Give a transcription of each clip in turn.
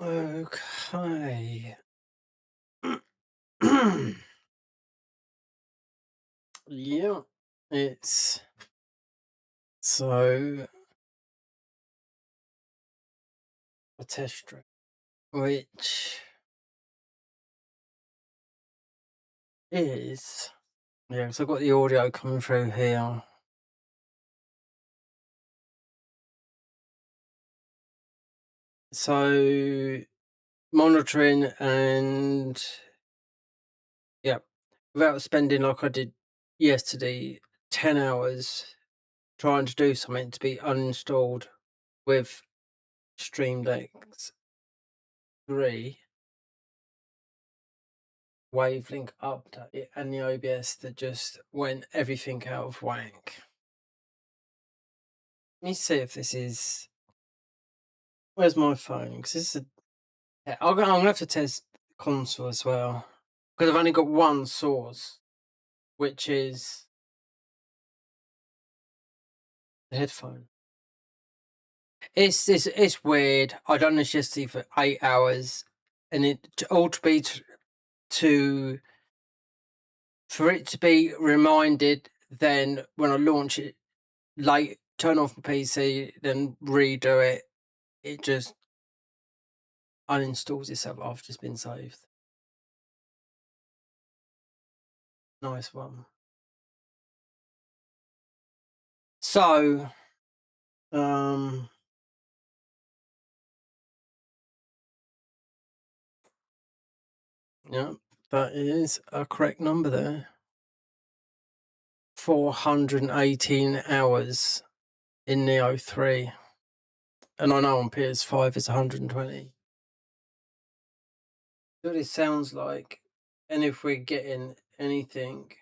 Okay. Yeah, it's so a test strip, which is yeah. So I've got the audio coming through here. So monitoring and yeah, without spending like I did yesterday, 10 hours trying to do something to be uninstalled with Stream Deck's 3 wavelength update and the OBS that just went everything out of whack. Let me see if this is. Where's my phone? Because this is. Yeah, I'm gonna have to test console as well because I've only got one source, which is the headphone. It's weird. I done this yesterday for 8 hours, and all to be to for it to be reminded. Then when I launch it late, turn off my PC, then redo it. It just uninstalls itself after it's been saved. Nice one. So, yeah, that is a correct number there. 418 hours in Nioh 3. And I know on PS5 it's 120. What it sounds like. And if we're getting anything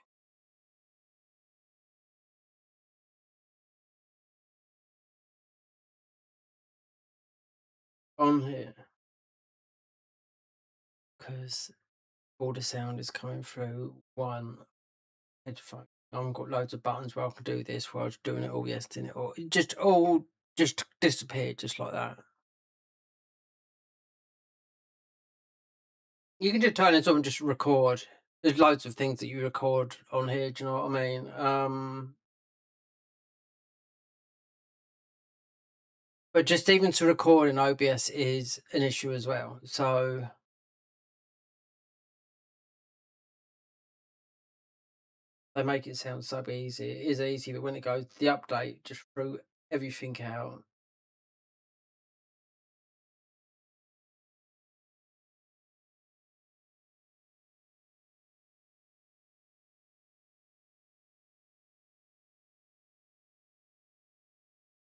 on here, because all the sound is coming through one headphone. I've got loads of buttons where I can do this, where I was doing it all yesterday, or it all just disappeared just like that. You can just turn it on and just record. There's loads of things that you record on here. Do you know what I mean? But just even to record in OBS is an issue as well. So they make it sound so easy. It is easy, but when it goes the update, just threw everything out.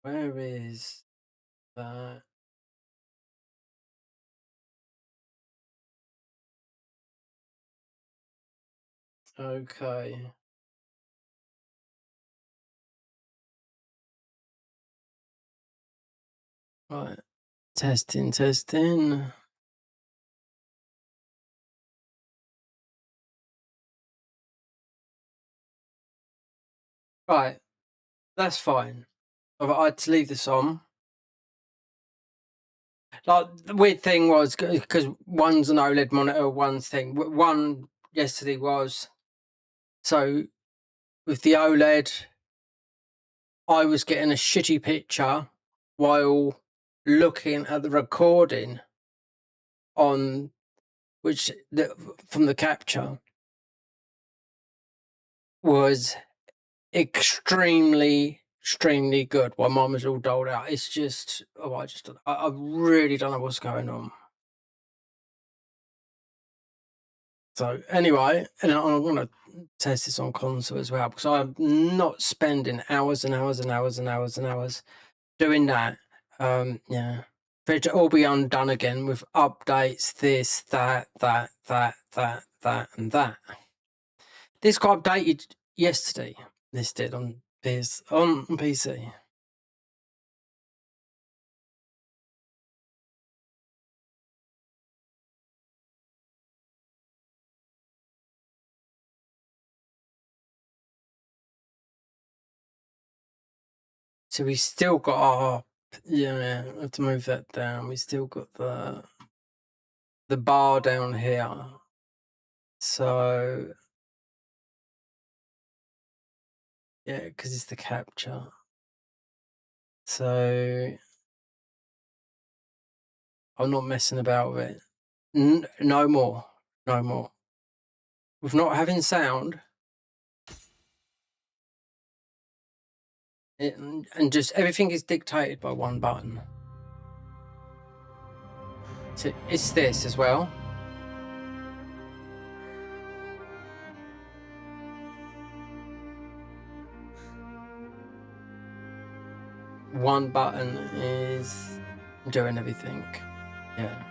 Where is that? Okay. Right. Testing, testing. Right. That's fine. I had to leave this on. Like the weird thing was because one's an OLED monitor, one's thing. One yesterday was so with the OLED, I was getting a shitty picture while looking at the recording on from the capture was extremely good while mine was all doled out. It's just I really don't know what's going on. So anyway, and I want to test this on console as well because I'm not spending hours and hours and hours and hours and hours doing that. Yeah, for it to all be undone again with updates, this, that, and that. This got updated yesterday. This did on PC. So we still got our, yeah, I have to move that down. We still got the the bar down here. So yeah, because it's the capture. So I'm not messing about with it. No more. No more. With not having sound, and just everything is dictated by one button. So it's this as well. One button is doing everything. Yeah.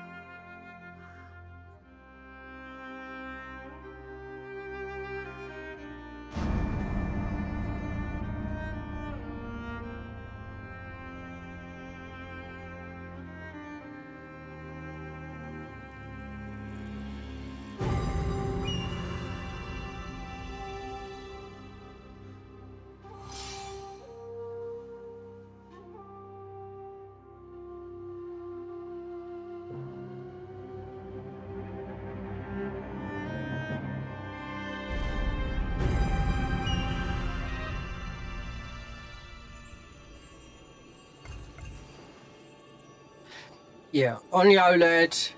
Yeah, on the OLED,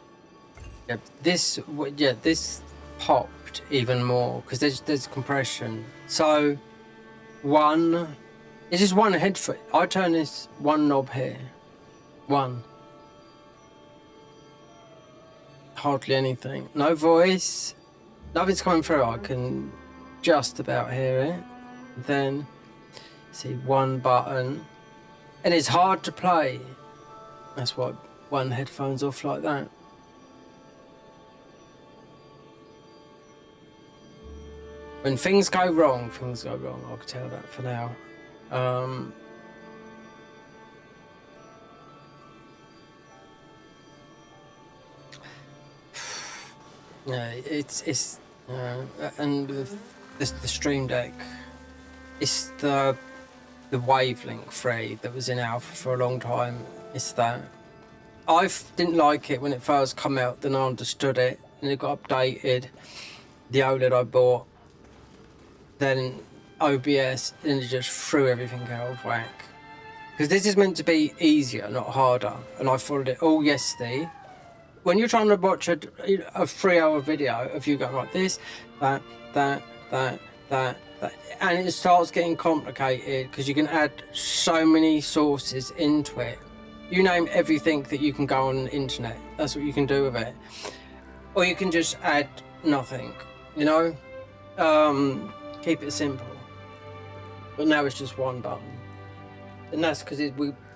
this popped even more because there's compression. So it's just one headphone. I turn this one knob here, hardly anything, no voice, nothing's coming through. I can just about hear it. Then see one button, and it's hard to play. That's why one headphone's off like that. When things go wrong, I can tell that for now. Yeah, it's and the Stream Deck, it's the Wavelength 3 that was in alpha for a long time. It's that. I didn't like it when it first come out, then I understood it, and it got updated. The OLED I bought, then OBS, and it just threw everything out of whack. Because this is meant to be easier, not harder, and I followed it all yesterday. When you're trying to watch a 3-hour video of you going like this, that, and it starts getting complicated because you can add so many sources into it. You name everything that you can go on the internet. That's what you can do with it. Or you can just add nothing, you know? Keep it simple. But now it's just one button. And that's because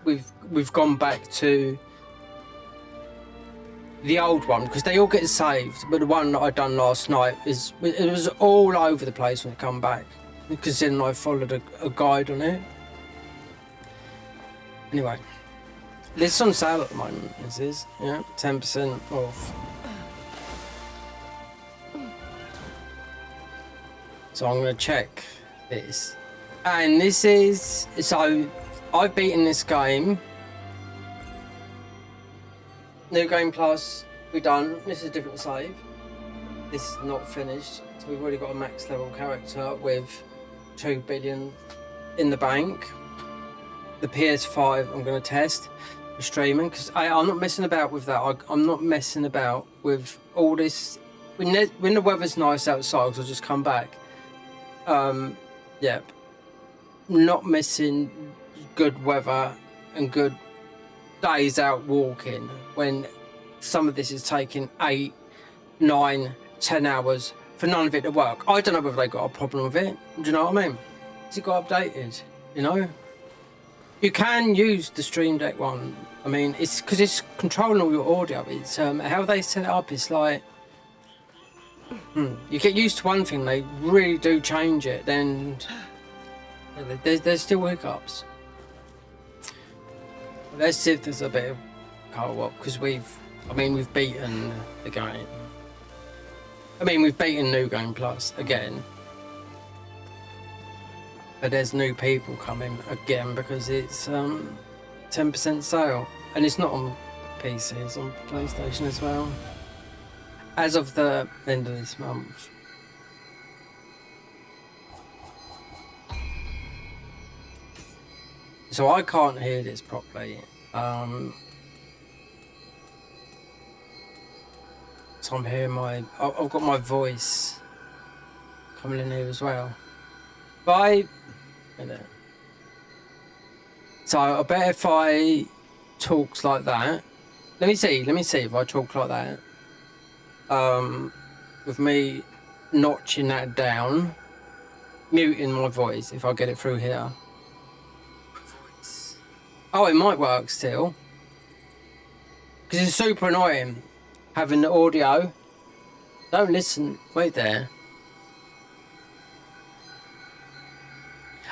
we've gone back to the old one, because they all get saved. But the one that I done last night, it was all over the place when it come back. Because then I followed a guide on it. Anyway. This is on sale at the moment, this is, yeah, 10% off. So I'm going to check this. And this is, so I've beaten this game. New Game Plus, we're done. This is a different save. This is not finished. So we've already got a max level character with 2 billion in the bank. The PS5 I'm going to test. Streaming, because I'm not messing about with that. I'm not messing about with all this. When the weather's nice outside, because I'll just come back. Yeah, not missing good weather and good days out walking when some of this is taking 8, 9, 10 hours for none of it to work. I don't know whether they got a problem with it. Do you know what I mean? Has it got updated? You know? You can use the Stream Deck one. I mean, it's because it's controlling all your audio. It's how they set it up. It's like you get used to one thing, they really do change it. Then there's still hiccups. Let's see if there's a bit of co-op, because we've beaten the game. I mean, we've beaten New Game Plus again. But there's new people coming again because it's 10% sale, and it's not on PC, it's on PlayStation as well. as of the end of this month. So I can't hear this properly. So I'm hearing I've got my voice coming in here as well. So I bet if I talks like that, let me see if I talk like that. With me notching that down, muting my voice if I get it through here. Oh, it might work still. Because it's super annoying having the audio. Don't listen. Wait there.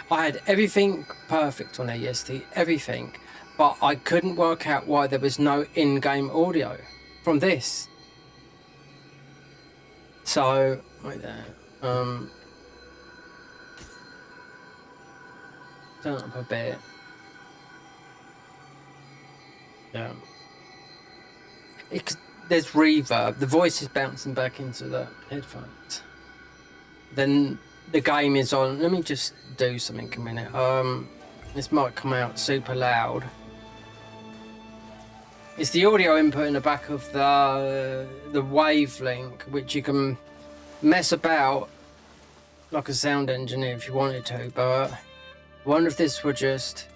I had everything perfect on there yesterday. Everything. But I couldn't work out why there was no in-game audio from this. So, wait there. Turn up a bit. Yeah. There's reverb. The voice is bouncing back into the headphones. Then the game is on. Let me just do something a minute. This might come out super loud. It's the audio input in the back of the wavelength, which you can mess about like a sound engineer if you wanted to, but I wonder if this would just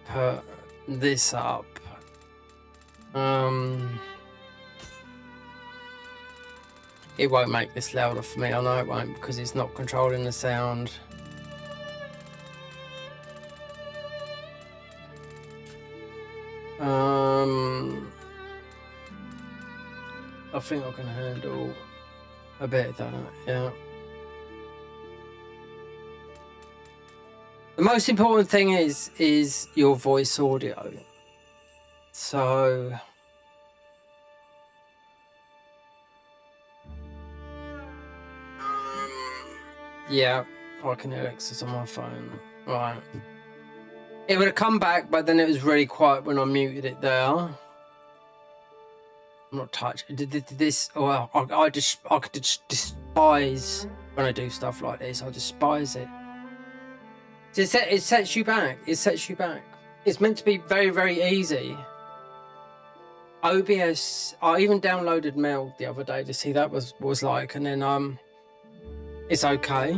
put this up. It won't make this louder for me. I know it won't because it's not controlling the sound. I think I can handle a bit of that, yeah. The most important thing is your voice audio. So yeah, I can hear Alexis on my phone. Right. It would have come back, but then it was really quiet when I muted it there. I'm not touching. Did this? Oh, I could just despise when I do stuff like this. I despise it. It sets you back. It sets you back. It's meant to be very, very easy. OBS. I even downloaded Mel the other day to see that was like, and then it's okay,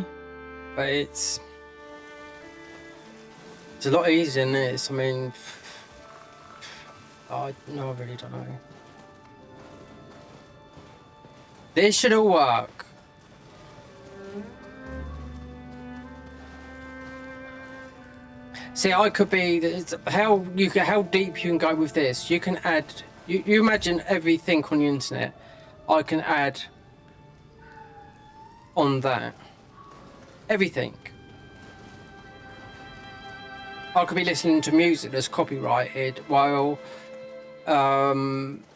but it's a lot easier than this. I mean, I really don't know. This should all work. See, I could be how deep you can go with this. You can add. You imagine everything on the internet. I can add on that. Everything. I could be listening to music that's copyrighted while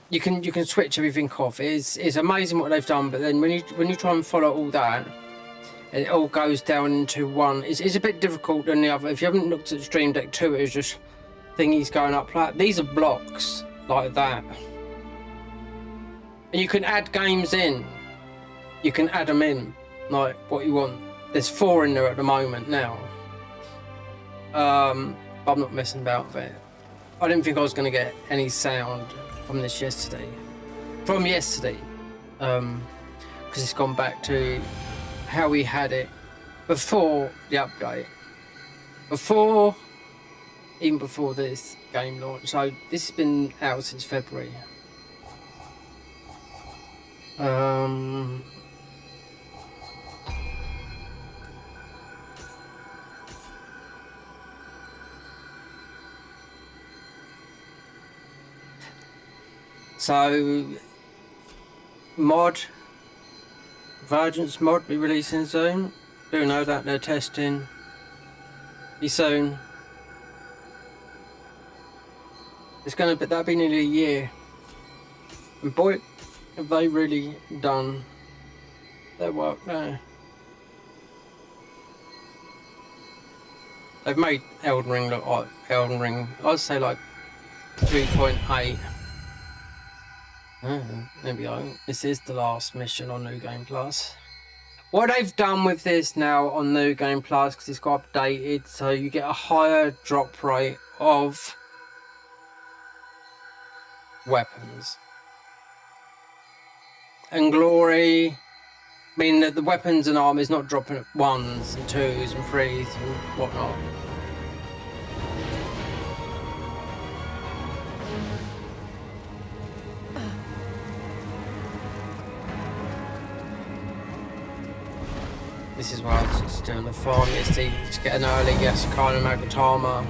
you can switch everything off. It's amazing what they've done, but then when you try and follow all that, it all goes down into one. It's a bit difficult than the other. If you haven't looked at Stream Deck 2, it's just thingies going up. These are blocks like that, and you can add games in. You can add them in like what you want. There's 4 in there at the moment now. I'm not messing about with it. I didn't think I was going to get any sound from this yesterday. Because it's gone back to how we had it before the update. Even before this game launch. So this has been out since February. So, Vergence mod be releasing soon. Do know that they're testing. Be soon. That'll be nearly a year. And boy, have they really done their work there. They've made Elden Ring look like Elden Ring. I'd say like 3.8. There we go. This is the last mission on New Game Plus. What they've done with this now on New Game Plus, because it's got updated, so you get a higher drop rate of weapons. And glory, meaning that the weapons and armor is not dropping at 1s and 2s and 3s and whatnot. This is why I was just doing the farm yesterday to get an early kind of Magatama.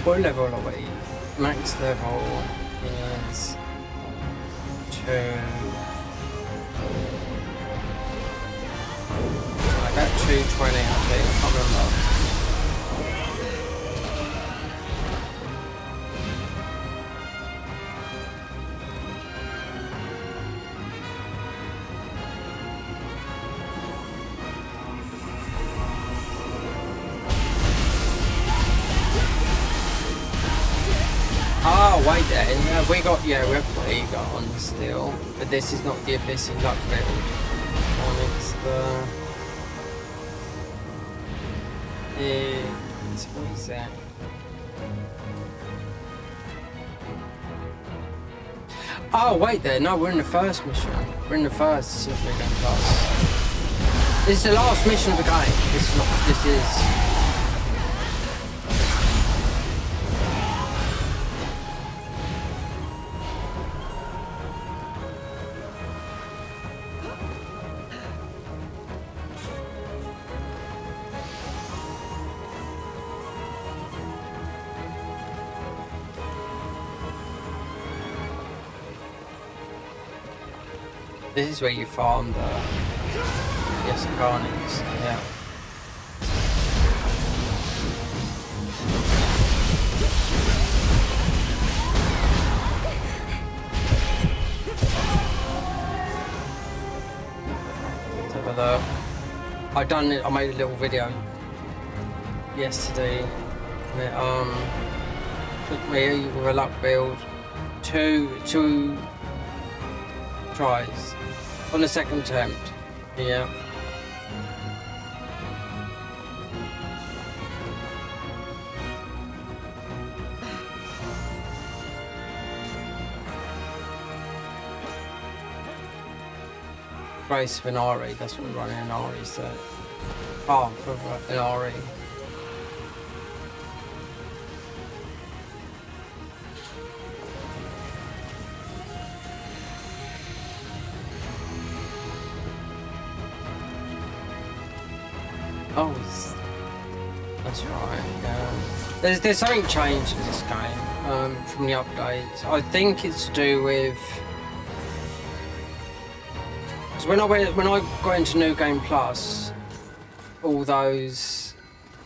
What level are we? Max level is 2. About 220, I think. I can't remember. Oh, wait then. We got, we have got Ego on still. But this is not the Abyssal Luck build. It's the... what is that? Oh wait there, no, we're in the first mission. We're in the first Super Game Plus. This is the last mission of the game. This is not, this is... This is where you farm the Yasakanis, yeah. Let's have a look. I made a little video yesterday. It took me with a luck build two tries. On the second attempt, yeah. Grace of Inari, that's what we're running Inari, so. Oh, for Inari. Oh, that's right, yeah. There's something changed in this game from the updates. I think it's to do with... Because when I got into New Game Plus, all those...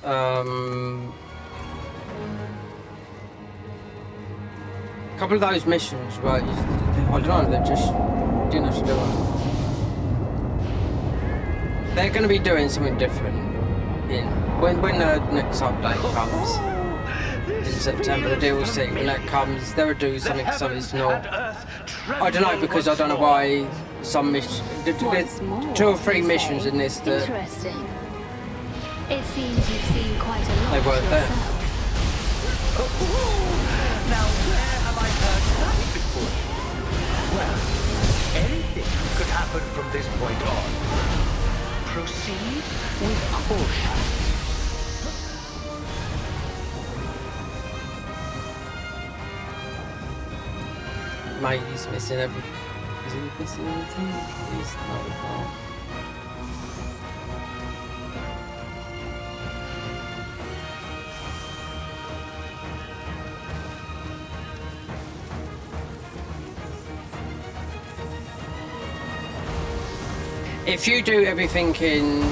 a couple of those missions were... I don't know, they just didn't have to do it. They're going to be doing something different. When the next update comes in September, the DLC, when that comes, they'll do something so it's not. I don't know, because I don't know why some missions. There's 2 or 3 missions in this that. Interesting. It seems you've seen quite a lot. They weren't there. Now where have I heard that before? Well, anything could happen from this point on. Proceed with caution. Mate, he's missing everything. Is he missing anything? He's not at all. If you do everything in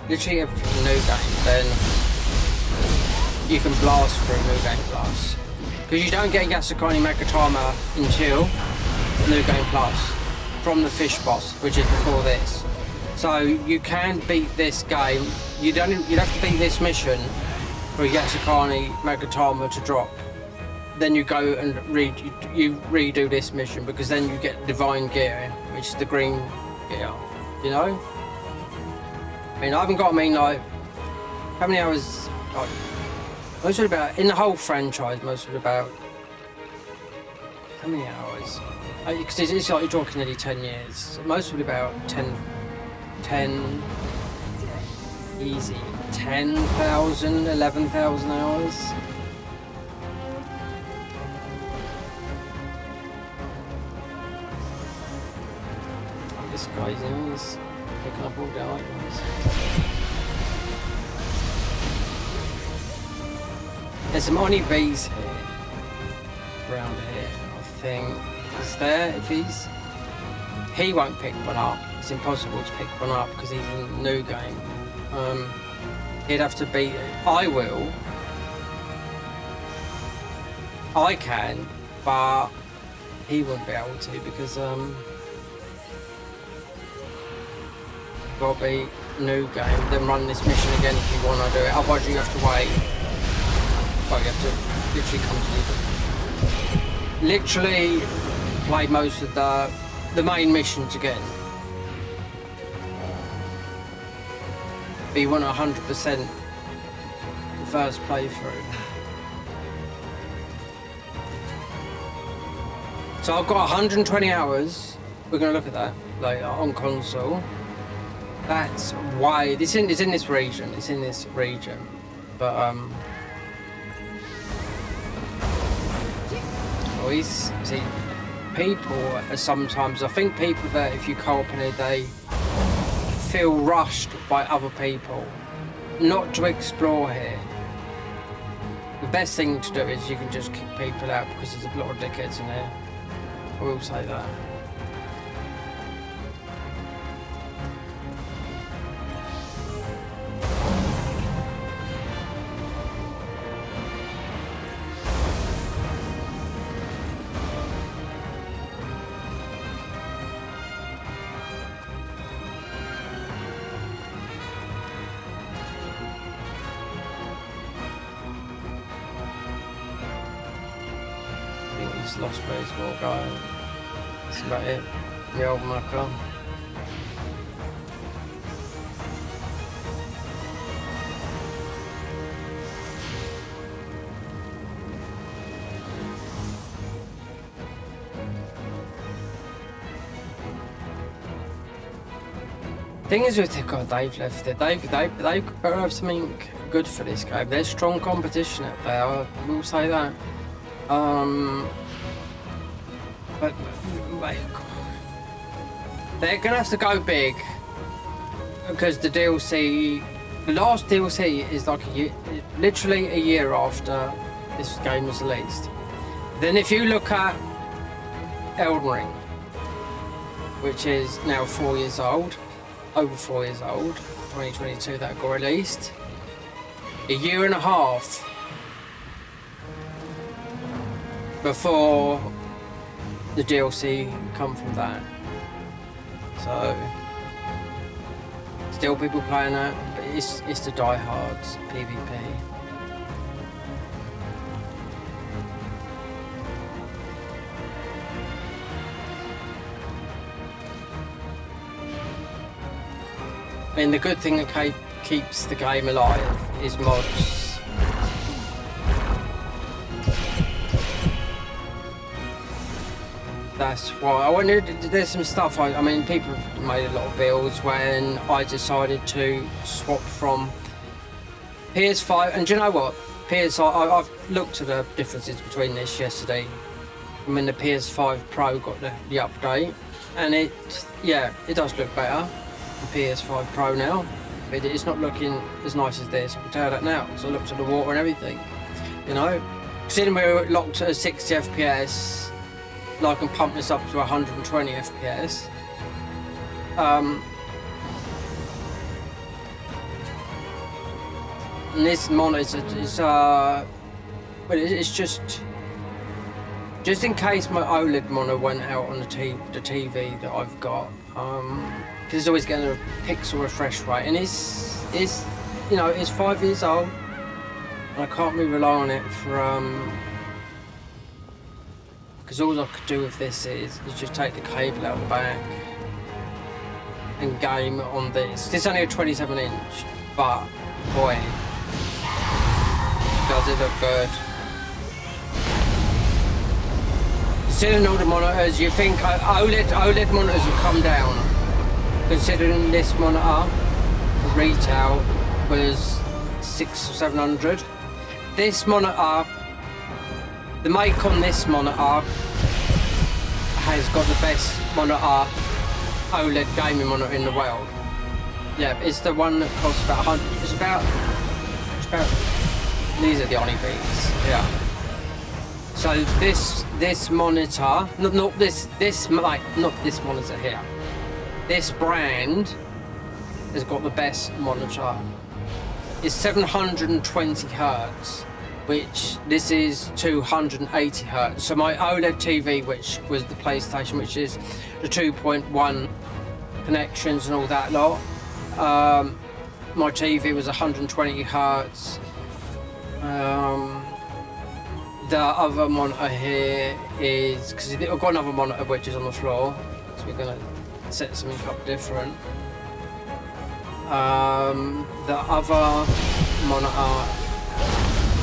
literally everything in the new game, then you can blast through New Game Plus. Because you don't get Yasukani Magatama until New Game Plus from the fish boss, which is before this. So you can beat this game. You'd have to beat this mission for Yasukani Magatama to drop. Then you go and you redo this mission, because then you get Divine Gear, which is the green gear. You know? I mean, I haven't got. I mean, like, how many hours? Like, most of it about in the whole franchise. Most of it about how many hours? Because it's like you're talking nearly 10 years. So most of it about 10 easy 10,000, 11,000 hours. This guy's in, he's picking up all the items. There's some Oni B's here, around here, I think. Is there? If he won't pick one up. It's impossible to pick one up because he's in a new game. He'd have to beat it. I will. I can, but he won't be able to because got to be new game. Then run this mission again if you want to do it. Otherwise you have to wait. Well, you have to literally come to literally play most of the main missions again. But you want 100% the first playthrough. So I've got 120 hours. We're going to look at that later on console. That's why it's in this region. It's in this region, but always see people are sometimes. I think people that if you co-op in it, they feel rushed by other people, not to explore here. The best thing to do is you can just kick people out because there's a lot of dickheads in here. I will say that. Lost baseball guy. That's about it. The old mucker. Thing is with God, they've left it. They've better have something good for this game. There's strong competition out there. I will say that. But my God, they're gonna have to go big because the DLC, the last DLC is like literally a year after this game was released. Then if you look at Elden Ring, which is now 4 years old, over 4 years old, 2022 that got released, a year and a half before the DLC come from that. So still people playing that, but it's the diehards PvP. I mean, the good thing that keeps the game alive is mods. That's why I wanted. There's some stuff. I mean, people have made a lot of builds when I decided to swap from PS5. And do you know what? I've looked at the differences between this yesterday. When the PS5 Pro got the update, and it does look better. The PS5 Pro now, but it's not looking as nice as this. I can tell that now. So I looked at the water and everything. You know, considering we're locked at 60 FPS. I can pump this up to 120 FPS. And this monitor is well, it's just in case my OLED monitor went out on the TV that I've got. Because it's always getting a pixel refresh rate, and it's you know, it's 5 years old, and I can't really rely on it for because all I could do with this is just take the cable out the back and game on this. This is only a 27-inch, but boy, does it look good. Considering all the monitors, you think OLED monitors will come down. Considering this monitor, retail was 600 or 700. This monitor, the make on this monitor has got the best monitor, OLED gaming monitor in the world. Yeah, it's the one that costs about 100. It's about. These are the honeybees. Yeah. So this monitor, not this monitor here. This brand has got the best monitor. It's 720 hertz, which this is 280 hertz. So my OLED TV, which was the PlayStation, which is the 2.1 connections and all that lot, my TV was 120 hertz. The other monitor here is, because I've got another monitor which is on the floor, so we're going to set something up different. The other monitor,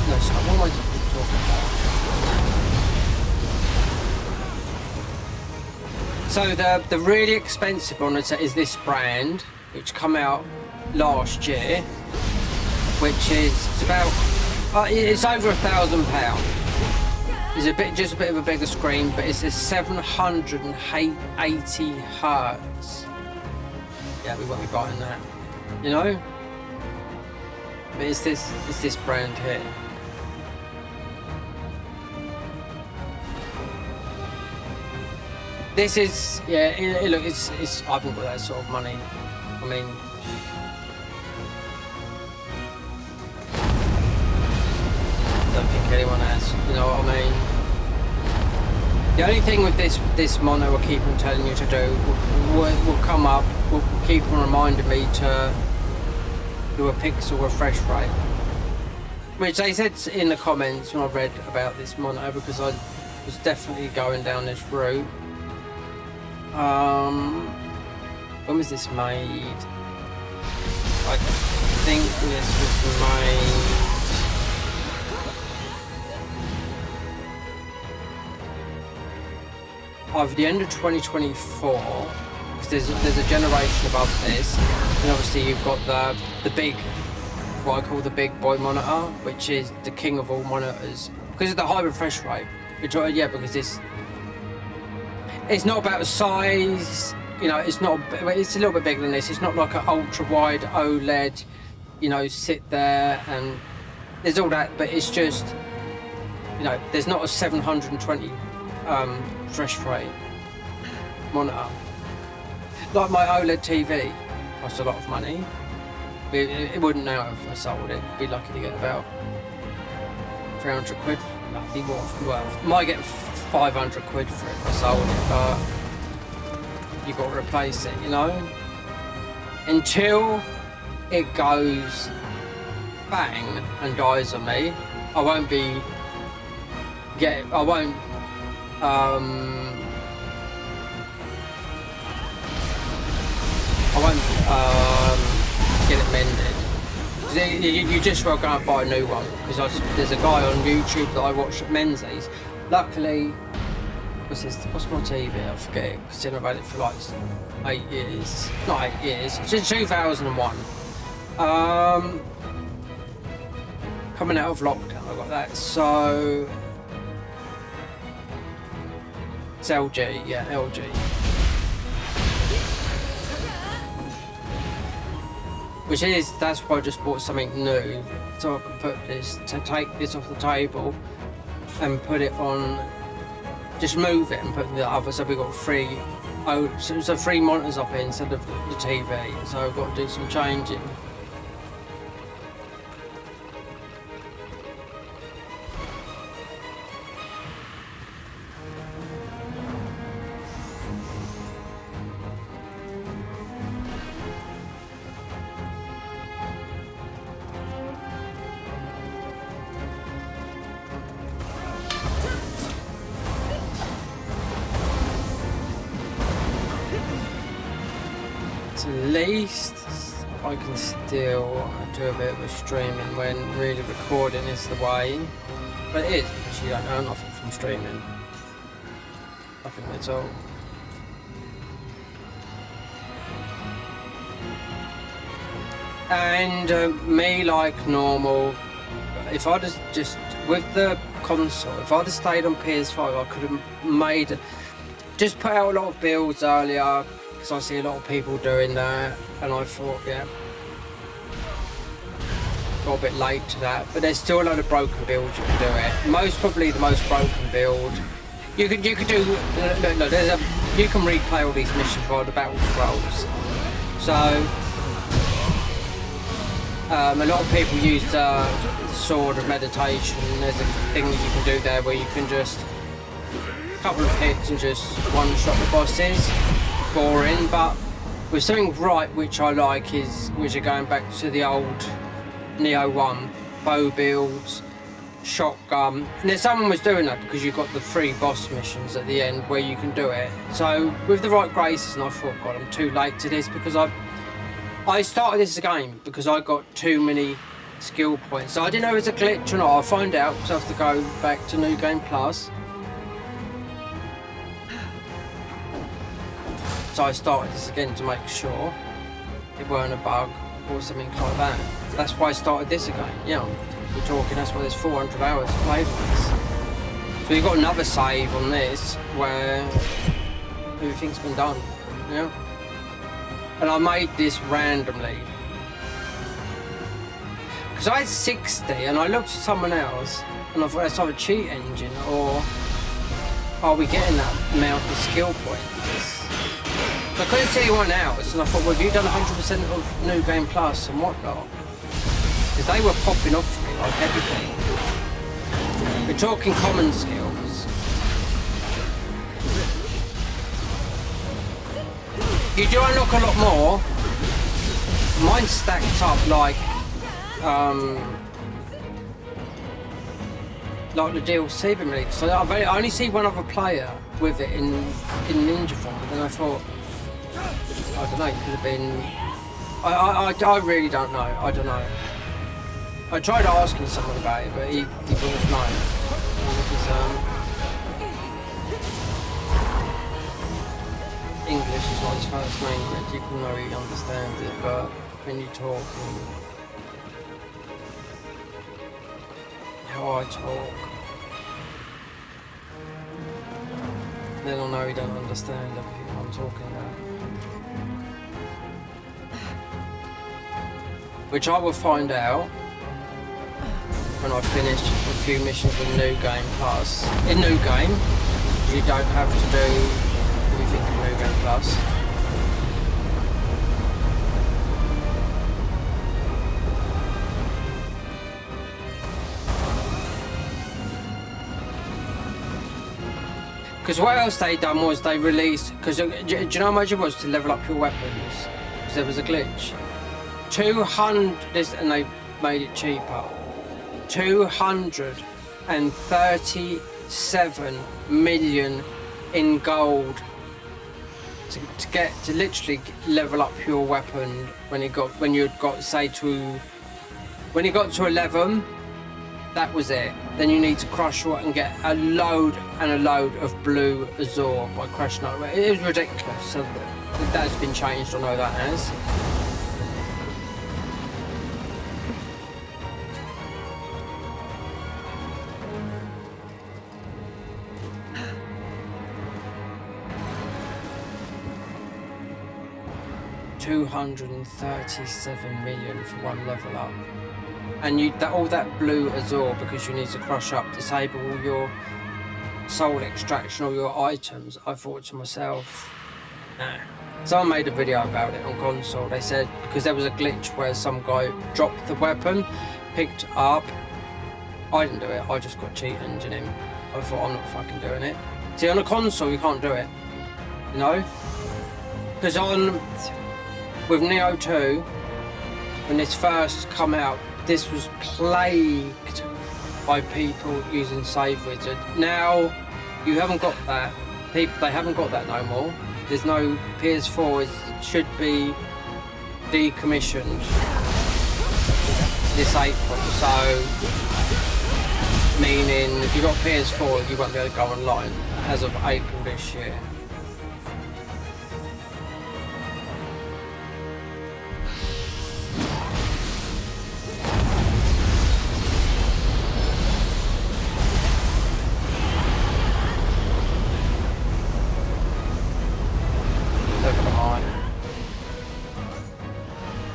no, sorry, what am I talking about? So the really expensive monitor is this brand, which come out last year, which is it's over £1,000. It's just a bit of a bigger screen, but it's a 780 hertz. Yeah, we won't be buying that, you know. But it's this brand here. This is, yeah. Look, it's. I haven't got that sort of money. I mean. I don't think anyone has, you know what I mean? The only thing with this monitor will keep on telling you to do will come up, will keep on reminding me to do a pixel refresh rate. Which they said in the comments when I read about this monitor, because I was definitely going down this route. When was this made? I think this was made... Either the end of 2024, because there's a generation above this, and obviously you've got the big, what I call the big boy monitor, which is the king of all monitors, because of the high refresh rate. Yeah, because it's not about size, you know. It's a little bit bigger than this. It's not like an ultra wide OLED, you know, sit there and there's all that, but it's just, you know, there's not a 720 refresh rate monitor. Like my OLED TV costs a lot of money. It wouldn't now if I sold it. I'd be lucky to get about 300 quid. That'd be more. Well, might get 500 quid for it if I sold it, but you've got to replace it, you know. Until it goes bang and dies on me, I won't get it mended. You just well go and buy a new one, because there's a guy on YouTube that I watch at Menzies. Luckily, what's my TV? I forget, considering I've had it for like 8 years. Not 8 years, since 2001. Coming out of lockdown, I got that. So it's LG, yeah, LG. That's why I just bought something new, so I could take this off the table and put it on, just move it and put the other, so we've got three monitors up here instead of the TV, so I've got to do some changing. least I can still do a bit of streaming when really recording is the way. But it is, because you don't earn nothing from streaming. Nothing at all. And me, like normal, if I'd just with the console, if I'd have stayed on PS5, I could have made, just put out a lot of builds earlier, because I see a lot of people doing that, and I thought, yeah, got a bit late to that, but there's still a lot of broken builds you can do it. Probably the most broken build. You could do, look, you can replay all these missions via the battle scrolls. So, a lot of people use the sword of meditation. There's a thing that you can do there where you can just a couple of hits and just one-shot the bosses. Boring, but with something right which I like is, which are going back to the old Nioh 1, bow builds, shotgun. And then someone was doing that because you got the 3 boss missions at the end where you can do it. So with the right graces, and I thought, God, I'm too late to this, because I started this game because I got too many skill points. So I didn't know it was a glitch or not. I'll find out because I have to go back to New Game Plus. So I started this again to make sure it weren't a bug or something like that. That's why I started this again. Yeah, we're talking, that's why there's 400 hours played on this. So you've got another save on this where everything's been done, yeah. And I made this randomly. Because I had 60 and I looked at someone else and I thought that's either a cheat engine or are we getting that amount of skill points? I couldn't see anyone else, and I thought, well, have you done 100% of New Game Plus and whatnot? Because they were popping off for me like everything. We're talking common skills. You do unlock a lot more. Mine stacked up like the DLC, but really. So I only see one other player with it in ninja form, but then I thought, I don't know, it could have been... I really don't know, I don't know. I tried asking someone about it, but he wouldn't know. Because, English is not his first language, even though he understands it, but when you talk and how I talk, then I know he don't understand everything I'm talking about. Which I will find out when I finish a few missions in New Game Plus. In New Game, you don't have to do everything in New Game Plus. Because what else they done was they released, because do you know how much it was to level up your weapons? Because there was a glitch. 200, and they made it cheaper. 237 million in gold to literally level up your weapon when you got to 11. That was it. Then you need to crush and get a load of blue azure by crushing it. It was ridiculous. So that's been changed. I know that has. $237 million for one level up. And all that blue azure, because you need to crush up, disable all your soul extraction, all your items. I thought to myself, nah. Someone made a video about it on console. They said because there was a glitch where some guy dropped the weapon, picked it up. I didn't do it, I just got cheat engine him. I thought, I'm not fucking doing it. See, on a console you can't do it, you know? Because with Nioh 2, when this first come out, this was plagued by people using Save Wizard. Now, you haven't got that. They haven't got that no more. There's no PS4. It should be decommissioned this April, so meaning if you've got PS4 you won't be able to go online as of April this year. Look at the eye.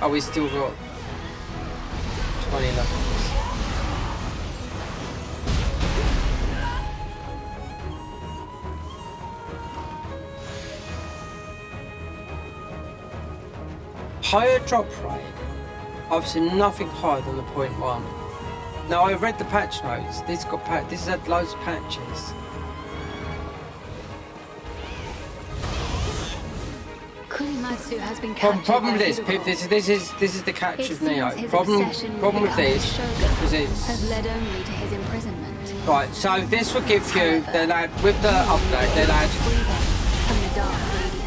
Oh, we still got 20 levels. Higher drop rate. I've seen nothing higher than the 0.1. Now I've read the patch notes. This has had loads of patches. Kurimatsu has been Problem with this, captured by this is the catch It of seems Nioh. his Problem obsession with this is has it's led only to his imprisonment. right. So this will give you they'll add with the update. They'll add Freedom from the dark radiance.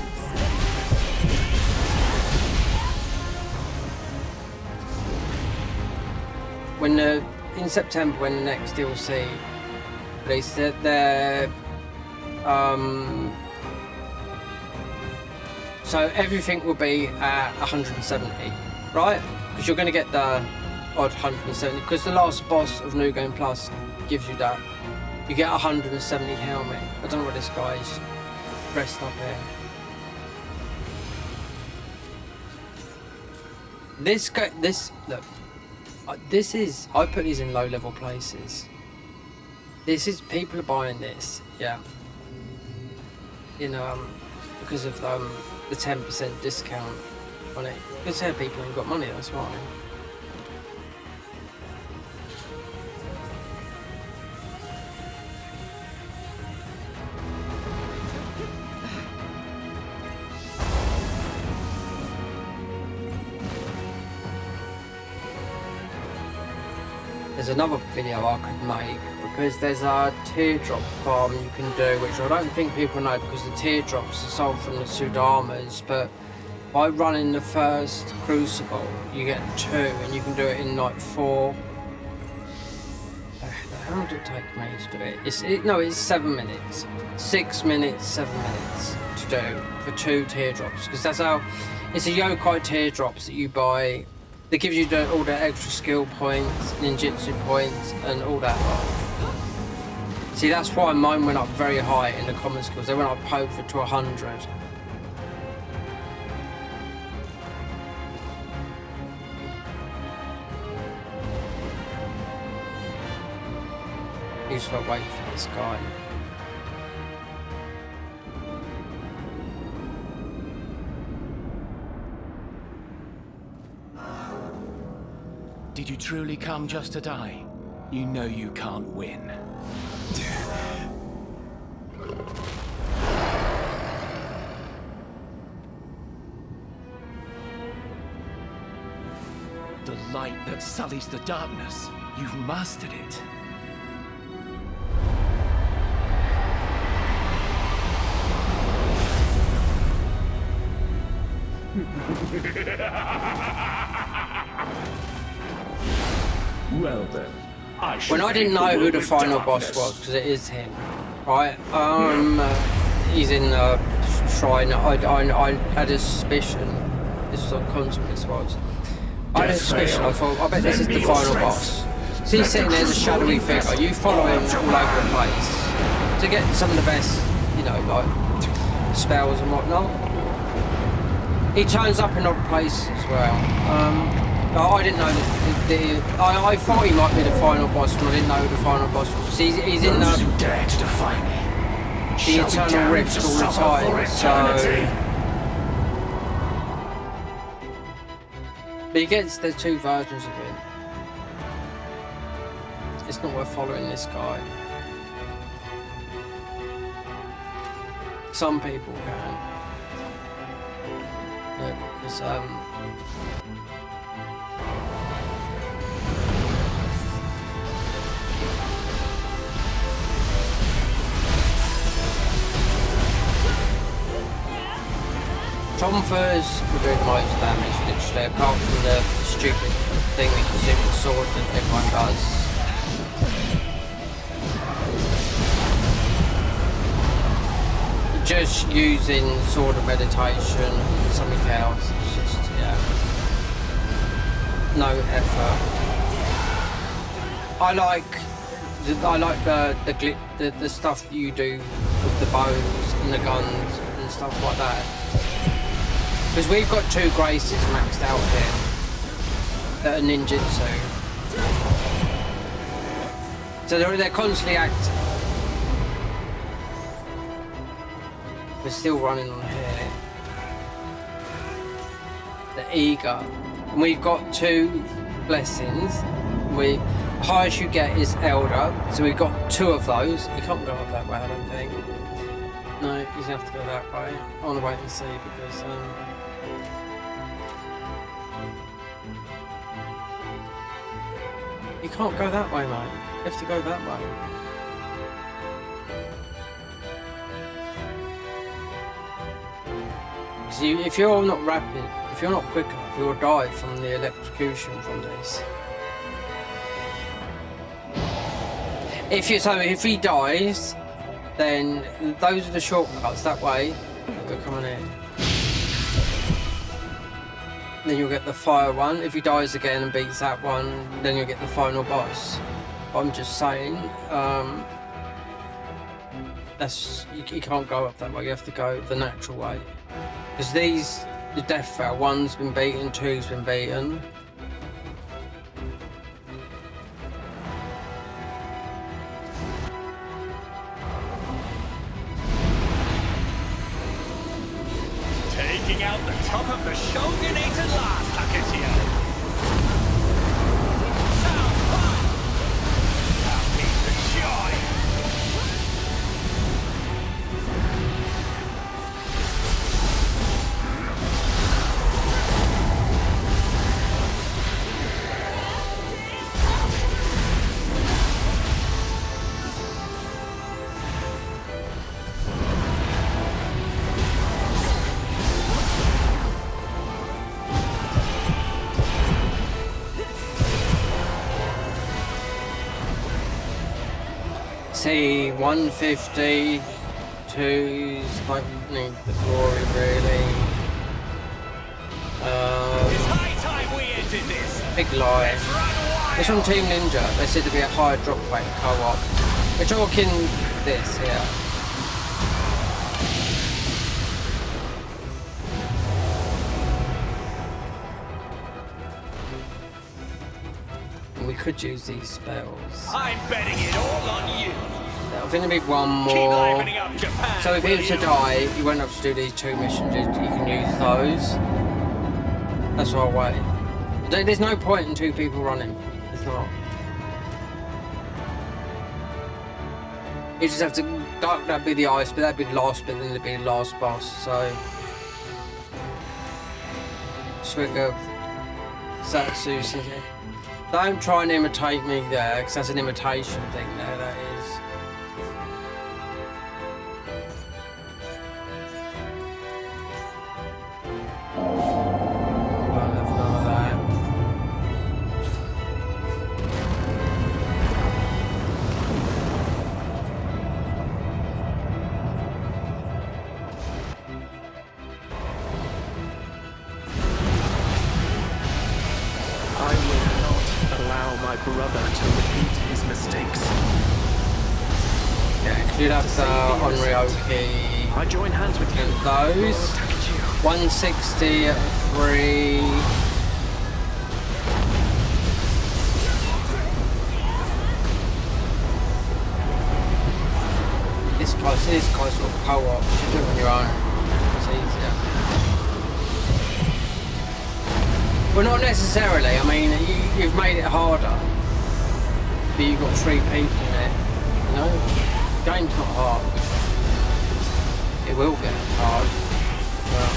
in September when the next DLC released, they're so everything will be at 170, right? Because you're going to get the odd 170. Because the last boss of New Game Plus gives you that. You get 170 helmet. I don't know what this guy's dressed up here. Look. This is, I put these in low level places. This is, people are buying this, yeah. You know, because of the 10% discount on it. Because people ain't got money, that's why. There's another video I could make because there's a teardrop farm you can do, which I don't think people know because the teardrops are sold from the Sudamas, but by running the first crucible you get 2 and you can do it in like 4. How long did it take me to do it? It's 7 minutes. 6 minutes, 7 minutes to do for 2 teardrops, because that's how it's a yokai teardrops that you buy. They give you all the extra skill points, ninjutsu points, and all that. See, that's why mine went up very high in the common skills. They went up over to 100. You just gotta wait for this guy. Did you truly come just to die? You know you can't win. The light that sullies the darkness. You've mastered it. Well then, When I didn't know who the final boss was, because it is him, right? He's in the shrine. I had a suspicion. This was on console. This was. I had a suspicion. I thought, I bet this is the final boss. So he's sitting there as a shadowy figure. You follow him all over the place to get some of the best, you know, like spells and whatnot. He turns up in other places as well. I didn't know I thought he might be the final boss, but I didn't know who the final boss was. He's in Those who dare to defy me. the Eternal Rift all the time, so... But there's 2 versions of him. It's not worth following this guy. Some people can. Yeah, because, Gonfers will do the most damage, literally, apart from the stupid thing that you see with the sword that everyone does. Just using sword of meditation and something else, it's just, yeah, no effort. I like the stuff that you do with the bows and the guns and stuff like that. Because we've got 2 graces maxed out here that are ninjutsu. So they're constantly active. We're still running on here. The eager. And we've got 2 blessings. The highest you get is elder. So we've got 2 of those. You can't go up that way, I don't think. No, you have to go that way. I want to wait and see because you can't go that way, mate. You have to go that way. Because if you're not rapid, if you're not quick enough, you'll die from the electrocution from this. If he dies, then those are the shortcuts that way. We're coming in. Then you'll get the fire one. If he dies again and beats that one, then you'll get the final boss. I'm just saying, that's you can't go up that way. You have to go the natural way. Because the death fell. 1's been beaten, 2's been beaten. Taking out the top of the Shogunate at last, Takeshia. That means the joy. See, 150, 2's don't need the glory really. It's high time we ended this. Big lie. Let's run wild. It's from Team Ninja. They said to be a higher drop rate co-op. We're talking this here. And we could use these spells. I'm betting it all on you. I think there'll be one Keep more. livening up Japan. So if he will was to you? die, you won't have to do these 2 missions, you can use those. That's our way. There's no point in 2 people running. It's not. You just have to, that'd be the ice, but that'd be the last bit, then there'd be the last boss, so. Swigger. Satsu says it. Don't try and imitate me there, because that's an imitation thing there, that is. Brother to repeat his mistakes. Yeah, you'd have the Onryoki I join hands with you. and those. 160 at 3. This guy's got co-op. You do it on your own. It's easier. Well, not necessarily. I mean, you've made it harder. But you've got 3 people in it. You know? The game's not hard. It will get hard. But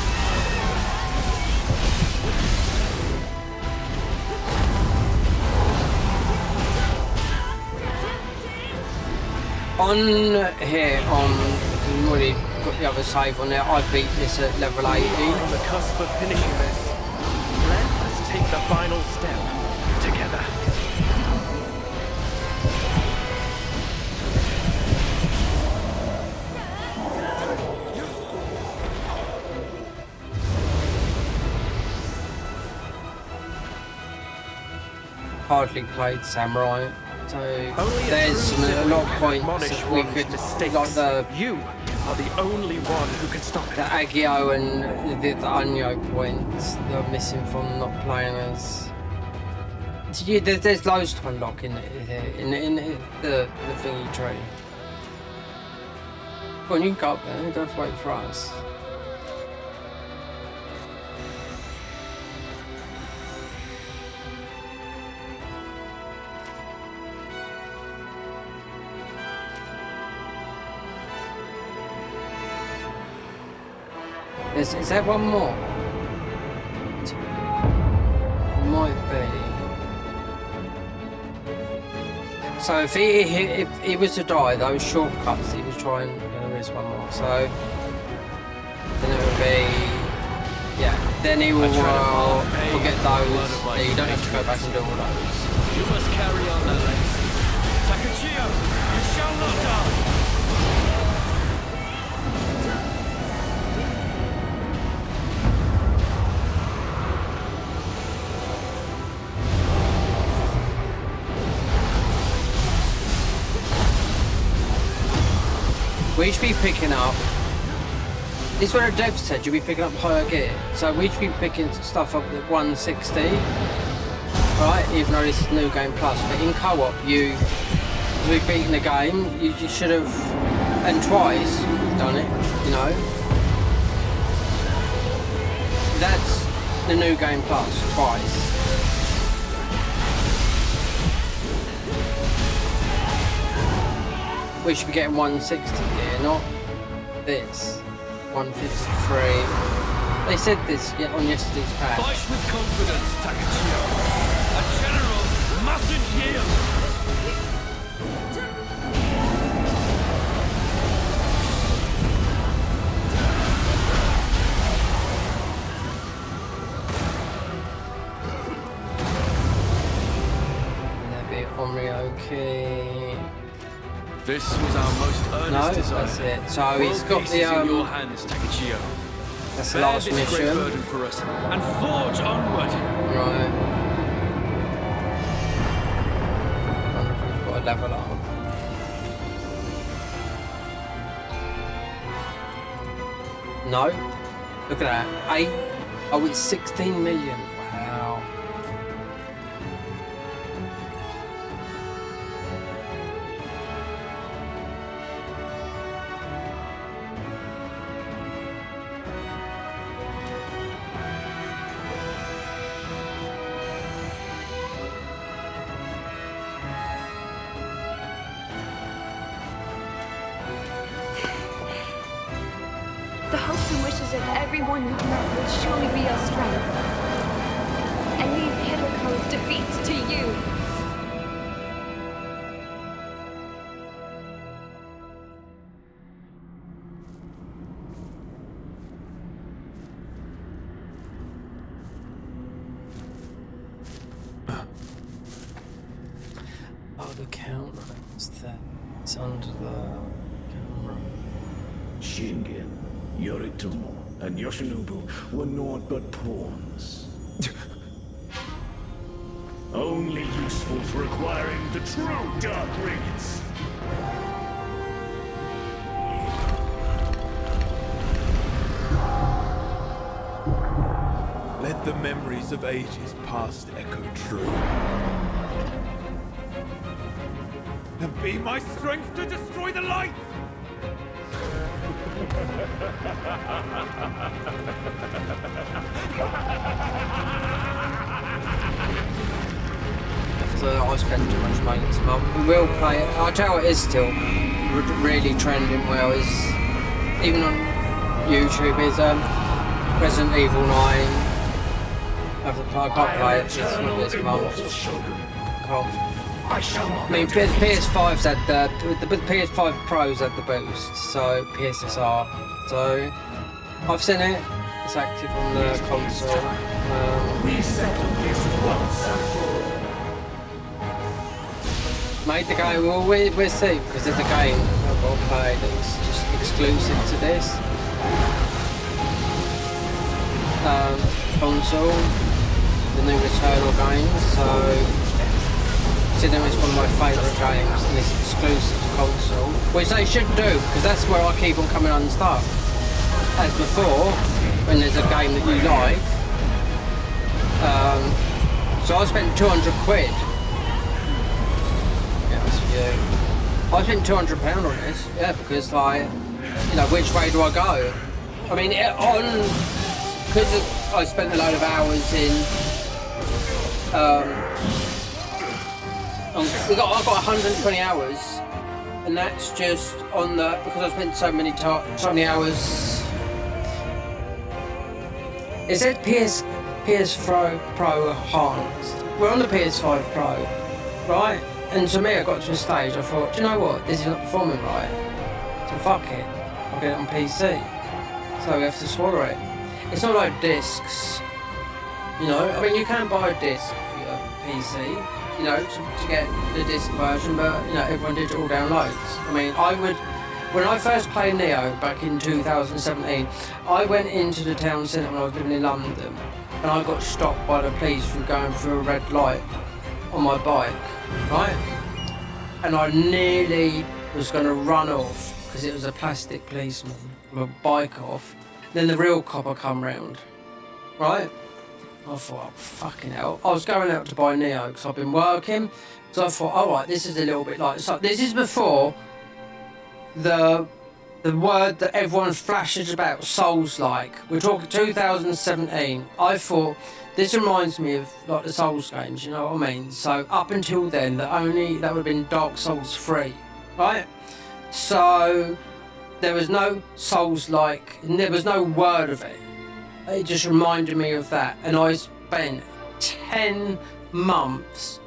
on here, we've already got the other save on there, I beat this at level 80. On the cusp of finishing this. Let us take the final step together. Hardly played Samurai, so Only there's a lot of points that we could, like the You are the only one who can stop it. Agio and the Nioh points that are missing from not playing as. There's loads to unlock in the thingy tree. Go on, you can go up there. You don't have to wait for us. Is there one more? Might be. So if he was to die, those shortcuts he was trying, there is one more. So then it would be, yeah. Then he will get those. You don't have to go back and do all those. You must carry on that legacy. Takachio, you shall not die. We should be picking up. This is what the dev said. You'll be picking up higher gear. So we should be picking stuff up at 160, right? Even though this is New Game Plus, but in co-op, as we've beaten the game, you should have, and twice you've done it. You know, that's the New Game Plus twice. We should be getting 160 gear, not this. 153. They said this on yesterday's patch. Fight with confidence, Takachio. A general mustn't yield. And that'd be Omrioki. This was our most earnest No, desire. that's it. So he's got the in your hands, Takachio. that's the Bear last this great mission. burden for us and forge onward. Right. I wonder if we've got a level up. No. Look at that. 8. Oh, it's 16 million. Wow. The hopes and wishes of everyone you've met will surely be your strength. And leave Hidalgo's defeat to you. Oh, the camera. What's that? It's under the camera. Shingen, Yoritomo, and Yoshinobu were naught but pawns. Only useful for acquiring the true Dark Rings. Let the memories of ages past echo true. And be my strength to destroy the light! After I spend too much money this month, we will play it. I'll tell you, it is still really trending well. Is even on YouTube is Resident Evil 9. I can't play it. It's not this month. Can't. I shall not. I mean, the PS5's had the PS5 Pro's had the boost, so PSSR. So I've seen it. It's active on the console. We settle this once and for all. Made the game. Well, we'll see because there's a game I've got to play that's just exclusive to this console, the new Returnal games. So. Considering it's one of my favourite games and it's exclusive to console, which they should do because that's where I keep on coming unstuck. As before, when there's a game that you like, so I spent 200 quid. Yeah, that's for you. I spent £200 on this, yeah, because like, you know, which way do I go? I mean, because I spent a load of hours in. I've got 120 hours, and that's just on the because I spent so many hours. It said PS Pro enhanced. We're on the PS5 Pro, right? And to me, I got to a stage. I thought, do you know what? This is not performing right. So fuck it. I'll get it on PC. So we have to swallow it. It's not like discs, you know. I mean, you can buy a disc for your PC. You know, to get the disc version, but you know, everyone digital downloads. I mean, when I first played Nioh back in 2017, I went into the town centre when I was living in London, and I got stopped by the police for going through a red light on my bike, right? And I nearly was going to run off because it was a plastic policeman with a bike off. Then the real copper come round, right? I thought, oh, fucking hell. I was going out to buy Nioh because I've been working. So I thought, alright, this is a little bit like... So this is before the word that everyone flashes about, Souls-like. We're talking 2017. I thought, this reminds me of like the Souls games, you know what I mean? So up until then, that would have been Dark Souls 3, right? So there was no Souls-like, there was no word of it. It just reminded me of that, and I spent 10 months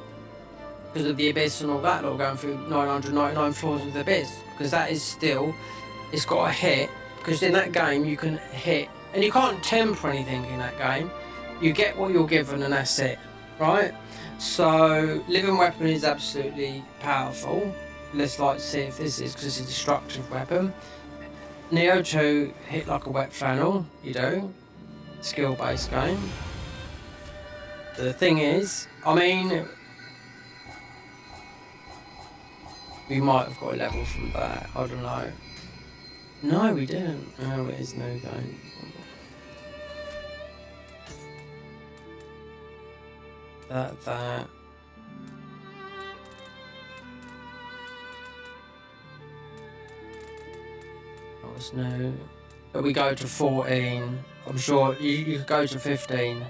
because of the Abyss and all that, or going through 999 floors of the Abyss, because that is still, it's got a hit, because in that game you can hit, and you can't temper anything in that game, you get what you're given and that's it, right? So, Living Weapon is absolutely powerful. Let's like see if this is, because it's a destructive weapon. Nioh 2, hit like a wet flannel, you do. Skill-based game. The thing is, I mean, we might have got a level from that, I don't know. No, we didn't. Oh, it is no game. That. That was no. But we go to 14. I'm sure you could go to 15.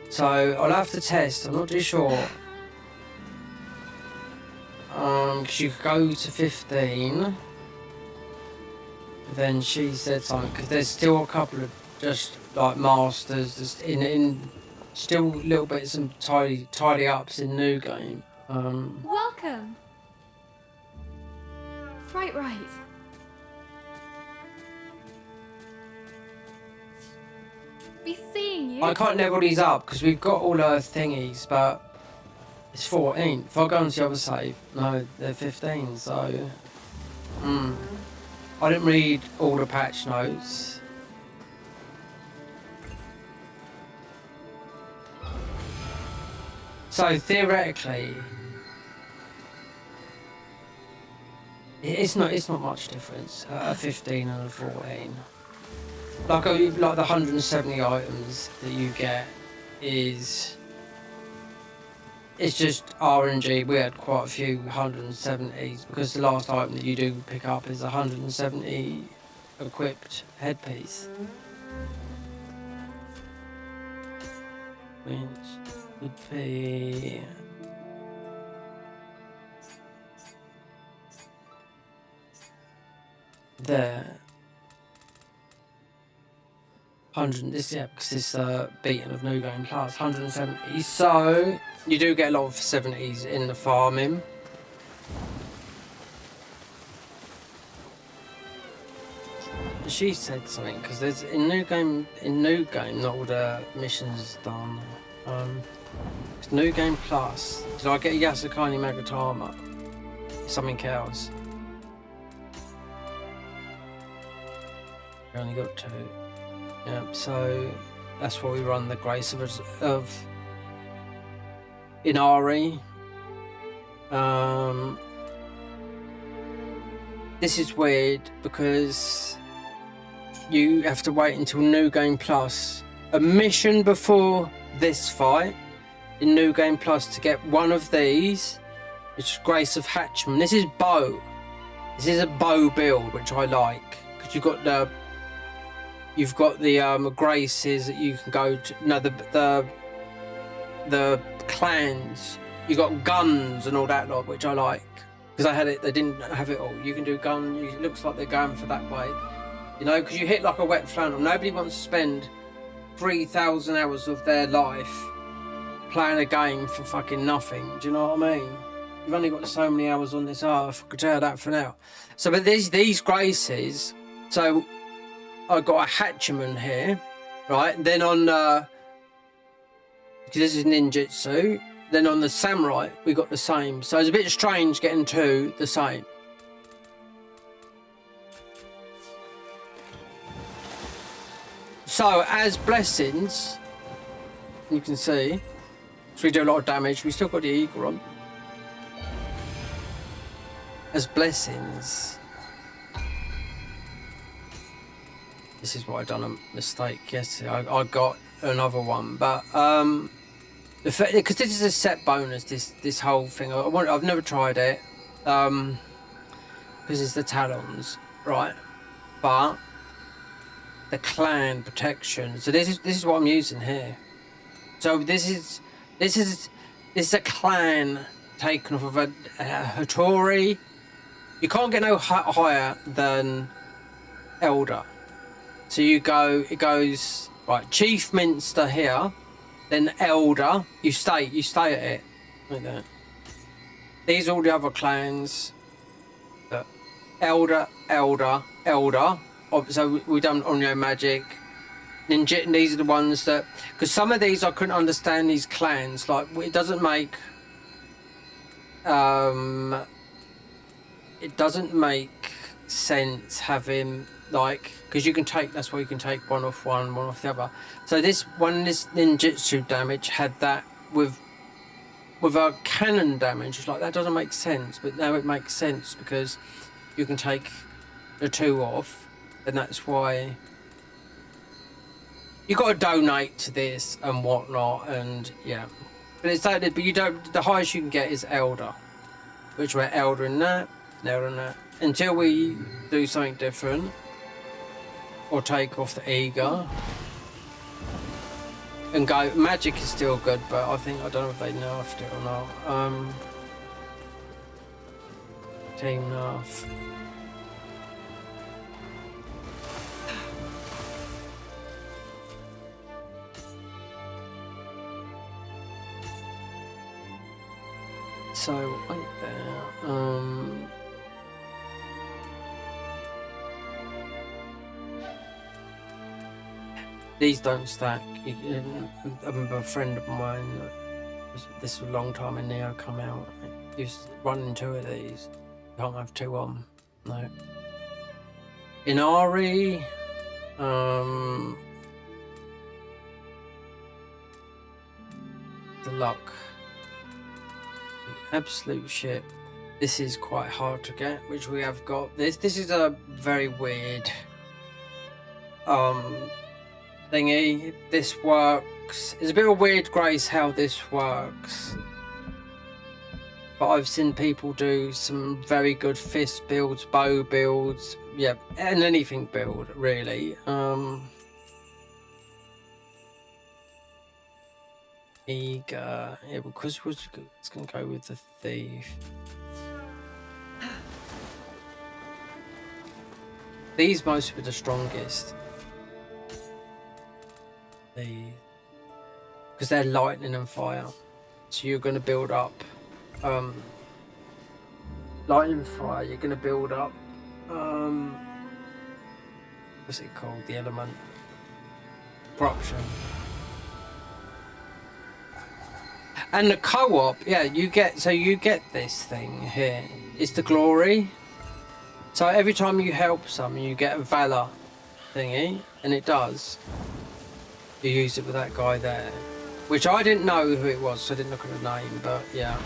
So I'll have to test. I'm not too sure. Because you could go to 15. Then she said something. Because there's still a couple of just like masters, just in still little bits and tidy ups in new game. Welcome. Right. Be seeing you. I can't level these up because we've got all our thingies, but it's 14. If I go into the other save, no, they're 15. So, I didn't read all the patch notes. So theoretically, it's not much difference. A 15 and a 14. Like the 170 items that you get it's just RNG. We had quite a few 170s because the last item that you do pick up is a 170 equipped headpiece. Which would be there. 100. This yeah, because this beating of New Game Plus 170. So you do get a lot of 70s in the farming. She said something because there's in new game not all the missions done. It's New Game Plus. Did I get Yasukani Magatama? Something else. We only got 2. Yeah, so that's why we run the Grace of Inari. This is weird because you have to wait until New Game Plus, a mission before this fight in New Game Plus to get one of these, which is Grace of Hatchman. This is bow. This is a bow build, which I like because you've got the graces that you can go to. No, the clans. You got guns and all that lot, which I like because I had it. They didn't have it all. You can do gun. It looks like they're going for that way. You know, because you hit like a wet flannel. Nobody wants to spend 3,000 hours of their life playing a game for fucking nothing. Do you know what I mean? You've only got so many hours on this earth. I could tell that for now. So, but these graces. So, I got a Hatchiman here, right? Then on because this is ninjutsu. Then on the samurai, we got the same. So it's a bit strange getting 2 the same. So as blessings, you can see, so we do a lot of damage. We still got the eagle on. As blessings, this is what I done a mistake yesterday. I got another one, but because this is a set bonus. This whole thing, I've never tried it, because it's the talons, right? But the clan protection. So this is what I'm using here. So this is a clan taken off of a Hattori. You can't get no higher than Elder. So it goes right. Chief Minster here, then Elder. You stay at it like that. These are all the other clans. Look. Elder. So we done Onyo Magic, Ninja, and these are the ones that, because some of these I couldn't understand these clans. Like it doesn't make sense having like, because you can take, that's why you can take one off the other. So this ninjutsu damage had that with our cannon damage. It's like that doesn't make sense, but now it makes sense because you can take the 2 off. And that's why you got to donate to this and whatnot, and yeah. But it's like, but you don't. The highest you can get is Elder, which we're Elder in that, Elder in that, until we do something different or take off the Eager and go. Magic is still good, but I don't know if they nerfed it or not. Team nerf. So wait there. These don't stack. I remember a friend of mine. This was a long time in Nioh come out. He was running 2 of these. You can't have 2 on. No. Inari. The luck. Absolute shit. This is quite hard to get, which we have got. This is a very weird thingy. This works. It's a bit of a weird grace how this works. But I've seen people do some very good fist builds, bow builds, yeah, and anything build really. Eager, yeah, because it's gonna go with the thief. These most were the strongest. because they're lightning and fire. So you're going to build up lightning and fire. You're going to build up what's it called? The element corruption. And the co-op, yeah, you get this thing here. It's the glory. So every time you help someone, you get a valor thingy, and it does. You use it with that guy there, which I didn't know who it was, so I didn't look at the name, but yeah.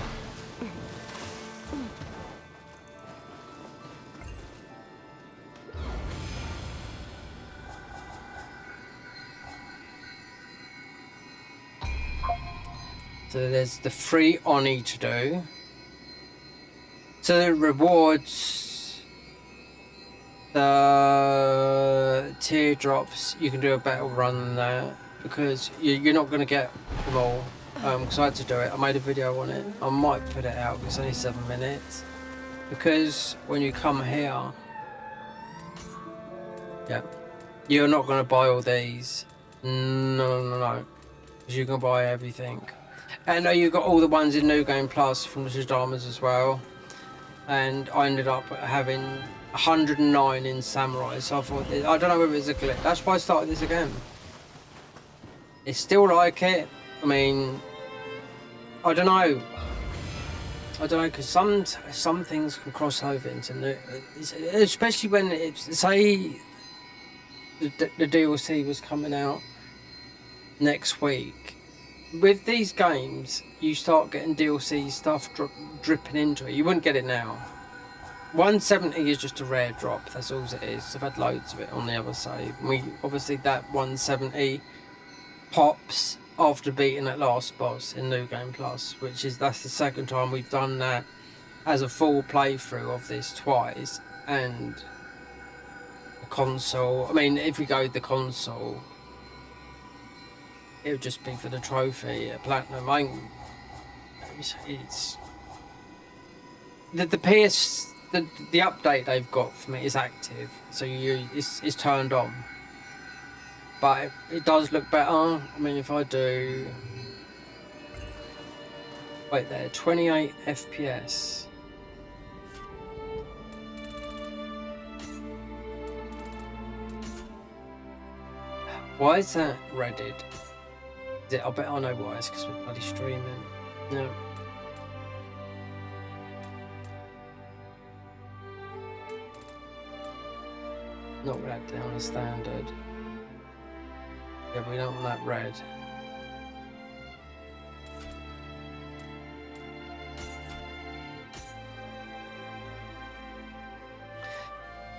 So there's the free Oni to do. So it rewards the teardrops. You can do a better run than that because you're not going to get them all. Because I had to do it. I made a video on it. I might put it out because it's only 7 minutes. Because when you come here, yeah, you're not going to buy all these. No. Because you can buy everything. And you got all the ones in New Game Plus from the Shadamas as well. And I ended up having 109 in Samurai. So I thought, I don't know whether it's a glitch. That's why I started this again. It's still like it. I mean, I don't know. Because some things can cross over into new, especially when it's, say the DLC was coming out next week. With these games, you start getting DLC stuff dripping into it. You wouldn't get it now. 170 is just a rare drop. That's all it is. I've had loads of it on the other save. Obviously that 170 pops after beating that last boss in New Game Plus, that's the second time we've done that as a full playthrough of this twice. And the console. I mean, if we go with the console, it would just be for the trophy, platinum. It's the PS, the update they've got for me is active, so it's turned on. But it does look better. I mean, if I do, wait there, 28 FPS. Why is that Reddit? I bet I know why. It's because we're bloody streaming. No. Not red down the standard. Yeah, we don't want that red.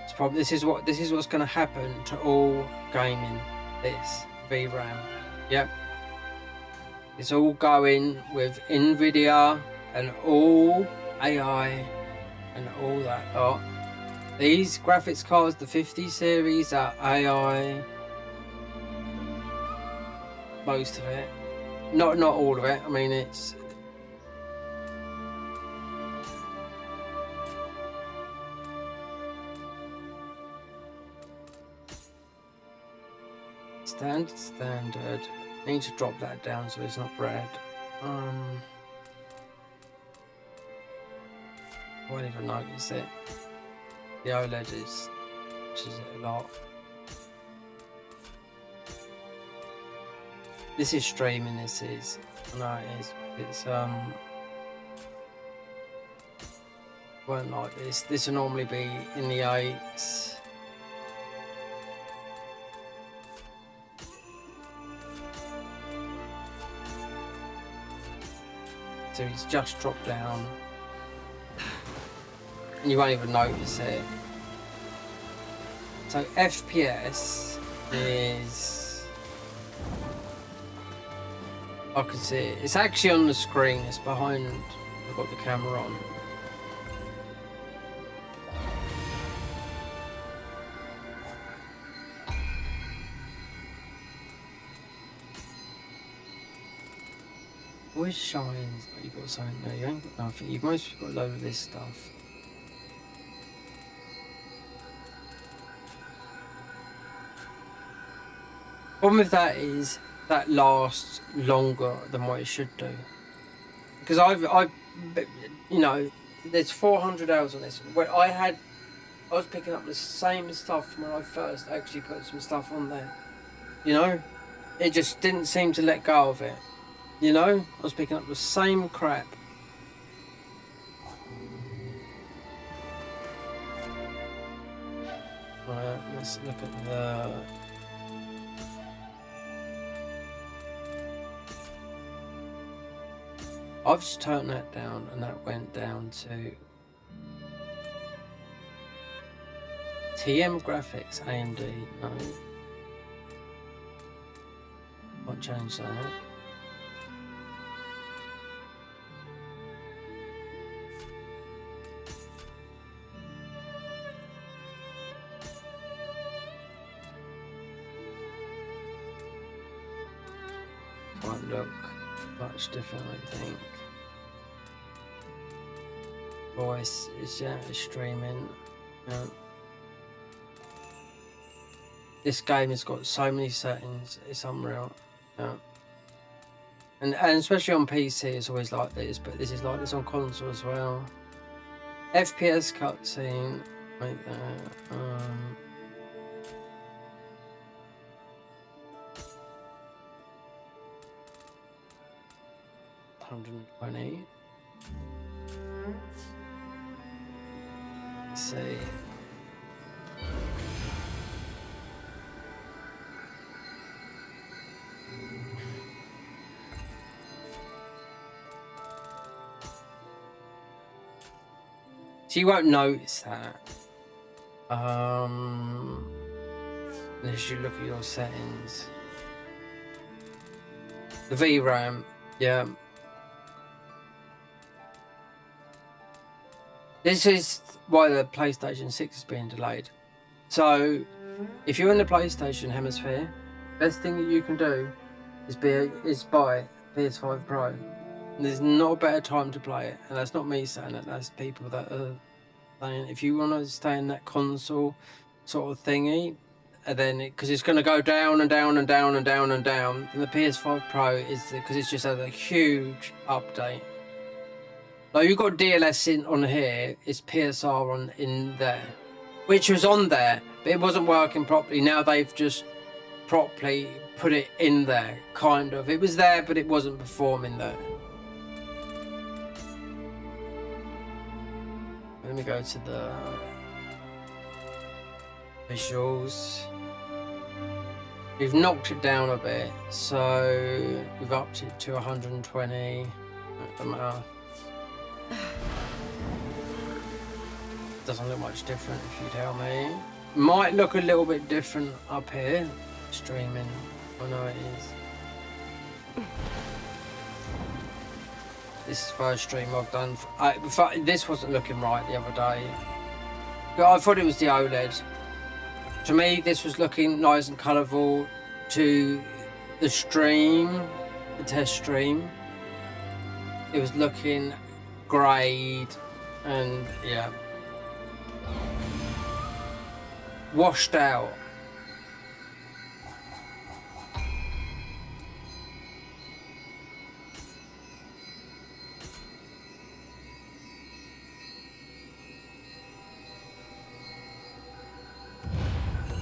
It's probably this is what's going to happen to all gaming. This VRAM. Yep. It's all going with Nvidia and all AI and all that lot. These graphics cards, the 50 series, are AI. Most of it. Not all of it. I mean, it's... Standard. I need to drop that down so it's not red. I won't even notice it. The OLED is a lot. This is streaming, this is. No, it is. It's won't like this. This will normally be in the 8s. So it's just dropped down. And you won't even notice it. So FPS is... I can see it. It's actually on the screen. It's behind... I've got the camera on. Where's shines? Oh, you got something? No, you ain't got nothing. You've mostly got a load of this stuff. Problem with that is that lasts longer than what it should do. Because I've, you know, there's 400 hours on this. Where I was picking up the same stuff from when I first actually put some stuff on there. You know, it just didn't seem to let go of it. You know, I was picking up the same crap. Right, let's look at the... I've just turned that down, and that went down to TM graphics AMD. No, I'll change that. Won't look much different, I think. Voice is it's streaming. Yeah. This game has got so many settings, it's unreal. Yeah. And especially on PC it's always like this, but this is like this on console as well. FPS cutscene, like that. 120. Let's see. So you won't notice that. Unless you look at your settings. The VRAM, yeah. This is why the PlayStation 6 is being delayed. So, if you're in the PlayStation hemisphere, best thing that you can do is buy PS5 Pro. And there's not a better time to play it, and that's not me saying it. That's people that are saying if you want to stay in that console sort of thingy, and then because it's going to go down and down and down and down and down. And the PS5 Pro is because it's just had a huge update. Like you've got DLS in on here, it's PSR on in there, which was on there, but it wasn't working properly. Now they've just properly put it in there, kind of. It was there, but it wasn't performing there. Let me go to the visuals. We've knocked it down a bit, so we've upped it to 120. Doesn't matter. Doesn't look much different if you tell me. Might look a little bit different up here. Streaming, I know it is. This is the first stream I've done. This wasn't looking right the other day. But I thought it was the OLED. To me, this was looking nice and colourful. To the stream, the test stream, it was looking greyed and yeah, washed out.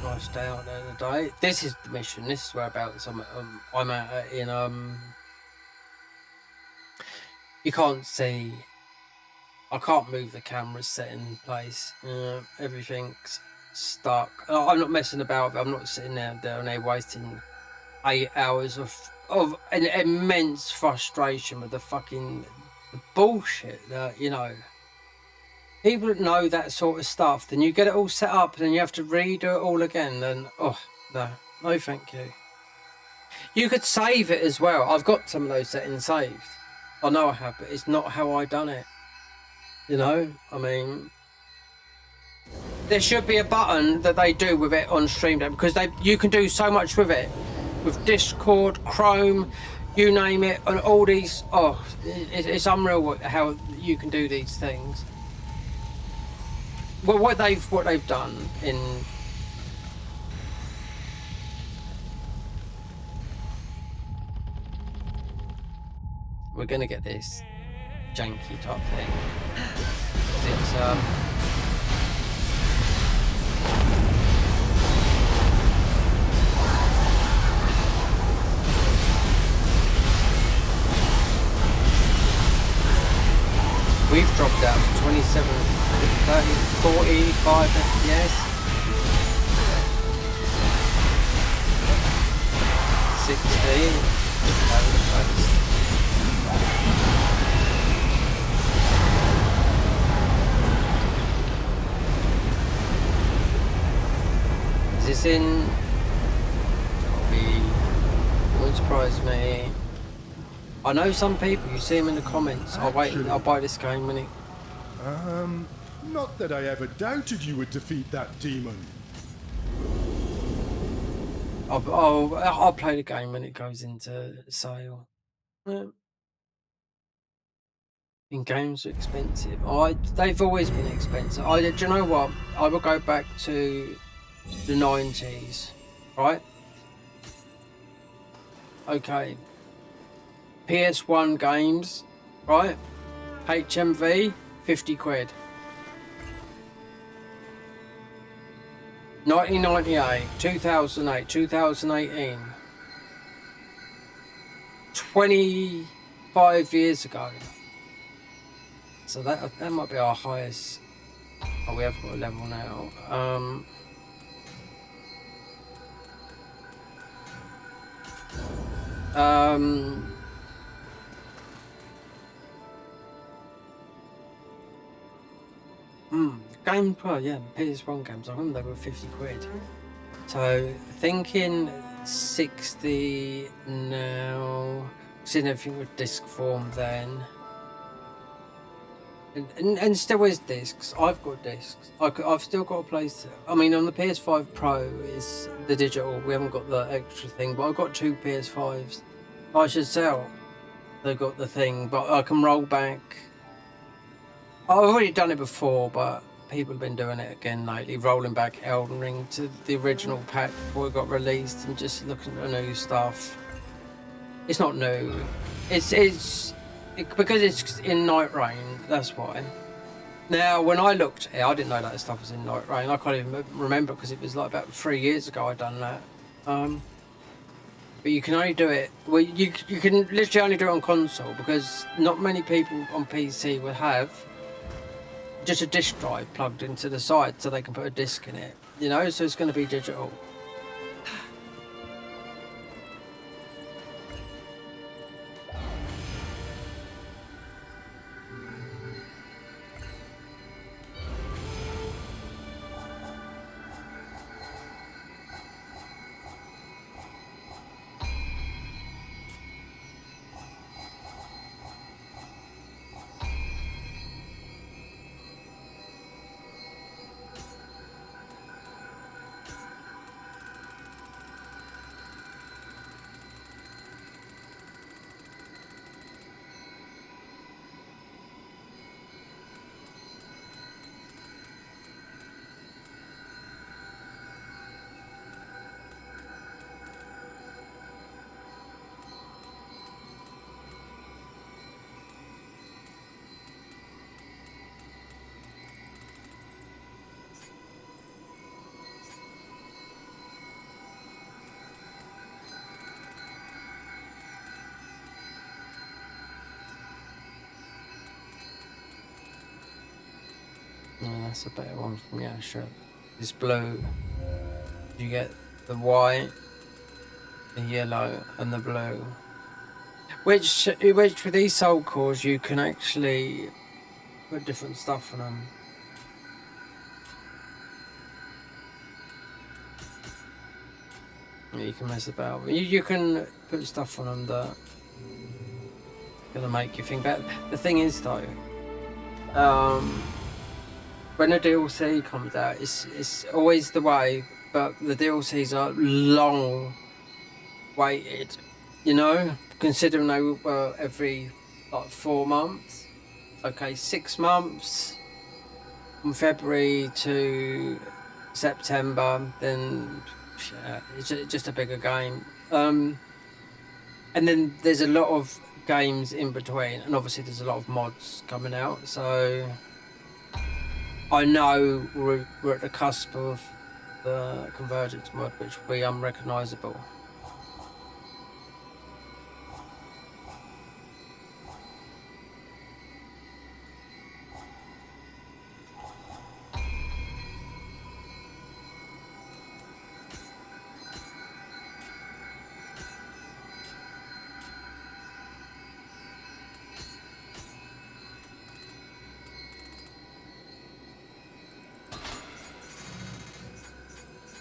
Washed out the other day. This is the mission. This is whereabouts I'm at in you can't see. I can't move the camera set in place. Everything's stuck. I'm not messing about. I'm not sitting there wasting 8 hours of an immense frustration with the fucking bullshit that, you know. People that know that sort of stuff, then you get it all set up and then you have to redo it all again, then oh no thank you. You could save it as well. I've got some of those settings saved. I know I have, but it's not how I done it. You know, I mean, there should be a button that they do with it on Stream Deck because you can do so much with it, with Discord, Chrome, you name it, and all these. Oh, it's unreal how you can do these things. Well, what they've done in we're gonna get this janky type thing. It's we've dropped out to 27, 30, 45 FPS. 60. Is this in? Won't surprise me. I know some people, you see them in the comments. I'll buy this game when it. Not that I ever doubted you would defeat that demon. I'll play the game when it goes into sale. Yeah. And games are expensive. They've always been expensive. Do you know what? I will go back to the 90s, right? Okay. PS1 games, right? HMV, 50 quid. 1998, 2008, 2018. 25 years ago. So that might be our highest. Oh, we have got a level now. Game, well, yeah, PS1 games. I remember they were 50 quid. So thinking 60 now. Seeing everything with disc form then. And still is discs. I've got discs. I've still got a place to, I mean, on the PS5 Pro is the digital. We haven't got the extra thing, but I've got 2 PS5s. I should sell. They've got the thing, but I can roll back. I've already done it before, but people have been doing it again lately, rolling back Elden Ring to the original pack before it got released and just looking at the new stuff. It's not new. Because it's in Night Rain, that's why. Now, when I looked here, I didn't know that stuff was in Night Rain. I can't even remember because it was like about 3 years ago I'd done that. But you can only do it, well, you can literally only do it on console because not many people on PC will have just a disc drive plugged into the side so they can put a disc in it, you know, so it's going to be digital. No, that's a better one from Yasha. This blue, you get the white, the yellow, and the blue. Which with these soul cores, you can actually put different stuff on them. You can mess about. You can put stuff on them that gonna make you think better. The thing is though, when a DLC comes out, it's always the way, but the DLCs are long waited, you know, considering they were every like 4 months. Okay, 6 months from February to September, then yeah, it's just a bigger game. And then there's a lot of games in between, and obviously there's a lot of mods coming out, so I know we're at the cusp of the convergence mod, which will be unrecognizable.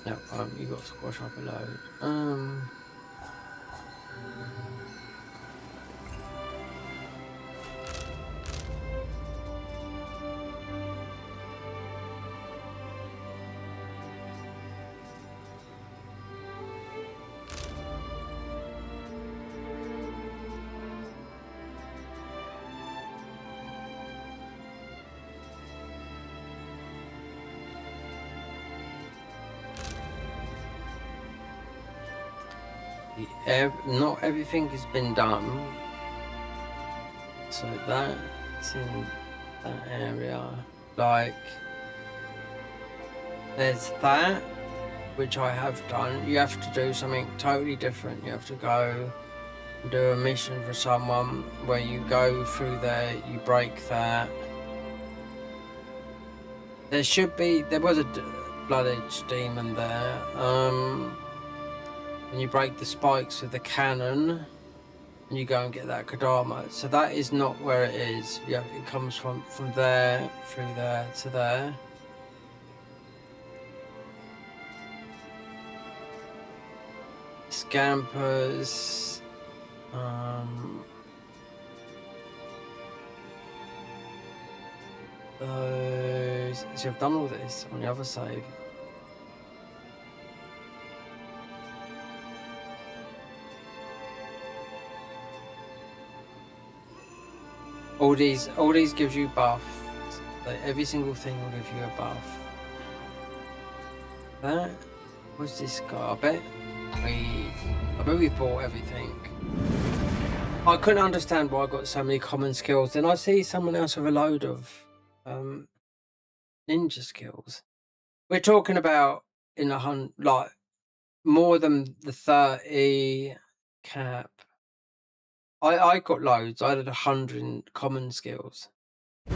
No, you got to squash up a load. Not everything has been done, so that's in that area. Like, there's that, which I have done. You have to do something totally different. You have to go and do a mission for someone where you go through there, you break that. There was a blood edge demon there. And you break the spikes with the cannon, and you go and get that Kodama. So that is not where it is. Yeah, it comes from there, through there to there. Scampers. Those. So I've done all this on the other side. All these gives you buff. Like every single thing will give you a buff. That was this guy. I bet we bought everything. I couldn't understand why I got so many common skills. Then I see someone else with a load of ninja skills. We're talking about in like more than the 30 cap. I got loads. I had 100 common skills. I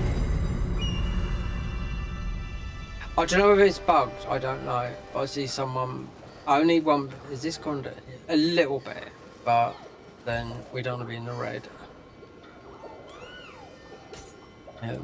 don't know if it's bugged. I don't know. I see someone. Only one. Is this gone a little bit? But then we don't want to be in the red. Yeah.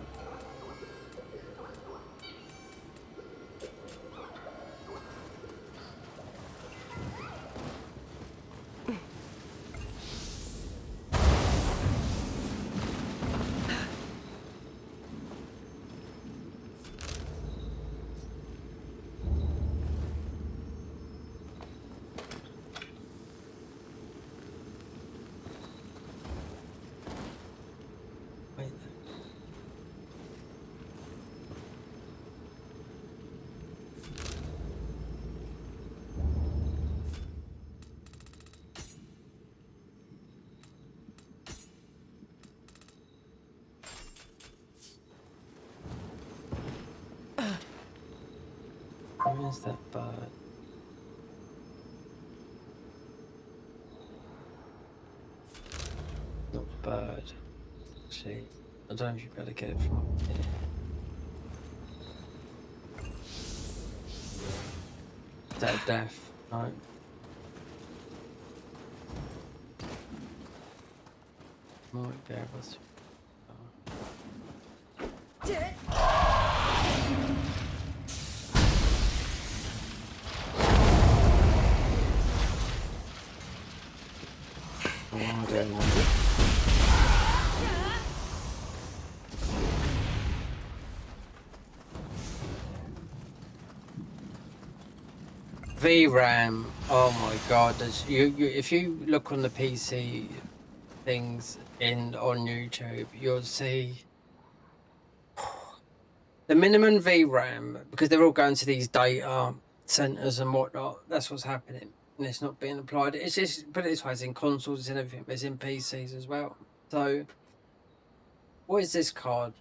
Where's that bird? Not the bird. Actually, I don't know if you better get it from up here. Is that a death? No. Might be able to. VRAM, oh my god, if you look on the PC things on YouTube, you'll see the minimum VRAM, because they're all going to these data centers and whatnot. That's what's happening, and it's not being applied. It's just, put it this way, it's in consoles, it's in everything, but it's in PCs as well. So, what is this card?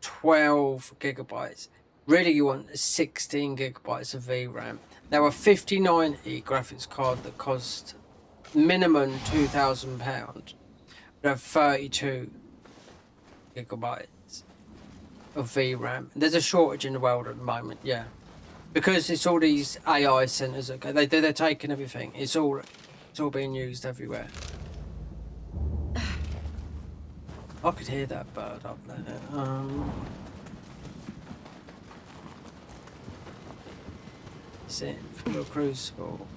12 gigabytes. Really, you want 16 gigabytes of VRAM. Now, a 5090 graphics card that cost minimum £2,000 would have 32 gigabytes of VRAM. There's a shortage in the world at the moment, yeah. Because it's all these AI centers, okay, they're taking everything. It's all being used everywhere. I could hear that bird up there. Is it for a crucible?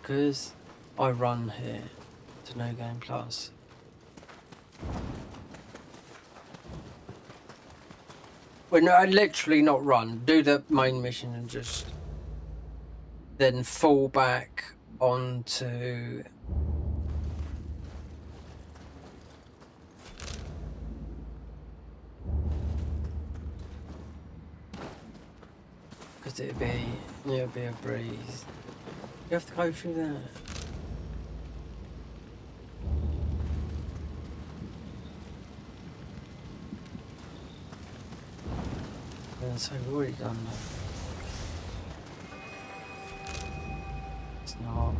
Because I run here to No Game Plus. Well, no, I literally not run. Do the main mission and just then fall back onto because it'd be a breeze. You have to go through that. And so we've already done that. It's not.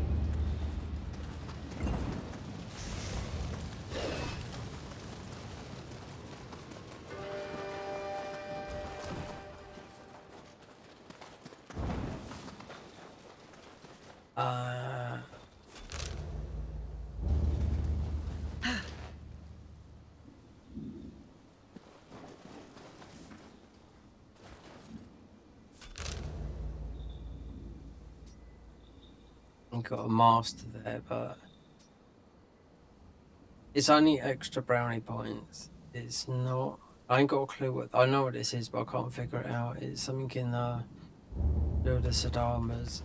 Got a master there, but it's only extra brownie points. It's not. I ain't got a clue what. I know what this is, but I can't figure it out. It's something in the Sadamas.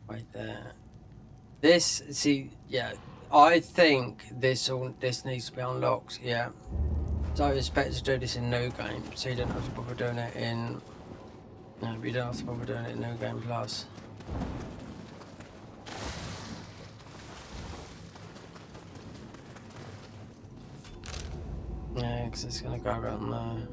Right there. This, see, yeah, I think this needs to be unlocked, yeah. So I expect to do this in New Game, so you don't have to bother doing it in, no, you don't have to bother doing it in New Game Plus. Yeah, because it's going to go around there.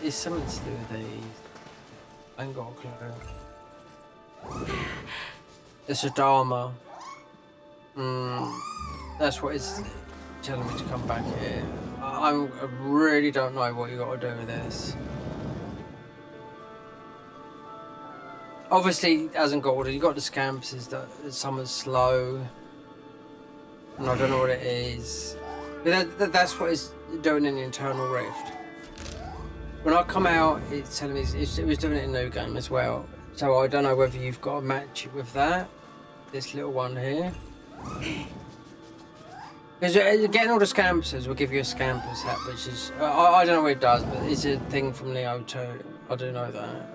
It's something to do with these. I ain't got a clue. It's a Dharma. That's what it's telling me to come back here. I really don't know what you got to do with this. Obviously, it hasn't got order. You got the scampuses that some are slow, and I don't know what it is. But that's what it's doing in the Internal Rift. When I come out, it's telling me it was doing it in New Game as well. So I don't know whether you've got to match it with that. This little one here. Because getting all the scampuses will give you a scampus hat, which is I don't know what it does, but it's a thing from Nioh 2. I do know that.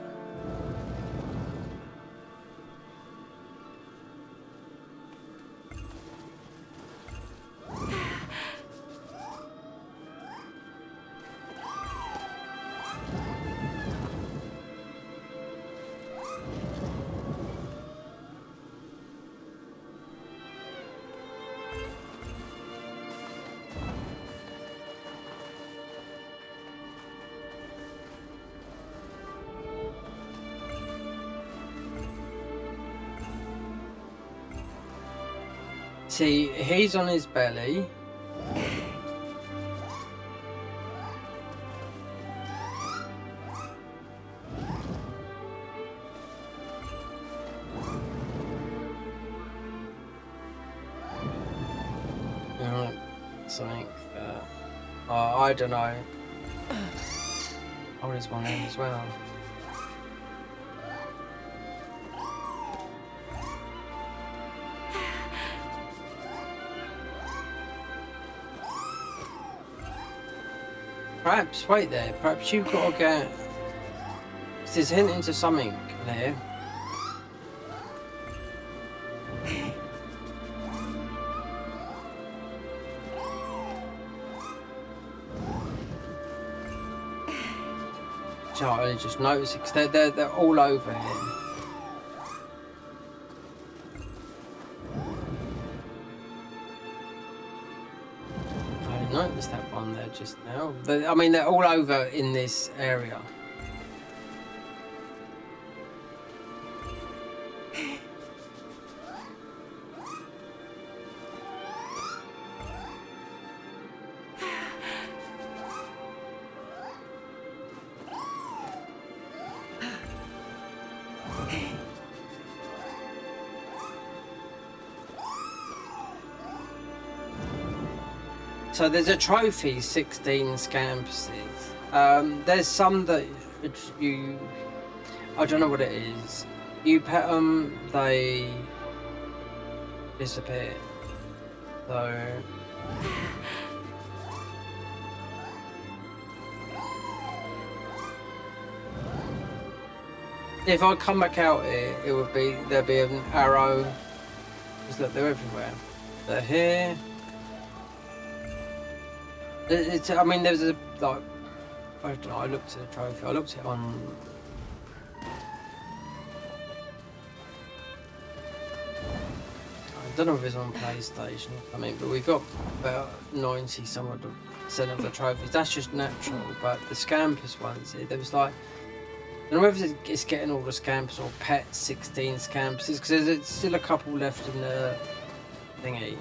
See, he's on his belly. Something that I don't know. Oh, there's one in as well. Perhaps wait there. Perhaps you've got to get. This is hinting to something there. So I just noticed it because they're all over here. I didn't notice that one there just now. I mean, they're all over in this area. So there's a trophy, 16 scampuses. There's some that you, I don't know what it is. You pet them, they disappear. So if I come back out here, it would be there'd be an arrow. Because look, they're everywhere. They're here. I mean, there's a like. I don't know. I looked at the trophy. I looked at it on. I don't know if it's on PlayStation or something, but we got about 90 some of % of the trophies. That's just natural. But the Scampus ones, there was like. I don't know whether it's getting all the Scampus or pet 16 Scampuses because there's still a couple left in the thingy.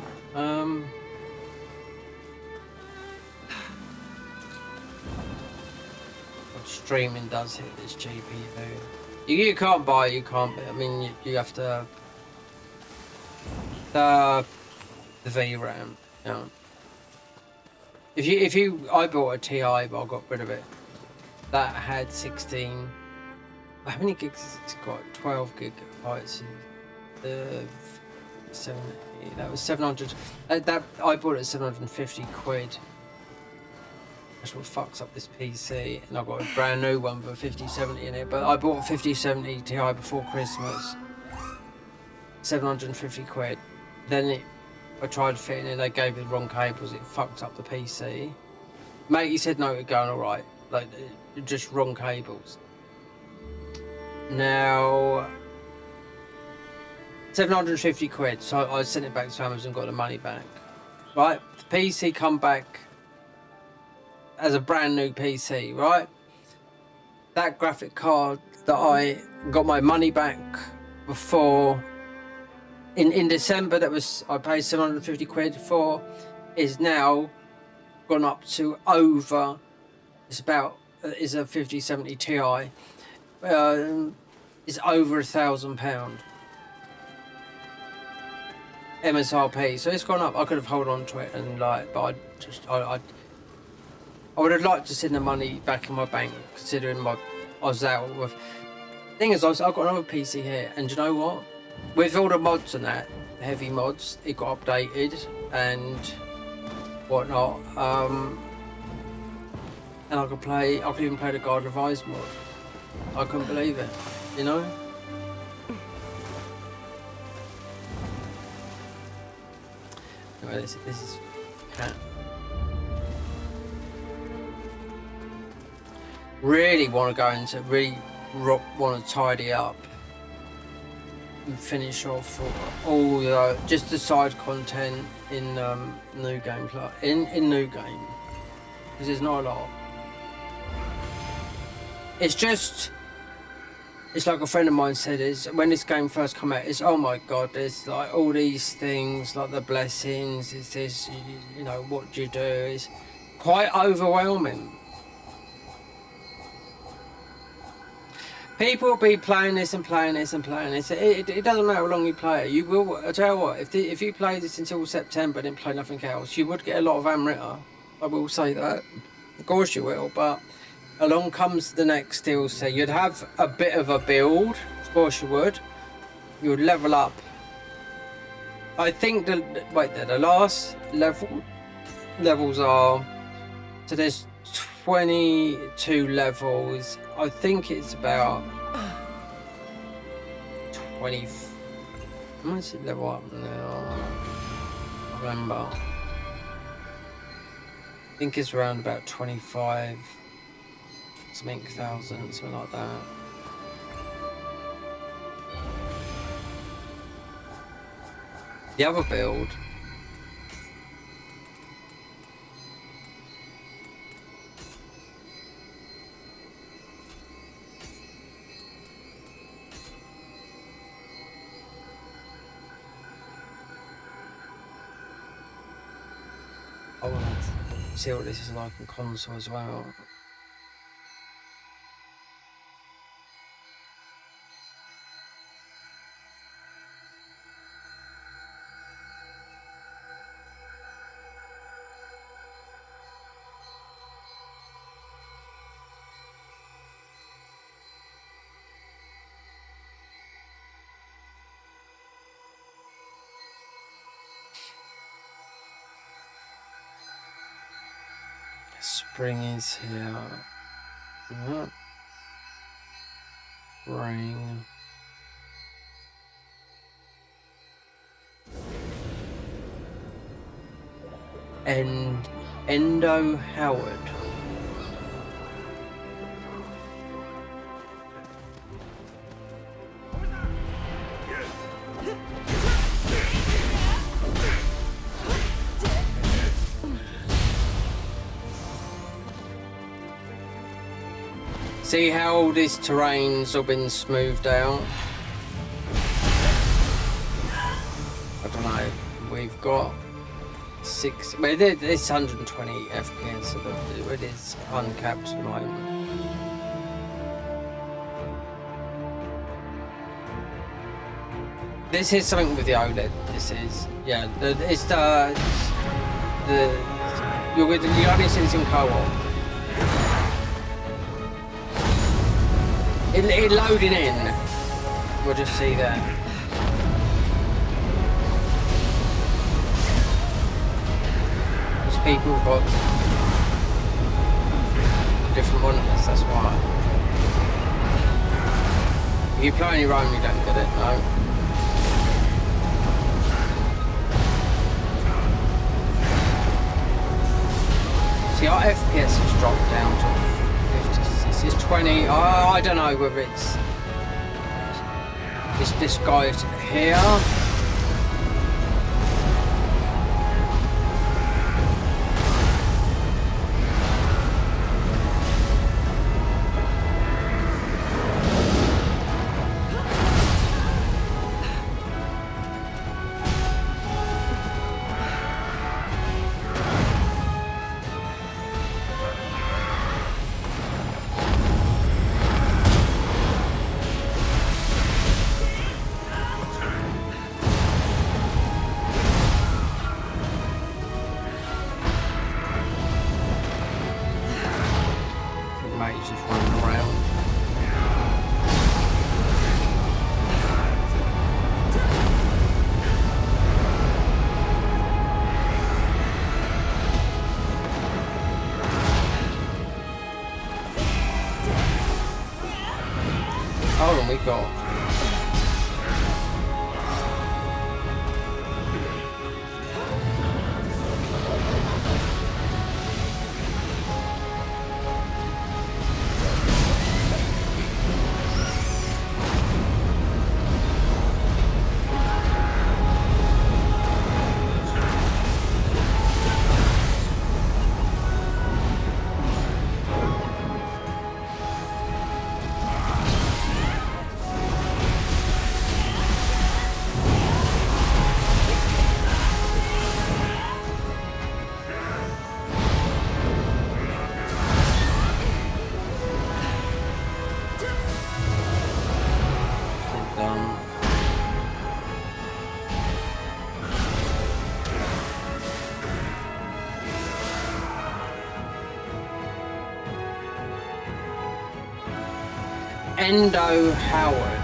Streaming does hit this GPU. You can't buy, you can't. I mean, you have to. The VRAM. Yeah. If you, I bought a TI, but I got rid of it. That had 16. How many gigs has it got? 12 gigabytes. 70. That was 700. That I bought it at 750 quid. That's what fucks up this PC, and I got a brand new one for 5070 in it. But I bought a 5070 Ti before Christmas, 750 quid. Then I tried fitting it, they gave me the wrong cables. It fucked up the PC. Mate, he said no, it's going all right. Like just wrong cables. Now 750 quid. So I sent it back to Amazon, got the money back. Right, the PC come back as a brand new PC, right? That graphic card that I got my money back before in December, that was I paid 750 quid for, is now gone up to over. It's about is a 5070 Ti. It's over £1,000 MSRP. So it's gone up. I could have held on to it and like, but I would have liked to send the money back in my bank, considering I was out with. Thing is, I've got another PC here, and you know what? With all the mods and that, the heavy mods, it got updated and whatnot. And I could even play the Garden of Ice mod. I couldn't believe it, you know? Anyway, this is cat. Really want to go into want to tidy up and finish off all the just the side content in new game in new game, because there's not a lot. It's just it's like a friend of mine said, is when this game first came out, it's, oh my god, there's like all these things, like the blessings, it's this, you know, what do you do? It's quite overwhelming. People will be playing this and playing this and playing this. It doesn't matter how long you play it. You will, I tell you what, if you play this until September and then play nothing else, you would get a lot of Amrita. I will say that. Of course you will, but along comes the next DLC. You'd have a bit of a build, of course you would. You would level up. I think the last levels are, so there's 22 levels. I think it's about 20. How much is it level up now? I remember. I think it's around about 25 something thousand, something like that. The other build. I want to see what this is like on console as well. Spring is here. Rain. Endo Howard. See how all this terrain's all been smoothed out? I don't know. We've got well, it's 120 FPS, so it is uncapped at the moment. This is something with the OLED. This is, yeah. You only see this in co-op. It loading in. We'll just see that. There's people who've got different monitors, that's why. If you play on your own, you don't get it, no. See, our FPS has dropped down to is 20. I don't know whether it's this guy's here. Hold on, we got. Endo Howard.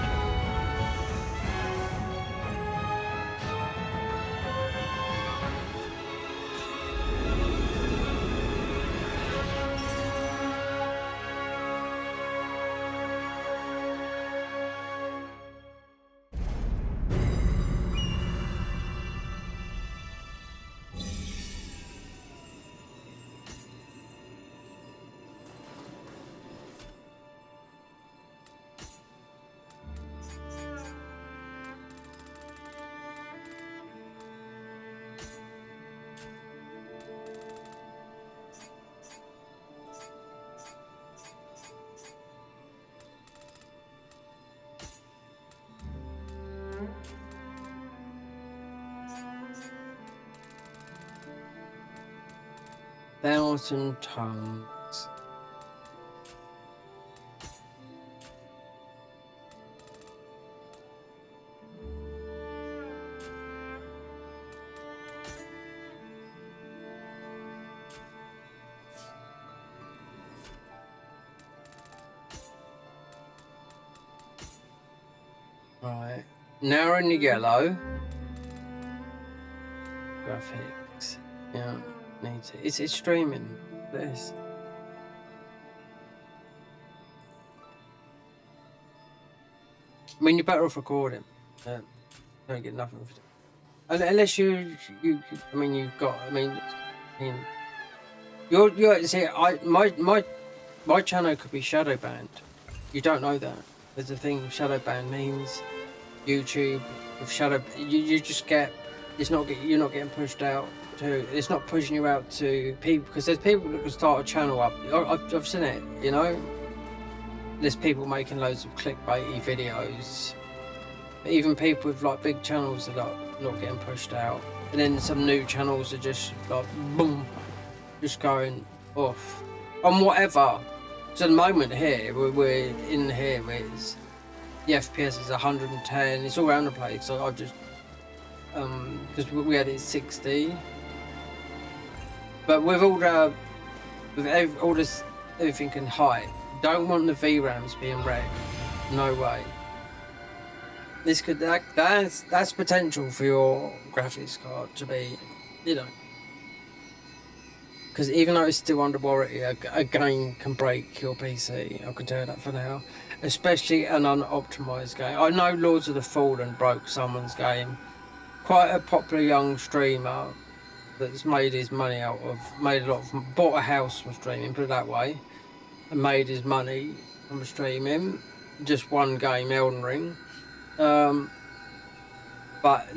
Thousand tons. Right. Now we're in the yellow. Graphics. Yeah. Needs it. It's streaming. This. I mean, you're better off recording. Don't get nothing for it. Unless you. I mean, you've got. I mean, you're. See, my channel could be shadow banned. You don't know that. There's a thing shadow ban means. YouTube with shadow. You just get. It's not. You're not getting pushed out. It's not pushing you out to people, because there's people that can start a channel up. I've seen it, you know. There's people making loads of clickbaity videos. Even people with like big channels are like not getting pushed out, and then some new channels are just like boom, just going off on whatever. So at the moment here, we're in here with the FPS is 110. It's all around the place. So I just because we had it at 60. But with all this everything in height, don't want the VRAMs being red. No way. This could that's potential for your graphics card to be, you know. Because even though it's still under warranty, a game can break your PC. I can tell you that for now. Especially an unoptimized game. I know Lords of the Fallen broke someone's game. Quite a popular young streamer that's made his money out of, bought a house from streaming, put it that way, and made his money from streaming. Just one game, Elden Ring. But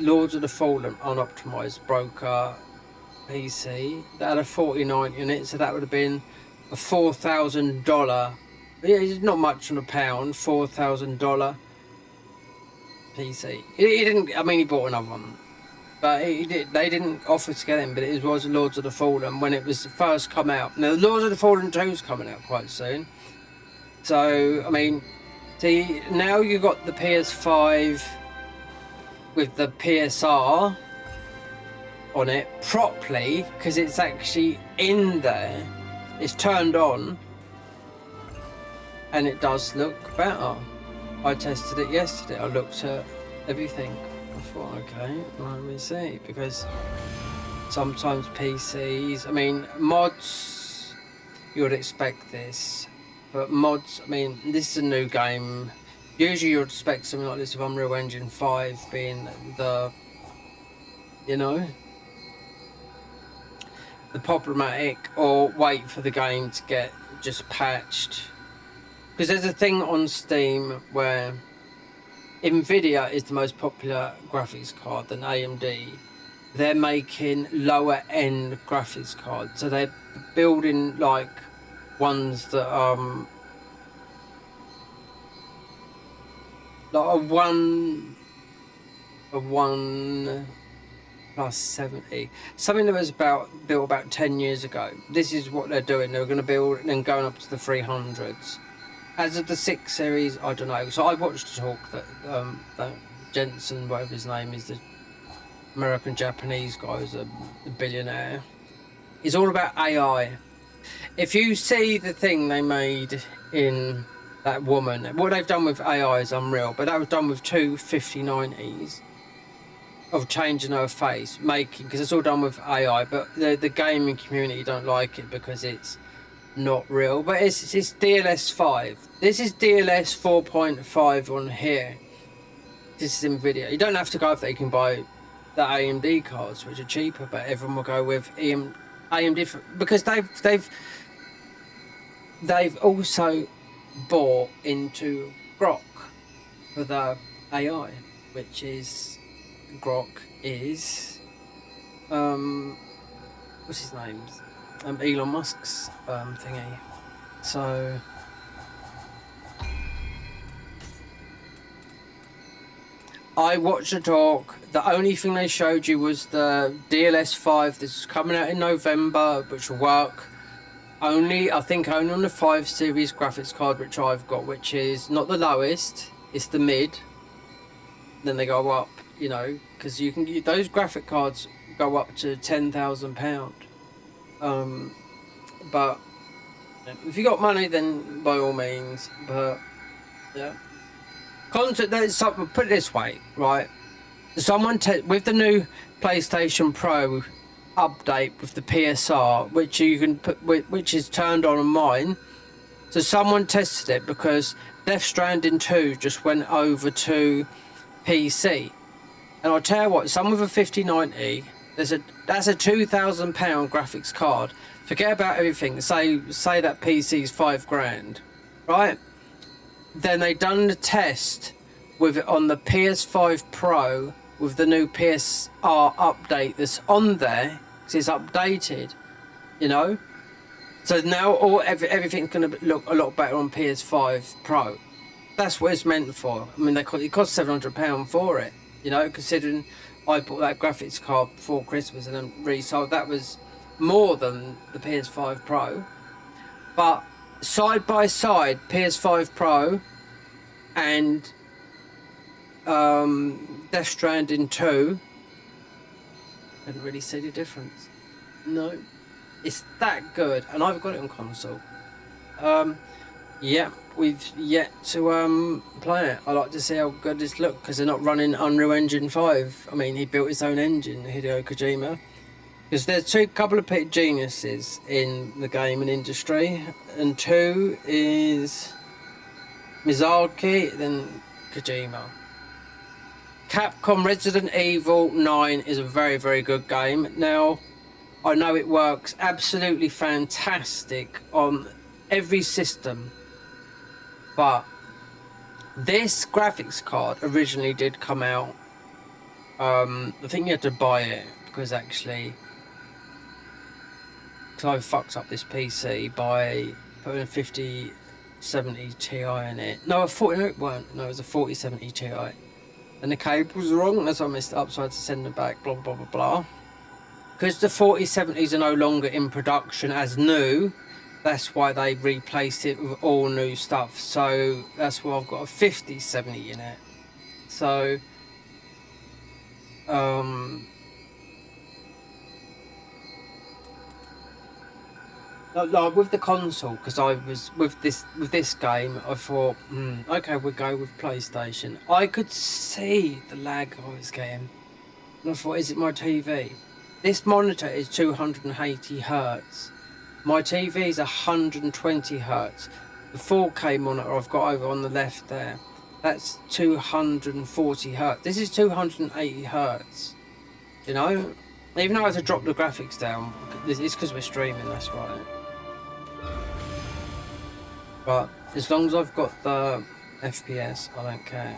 Lords of the Fallen unoptimized broke a PC that had a 4090 in it, so that would have been a $4,000. Yeah, it's not much on a pound. $4,000 PC. He didn't. I mean, he bought another one. But they didn't offer to get him, but it was Lords of the Fallen when it was first come out. Now, Lords of the Fallen 2 is coming out quite soon. So, I mean, see, now you got the PS5 with the PSR on it properly, because it's actually in there. It's turned on, and it does look better. I tested it yesterday. I looked at everything. I thought, okay, let me see, because sometimes PCs, I mean, mods, you would expect this, but mods, I mean, this is a new game. Usually you would expect something like this with Unreal Engine 5 being the, you know, the problematic, or wait for the game to get just patched. Because there's a thing on Steam where Nvidia is the most popular graphics card than AMD. They're making lower end graphics cards, so they're building like ones that like a one plus 70, something that was built about 10 years ago. This is what they're doing. They're going to build and then going up to the 300s. As of the 6 series, I don't know. So I watched a talk that Jensen, whatever his name is, the American Japanese guy who's a billionaire. It's all about AI. If you see the thing they made in that woman. What they've done with AI is unreal, but that was done with two 5090s of changing her face, making, because it's all done with AI, but the gaming community don't like it because it's not real. But it's DLS 5. This is DLS 4.5 on here. This is NVIDIA. You don't have to go for that. You can buy the AMD cards, which are cheaper, but everyone will go with AMD because they've also bought into Grok for the AI, which is Grok is what's his name? Elon Musk's thingy. So I watched the talk. The only thing they showed you was the DLS 5. This is coming out in November, which will work I think only on the 5 series graphics card, which I've got, which is not the lowest, it's the mid. Then they go up, you know, because you can get those graphic cards go up to £10,000. But if you got money, then by all means. But yeah, content. That's something. Put it this way, right? Someone with the new PlayStation Pro update with the PSR, which you can put, which is turned on mine. So someone tested it because Death Stranding 2 just went over to PC, and I'll tell you what, someone with a 5090, that's a £2,000 graphics card. Forget about everything. Say that PC's £5,000, right? Then they done the test with it on the PS5 Pro with the new PSR update that's on there, because it's updated, you know. So now everything's going to look a lot better on PS5 Pro. That's what it's meant for. I mean, it cost £700 for it, you know, considering I bought that graphics card before Christmas and then resold. That was more than the PS5 Pro. But side by side, PS5 Pro and Death Stranding 2, didn't really see the difference. No, it's that good, and I've got it on console. Yeah, we've yet to play it. I like to see how good this looks, because they're not running Unreal Engine 5. I mean, he built his own engine, Hideo Kojima. Because there's couple of geniuses in the gaming industry, and two is Miyazaki, then Kojima. Capcom Resident Evil 9 is a very, very good game. Now, I know it works absolutely fantastic on every system, but this graphics card originally did come out. I think you had to buy it because actually, because I fucked up this PC by putting a 5070 Ti in it. No, it weren't. No, it was a 4070 Ti. And the cables are wrong, that's why I messed it up, so I had to send them back, blah, blah, blah, blah. Because the 4070s are no longer in production as new, that's why they replaced it with all new stuff. So that's why I've got a 5070 in it. So, like with the console, because I was with this game, I thought, okay, we'll go with PlayStation. I could see the lag I was getting, and I thought, is it my TV? This monitor is 280 hertz. My TV is 120 hertz. The 4K monitor I've got over on the left there, that's 240 hertz. This is 280 hertz. You know, even though I had to drop the graphics down, it's because we're streaming. That's right. But as long as I've got the FPS, I don't care.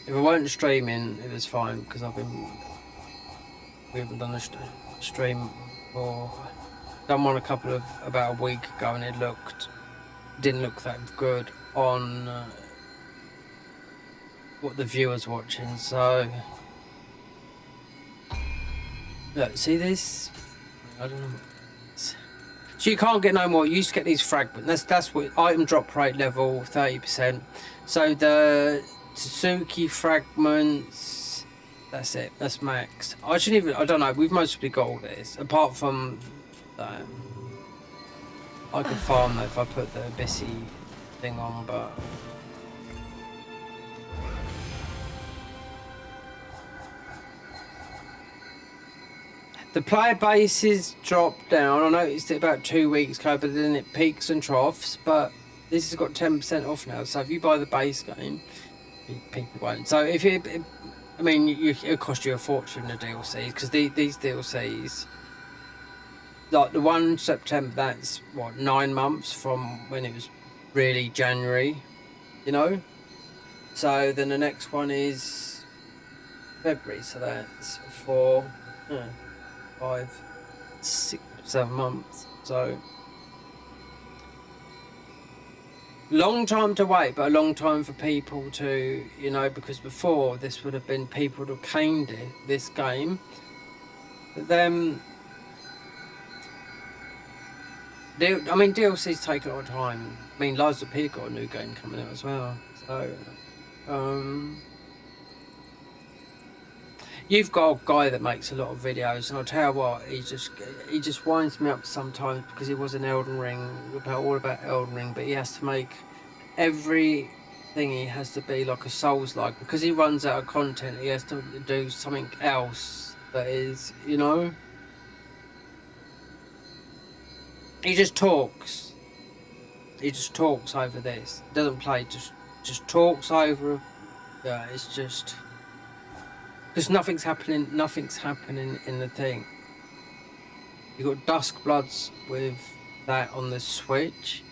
If I weren't streaming, it was fine, because we haven't done a stream for, done one about a week ago, and it didn't look that good on what the viewers watching. So look, see this? I don't know. So you can't get no more. You just get these fragments. That's what item drop rate level 30%. So the Suzuki fragments, that's it. That's max. I don't know. We've mostly got all this apart from that. I could farm though if I put the Abyssy thing on, but the player bases drop down. I noticed it about 2 weeks ago, but then it peaks and troughs. But this has got 10% off now. So if you buy the base game, people won't. So if you, I mean, it'll cost you a fortune the DLCs because these DLCs, like the 1 September, that's what 9 months from when it was really January, you know. So then the next one is February. So that's 4, 5, 6, 7 months. So long time to wait, but a long time for people to, you know, because before this would have been people who caned it, this game. But then, I mean, DLCs take a lot of time. I mean, Lies of P got a new game coming out as well. So, you've got a guy that makes a lot of videos, and I'll tell you what, he just winds me up sometimes because he was in Elden Ring, all about Elden Ring, but he has to make everything, he has to be like a Souls-like, because he runs out of content. He has to do something else that is, you know. He just talks. He just talks over this. Doesn't play. Just talks over. Yeah, it's just because nothing's happening. Nothing's happening in the thing. You got Dusk Bloods with that on the Switch,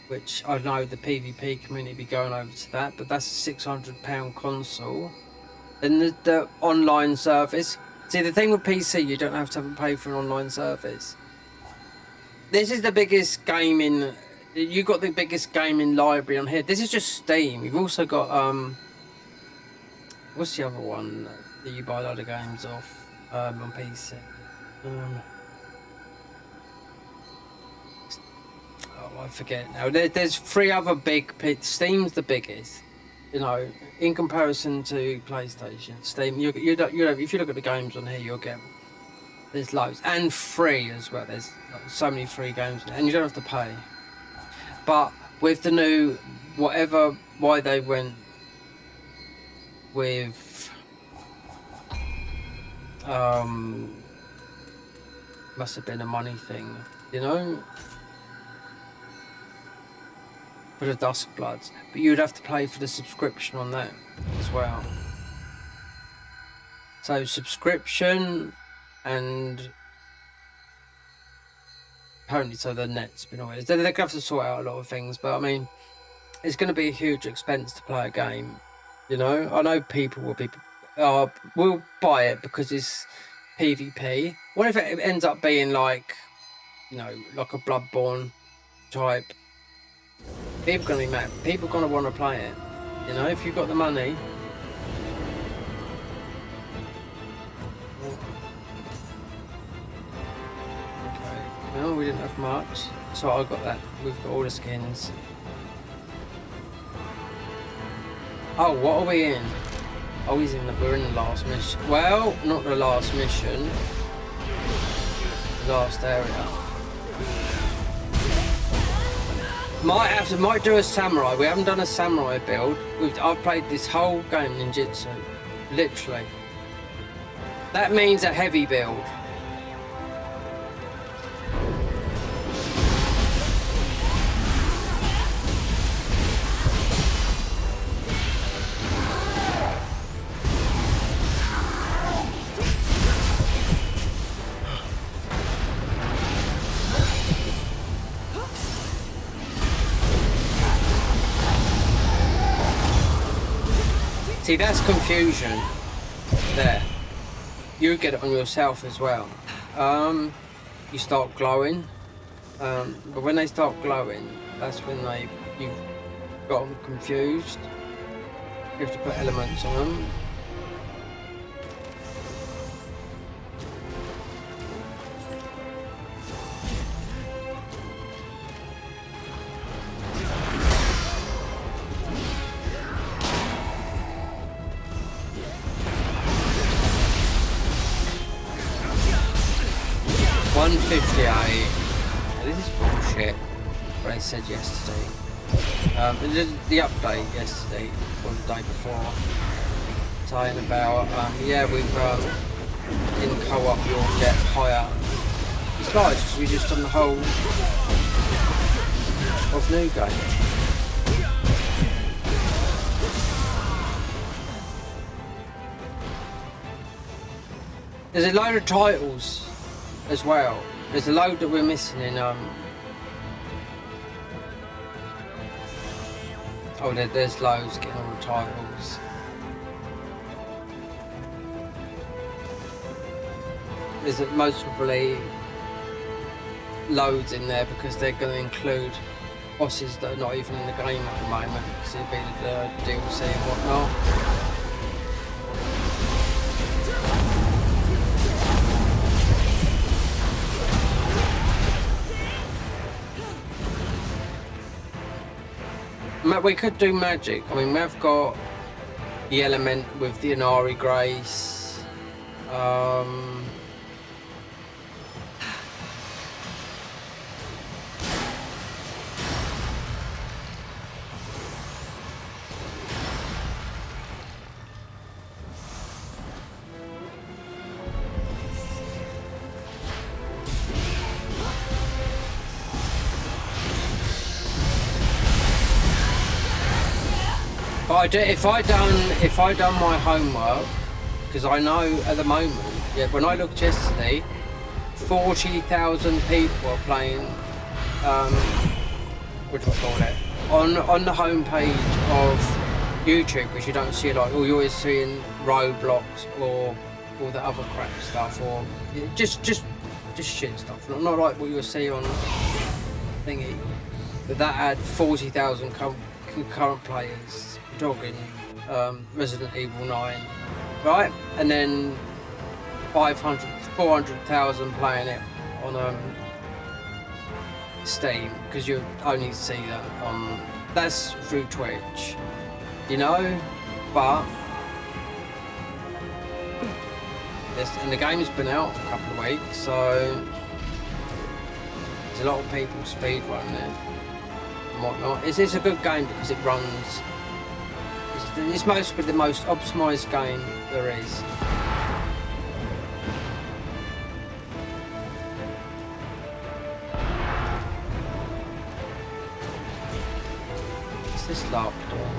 which I know the PvP community be going over to that, but that's a £600 console. Then the online service. See, the thing with PC, you don't have to pay for an online service. This is the biggest gaming. You got the biggest gaming library on here. This is just Steam. You've also got what's the other one that you buy a lot of games off on PC? Oh, I forget now. There's 3 other big. Steam's the biggest. You know, in comparison to PlayStation, Steam. You don't. If you look at the games on here, you'll get. There's loads, and free as well. There's so many free games, and you don't have to pay. But with the new, why they went with, must have been a money thing, you know, for the Dusk Bloods. But you'd have to pay for the subscription on that as well. So subscription. And apparently, so the net's been always. They're going to have to sort out a lot of things, but I mean, it's going to be a huge expense to play a game. You know, I know people will buy it because it's PvP. What if it ends up being like, you know, like a Bloodborne type? People are going to be mad. People are going to want to play it. You know, if you've got the money. No, we didn't have much, so I got that. We've got all the skins. Oh, what are we in? Oh, we're in the last mission. Well, not the last mission. The last area. Might do a samurai. We haven't done a samurai build. I've played this whole game ninjutsu, literally. That means a heavy build. See, that's confusion there. You get it on yourself as well. You start glowing, but when they start glowing, that's when you've got them confused. You have to put elements on them. $158. This is bullshit. bullshit. What they said yesterday. They did the update yesterday or the day before, saying about yeah, we've in co-op you'll get higher. It's nice because we just done the whole of New Game. There's a load of titles as well. There's a load that we're missing in oh, there's loads getting all the titles. There's most probably loads in there because they're going to include bosses that are not even in the game at the moment because it'll be the DLC and whatnot. We could do magic. I mean, we've got the element with the Inari Grace. But if I done my homework, because I know at the moment, yeah, when I looked yesterday, 40,000 people are playing. What do I call it? On the homepage of YouTube, which you don't see like, or you're always seeing Roblox or all the other crap stuff, or just shit stuff. Not like what you'll see on thingy. But that had 40,000 concurrent players. Dogging Resident Evil 9, right? And then 400,000 playing it on Steam, because you only see that on, that's through Twitch, you know? But and the game has been out a couple of weeks, so there's a lot of people speedrunning it and whatnot. It's a good game because it runs. It's mostly the most optimised game there is. What's this locked door?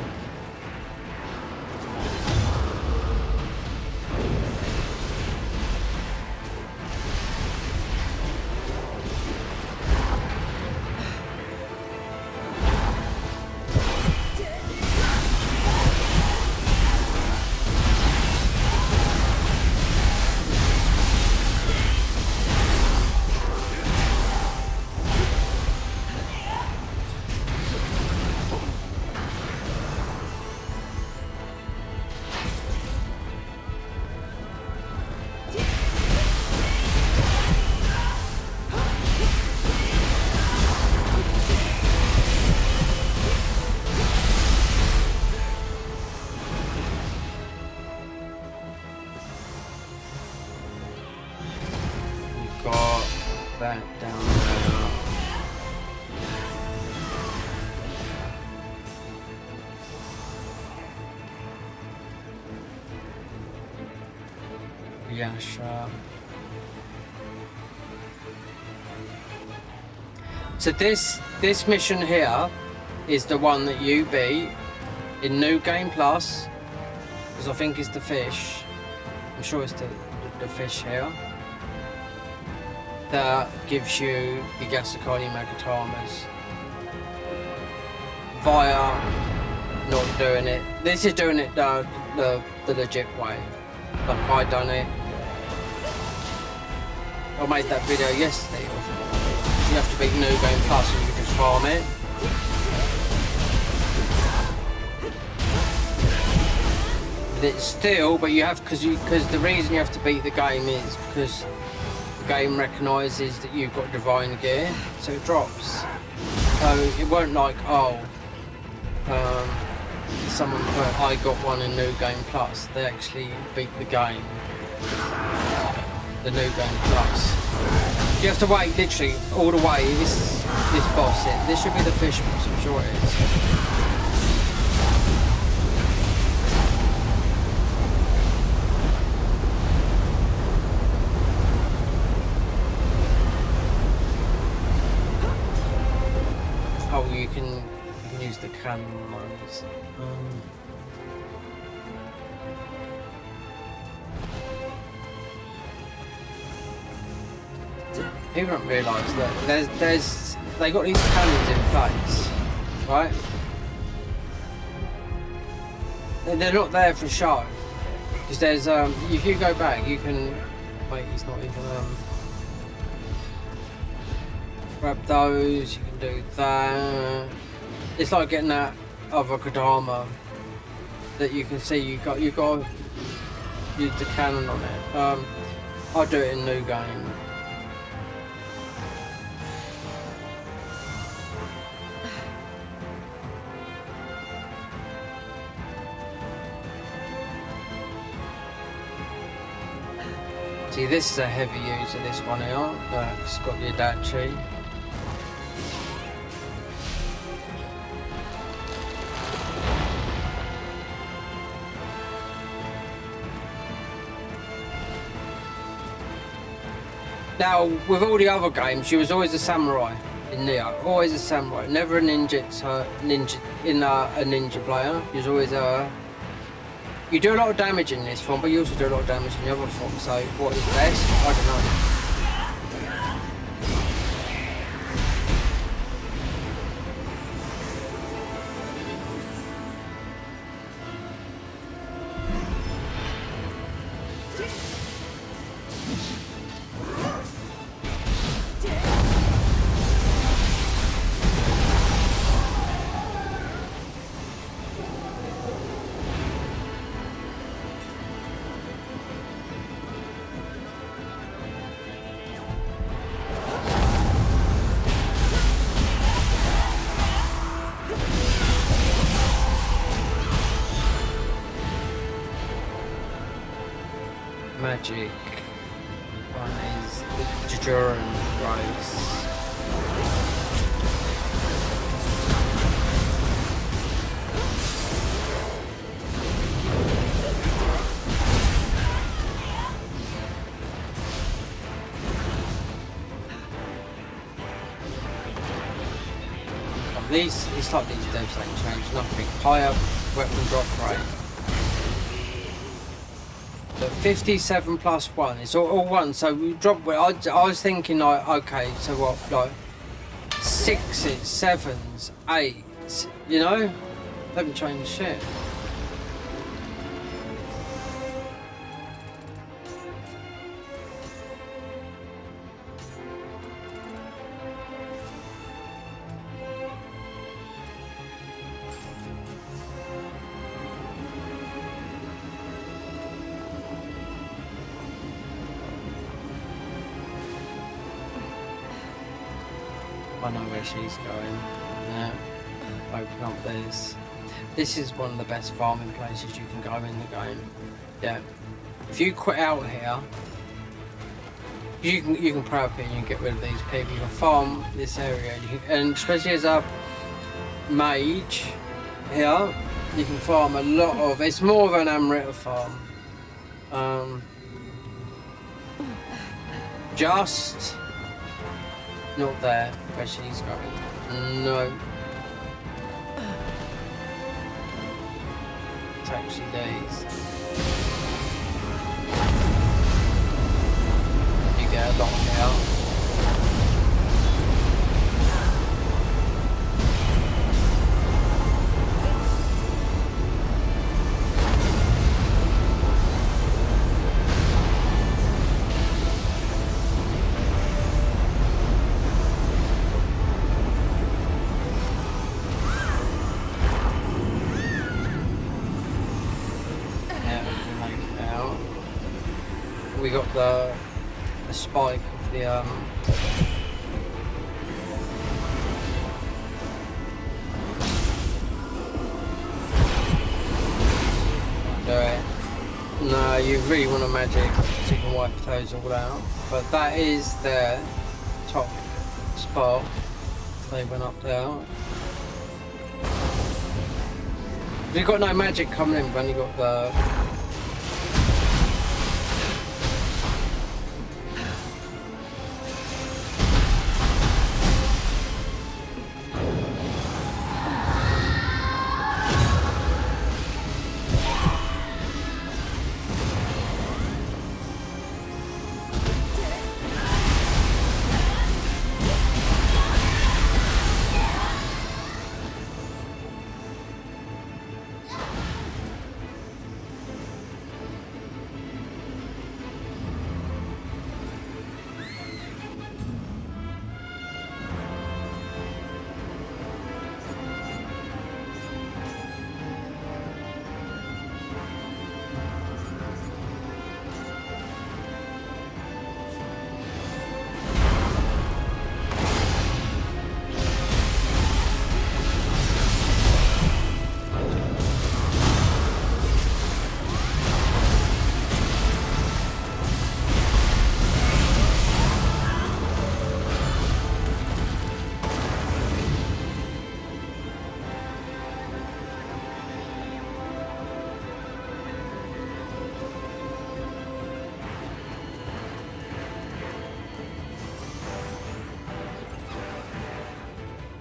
That down there. Yeah, sure. So this mission here is the one that you beat in New Game Plus, because I think it's the fish. I'm sure it's the fish here. That gives you the Gasakani Magatamas via not doing it. This is doing it the legit way. Like I done it. I made that video yesterday. You have to beat New Game Plus and you can just farm it. But it's still, but you have, because the reason you have to beat the game is because game recognises that you've got divine gear, so it drops. So it won't like, oh, someone put I got one in New Game Plus. They actually beat the game. the new game plus. You have to wait literally all the way. This boss, this should be the fish boss, I'm sure it is. Oh, you can use the cannon ones. People don't realise that they got these cannons in place, right? They're not there for show, because there's if you go back, you can wait. He's not even grab those. You can do that. It's like getting that other Kodama that you can see. You got to use the cannon on it. I'll do it in new game. See, this is a heavy user, this one here. It's got the Adachi. Now, with all the other games, she was always a samurai in Nioh. Always a samurai, never a ninja a ninja player. She was always a... You do a lot of damage in this one, but you also do a lot of damage in the other form, so what is best? I don't know. Magic one is the Jujuran Rose. These, it's like these devs ain't changed nothing. Higher weapon drop rate. The 57 plus 1, it's all one, so we drop. I was thinking like, okay, so what, like 6s, 7s, 8s, you know? They haven't changed shit. I know where she's going. Yeah. Open up this. This is one of the best farming places you can go in the game. Yeah. If you quit out here, you can pray up here and you can get rid of these people. You can farm this area, and especially as a mage here, you can farm a lot of. It's more of an Amrita farm. Just not there where she's going. No. It's actually these. You get a lot here. We got the spike of the do it. No, you really want a magic so you can wipe those all out. But that is their top spot. They went up there. You've got no magic coming in when you got the.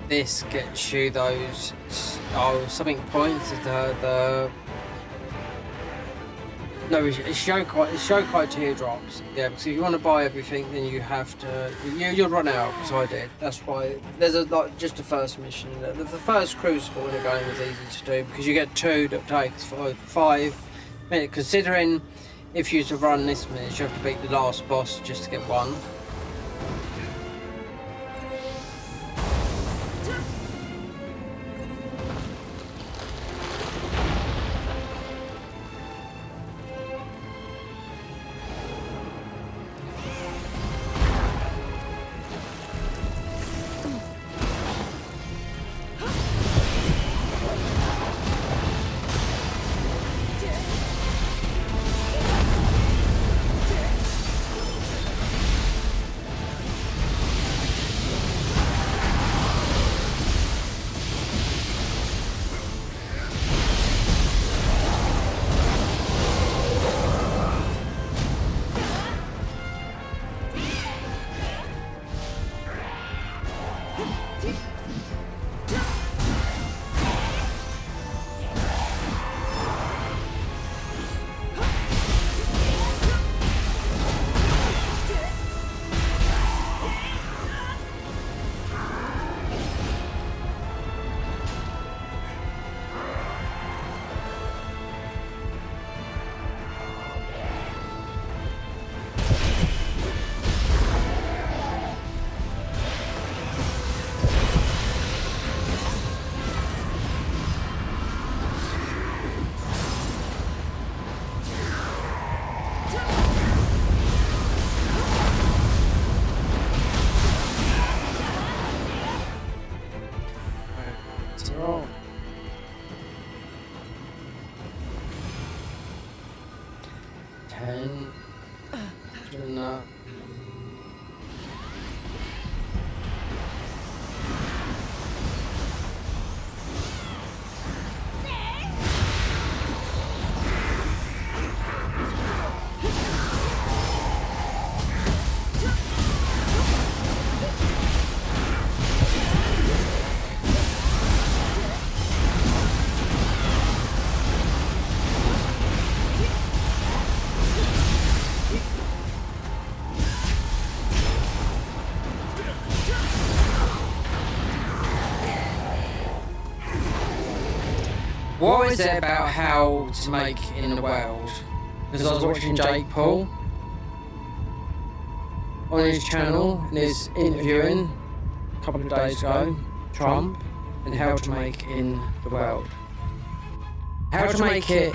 This gets you those something points to the no, it's Shokai teardrops. Yeah, because if you want to buy everything, then you have to. You'll run out. Because I did. That's why there's just the first mission. The first crucible in the game was easy to do because you get 2 that takes 5 minutes. Considering if you to run this minute, you have to beat the last boss just to get 1. What is it about how to make in the world? Because I was watching Jake Paul on his channel and he's interviewing a couple of days ago Trump and how to make in the world. How to make it.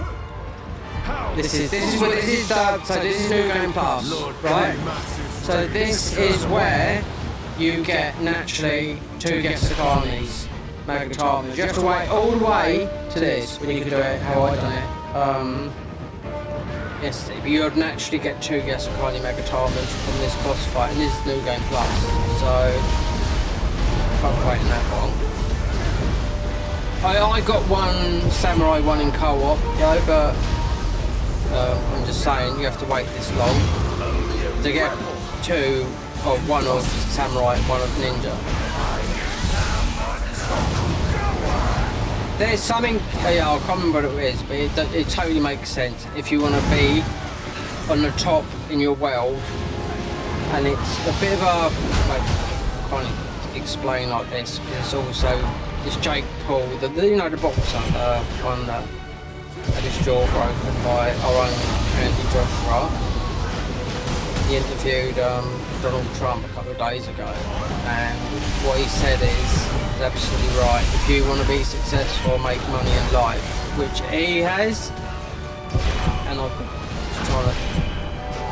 This is New Game Plus, right? So this is where you get naturally 2 Gesakanis. Magatamas. You have to wait all the way to this when you can do it how I done it. Yes, but you would naturally get 2 Yasukani Megatamas from this boss fight, and this is New Game Plus, so fuck waiting that long. I got 1 Samurai 1 in co-op, but I'm just saying you have to wait this long to get 2 or 1 of Samurai, 1 of Ninja. There's something, yeah, I can't remember what it is, but it totally makes sense if you want to be on the top in your world, and it's a bit of a, like, I can't explain like this, but it's also, it's Jake Paul, the boxer, one that had his jaw broken by our own Andy Joshua. He interviewed Donald Trump a couple of days ago, and what he said is absolutely right. If you want to be successful, make money in life, which he has, and I'm trying to,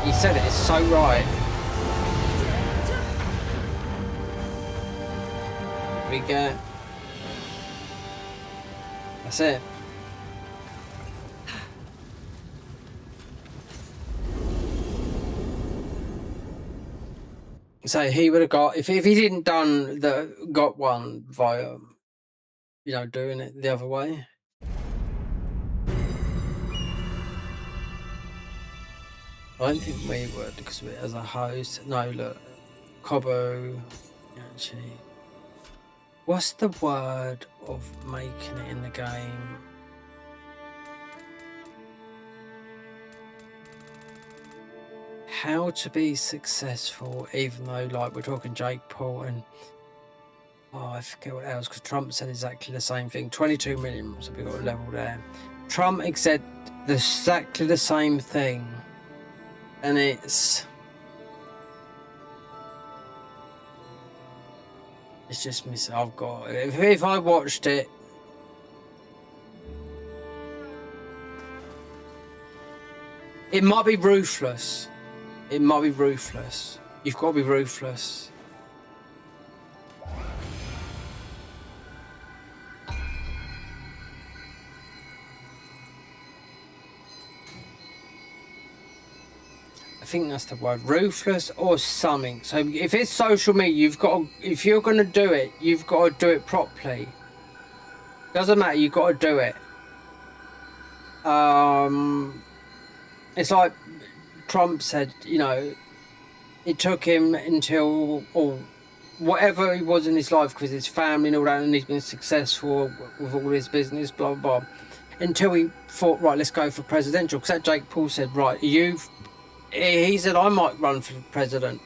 he said it, it's so right. We get, that's it. So he would have got, if he didn't got 1 via, doing it the other way. I don't think we would, because we, as a host, no, look, Cobo, actually, what's the word of making it in the game? How to be successful, even though, like, we're talking Jake Paul and, oh, I forget what else, because Trump said exactly the same thing. 22 million, so we got a level there. Trump said exactly the same thing, and it's just me. I've got, if I watched it, it might be ruthless. It might be ruthless. You've got to be ruthless. I think that's the word, ruthless or something. So if it's social media, you've got to, if you're going to do it, you've got to do it properly. Doesn't matter, you've got to do it. It's like Trump said, it took him until, or whatever he was in his life, because his family and all that, and he's been successful with all his business, blah, blah, blah, until he thought, right, let's go for presidential. Because that Jake Paul said, right, he said, I might run for president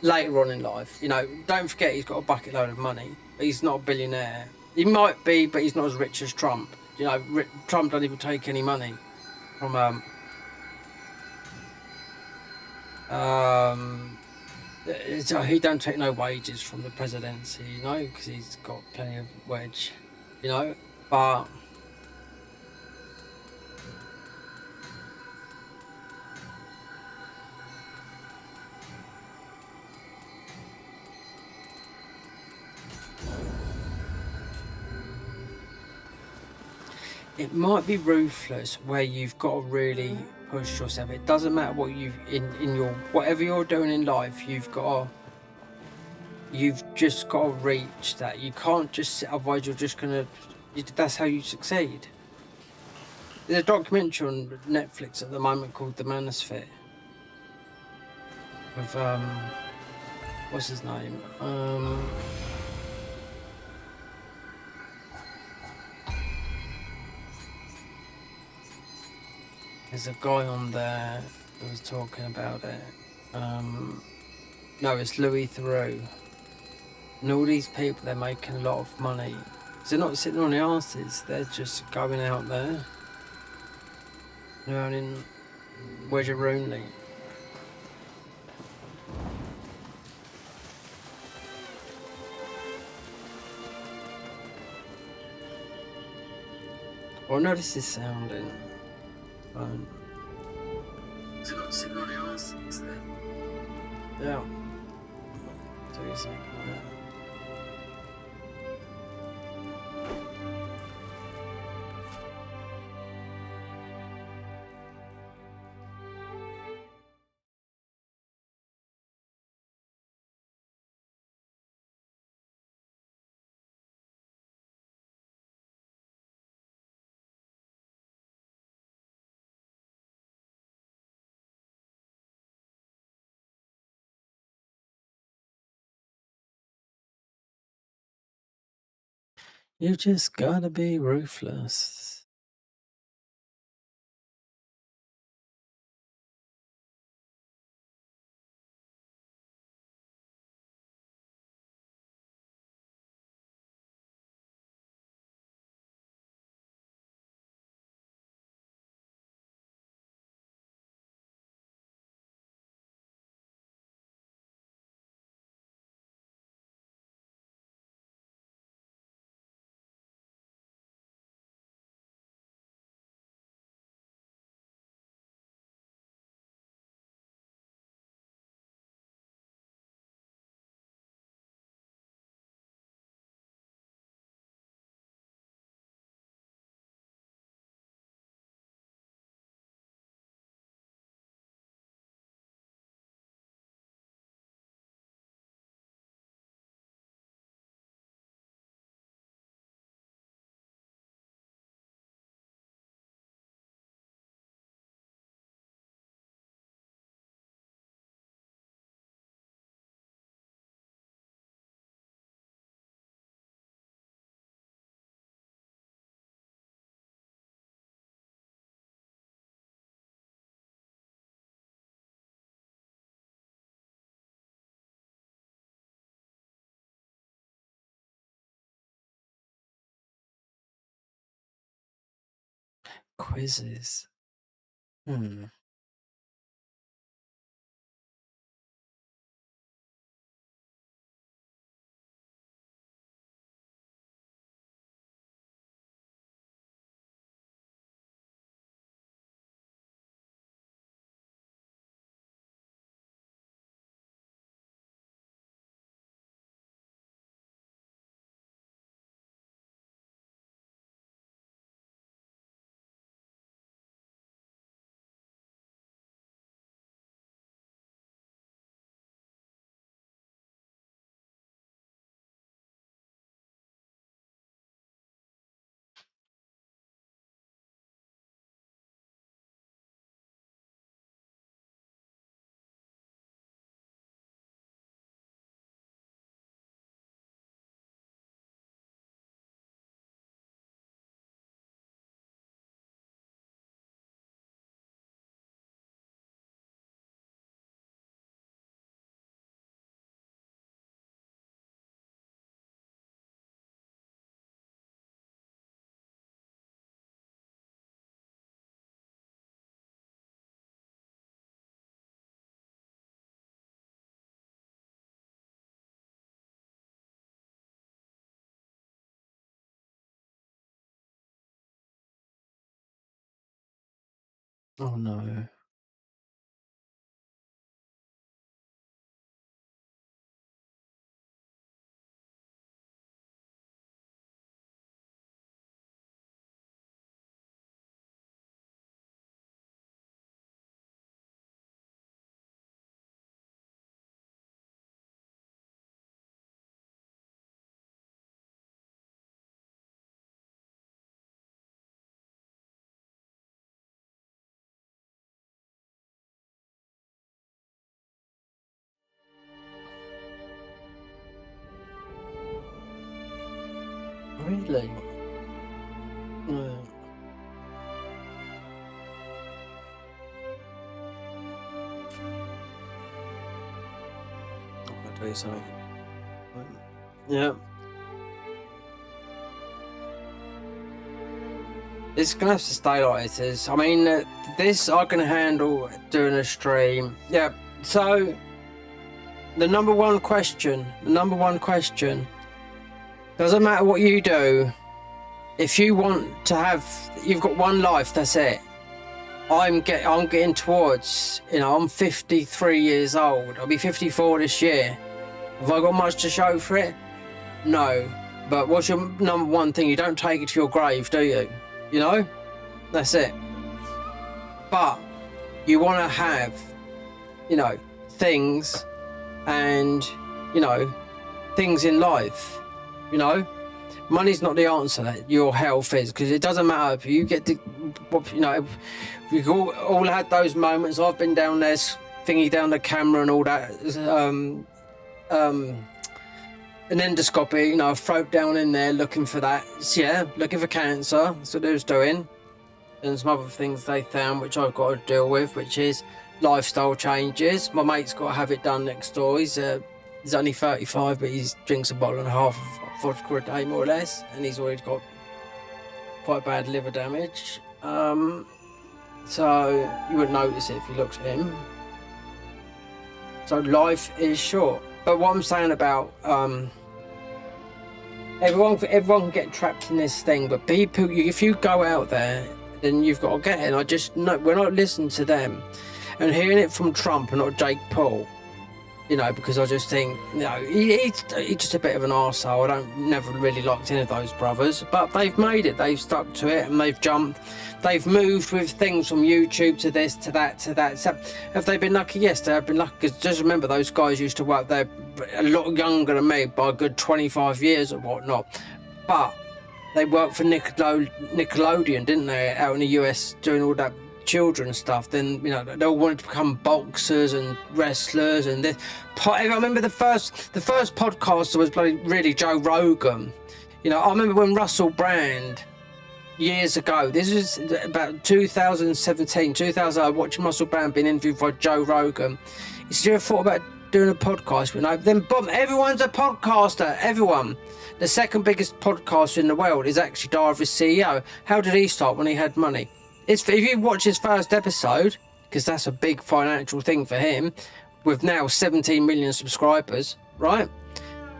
later on in life. Don't forget he's got a bucket load of money, but he's not a billionaire. He might be, but he's not as rich as Trump. Trump doesn't even take any money from so he don't take no wages from the presidency, because he's got plenty of wedge, but it might be ruthless, where you've got to really push yourself. It doesn't matter what in your, whatever you're doing in life, you've just got to reach that. You can't just sit, otherwise you're just gonna, that's how you succeed. There's a documentary on Netflix at the moment called The Manosphere with what's his name, there's a guy on there who was talking about it. No, it's Louis Theroux. And all these people, they're making a lot of money. They're not sitting on their asses, they're just going out there. They're earning wedge rooney. Oh no, this is sounding. Is it not sitting on the arse? Is there? Yeah. Do something like that. You just gotta be ruthless. Quizzes. Hmm. Oh no. Really? No. I'm gonna do something. Yeah. It's gonna have to stay like it is. I mean, this I can handle doing a stream. Yeah. So, the number one question, doesn't matter what you do. If you want to have, you've got one life. That's it. I'm getting towards. I'm 53 years old. I'll be 54 this year. Have I got much to show for it? No. But what's your number one thing? You don't take it to your grave, do you? That's it. But you want to have, things and, things in life, Money's not the answer. Your health is, because it doesn't matter if you get to, we've all had those moments. I've been down there, thingy down the camera and all that. an endoscopy, you know, a throat down in there looking for that. So, yeah, looking for cancer. That's what they was doing. And some other things they found, which I've got to deal with, which is lifestyle changes. My mate's got to have it done next door. He's only 35, but he drinks a bottle and a half of vodka a day, more or less. And he's already got quite bad liver damage. So you wouldn't notice it if you looked at him. So life is short. But what I'm saying about everyone can get trapped in this thing, but people, if you go out there, then you've got to get it. And I just know, when I listen to them and hearing it from Trump and not Jake Paul, you know, because I just think, you know, he's just a bit of an arsehole. Never really liked any of those brothers, but they've made it. They've stuck to it and they've jumped. They've moved with things from YouTube to this, to that, to that. So have they been lucky? Yes, they have been lucky. Because just remember, those guys used to work there a lot younger than me by a good 25 years or whatnot. But they worked for Nickelodeon, didn't they, out in the US doing all that children stuff. Then, you know, they all wanted to become boxers and wrestlers and this. I remember the first podcaster was really Joe Rogan. You know, I remember when Russell Brand years ago, this was about 2017, I watched Russell Brand being interviewed by Joe Rogan. He said, you ever thought about doing a podcast? You know, then boom, everyone's a podcaster, everyone. The second biggest podcaster in the world is actually Darvis CEO. How did he start? When he had money. If you watch his first episode, because that's a big financial thing for him, with now 17 million subscribers, right?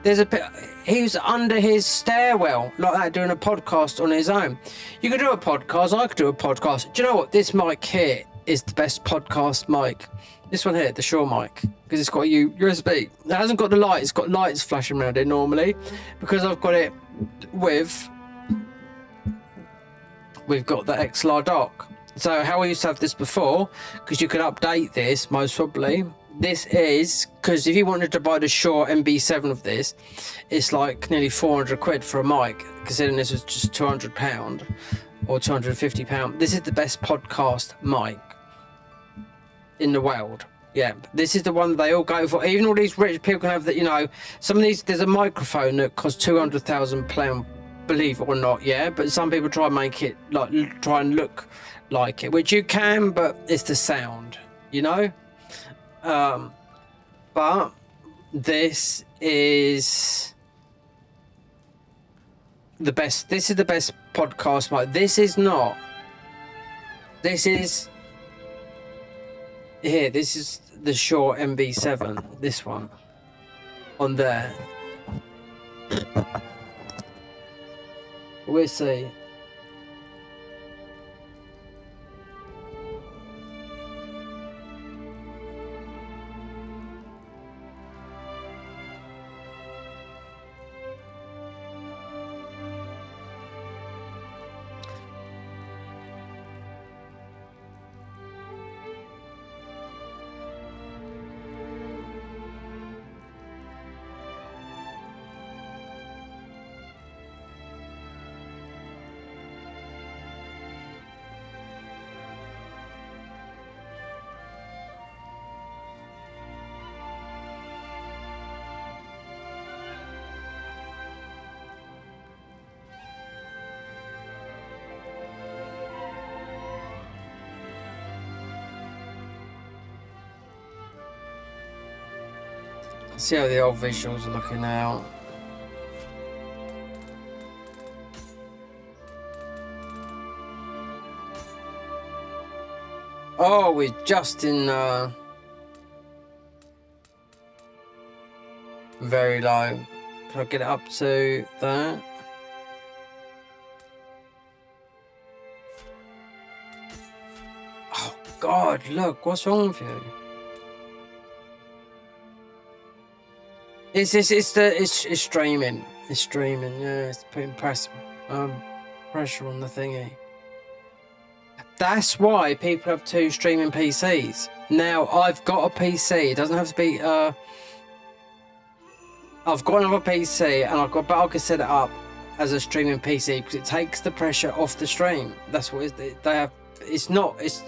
He was under his stairwell like that doing a podcast on his own. You could do a podcast, I could do a podcast. Do you know what? This mic here is the best podcast mic. This one here, the Shure mic, because it's got a USB. It hasn't got the light, it's got lights flashing around it normally, because I've got it we've got the XLR dock. So how I used to have this before, because you could update this most probably. This is because if you wanted to buy the Shure MB7 of this, it's like nearly 400 quid for a mic, considering this was just £200 or £250. This is the best podcast mic in the world. Yeah, this is the one they all go for. Even all these rich people can have that. You know, some of these, there's a microphone that costs £200,000, believe it or not. Yeah, but some people try and make it like, try and look like it, which you can, but it's the sound, you know. But this is the best. This is the best podcast mic. This is not. This is here. This is the Shure MB7. This one on there. We'll see. See how the old visuals are looking out. Oh, we're just in very low. Can I get it up to that? Oh God, look, what's wrong with you? It's streaming. It's streaming, yeah, it's putting pressure on the thingy. That's why people have two streaming PCs. Now, I've got a PC, it doesn't have to be, I've got another PC, and but I can set it up as a streaming PC, because it takes the pressure off the stream. That's what they have,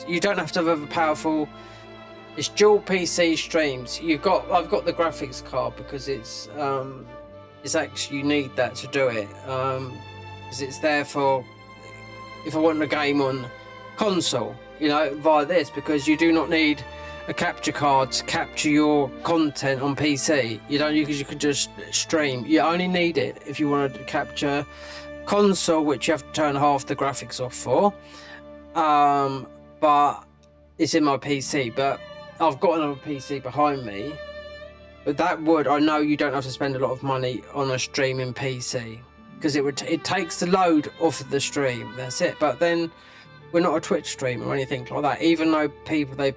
you don't have to have a powerful, it's dual PC streams. I've got the graphics card, because it's it's actually, you need that to do it, because it's there for if I want a game on console, you know, via this, because you do not need a capture card to capture your content on PC. You don't, because you could just stream. You only need it if you want to capture console, which you have to turn half the graphics off for. But it's in my PC, but I've got another PC behind me. But that would, I know you don't have to spend a lot of money on a streaming PC, because it takes the load off of the stream. That's it. But then we're not a Twitch streamer or anything like that. Even though people, I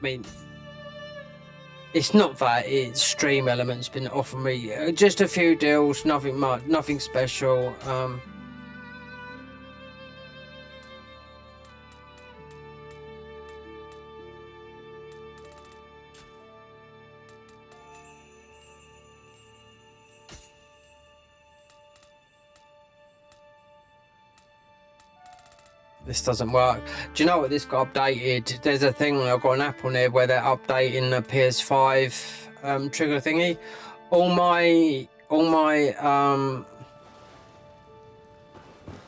mean, it's not that, it's stream elements been offering me just a few deals, nothing much, nothing special. This doesn't work. Do you know what? This got updated. There's a thing, I've got an app on there where they're updating the PS5 trigger thingy. All my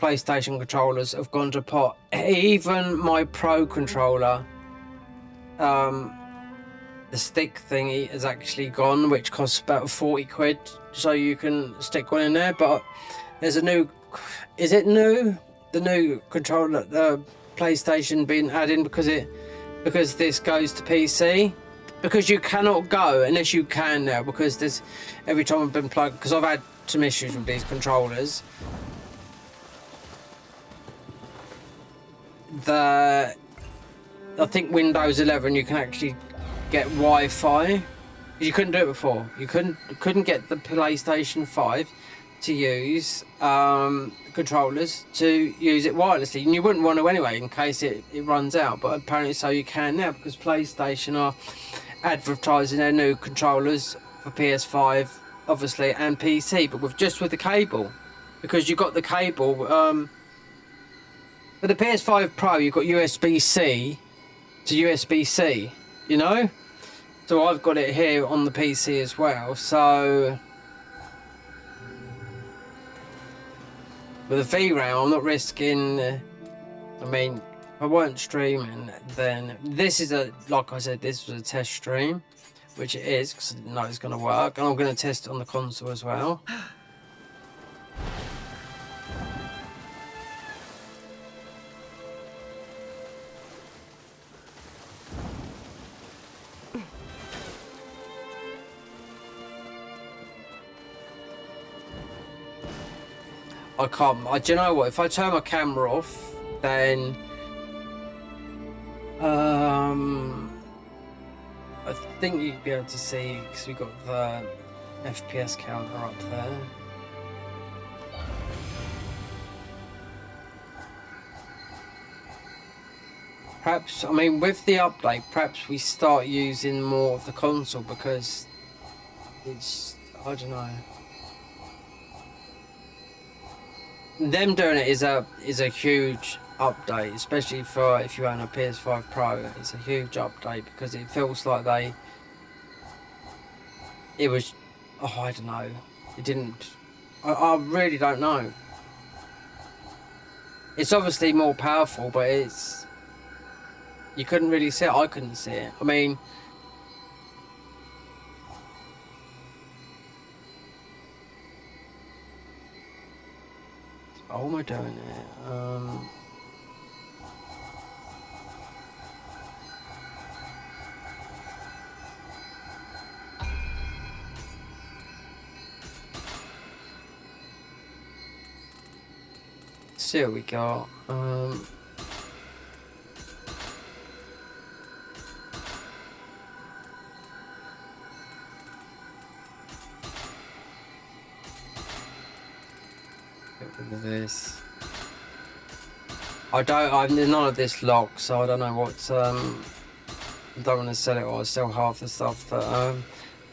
PlayStation controllers have gone to pot. Even my Pro controller, the stick thingy has actually gone, which costs about 40 quid, so you can stick one in there. But there's a new, is it new? The new controller, the PlayStation being added because this goes to PC, because you cannot go unless you can now, because there's, every time I've been plugged, because I've had some issues with these controllers, I think Windows 11 you can actually get Wi-Fi. You couldn't do it before. You couldn't get the PlayStation 5 to use controllers to use it wirelessly, and you wouldn't want to anyway in case it runs out, but apparently so you can now, because PlayStation are advertising their new controllers for PS5 obviously and PC, but with the cable, because you've got the cable for the PS5 Pro, you've got USB-C to USB-C, you know, so I've got it here on the PC as well. So with a VRAM, I'm not risking. I mean, if I weren't streaming, then this is like I said, this was a test stream, which it is, because I didn't know it's going to work, and I'm going to test it on the console as well. I can't. Do you know what? If I turn my camera off, then I think you'd be able to see, because we've got the FPS counter up there. Perhaps, I mean, with the update, perhaps we start using more of the console, because it's, I don't know. Them doing it is a huge update, especially for if you own a PS5 Pro. It's a huge update, because it feels like it was, oh, I don't know, it didn't, I really don't know. It's obviously more powerful, but you couldn't really see it. I couldn't see it. I mean, how am I doing it? See what we got. Get rid of this. None of this locked, so I don't know what. I don't want to sell it, or sell half the stuff that. I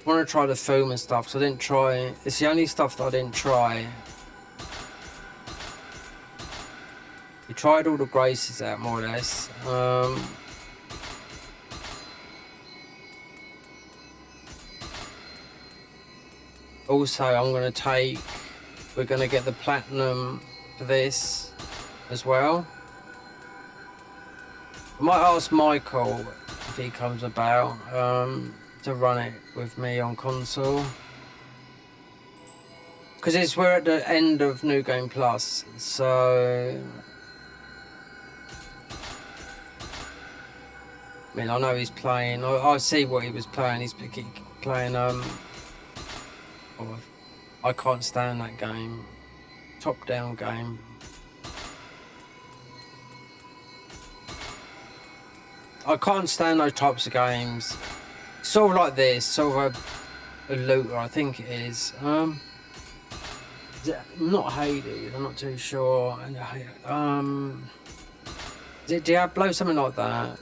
want to try the foam and stuff, so I didn't try. It's the only stuff that I didn't try. We tried all the graces out, more or less. Also, we're going to get the platinum for this as well. I might ask Michael if he comes about to run it with me on console. Because we're at the end of New Game Plus, so... I mean, I know he's playing, I see what he was playing, he's playing, I can't stand that game. Top-down game. I can't stand those types of games. Sort of like this, sort of a looter, I think it is. Not Hades, I'm not too sure. Is it Diablo, something like that?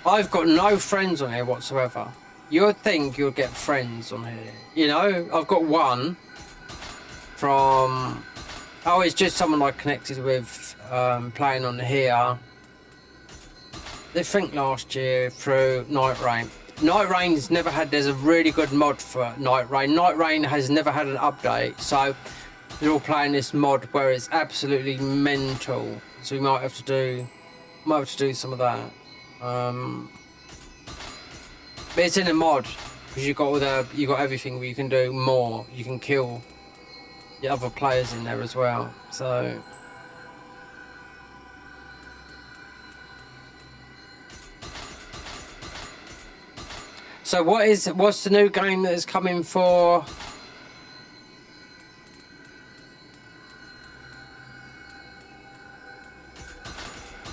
I've got no friends on here whatsoever. You'd think you'd get friends on here. You know, I've got one from... Oh, it's just someone I connected with playing on here. I think last year through Night Rain. Night Rain's never had... There's a really good mod for Night Rain. Night Rain has never had an update. So they're all playing this mod where it's absolutely mental. So we might have to do some of that. But it's in a mod because you got everything where you can do more. You can kill the other players in there as well. So what's the new game that is coming for?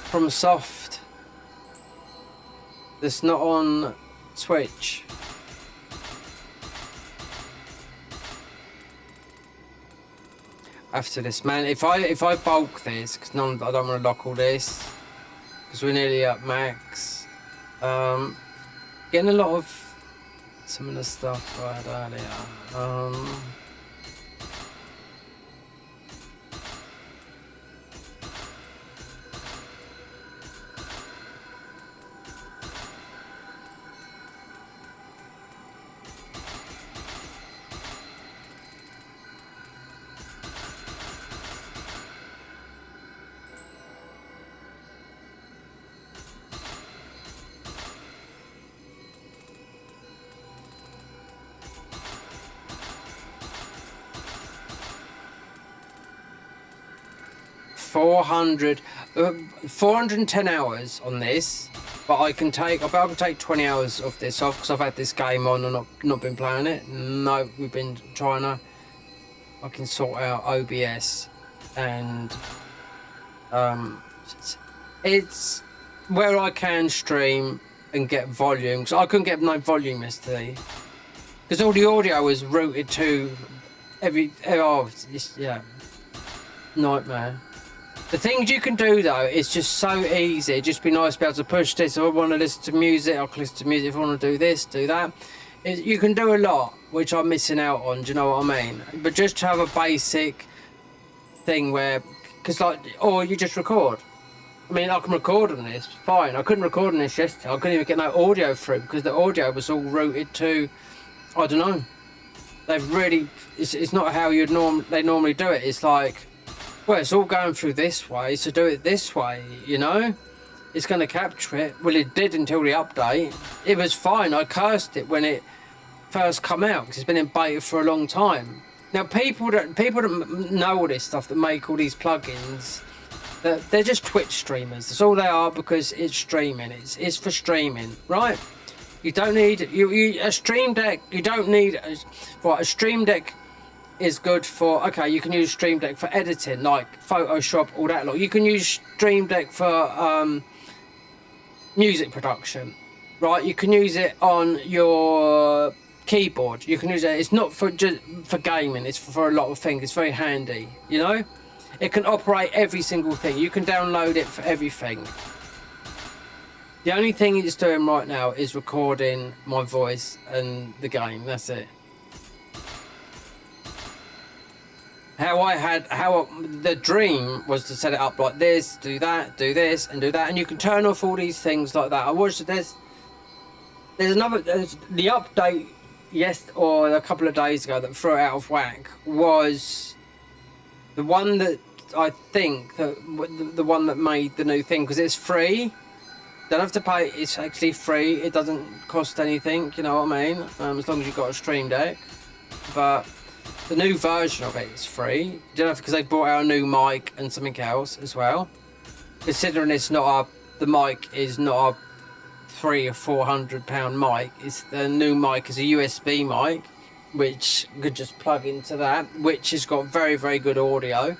From Soft. That's not on Switch. After this, man, if I bulk this, because I don't want to lock all this, because we're nearly at max. Getting a lot of some of the stuff I had earlier. 410 hours on this, but I can take 20 hours of this off because I've had this game on and not been playing it. No, we've been trying to sort out OBS and it's where I can stream and get volume, because I couldn't get no volume yesterday because all the audio was routed to nightmare. The things you can do though, it's just so easy. It'd just be nice to be able to push this. If I want to listen to music, I can listen to music. If I want to do this, do that. You can do a lot, which I'm missing out on. Do you know what I mean? But just to have a basic thing where, or you just record. I mean, I can record on this, fine. I couldn't record on this yesterday. I couldn't even get no audio through because the audio was all routed to, I don't know. They've really, it's not how they normally do it. It's like, well, it's all going through this way, so do it this way, you know? It's going to capture it. Well, it did until the update. It was fine. I cursed it when it first come out because it's been in beta for a long time. Now, people that know all this stuff, that make all these plugins, they're just Twitch streamers. That's all they are, because it's streaming. It's for streaming, right? You don't need a Stream Deck. You don't need a Stream Deck is good for, okay, you can use Stream Deck for editing, like Photoshop, all that lot. You can use Stream Deck for music production, right? You can use it on your keyboard. You can use it. It's not for just for gaming. It's for a lot of things. It's very handy, you know? It can operate every single thing. You can download it for everything. The only thing it's doing right now is recording my voice and the game. That's it. The dream was to set it up like this, do that, do this, and do that, and you can turn off all these things like that. there's the update, yes, or a couple of days ago that threw it out of whack was the one that I think that the one that made the new thing, because it's free. Don't have to pay. It's actually free. It doesn't cost anything. You know what I mean? As long as you've got a Stream Deck. But the new version of it is free. You don't have, because they brought out a new mic and something else as well. Considering it's not the mic is not a £300 or £400 mic. It's the new mic is a USB mic, which you could just plug into that, which has got very, very good audio.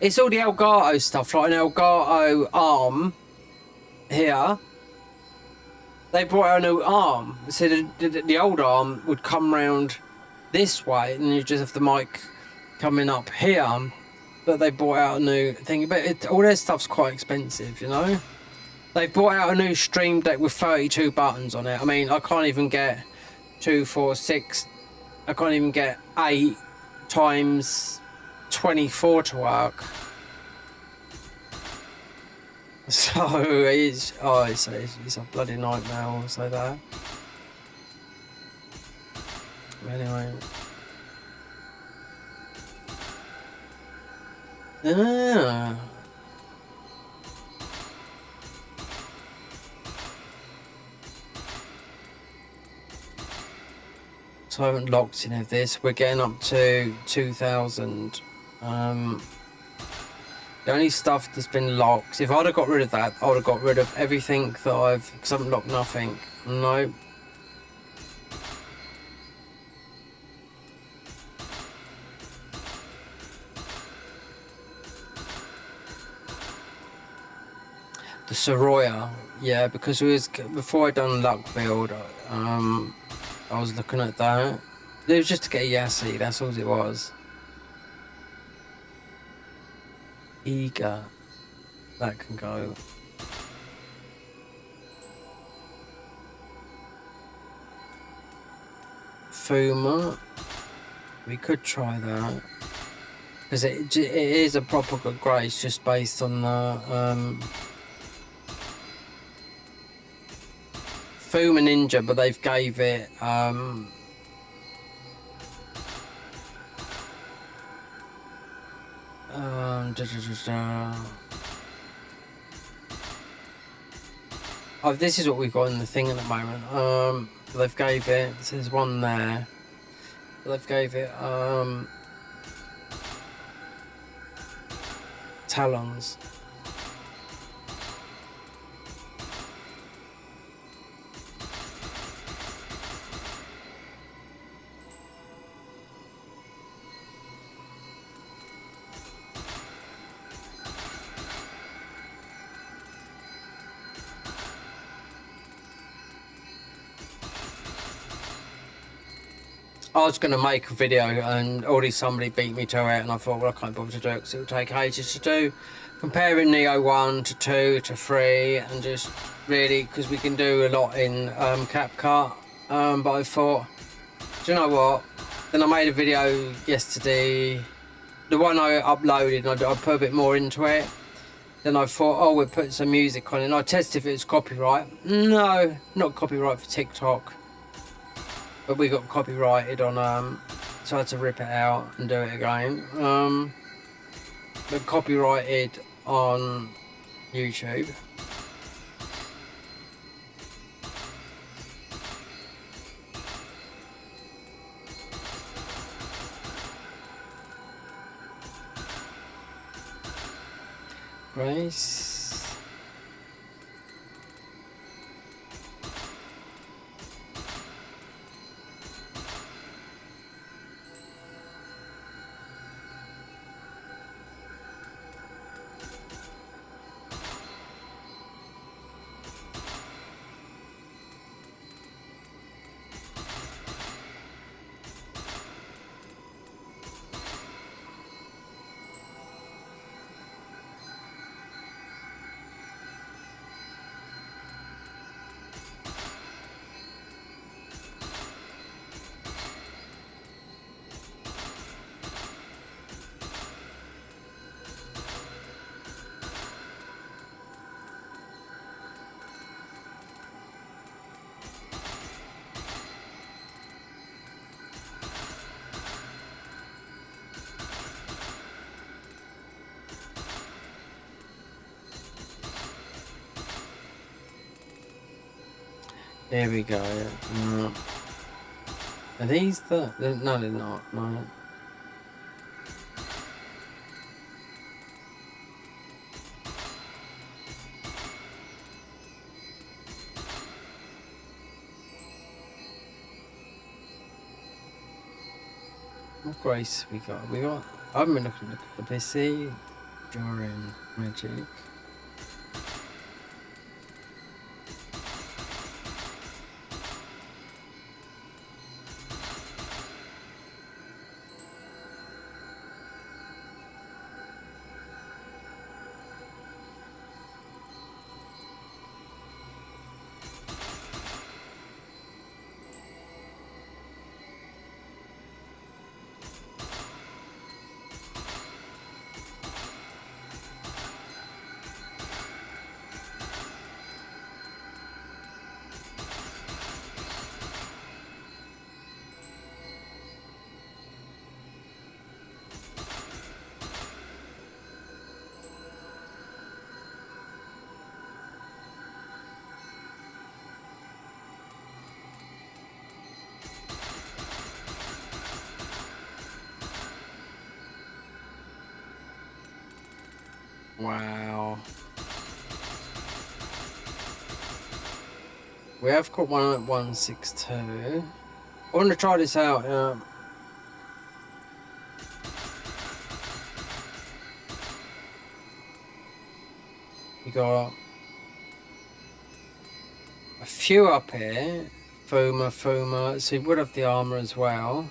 It's all the Elgato stuff, like an Elgato arm here. They brought out a new arm. So the old arm would come round this way, and you just have the mic coming up here. But they brought out a new thing. But all their stuff's quite expensive, you know. They brought out a new Stream Deck with 32 buttons on it. I mean, I can't even get 2, 4, 6. I can't even get 8 times 24 to work. So it's a bloody nightmare. I'll say that. Anyway. So I haven't locked any of this. We're getting up to 2,000. The only stuff that's been locked, if I'd have got rid of that, I would have got rid of everything that because I haven't locked nothing. No. The Soroya, yeah, because before I done luck build, I was looking at that. It was just to get a Yassi, that's all it was. Eager, that can go. Fuma, we could try that, because it is a proper good grace just based on the Fuma Ninja, but they've gave it Oh, this is what we've got in the thing at the moment. They've gave it. There's one there. They've gave it talons. I was going to make a video and already somebody beat me to it, and I thought, well, I can't bother to do it because it would take ages to do. Comparing Nioh 1 to 2 to 3, and just really, because we can do a lot in CapCut, but I thought, do you know what? Then I made a video yesterday, the one I uploaded, and I put a bit more into it. Then I thought, oh, we'll put some music on it, and I tested if it was copyright. No, not copyright for TikTok. But we got copyrighted on, so I had to rip it out and do it again. But copyrighted on YouTube. Grace. There we go. Are these no, they're not. No. What grace we got? We got. I haven't been looking at the PC during magic. Wow. We have got one at 162. I want to try this out. You got a few up here. Fuma. So you would have the armor as well.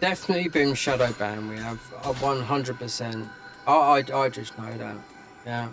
Definitely been shadow banned. We have 100%. I just know that. Yeah.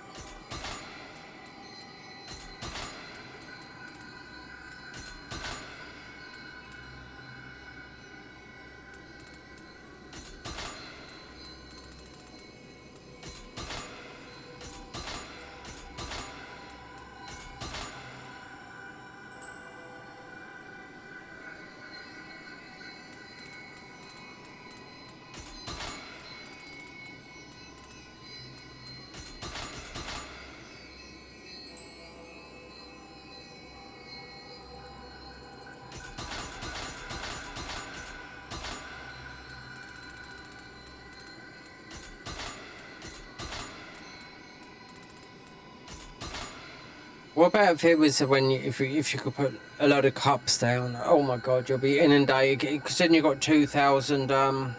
What about if it was when if you could put a load of cups down? Oh my god, you'll be inundated because then you've got 2,000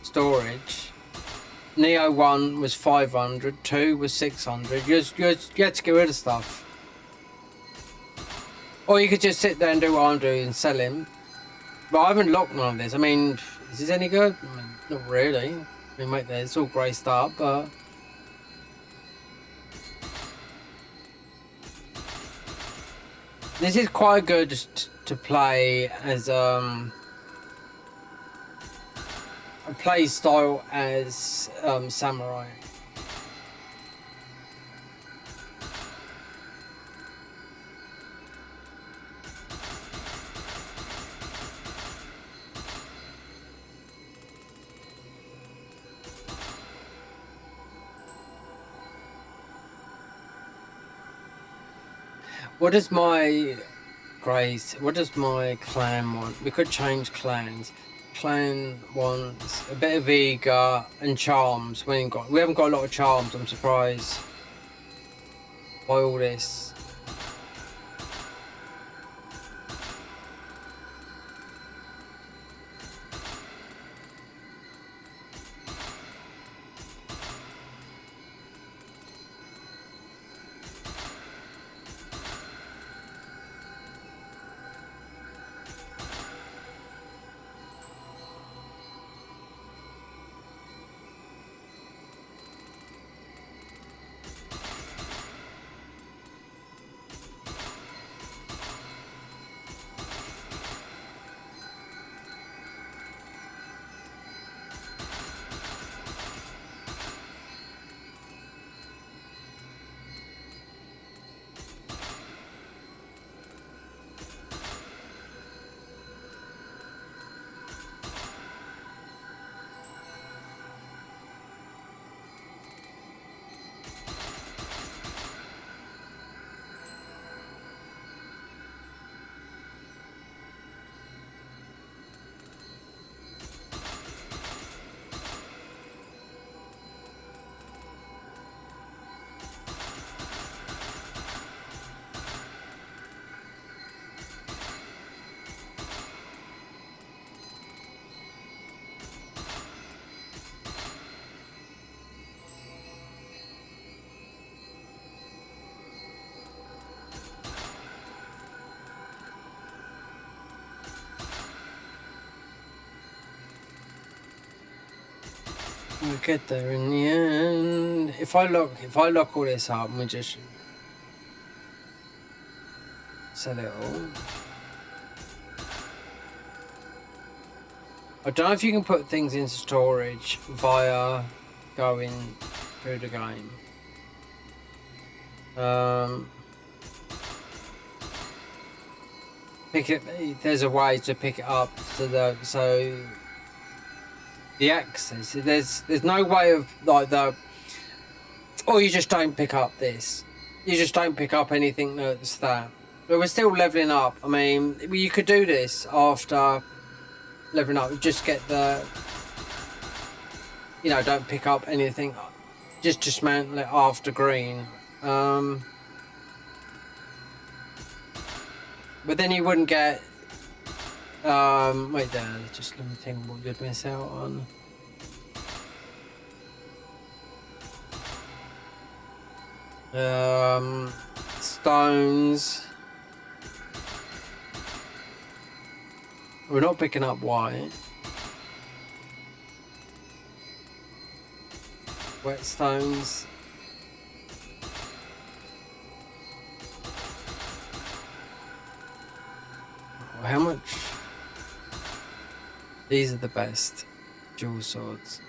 storage. Nioh 1 was 500, 2 was 600. You had to get rid of stuff. Or you could just sit there and do what I'm doing and sell him. But I haven't locked none of this. I mean, is this any good? I mean, not really. I mean, mate, it's all graced up, but... This is quite good to play as a play style as samurai. What does my clan want? We could change clans. Clan wants a bit of eager and charms. We haven't got a lot of charms. I'm surprised by all this. We'll get there in the end. If I lock all this up and we just sell it all. I don't know if you can put things into storage via going through the game. Pick it. There's a way to pick it up to the access. There's no way of like or you just don't pick up this. You just don't pick up anything that's that. But we're still leveling up. I mean, you could do this after leveling up. Just get the, don't pick up anything. Just dismantle it after green. But then you wouldn't get. Wait there. Just let me think what you'd miss out on. Stones. We're not picking up white. Whetstones. How much? These are the best dual swords.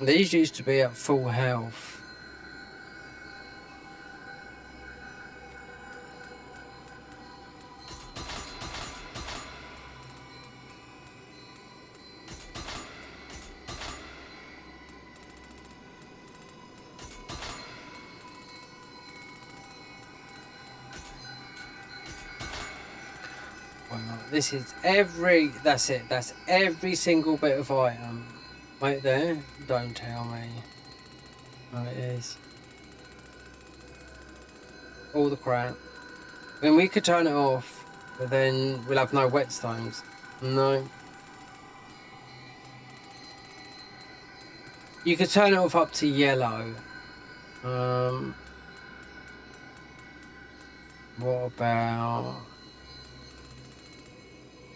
These used to be at full health. Well, this is that's it, that's every single bit of item. Right there, don't tell me. Oh, it is. All the crap. I mean, we could turn it off, but then we'll have no whetstones. No. You could turn it off up to yellow. What about...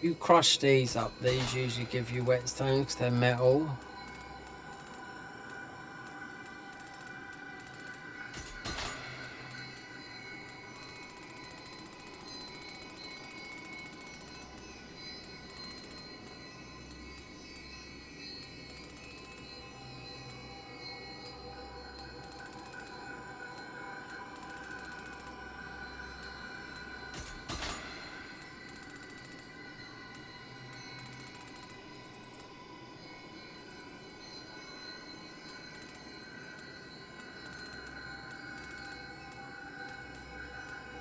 You crush these up, these usually give you whetstones because they're metal.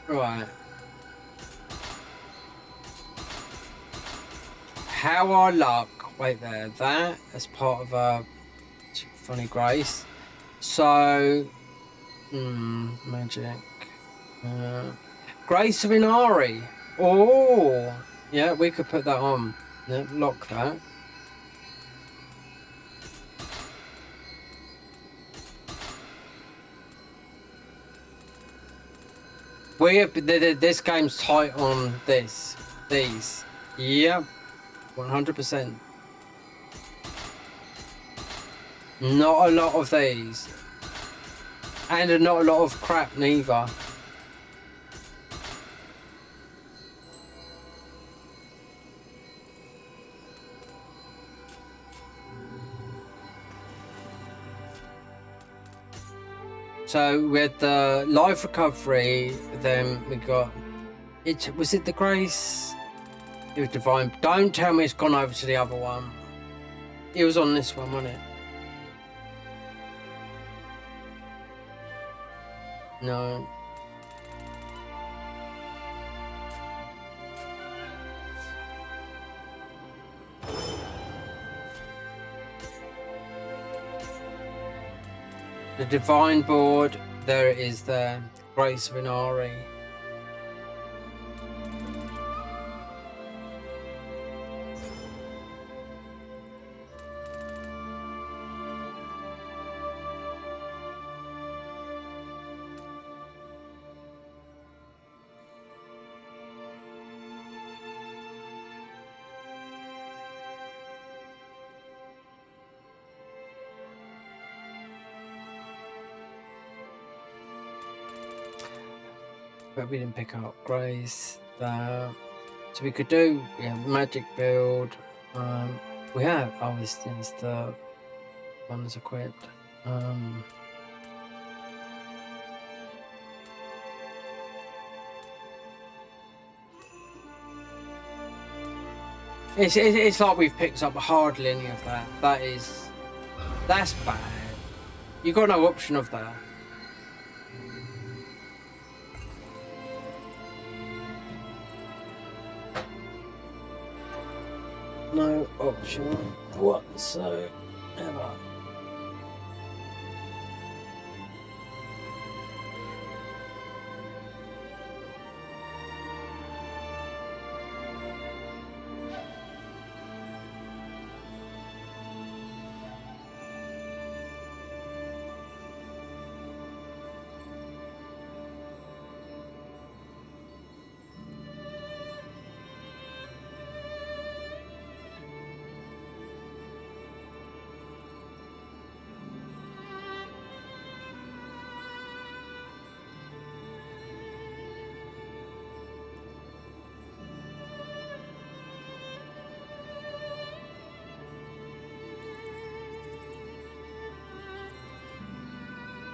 Right. How our luck. Wait there. That as part of a funny grace. So, magic. Grace of Inari. Oh, yeah, we could put that on. Yeah, lock that. This game's tight on these. Yep, 100%. Not a lot of these. And not a lot of crap neither. So we had the life recovery, then we got it. Was it the grace? It was divine. Don't tell me it's gone over to the other one. It was on this one, wasn't it? No. The divine board, there it is there. Grace of Inari. but we didn't pick up Grace. So we could do magic build. We have obviously the ones equipped. It's like we've picked up hardly any of that. That's bad. You got no option of that. No option whatsoever.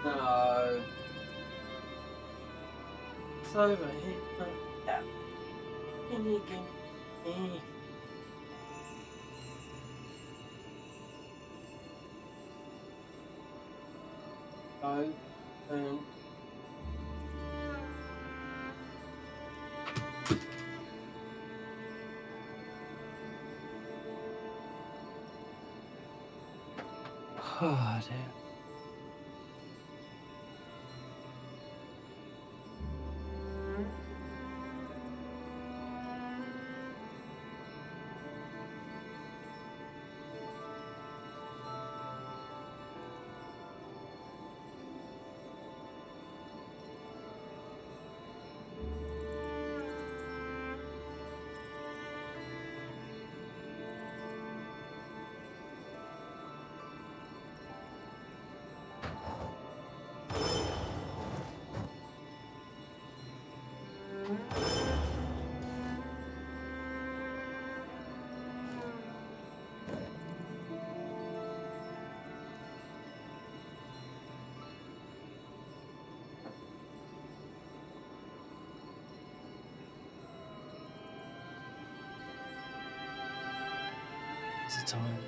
No. It's over here. Yeah. Oh, oh dear. It's a time.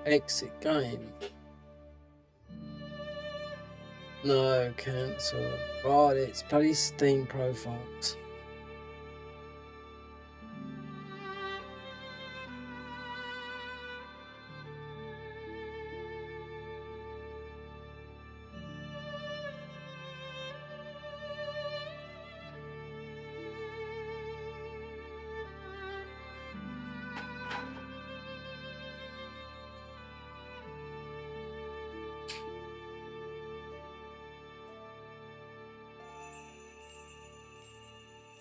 Exit game. No, cancel. Right, it's bloody Steam profiles.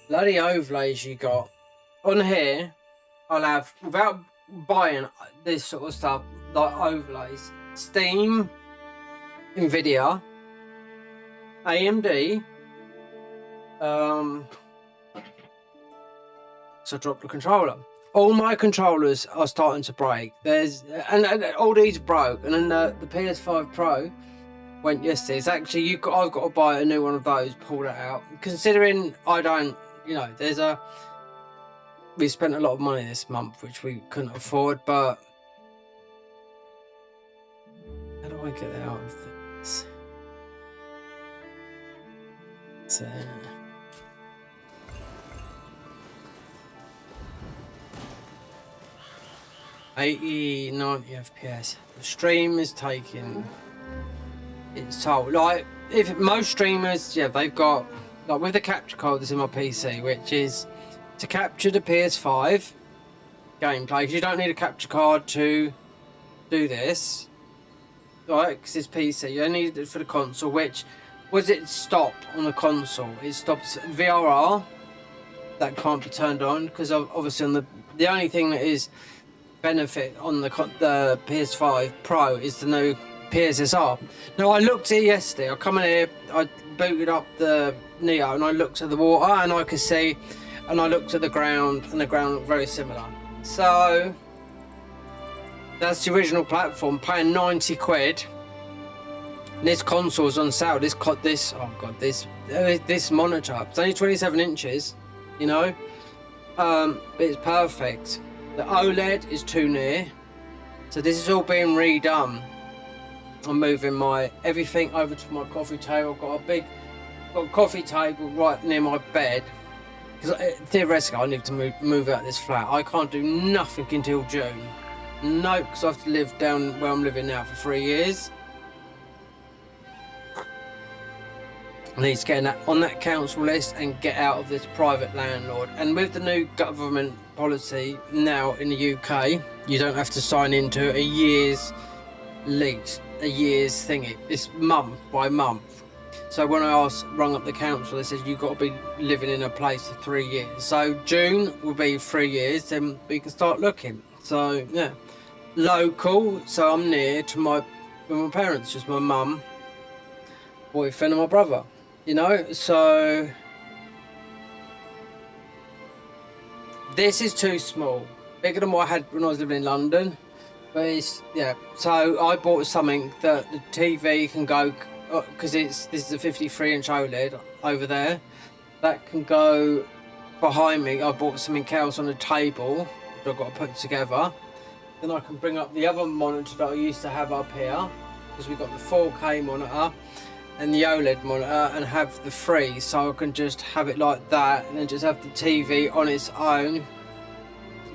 Bloody overlays you got on here. I'll have, without buying this sort of stuff, like overlays, Steam, Nvidia, AMD. So I dropped the controller. All my controllers are starting to break. And all these broke, and then the PS5 Pro went yesterday. It's actually I've got to buy a new one of those. Pull that out. Considering I don't, we spent a lot of money this month, which we couldn't afford. But how do I get out of this? So, 80, 90 FPS. The stream is taking its toll. Like, if most streamers, yeah, they've got, like with the capture card that's in my PC, which is to capture the PS5 gameplay, because you don't need a capture card to do this, right? Because it's PC. You only need it for the console, which was it stop on the console? It stops VRR. That can't be turned on because obviously on the only thing that is benefit on the PS5 Pro is the new PSSR. Now I looked at it yesterday. I come in here, I booted up the Nioh and I looked at the water and I could see, and I looked at the ground and the ground looked very similar. So that's the original platform, paying 90 quid. And this console's on sale. This monitor, it's only 27 inches, it's perfect. The OLED is too near, so this is all being redone. I'm moving my everything over to my coffee table. I've got a coffee table right near my bed because theoretically I need to move out of this flat. I can't do nothing until June. No, because I have to live down where I'm living now for 3 years. I need to get on that council list and get out of this private landlord. And with the new government policy now in the UK, you don't have to sign into a year's lease, a year's thingy. It's month by month. So when I rung up the council, they said you've got to be living in a place for 3 years. So June will be 3 years, then we can start looking. So yeah, local. So I'm near to my parents, just my mum, boyfriend, and my brother. So this is too small, bigger than what I had when I was living in London, but it's, yeah, so I bought something that the TV can go, because this is a 53-inch OLED over there, that can go behind me. I bought something else on the table that I've got to put together. Then I can bring up the other monitor that I used to have up here, because we've got the 4K monitor and the OLED monitor, and have the free, so I can just have it like that and then just have the TV on its own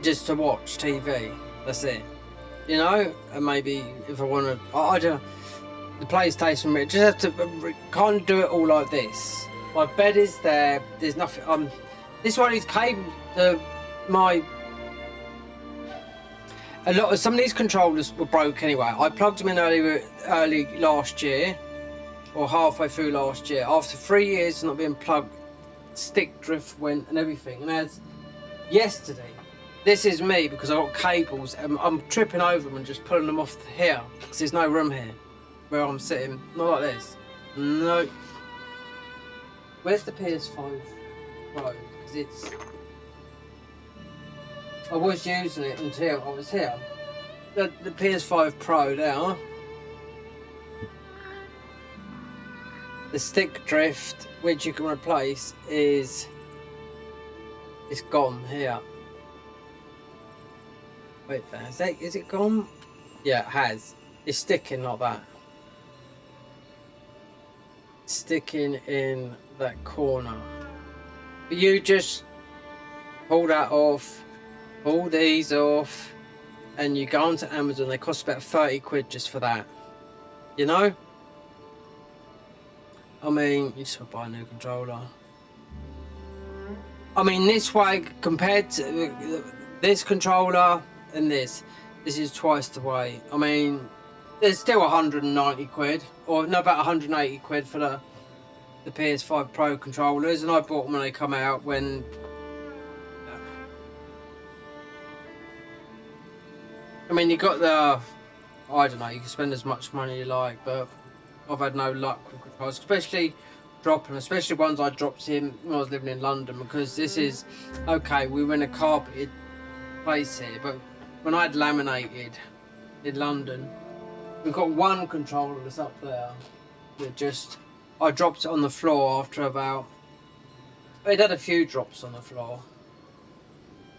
just to watch TV. That's it, and maybe if I want to, I don't know, the PlayStation, just have to, can't do it all like this. My bed is there, there's nothing, this one is cable, some of these controllers were broke anyway. I plugged them in early last year, or halfway through last year. After 3 years not being plugged, stick drift went and everything. And as yesterday, this is me because I've got cables and I'm tripping over them and just pulling them off here because there's no room here where I'm sitting. Not like this. No. Where's the PS5 Pro? Because I was using it until I was here. The PS5 Pro now. The stick drift, which you can replace, it's gone here. Wait there, is it gone? Yeah, it has. It's sticking like that. Sticking in that corner. But you just pull that off, pull these off, and you go onto Amazon. They cost about 30 quid just for that. You know? I mean, you just buy a new controller. I mean, this way, compared to this controller and this is twice the way. I mean, there's still 190 quid, or no, about 180 quid for the PS5 Pro controllers, and I bought them when they come out. When I mean, you got the, I don't know, you can spend as much money you like, but I've had no luck with controllers, especially ones I dropped in when I was living in London, because this is okay. We were in a carpeted place here, but when I had laminated in London, we've got one controller that's up there that just, I dropped it on the floor after about, it had a few drops on the floor.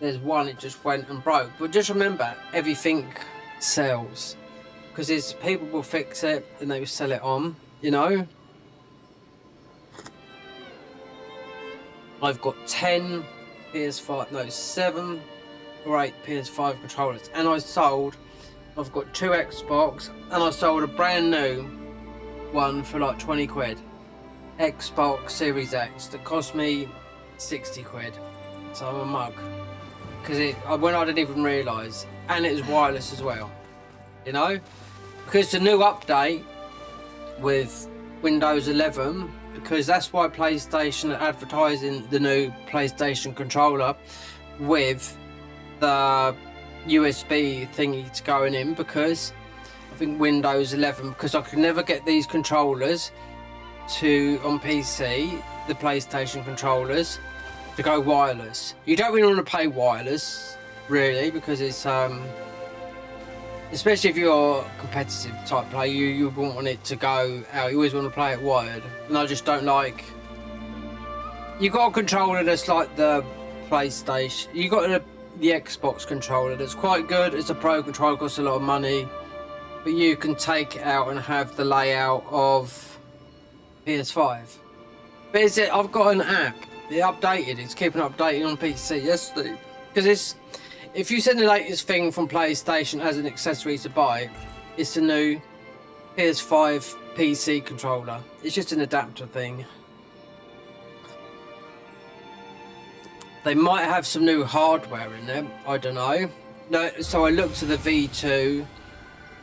There's one, it just went and broke. But just remember, everything sells, because people will fix it and they will sell it on, you know. I've got 7 or 8 PS5 controllers, and I've got 2 Xbox, and I sold a brand new one for like 20 quid. Xbox Series X that cost me 60 quid. So I'm a mug. Because when I didn't even realise, and it was wireless as well. You know? Because the new update with Windows 11, because that's why PlayStation are advertising the new PlayStation controller with the USB thingy going in, because I think Windows 11, because I could never get these controllers on PC, the PlayStation controllers, to go wireless. You don't really want to play wireless, really, because it's especially if you're a competitive type player, you won't want it to go out. You always want to play it wired, and I just don't like. You got a controller that's like the PlayStation. You got the Xbox controller that's quite good. It's a pro controller, costs a lot of money, but you can take it out and have the layout of PS5. But I've got an app. It updated. It's keeping updating on PC. Yes, because if you send the latest thing from PlayStation as an accessory to buy, it's the new PS5 PC controller. It's just an adapter thing. They might have some new hardware in there. I don't know. No, so I looked at the V2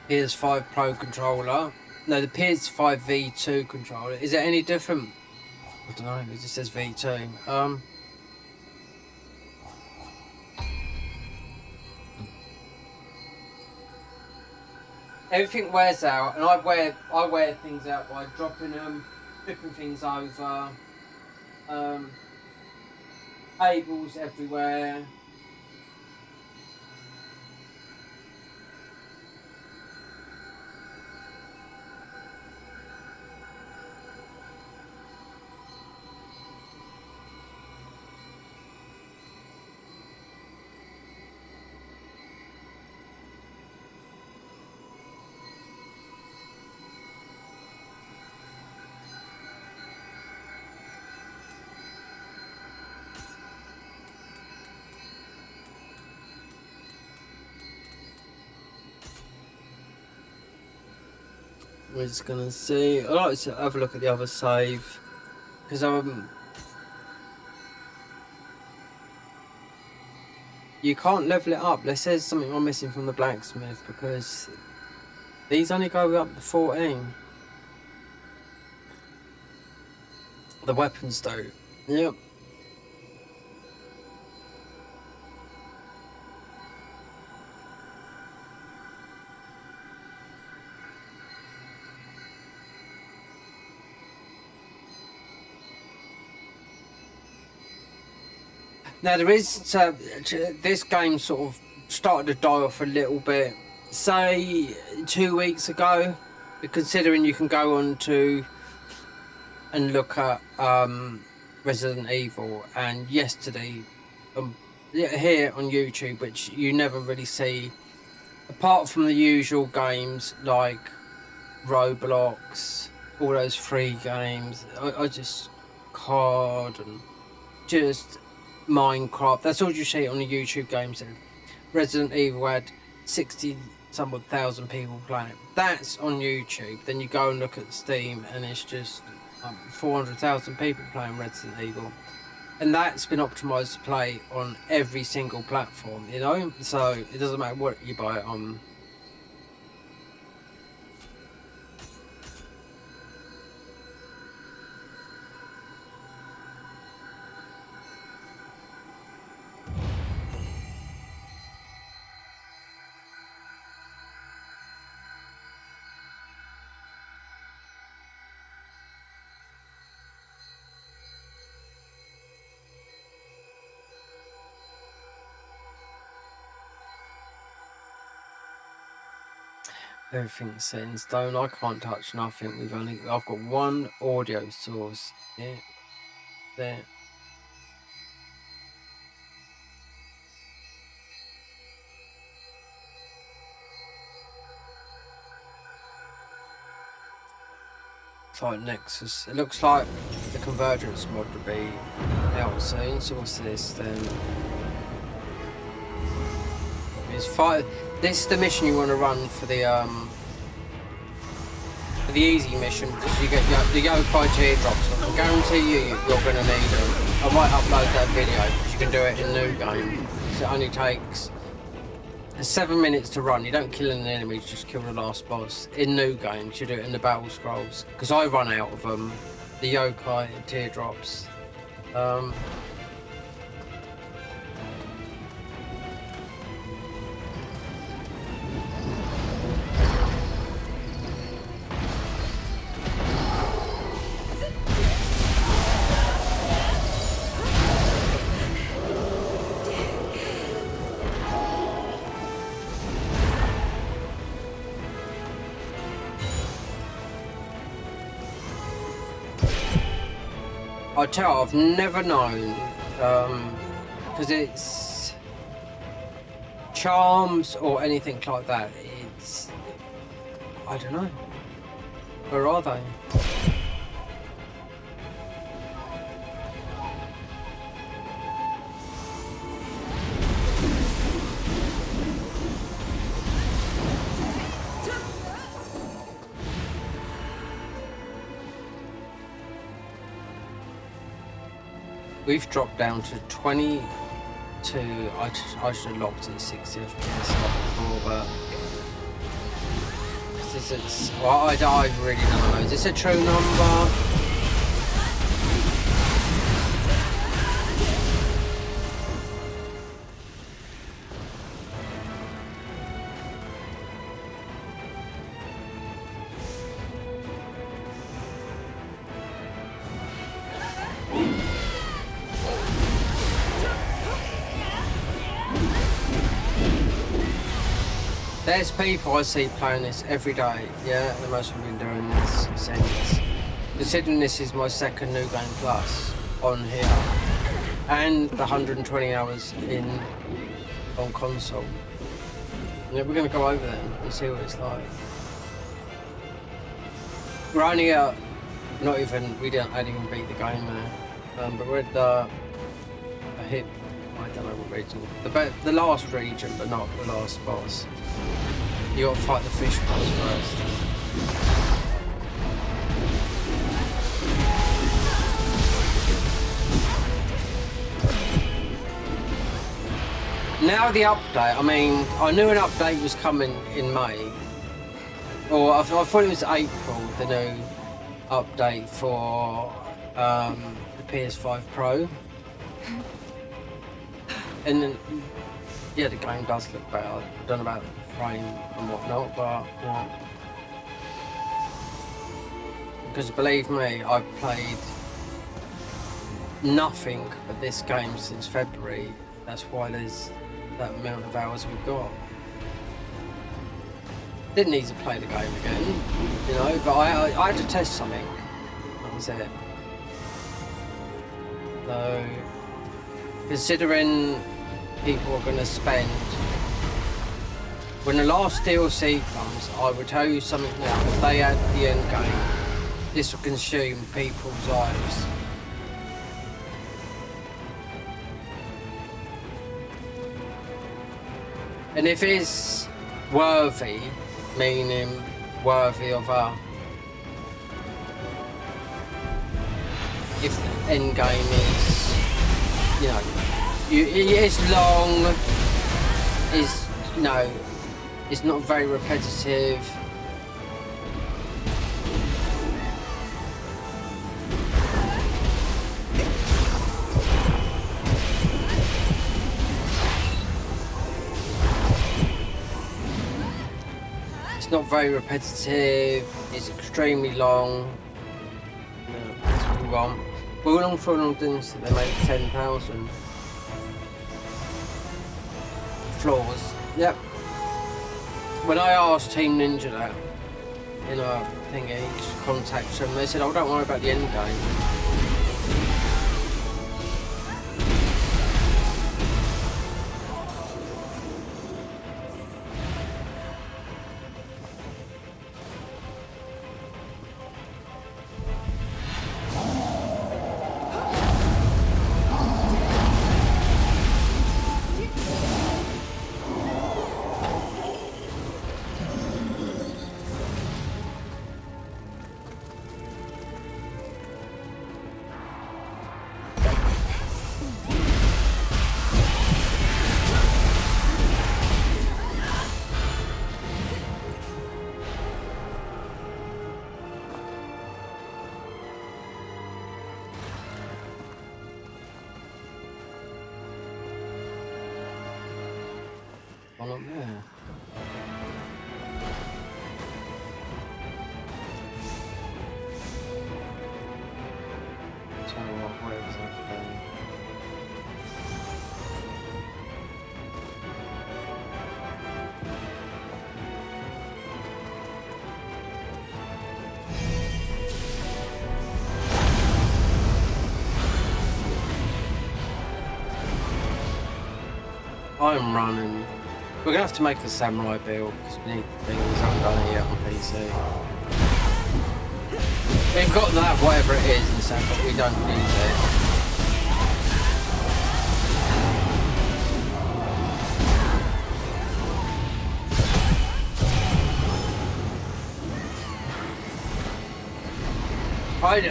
PS5 Pro controller. No, the PS5 V2 controller. Is it any different? I don't know. It just says V2. Everything wears out, and I wear things out by dropping them, flipping things over, cables everywhere. We're just gonna see. I like to have a look at the other save, because you can't level it up. There says something I'm missing from the blacksmith, because these only go up to 14. The weapons do. Yep. Now there is this game sort of started to die off a little bit, say 2 weeks ago, considering you can go on to and look at Resident Evil, and yesterday here on YouTube, which you never really see apart from the usual games like Roblox, all those free games, I just COD and just Minecraft. That's all you see on the YouTube games. And Resident Evil had 60 some odd thousand people playing it. That's on YouTube. Then you go and look at Steam, and it's just 400,000 people playing Resident Evil, and that's been optimized to play on every single platform. You know, so it doesn't matter what you buy it on. Everything's set in stone. I can't touch nothing. I've got one audio source. Yeah, there. It's like Nexus. It looks like the Convergence mod will be out soon. So what's this then? It's five. This is the mission you want to run for the easy mission, because you get the Yokai teardrops. I guarantee you're going to need them. I might upload that video because you can do it in New Game. So it only takes 7 minutes to run. You don't kill any enemies, just kill the last boss. In New Game, you do it in the battle scrolls. Because I run out of them, the Yokai teardrops. I tell you, I've never known, because it's charms or anything like that. It's, I don't know. Where are they? We've dropped down to 22. I should have locked it at 60 FPS before, but well, I really don't know. Is this a true number? There's people I see playing this every day, yeah, and most have been doing this since. Considering this is my second New Game Plus on here, and the 120 hours on console. Yeah, we're going to go over there and see what it's like. We're only at, we didn't even beat the game there, but we're at a hit, I don't know what region, the last region, but not the last boss. You gotta fight the fish boss first. Now the update, I mean, I knew an update was coming in May. Or I thought it was April, the new update for the PS5 Pro. And then, yeah, the game does look better. I don't know about frame and whatnot, but yeah. Because believe me, I've played nothing but this game since February. That's why there's that amount of hours we've got. Didn't need to play the game again, you know, but I had to test something. That was it. So, considering people are going to spend when the last DLC comes, I will tell you something now. If they add the end game, this will consume people's lives. And if it's worthy, meaning worthy of a... If the end game is, you know, it's long, is, you know, it's not very repetitive. It's not very repetitive, it's extremely long. No, that's what we want. We're long for long didn't they made 10,000 floors. Yep. When I asked Team Ninja that in a thingy, just contact them, they said, "Oh, don't worry about the end game." One up there. So where was that there? I'm running. We're gonna have to make a samurai build because we need things haven't done it yet on PC. We've got that, whatever it is, in Sam, but we don't use it.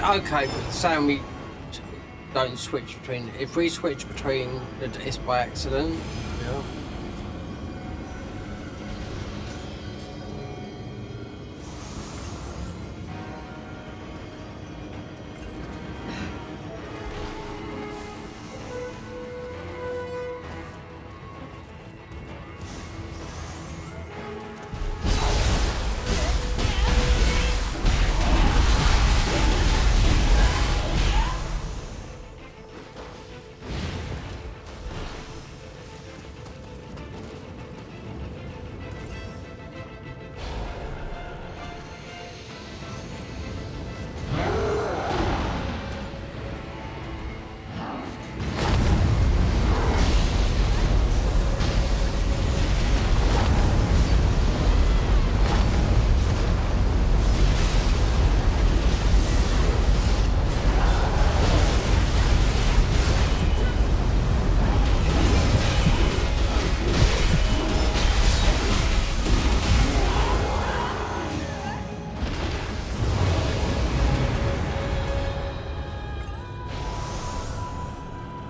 Okay, but Sam, we don't switch between. If we switch between, it's by accident. Yeah.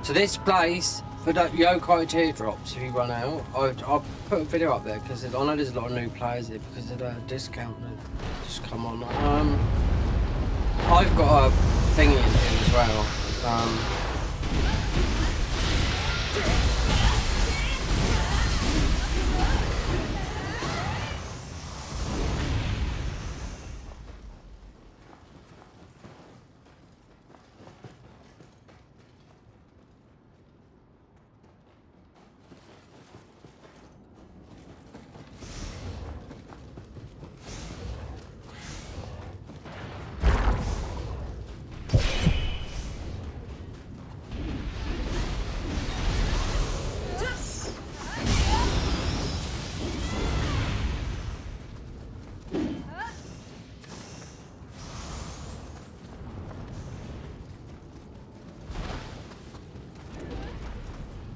So this place, for the yokai teardrops, if you run out, I'll put a video up there because I know there's a lot of new players here because of the discount that just come on. I've got a thingy in here as well.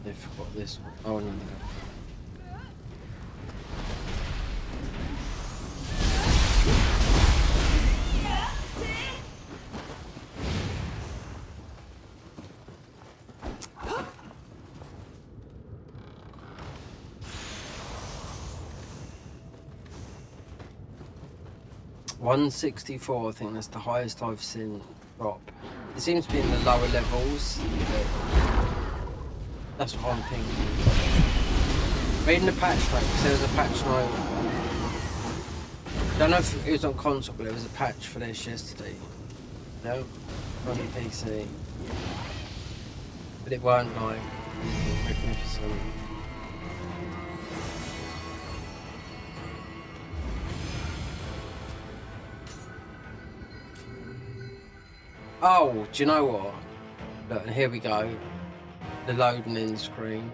I forgot this one. Oh no. 164, I think that's the highest I've seen drop. It seems to be in the lower levels. That's what I'm thinking. Reading the patch note, because there was a patch note. I don't know if it was on console, but there was a patch for this yesterday. No, on the PC. But it weren't like magnificent. Oh, do you know what? Look, and here we go. The loading in screen.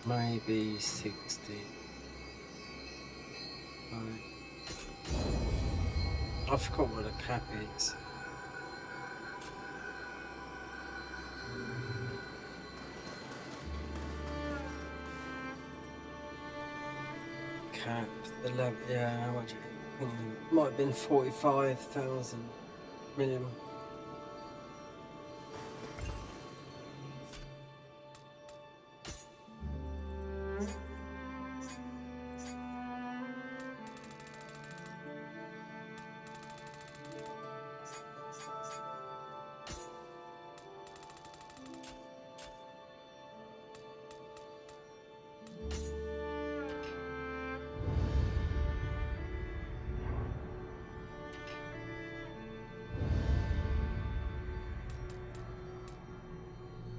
Maybe 60. Right. I forgot what a cap is. Cap, the level, yeah, how much? Might have been 45,000 million.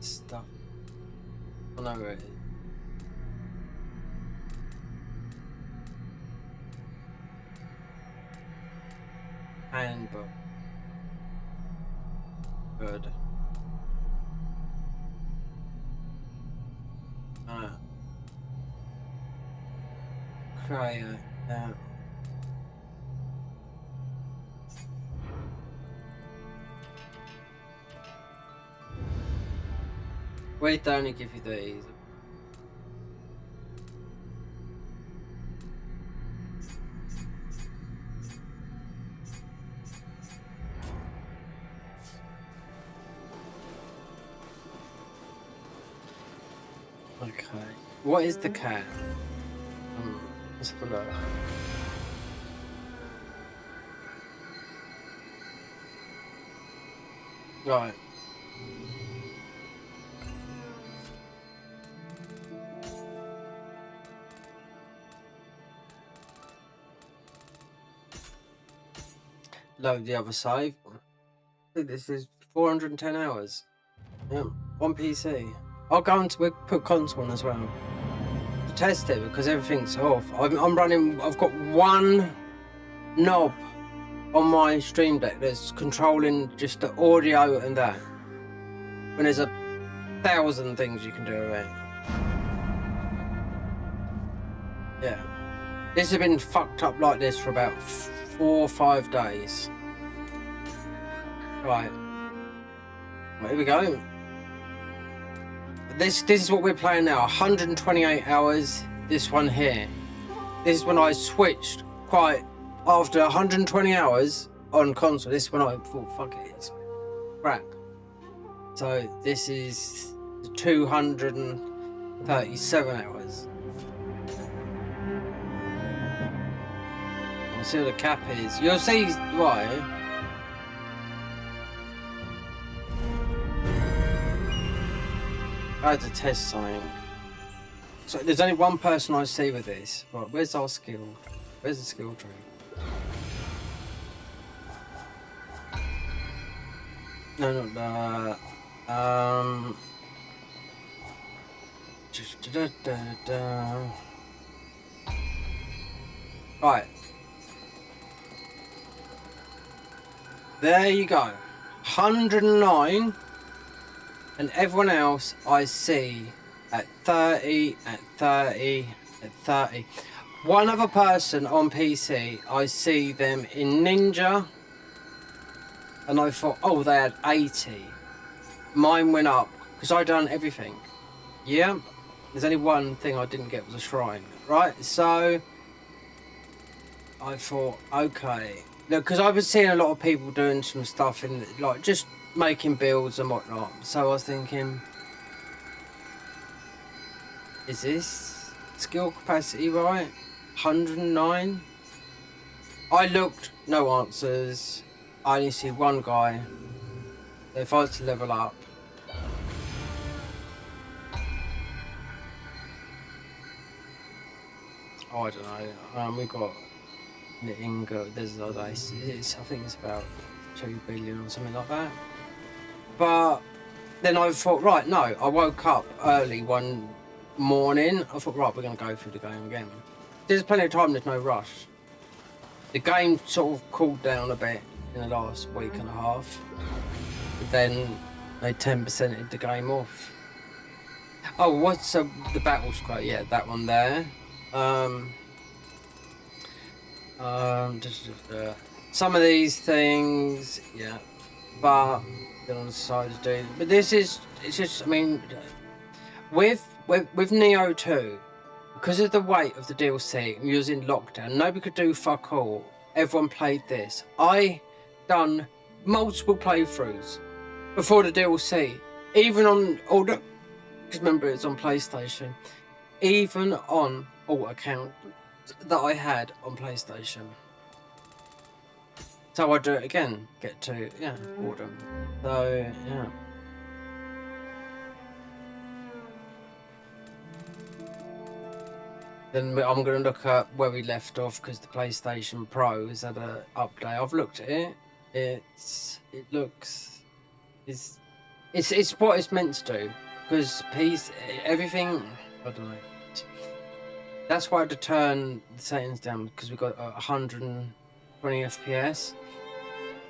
Stuff. I know where it is. Handbook. Good. Cryo. Yeah. Wait, they only give you these. Okay. What is the cat? Let's have a look. Right. Load the other save. I think this is 410 hours. Yeah, on PC. I'll go into put console on as well to test it because everything's off. I'm running. I've got one knob on my Stream Deck that's controlling just the audio and that. When there's 1,000 things you can do with it. Yeah. This has been fucked up like this for about 4 or 5 days. Right. Well, here we go. This is what we're playing now. 128 hours. This one here. This is when I switched quite after 120 hours on console. This is when I thought, fuck it, it's crap. So this is 237 hours. I'll see what the cap is. You'll see why. I had to test something. So there's only one person I see with this. Right, where's our skill? Where's the skill tree? No, not that. Right. There you go. 109. And everyone else I see at 30, at 30, at 30. One other person on PC, I see them in Ninja. And I thought, oh, they had 80. Mine went up because I done everything. Yeah. There's only one thing I didn't get was a shrine. Right. So I thought, okay. Because I was seeing a lot of people doing some stuff in like just making builds and whatnot. So I was thinking, is this skill capacity right? 109? I looked, no answers. I only see one guy. If I was to level up, oh, I don't know. We got knitting. There's a lot. I think it's about 2 billion or something like that. But then I thought, right, no. I woke up early one morning. I thought, right, we're going to go through the game again. There's plenty of time. There's no rush. The game sort of cooled down a bit in the last week and a half. But then they 10%ed the game off. Oh, what's the battle squad? Yeah, that one there. Some of these things, yeah, but they're on the side of doing. But this is, it's just, I mean, with Nioh 2, because of the weight of the DLC, and you was in lockdown, nobody could do fuck all. Everyone played this. I done multiple playthroughs before the DLC, even on all the, because remember it's on PlayStation, even on all accounts that I had on PlayStation. So I do it again, get to, yeah, boredom. So, yeah. Then I'm going to look at where we left off because the PlayStation Pro has had an update. I've looked at it. It looks, it's what it's meant to do because everything, I don't know. That's why I had to turn the settings down because we got 120 FPS,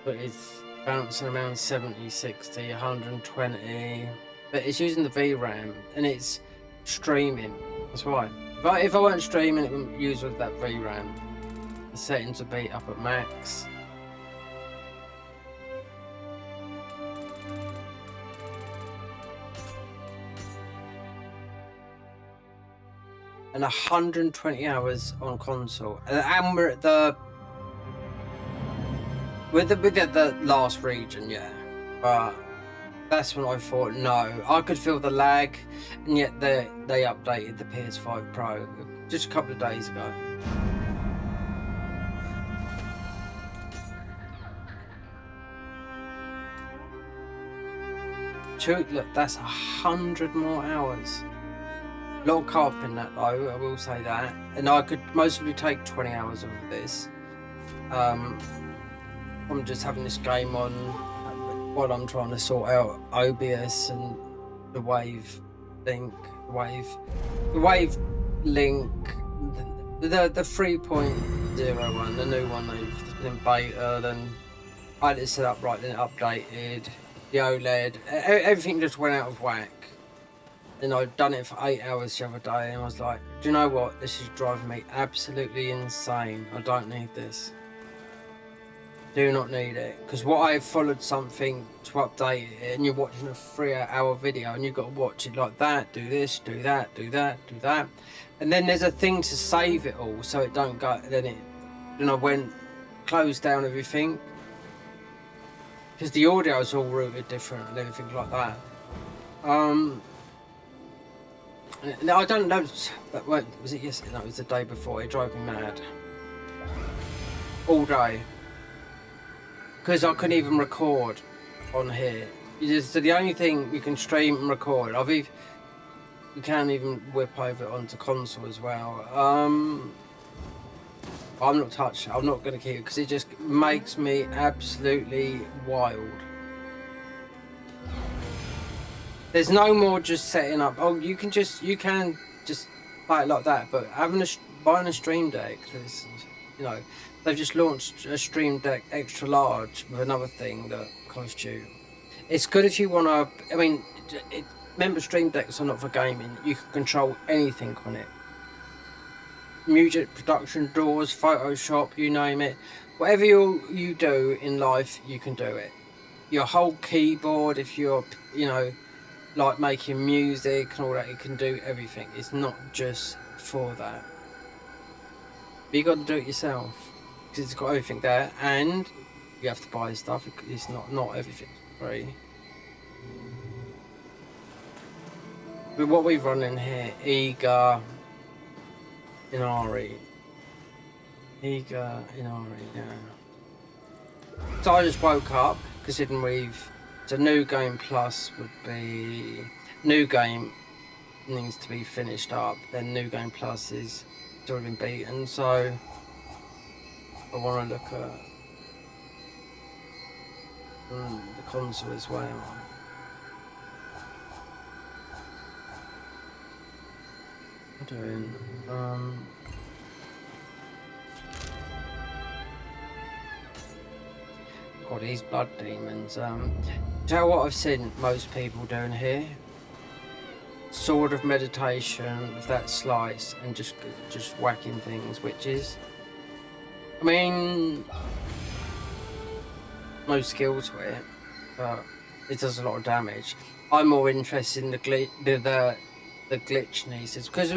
but it's bouncing around 70, 60, 120. But it's using the VRAM and it's streaming. That's why. But if I weren't streaming, it wouldn't use with that VRAM. The settings would be up at max. And 120 hours on console, and we're at the last region, yeah. But that's when I thought, no, I could feel the lag, and yet they updated the PS5 Pro just a couple of days ago. Look, that's 100 more hours. A lot of carp in that though, I will say that. And I could mostly take 20 hours of this. I'm just having this game on while I'm trying to sort out OBS and the wave link, the wave link, the 3.01, the new one that's been in beta. Then I had it set up right, then it updated. The OLED, everything just went out of whack. and I'd done it for 8 hours the other day, and I was like, do you know what? This is driving me absolutely insane. I don't need this. Do not need it. Because what I followed something to update it, and you're watching a 3-hour video, and you've got to watch it like that, do this, do that, do that, do that. And then there's a thing to save it all, so it don't go, then it, you know, when close down everything. Because the audio is all routed different and everything like that. I don't know, but was it yesterday? No, it was the day before. It drove me mad. All day. Because I couldn't even record on here. So the only thing you can stream and record, you can't even whip over it onto console as well. I'm not touching it. I'm not going to keep it because it just makes me absolutely wild. There's no more just setting up. Oh, you can just play it like that. But buying a Stream Deck, you know, they've just launched a Stream Deck extra large with another thing that costs you. It's good if you want to. I mean, remember, Stream Decks are not for gaming. You can control anything on it. Music production, DAWs, Photoshop, you name it. Whatever you do in life, you can do it. Your whole keyboard, if you're, you know, like making music and all that, you can do everything. It's not just for that. But you got to do it yourself because it's got everything there, and you have to buy stuff. It's not everything free. But what we've run in here, Inari, yeah. So I just woke up, considering so New Game Plus would be, New Game needs to be finished up, then New Game Plus is still been beaten, so I want to look at the console as well. What am I doing? God, these blood demons. Tell what I've seen most people doing here. Sword of meditation with that slice and just whacking things, witches. I mean, no skill to it, but it does a lot of damage. I'm more interested in the glitch nieces because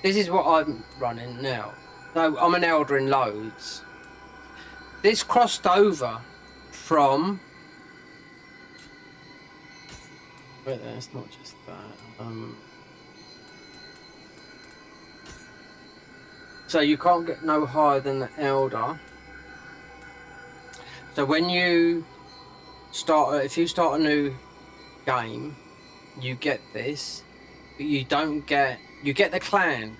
this is what I'm running now. So I'm an elder in loads. This crossed over from. Wait, it's not just that. So you can't get no higher than the elder. So when you start, if you start a new game, you get this, but you don't get. You get the clan,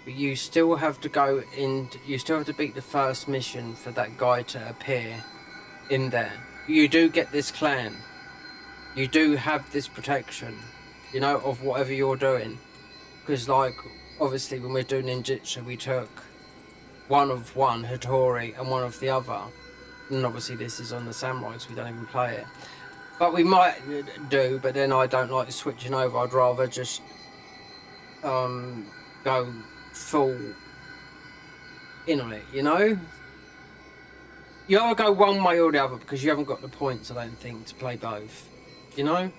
but you still have to go in. You still have to beat the first mission for that guy to appear in there. You do get this clan. You do have this protection, you know, of whatever you're doing. Because, like, obviously, when we're doing ninjutsu, we took one of one Hattori and one of the other. And obviously, this is on the samurai, so we don't even play it. But we might do. But then I don't like switching over. I'd rather just go full in on it, you know? You either go one way or the other because you haven't got the points, I don't think, to play both, you know?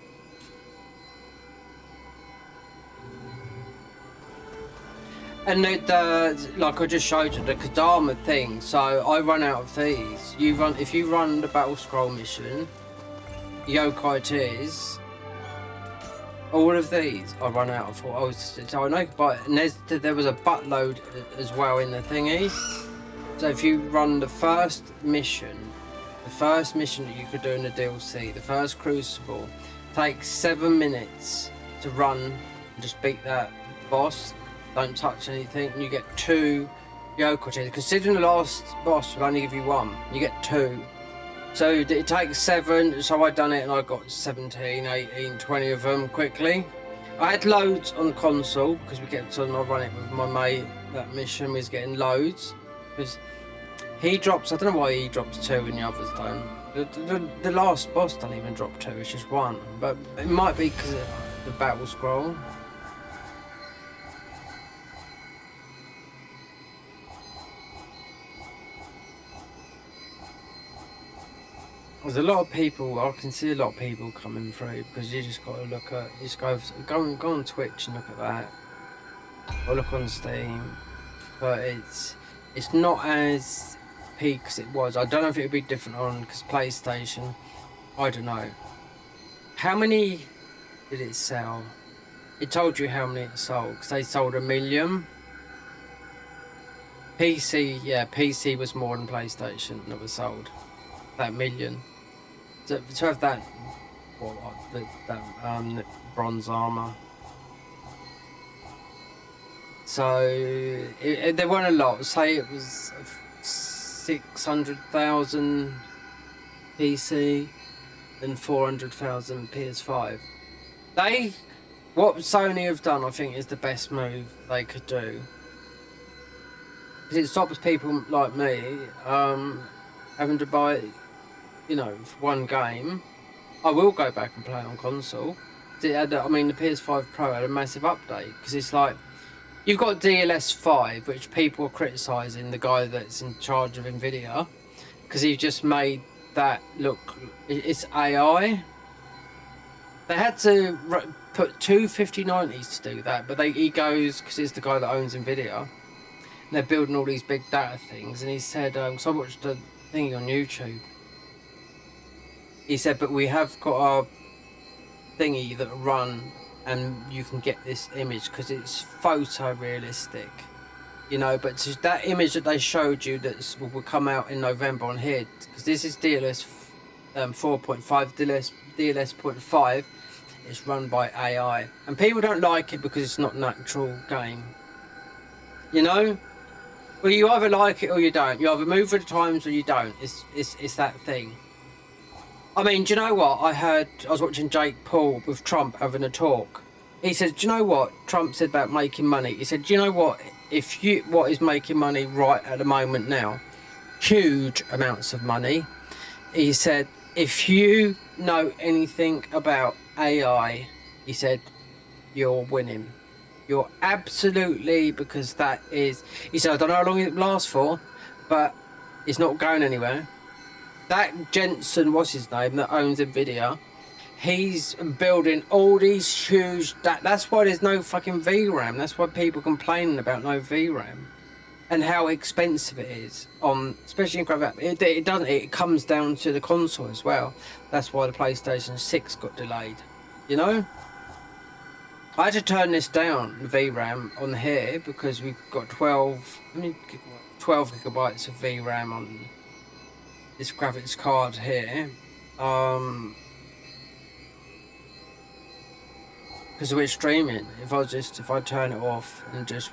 And like I just showed you, the Kadama thing, so I run out of these. If you run the Battle Scroll mission, Yokai Tears, all of these I run out of. So I know, but there was a buttload as well in the thingy. So if you run the first mission that you could do in the DLC, the first Crucible, takes 7 minutes to run and just beat that boss. Don't touch anything, and you get 2 Yokai Tears. Considering the last boss will only give you 1, you get 2. So it takes 7, so I done it and I got 17, 18, 20 of them quickly. I had loads on console because we kept on running it with my mate. That mission we was getting loads because he drops. I don't know why he drops 2 and the others don't. The last boss doesn't even drop 2, it's just 1. But it might be because of the battle scroll. There's a lot of people, I can see a lot of people coming through because you just got to look at, you just go on Twitch and look at that. Or look on Steam. But it's not as peak as it was. I don't know if it would be different on because PlayStation. I don't know. How many did it sell? It told you how many it sold because they sold 1 million. PC, yeah, PC was more than PlayStation that was sold. That million. To have that, that bronze armor. So there weren't a lot. Say it was 600,000 PC and 400,000 PS5. What Sony have done, I think, is the best move they could do. Because it stops people like me having to buy, you know, one game. I will go back and play it on console. I mean, the PS5 Pro had a massive update because it's like. You've got DLS5, which people are criticising the guy that's in charge of Nvidia, because he just made that look. It's AI. They had to put 2 5090s to do that, but he goes because he's the guy that owns Nvidia. And they're building all these big data things, and he said, so I watched the thing on YouTube. He said, but we have got a thingy that run. And you can get this image because it's photorealistic, you know. But that image that they showed you that will come out in November on here, because this is DLS 4.5, DLS 0.5. It's run by AI, and people don't like it because it's not natural game. You know, well, you either like it or you don't. You either move with the times or you don't. It's that thing. I mean, do you know what? I was watching Jake Paul with Trump having a talk. He said, do you know what Trump said about making money? He said, do you know what? What is making money right at the moment now? Huge amounts of money. He said, if you know anything about AI, he said, you're winning. You're absolutely, because that is, he said, I don't know how long it lasts for, but it's not going anywhere. That Jensen, what's his name, that owns Nvidia, he's building all these huge. That's why there's no fucking VRAM. That's why people complaining about no VRAM, and how expensive it is especially in graphics. It doesn't. It comes down to the console as well. That's why the PlayStation 6 got delayed. You know, I had to turn this down, the VRAM on here, because we've got 12 gigabytes of VRAM on this graphics card here, because we're streaming. If I turn it off and just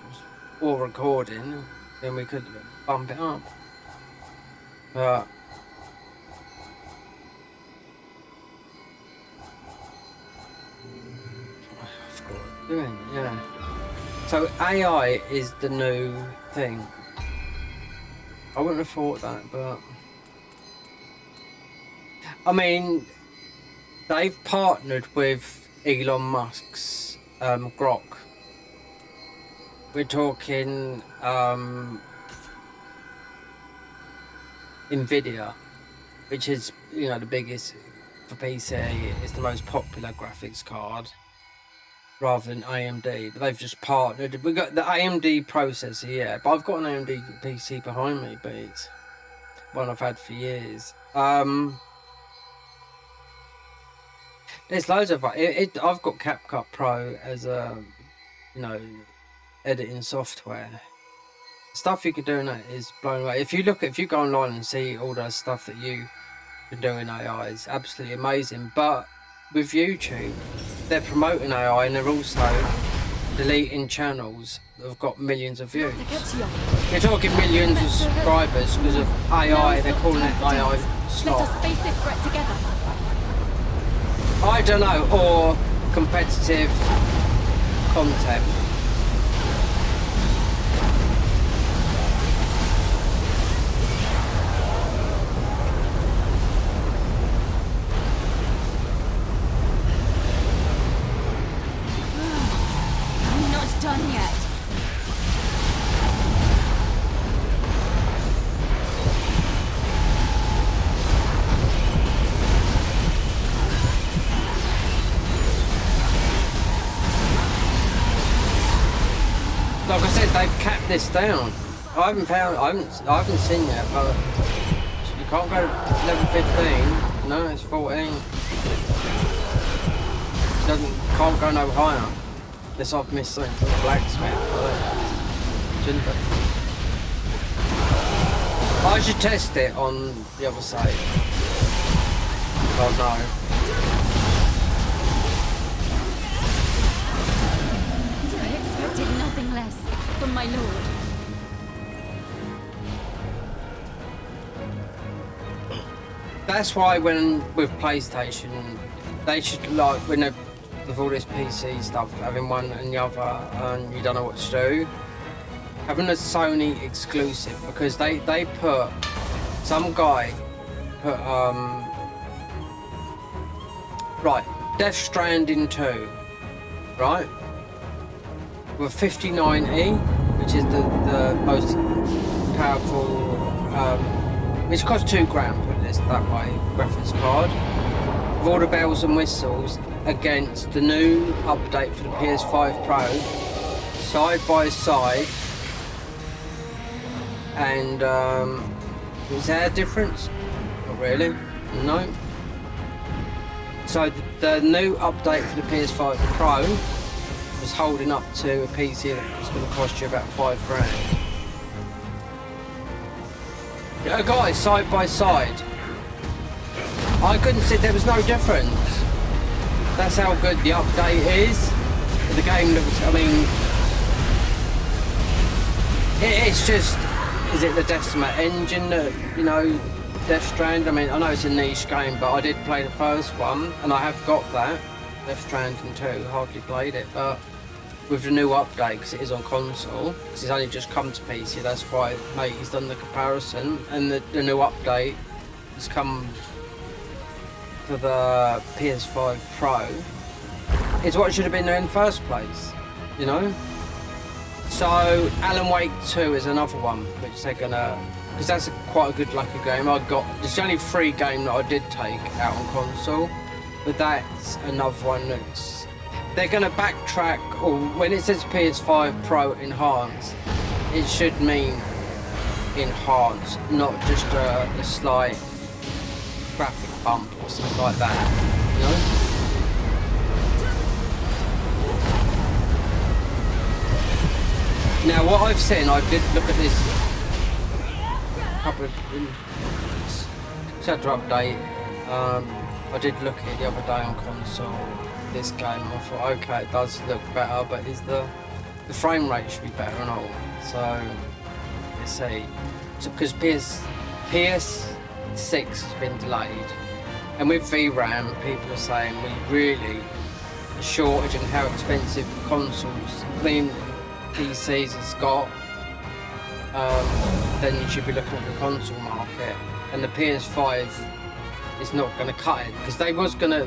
all recording, then we could bump it up. But I forgot what I'm doing. Yeah. So AI is the new thing. I wouldn't have thought that, but. I mean, they've partnered with Elon Musk's Grok. We're talking Nvidia, which is, you know, the biggest for PC. It's the most popular graphics card, rather than AMD. But they've just partnered. We've got the AMD processor, yeah. But I've got an AMD PC behind me, but it's one I've had for years. There's loads of I've got CapCut Pro as a, you know, editing software. Stuff you can do in that is blown away. If you go online and see all the stuff that you can do in AI, it's absolutely amazing. But with YouTube, they're promoting AI and they're also deleting channels that have got millions of views. You're talking millions of subscribers because of AI. They're calling it AI slot. Let us face this threat together. I don't know, or competitive content. done yet. Like I said, they've capped this down. I haven't seen yet, but you can't go to level 15. No, it's 14. Can't go no higher. Unless I've missed something from the blacksmith. Shouldn't be. I should test it on the other side. Oh no. I expected nothing less from my lord. That's why when with PlayStation, they should like when they're with all this PC stuff, having one and the other, and you don't know what to do. Having a Sony exclusive, because they put some guy put right, Death Stranding 2, right, with 5090, which is the most powerful, which costs £2,000, put this that way, graphics card, with all the bells and whistles, against the new update for the PS5 Pro, side by side. And was there a difference? Not really, no. So the new update for the PS5 Pro was holding up to a PC that was going to cost you about £5,000. Yeah, guys, side by side. I couldn't see there was no difference. That's how good the update is. The game looks, I mean, it's just, is it the Decima engine that, you know, Death Strand? I mean, I know it's a niche game, but I did play the first one, and I have got that. Death Stranding 2, hardly played it, but with the new update, because it is on console, because it's only just come to PC, that's why Matey's done the comparison, and the new update has come for the PS5 Pro. It's what should have been there in the first place, you know? So Alan Wake 2 is another one which they're gonna, because that's quite a good lucky game. It's the only free game that I did take out on console, but that's another one that's they're gonna backtrack. Or when it says PS5 Pro Enhanced, it should mean enhanced, not just a slight graphic bump or something like that, you know? Now what I've seen, I did look at this couple of set update. I did look at it the other day on console, this game, I thought okay, it does look better, but is the frame rate should be better and all. So let's see. So because PS6 has been delayed, and with VRAM people are saying we really a shortage and how expensive consoles, PCs has got, then you should be looking at the console market, and the PS5 is not going to cut it, because they was going to,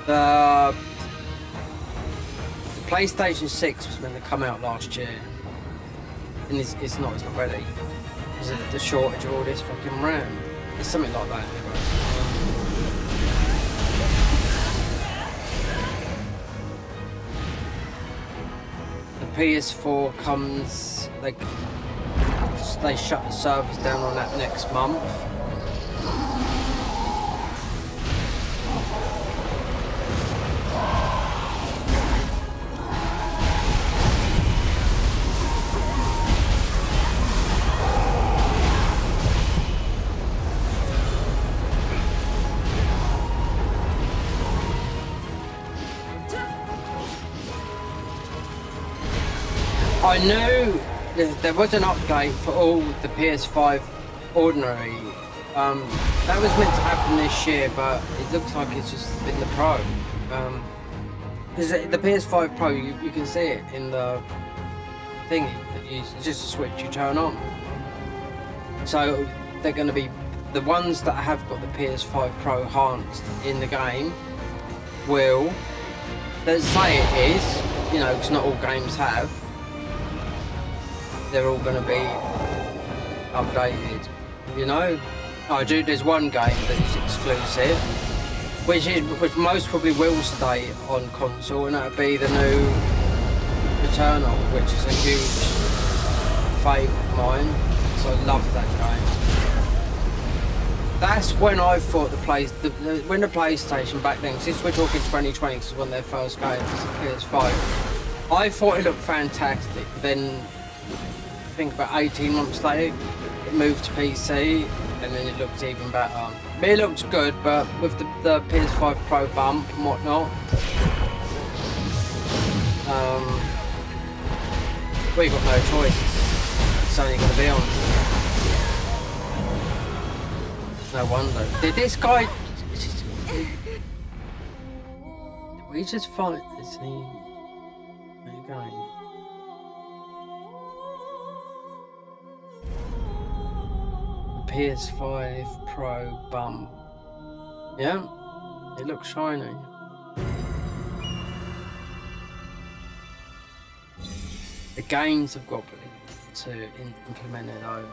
the PlayStation 6 was meant to come out last year, and it's not ready because of the shortage of all this fucking RAM. It's something like that anyway. The PS4 comes, they shut the servers down on that next month. I knew there was an update for all the PS5 Ordinary. That was meant to happen this year, but it looks like it's just been the Pro. Because the PS5 Pro, you can see it in the thingy. It's just a switch you turn on. So they're going to be, the ones that have got the PS5 Pro enhanced in the game will, let's say it is, you know, because not all games have, they're all going to be updated, you know. There's one game that is exclusive, which most probably will stay on console, and that'll be the new Returnal, which is a huge favourite of mine, so I love that game. That's when I thought when the PlayStation back then, since we're talking 2020, because it's one of their first games, PS5, I thought it looked fantastic. Then, I think about 18 months later, it moved to PC, and then it looked even better. It looked good, but with the PS5 Pro bump and whatnot, we got no choice. It's only going to be on. No wonder. Did this guy? Did we just fight? Is he? There you go. PS5 Pro bump. Yeah, it looks shiny. The games have got to implement it though.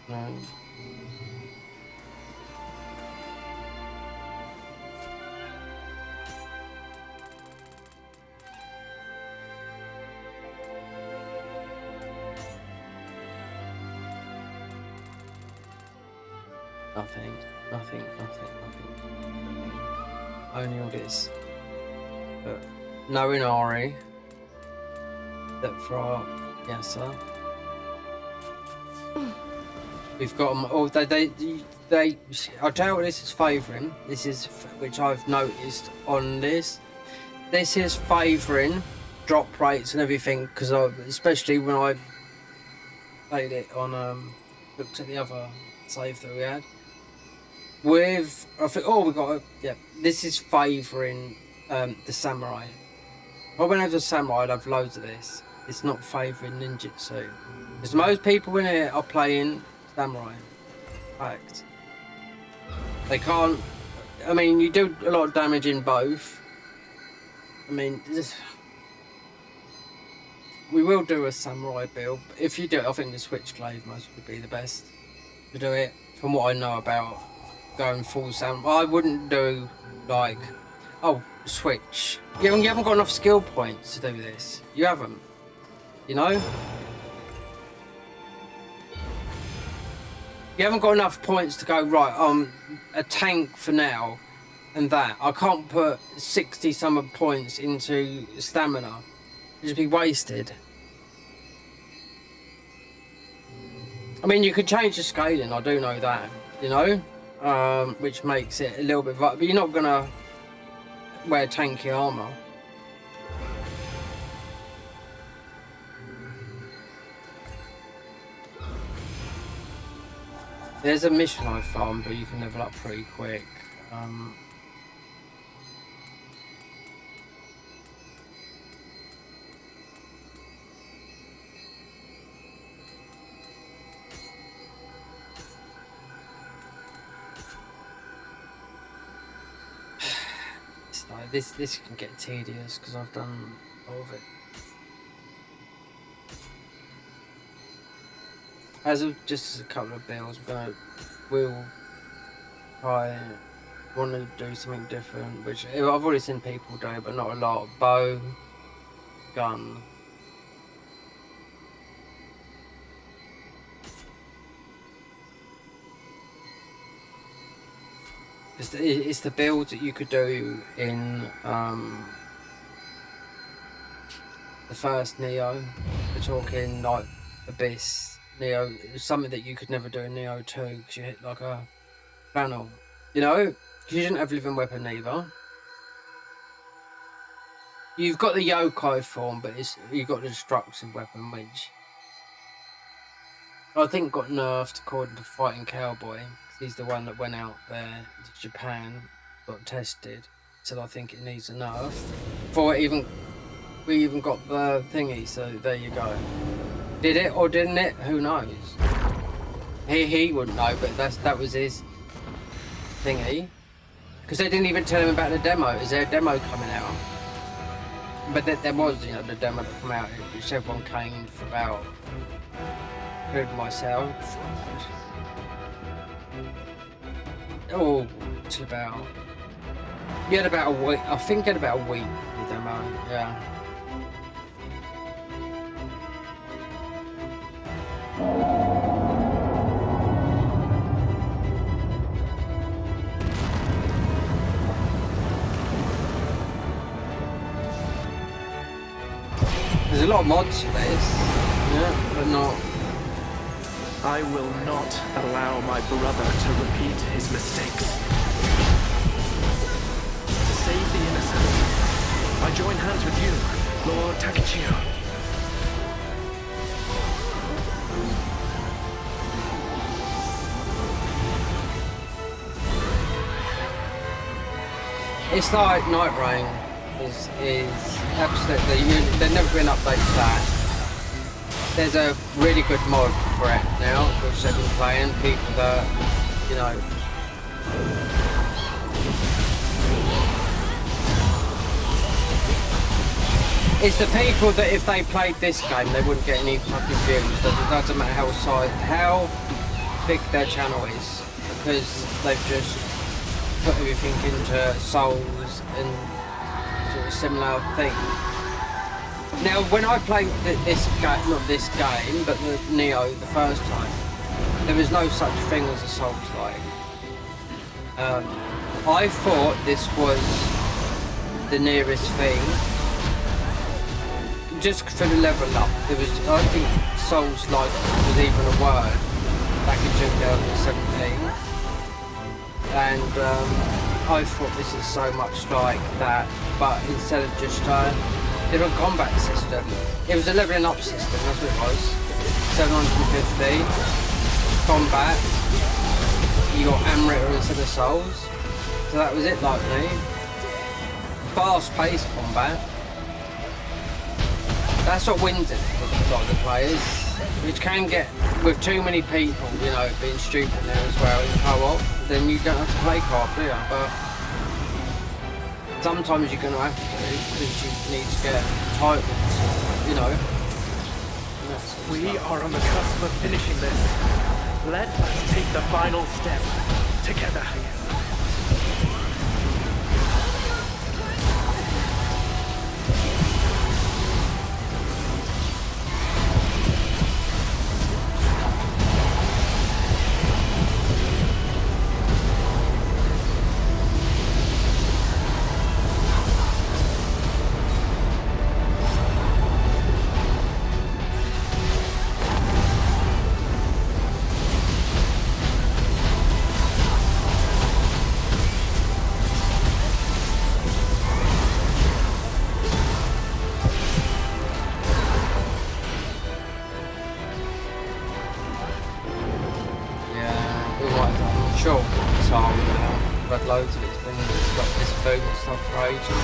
No. Nothing. Only all this. But knowing Ari, that for yes sir. We've got them all. They. I'll tell you what this is favouring. This is which I've noticed on this. This is favouring drop rates and everything because especially when I played it on looked at the other save that we had. With I think this is favouring the samurai. If I went over to samurai, I'd have loads of this. It's not favouring ninjutsu. Because most people in here are playing samurai. Fact. They can't. I mean, you do a lot of damage in both. I mean, we will do a samurai build. If you do it, I think the switchblade most would be the best to do it. From what I know about going full samurai, I wouldn't do like, switch. You haven't got enough skill points to do this. You haven't. You know? You haven't got enough points to go, right, a tank for now and that. I can't put 60 some points into stamina. It'd just be wasted. I mean, you could change the scaling, I do know that, you know? Which makes it a little bit, but you're not gonna wear tanky armor. There's a mission I found, but you can level up pretty quick. This can get tedious because I've done all of it. Just as a couple of builds, we'll try want to do something different, which I've already seen people do, but not a lot. Bow, gun. It's the builds that you could do in the first Nioh. We're talking like Abyss, Nioh, something that you could never do in Nioh 2 because you hit like a panel. You know, because you didn't have living weapon either. You've got the yokai form, but you've got the destructive weapon, which I think got nerfed according to Fighting Cowboy. He's the one that went out there to Japan, got tested, said I think it needs a nerf before it even we even got the thingy, so there you go. Did it or didn't it? Who knows? He wouldn't know, but that was his thingy. Because they didn't even tell him about the demo. Is there a demo coming out? But there was, you know, the demo that came out, which everyone came for about, including myself. Oh, till about. You had about a week. I think you had about a week for the demo. Yeah. There's a lot of mods for this, yeah, but not. I will not allow my brother to repeat his mistakes. To save the innocent, I join hands with you, Lord Takachio. It's like Night Rain is absolutely. There's never been updates to that. There's a really good mod for it now, which they've been playing. People that, you know. It's the people that if they played this game, they wouldn't get any fucking views. It doesn't matter how big their channel is, because they've just put everything into Souls and sort of similar thing. Now, when I played this game, not this game, but the Nioh the first time, there was no such thing as a Souls-like. I thought this was the nearest thing, just for the level up. There was, I don't think Souls-like was even a word back in 2017. And I thought this is so much like that, but instead of just different combat system, it was a leveling up system. That's what it was. 750 combat. You got Amrita instead of Souls, so that was it. Like me, fast-paced combat. That's what wins it with a lot of the players, which can get with too many people, you know, being stupid there as well in co-op. Then you don't have to play co-op, do you? But sometimes you're going to have to, because you need to get titles, you know. We are on the cusp of finishing this. Let us take the final step together. Loads of it's been got this food and stuff for ages.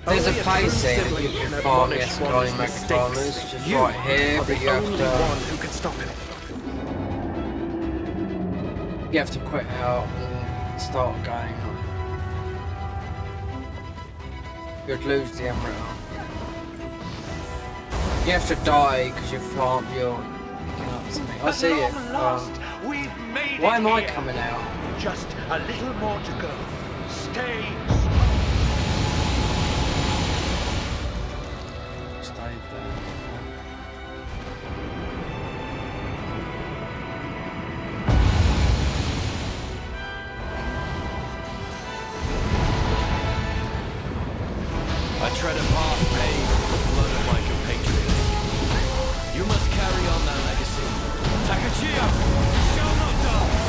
There's a place here that you can farm the Escalon Megafarmers, just right here, but you have to. You have to quit out and start again. You'd lose the Emerald. You have to die because you farm your picking up something. I see it. Why am I coming out? Just a little more to go. Stay. Stayed there. I tread a path paved with the blood of my compatriots. You must carry on that legacy. Takachio shall not die!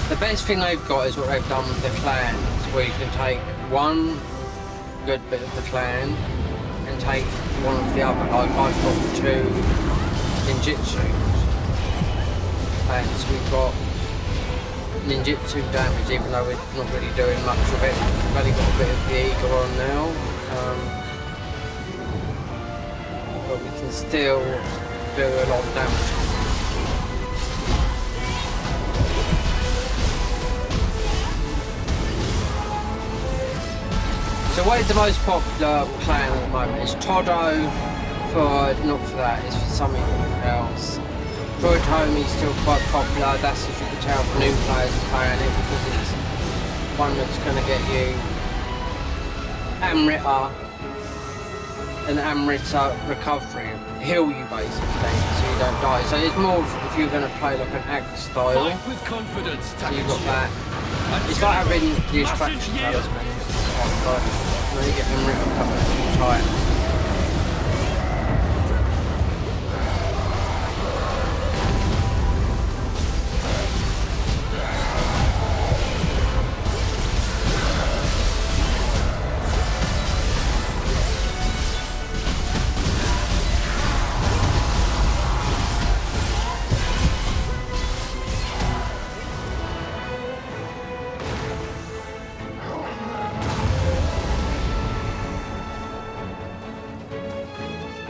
The best thing they've got is what they've done with the clans, where you can take one good bit of the clan and take one of the other. Like I've got 2 ninjutsu clans. We've got ninjutsu damage, even though we're not really doing much of it. We've only got a bit of the eagle on now, but we can still do a lot of damage. So what is the most popular clan at the moment? It's Todo for, not for that, it's for something else. Furutomi is still quite popular, that's if you can tell for new players playing it, because it's one that's going to get you Amrita and Amrita recovery, heal you basically, so you don't die. So it's more if you're going to play like an axe style, Fight with confidence, so you've got that. It's like having the extraction talisman. You get Amrita recovery if you try it.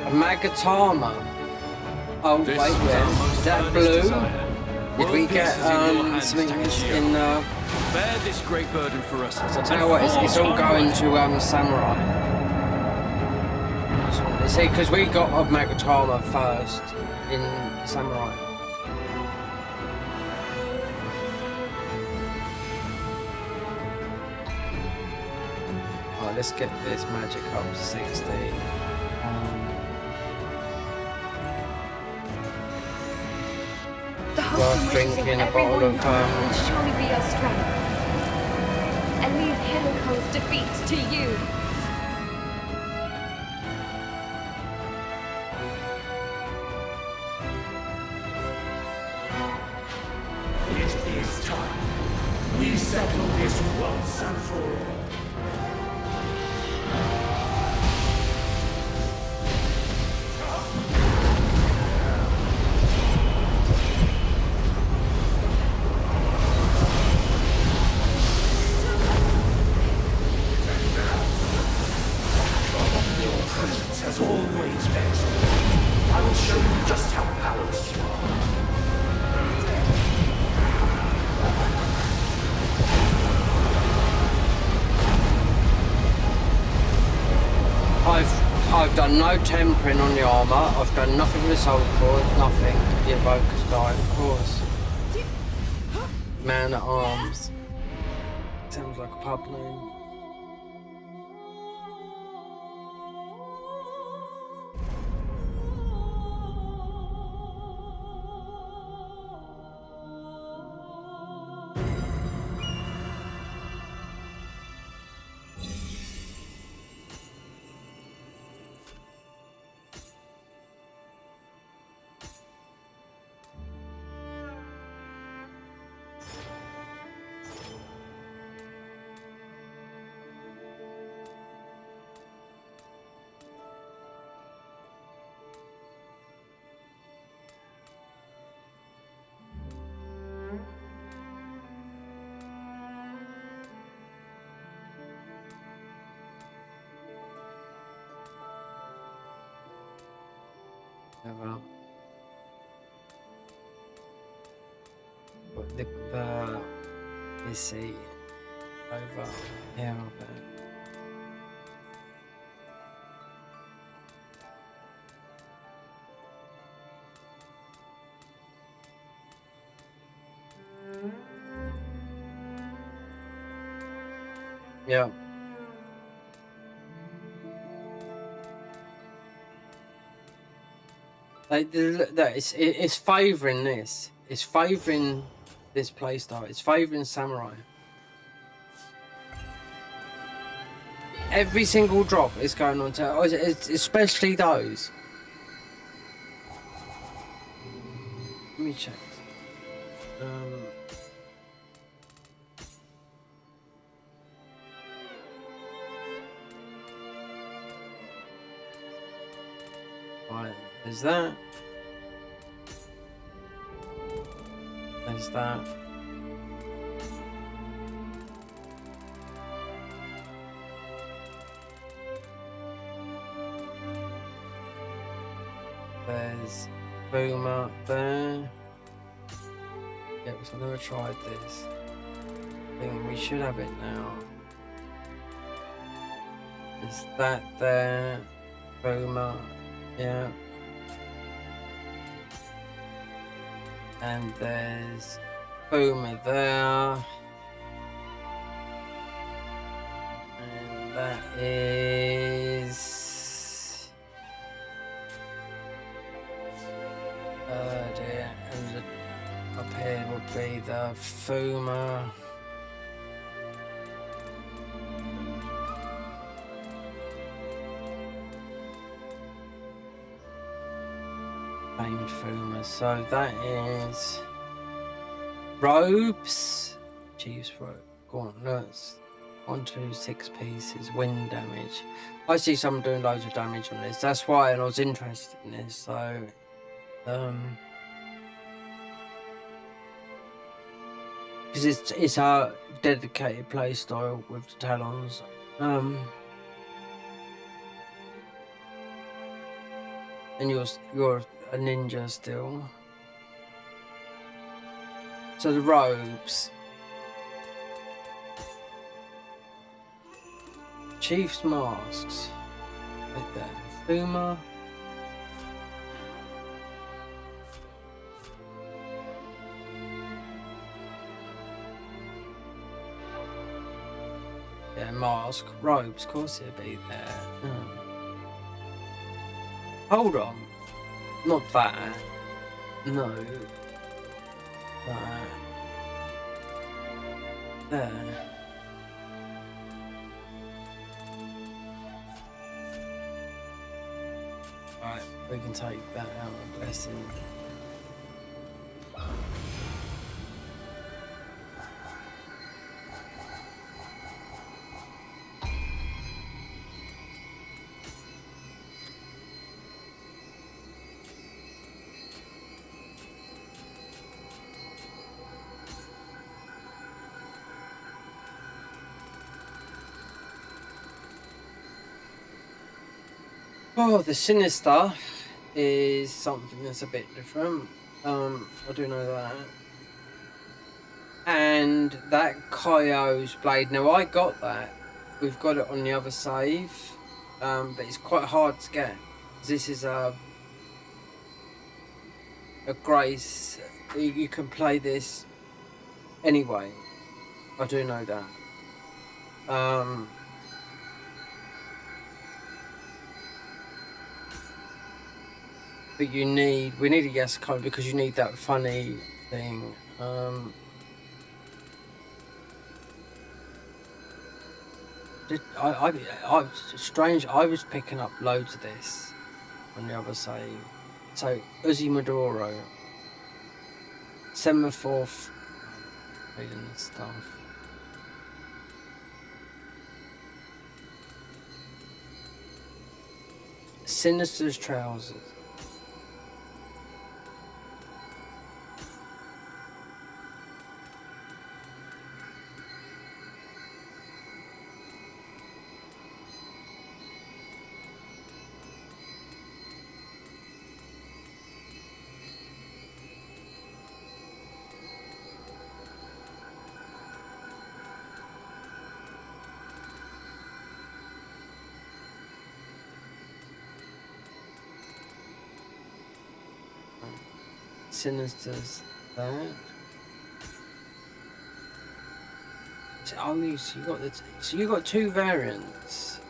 Magatama. Oh This wait, is our yeah. most Is that earnest blue? desire. Did we World get peace is in your hands, something Takeshio. in Bear this great burden for us. I tell you what, it's all going to Samurai. See, because we got a Magatama first in Samurai. Alright, let's get this magic up to 60. The hope Worth and wishes of drinking a everyone bottle who of, will surely be our strength. And leave Hideko's defeat to you. It is time. We settle this once and for all. Your presence has always vexed me. I will show you just how powerless you are. I've done no tempering on the armour, I've done nothing with the soul cord, nothing. The evoker's died, of course. Man at Arms. Sounds like a pub name. Well, but let's see, over here, okay. Yeah. Like, it's favouring this. It's favouring this playstyle. It's favouring Samurai. Every single drop is going on to, especially those. Let me check. There's that. There's that. There's boomer there. Yeah, because I've never tried this. I think we should have it now. There's that there. Boomer. Yeah. And there's boomer there. And that is dear. And up here would be the Fuma. Famed Fuma. So that is robes. Chief's robe. Gauntlets. 1, 2, 6 pieces. Wind damage. I see someone doing loads of damage on this. That's why I was interested in this. So because it's a dedicated play style with the talons. And you're a ninja still. So the robes. Chief's masks. Right there. Fuma. Yeah, mask, robes, of course it'll be there. Hold on. Not that. No. That. There. Right, we can take that out of blessing. Oh, the Sinister is something that's a bit different. I do know that. And that Kaio's blade. Now I got that. We've got it on the other save, but it's quite hard to get. This is a grace. You can play this anyway. I do know that. But we need a yes code because you need that funny thing. Strange. I was picking up loads of this on the other side. So Uzi Maduro, Semaphore, reading this stuff. Sinister's trousers. Sinister's that. Oh, so you got two variants.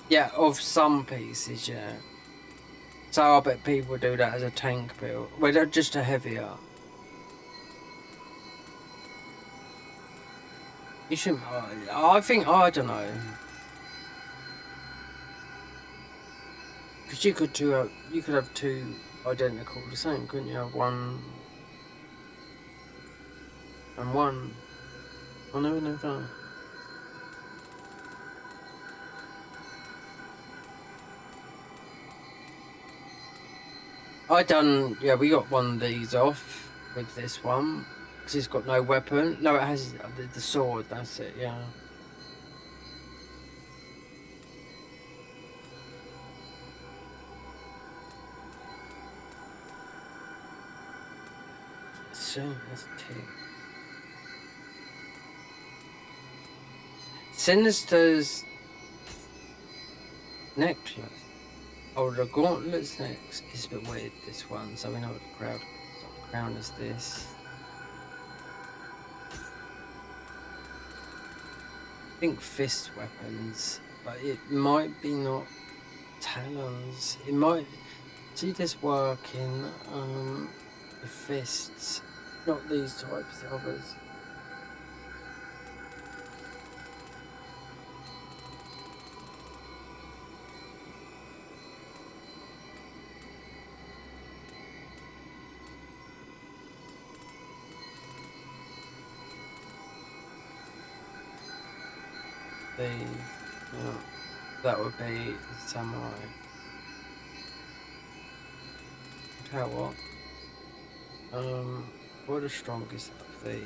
Yeah, of some pieces, yeah. So I bet people do that as a tank build. Well, they're just a heavier. You shouldn't. I think I don't know. Because you could have two identical the same, couldn't you? Have one and one. I never know that. Yeah, we got one of these off with this one because it's got no weapon. No, it has the sword. That's it. Yeah. So that's two. Sinister's necklace. Oh, the gauntlets next is a bit weird. This one, so we know what the crown is. This. I think fist weapons, but it might be not talons. It might see this working. The fists, not these types. The others. These, yeah, that would be samurai. Tell what? What are the strongest of these?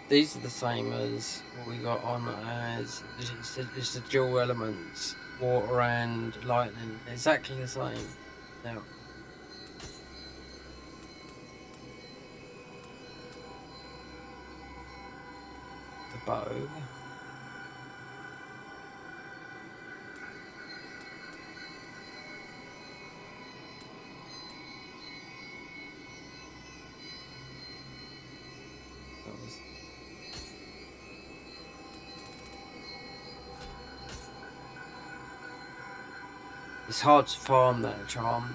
These are the same as what we got on as it's the dual elements, water and lightning, exactly the same. Now. The bow. It's hard to farm that charm.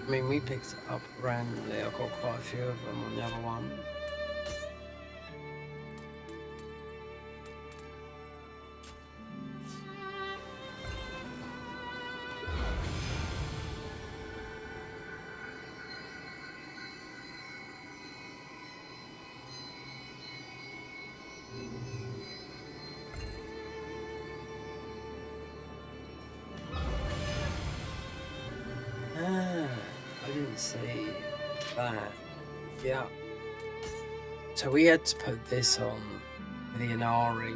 I mean, we picked it up randomly. I got quite a few of them on the other one. I didn't see that. Yeah. So we had to put this on the Inari.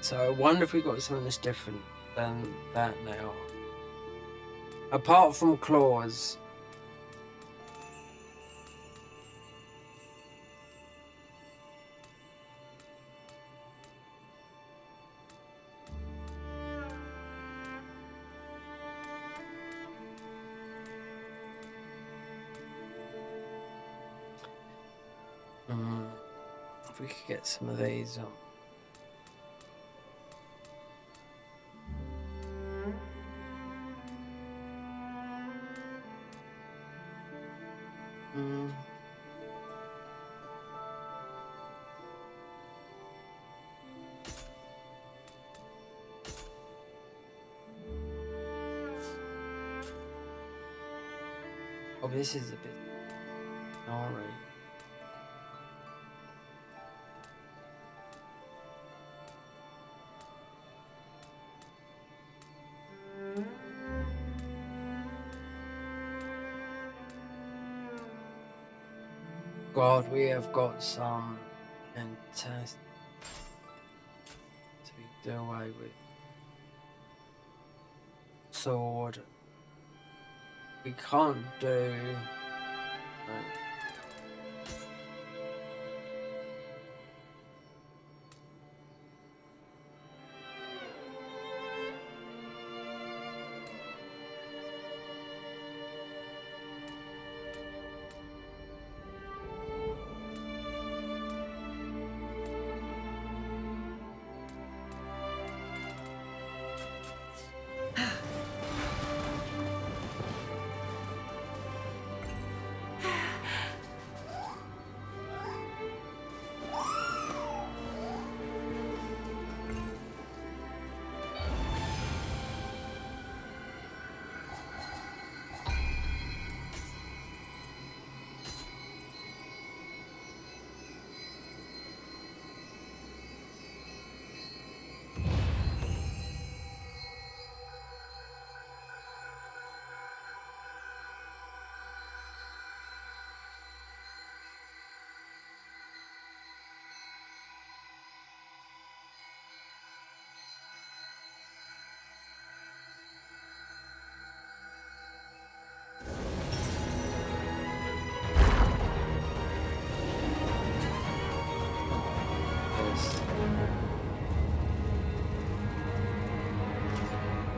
So I wonder if we got something that's different than that now. Apart from claws. If we could get some of these on. Oh, this is a bit gnarly. God, we have got some fantastic to do away with. Sword. We can't do. No.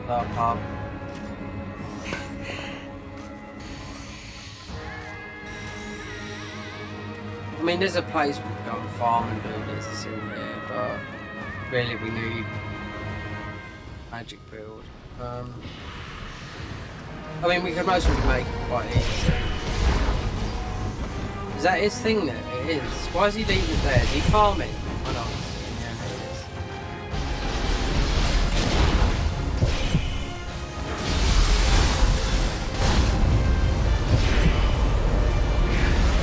that part. I mean, there's a place we can go and farm and do this in there, but really we need magic build. I mean, we could most of make it quite easy. Is that his thing there? It is. Why is he leaving it there? Is he farming? Oh no. Yeah, he is.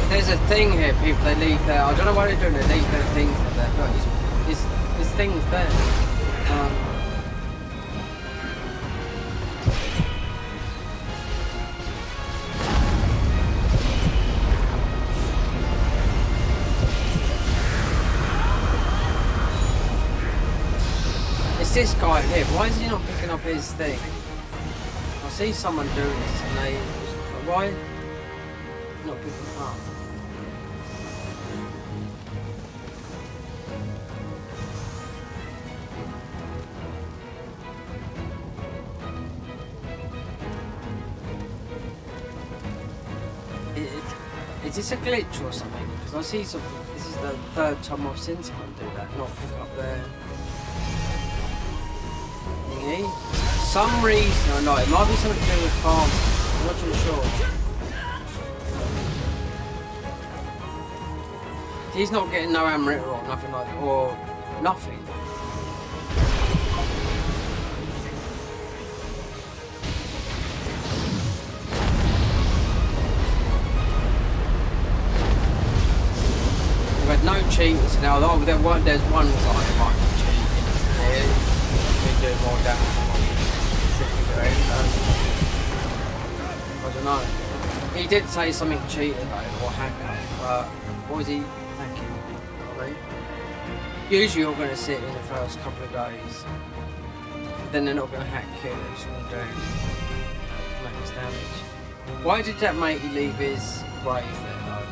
There's a thing here, people, they leave their, I don't know why they're doing it, they leave their things there, but his thing's there. It's this guy here, why is he not picking up his thing? I see someone doing this and they, why not picking it up? Is this a glitch or something? Because I see some. This is the third time I've seen someone do that, not pick up their thingy. For some reason or not, it might be something to do with farming. I'm not too sure. He's not getting no Amrita or nothing like that, or nothing. We've had no cheaters now, although there's one guy who might be cheating. Yeah, he's doing more damage than what he should be doing. I don't know. He did say something cheated though, or hacker, but what was he hacking? You know what I mean? Usually you're going to sit in the first couple of days, then they're not going to hack you, they're just going to do max damage. Why did that matey leave his grave there though?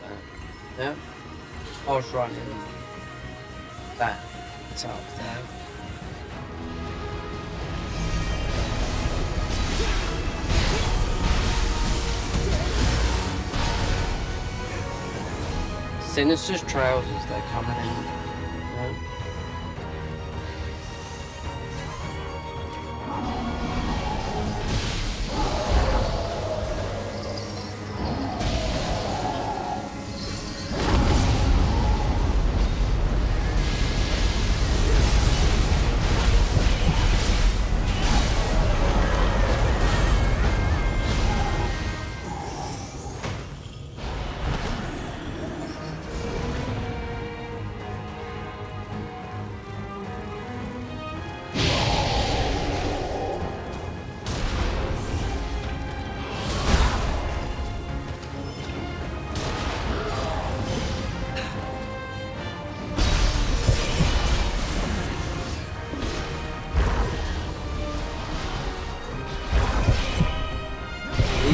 That. Yeah, I was running that. It's up there. Sinister's trousers, they're coming in. Yeah.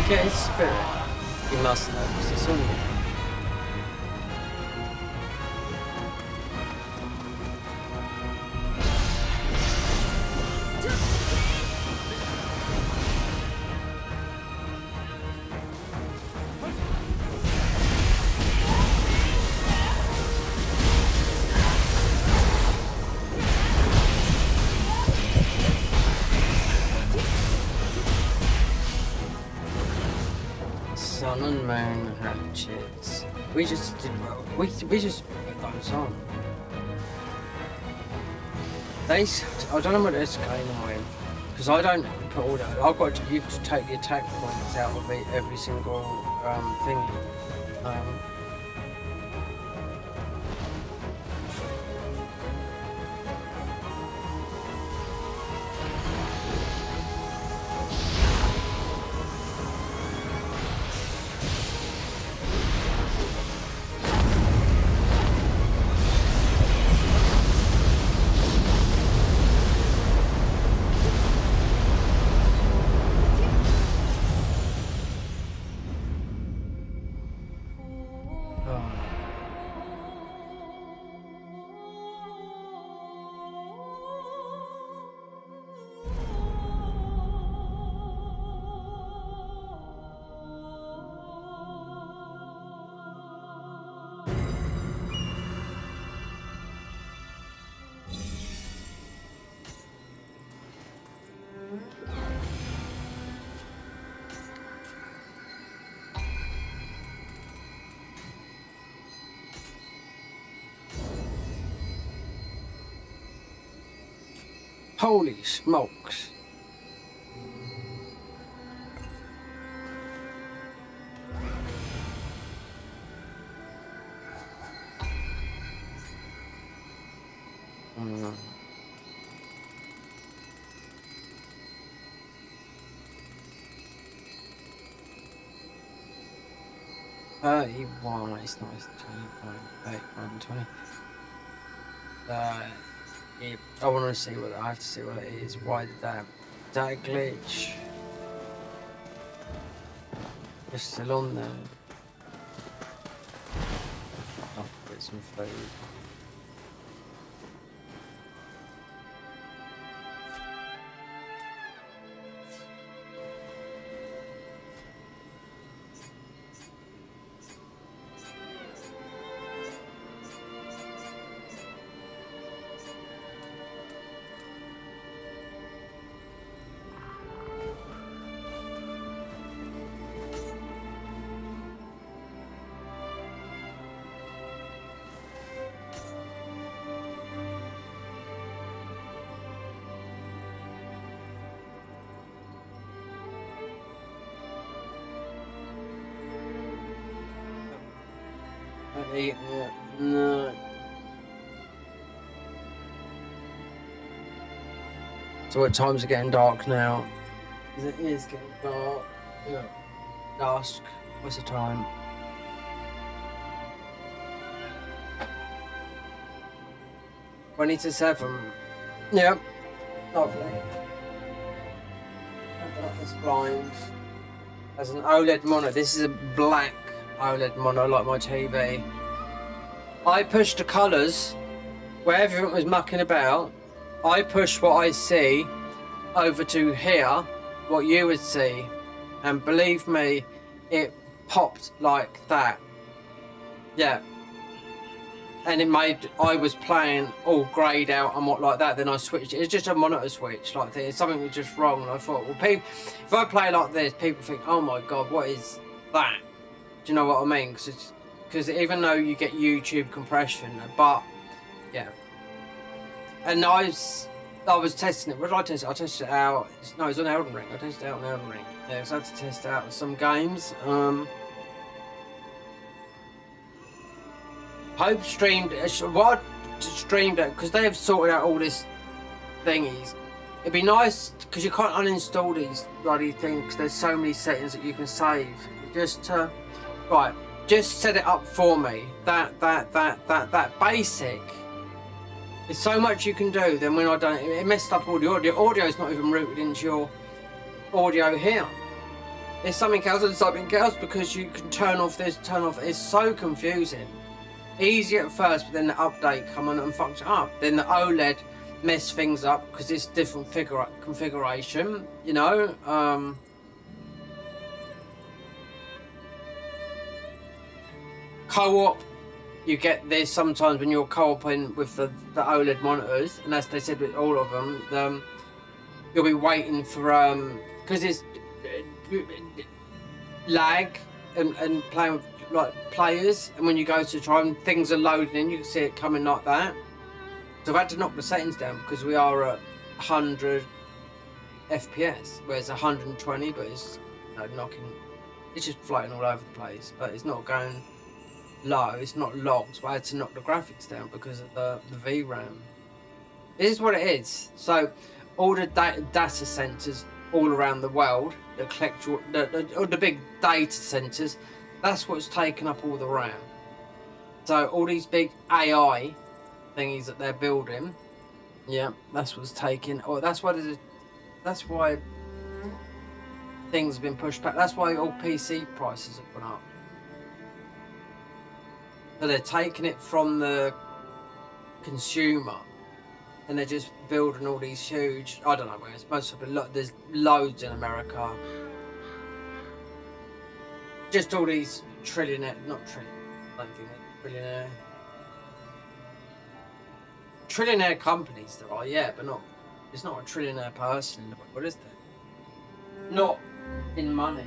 Get his spirit. He must know, because it's on you. Sun and moon hatchets. We just did well. We just put those on. I don't know what it's going with, because I don't put all that. I've got to, you have to take the attack points out of it, every single thingy. Holy smokes. Mm. 31, it's not, it's 21, 31, 20. Yeah, I want to see what, I have to see what it is. Why did that glitch? It's still on there. I'll get some food. No. So what time's it getting dark now? Because it is getting dark. Yeah. Dusk. What's the time? We need to 7. Yep. Lovely. It's blind. As an OLED monitor. This is a black OLED monitor like my TV. I pushed the colours where everyone was mucking about. I pushed what I see over to here, what you would see, and believe me, it popped like that. Yeah. And it made, I was playing all greyed out and what like that, then I switched it. It's just a monitor switch, like this. Something was just wrong, and I thought, well, people, if I play like this, people think, oh my god, what is that? Do you know what I mean? Because even though you get YouTube compression, but yeah. And I was testing it. What did I test it? I tested it out. No, it was on Elden Ring. I tested it out on Elden Ring. Yeah, so I had to test it out some games. Hope streamed. What I streamed it because they have sorted out all this thingies. It'd be nice because you can't uninstall these bloody things because there's so many settings that you can save. Just right. Just set it up for me. That basic. There's so much you can do. Then when I done it, it messed up all the audio. Audio is not even routed into your audio here. There's something else and something else because you can turn off this, turn off. It's so confusing. Easy at first, but then the update come on and fucks it up. Then the OLED mess things up because it's different configuration. You know. Co-op. You get this sometimes when you're co-oping with the OLED monitors, and as they said with all of them, you'll be waiting for because it's lag and playing with like players, and when you go to try and things are loading in, you can see it coming like that. So I've had to knock the settings down because we are at 100 FPS, where it's 120, but it's it's just floating all over the place, but it's not going low, it's not locked, but I had to knock the graphics down because of the VRAM. This is what it is. So all the data centers all around the world that collect the big data centers, that's what's taken up all the RAM. So all these big AI thingies that they're building, yeah, that's what's taking. Oh, that's why things have been pushed back. That's why all PC prices have gone up. So they're taking it from the consumer and they're just building all these huge, I don't know where it's most of it, there's loads in America. Just all these trillionaire, not trillionaire, I don't think they're trillionaire companies there are, yeah, but not, there's not a trillionaire person in the world, what is there? Not in money.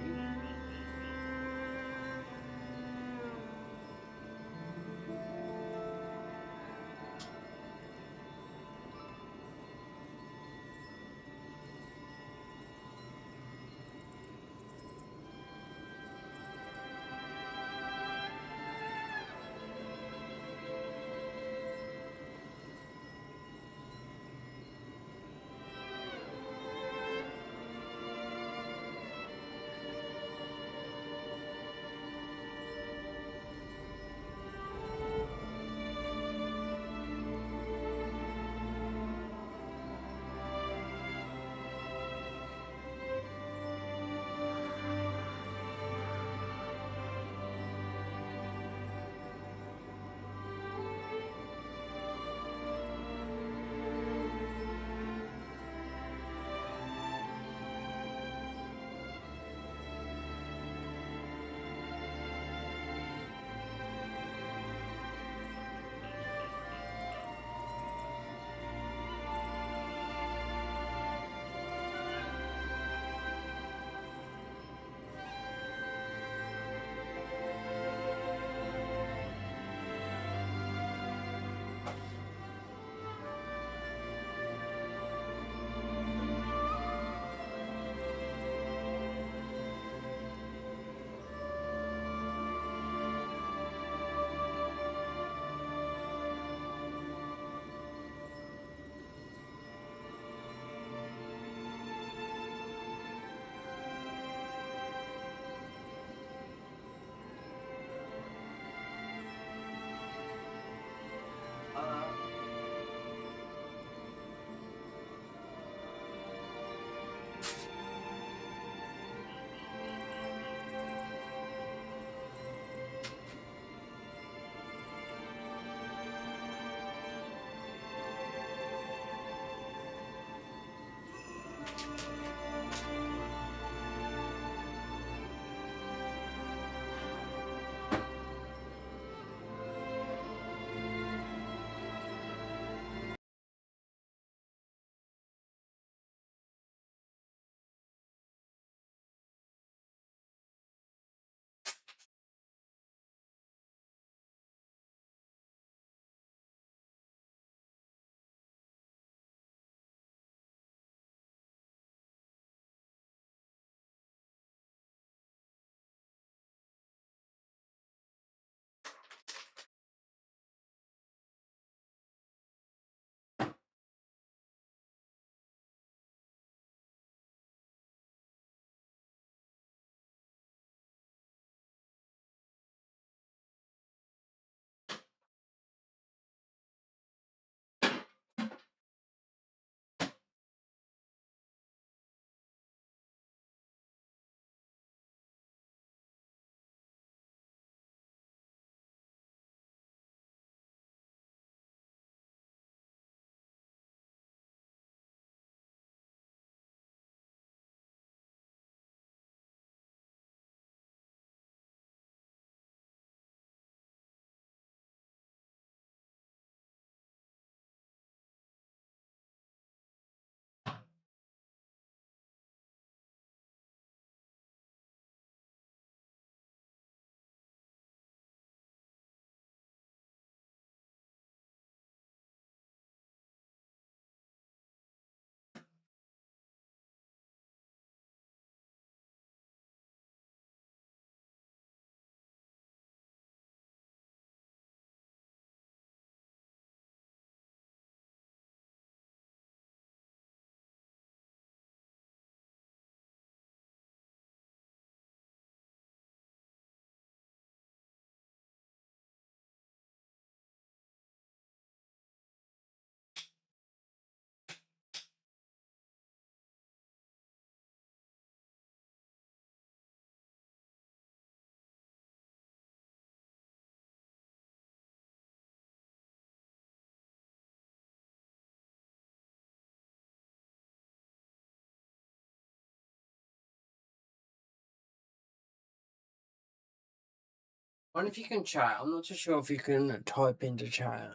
wonder if you can chat. I'm not too sure if you can type into chat.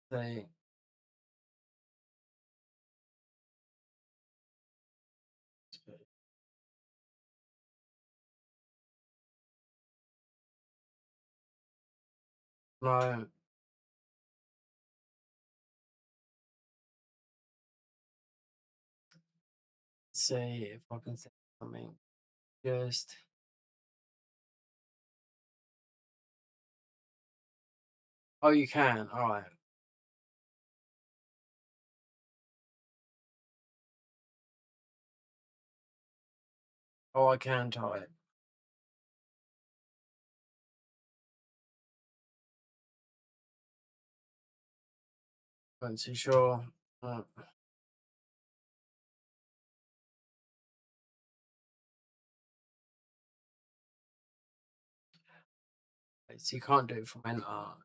See. No. See if I can say something. Just. Oh, you can. All right. Oh, I can type. Not too sure. Uh, so you can't do it from enter. All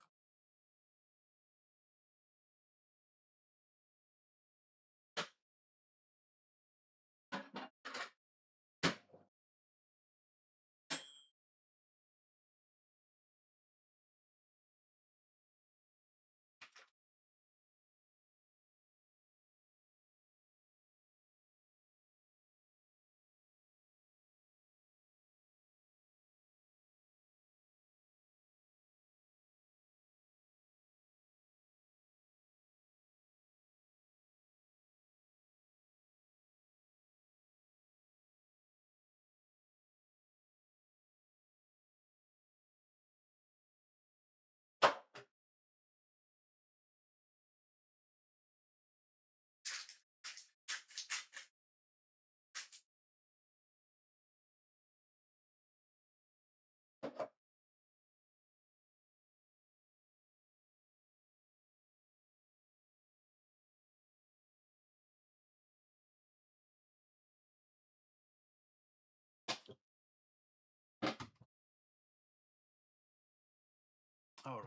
right.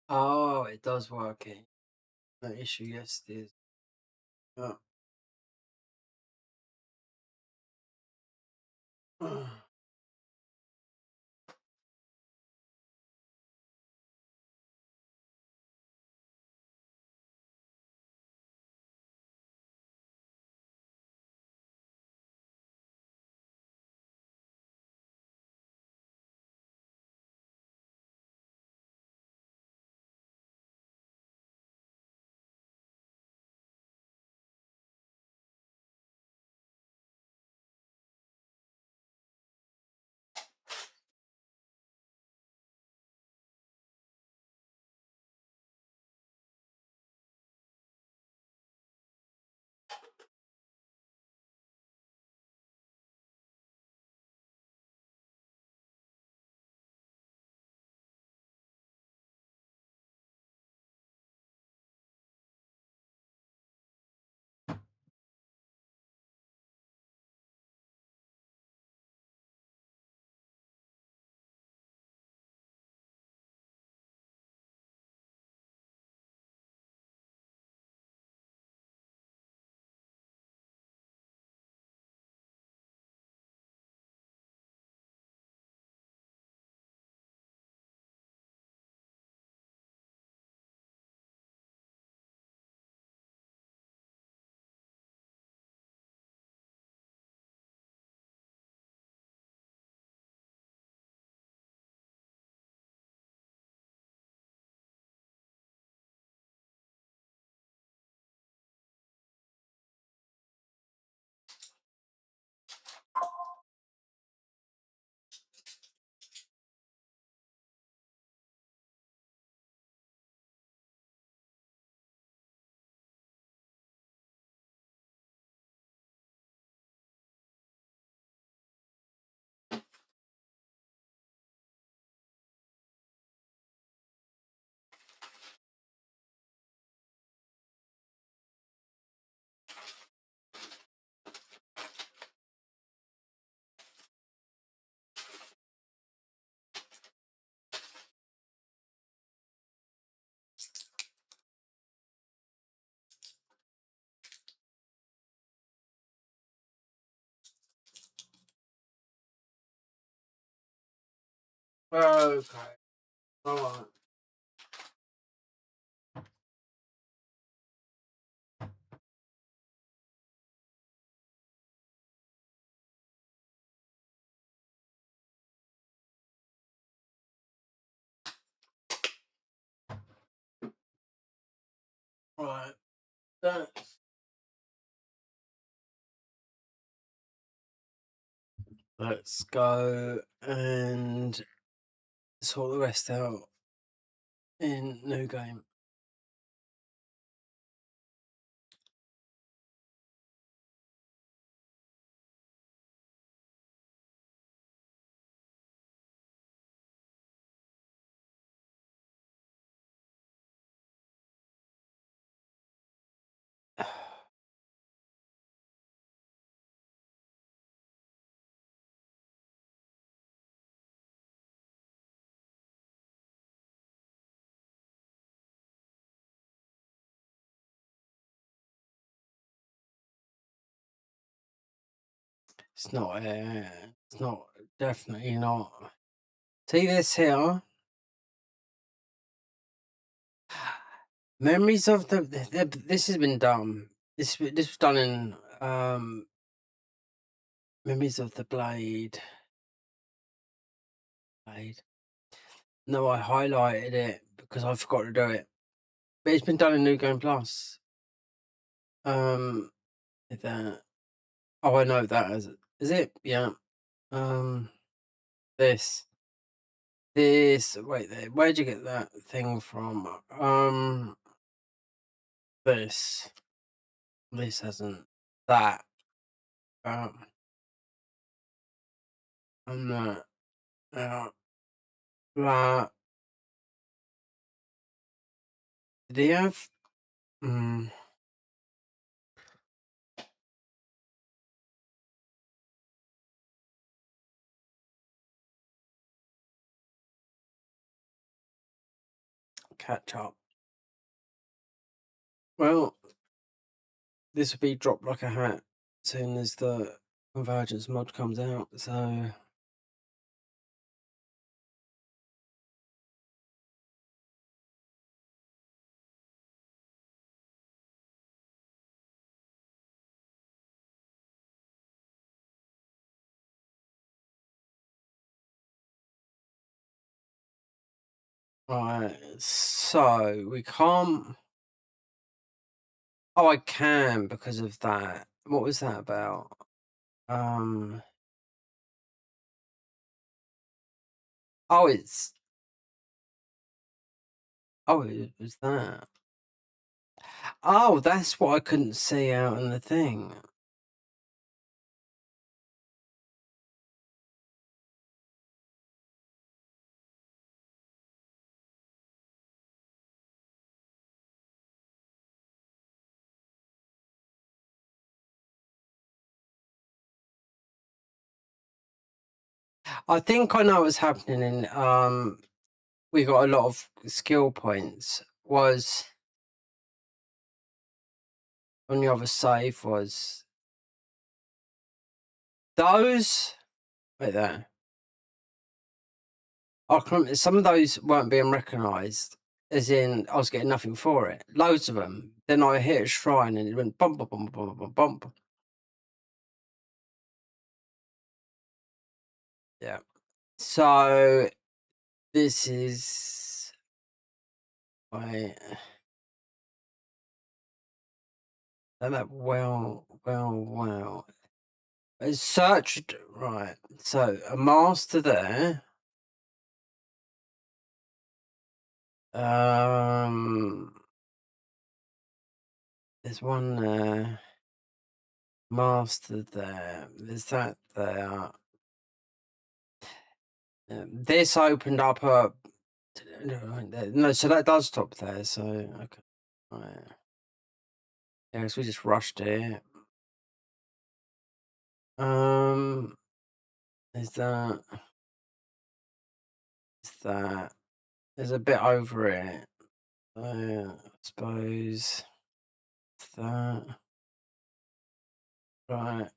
Oh, it does work. No issue, yes, it is. Yeah. Okay. Alright. Right. That's Let's go and sort the rest out in new game. It's not. It's not. Definitely not. See this here. Memories of this has been done. This was done in Memories of the Blade. No, I highlighted it because I forgot to do it. But it's been done in New Game Plus. That. Oh, I know that is it? Yeah. This. Wait there. Where'd you get that thing from? This. This hasn't. That. Um. And that. That. Did he have? Mm, catch up. Well, this will be dropped like a hat as soon as the Convergence mod comes out. So right, so we can't. Oh, I can because of that. What was that about? Um. Oh, it's. Oh, it was that. Oh, that's what I couldn't see out in the thing. I think I know what's happening in we got a lot of skill points was on the other save was those wait there. I can remember some of those weren't being recognised, as in I was getting nothing for it. Loads of them. Then I hit a shrine and it went bump bump bump bump bump bump. Yeah. So this is I that well. It's searched right. So a master there. There's one there. Master there. There's that there. This opened up a no, so that does stop there. So okay, right. Yeah, so we just rushed it. Um, is that? Is that? There's a bit over it. I suppose it's that. Right.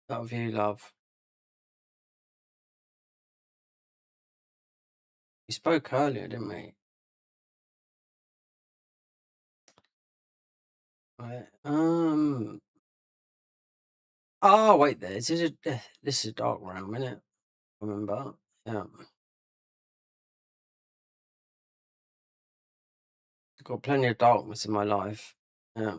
That view, love. We spoke earlier, didn't we? Right. Oh wait, this is a dark realm, isn't it? Remember? Yeah. Got plenty of darkness in my life. Yeah.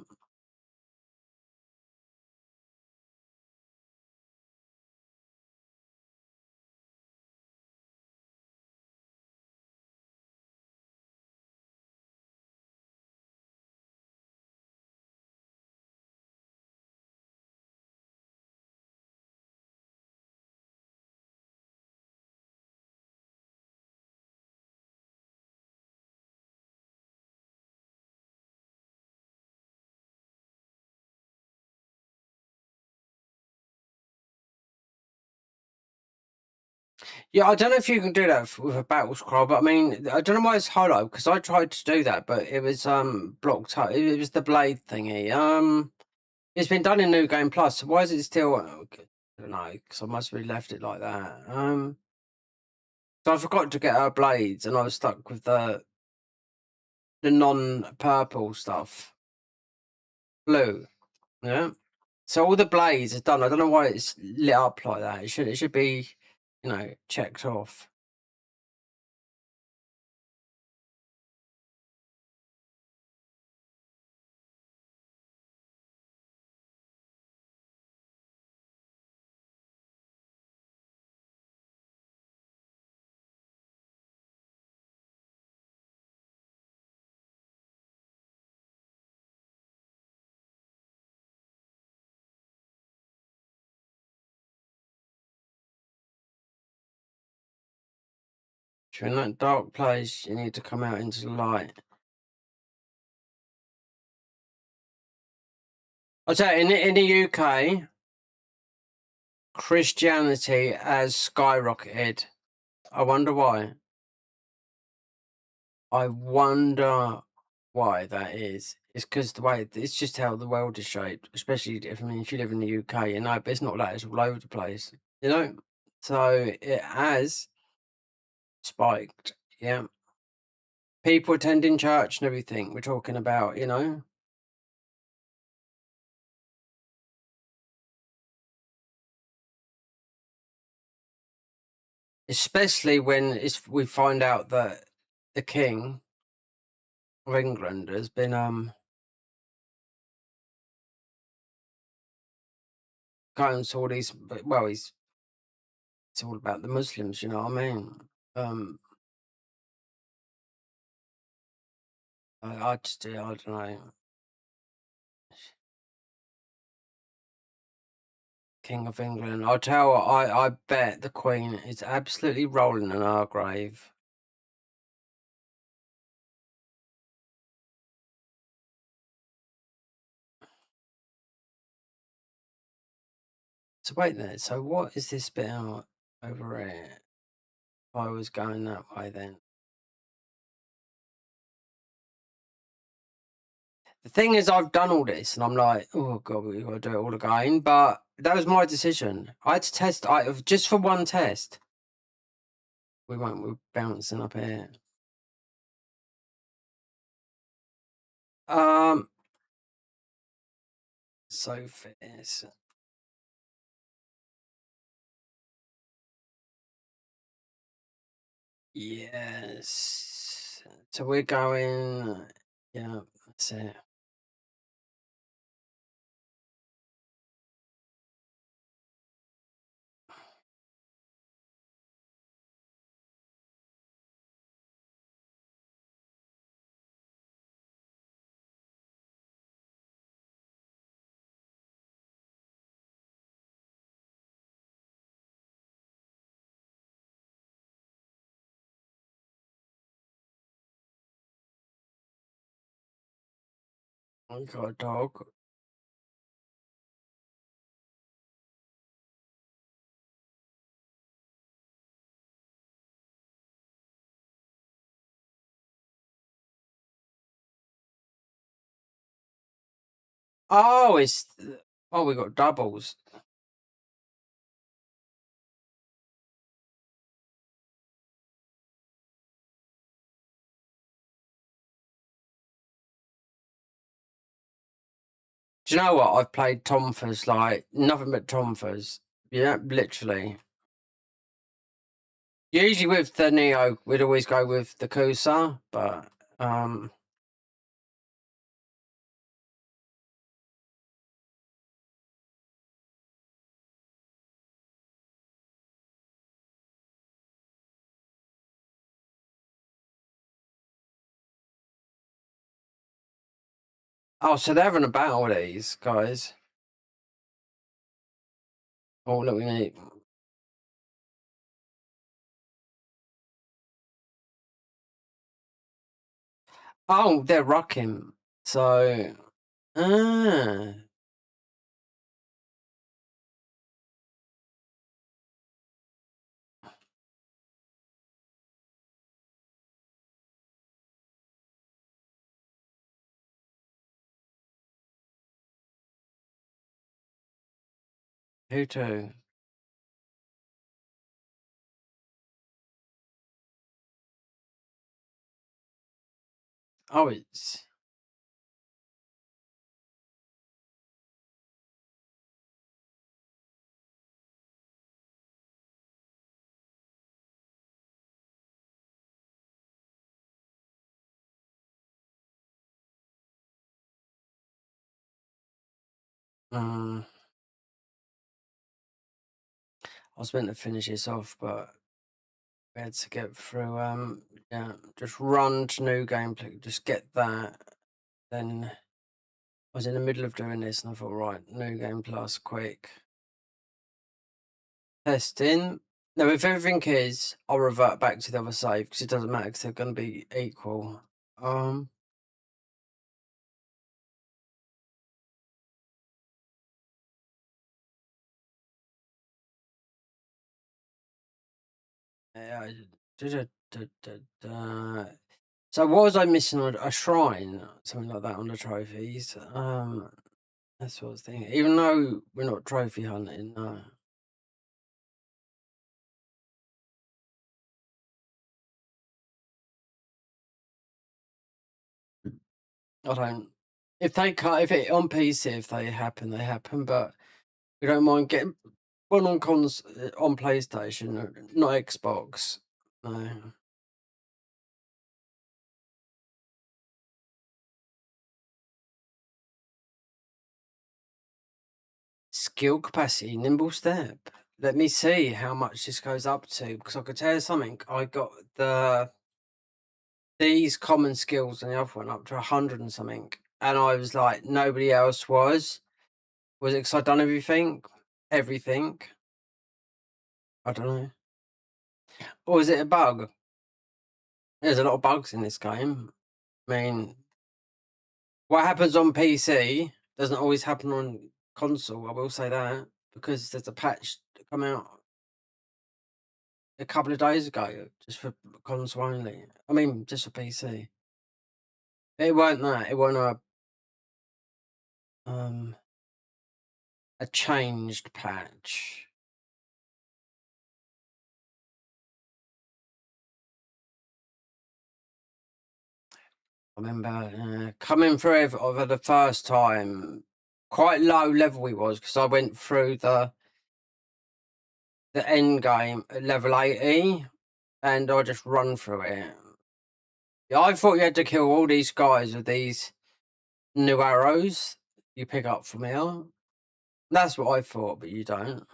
Yeah, I don't know if you can do that with a battle scroll, but I mean, I don't know why it's highlighted because I tried to do that, but it was blocked up. It was the blade thingy. It's been done in New Game Plus. So why is it still? I don't know because I must have left it like that. So I forgot to get her blades, and I was stuck with the non-purple stuff, blue. Yeah. So all the blades are done. I don't know why it's lit up like that. It should be, checked off. If you're in that dark place, you need to come out into the light. I'll tell you, in the UK, Christianity has skyrocketed. I wonder why. I wonder why that is. It's because the way it's just how the world is shaped. Especially if you live in the UK, but it's not like it's all over the place, So it has spiked. Yeah, people attending church and everything. We're talking about, especially when we find out that the King of England has been going to all these. Well, it's all about the Muslims. You know what I mean? I just I don't know. King of England. I'll tell you what, I bet the Queen is absolutely rolling in her grave. So wait there. So what is this bit out over here? If I was going that way then. The thing is, I've done all this, and I'm like, oh god, we got to do it all again. But that was my decision. I had to test. Just for one test. We're bouncing up here. So fierce. Yes. So we're going. Yeah, that's it. I got a dog. Oh, we got doubles. Do you know what? I've played Tomfers like nothing but Tomfers. Yeah, literally. Usually with the Nioh, we'd always go with the Kusa, but oh, so they're having a battle, these guys. Oh, look, we need. Oh, they're rocking. So, ah, who to? Oh, it's. I was meant to finish this off, but we had to get through. Yeah, just run to new gameplay. Just get that. Then I was in the middle of doing this, and I thought, right, new game plus, quick testing. No, if everything is, I'll revert back to the other save because it doesn't matter because they're going to be equal. Yeah, so what was I missing on a shrine, something like that on the trophies? That's what I was thinking. Even though we're not trophy hunting, no. I don't. If they cut, if it on PC, if they happen, they happen. But we don't mind getting one on on PlayStation, not Xbox. No. Skill capacity, nimble step. Let me see how much this goes up to because I could tell you something. I got these common skills and the other one up to 100 and something, and I was like, nobody else was. Was it because I'd done everything? Everything? I don't know. Or was it a bug? There's a lot of bugs in this game. I mean, what happens on PC doesn't always happen on console. I will say that because there's a patch that come out a couple of days ago just for console only. I mean, just for PC. It weren't that. It weren't a changed patch. I remember coming through it for the first time. Quite low level he was because I went through the end game at level 80 and I just run through it. Yeah, I thought you had to kill all these guys with these new arrows you pick up from here. That's what I thought, but you don't.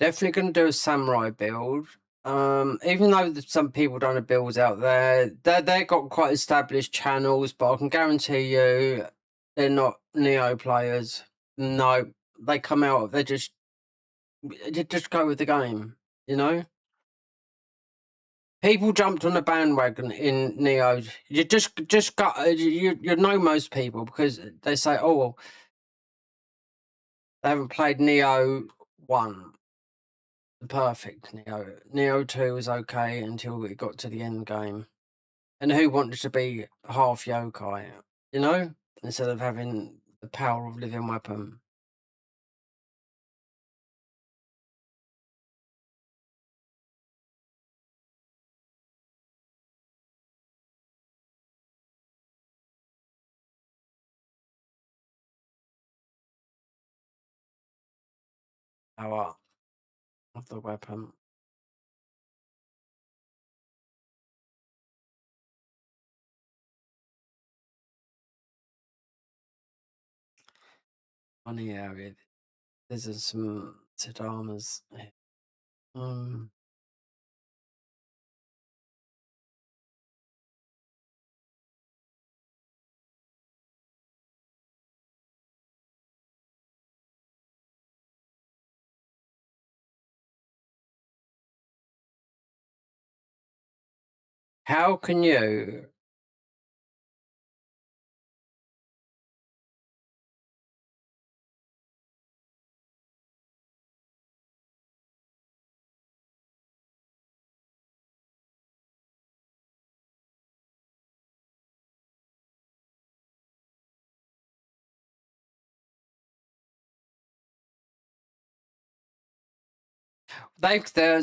Definitely going to do a samurai build. Even though some people don't have builds out there, they got quite established channels, but I can guarantee you they're not Nioh players. No, they come out, they just go with the game, you know? People jumped on the bandwagon in Nioh. You just got you know most people because they say, oh well, they haven't played Nioh 1. Perfect Nioh. Nioh 2 was okay until it got to the end game. And who wanted to be half yokai, you know? Instead of having the power of living weapon. Power of the weapon. Funny area. There's some Sadamas. How can you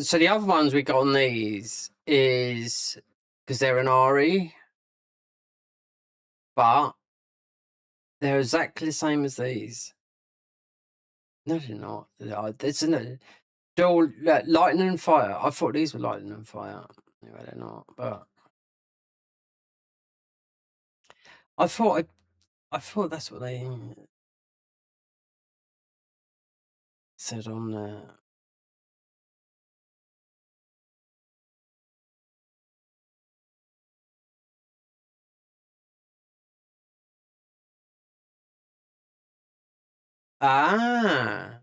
so the other ones we got on these is because they're an RE, but they're exactly the same as these. No, they're not. It's Dual lightning and fire. I thought these were lightning and fire. Anyway, they're not. But I thought that's what they said on there. Ah,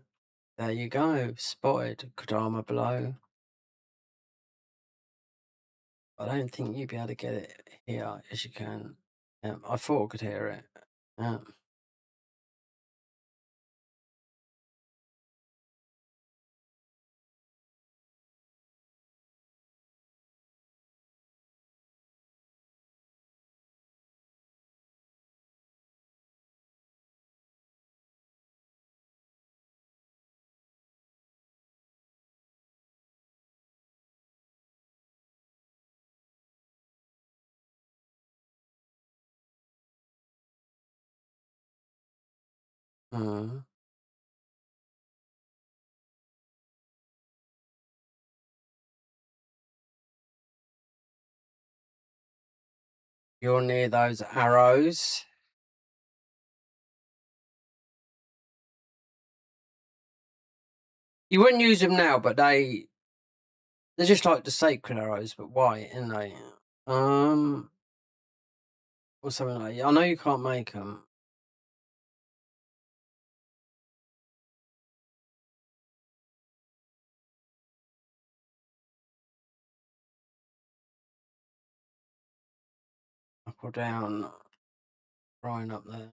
there you go. Spotted. Kodama below. I don't think you'd be able to get it here as you can. I thought I could hear it. Yeah. Mm. You're near those arrows. You wouldn't use them now, but they're just like the sacred arrows, but white, aren't they? Or something like that. I know you can't make them. Up or down, right up there.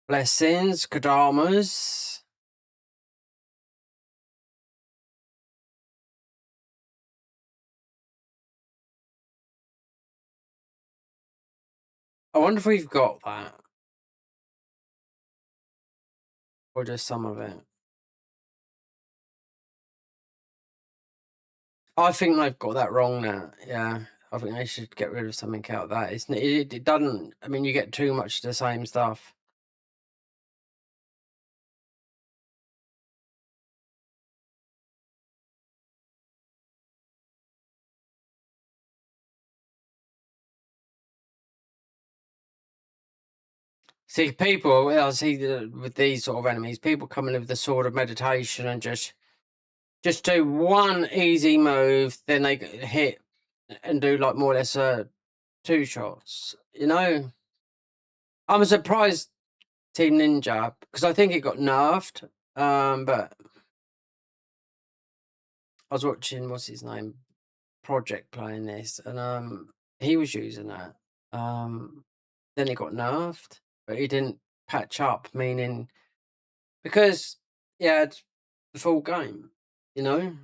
Blessings, Kadamas. I wonder if we've got that. Or just some of it. I think they've got that wrong now. Yeah. I think they should get rid of something out of that. It doesn't, I mean, you get too much of the same stuff. See, people, I see with these sort of enemies, people come in with the sword of meditation and just do one easy move, then they get hit and do like more or less 2 shots. You know, I'm surprised Team Ninja because I think it got nerfed. But I was watching what's his name, Project playing this, and he was using that. Then it got nerfed, but he didn't patch up, meaning because yeah, it's the full game, you know.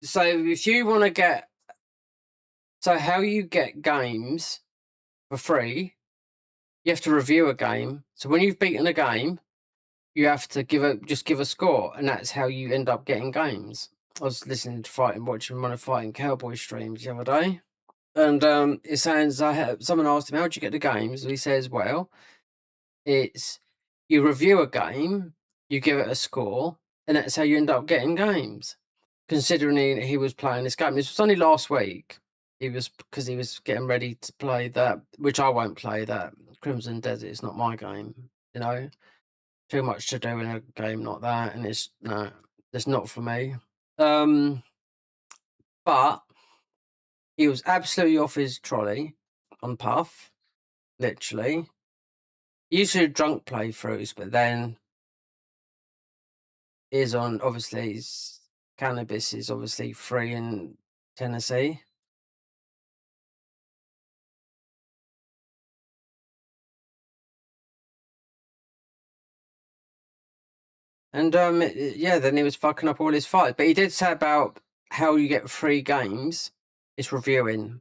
So if you want to get, so how you get games for free, you have to review a game. So when you've beaten a game, you have to just give a score, and that's how you end up getting games. I was listening to watching one of Fighting Cowboy streams the other day, and it sounds someone asked him, "How'd you get the games?" And he says, "Well, it's you review a game, you give it a score, and that's how you end up getting games." Considering he was playing this game, this was only last week. Because he was getting ready to play that, which I won't play. That Crimson Desert is not my game, you know. Too much to do in a game like that, and it's not for me. But he was absolutely off his trolley on Puff, literally. He used to do drunk playthroughs, but then is on obviously his cannabis is obviously free in Tennessee. And yeah, then he was fucking up all his fights. But he did say about how you get free games. It's reviewing.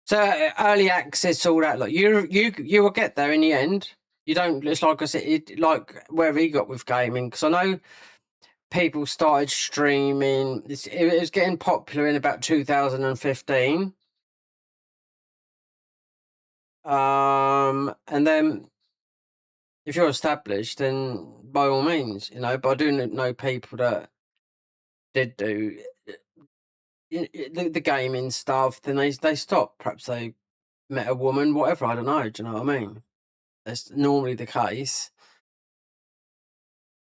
So early access, all that. Like you will get there in the end. You don't. It's like I said, like wherever he got with gaming. Because I know people started streaming. It was getting popular in about 2015. And then if you're established, then by all means, you know. But I do know people that did do the gaming stuff. Then they stopped. Perhaps they met a woman, whatever. I don't know. Do you know what I mean? That's normally the case.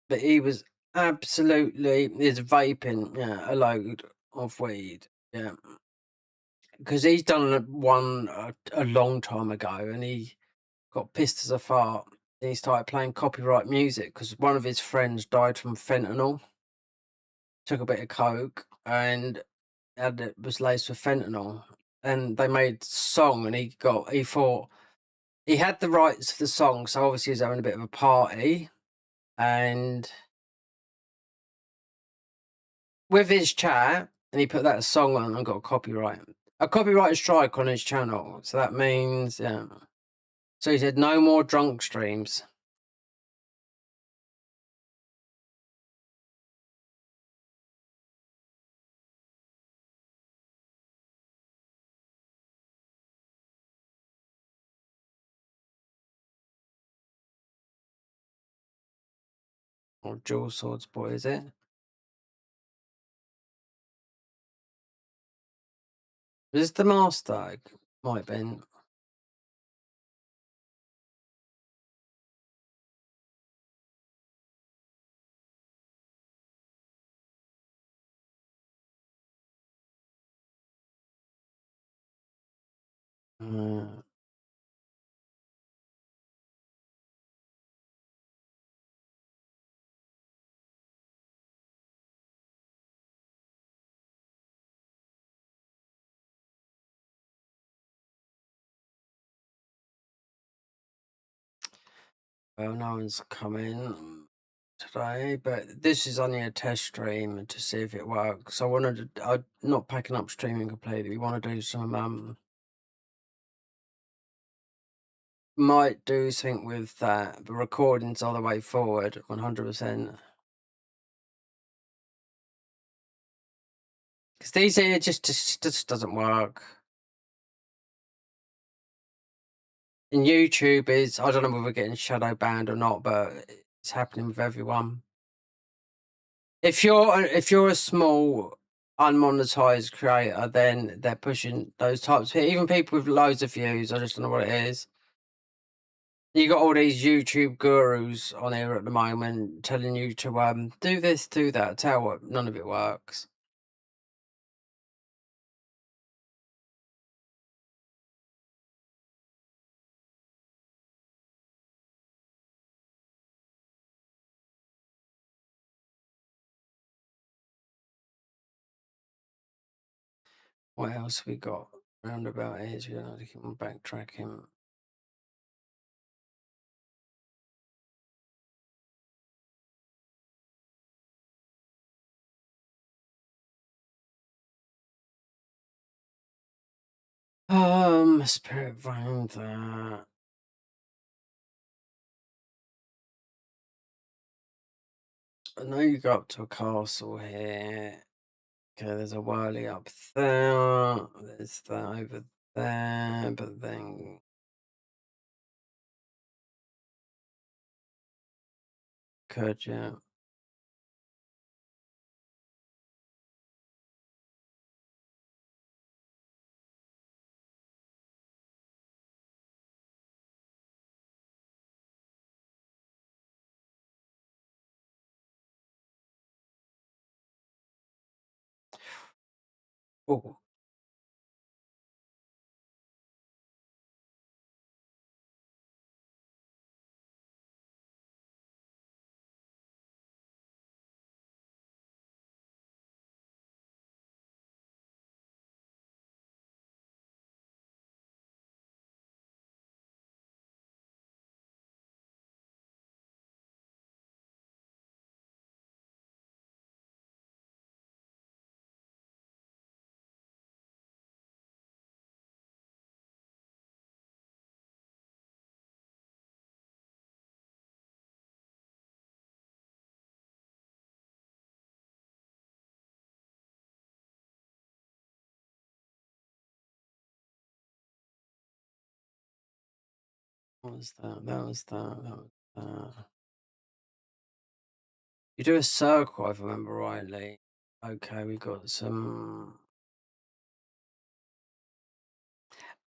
But he was absolutely is vaping, yeah, a load of weed, yeah. Because he's done one a long time ago, and he got pissed as a fart. And he started playing copyright music because one of his friends died from fentanyl. Took a bit of coke and it was laced with fentanyl, and they made a song, and he thought he had the rights for the song, so obviously he was having a bit of a party, and with his chat, and he put that song on and got a copyright strike on his channel. So that means, yeah. So he said, no more drunk streams. Or Dual Swords Boy, is it? Is this the Master? It might have been. Uh, well, no one's coming today, but this is only a test stream to see if it works. I'm not packing up streaming completely. We want to do some, might do something with that. The recordings all the way forward, 100%. Because these here just doesn't work. And YouTube is, I don't know whether we're getting shadow banned or not, but it's happening with everyone. If you're a small unmonetized creator, then they're pushing those types of people. Even people with loads of views, I just don't know what it is. You got all these YouTube gurus on here at the moment telling you to do this, do that. Tell what, none of it works. What else we got? Roundabout is we don't keep on backtracking. Spirit Vine that. I know you go up to a castle here. Okay, there's a whirly up there. There's that over there, but then could yeah. Oh, What was that? That was that. That was that. You do a circle, if I remember rightly. Okay, we got some.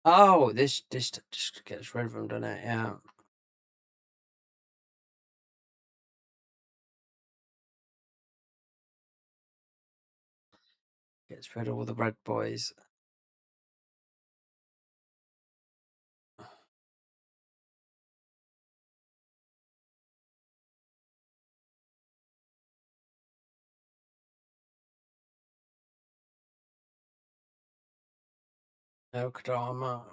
Oh, this just gets rid of them, doesn't it? Yeah. Gets rid of all the red boys. No drama.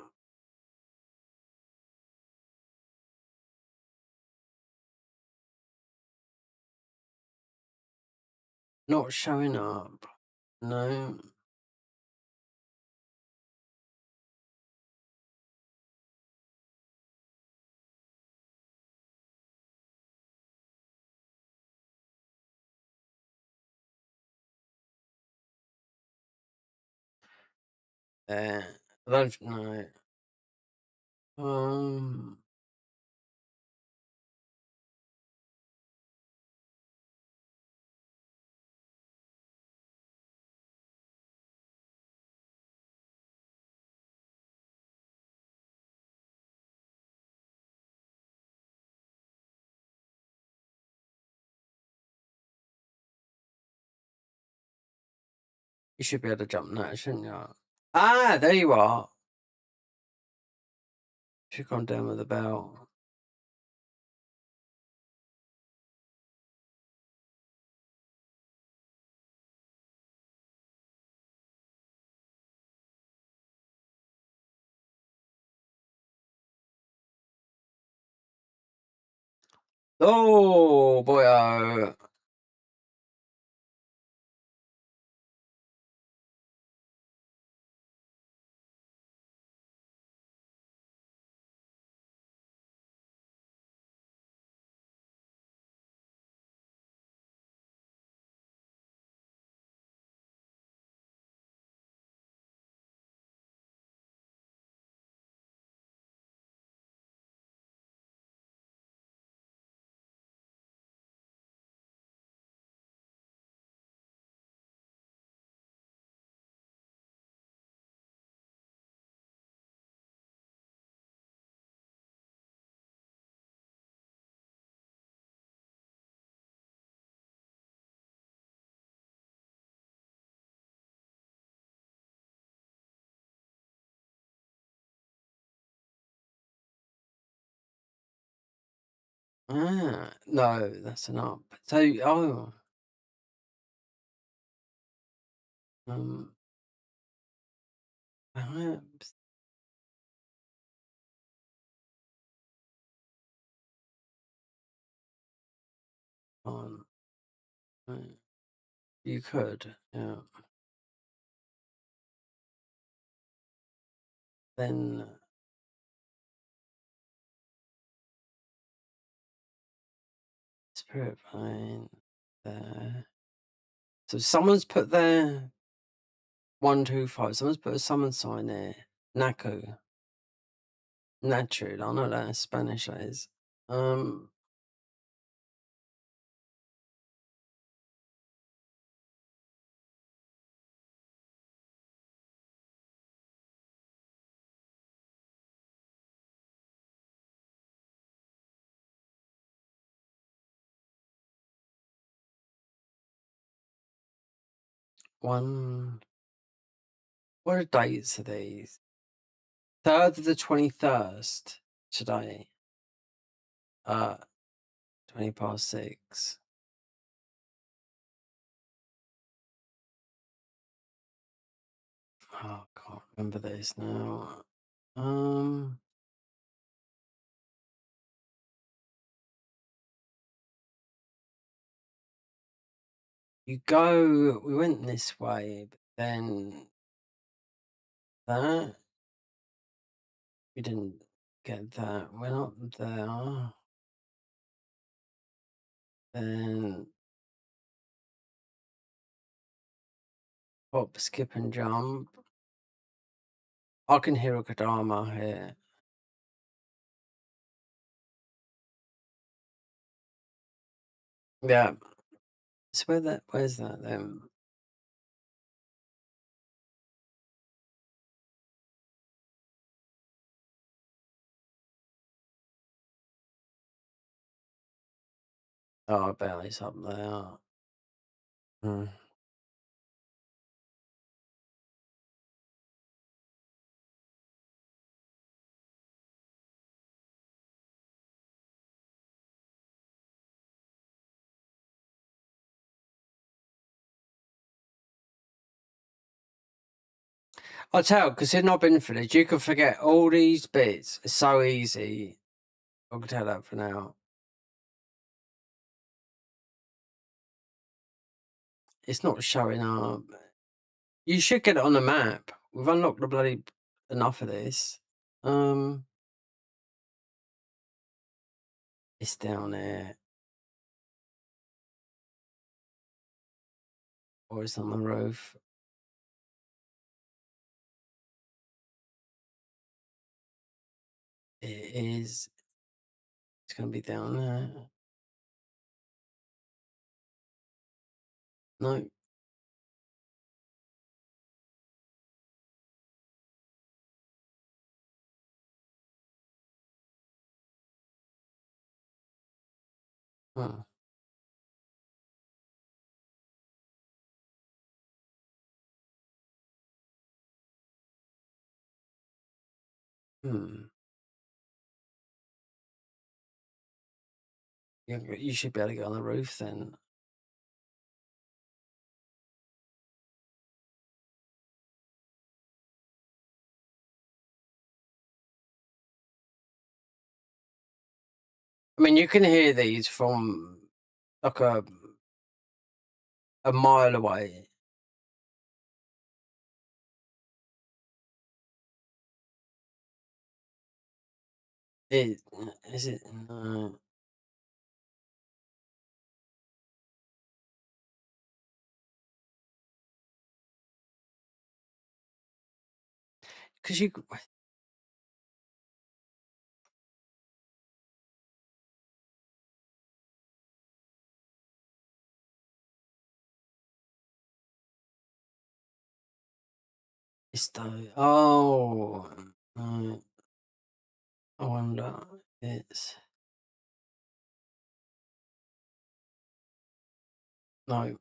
Not showing up. No. I don't know. Um. You should be able to jump now, shouldn't you? Ah, there you are. Should have gone down with the bell. Oh boy! Ah, no, that's an up. So, oh, um, perhaps on. You could, yeah. Then spirit plane there. So someone's put their 125. Someone's put a summon sign there. Naku. Natural. I know that in Spanish that is. Um. One. What are dates are these? 3rd of the 21st today. 20 past 6. Oh, I can't remember this now. Um. You go. We went this way, but then that we didn't get that. We're not there. Then hop, skip, and jump. I can hear a Kodama here. Yeah. So where's that then? Oh, I bet it's up there. Hmm. I'll tell, because it's not been finished. You can forget all these bits. It's so easy. I can tell that for now. It's not showing up. You should get it on the map. We've unlocked the bloody enough of this. It's down there. Or it's on the roof. It is. It's going to be down there. No. Huh. Hmm. You should be able to get on the roof then. I mean, you can hear these from like a mile away. It is it? No. Because you. It's the. Oh. No. I wonder. It's. No.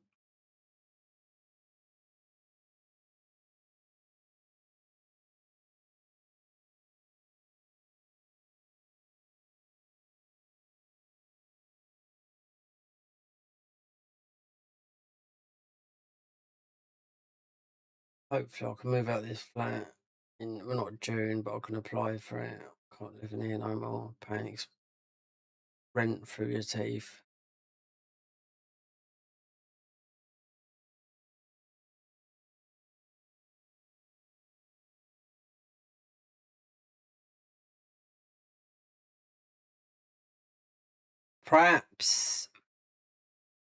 Hopefully, I can move out this flat. Well, not June, but I can apply for it. Can't live in here no more. Paying rent through your teeth. Perhaps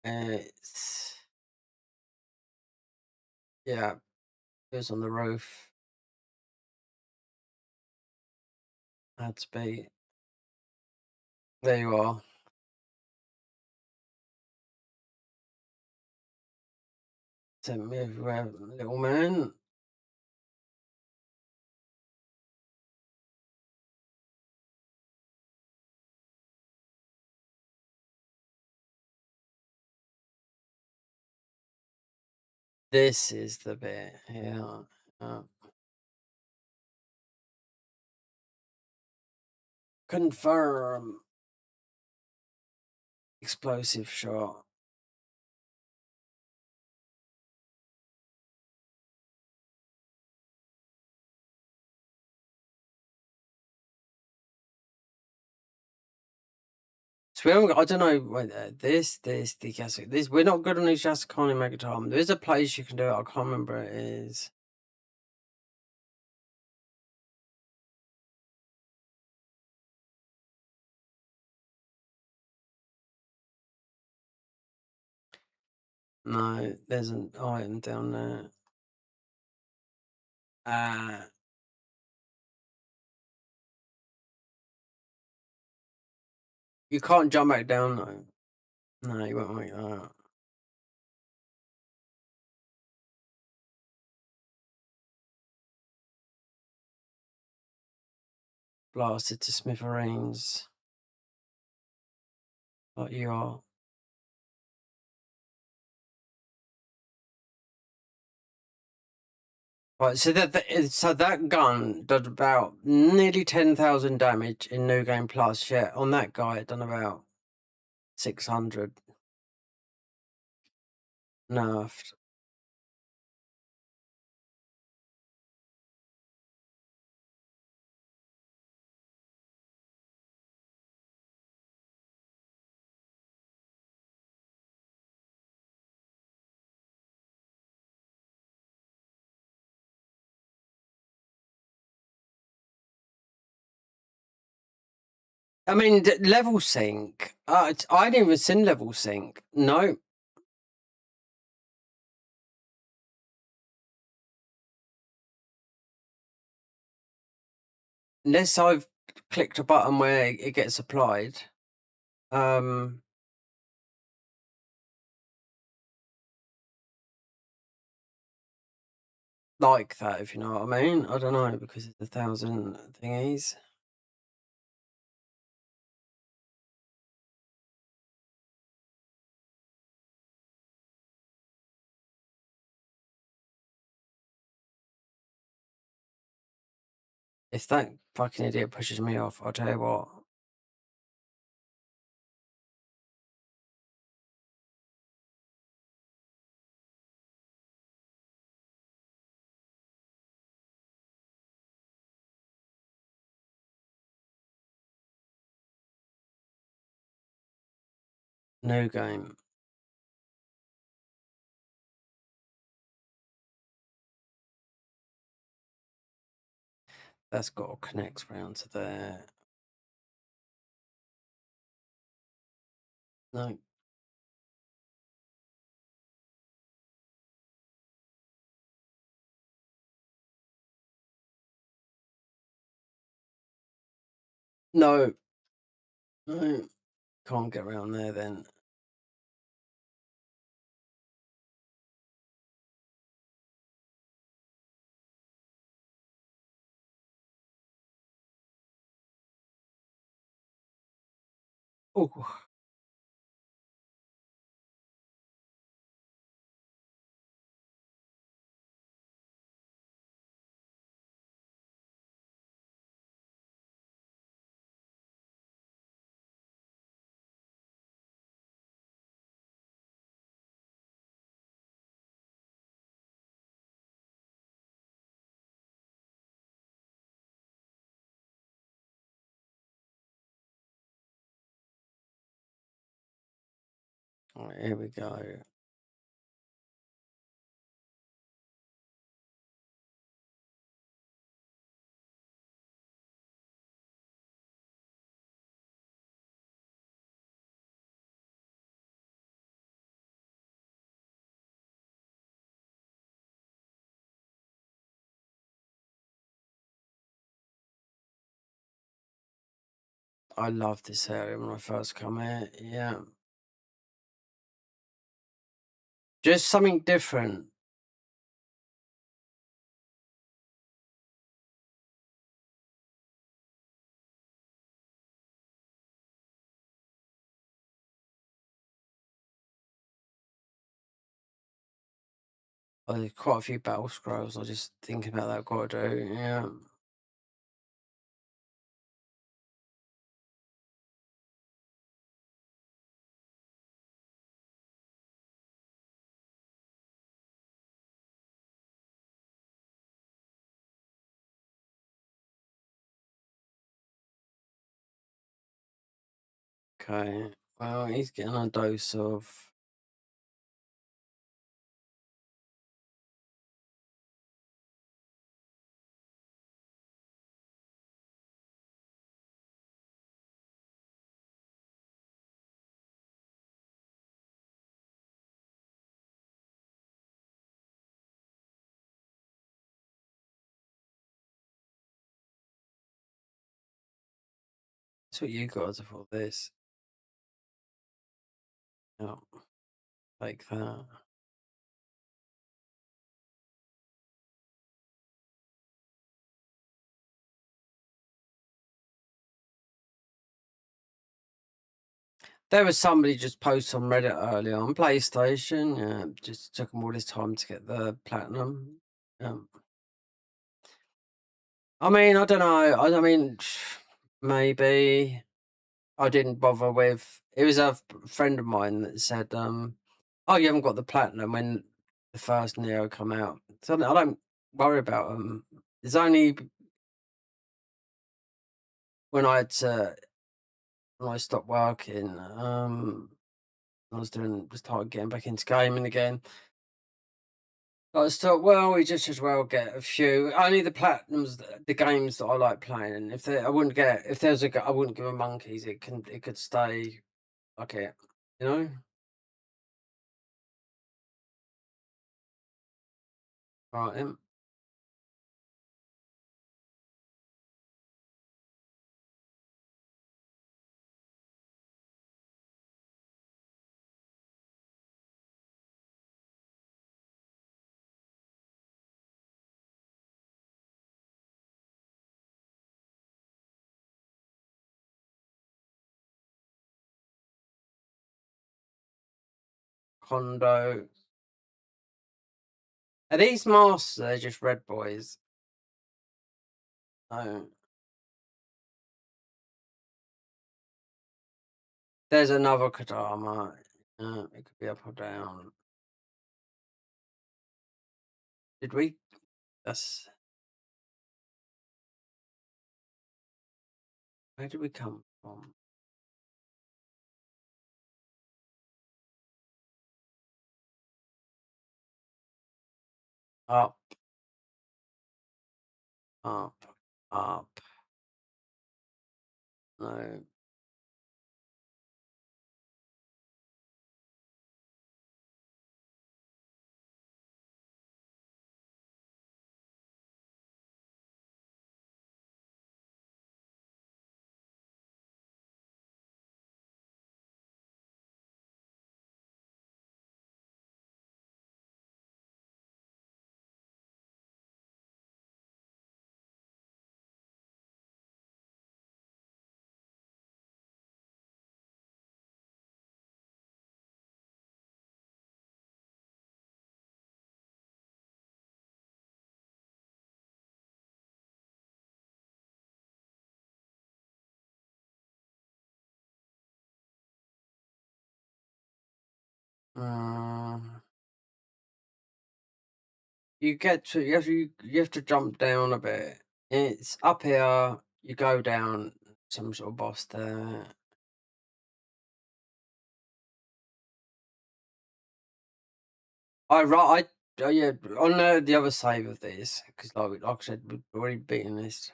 it's. Yeah, it was on the roof. Had to be. There you are. Sent me everywhere, little man. This is the bit. Yeah. Confirm. Explosive shot. So we haven't got, I don't know, wait, the Jessica, this, we're not good on these Jessica in Megaton. There is a place you can do it, I can't remember where it is. No, there's an item down there. You can't jump back down though. No, you won't like that. Blasted to smithereens. Like you are. Right, so that gun did about nearly 10,000 damage in New Game Plus. Yeah, on that guy, it done about 600. Nerfed. I mean, level sync. I didn't even seen level sync. No. Unless I've clicked a button where it gets applied. Like that, if you know what I mean. I don't know, because it's 1,000 thingies. If that fucking idiot pushes me off, I'll tell you what. New game. That's got to connect round to there. No. No. No. Can't get around there then. Oh. All right, here we go. I love this area when I first come here. Yeah. Just something different. Oh, there's quite a few battle scrolls. I just thinking about that. Got to do. Yeah. Okay. Well, he's getting a dose of. That's what you guys have for this. Yeah, like that. There was somebody just posted on Reddit earlier on PlayStation. Yeah, just took them all this time to get the platinum. I mean, I don't know. I mean, maybe I didn't bother with. It was a friend of mine that said, "Oh, you haven't got the platinum when the first Nioh come out." So I don't worry about them. It's only when when I stopped working, I started getting back into gaming again. I just thought, well, we just as well get a few. Only the platinums, the games that I like playing. And I wouldn't get if there's I wouldn't give a monkeys. It could stay like it, you know. Right, Condo. Are these masks? They're just red boys. Oh, there's another Kadama. It could be up or down. Did we? That's where did we come from? Up, up, up. No. Um, you have to jump down a bit. It's up here. You go down some sort of boss there. Yeah, on the other side of this because like I said, we've already beaten this.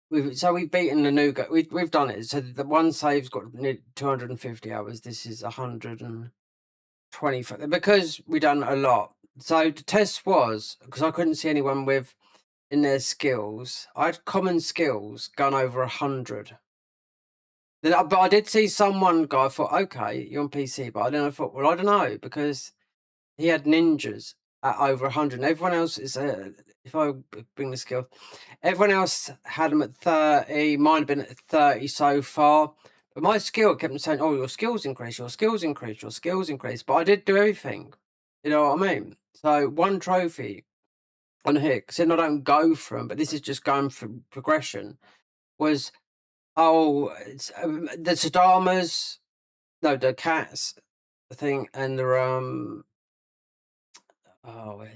We've beaten the new. We've done it. So the one save's got 250 hours. This is 120 because we done a lot. So the test was because I couldn't see anyone with in their skills. I had common skills gone over 100. But I did see someone guy. I thought, okay, you're on PC, but then I thought, well, I don't know because he had ninjas at over 100. And everyone else is, if I bring the skills, everyone else had them at 30. Mine have been at 30 so far. But my skill kept saying, oh, your skills increase, your skills increase, your skills increase. But I did do everything. You know what I mean? So one trophy on here, because then I don't go from, but this is just going for progression, was, the Sadamas, no, the cats, I think, and the, I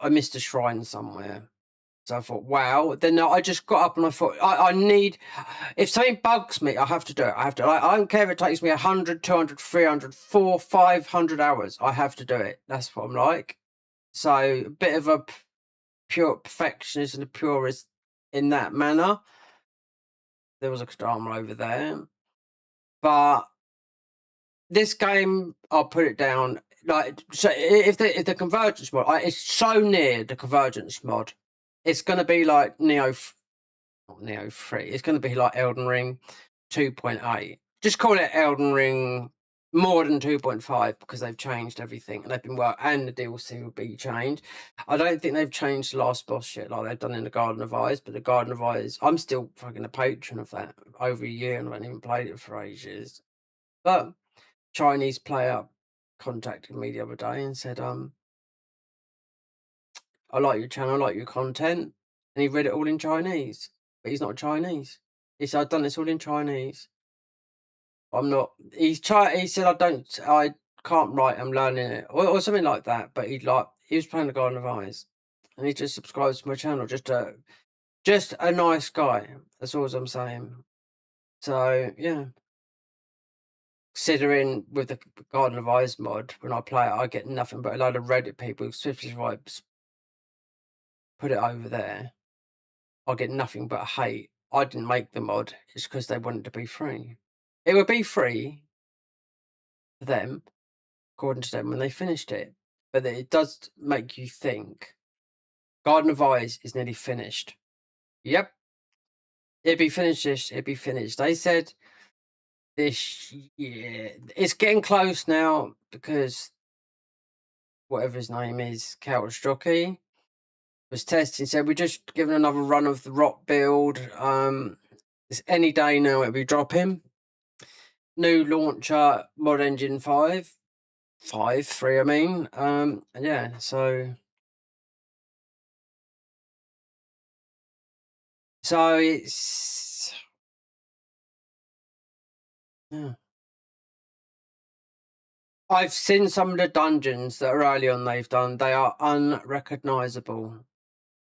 missed a shrine somewhere. So I thought, wow. Then I just got up and I thought, I need, if something bugs me, I have to do it. I have to, I don't care if it takes me 100, 200, 300, 400, 500 hours. I have to do it. That's what I'm like. So a bit of a pure perfectionist and a purist in that manner. There was a Kadama over there. But this game, I'll put it down. Like, so if the convergence mod, it's so near the convergence mod, it's going to be like Nioh 3. It's going to be like Elden Ring 2.8. just call it Elden Ring more than 2.5 because they've changed everything and they've been and the DLC will be changed. I don't think they've changed the last boss yet like they've done in the Garden of Eyes, but the Garden of Eyes, I'm still fucking a patron of that over a year and I haven't even played it for ages. But Chinese player contacted me the other day and said, I like your channel, I like your content. And he read it all in Chinese, but he's not Chinese. He said, I've done this all in Chinese. I'm not. He said, I can't write. I'm learning it, or something like that. But he was playing the Garden of Eyes, and he just subscribes to my channel. Just a nice guy. That's all I'm saying. So yeah, considering with the Garden of Eyes mod, when I play it, I get nothing but a load of Reddit people, especially if I put it over there. I get nothing but hate. I didn't make the mod. It's because they wanted to be free. It would be free for them, according to them, when they finished it. But it does make you think. Garden of Eyes is nearly finished. Yep. It'd be finished. It'd be finished. They said this year. It's getting close now because whatever his name is, Couch Jockey, was testing. Said we're just giving another run of the rock build. It's any day now it'll be dropping. New launcher, Mod Engine 5. 3, I mean. And yeah, so it's yeah. I've seen some of the dungeons that are early on they've done. They are unrecognisable.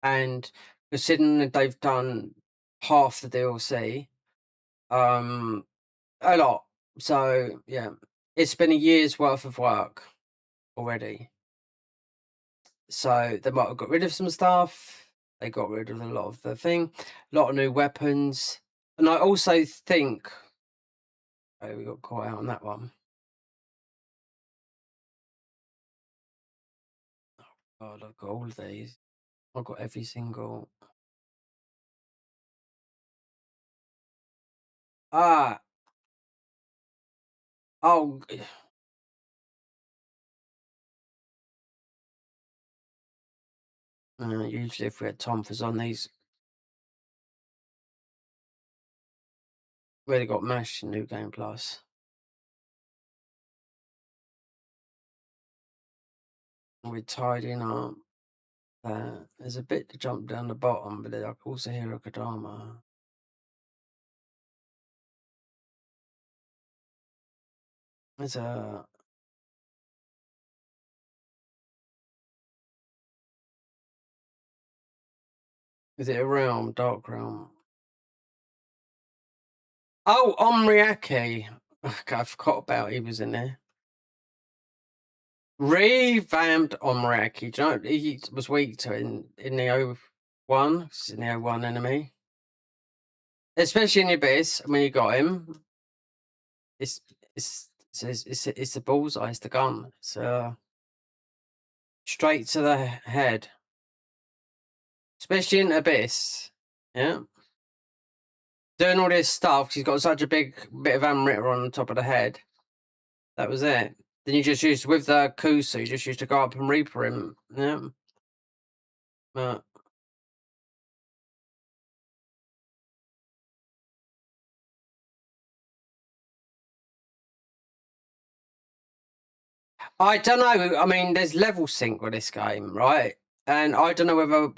And considering that they've done half the DLC, a lot. So yeah, it's been a year's worth of work already. So they might have got rid of some stuff. They got rid of a lot of the thing, a lot of new weapons. And I also think we got caught out on that one. God, I've got all of these. I've got every single. Ah. Oh. Usually, if we had Tom Fizz on these, really got mashed in New Game Plus. We're tidying up. There's a bit to jump down the bottom, but I can also hear a Kodama. There's a. Is it a realm? Dark realm? Oh, Omriaki. Okay, I forgot about he was in there. Revamped Omriaki. Do you know he was weak to in Nioh 1? It's in Nioh 1 enemy. Especially in the Abyss, when you got him. It's the bullseye, it's the gun. It's straight to the head. Especially in Abyss. Yeah. Doing all this stuff, he's got such a big bit of amritter on the top of the head. That was it. Then you just used, with the Kusu, you just used to go up and Reaper him. Yeah. But I don't know. I mean, there's level sync with this game, right? And I don't know whether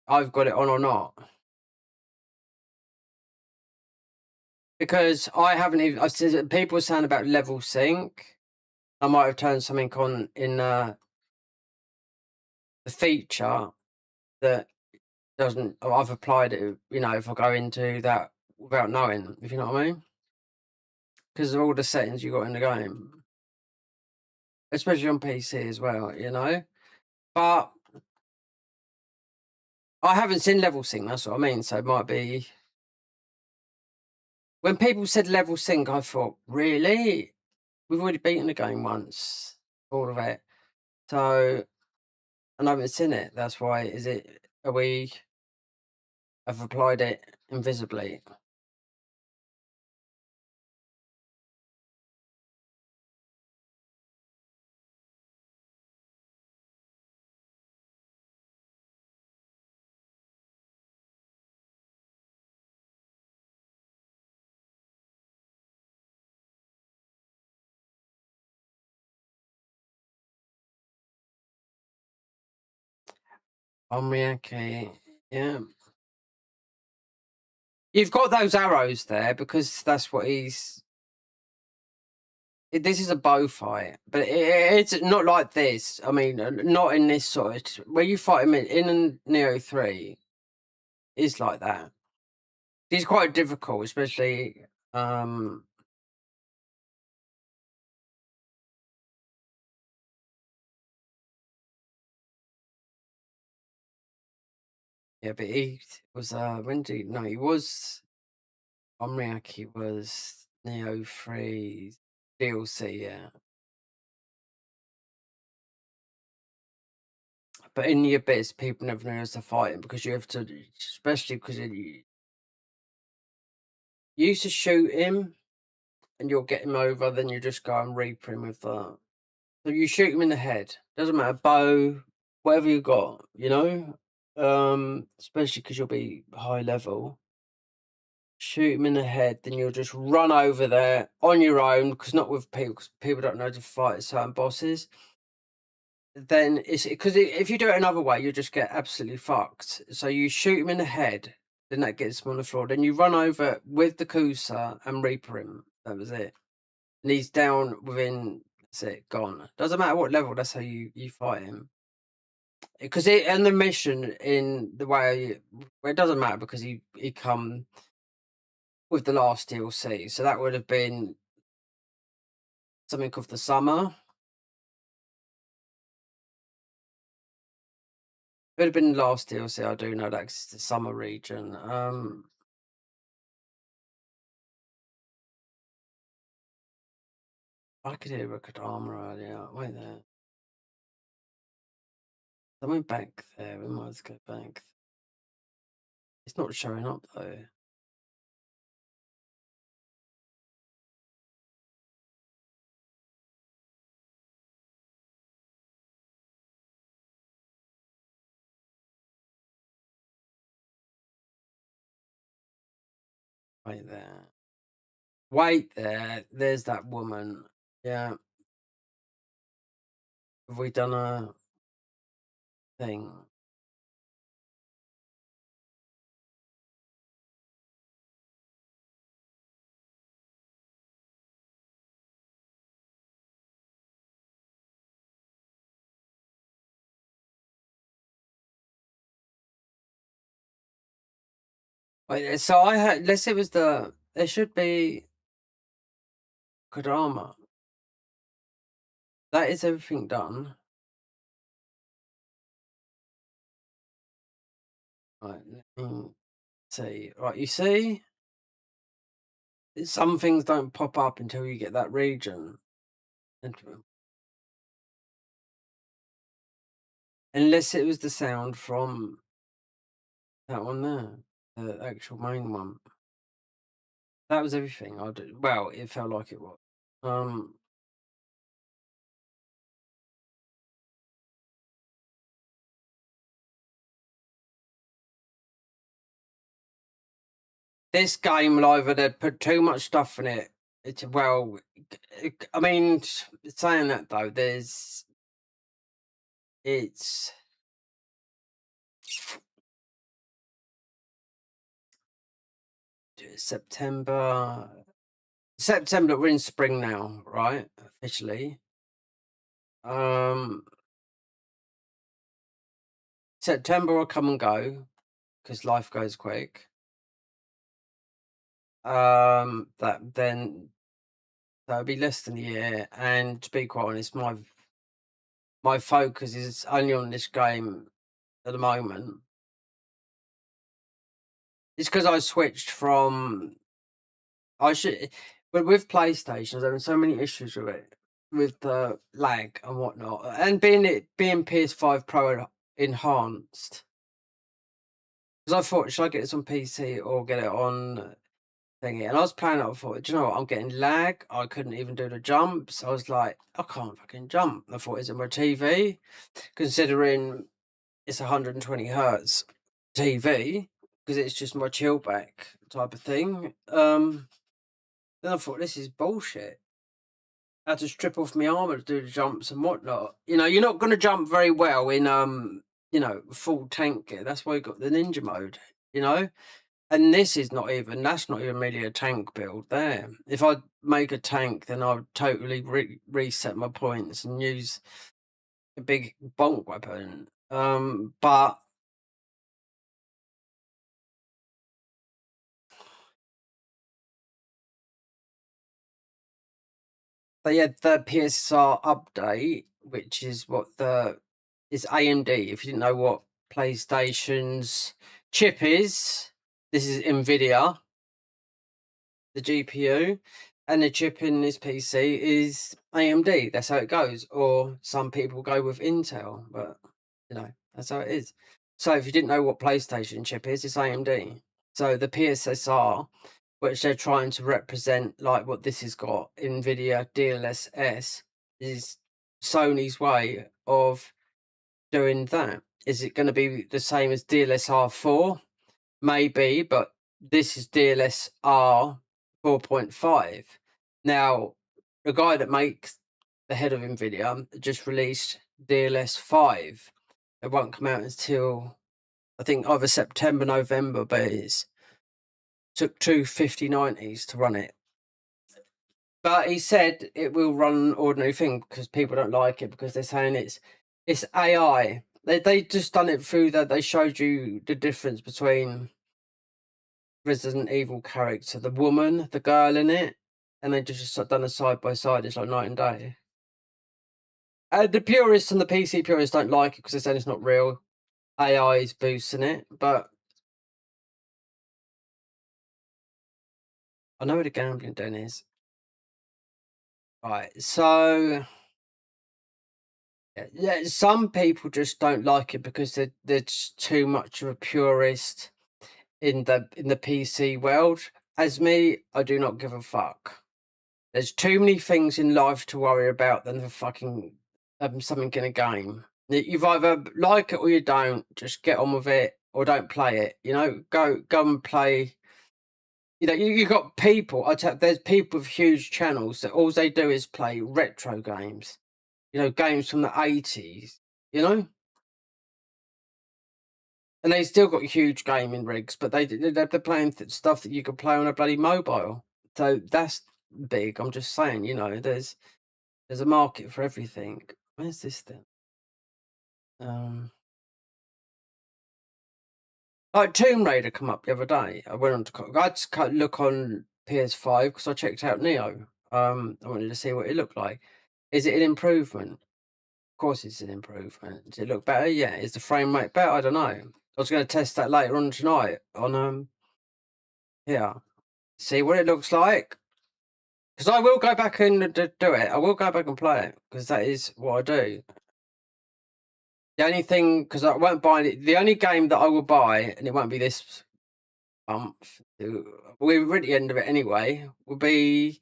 I've got it on or not. Because I haven't even. I've seen people saying about level sync. I might have turned something on in the feature that doesn't. I've applied it. You know, if I go into that without knowing, if you know what I mean. Because of all the settings you got in the game, especially on PC as well. You know, but I haven't seen level sync. That's what I mean. So it might be. When people said level sync, I thought, really? We've already beaten the game once, all of it. So, and I haven't seen it. That's why. Are we have applied it invisibly? Omriaki, yeah. You've got those arrows there because that's what he's. This is a bow fight, but it's not like this. I mean, not in this sort of. Where you fight him in Neo 3, is like that. He's quite difficult, especially. Yeah, but he was. When did he? No, he was. Omriaki was Neo 3 DLC, yeah. But in the Abyss, people never know to fight him because you have to, especially because you used to shoot him and you'll get him over, then you just go and reaper him with that. So you shoot him in the head, doesn't matter, bow, whatever you got, you know? Especially because you'll be high level. Shoot him in the head, then you'll just run over there on your own, because not with people, because people don't know to fight certain bosses. Then it's because if you do it another way, you just get absolutely fucked. So you shoot him in the head, then that gets him on the floor. Then you run over with the Kusa and Reaper him. That was it. And he's down within. That's it, gone. Doesn't matter what level. That's how you fight him. Because and the mission in the way, well, it doesn't matter because he come with the last DLC. So that would have been something of the summer. It would have been the last DLC. I do know that 'cause it's the summer region. I could hear a good armor earlier. Wait there. I went back there. We might as go back. It's not showing up though. Wait there. Wait there. There's that woman. Yeah. Have we done a thing? Wait, so I had. Let's say it was the. There should be Kodama. That is everything done. Right. Let me see. Right. You see, some things don't pop up until you get that region. Unless it was the sound from that one there, the actual main one. That was everything. I did. Well, it felt like it was. This game will either they'd put too much stuff in it. It's well, I mean, saying that though, it's September. September, we're in spring now, right? Officially. September will come and go because life goes quick. That then that'll be less than a year, and to be quite honest, my focus is only on this game at the moment. It's because I switched from but with PlayStation, I was having so many issues with it, with the lag and whatnot, and being PS5 Pro enhanced. Because I thought, should I get this on PC or get it on thingy? And I was playing it. I thought, do you know what? I'm getting lag. I couldn't even do the jumps. I was like, I can't fucking jump. I thought, is it my TV? Considering it's 120 hertz TV, because it's just my chill back type of thing. Then I thought, this is bullshit. I had to strip off my armor to do the jumps and whatnot. You know, you're not going to jump very well in you know, full tank gear. That's why you got the ninja mode, you know. And this is not even, that's not even really a tank build there. If I make a tank, then I would totally reset my points and use a big bonk weapon. But yeah, the PSR update, which is what is AMD. If you didn't know what PlayStation's chip is, this is Nvidia, the GPU, and the chip in this PC is AMD. That's how it goes. Or some people go with Intel, but you know, that's how it is. So if you didn't know what PlayStation chip is, it's AMD. So the PSSR, which they're trying to represent, like what this has got, Nvidia DLSS, is Sony's way of doing that. Is it going to be the same as DLSR 4? Maybe, but this is DLSR 4.5. Now, the guy that makes the head of Nvidia just released DLS 5. It won't come out until, I think, either September, November, but it took two 5090s to run it. But he said it will run an ordinary thing because people don't like it because they're saying it's AI. They just done it through that. They showed you the difference between Resident Evil character, the woman, the girl in it, and they just done a side by side. It's like night and day. The purists and the PC purists don't like it because they're saying it's not real. AI is boosting it, but I know where the gambling den is. Right, so yeah, some people just don't like it because they're just too much of a purist in the PC world. As me, I do not give a fuck. There's too many things in life to worry about than the fucking something in a game. You've either like it or you don't. Just get on with it or don't play it. You know, go and play. You know, you got people. There's people with huge channels that all they do is play retro games. You know, games from the 80s. You know, and they still got huge gaming rigs, but they're playing stuff that you could play on a bloody mobile. So that's big. I'm just saying. You know, there's a market for everything. Where's this then? Like Tomb Raider come up the other day. I went on to I just look on PS5 because I checked out Nioh. I wanted to see what it looked like. Is it an improvement? Of course it's an improvement. Does it look better? Yeah. Is the frame rate better? I don't know. I was going to test that later on tonight on yeah. See what it looks like. Because I will go back and do it. I will go back and play it because that is what I do. The only thing, because I won't buy it, the only game that I will buy, and it won't be this month, we're at the end of it anyway, will be,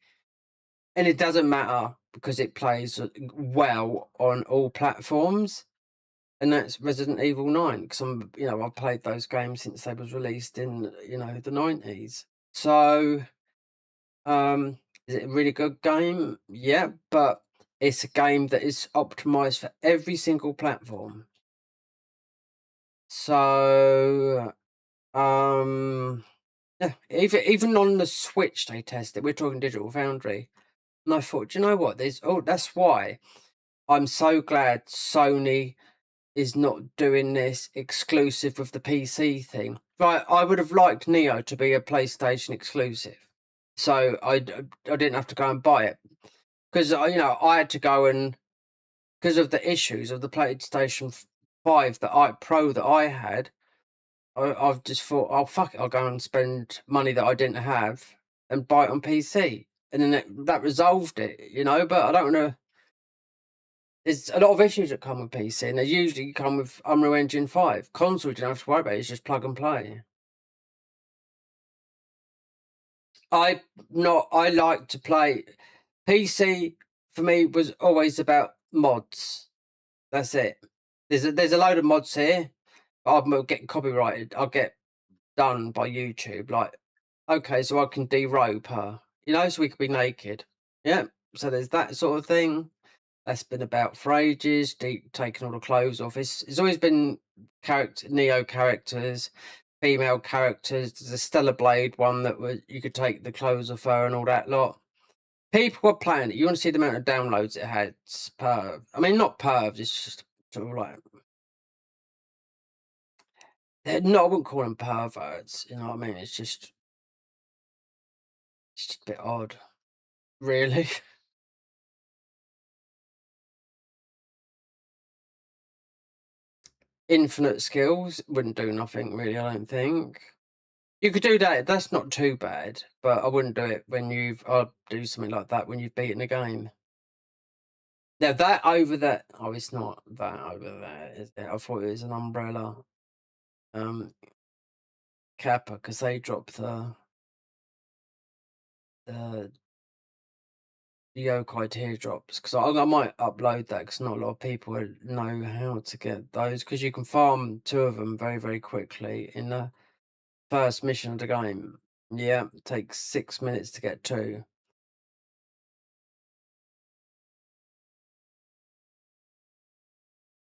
and it doesn't matter because it plays well on all platforms, and that's Resident Evil 9, because I've played those games since they was released in, the 90s. So, is it a really good game? Yeah, but it's a game that is optimized for every single platform. So, yeah, even on the Switch they test it. We're talking Digital Foundry, and I thought, do you know what? That's why I'm so glad Sony is not doing this exclusive with the PC thing. Right, I would have liked Nioh to be a PlayStation exclusive, so I didn't have to go and buy it because I had to go and because of the issues of the PlayStation 5 that I had. I've just thought, oh fuck it, I'll go and spend money that I didn't have and buy it on PC, and then that resolved it, But I don't want to. There's a lot of issues that come with PC, and they usually come with Unreal Engine 5. Console, you don't have to worry about it; it's just plug and play. I like to play PC. For me, was always about mods. That's it. There's a load of mods here. I'm getting copyrighted. I'll get done by YouTube. Like, okay, so I can derope her, so we could be naked. Yeah. So there's that sort of thing. That's been about for ages. Taking all the clothes off. It's always been Neo characters, female characters. There's a Stellar Blade one that was you could take the clothes off her and all that lot. People were playing it. You want to see the amount of downloads it had per. I mean, not pervs. It's just sort of like no, I wouldn't call them perverts. You know what I mean? It's just a bit odd, really. Infinite skills wouldn't do nothing really. I don't think. You could do that. That's not too bad, but I wouldn't do it when I'd do something like that when you've beaten a game. Now that over that. Oh, it's not that over there, is it? I thought it was an umbrella. Kappa, because they dropped the yokai teardrops. Because I might upload that because not a lot of people know how to get those. Because you can farm 2 of them very very quickly in the first mission of the game. Yeah, it takes 6 minutes to get 2.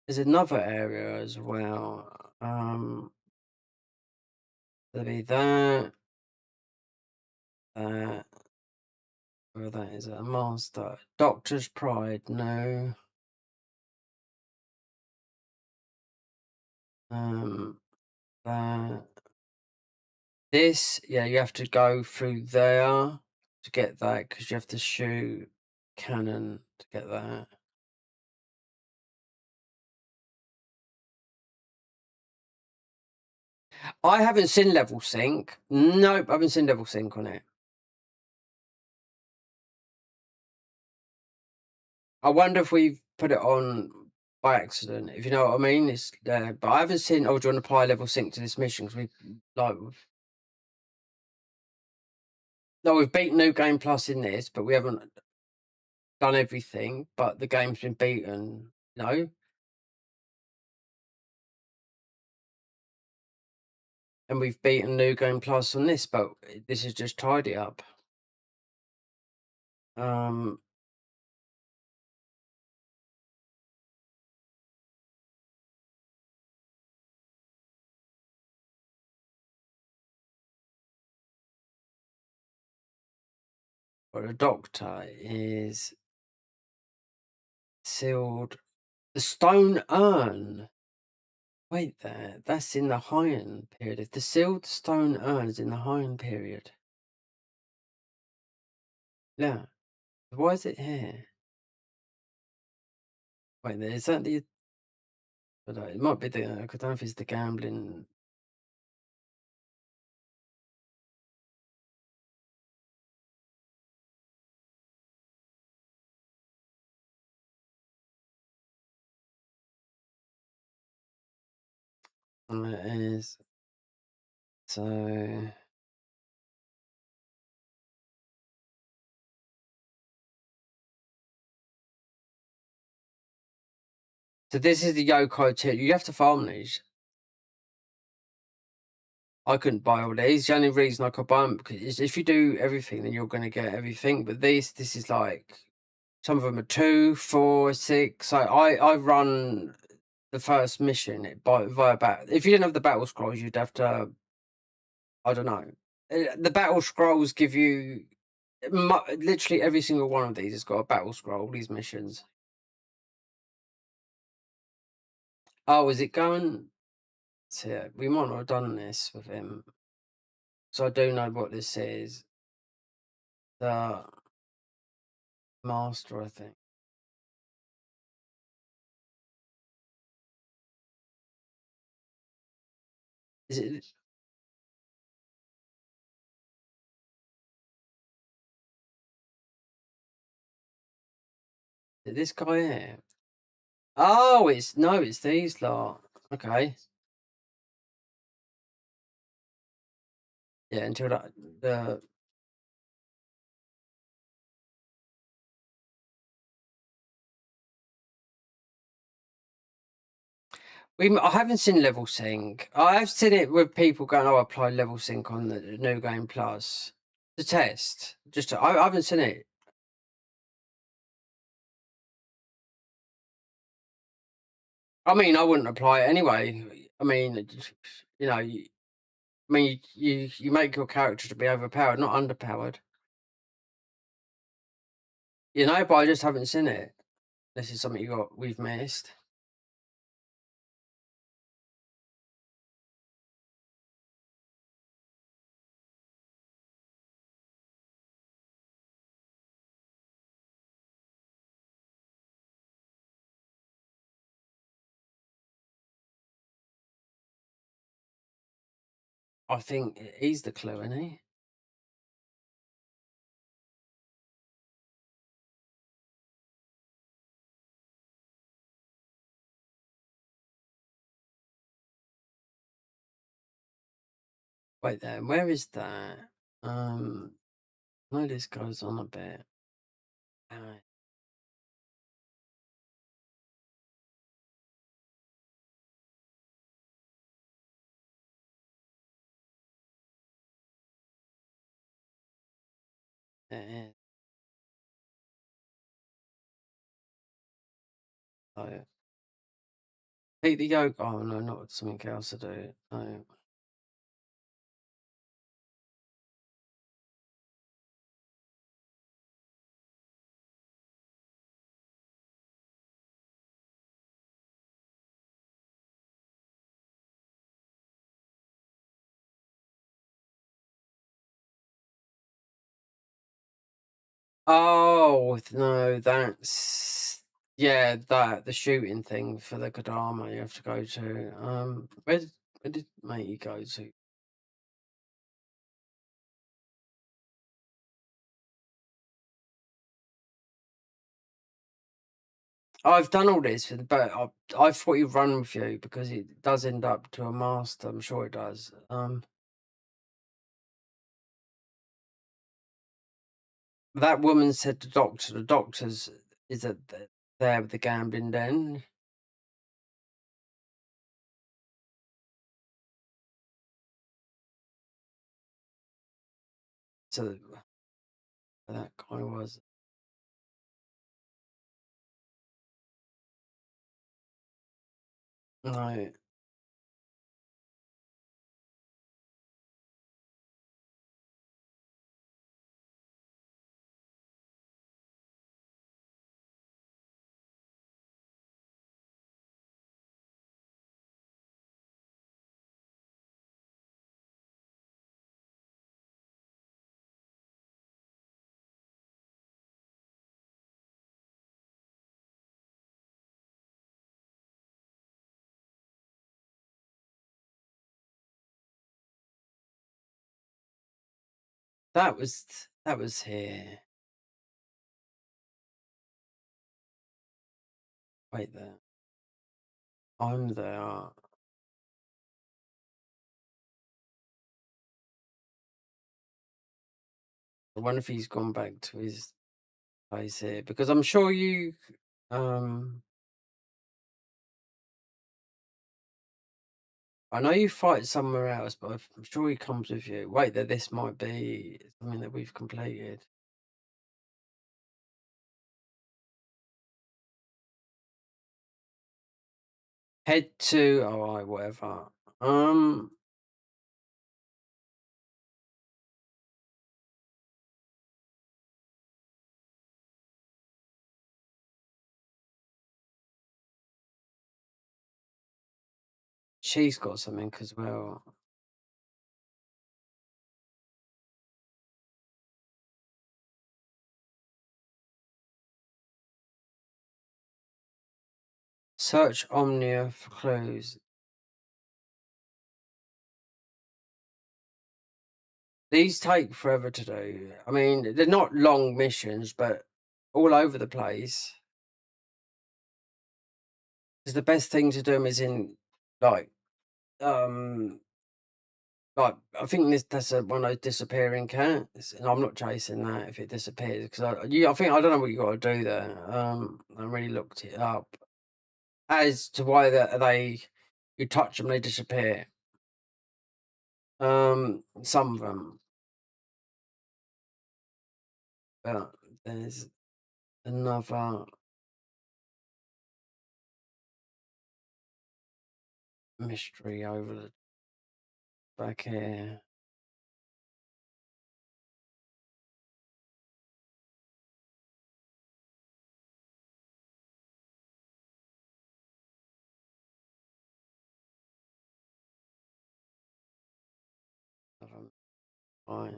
There's another area as well. There'll be that, that, where that is a master. Doctor's Pride, no. That. This, yeah, you have to go through there to get that because you have to shoot cannon to get that. I haven't seen level sync. Nope, I haven't seen level sync on it. I wonder if we've put it on by accident, if you know what I mean. It's there, but I haven't seen. Oh, do you want to apply level sync to this mission? Because we've beaten New Game Plus in this, but we haven't done everything. But the game's been beaten. No, and we've beaten New Game Plus on this, but this is just tidy up. Or a doctor is sealed. The stone urn. Wait there, that's in the Heian period. If the sealed stone urn is in the Heian period. Yeah. Why is it here? Wait there, is that the I don't know, it might be the I don't know if it's the gambling. And it is so this is the yokai tip. You have to farm these. I couldn't buy all these. The only reason I could buy them is if you do everything, then you're going to get everything. But this is like some of them are 2, 4, 6. So I run the first mission via battle. If you didn't have the battle scrolls, you'd have to. I don't know. The battle scrolls give you literally every single one of these has got a battle scroll. These missions. Oh, is it going? So we might not have done this with him. So I do know what this is. The master, I think. Is it? Is it this guy here? Oh, it's these lot. Okay. Yeah, until the I haven't seen level sync. I have seen it with people going, "Oh, apply level sync on the new game plus to test." I haven't seen it. I mean, I wouldn't apply it anyway. I mean, you know, I mean, you make your character to be overpowered, not underpowered. You know, but I just haven't seen it. This is something we've missed. I think he's the clue, isn't he? Wait there, where is that? No, this goes on a bit. Uh, there, so, Pete the Yoke. Oh no, not something else to do. No. Oh no, that's yeah, that the shooting thing for the Kodama you have to go to. Where did matey go to? I've done all this, but I thought you'd run with you because it does end up to a master. I'm sure it does. That woman said to doctor, the doctor's is there with the gambling den. So that guy was no. That was here. Wait there. I'm there. I wonder if he's gone back to his place here because I'm sure you. Um, I know you fight somewhere else, but I'm sure he comes with you. Wait, there. This might be something that we've completed. Head to. Oh, right, whatever. Um, she's got something as well. Search Omnia for clues. These take forever to do. I mean, they're not long missions, but all over the place. Because the best thing to do them is in like um like I think that's one of those disappearing cats, and I'm not chasing that if it disappears because I think I don't know what you got to do there. I really looked it up as to why they you touch them they disappear. Some of them, but there's another. mystery over the back here. Right.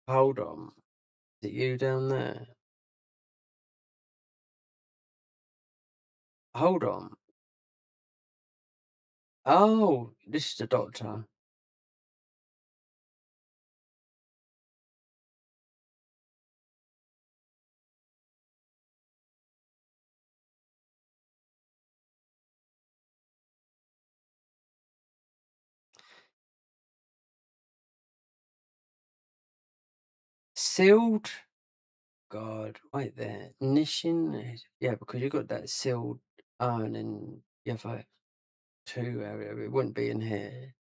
Hold on. Is it you down there? Hold on. Oh, this is the doctor. Sealed? God, wait there. Nishin? Yeah, because you got that sealed urn in the other two area. It wouldn't be in here.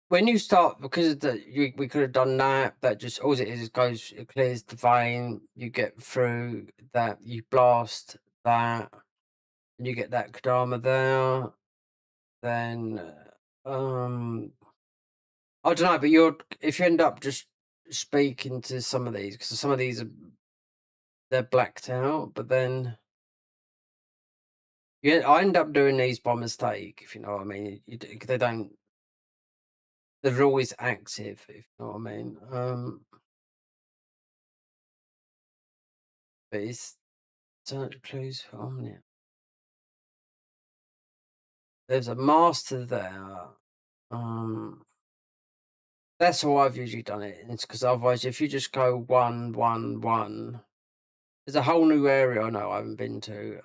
When you start, because of we could have done that, but just all it is goes, it clears the vein, you get through that, you blast that, and you get that Kadama there, then, I don't know, but if you end up just speaking to some of these, because some of these they're blacked out, but then I end up doing these by mistake, if you know what I mean. They don't, they're always active, if you know what I mean. But it's search clues for Omnia. There's a master there. That's how I've usually done it. It's because otherwise, if you just go 1, 1, 1, there's a whole new area I know I haven't been to.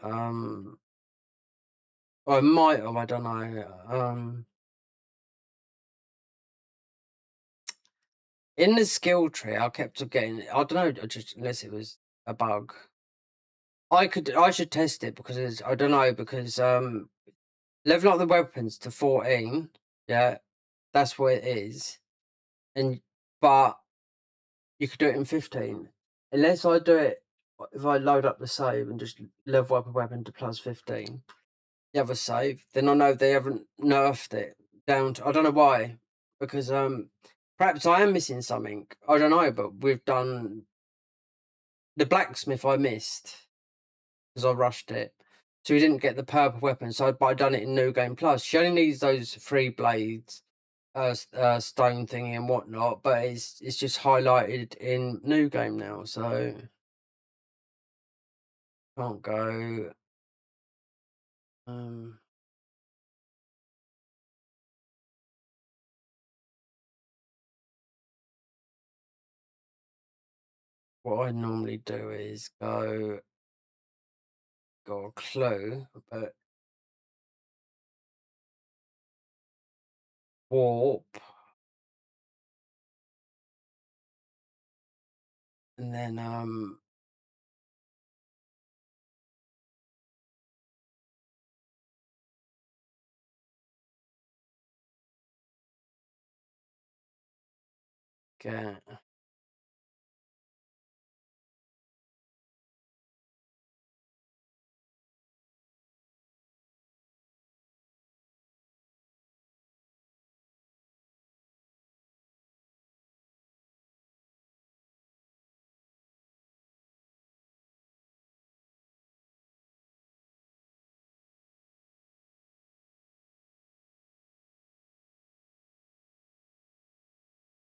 Or I might have, I don't know. In the skill tree, I kept on getting. I don't know, just unless it was a bug. I should test it because I don't know because level up the weapons to 14. Yeah, that's what it is. But you could do it in 15. Unless I do it, if I load up the save and just level up a weapon to plus 15, the other save, then I know they haven't nerfed it down to, I don't know why. Because perhaps I am missing something. I don't know, but we've done the blacksmith I missed because I rushed it. So we didn't get the purple weapon. But I done it in New Game Plus. She only needs those 3 blades, stone thingy and whatnot, but it's just highlighted in New Game now. So can't go. What I normally do is go a clue, but warp, and then get.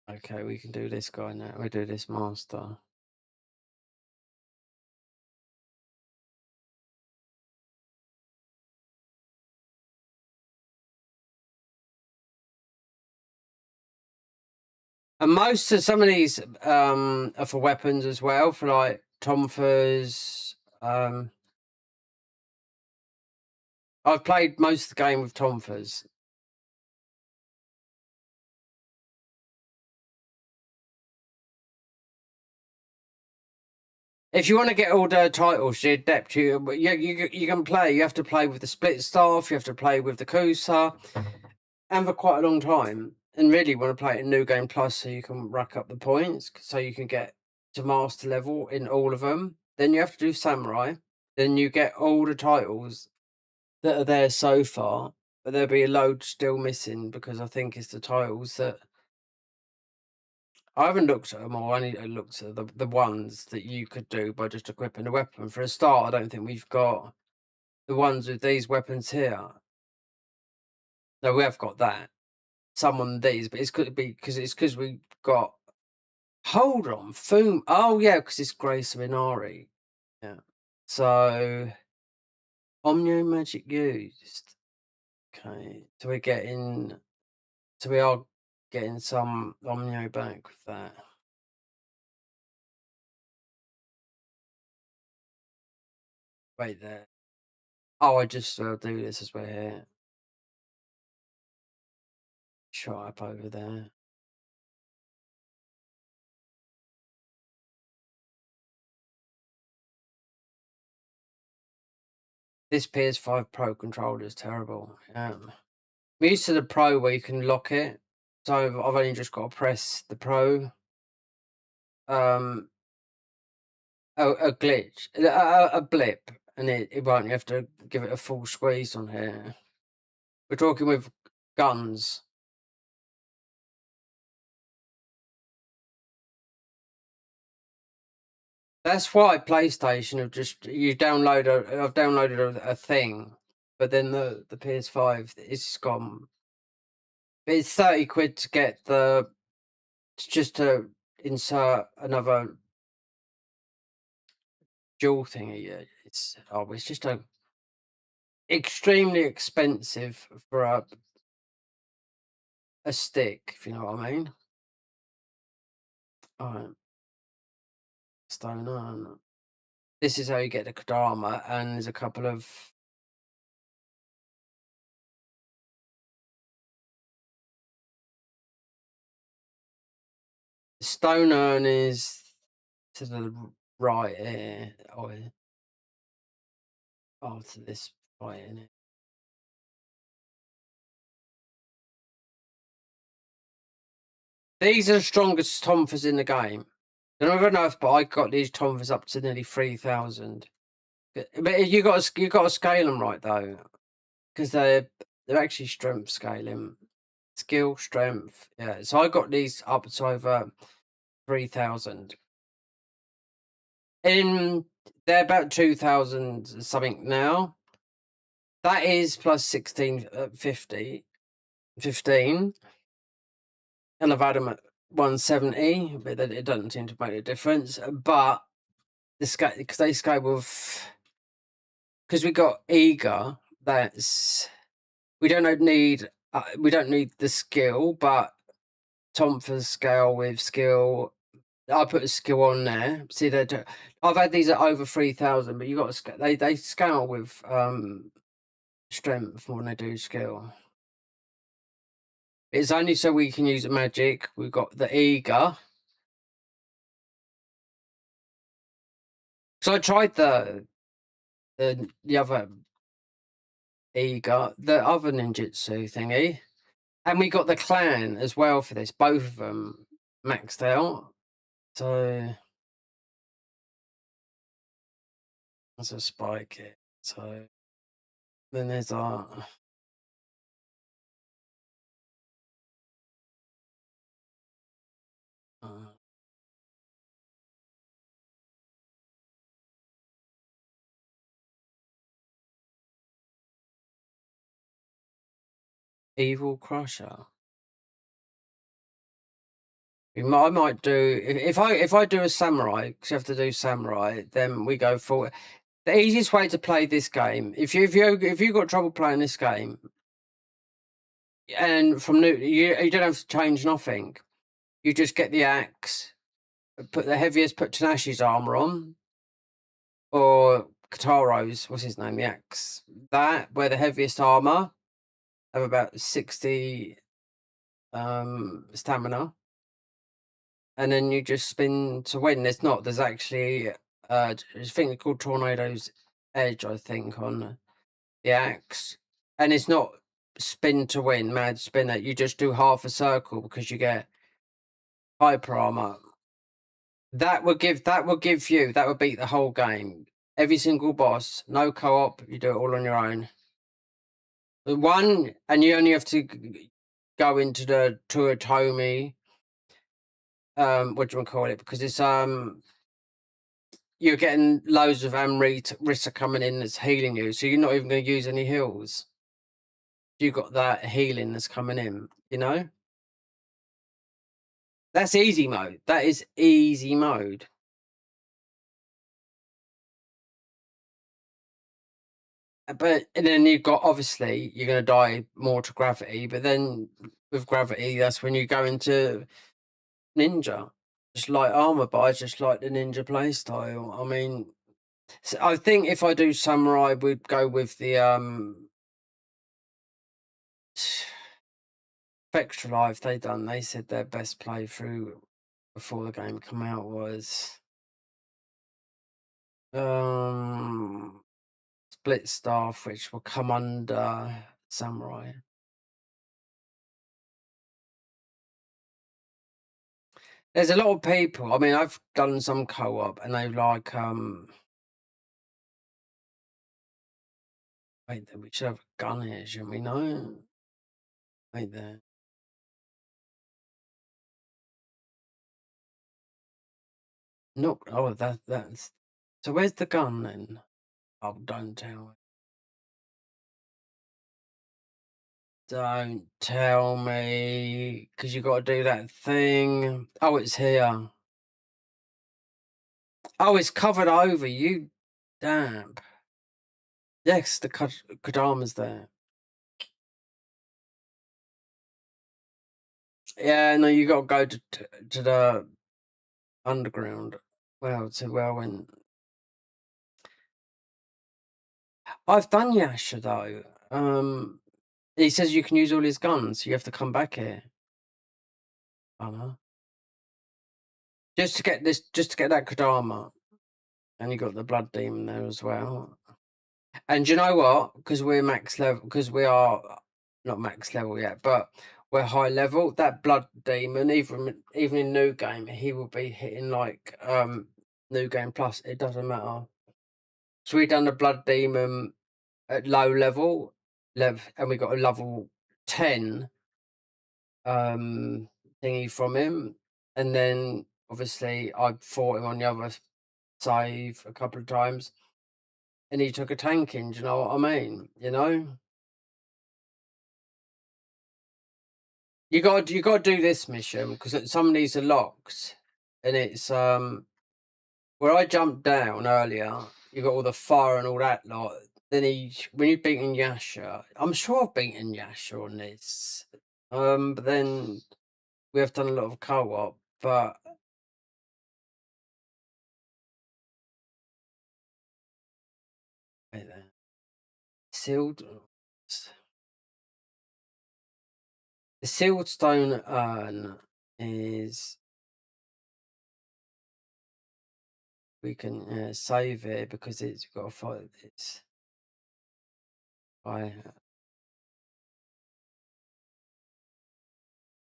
Okay, we can do this guy now. We do this master. And most of some of these are for weapons as well, for like Tomfers. I've played most of the game with Tomfers. if you want to get all the titles, you adept. You can play. You have to play with the split staff. You have to play with the Kusa, and for quite a long time. And really, want to play it in New Game Plus so you can rack up the points, so you can get to master level in all of them. Then you have to do Samurai. Then you get all the titles that are there so far, but there'll be a load still missing because I think it's the titles that I haven't looked at them all. I only looked at the ones that you could do by just equipping a weapon. For a start, I don't think we've got the ones with these weapons here. No, we have got that. Some on these, but it's could be because we got. Hold on, Foom. Oh yeah, because it's Grace Minari. Yeah. So Omnio magic used. Okay. So we're getting. So we are getting some Omnio back with that. Wait there. Oh, I just will do this as we're here. Shot up over there. This PS5 Pro controller is terrible. I'm used to the Pro where you can lock it. So I've only just got to press the Pro. A glitch, a blip, and it won't. You have to give it a full squeeze on here. We're talking with guns. That's why PlayStation have just I've downloaded a thing, but then the PS5 is gone. But it's 30 quid to get just to insert another dual thingy. Yeah, it's just extremely expensive for a stick, if you know what I mean. All right. Stone on. This is how you get the Kodama, and there's a couple of stone urn is to the right here. To this right in it. These are the strongest Tomfers in the game. I don't know if, but I got these Tomfers up to nearly 3,000. But you got to scale them right though, because they're actually strength scaling, skill, strength. Yeah, so I got these up to over 3,000. They're about 2,000 something now. That is plus 1650, 15. And I've had them at 170, but it doesn't seem to make a difference. But the scale, because they scale with, because we got eager. We don't need the skill, but Tomfers scale with skill. I put a skill on there. See, I've had these at over 3,000, but you got to they scale with strength more than they do skill. It's only so we can use magic. We've got the eager. So I tried the other eager, the other ninjutsu thingy, and we got the clan as well for this. Both of them maxed out. So there's a spike here. So then there's our evil crusher. I might do if I do a samurai, because you have to do samurai. Then we go for the easiest way to play this game. If you got trouble playing this game, and from new, you don't have to change nothing. You just get the axe, put Tanashi's armor on, or Kataro's, what's his name, the axe. That, wear the heaviest armor, have about 60 stamina, and then you just spin to win. There's actually I think it's called Tornado's Edge, I think, on the axe. And it's not spin to win, mad spin that you just do half a circle because you get hyper armor. That would beat the whole game. Every single boss, no co-op, you do it all on your own. And you only have to go into the Tuatomi, what do you call it? Because it's you're getting loads of Amrita coming in that's healing you, so you're not even going to use any heals. You got that healing that's coming in, you know. That's easy mode. That is easy mode. But and then you've got, obviously you're going to die more to gravity, but then with gravity, that's when you go into ninja. Just like armor, but I just like the ninja playstyle. I mean, so I think if I do samurai, we'd go with the Spectral Life. They said their best playthrough before the game come out was Split Staff, which will come under samurai. There's a lot of people. I mean, I've done some co-op, and they like wait, we should have a gun here, shouldn't we? No, wait there. No, oh, that's. So where's the gun then? Oh, don't tell me. Don't tell me, because you got to do that thing. Oh, it's here. Oh, it's covered over. You damn. Yes, the Kodama's there. Yeah, no, you got to go to the underground. Well, to where I went. I've done Yasha though. He says you can use all his guns. You have to come back here. Just to get that Kodama. And you got the blood demon there as well. And you know what? Because we're max level, because we are not max level yet, but we're high level. That blood demon, even in new game, he will be hitting like new game plus. It doesn't matter. So we done the blood demon at low level, and we got a level 10 thingy from him, and then obviously I fought him on the other save a couple of times, and he took a tanking. Do you know what I mean? You know, you got to do this mission because some of these are locked, and it's where I jumped down earlier. You got all the fire and all that lot. Then when you've beaten Yasha, I'm sure I've beaten Yasha on this. But then we have done a lot of co-op, but wait there. Sealed. The sealed stone urn is we can save it because it's got to fight this.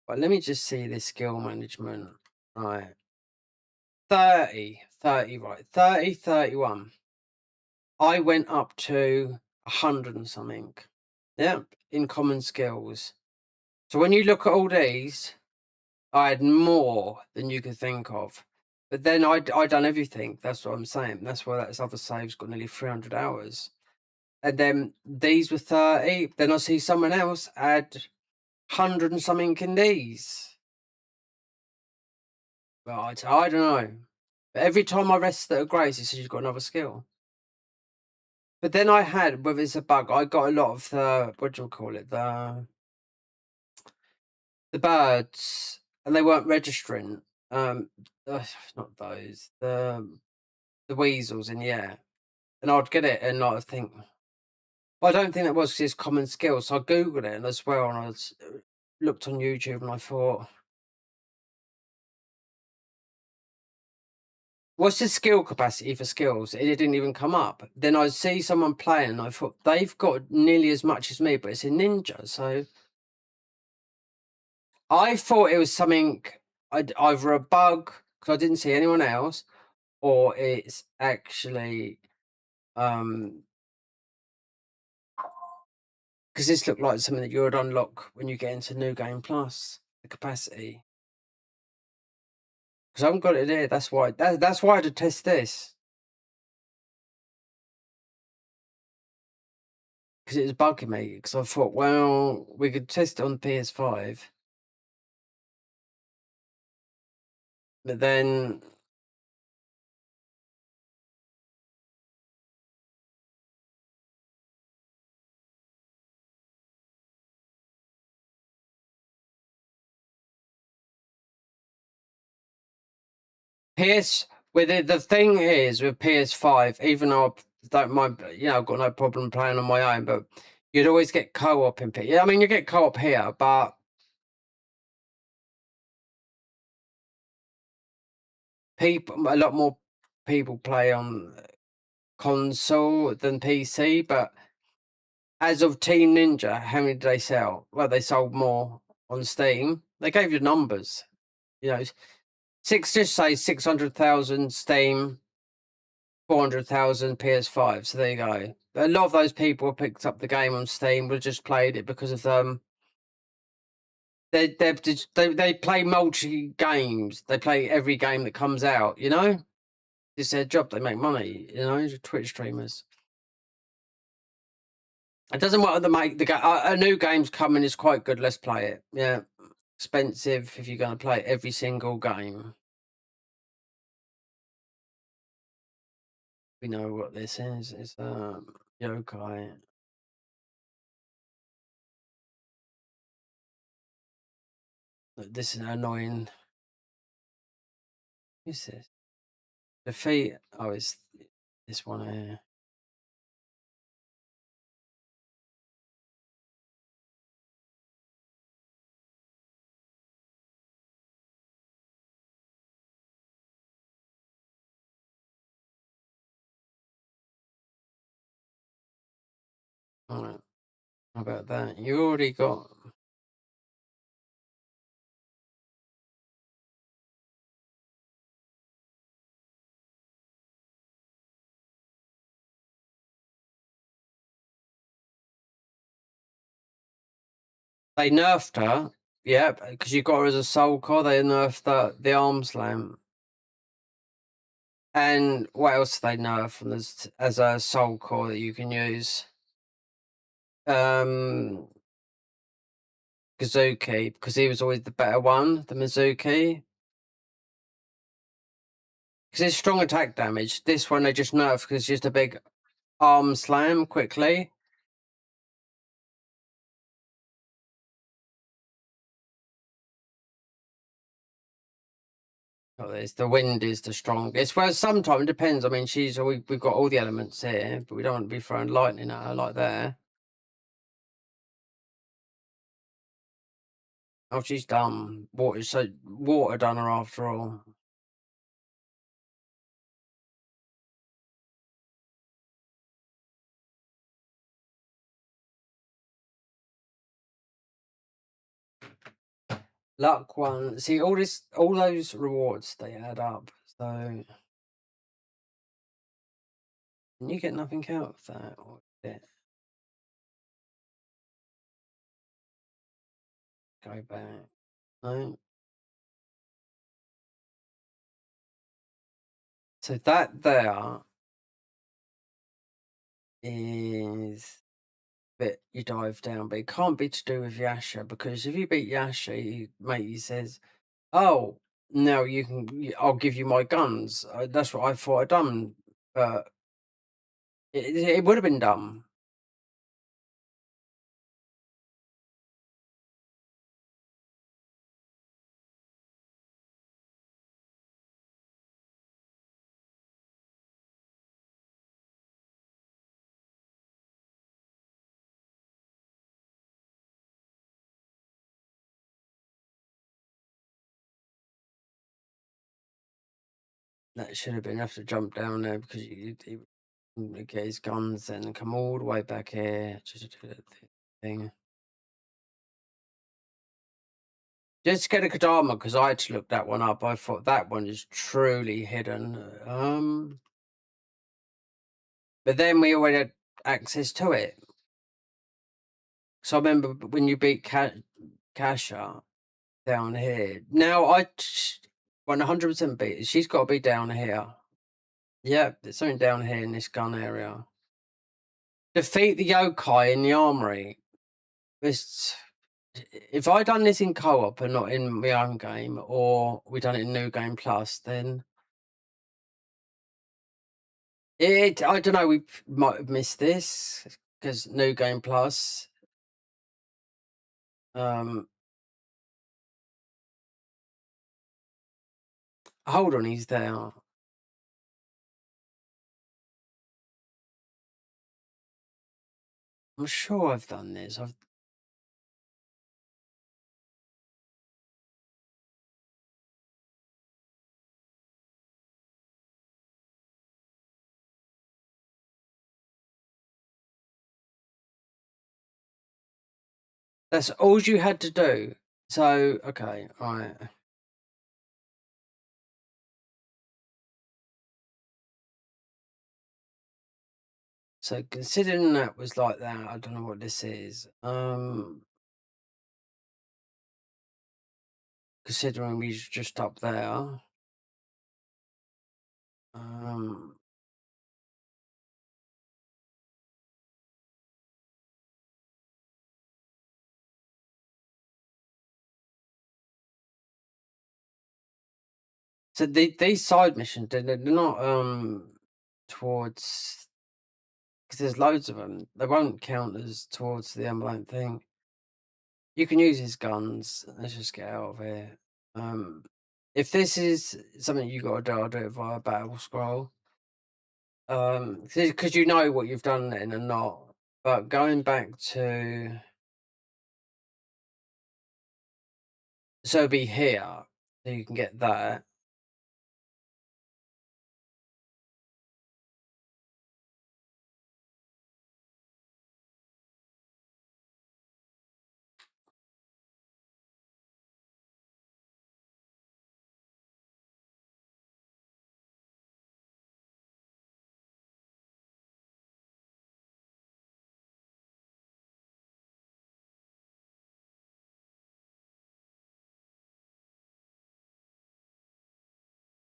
But let me just see this skill management. Right. 30, right. 30, 31. I went up to 100 and something. Yeah, in common skills. So when you look at all these, I had more than you could think of. But then I done everything. That's what I'm saying. That's why that other save's got nearly 300 hours. And then these were 30. Then I see someone else add 100 and something in these. Well, I don't know. But every time I rested at a grace, it says you've got another skill. But then I had, whether it's a bug, I got a lot of the, what do you call it? The birds, and they weren't registering. Not those. The weasels in the air. And I'd get it and I'd think, well, I don't think that was because it's common skill. So I Googled it and as well, and I looked on YouTube and I thought, What's the skill capacity for skills? It didn't even come up. Then I see someone playing, and I thought they've got nearly as much as me, but it's a ninja. So I thought it was something, either a bug because I didn't see anyone else, or it's actually because this looked like something that you would unlock when you get into New Game Plus, the capacity. Because I haven't got it here. That's why. That's why I had to test this. Because it was bugging me. Because I thought, well, we could test it on PS5, but then PS. With it, the thing is with PS5, even though I don't mind, I've got no problem playing on my own, but you'd always get co-op in PS. Yeah, I mean, you get co-op here, but a lot more people play on console than PC. But as of Team Ninja, how many did they sell? Well, they sold more on Steam. They gave you numbers, just say 600,000 Steam, 400,000 PS5. So there you go. A lot of those people who picked up the game on Steam would have just played it because of they play multi games. They play every game that comes out. It's their job. They make money. Twitch streamers. It doesn't matter a new game's coming is quite good. Let's play it. Yeah, expensive if you're going to play every single game. We know what this is. It's yokai. This is annoying. Who's this? Defeat. Oh, it's this one here. All right. How about that? You already got. They nerfed her. Yeah, because you got her as a soul core. They nerfed the arm slam. And what else did they nerf as a soul core that you can use? Kazuki, because he was always the better one, the Mizuki. Because it's strong attack damage. This one they just nerf because it's just a big arm slam quickly. Oh, the wind is the strongest. Well, sometimes it depends. I mean, we've got all the elements here, but we don't want to be throwing lightning at her like that. Oh, she's dumb. Water done her after all. Luck one. See, all those rewards, they add up. So, and you get nothing out of that. Go back. No. So that there is bit you dive down, but it can't be to do with Yasha, because if you beat Yasha, he says, "Oh, now I'll give you my guns." That's what I thought I'd done, but it would have been dumb. That should have been have to jump down there because he would get his guns then and come all the way back here just to do that thing. Just get a Kodama because I had to look that one up. I thought that one is truly hidden. But then we already had access to it. So I remember when you beat Kasha down here. Now 100% beat it. She's got to be down here. Yeah, there's something down here in this gun area. Defeat the yokai in the armory. If I done this in co-op and not in my own game, or we done it in New Game Plus, then I don't know. We might have missed this because New Game Plus. Hold on, he's there. I'm sure I've done this. That's all you had to do. So, okay, all right. So considering that was like that, I don't know what this is. Considering we just up there. So these side missions, they're not towards, because there's loads of them. They won't count as towards the emblem thing. You can use his guns. Let's just get out of here. If this is something you got to do, I'll do it via battle scroll. Because you know what you've done then and not. But going back to, so it'll be here, so you can get that.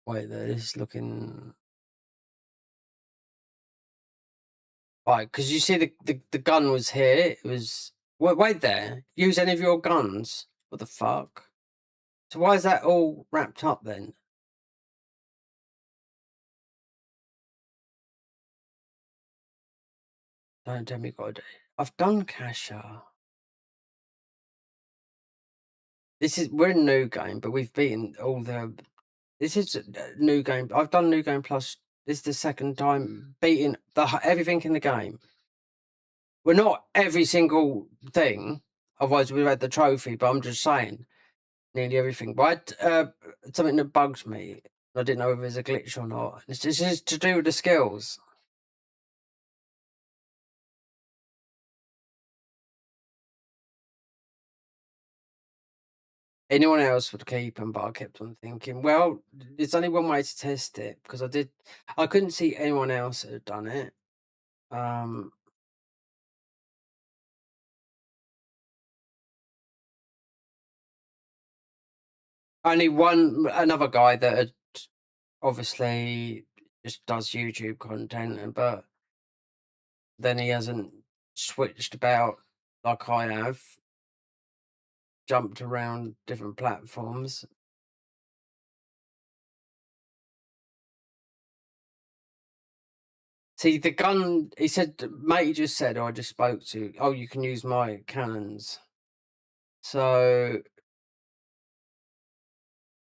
Wait, this is looking. Right, because you see the gun was here. It was. Wait there. Use any of your guns. What the fuck? So why is that all wrapped up then? Don't tell me God. I've done Kasha. We're in new game, but we've beaten all the. This is a new game. I've done new game plus. This is the second time beating everything in the game. We're not every single thing. Otherwise, we've had the trophy. But I'm just saying, nearly everything. But something that bugs me. I didn't know if there's a glitch or not. It's just to do with the skills. Anyone else would keep them, but I kept on thinking, well, there's only one way to test it because I couldn't see anyone else that had done it. Only another guy that had obviously just does YouTube content, but then he hasn't switched about like I have, jumped around different platforms. See, the gun, he said, mate, he just said, or I just spoke to, oh, you can use my cannons. So,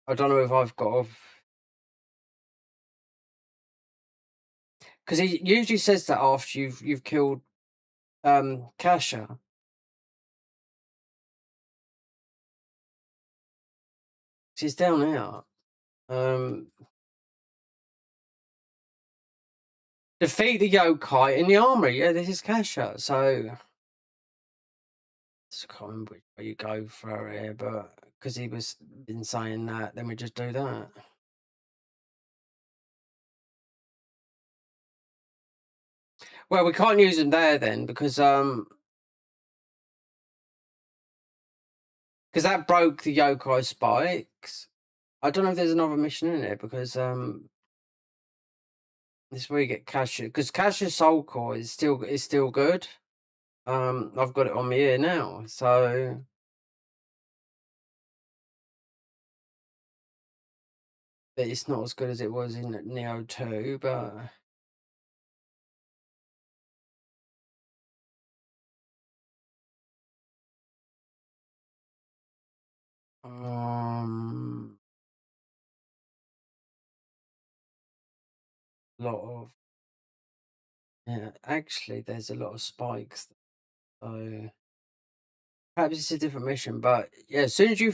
I don't know if I've got, because he usually says that after you've killed Kasha. She's down there. defeat the yokai in the armory. Yeah, this is Kasha. So I can't remember which way you go for here, but because he was been saying that, then we just do that. Well, we can't use them there then because that broke the yokai spikes. I don't know if there's another mission in it because this is where you get Kasha, because Kasha's soul core is still good. I've got it on me here now, so it's not as good as it was in Neo 2, but lot of yeah. Actually, there's a lot of spikes, so perhaps it's a different mission. But yeah, as soon as you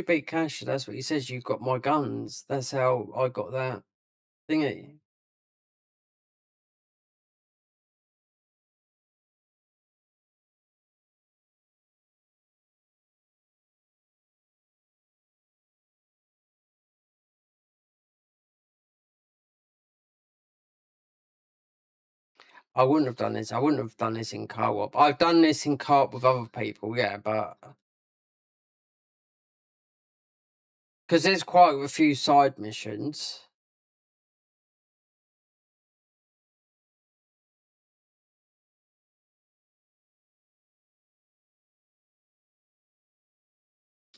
beat Kasha, that's what he says. You've got my guns. That's how I got that thingy. I wouldn't have done this. I wouldn't have done this in co-op. I've done this in co-op with other people, yeah, but because there's quite a few side missions.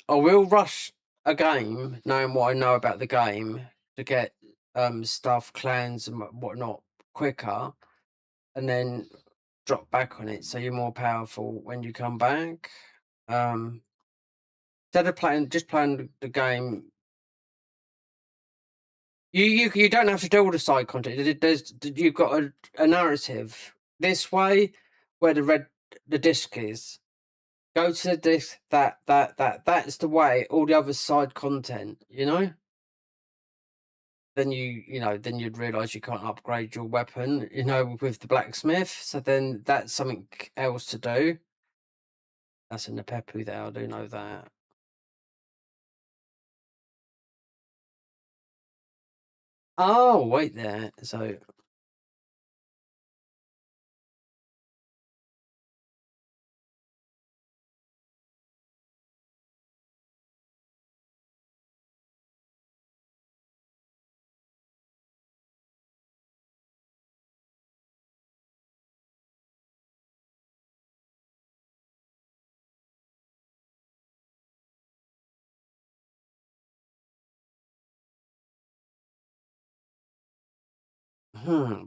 I will rush a game, knowing what I know about the game, to get stuff, clans, and whatnot quicker, and then drop back on it so you're more powerful when you come back. Instead of playing the game, you don't have to do all the side content. You've got a narrative this way, where the disc is. Go to the disc. That's the way. All the other side content, then then you'd realise you can't upgrade your weapon, with the blacksmith. So then that's something else to do. That's in the Pepu there, I do know that. Oh, wait there. So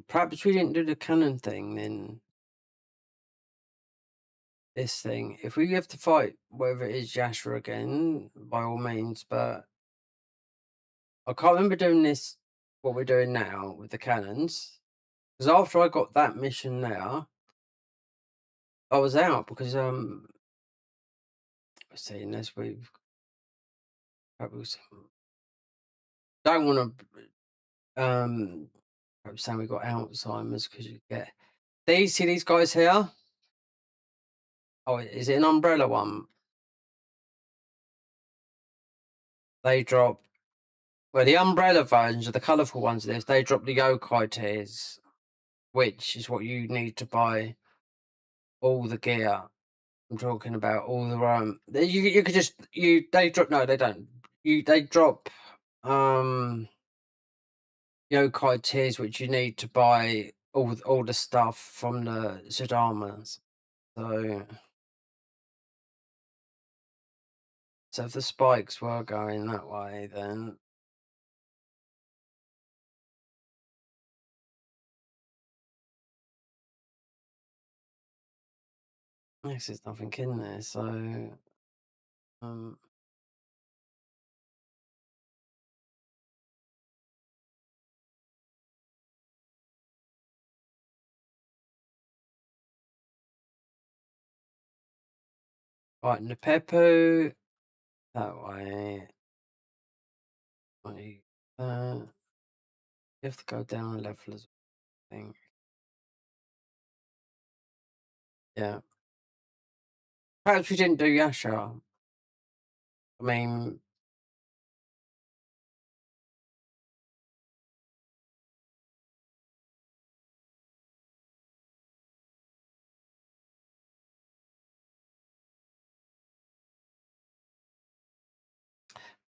perhaps we didn't do the cannon thing then. This thing. If we have to fight whether it is Yasha again, by all means, but I can't remember doing this, what we're doing now with the cannons. Because after I got that mission there, I was out because let's see, unless we've perhaps don't want to perhaps saying we got Alzheimer's because you get see these guys here. Oh, is it an umbrella one? They drop the umbrella versions are the colourful ones of this. They drop the yokai tears, which is what you need to buy all the gear. I'm talking about all the you could just they drop no, they don't. They drop yokai tears, which you need to buy all the stuff from the Sudamas. So if the spikes were going that way, then there's nothing in there. So um. Right, Nepepu, that way. Like, you have to go down a level as well. think. Yeah. Perhaps we didn't do Yasha. I mean,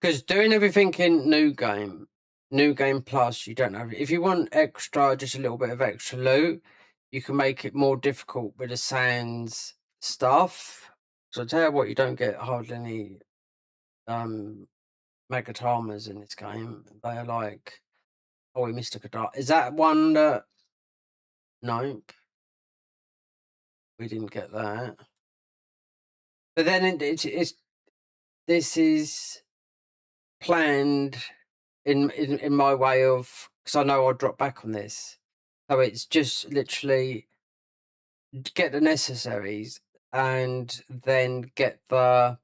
because doing everything in New Game Plus, you don't have. If you want extra, just a little bit of extra loot, you can make it more difficult with the Sans stuff. So I tell you what, you don't get hardly any Magatamas in this game. They are like, oh, we missed a Kadar. Is that one that? Nope, we didn't get that. But then it's this is planned in my way of, because I know I'll drop back on this. So it's just literally get the necessaries and then get to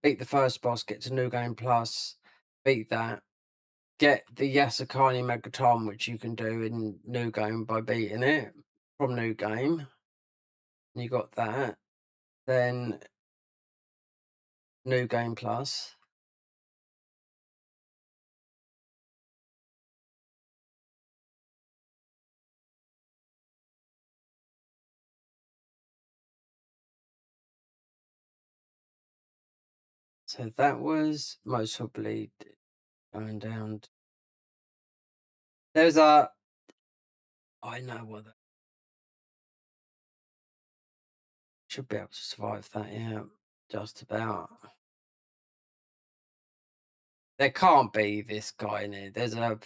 beat the first boss, get to New Game Plus, beat that, get the Yasukani Megaton, which you can do in New Game by beating it from New Game. You got that. Then New Game Plus. So that was most probably going down. There's a. I know what that should be able to survive that. Yeah, just about. There can't be this guy in here. There's an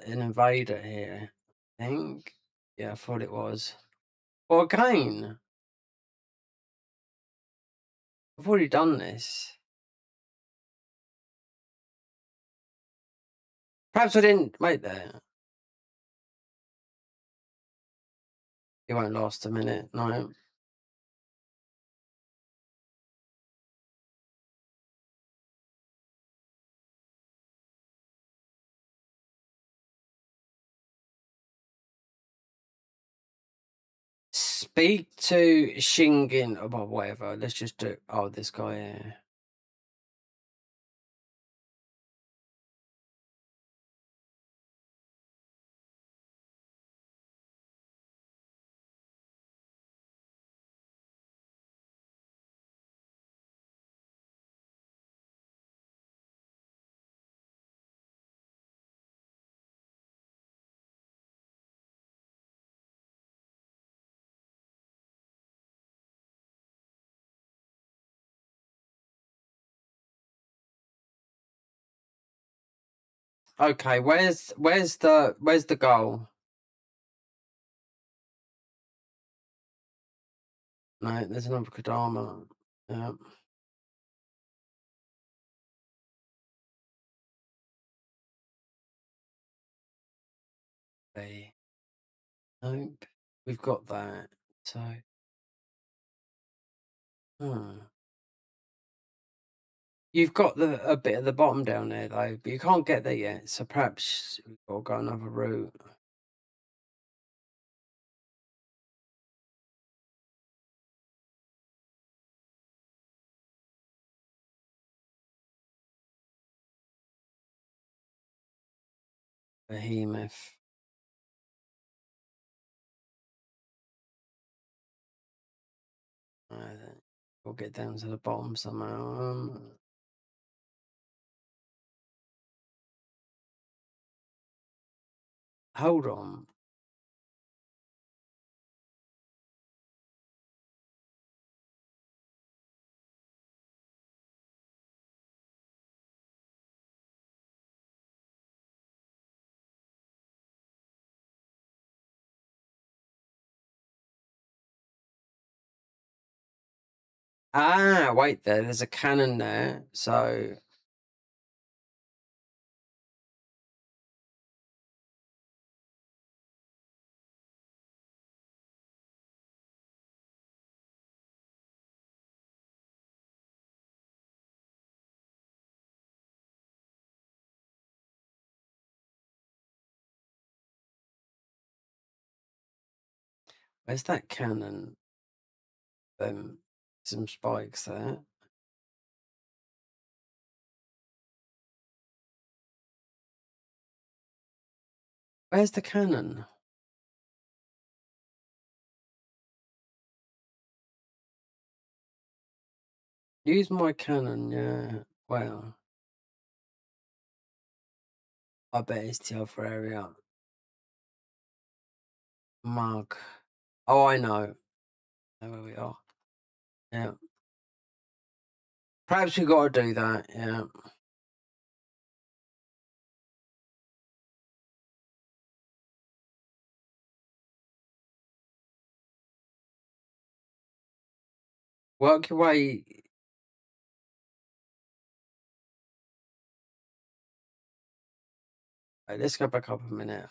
invader here. I think. Yeah, I thought it was. Well, again, I've already done this. Perhaps I didn't make that. It won't last a minute. No. Speak to Shingen about whatever. Let's just do. Oh, this guy here. Okay, where's the goal? No, there's another Kodama. Yeah. B. Nope. We've got that. So. You've got a bit at the bottom down there though, but you can't get there yet. So perhaps we've got to go another route. Behemoth. We'll get down to the bottom somehow. Hold on. Ah, wait there. There's a cannon there. So Where's that cannon? Some spikes there. Where's the cannon? Use my cannon, yeah. Well, I bet it's the other area. Mug. Oh, I know. I know where we are. Yeah. Perhaps we got to do that, yeah. Work your way. Right, let's go back up a minute.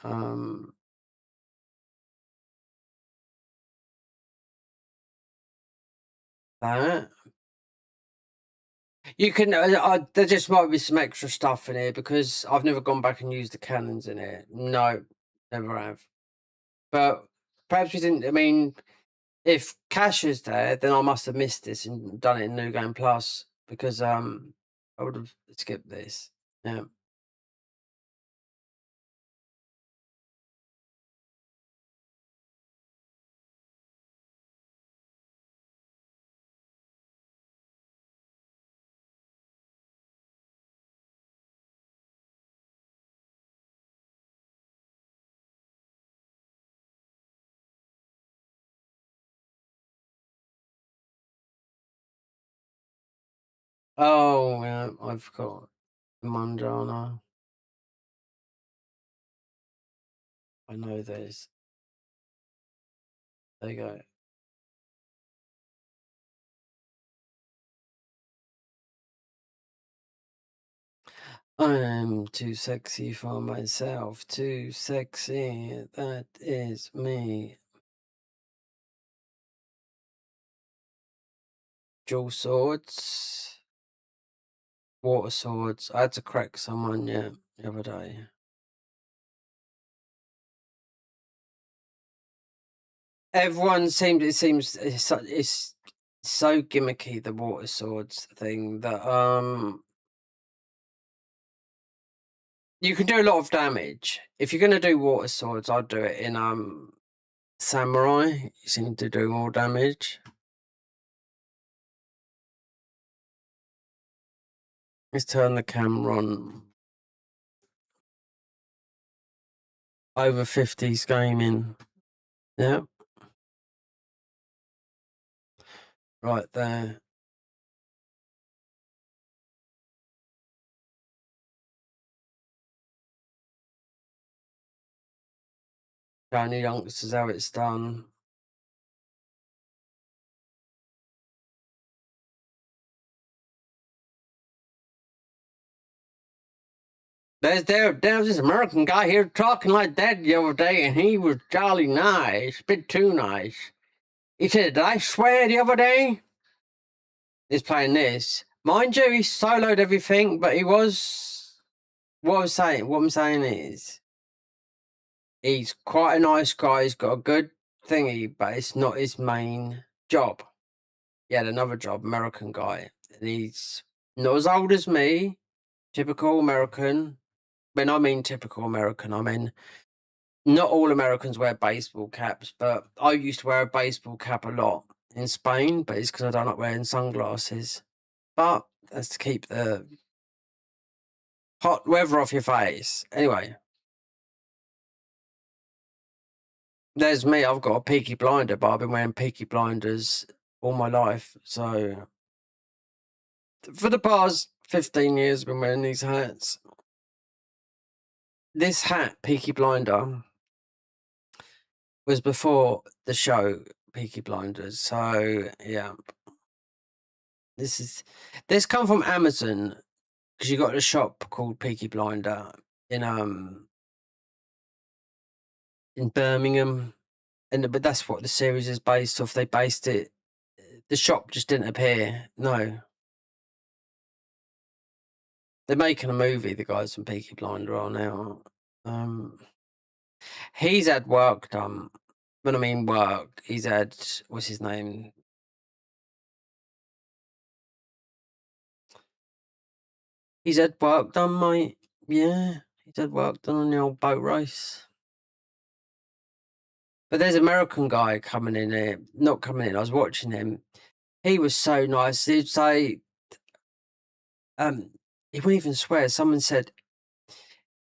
That. You can. There just might be some extra stuff in here because I've never gone back and used the cannons in it. No, never have. But perhaps we didn't. I mean, if Cash is there, then I must have missed this and done it in New Game Plus because I would have skipped this. Yeah. Oh, yeah. I forgot Manjana. I know this. There you go. I'm too sexy for myself. Too sexy. That is me. Dual swords. Water swords. I had to crack someone, yeah, the other day. Everyone seems. It seems it's so gimmicky, the water swords thing, that you can do a lot of damage. If you're gonna do water swords, I'd do it in samurai. You seem to do more damage. Let's turn the camera on. Over 50s gaming. Yeah. Right there. Showing the youngsters how it's done. There was this American guy here talking like that the other day, and he was jolly nice, a bit too nice. He said, "Did I swear the other day?" He's playing this. Mind you, he soloed everything, but he was. What I'm saying is, he's quite a nice guy. He's got a good thingy, but it's not his main job. He had another job, American guy, and he's not as old as me. Typical American. When I mean typical American, I mean not all Americans wear baseball caps, but I used to wear a baseball cap a lot in Spain, but it's because I don't like wearing sunglasses. But that's to keep the hot weather off your face. Anyway, there's me. I've got a Peaky Blinder, but I've been wearing Peaky Blinders all my life. So for the past 15 years, I've been wearing these hats. This hat, Peaky Blinder, was before the show Peaky Blinders. So yeah, this come from Amazon because you got a shop called Peaky Blinder in Birmingham, but that's what the series is based off. They based it. The shop just didn't appear. No, they're making a movie. The guys from Peaky Blinder are now. He's had work done. when I mean work, he's had, what's his name? He's had work done, mate. Yeah, he's had work done on the old boat race. But there's an American guy coming in here, not coming in, I was watching him. He was so nice. He'd say, he wouldn't even swear. Someone said,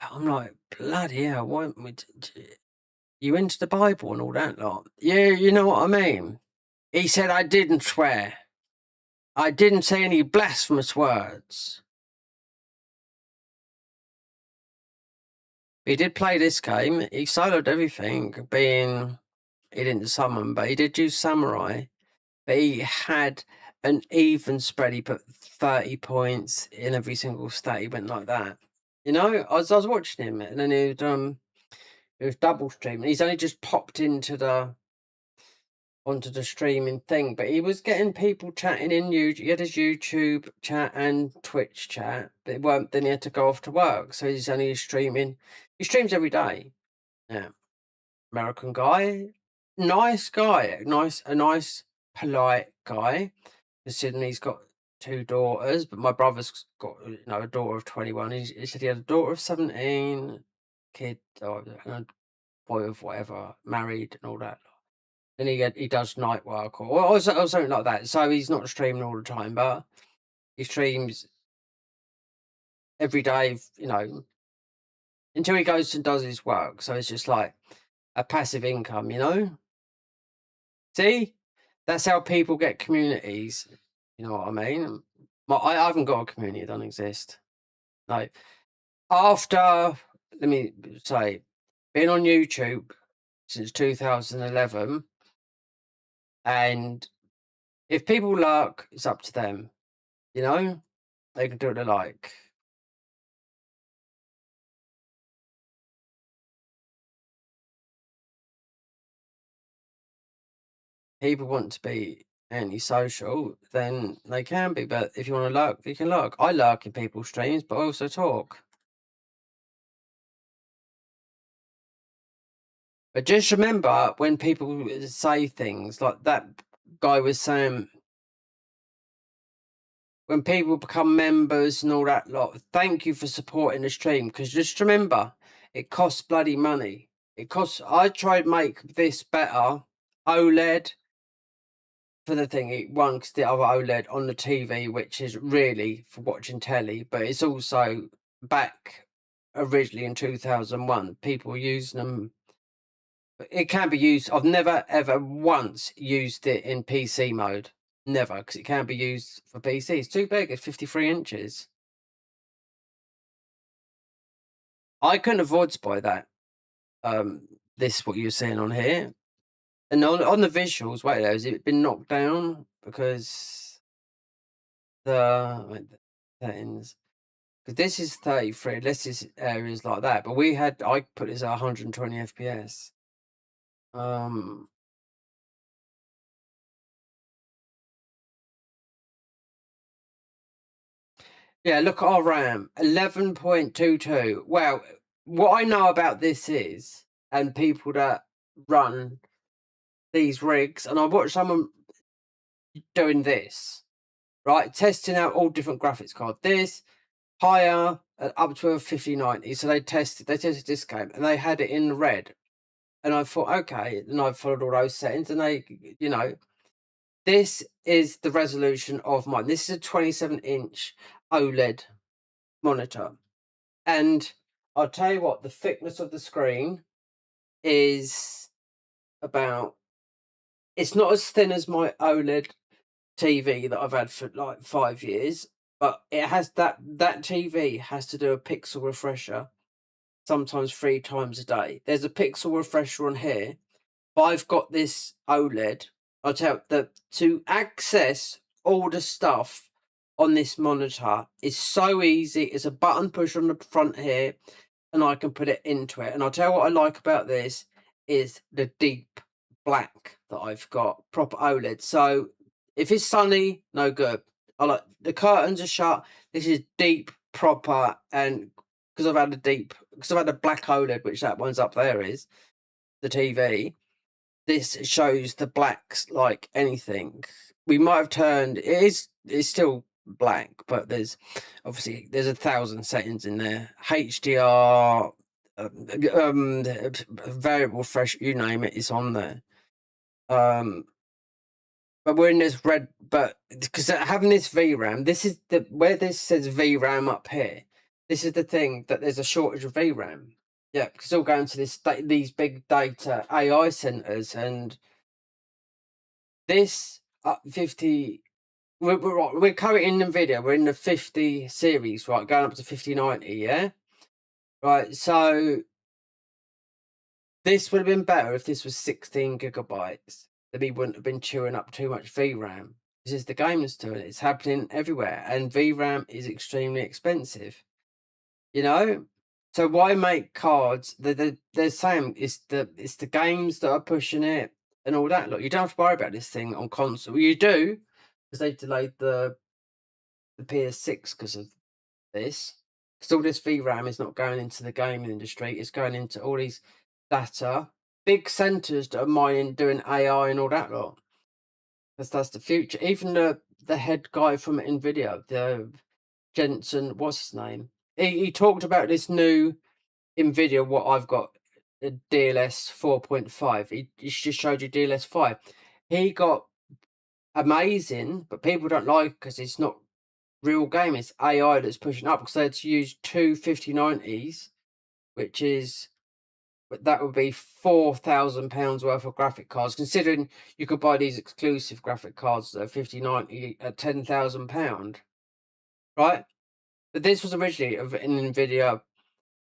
I'm like, bloody hell, why you into the Bible and all that lot? Yeah, you know what I mean? He said, I didn't swear. I didn't say any blasphemous words. He did play this game. He soloed everything, he didn't summon, but he did use samurai. But he had an even spread. He put 30 points in every single stat. He went like that. You know, I was watching him, and then he was double streaming. He's only just popped onto the streaming thing, but he was getting people chatting in YouTube. He had his YouTube chat and Twitch chat, but it weren't. Then he had to go off to work, so he's only streaming. He streams every day. Yeah, American guy, nice guy, a nice, polite guy. Considering he's got 2 daughters, but my brother's got a daughter of 21. He said he had a daughter of 17, kid, and a boy of whatever, married and all that. And he does night work or something like that. So he's not streaming all the time, but he streams every day, until he goes and does his work. So it's just like a passive income, See? That's how people get communities. You know what I mean? I haven't got a community, it doesn't exist. No. After, let me say, been on YouTube since 2011, and if people lurk, it's up to them. They can do what they like. People want to be antisocial, then they can be. But if you want to lurk, you can lurk. I lurk in people's streams, but I also talk. But just remember when people say things like that guy was saying, when people become members and all that lot, thank you for supporting the stream. Because just remember, it costs bloody money. I tried to make this better, OLED, for the thing. It runs the other OLED on the TV, which is really for watching telly, but it's also back originally in 2001. People using them. It can be used. I've never ever once used it in PC mode. Never, because it can be used for PC. It's too big. It's 53 inches. I couldn't afford to buy that. This what you're seeing on here, and on the visuals. Wait, has it been knocked down because the settings? Because this is 33. This is areas like that. But I put this at 120 FPS. Yeah, look at our RAM, 11.22. Well, what I know about this is, and people that run these rigs, and I watched someone doing this, right? Testing out all different graphics cards. This, higher, up to a 5090. So they tested this game, and they had it in red. And I thought, okay, and I followed all those settings, and this is the resolution of mine. This is a 27-inch OLED monitor. And I'll tell you what, the thickness of the screen is it's not as thin as my OLED TV that I've had for like 5 years, but it has that TV has to do a pixel refresher sometimes 3 times a day. There's a pixel refresher on here, but I've got this OLED. I'll tell you that to access all the stuff on this monitor is so easy. It's a button push on the front here, and I can put it into it. And I'll tell you what I like about this is the deep black that I've got, proper OLED. So if it's sunny, no good. I like the curtains are shut. This is deep, proper, and because I've had a black OLED, which that one's up there is the TV. this shows the blacks like anything. We might have turned it's still black, but there's 1,000 settings in there. HDR, variable fresh, you name it, it's on there. But we're in this red, but because having this VRAM, this is the where this says VRAM up here. This is the thing that there's a shortage of VRAM. Yeah, because it's all going to these big data AI centers, and this 50. We're currently in NVIDIA. We're in the 50 series, right? Going up to 5090. Yeah, right. So this would have been better if this was 16 gigabytes. Then we wouldn't have been chewing up too much VRAM. This is the gamers doing it. It's happening everywhere, and VRAM is extremely expensive. You know, so why make cards? They're saying it's the games that are pushing it and all that. Look, you don't have to worry about this thing on console. Well, you do, because they delayed the PS6 because of this. Because all this VRAM is not going into the gaming industry. It's going into all these data, big centers that are mining, doing AI and all that lot. That's the future. Even the head guy from Nvidia, the Jensen, what's his name? He talked about this new Nvidia. What I've got, the DLS 4.5. He just showed you DLS 5. He got amazing, but people don't like because it's not real game. It's AI that's pushing up because they had to use two 5090s, which is. But that would be £4,000 worth of graphic cards, considering you could buy these exclusive graphic cards that are 5090 at £10,000, right? But this was originally an NVIDIA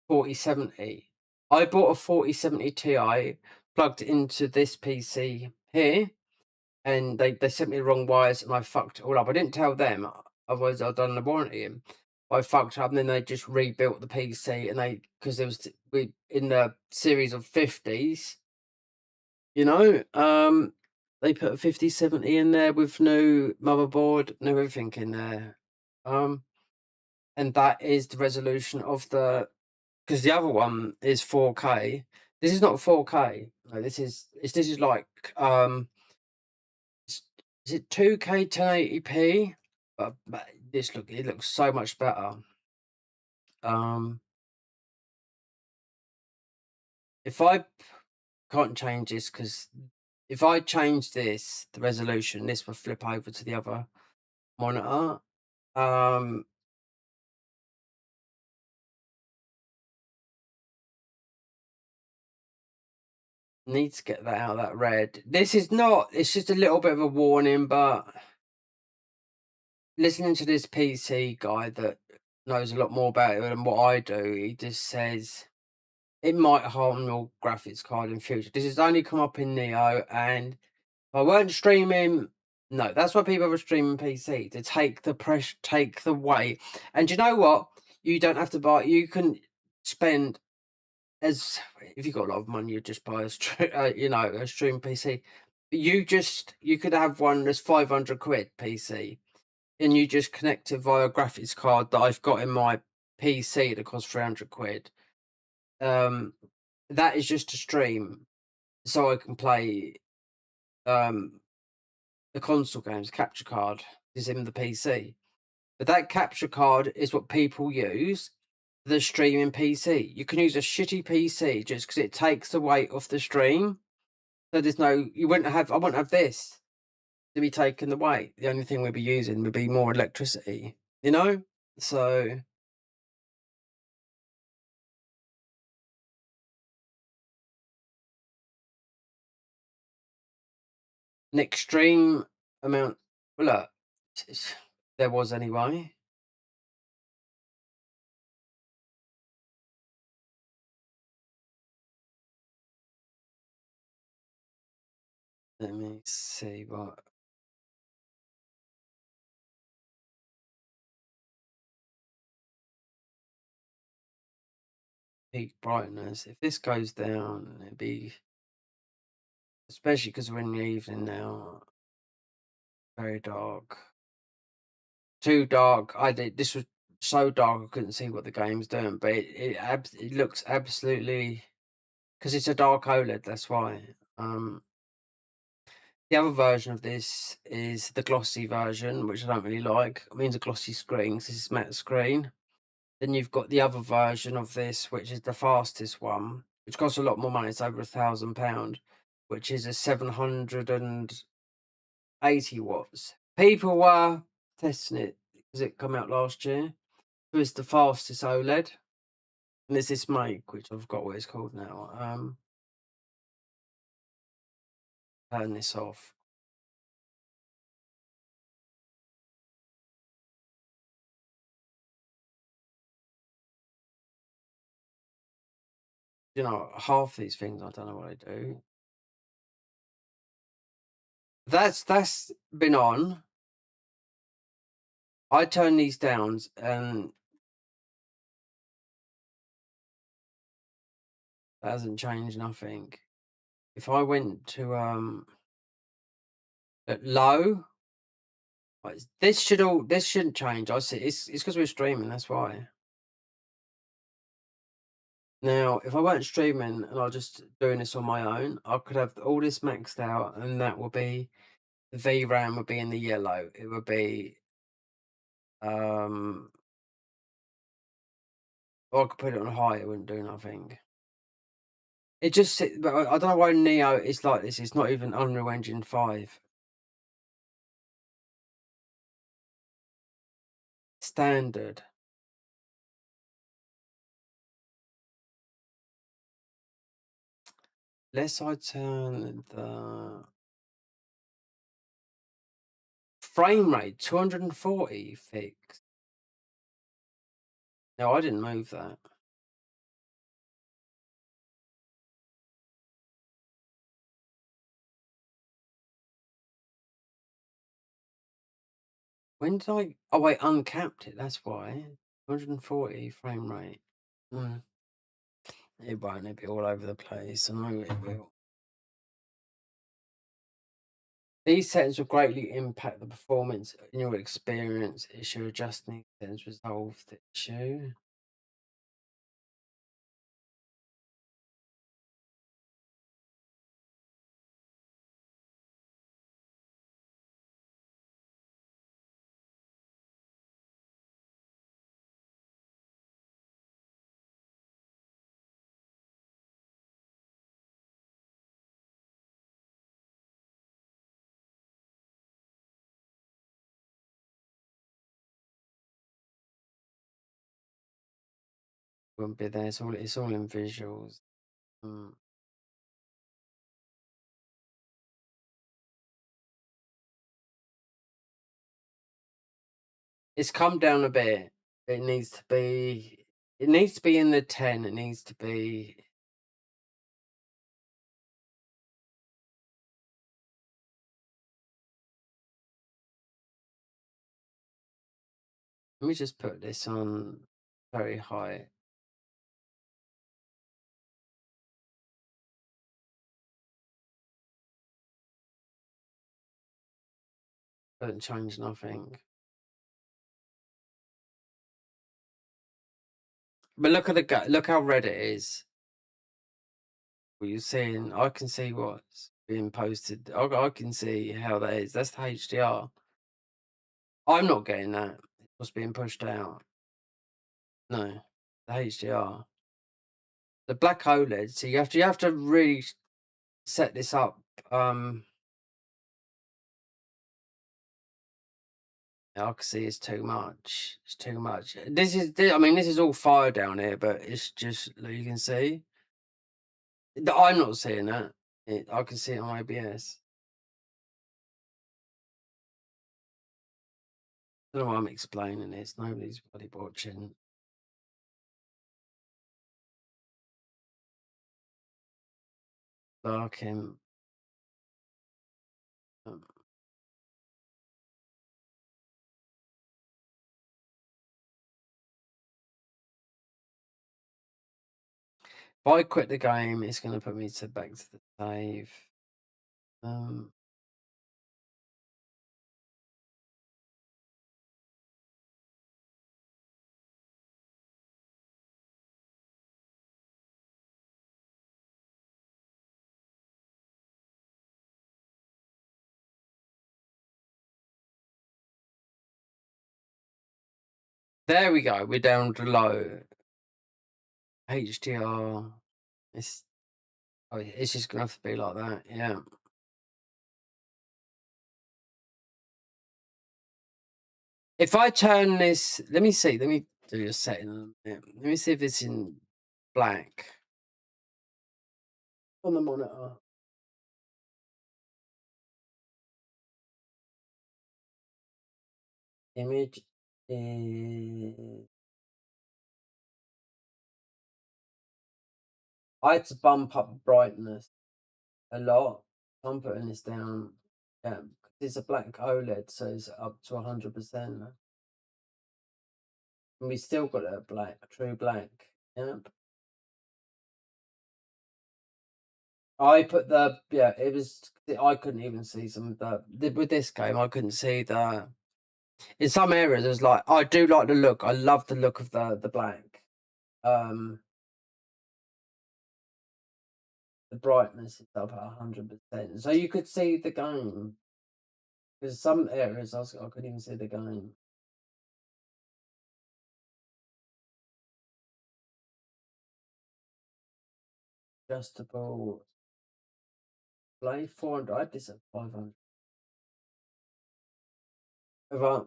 4070. I bought a 4070 Ti, plugged it into this PC here, and they sent me the wrong wires, and I fucked it all up. I didn't tell them, otherwise I'd done the warranty in. I fucked up, and then they just rebuilt the PC, and because there was we in the series of 50s, you know, they put a 5070 in there with new motherboard, new everything in there, and that is the resolution of because the other one is 4K. This is not 4K. No, this is like is it 2K 1080p? But it looks so much better. If I can't change this, because if I change this, the resolution, this will flip over to the other monitor. Need to get that out of that red. This is not, it's just a little bit of a warning, but listening to this PC guy that knows a lot more about it than what I do, he just says it might harm your graphics card in future. This has only come up in Nioh, and if I weren't streaming, no, that's why people are streaming PC, to take the pressure, take the weight. And you know what? You don't have to buy, you can spend if you've got a lot of money, you just buy a stream PC. You could have one that's 500 quid PC, and you just connect it via a graphics card that I've got in my PC that costs 300 quid. That is just to stream, so I can play the console games. Capture card is in the PC, but that capture card is what people use the streaming PC. You can use a shitty PC just because it takes the weight off the stream. So I wouldn't have this to be taking the weight. The only thing we'd be using would be more electricity, you know? So an extreme amount, well, look, there was anyway. Let me see what. Peak brightness. If this goes down, it'd be, especially because we're in the evening now, very dark. Too dark. This was so dark I couldn't see what the game's doing, but it looks absolutely, because it's a dark OLED. That's why. The other version of this is the glossy version, which I don't really like. It means a glossy screen 'cause this is matte screen. Then you've got the other version of this, which is the fastest one, which costs a lot more money. It's over £1,000, which is a 780 watts. People were testing it because it came out last year. So it's the fastest OLED. And there's this make, which I've got what it's called now. Turn this off. You know, half these things, I don't know what I do. That's been on. I turn these down and that hasn't changed nothing. If I went to at low, this shouldn't change. I see it's because we're streaming, that's why. Now, if I weren't streaming and I was just doing this on my own, I could have all this maxed out, and that would be the VRAM would be in the yellow. It would be or I could put it on high, it wouldn't do nothing. It just but I don't know why Nioh is like this. It's not even Unreal Engine 5. Standard. Let's I turn the frame rate 240 fixed. No, I didn't move that. When did I? Oh wait, uncapped it. That's why 240 frame rate. It won't. It'll be all over the place. I know it will. These settings will greatly impact the performance in your experience. Issue adjusting settings resolve the issue. Won't be there. It's all in visuals. It's come down a bit. It needs to be. It needs to be in the 10. It needs to be. Let me just put this on very high. Doesn't change nothing. But look at look how red it is. What you're seeing, I can see what's being posted. I can see how that is. That's the HDR. I'm not getting that. What's being pushed out? No, the HDR. The black OLED. So you have to really set this up. I can see it's too much. It's too much. I mean, this is all fire down here, but it's just you can see. I'm not seeing that. I can see it on OBS. I don't know why I'm explaining this. Nobody's bloody watching. Dark him. If I quit the game, it's going to put me back to the save. There we go. We're down to low. HDR. It's it's just gonna have to be like that. Yeah. If I turn this, let me see. Let me do a setting. Let me see if it's in black on the monitor. Image is. I had to bump up brightness a lot. I'm putting this down. Yeah, 'cause it's a black OLED, so it's up to 100%. And we still got a black, true black. Yep. I put it was, I couldn't even see some of with this game, I couldn't see in some areas, it was like, I do like the look. I love the look of the black. The brightness is up at 100%. So you could see the game. Because some areas I couldn't even see the game. Adjustable play 400. I had this at 500. Have I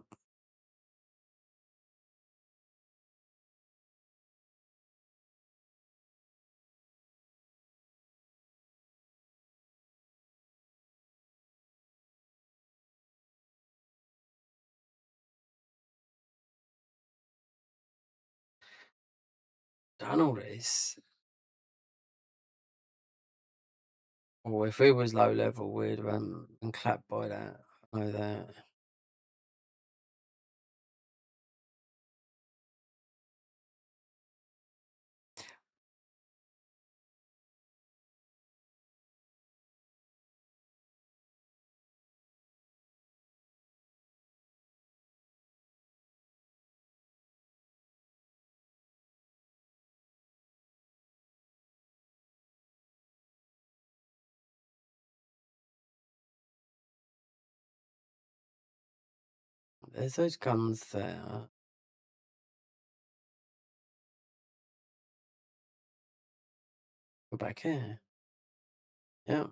done all this? Or if it was low level, we'd been clapped by that. I know that. There's those guns there. Go back here. Yeah.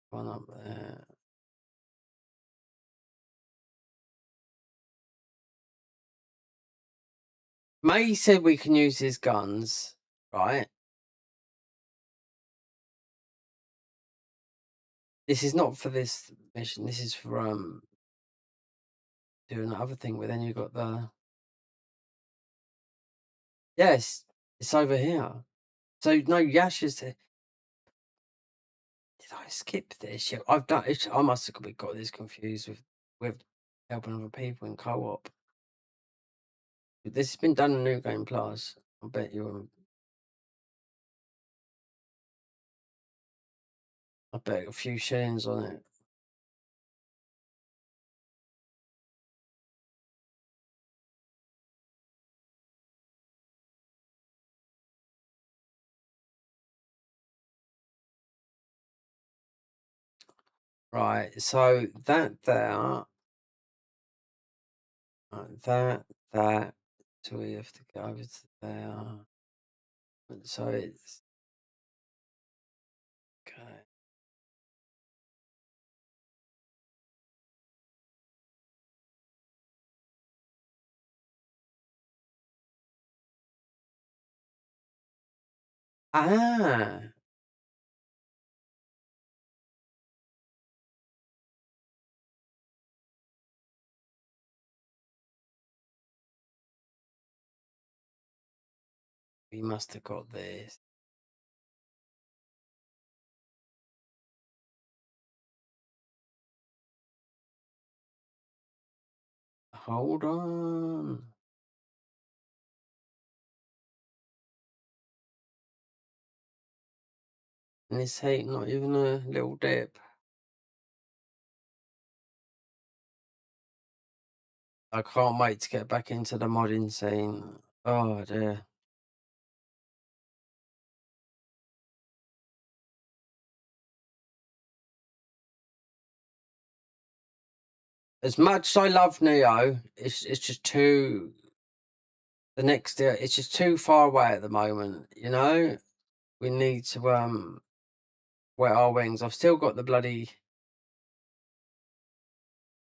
One up there. May said we can use his guns, right? This is not for this mission. This is for doing the other thing. But then you got the yes, it's over here. So no, Yash is. Did I skip this? Yeah, I've done it. I must have got this confused with helping other people in co-op. This has been done in New Game Plus. I bet you. I bet a few shillings on it. Right. So that there. That. So we have to go over to there. So it's okay. Ah, we must have got this. Hold on. And this heat, not even a little dip. I can't wait to get back into the modding scene. Oh dear. as much as I love Neo, it's just too the next it's just too far away at the moment, you know? We need to wet our wings. I've still got the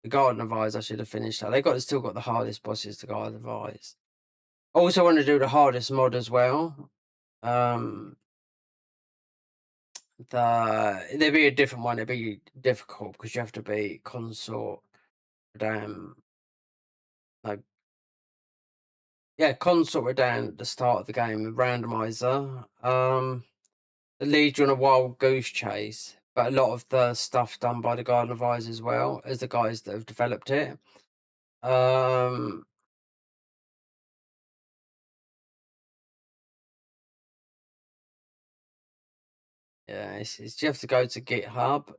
Garden of Eyes. I should have finished that. Still got the hardest bosses, the Garden of Eyes. I also want to do the hardest mod as well. There'd be a different one. It'd be difficult because you have to be consort. No, yeah, consort down at the start of the game. Randomizer. It leads you on a wild goose chase, but a lot of the stuff done by the Garden of Eyes as well as the guys that have developed it. Yeah, it's you have to go to GitHub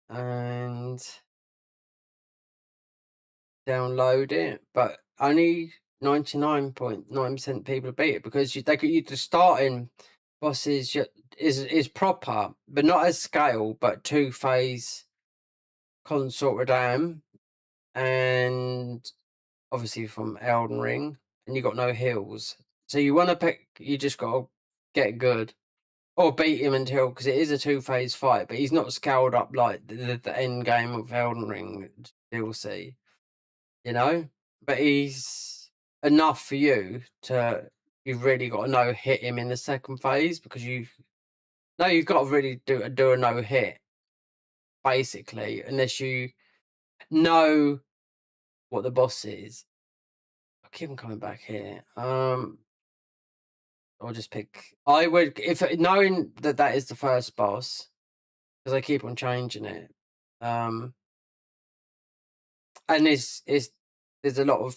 and download it, but only 99.9% people beat it because the starting bosses is proper, but not as scale, but two-phase consort Radam, and obviously from Elden Ring, and you got no heals. So you want to pick, you just got to get good. Or beat him until, because it is a two-phase fight, but he's not scaled up like the end game of Elden Ring DLC, you know? But he's enough for you to, you've really got to no-hit him in the second phase, because you've got to really do a no-hit, basically, unless you know what the boss is. I keep on coming back here. I'll just pick. I would, if knowing that is the first boss, because I keep on changing it. And there's a lot of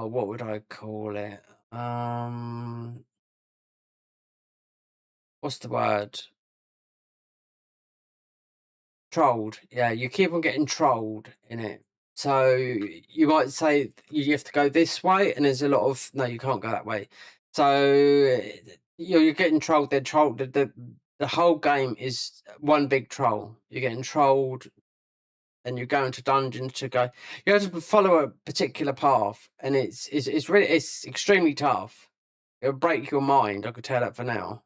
what would I call it? What's the word? Trolled. Yeah, you keep on getting trolled in it. So you might say you have to go this way, and there's a lot of no, you can't go that way. So you're getting trolled. They're trolled. The whole game is one big troll. You're getting trolled, and you're going to dungeons to go. You have to follow a particular path, and it's extremely tough. It'll break your mind. I could tell that for now.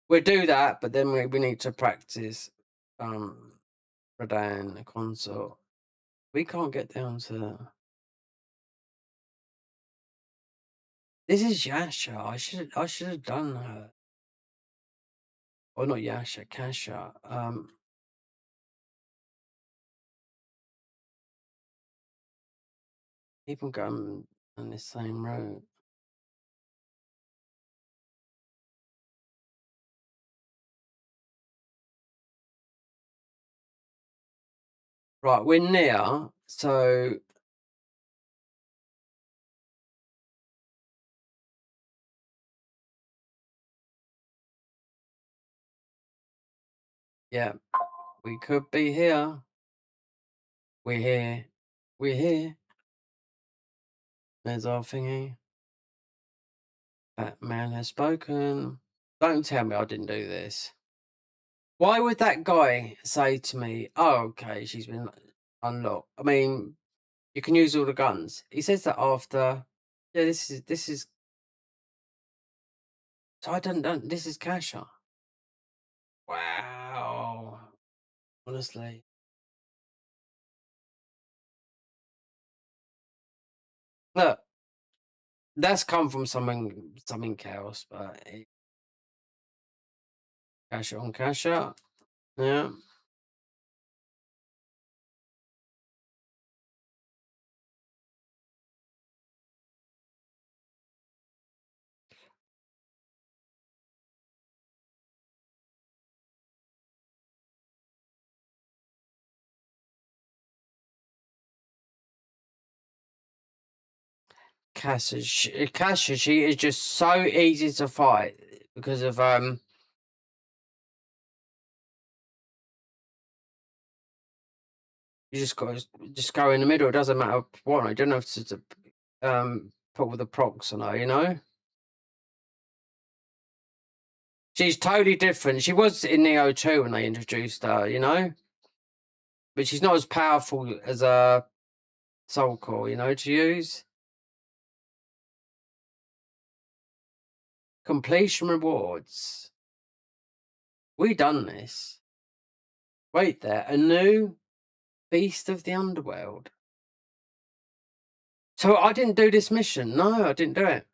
We'll do that, but then we need to practice. Rodan, consort. We can't get down to. This is Yasha. I should have done her. Or not Yasha, Kasha. People going on the same road. Right, we're near, so yeah, we could be here. We're here. We're here. There's our thingy. Batman has spoken. Don't tell me I didn't do this. Why would that guy say to me, "Oh, okay, she's been unlocked"? I mean, you can use all the guns. He says that after. Yeah, this is. So I don't. This is Kasha. Wow. Honestly, look, that's come from something else, but Kasha on Kasha. Yeah. Kasha, she is just so easy to fight because of you just got to just go in the middle. It doesn't matter what. You don't have to put with the procs on her, you know. She's totally different. She was in Neo 2 when they introduced her, you know? But she's not as powerful as a Soul Core, you know, to use. Completion rewards. We done this. Wait there. A new Beast of the Underworld. So I didn't do this mission. No, I didn't do it.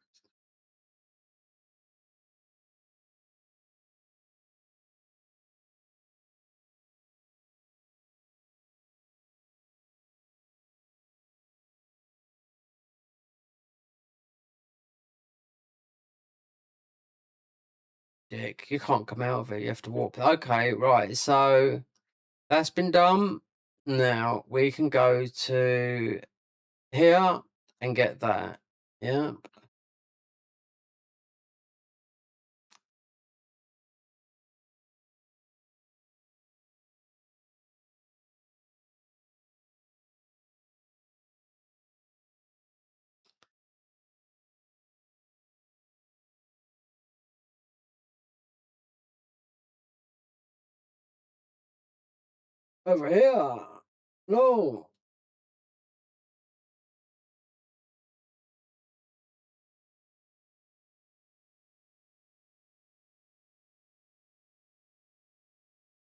Dick, you can't come out of it. You have to walk. Okay, right. So that's been done. Now we can go to here and get that. Yeah. Over here. No.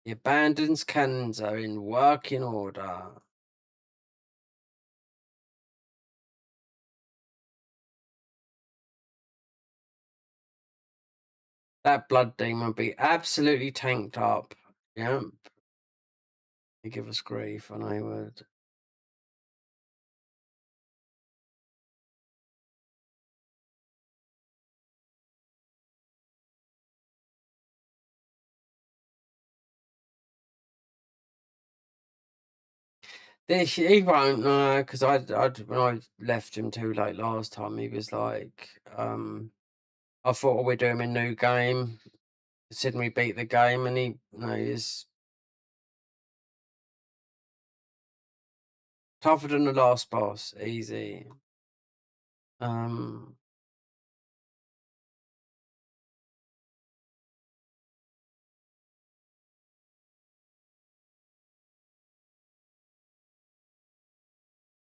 The abandoned cannons are in working order. That blood demon will be absolutely tanked up. Yep. They give us grief, and I would. This he won't know because I when I left him too late last time, he was like, I thought, we're doing a new game. Considering we beat the game, and he no, he's tougher than the last boss. Easy. Um,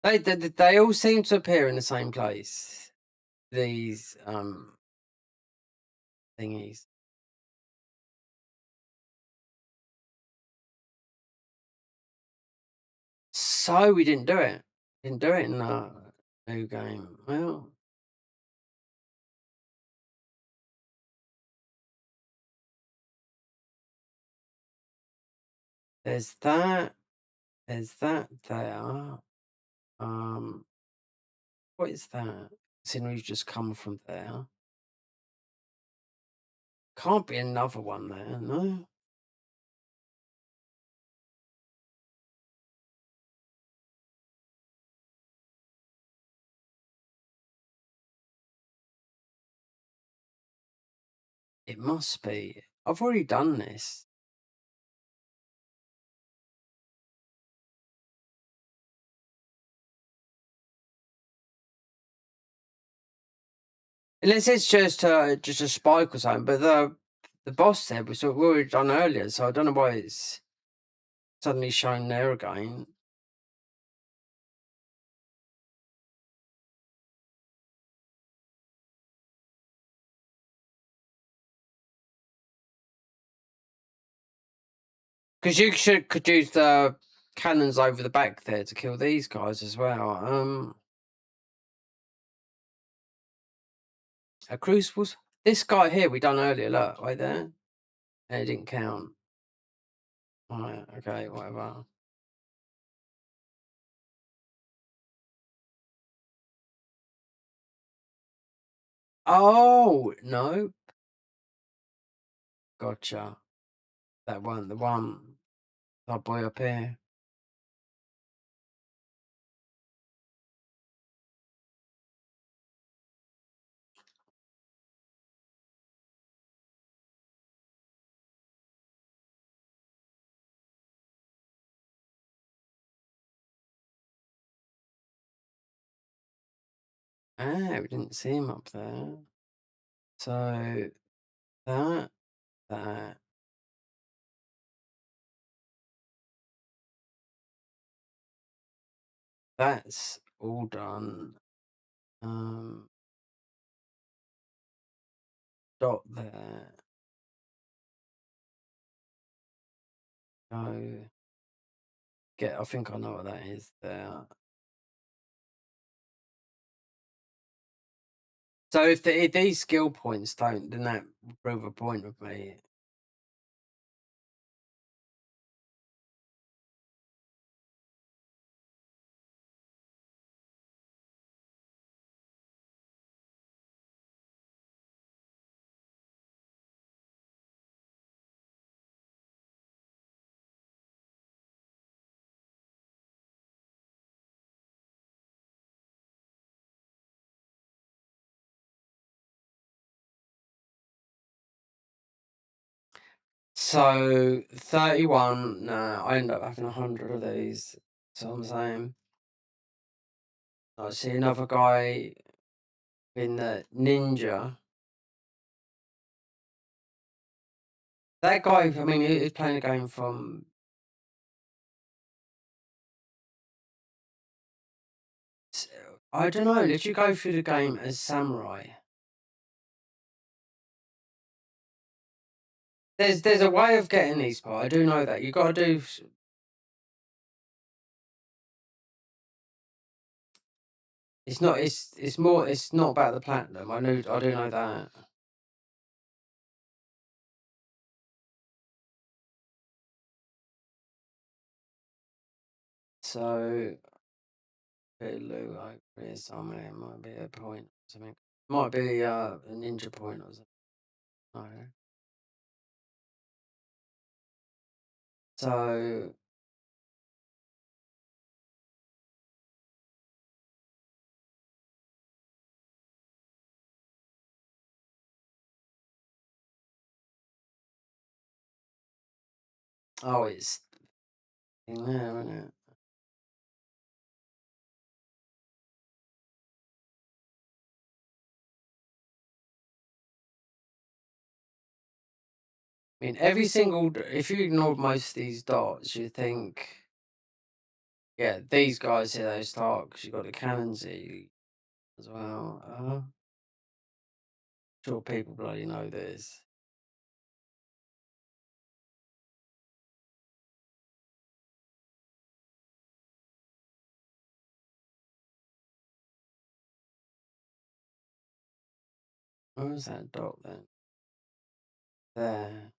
they all seem to appear in the same place. These thingies. So we didn't do it. Didn't do it in the new game. Well, there's that. There's that there. What is that? Considering we've just come from there. Can't be another one there, no? It must be. I've already done this. Unless it's just a spike or something, but the boss said we already done earlier, so I don't know why it's suddenly shown there again. Because you could use the cannons over the back there to kill these guys as well. A crucibles. This guy here we done earlier. Look right there, and it didn't count. Right. Okay. Whatever. Oh no. Gotcha. That one. The one. That boy up here. Ah, we didn't see him up there. So that that. That's all done. Dot there. Go. I think I know what that is there. So if these skill points don't, then that will prove a point with me. So 31, nah, I end up having 100 of these. That's what I'm saying. I see another guy in the ninja. That guy, I mean, he's playing a game from. I don't know. Did you go through the game as samurai? There's a way of getting these parts. I do know that. You got to do. It's not. It's more. It's not about the platinum. I do know that. So, bit of loot over here somewhere. It might be a point or something. Might be a ninja point or something. No. So. Oh, it's in there, isn't it? I mean, every single. If you ignored most of these dots, you'd think. Yeah, these guys here, they start because you've got the cannons here as well. Sure, people bloody know this. Where's that dot then? There.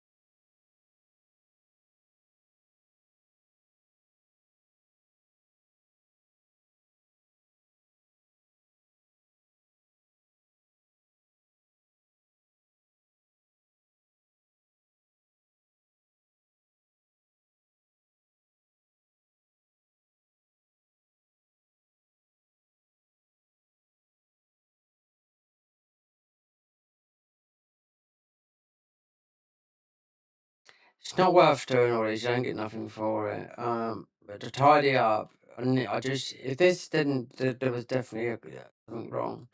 It's not worth doing all this. You don't get nothing for it. But to tidy up, I just if this didn't, there was definitely something wrong.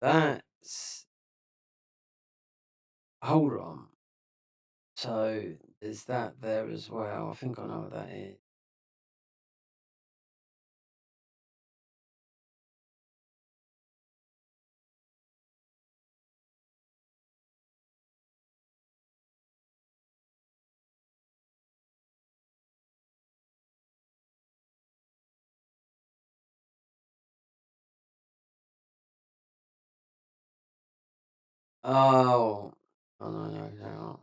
That's hold on. So there's that there as well. I think I know what that is. Oh, oh no.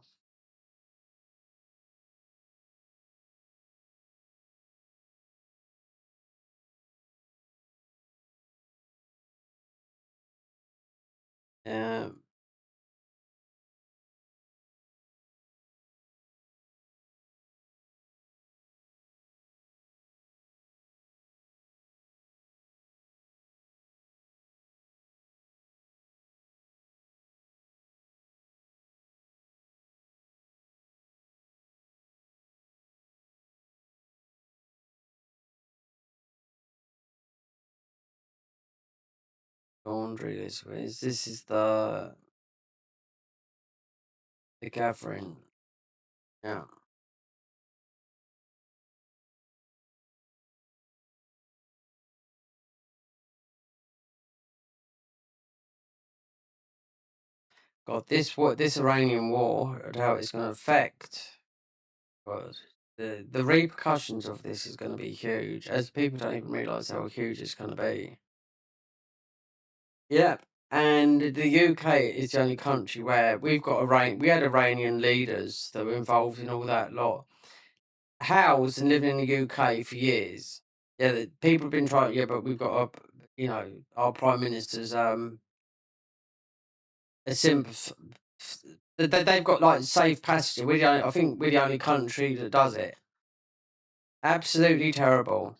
Yeah. Laundry this way. This is the The gathering. Yeah. God, this Iranian war and how it's going to affect. God, the repercussions of this is going to be huge, as people don't even realise how huge it's going to be. Yeah, and the UK is the only country where we had Iranian leaders that were involved in all that lot. House and living in the UK for years. Yeah, people have been trying. Yeah, but we've got our prime minister's a sympath. They've got like safe passage. I think we're the only country that does it. Absolutely terrible.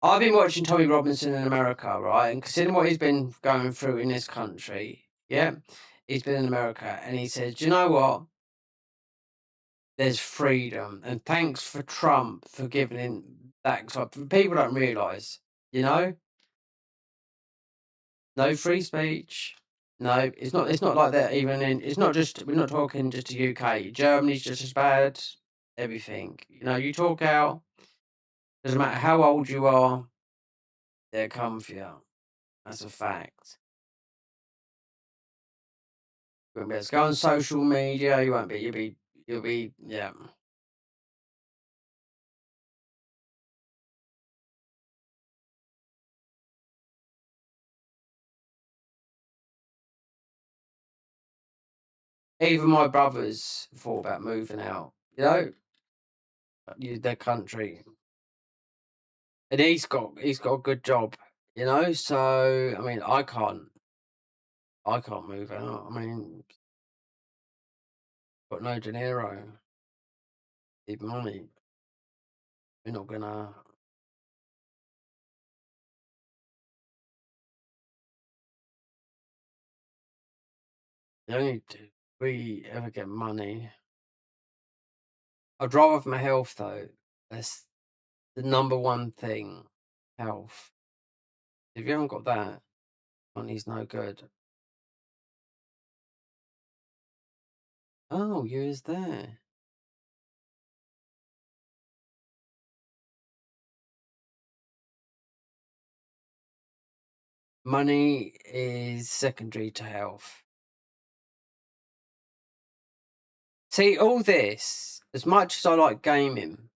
I've been watching Tommy Robinson in America, right? And considering what he's been going through in this country, yeah, he's been in America, and he says, "Do you know what? There's freedom, and thanks for Trump for giving in that." So people don't realise, you know, no free speech. No, it's not. It's not like that. Even in, it's not just. We're not talking just the UK. Germany's just as bad. Everything. You know, you talk out. Doesn't matter how old you are. They'll come for you. That's a fact. You won't be able to go on social media. You won't be. You'll be. Yeah. Even my brothers thought about moving out. You know, their country, and he's got a good job. You know, so I mean, I can't move out. I mean, got no dinero, need money. We're not gonna. The only we ever get money. I'd rather have my health though. That's the number one thing. Health. If you haven't got that, money's no good. Oh, you is there. Money is secondary to health. See, all this, as much as I like gaming,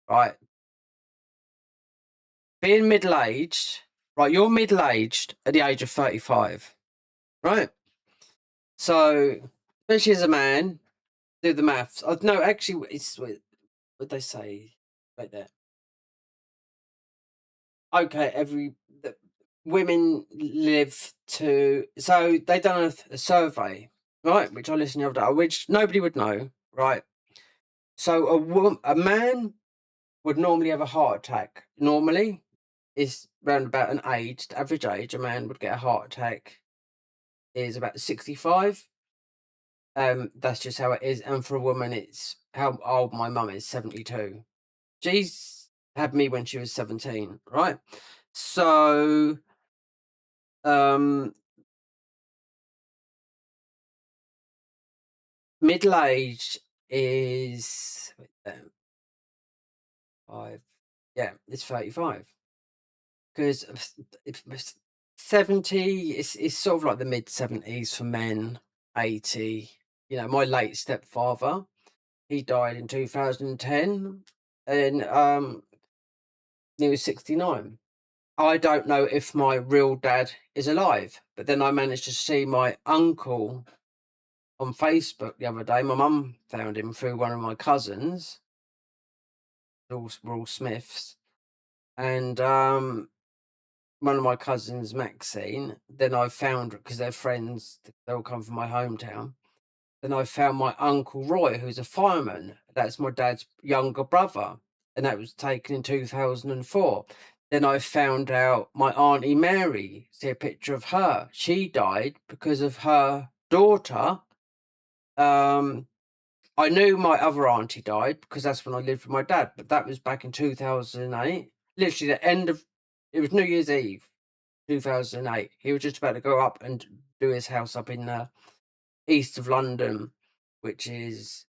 right? Being middle aged, right? You're middle aged at the age of 35, right? So, especially as a man, do the maths. No, actually, it's what they say right there. Okay, women live to. So they done a survey, right? Which I listened to the other day, which nobody would know, right? So a man would normally have a heart attack. Normally, is around about an age, the average age a man would get a heart attack is about 65. That's just how it is. And for a woman, it's how old my mum is, 72. She's had me when she was 17, right? So, middle age is five. Yeah, it's 35. Because 70 is sort of like the mid 70s for men, 80. You know, my late stepfather, he died in 2010, and he was 69. I don't know if my real dad is alive, but then I managed to see my uncle on Facebook the other day. My mum found him through one of my cousins, we're all Smiths, and one of my cousins, Maxine. Then I found, because they're friends, they all come from my hometown. Then I found my uncle Roy, who's a fireman. That's my dad's younger brother, and that was taken in 2004. Then I found out my auntie Mary. See a picture of her. She died because of her daughter. I knew my other auntie died because that's when I lived with my dad, but that was back in 2008. Literally the end of it was New Year's Eve, 2008. He was just about to go up and do his house up in the east of London. which is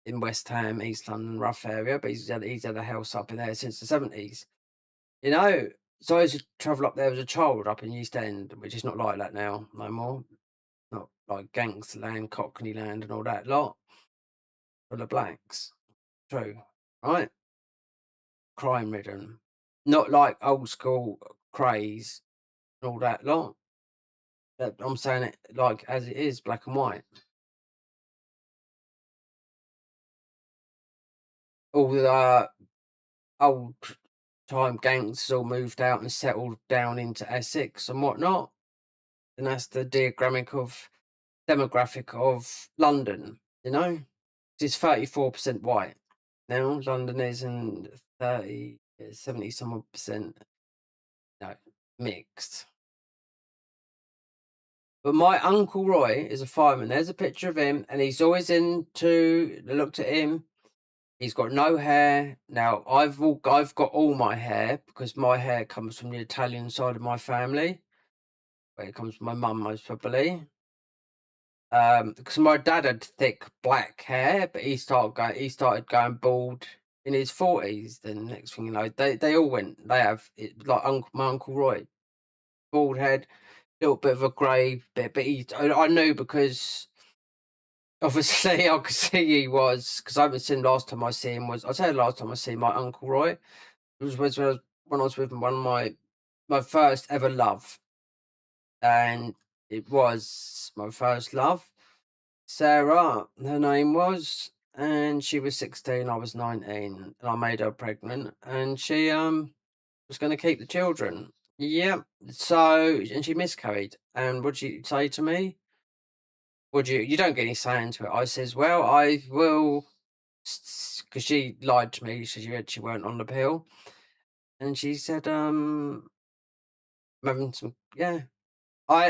in West Ham, East London, rough area, but he's had a house up in there since the 70s. You know, so I used to travel up there as a child up in East End, which is not like that now, no more. Not like gangster land, Cockney land, and all that lot full of blacks. True, right? Crime ridden, not like old school craze and all that lot. I'm saying it like as it is, black and white. All the old time gangsters all moved out and settled down into Essex and whatnot. And that's the demographic of London, you know? It's 34% white now, London is, and 30, 70 some odd percent, no, mixed. But my Uncle Roy is a fireman. There's a picture of him, and he's always into. I looked at him. He's got no hair. Now I've got all my hair because my hair comes from the Italian side of my family, where it comes from my mum most probably. Because my dad had thick black hair, but he started going bald in his 40s. Then next thing you know, they all went. They have it, like my Uncle Roy, bald head, little bit of a grey bit, but I knew because obviously I could see he was, because I haven't seen. Last time I see him was, I'll tell you, last time I see my Uncle Roy, it was when I was with one of my first ever love, and it was my first love, Sarah, her name was, and she was 16, I was 19, and I made her pregnant, and she was going to keep the children. Yeah. So, and she miscarried. And what'd she say to me? You don't get any say into it. I says, well, I will, because she lied to me. She said she weren't on the pill. And she said, I'm having some, yeah.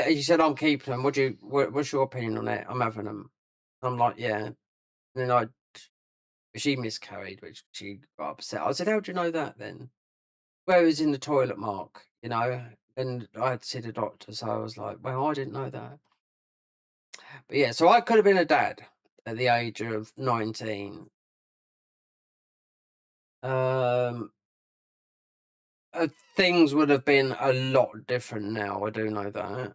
She said, I'm keeping them. What's your opinion on it? I'm having them. I'm like, yeah. And then she miscarried, which she got upset. I said, how do you know that then? Well, it was in the toilet mark, you know, and I had to see the doctor. So I was like, well, I didn't know that. But yeah, so I could have been a dad at the age of 19. Um, things would have been a lot different now. I do know that.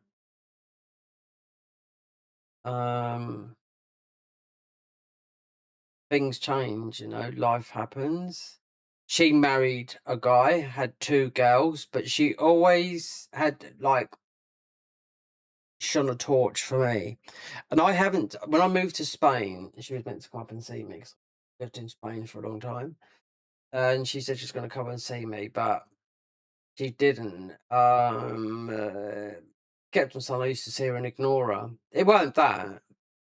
Things change, you know, life happens. She married a guy, had 2 girls, but she always had like shone a torch for me. And I haven't, when I moved to Spain, she was meant to come up and see me 'cause I lived in Spain for a long time. And she said she's going to come and see me, but she didn't. Kept on saying I used to see her and ignore her. It weren't that.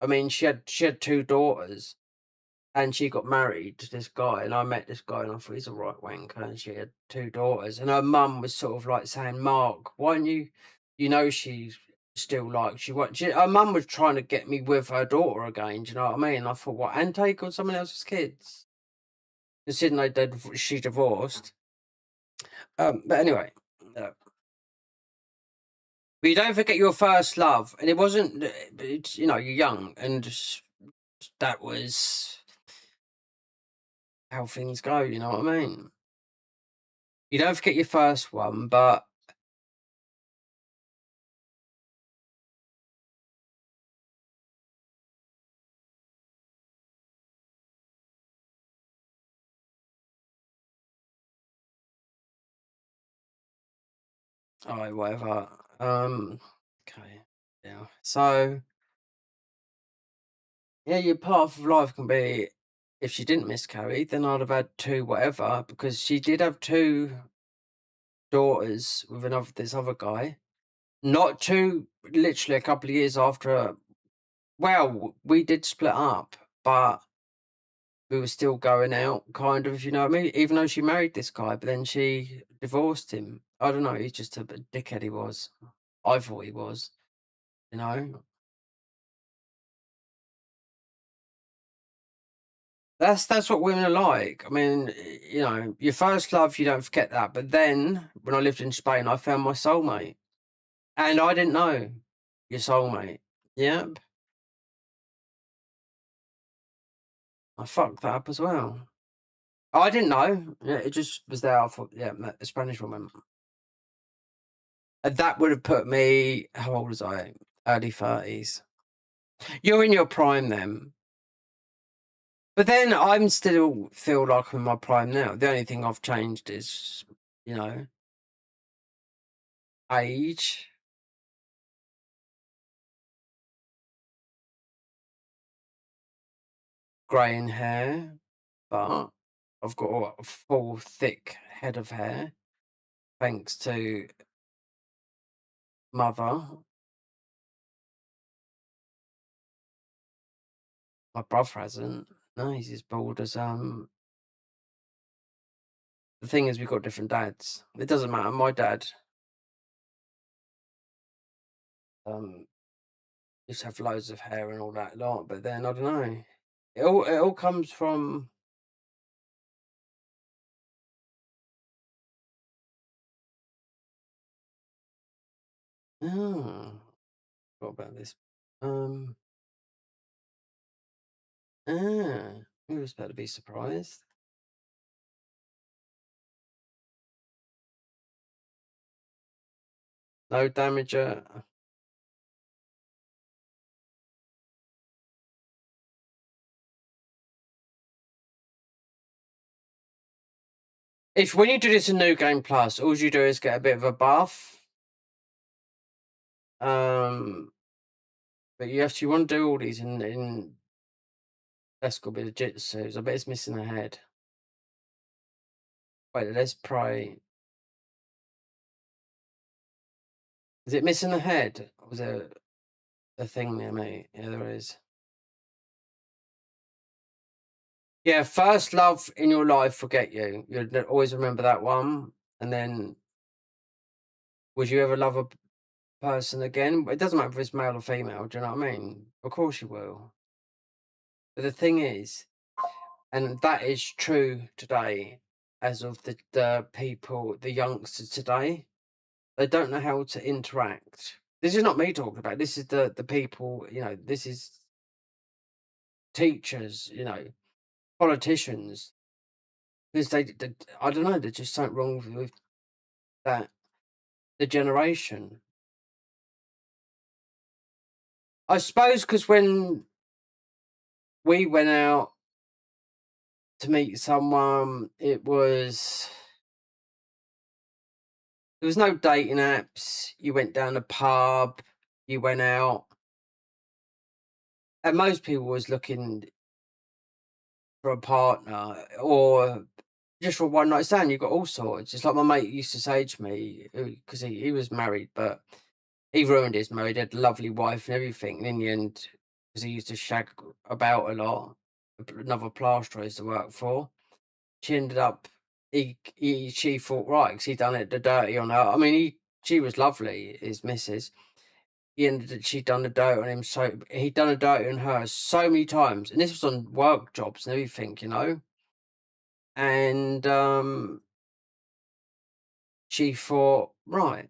I mean, she had 2 daughters, and she got married to this guy, and I met this guy, and I thought he's a right wanker. And she had 2 daughters, and her mum was sort of like saying, "Mark, why don't you know she's still like her mum was trying to get me with her daughter again. Do you know what I mean?" I thought, what, and take on someone else's kids? Considering she divorced. But anyway, but you don't forget your first love, and it wasn't. It's, you know, you're young, and that was how things go. You know what I mean? You don't forget your first one, but all right, whatever. Okay, yeah. So yeah, your path of life can be. If she didn't miscarry, then I'd have had 2 whatever, because she did have 2 daughters with this other guy. Not 2, literally a couple of years after. Well, we did split up, but we were still going out, kind of, if you know what I mean? Even though she married this guy, but then she divorced him. I don't know, he's just a dickhead, he was. I thought he was, you know? That's what women are like. I mean, you know, your first love, you don't forget that. But then, when I lived in Spain, I found my soulmate. And I didn't know your soulmate. Yep. I fucked that up as well. Oh, I didn't know. Yeah, it just was there. I thought, yeah, a Spanish woman. And that would have put me, how old was I? Early 30s. You're in your prime then. But then I'm still feel like I'm in my prime now. The only thing I've changed is, you know, age. Greying hair. But I've got a full, thick head of hair. Thanks to mother. My brother hasn't. No, he's as bald as the thing is, we've got different dads. It doesn't matter. My dad used to have loads of hair and all that lot, but then I don't know. It all comes from. Oh, what about this? Um, who was about to be surprised? No damager. If when you do this in New Game Plus, all you do is get a bit of a buff. But you want to do all these in let's go bit of jitsu. I bet it's missing a head. Wait, let's pray. Is it missing a head? Or was there a thing near me? Yeah, there is. Yeah, first love in your life, forget you. You'd always remember that one. And then, would you ever love a person again? It doesn't matter if it's male or female. Do you know what I mean? Of course you will. But the thing is, and that is true today, as of the people, the youngsters today, they don't know how to interact. This is not me talking about. This is the people. This is teachers. Politicians. Because I don't know. There's just something wrong with that. The generation. I suppose because when we went out to meet someone, there was no dating apps. You went down a pub, you went out, and most people was looking for a partner or just for one night stand. You got all sorts. It's like my mate used to say to me, because he was married, but he ruined his marriage. He had a lovely wife and everything. And in the end, because he used to shag about a lot, another plasterer I used to work for, she ended up. She thought right because he done it the dirty on her. I mean, she was lovely, his missus. She'd done the dirt on him, so he'd done a dirt on her so many times, and this was on work jobs and everything. And she thought, right,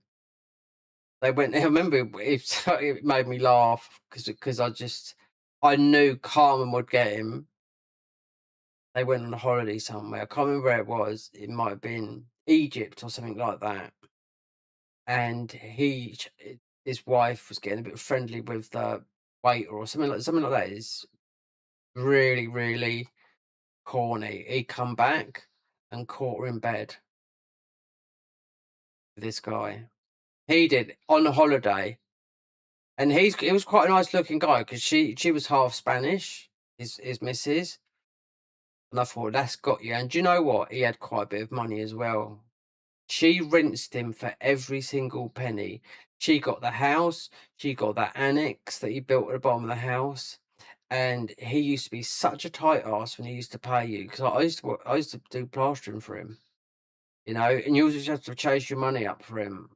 they went. I remember it made me laugh because I knew Carmen would get him. They went on a holiday somewhere. I can't remember where it was. It might have been Egypt or something like that. And his wife was getting a bit friendly with the waiter or something like that. Is really, really corny. He come back and caught her in bed with this guy. He did on a holiday, and he was quite a nice looking guy because she was half Spanish, his missus, and I thought that's got you. And do you know what? He had quite a bit of money as well. She rinsed him for every single penny. She got the house. She got that annex that he built at the bottom of the house. And he used to be such a tight ass when he used to pay you because I used to do plastering for him, and you just have to chase your money up for him,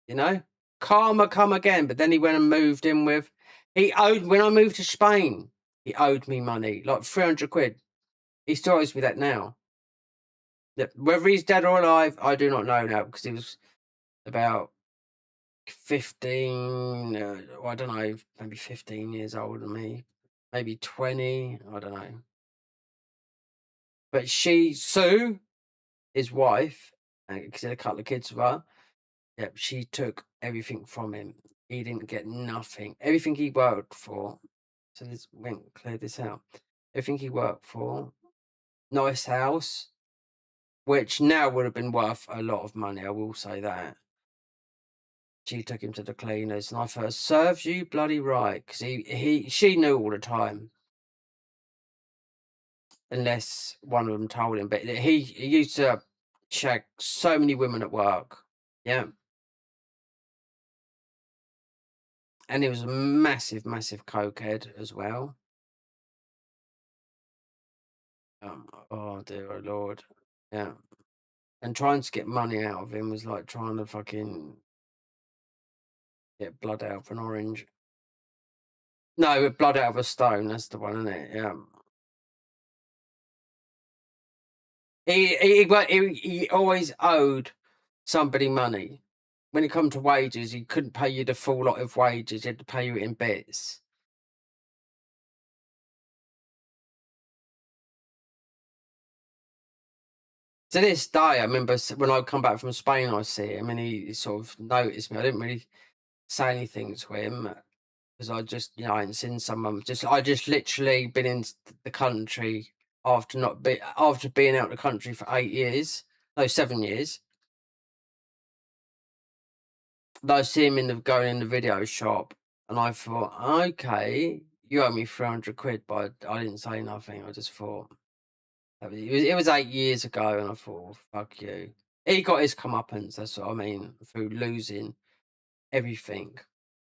you know. Karma come again, but then he went and moved in with. He owed when I moved to Spain. He owed me money, like 300 quid. He still owes me that now. Whether he's dead or alive, I do not know now because he was about 15. I don't know, maybe 15 years older than me, maybe 20. I don't know. But Sue, his wife, because he had a couple of kids with her, yep, she took everything from him. He didn't get nothing. Everything he worked for. So this went clear this out. Everything he worked for, nice house, which now would have been worth a lot of money. I will say that. She took him to the cleaners, and I thought, serves you bloody right, because she knew all the time, unless one of them told him. But he used to shag so many women at work, yeah, and he was a massive, massive cokehead as well. Oh dear, oh Lord, yeah, and trying to get money out of him was like trying to fucking get blood out of an orange. No, blood out of a stone. That's the one, isn't it? Yeah. He always owed somebody money. When it come to wages, he couldn't pay you the full lot of wages. He had to pay you in bits. To this day, I remember when I come back from Spain, I see him, and he sort of noticed me. I didn't really say anything to him because I just, I hadn't seen someone. I just literally been in the country after being out of the country for 8 years, no, 7 years. And I see him going in the video shop, and I thought, okay, you owe me 300 quid, but I didn't say nothing. I just thought it was 8 years ago, and I thought, well, fuck you. He got his comeuppance. That's what I mean, through losing everything.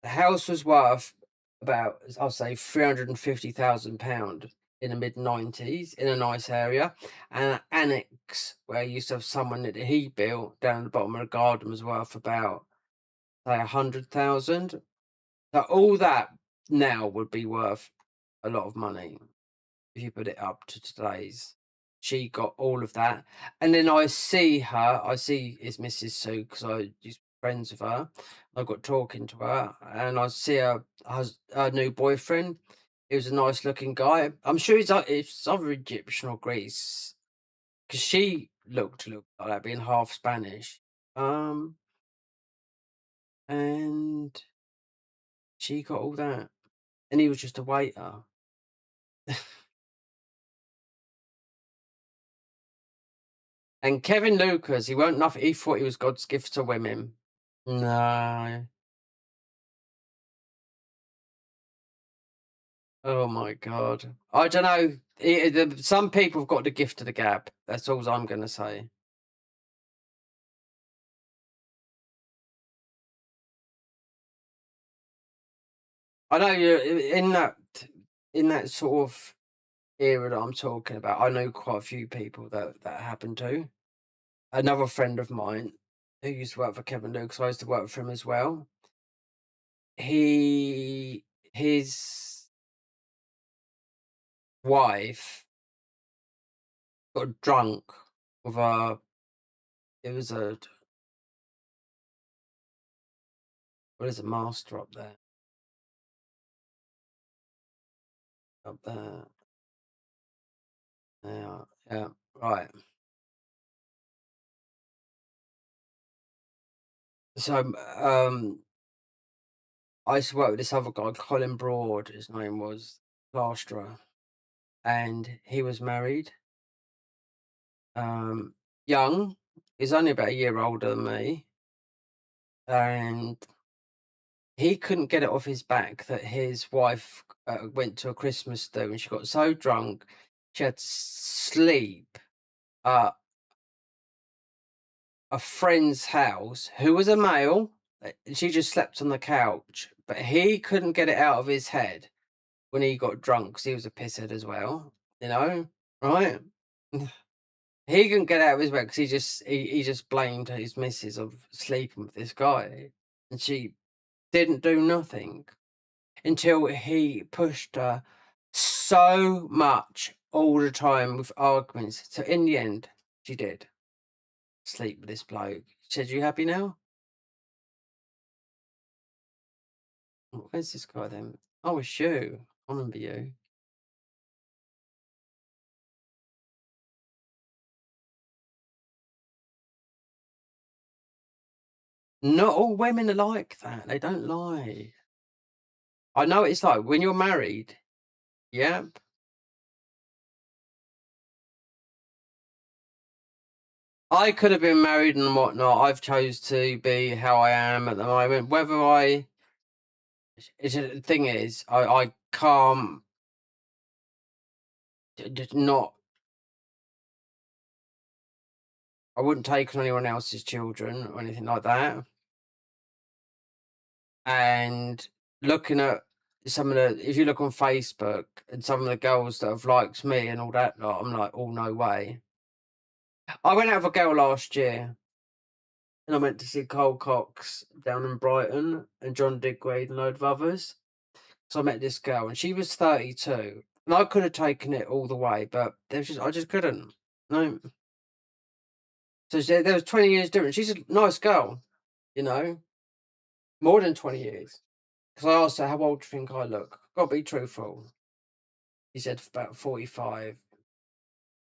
The house was worth about, I'll say, £350,000 in the mid-90s in a nice area, and an annex where he used to have someone that he built down at the bottom of the garden was worth about, say, 100,000. So all that now would be worth a lot of money if you put it up to today's. She got all of that, and then I see his Mrs. Sue, because I used to be friends with her. I got talking to her, and I see her new boyfriend. He was a nice looking guy. I'm sure it's either Egyptian or Greece, because she looked like that, being half Spanish. And she got all that, and he was just a waiter. And Kevin Lucas, he weren't nothing. He thought he was God's gift to women. No. Oh my God. I don't know. Some people have got the gift of the gab. That's all I'm going to say. I know you in that sort of era that I'm talking about. I know quite a few people that happened to. Another friend of mine who used to work for Kevin Lucas, I used to work for him as well. His wife got drunk with it was what is a master up there? Up there. Yeah, right. So, I used to work with this other guy, Colin Broad, his name was, plasterer, and he was married. Young. He's only about a year older than me, and he couldn't get it off his back that his wife went to a Christmas do, and she got so drunk she had to sleep at a friend's house who was a male. She just slept on the couch, but he couldn't get it out of his head when he got drunk, because he was a pisshead as well, right? He couldn't get it out of his head because he just blamed his missus of sleeping with this guy, and she didn't do nothing until he pushed her so much all the time with arguments. So in the end, she did sleep with this bloke. She said, "You happy now?" Where's this guy then? Oh, it's you. I remember you. Not all women are like that. They don't lie. I know what it's like when you're married. Yep. I could have been married and whatnot. I've chose to be how I am at the moment. Whether I, the thing is, I can't just not. I wouldn't take on anyone else's children or anything like that. And looking at some of the, if you look on Facebook and some of the girls that have liked me and all that, lot, I'm like, oh no way. I went out with a girl last year, and I went to see Cole Cox down in Brighton and John Digweed and a load of others. So I met this girl, and she was 32, and I could have taken it all the way, but I just couldn't. No. So there was 20 years difference. She's a nice girl, you know, more than 20 years. Because I asked her, how old do you think I look? Got to be truthful. He said about 45.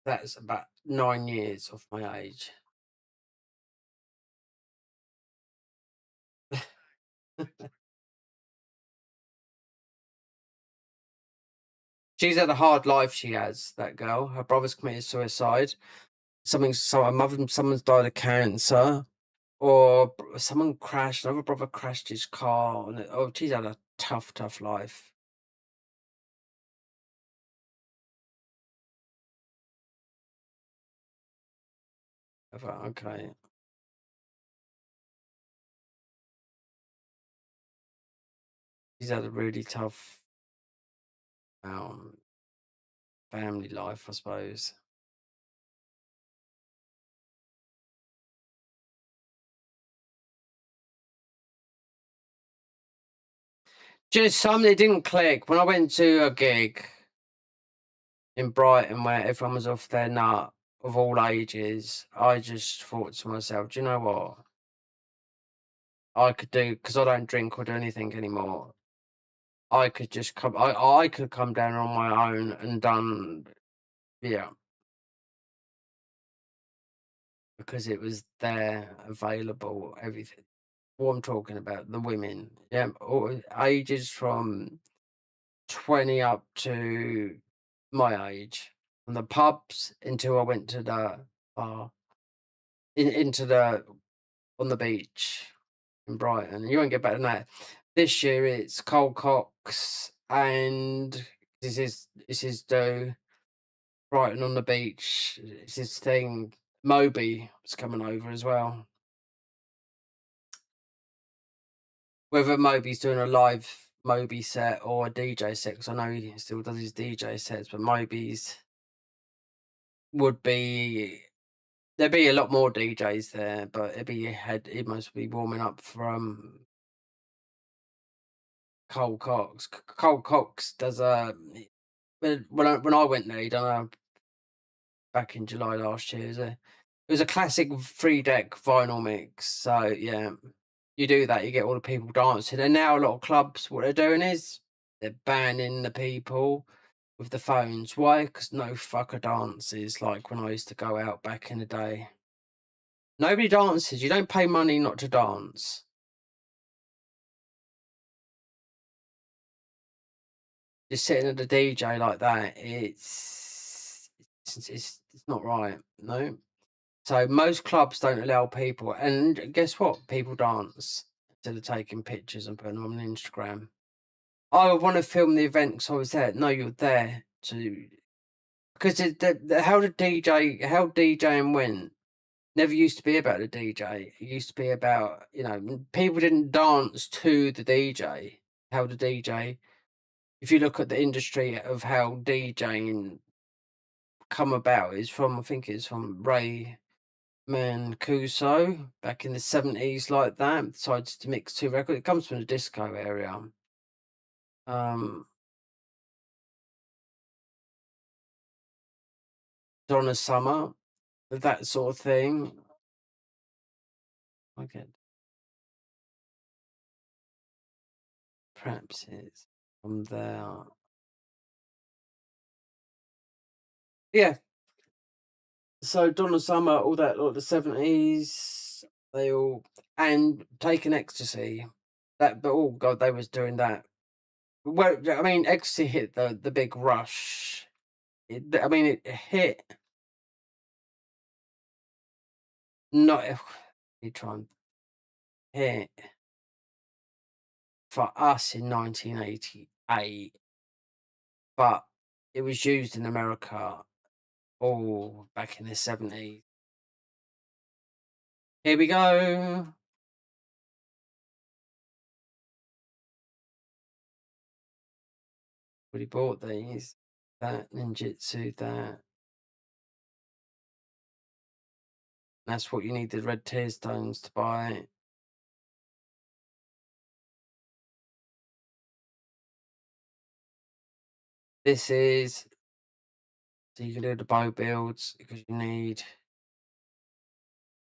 That's about 9 years off my age. She's had a hard life, she has, that girl. Her brother's committed suicide. Someone's died of cancer. Or someone crashed, another brother crashed his car. Oh, she's had a tough, tough life. I thought, okay. She's had a really tough family life, I suppose. Just something that didn't click. When I went to a gig in Brighton where everyone was off their nut of all ages, I just thought to myself, do you know what? I could do, because I don't drink or do anything anymore. I could just come, I could come down on my own and done, yeah, because it was there, available, everything. What I'm talking about, the women, yeah, all ages from 20 up to my age, from the pubs until I went to the bar, into the on the beach in Brighton. You won't get better than that. This year it's Cole Cox and this is the Brighton on the beach. It's his thing. Moby was coming over as well. Whether Moby's doing a live Moby set or a DJ set, because I know he still does his DJ sets, but Moby's would be, there'd be a lot more DJs there, but it must be warming up from Cole Cox. Cole Cox does when I went there, he done a back in July last year. It was a classic 3-deck vinyl mix. So yeah, you do that, you get all the people dancing. And now a lot of clubs, what they're doing is they're banning the people with the phones. Why? Because no fucker dances like when I used to go out back in the day. Nobody dances. You don't pay money not to dance. Just sitting at the DJ like that, it's not right. No. So most clubs don't allow people, and guess what? People dance instead of taking pictures and putting them on Instagram. I want to film the event because I was there. No, you're there to, because how DJing went never used to be about the DJ. It used to be about, people didn't dance to the DJ. How the DJ, if you look at the industry of how DJing come about, I think it's from Ray Mancuso back in the 70s, like that. Decides to mix two records. It comes from the disco area. Donna Summer, that sort of thing. Okay. Perhaps it's from there. Yeah. So Donna Summer, all that, like the 70s, they all, and taking ecstasy. But oh god, they was doing that. Well, I mean, ecstasy hit the big rush. I mean, it hit not. You try and hit for us in 1988, but it was used in America all back in the 70s. Here we go. Already bought these. That ninjutsu, that. That's what you need the red tear stones to buy. This is so you can do the bow builds because you need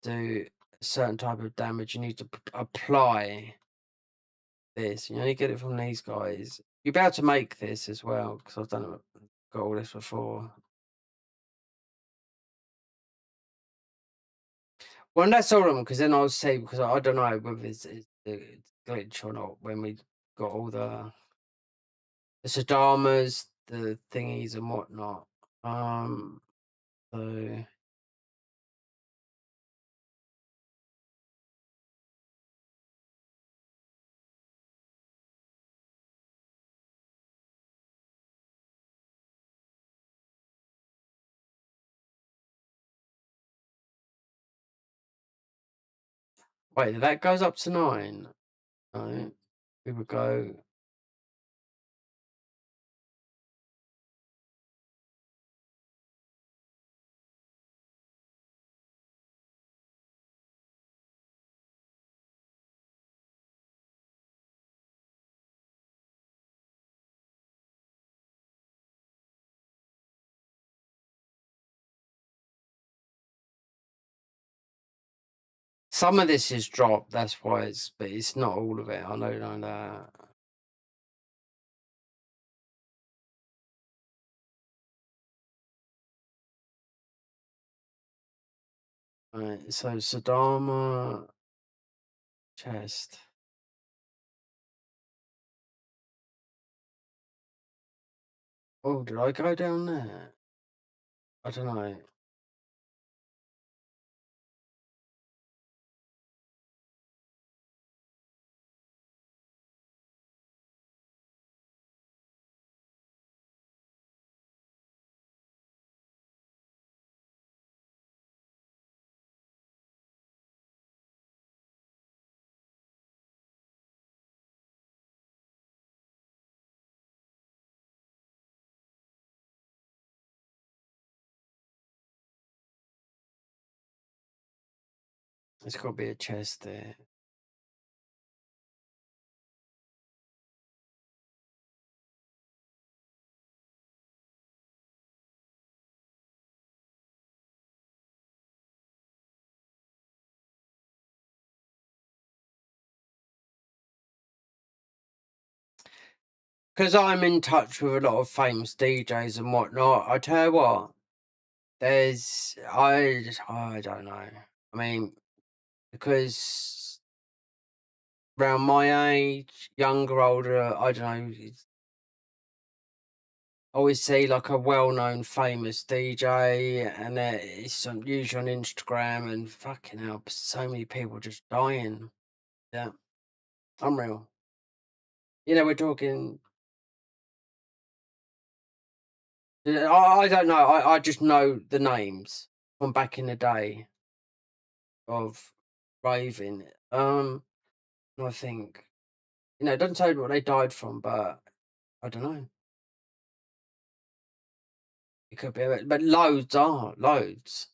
to do a certain type of damage. You need to apply this. You only get it from these guys. You'll be able to make this as well because I've got all this before. Well, and that's all of them because then I'll say because I don't know whether it's a glitch or not when we got all the Sadamas, the thingies and whatnot. So wait, that goes up to 9. No, we would go. Some of this is dropped, that's why but it's not all of it. I know that. Right, so Sadama chest. Oh, did I go down there? I don't know. There's got to be a chest there. Because I'm in touch with a lot of famous DJs and whatnot, I tell you what, I don't know. I mean, because around my age, younger, older, I don't know, I always see like a well-known famous DJ and it's usually on Instagram and fucking hell, so many people just dying. Yeah, unreal. You know, we're talking. I don't know. I just know the names from back in the day of raving. I think it doesn't say what they died from, but I don't know. It could be, but loads are loads.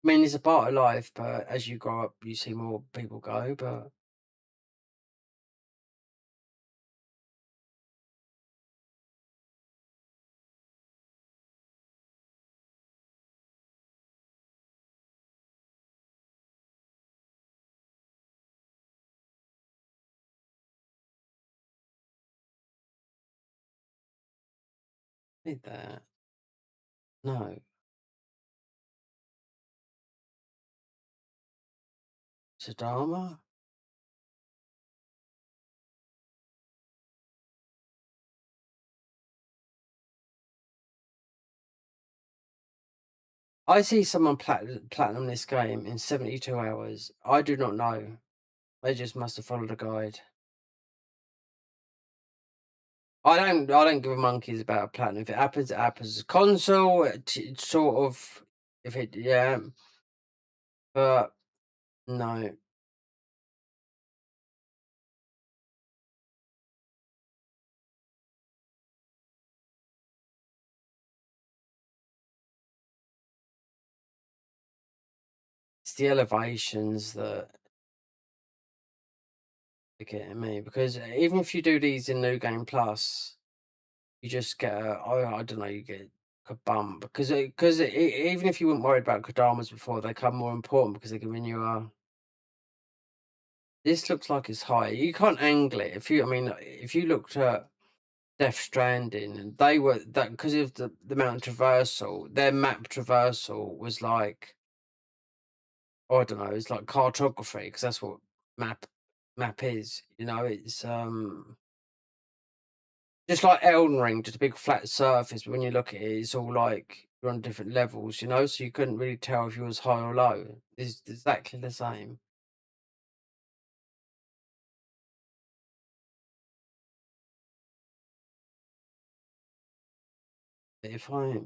I mean, it's a part of life, but as you grow up, you see more people go. But need that. No, Sadama? I see someone platinum this game in 72 hours. I do not know. They just must have followed a guide. I don't give a monkeys about a platinum. If it happens, it happens. Console, it's sort of, if it, yeah, but no. It's the elevations that are getting me, because even if you do these in New Game Plus, you just get I don't know, you get a bump, because even if you weren't worried about Kodamas before, they become more important because they're giving you a. This looks like it's high. You can't angle it. I mean, if you looked at Death Stranding, and they were that because of the amount of traversal, their map traversal was like, oh, I don't know, it's like cartography, because that's what map is. It's just like Elden Ring, just a big flat surface. But when you look at it, it's all like you're on different levels. So you couldn't really tell if you was high or low. It's exactly the same. If I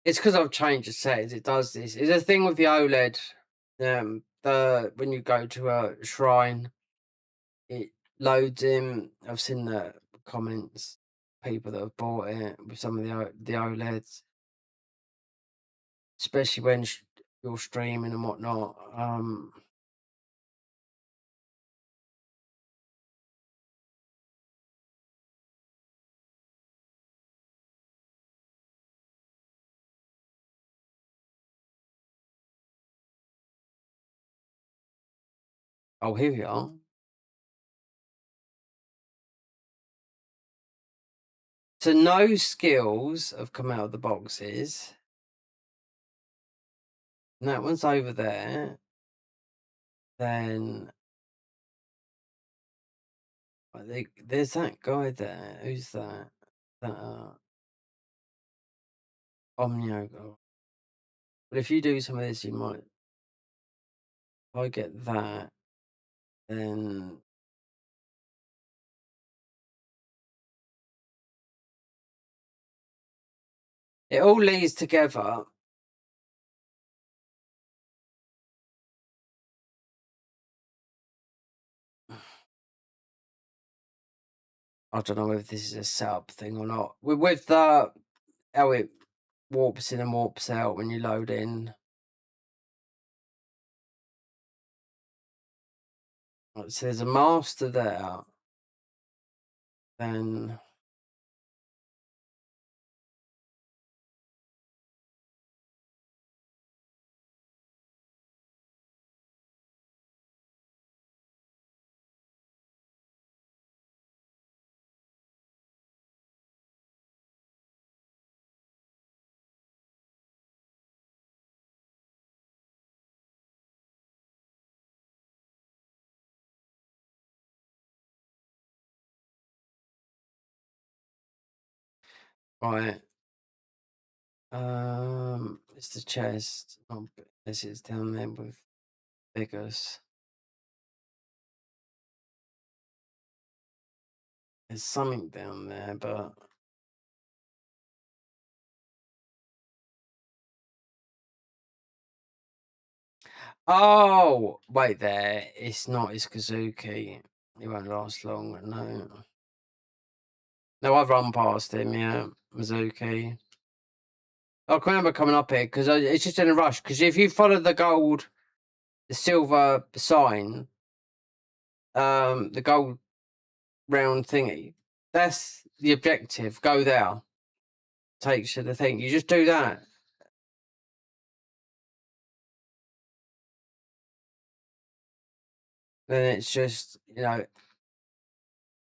It's because 'cause I've changed the settings, it does this. It's a thing with the OLED, when you go to a shrine, it loads in. I've seen the comments, people that have bought it with some of the OLEDs, especially when you're streaming and whatnot. Oh, here we are. So no skills have come out of the boxes, and that one's over there. Then I think there's that guy there. Who's that? That, Omnio guy. But if you do some of this, you might. If I get that, then it all leads together. I don't know if this is a setup thing or not. With the how it warps in and warps out when you load in. Right, so there's a master there. Then right. It's the chest. Oh, this is down there with figures. There's something down there, but oh, wait there. It's not. It's Kazuki. It won't last long. No. No, I've run past him. Yeah, Mizuki. I can remember coming up here because it's just in a rush. Because if you follow the silver sign, the gold round thingy, that's the objective. Go there. Takes you to the thing. You just do that. Then it's just,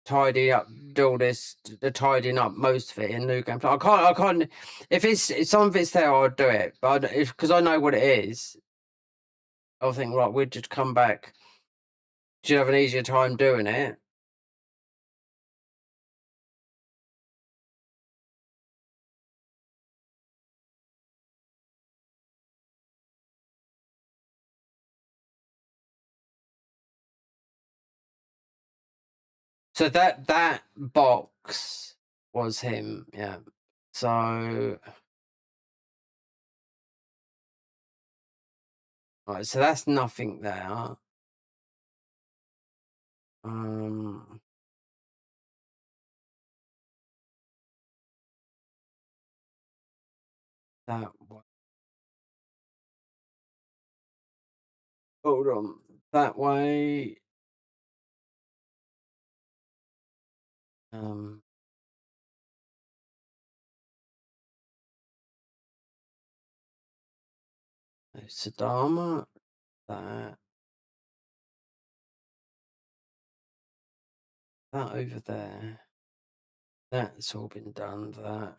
tidy up, do all this, the tidying up most of it in New Game Plus. I can't. If some of it's there, I'll do it. But if because I know what it is, I'll think right. We'd just come back. Do you have an easier time doing it? So that box was him, yeah. So right, so that's nothing there. Um, that one. Hold on, that way. Um, Sadama, that over there. That's all been done. That.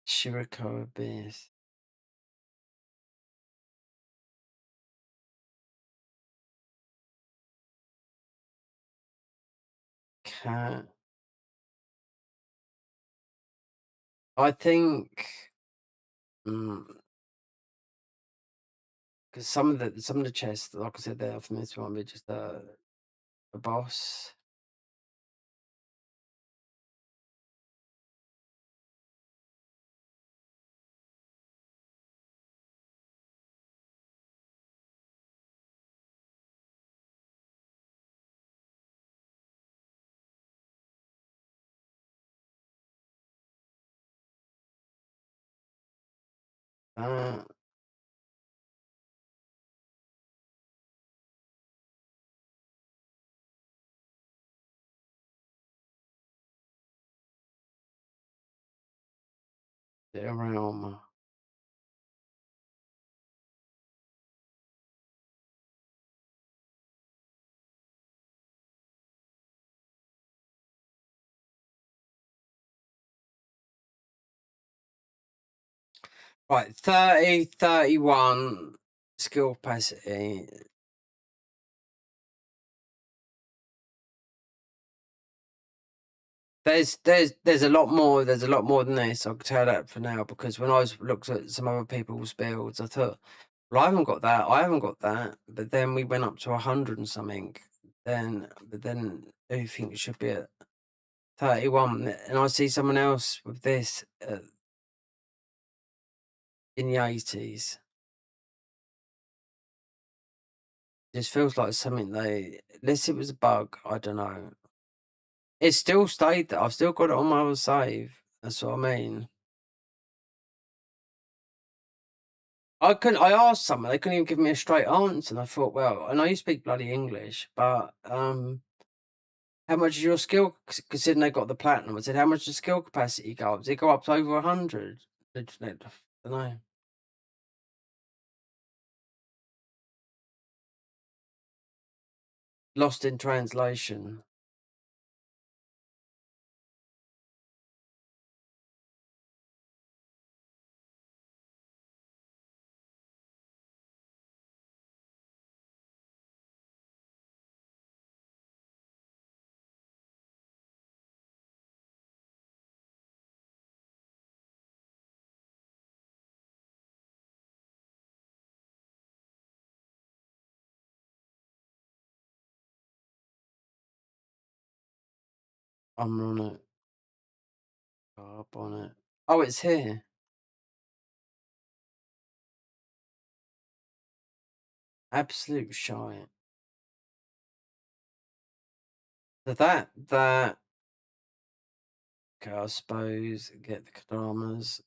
Shiriko Abyss. Cat. I think. Because some of the chests, like I said, there for me, this might be just a boss. Uh, the realm. Right, 30, 31 skill capacity. There's a lot more. There's a lot more than this. I can tell that for now because when I looked at some other people's builds, I thought, well, I haven't got that. I haven't got that. But then we went up to 100 and something. But then I think it should be at 31. And I see someone else with this in the 80s. Just feels like something unless it was a bug, I don't know. It still stayed there. I've still got it on my other save. That's what I mean. I asked someone, they couldn't even give me a straight answer. And I thought, well, I know you speak bloody English, but how much is your skill? Considering they got the platinum, I said, how much does skill capacity go up? Does it go up to over 100? I don't know. Lost in translation. I'm on it. Up on it. Oh, it's here. Absolute shite. So that okay, I suppose get the Kadamas.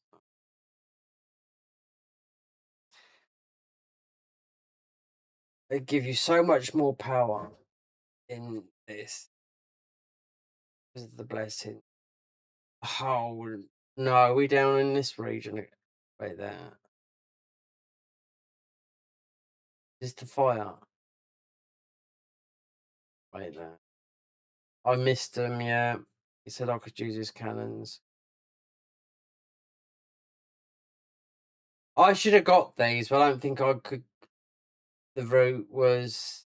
They give you so much more power in this because of the blessing. Oh no, we down in this region right there. Is to fire. Wait there. I missed him, yeah. He said I could use his cannons. I should have got these, but I don't think I could. The route was.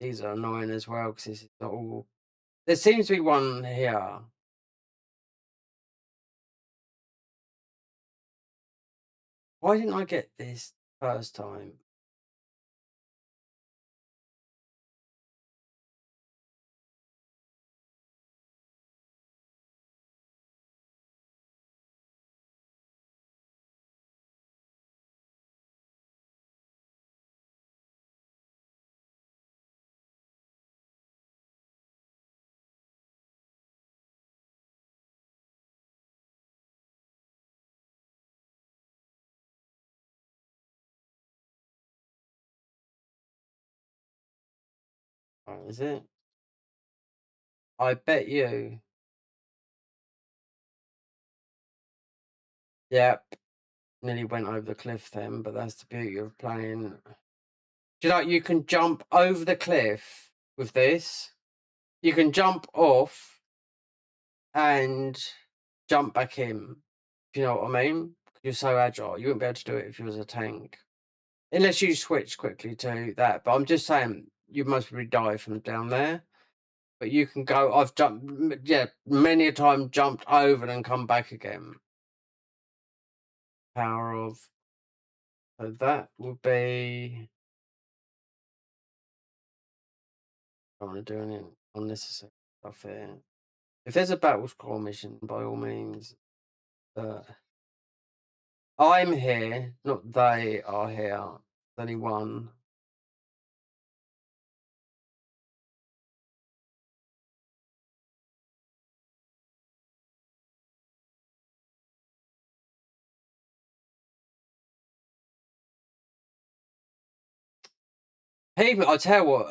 These are annoying as well because this is not all. There seems to be one here. Why didn't I get this first time? Oh, is it? I bet you. Yep. Nearly went over the cliff then, but that's the beauty of playing. Do you know you can jump over the cliff with this? You can jump off and jump back in. Do you know what I mean? You're so agile. You wouldn't be able to do it if you was a tank. Unless you switch quickly to that. But I'm just saying, you most probably die from down there. But you can go, I've jumped, yeah, many a time jumped over and come back again. Power of. So that would be. I don't want to do any unnecessary stuff here. If there's a battle score mission, by all means. I'm here, not they are here. There's only one. People, I tell what,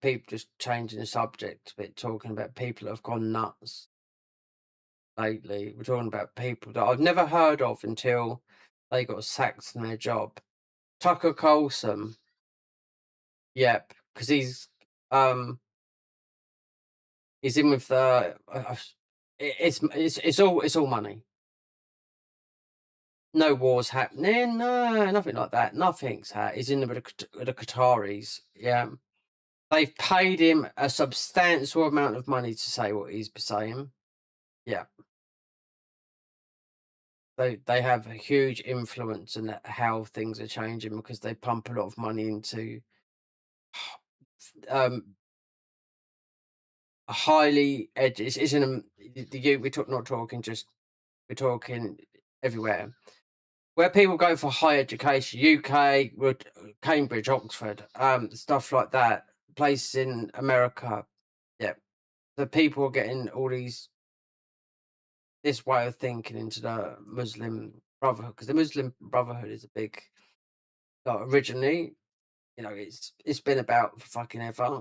people just changing the subject a bit, talking about people that have gone nuts lately. We're talking about people that I've never heard of until they got sacked from their job. Tucker Carlson. Yep, because he's in with the. It's all money. No wars happening. No, nothing like that. Nothing's happening. He's in with the Qataris. Yeah. They've paid him a substantial amount of money to say what he's saying. Yeah. They have a huge influence in how things are changing because they pump a lot of money into a highly it's in not talking just we're talking everywhere where people go for higher education, UK, Cambridge, Oxford, stuff like that, places in America. Yeah, the people are getting all this way of thinking into the Muslim Brotherhood, because the Muslim Brotherhood is a big, like, originally, it's been about for fucking ever,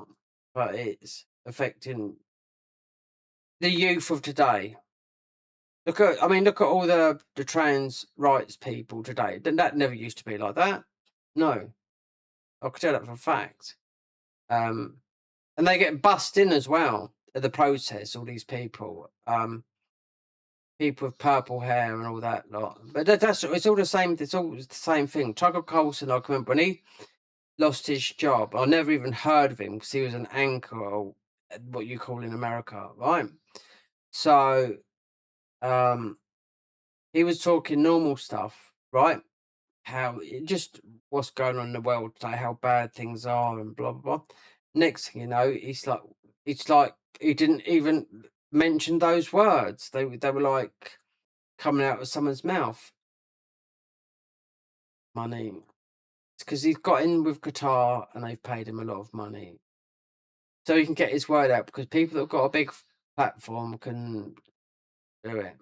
but it's affecting the youth of today. Look at all the trans rights people today. That never used to be like that. No, I could tell that for a fact. And they get bussed in as well at the protests. All these people, people with purple hair and all that lot. But it's all the same. It's all the same thing. Tucker Carlson, I can remember when he lost his job. I never even heard of him because he was an anchor, or what you call in America, right? So, he was talking normal stuff, right? How just what's going on in the world today, how bad things are, and blah blah blah. Next thing you know, it's like he didn't even mention those words. They were like coming out of someone's mouth. Money. It's because he's got in with Qatar and they've paid him a lot of money, so he can get his word out. Because people that've got a big platform can do it.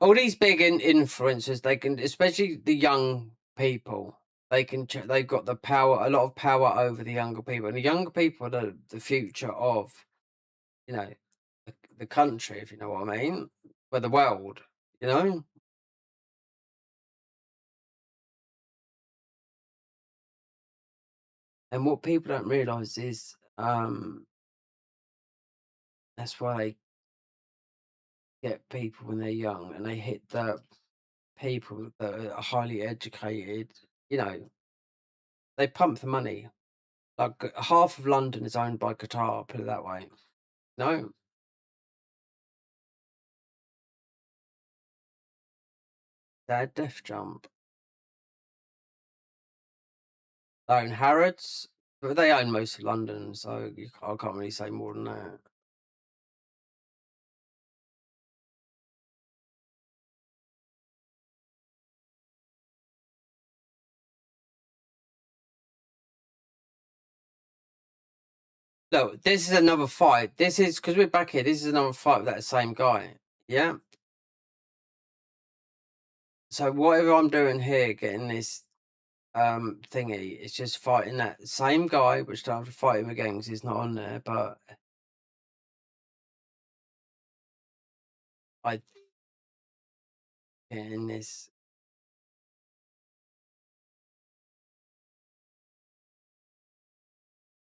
All these big influencers, they can, especially the young people, they can. They've got the power, a lot of power over the younger people, and the younger people are the future of, the country, if you know what I mean, but the world, you know. And what people don't realise is that's why they get people when they're young and they hit the people that are highly educated, you know, they pump the money. Like half of London is owned by Qatar, put it that way. No, they're death jump. They own Harrods, but they own most of London, so I can't really say more than that. Look, this is another fight. This is because we're back here. This is another fight with that same guy. Yeah. So whatever I'm doing here, getting this thingy, it's just fighting that same guy, which I have to fight him again because he's not on there. But I getting this.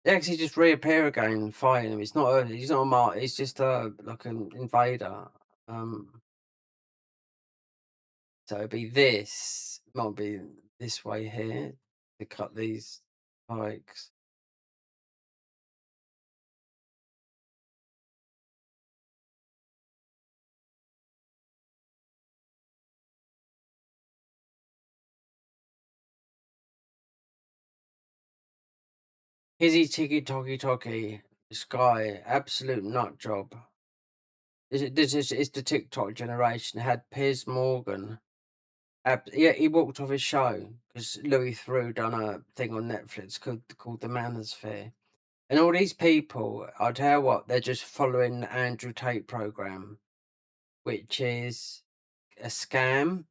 They actually just reappear again and fighting him. It's not a. He's not a mark. He's just a like an invader. So it'd be this. Might be this way here to cut these spikes. Hizzy Tiggy Toggy Toggy. This guy, absolute nut job. This is the TikTok generation. It had Piers Morgan. Yeah, he walked off his show because Louis Theroux done a thing on Netflix called The Manosphere. And all these people, I'll tell you what, they're just following the Andrew Tate program, which is a scam.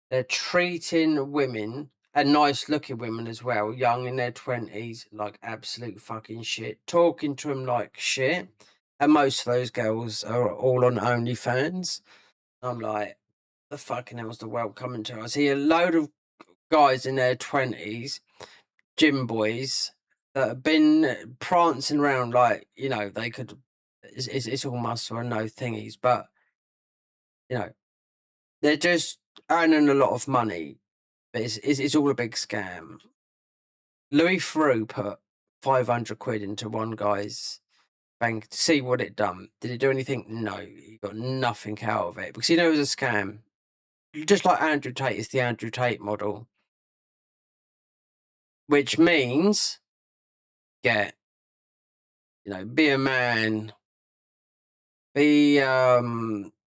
They're treating women, and nice looking women as well, young in their 20s, like absolute fucking shit, talking to them like shit. And most of those girls are all on OnlyFans. I'm like, the fucking hell's the world coming to? I see a load of guys in their 20s, gym boys, that have been prancing around like, you know, they could, it's all muscle and no thingies, but, you know, they're just earning a lot of money. But it's all a big scam. Louis Theroux put 500 quid into one guy's bank to see what it done. Did it do anything? No, he got nothing out of it because he knows it was a scam. Just like Andrew Tate is the Andrew Tate model, which means get, you know, be a man, be how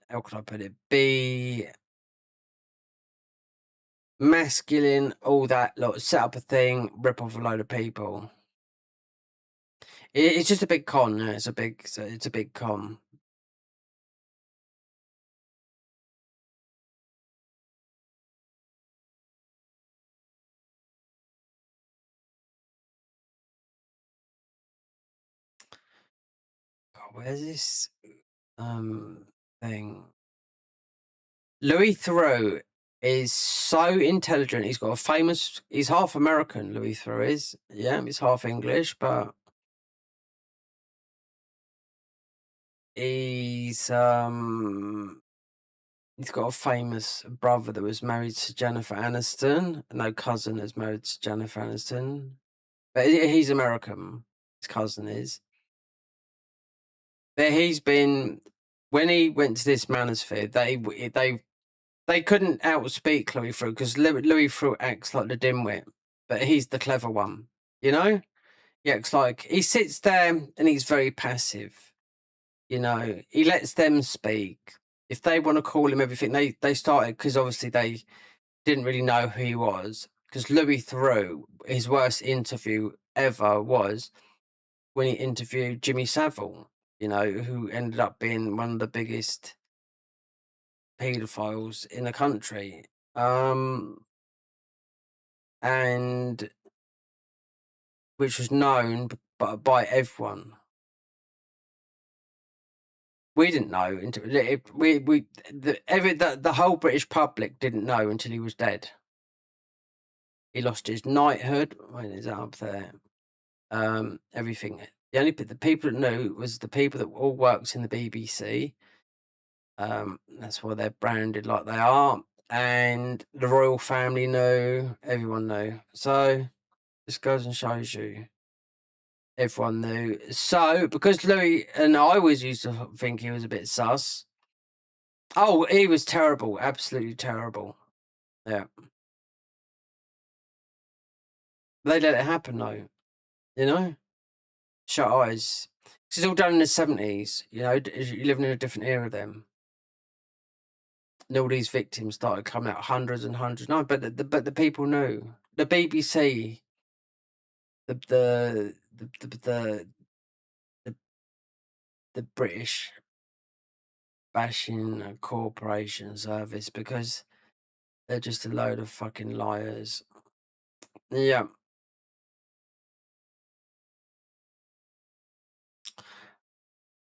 can I put it? Be masculine, all that lot, set up a thing, rip off a load of people. It's just a big con. Yeah, it's a big con. God, where's this thing? Louis Theroux is so intelligent. He's got a famous. He's half American. Louis Theroux is. Yeah, he's half English, but he's got a famous brother that was married to Jennifer Aniston. No cousin is married to Jennifer Aniston, but he's American. His cousin is. But he's been when he went to this manosphere. They couldn't outspeak Louis Theroux because Louis Theroux acts like the dimwit, but he's the clever one. You know, he acts like he sits there and he's very passive. You know, he lets them speak. If they want to call him everything, they started because obviously they didn't really know who he was. Because Louis Theroux, his worst interview ever was when he interviewed Jimmy Savile. You know, who ended up being one of the biggest paedophiles in the country. And which was known by everyone. We didn't know until the whole British public didn't know until he was dead. He lost his knighthood. When is that up there? Everything. The people that knew was the people that all worked in the BBC. That's why they're branded like they are. And the royal family knew. Everyone knew. So this goes and shows you. Everyone knew. So because Louis and I always used to think he was a bit sus. Oh, he was terrible. Absolutely terrible. Yeah. They let it happen though. You know? Shut eyes. This is all done in the 70s. You know, you're living in a different era then. And all these victims started coming out, hundreds and hundreds. No, but the people knew. The BBC, the the the the the, the, the British bashing corporation service because they're just a load of fucking liars. Yeah.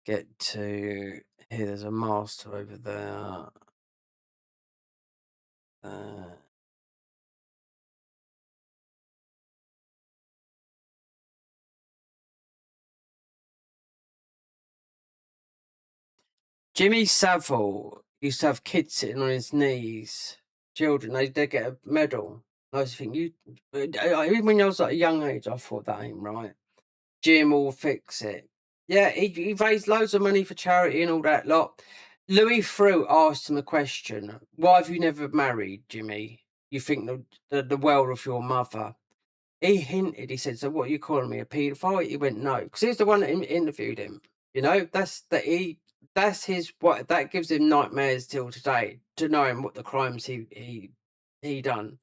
Get to here. There's a master over there. Jimmy Savile used to have kids sitting on his knees, children. They get a medal. I was thinking, even when I was at a young age, I thought that ain't right. Jim will fix it. Yeah, he raised loads of money for charity and all that lot. Louis Fruit asked him a question. Why have you never married, Jimmy? You think the world of your mother. He hinted, he said, so what are you calling me, a paedophile? He went, no, because he's the one that interviewed him. You know, that's his, what that gives him nightmares till today, to know him what the crimes he done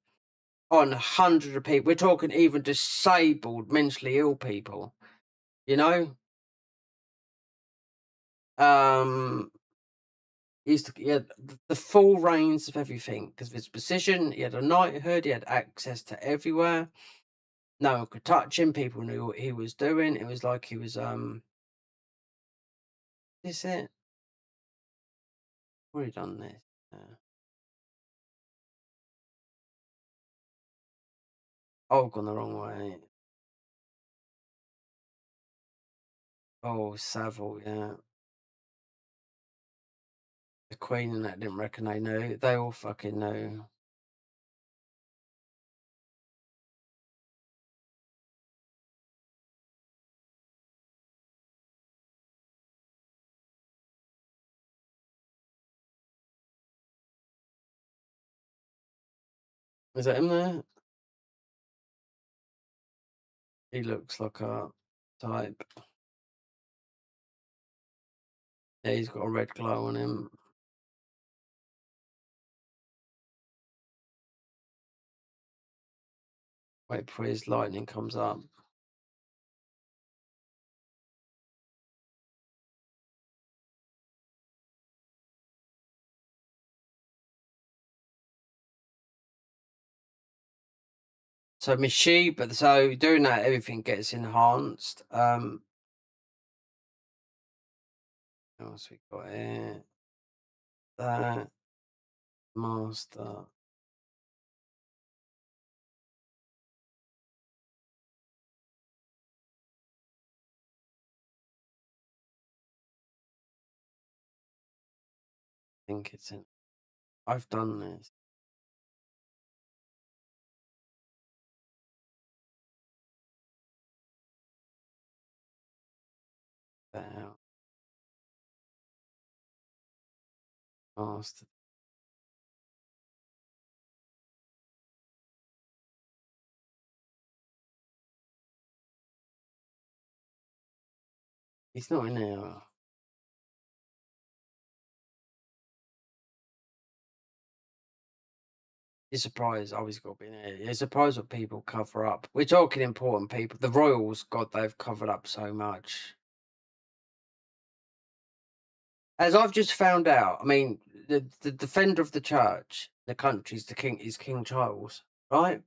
on hundreds of people. We're talking even disabled, mentally ill people, you know? He had the full reins of everything because of his position. He had a knighthood, he had access to everywhere. No one could touch him. People knew what he was doing. It was like he was Is it? Already done this. Oh, I've gone the wrong way. Oh, Savile, yeah. The Queen and that didn't reckon they knew. They all fucking knew. Is that him there? He looks like a type. Yeah, he's got a red glow on him. Wait before his lightning comes up. So but so doing that, everything gets enhanced. What else we got here? That master. I think it's in. I've done this. Master. He's not in there. You're surprised. Always got to be there. You're surprised what people cover up. We're talking important people. The royals, God, they've covered up so much. As I've just found out, I mean, the defender of the church, the country's the king, is King Charles, right?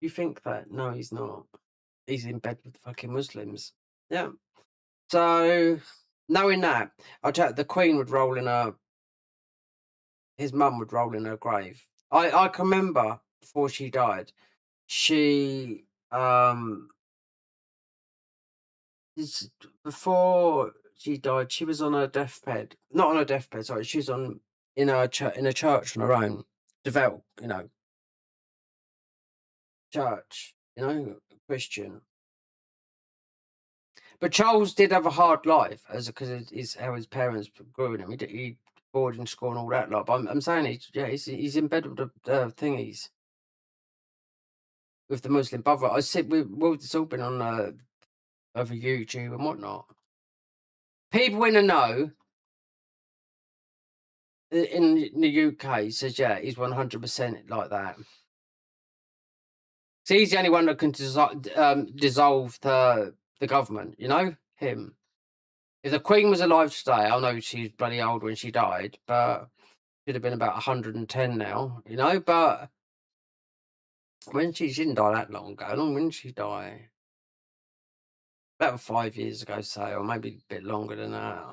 You think that? No, he's not. He's in bed with fucking Muslims. Yeah. So knowing that, I tell you, the Queen would roll in her his mum would roll in her grave. I can remember before she died, she, this before she died, she was on her deathbed. Not on her deathbed, sorry, she was on in a church on her own, devout, church, Christian. But Charles did have a hard life, as because it's how his parents grew him. He boarding school and all that lot. But I'm saying he's in bed with the thingies with the Muslim brother. I said it's all been on over YouTube and whatnot. People in the know in the UK says he's 100% like that. So he's the only one that can dissolve the government. Him. If the Queen was alive today, I know she's bloody old when she died, but should have been about 110 now. But when she didn't die that long ago, how long when did she die? About 5 years ago, say, or maybe a bit longer than that.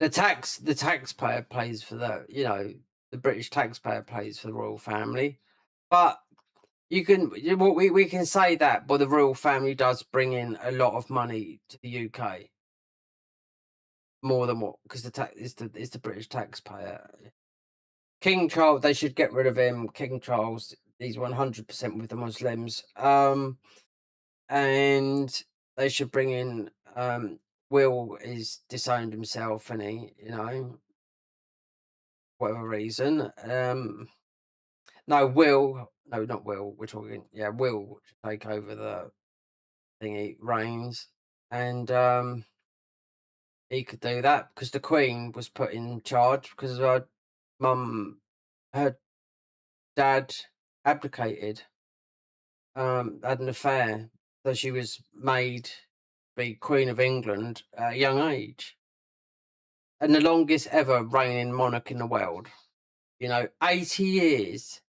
The taxpayer pays for that. The British taxpayer pays for the royal family, but we can say that, but the royal family does bring in a lot of money to the UK, more than what, because it's the British taxpayer. King Charles, they should get rid of him. King Charles, he's 100% with the Muslims. And they should bring in Will is disowned himself, and whatever reason. No, not Will. We're talking, Will should take over the thingy reigns, and he could do that because the Queen was put in charge because her dad abdicated, had an affair, so she was made to be Queen of England at a young age, and the longest ever reigning monarch in the world. 80 years.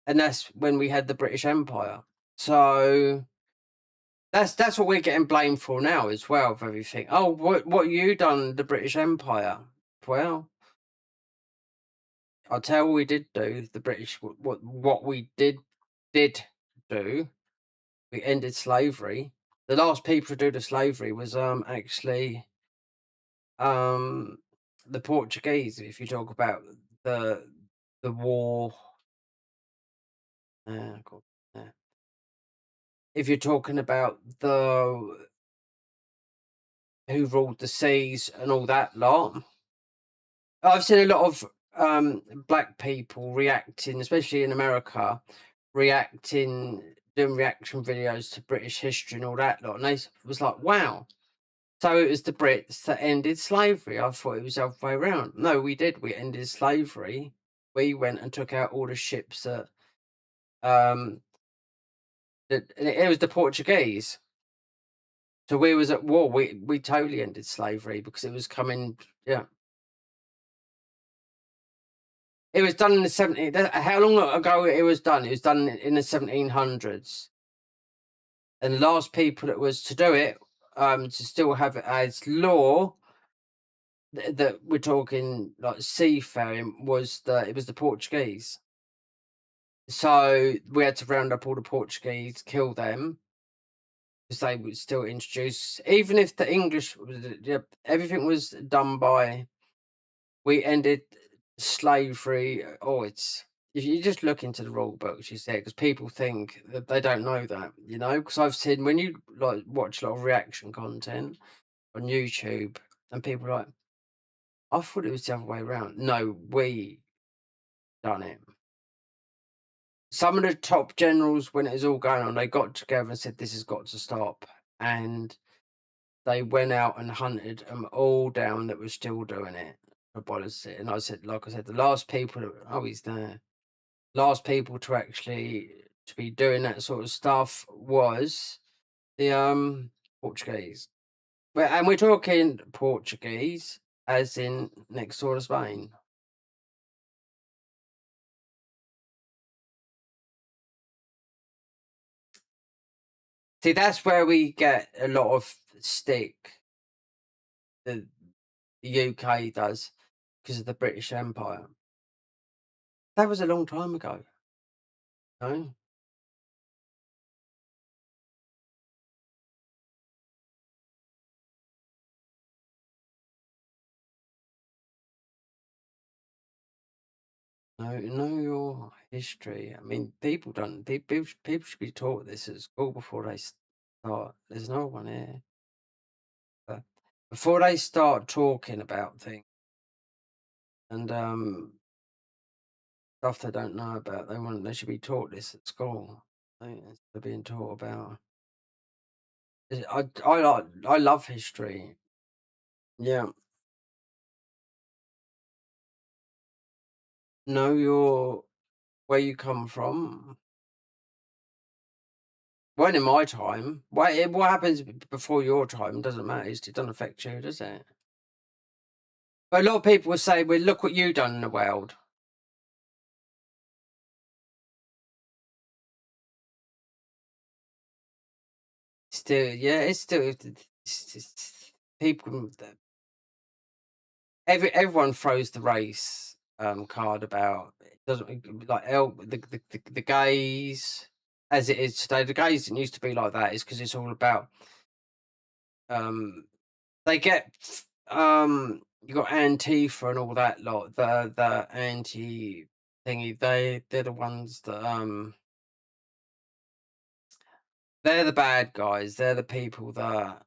And that's when we had the British Empire. So that's what we're getting blamed for now as well, of everything. Oh, what you done, the British Empire? Well, I'll tell you what we did do. The British, what we did do. We ended slavery. The last people to do the slavery was actually the Portuguese. If you talk about the war. God, yeah. If you're talking about the who ruled the seas and all that lot, I've seen a lot of black people reacting, especially in America, doing reaction videos to British history and all that lot, and they was like, "Wow." So it was the Brits that ended slavery. I thought it was the other way around. No, we did. We ended slavery. We went and took out all the ships that it was the Portuguese. So we was at war. We totally ended slavery because it was coming. Yeah, it was done in the 17. How long ago it was done? It was done in the 1700s, and the last people that was to do it, to still have it as law, that we're talking like seafaring, it was the Portuguese. So we had to round up all the Portuguese, kill them, because they would still introduce, even if the English, everything was done by. We ended slavery. It's if you just look into the rule books, you see it, because people think that they don't know that, because I've seen when you like watch a lot of reaction content on YouTube, and people are like, I thought it was the other way around. No, we done it. Some of the top generals, when it was all going on, they got together and said, this has got to stop. And they went out and hunted them all down that were still doing it. And I said, like I said, the last people he's there. Last people to actually to be doing that sort of stuff was the Portuguese. And we're talking Portuguese, as in next door to Spain. See, that's where we get a lot of stick. The UK does, because of the British Empire. That was a long time ago. No? No, know your history. I mean, people don't. People should be taught this at school before they start. There's no one here. But before they start talking about things and stuff they don't know about, they should be taught this at school. They're being taught about. I love history. Yeah, know your where you come from. When in my time, what happens before your time doesn't matter. It doesn't affect you, does it? But a lot of people will say, "Well, look what you've done in the world." Still, yeah, it's still people. Everyone throws the race card about. It doesn't like the gays as it is today. The gays didn't used to be like that. It's because it's all about they get you got Antifa and all that lot. The anti thingy. They're the ones that they're the bad guys. They're the people that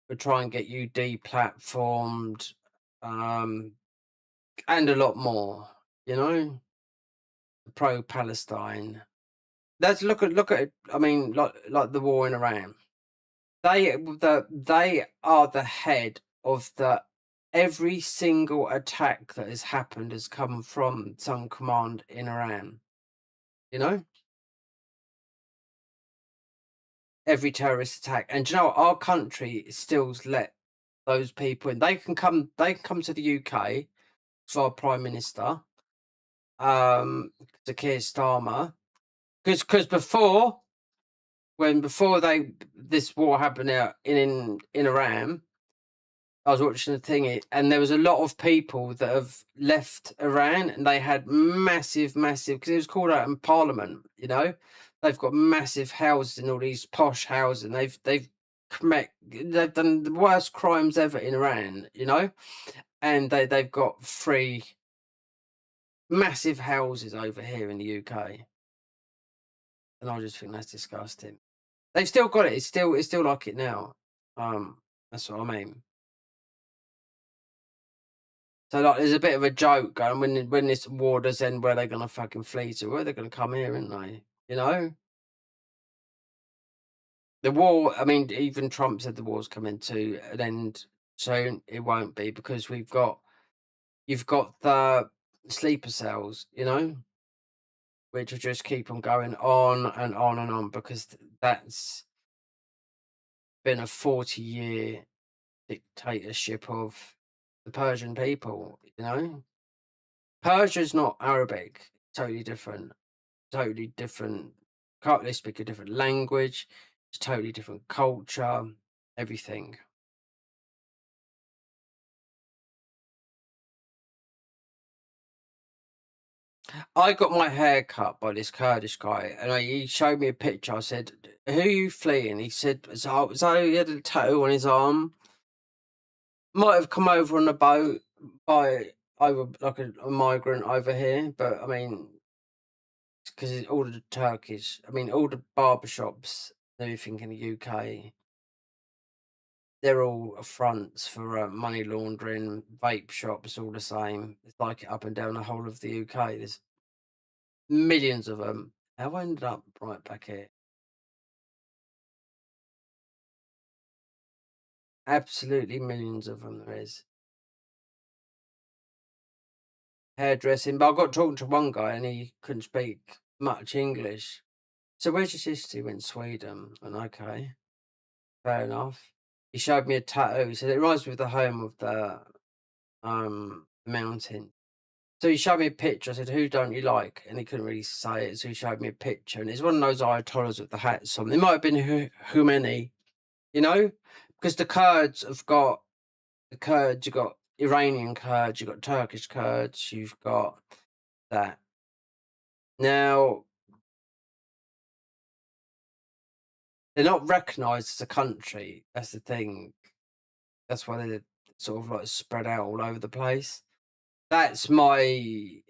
would try and get you deplatformed, and a lot more. You know, pro Palestine. Let's look at. I mean, like the war in Iran. They are the head of the every single attack that has happened has come from some command in Iran. You know, every terrorist attack, and you know what? Our country still let those people in. They can come. They can come to the UK for our prime minister, to Keir Starmer, because before this war happened out in Iran. I was watching the thing, and there was a lot of people that have left Iran, and they had massive, because it was called out in Parliament. You know, they've got massive houses in all these posh houses, and they've done the worst crimes ever in Iran. You know, and they've got three massive houses over here in the UK, and I just think that's disgusting. They've still got it. It's still like it now. That's what I mean. So like, there's a bit of a joke going when this war does end. Where they're gonna fucking flee to? Where they're gonna come here, aren't they? You know, the war. I mean, even Trump said the war's coming to an end soon. It won't be because you've got the sleeper cells. You know, which will just keep on going on and on and on because that's been a 40-year dictatorship of the Persian people. You know, Persia's not Arabic. Totally different. Totally different. They speak a different language. It's totally different culture. Everything. I got my hair cut by this Kurdish guy, and he showed me a picture. I said, "Who are you fleeing?" He said, "So he had a tattoo on his arm. Might have come over on a boat by over like a migrant over here, but I mean, because all the Turkish. I mean, all the barbershops, everything in the UK." They're all fronts for money laundering, vape shops, all the same. It's like it up and down the whole of the UK. There's millions of them. How I ended up right back here? Absolutely millions of them. There is hairdressing, but I got talking to one guy and he couldn't speak much English. So where's your sister? He went Sweden. And okay. fair enough. He showed me a tattoo. He said it reminds me of the home of the mountain. So he showed me a picture. I said, "Who don't you like?" And he couldn't really say it, so he showed me a picture. And it's one of those Ayatollahs with the hats on. It might have been Khomeini, you know, because the Kurds have got the Kurds. You've got Iranian Kurds. You've got Turkish Kurds. You've got that. Now they're not recognised as a country. That's the thing. That's why they're sort of like spread out all over the place. That's my.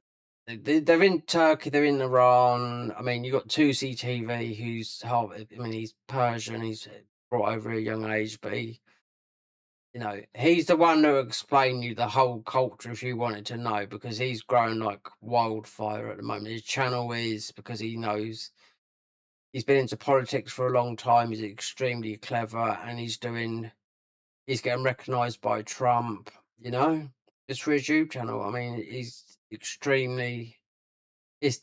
They're in Turkey, they're in Iran. I mean, you've got 2CTV, who's half. I mean, he's Persian. He's brought over at a young age, but he's the one who explain you the whole culture if you wanted to know, because he's growing like wildfire at the moment. His channel is because he knows he's been into politics for a long time. He's extremely clever, and he's getting recognised by Trump. Just for his YouTube channel. I mean, he's extremely. His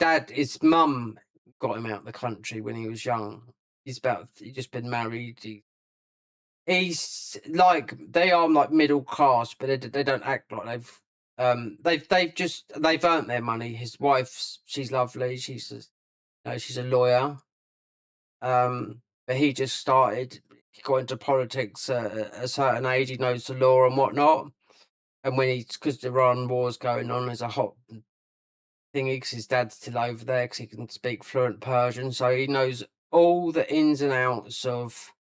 mum got him out of the country when he was young. He's just been married. He's like, they are like middle class, but they don't act like they've earned their money. His wife, she's lovely. She's a lawyer. But he just started. He got into politics at a certain age. He knows the law and whatnot. And because the Iran war's going on, there's a hot thingy because his dad's still over there because he can speak fluent Persian, so he knows all the ins and outs of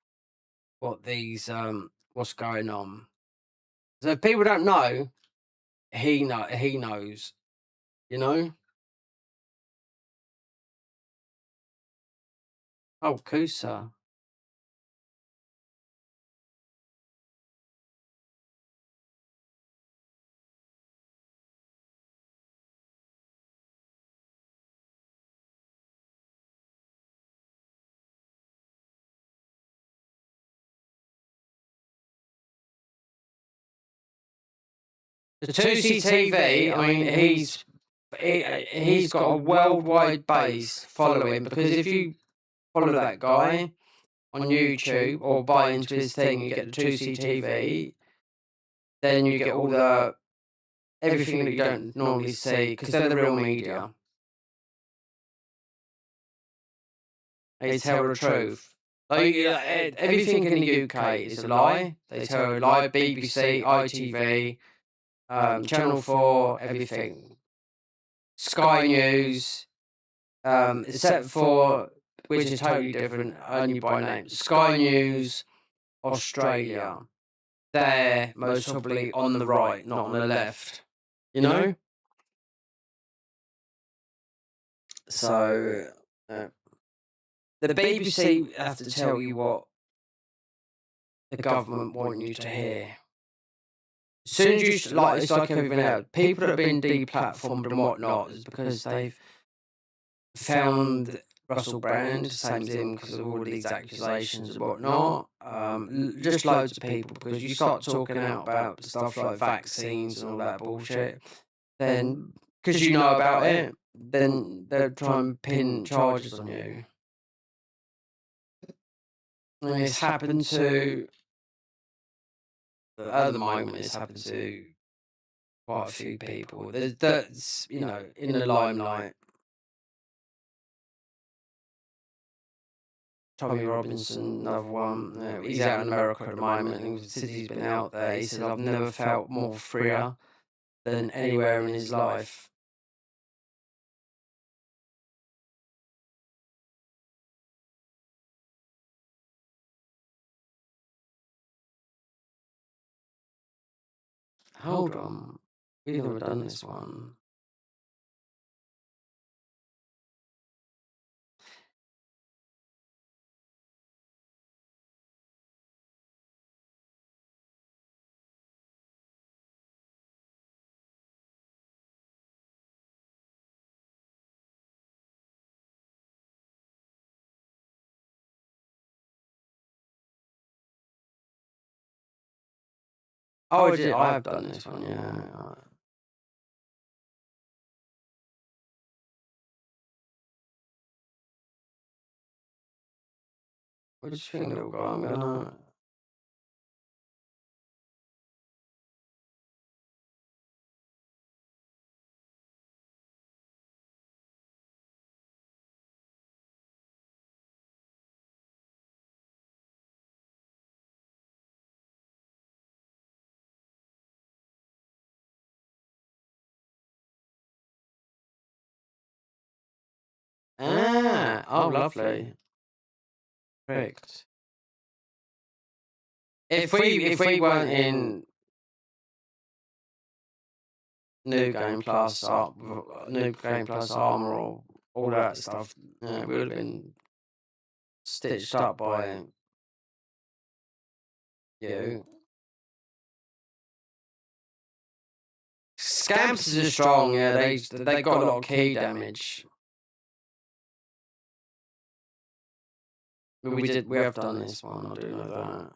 what's going on. So if people don't know, he knows, you know. Oh, Kusa. The 2CTV, I mean, he's got a worldwide base following, because if you follow that guy on YouTube or buy into his thing, you get the 2CTV, then you get all everything that you don't normally see, because they're the real media. They tell the truth. Like, everything in the UK is a lie. They tell a lie. BBC, ITV, Channel 4, everything. Sky News, except for, which is totally different, only by name. Sky News, Australia. They're most probably on the right, not on the left. You know? So, the BBC have to tell you what the government want you to hear. As soon as it's like everything else, people that have been deplatformed and whatnot is because they've found Russell Brand, same as him, because of all these accusations and whatnot. Just loads of people, because you start talking out about stuff like vaccines and all that bullshit, then, because you know about it, then they'll try and pin charges on you. And it's happened to, at the moment, it's happened to quite a few people. That's, in the limelight. Tommy Robinson, another one. He's out in America at the moment, and since he's been out there, he says, "I've never felt more freer than anywhere in his life." Hold on, we've never done this one. Oh, I have done this one, yeah. What do you think, little guy? I'm gonna Ah, oh, lovely. Correct. If we weren't in New Game Plus Armor or all that stuff, we would have been stitched up by you. Scampers are strong, yeah, they got a lot of key damage. We have done this one, I do know that.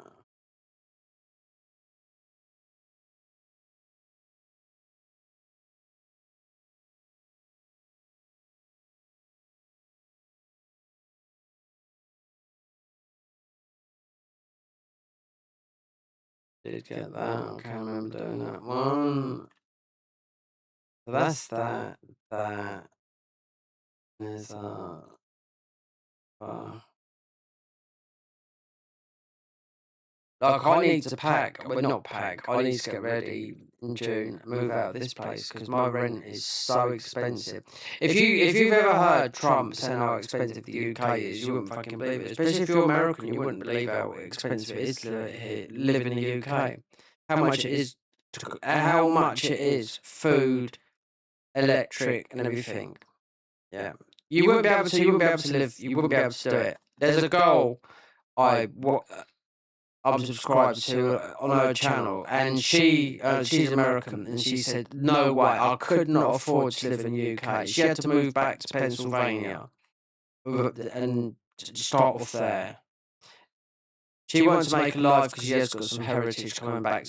Did get that, I can't remember doing that one. So that's that. There's like I need to pack, well not pack, I need to get ready in June and move out of this place because my rent is so expensive. If you've ever heard Trump saying how expensive the UK is, you wouldn't fucking believe it. Especially if you're American, you wouldn't believe how expensive it is to live in the UK. How much it is, food, electric, and everything. Yeah, you wouldn't be able to live. You wouldn't be able to do it. There's a girl I'm subscribed to on her channel, and she's American, and she said, "No way, I could not afford to live in the UK." She had to move back to Pennsylvania and start off there. She wanted to make a life because she has got some heritage coming back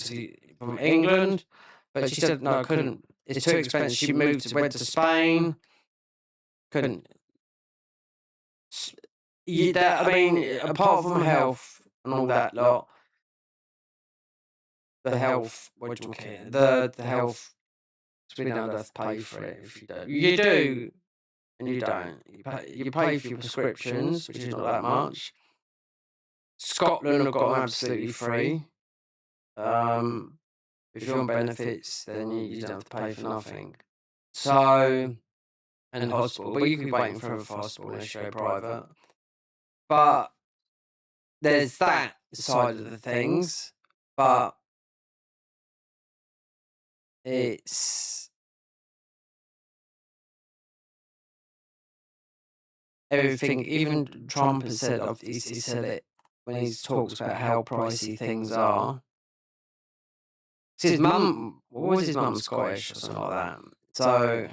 from England, but she said, "No, I couldn't. It's too expensive." She went to Spain, couldn't. I mean, apart from health and all that lot. The health, what do you call it? The health, we don't have to pay for it if you don't. You do, and you don't. You pay for your prescriptions, which is not that much. Scotland have got them absolutely free. If you're on benefits, then you don't have to pay for nothing. So, and hospital, but you could be waiting forever for hospital unless you go private. But there's that side of the things, but it's everything. Even Trump has said, he said it when he talks about how pricey things are. His mum, what was his mum, Scottish or something like that? So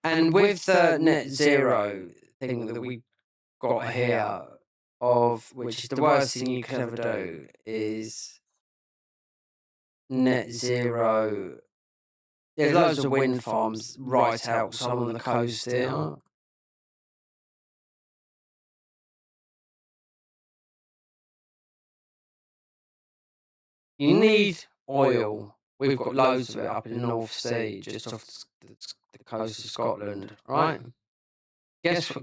and with the net zero thing that we got here, of which is the worst thing you could ever do, is net zero. There's loads of wind farms right outside on the coast here. You need oil. We've got loads of it up in the North Sea, just off the coast of Scotland, right? Guess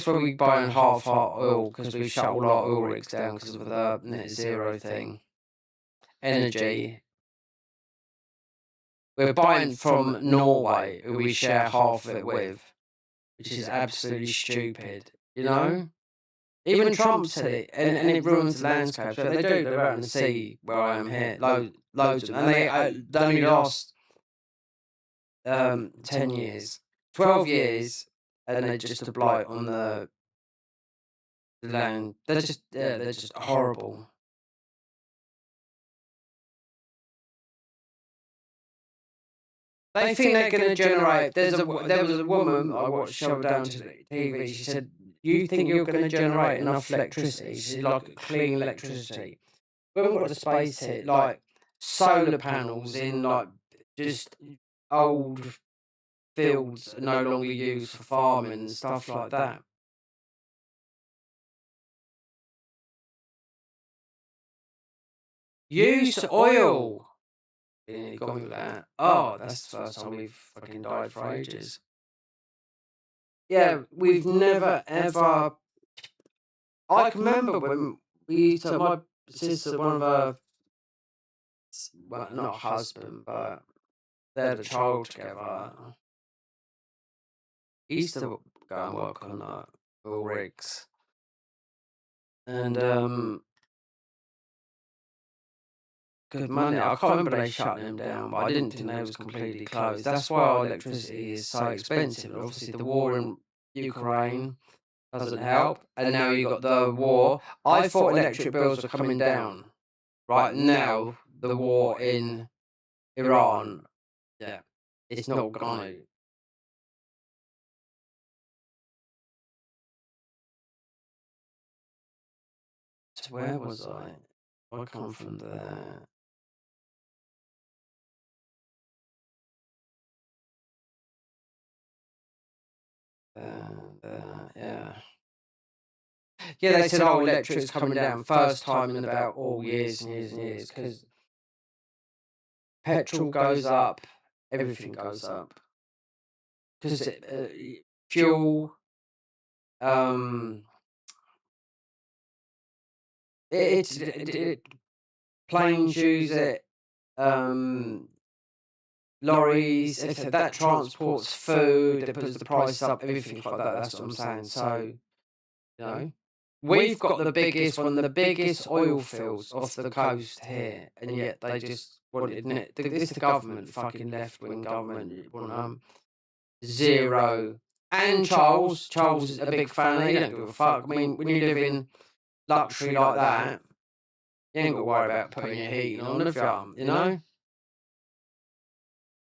where we buy half our oil because we shut all our oil rigs down because of the net zero thing. Energy. We're buying from Norway, who we share half of it with, which is absolutely stupid, you know? Even Trump said it, and it ruins the landscape. So they do, they're out in the sea where I am here, loads of them. And they only last 10 years, 12 years, and they're just a blight on the land. They're just horrible. They think they're going to generate. There was a woman I watched show down to the TV. She said, "You think you're going to generate enough electricity? She said, like clean electricity. We haven't got the space here. Like solar panels in like just old fields are no longer used for farming and stuff like that." Use oil. Yeah, you got me with that. Oh, that's the first time we've fucking died for ages. Yeah, we've never ever I can remember when we used to, my sister, one of her, well, not husband, but they had a child together. He used to go and work on oil rigs. And good money. I can't remember they shut them down, but I didn't think they was completely closed. That's why our electricity is so expensive. And obviously, the war in Ukraine doesn't help. And now you got the war. I thought electric bills were coming down. Right now, the war in Iran, yeah, it's not gonna. So where was I? I come from there. Yeah. Yeah, they said, oh, electric's coming down. First time in about all years and years and years, because petrol goes up, everything goes up. Because fuel, planes use it, lorries, if that transports food, it puts the price up, everything like that. That's what I'm saying. So, you know, we've got the biggest, one of the biggest oil fields off the coast here, and yet they just wanted it. This the government, fucking left wing government, want zero. And Charles is a big fan of it. He don't give a fuck. I mean, when you live in luxury like that, you ain't got to worry about putting your heating on if you know,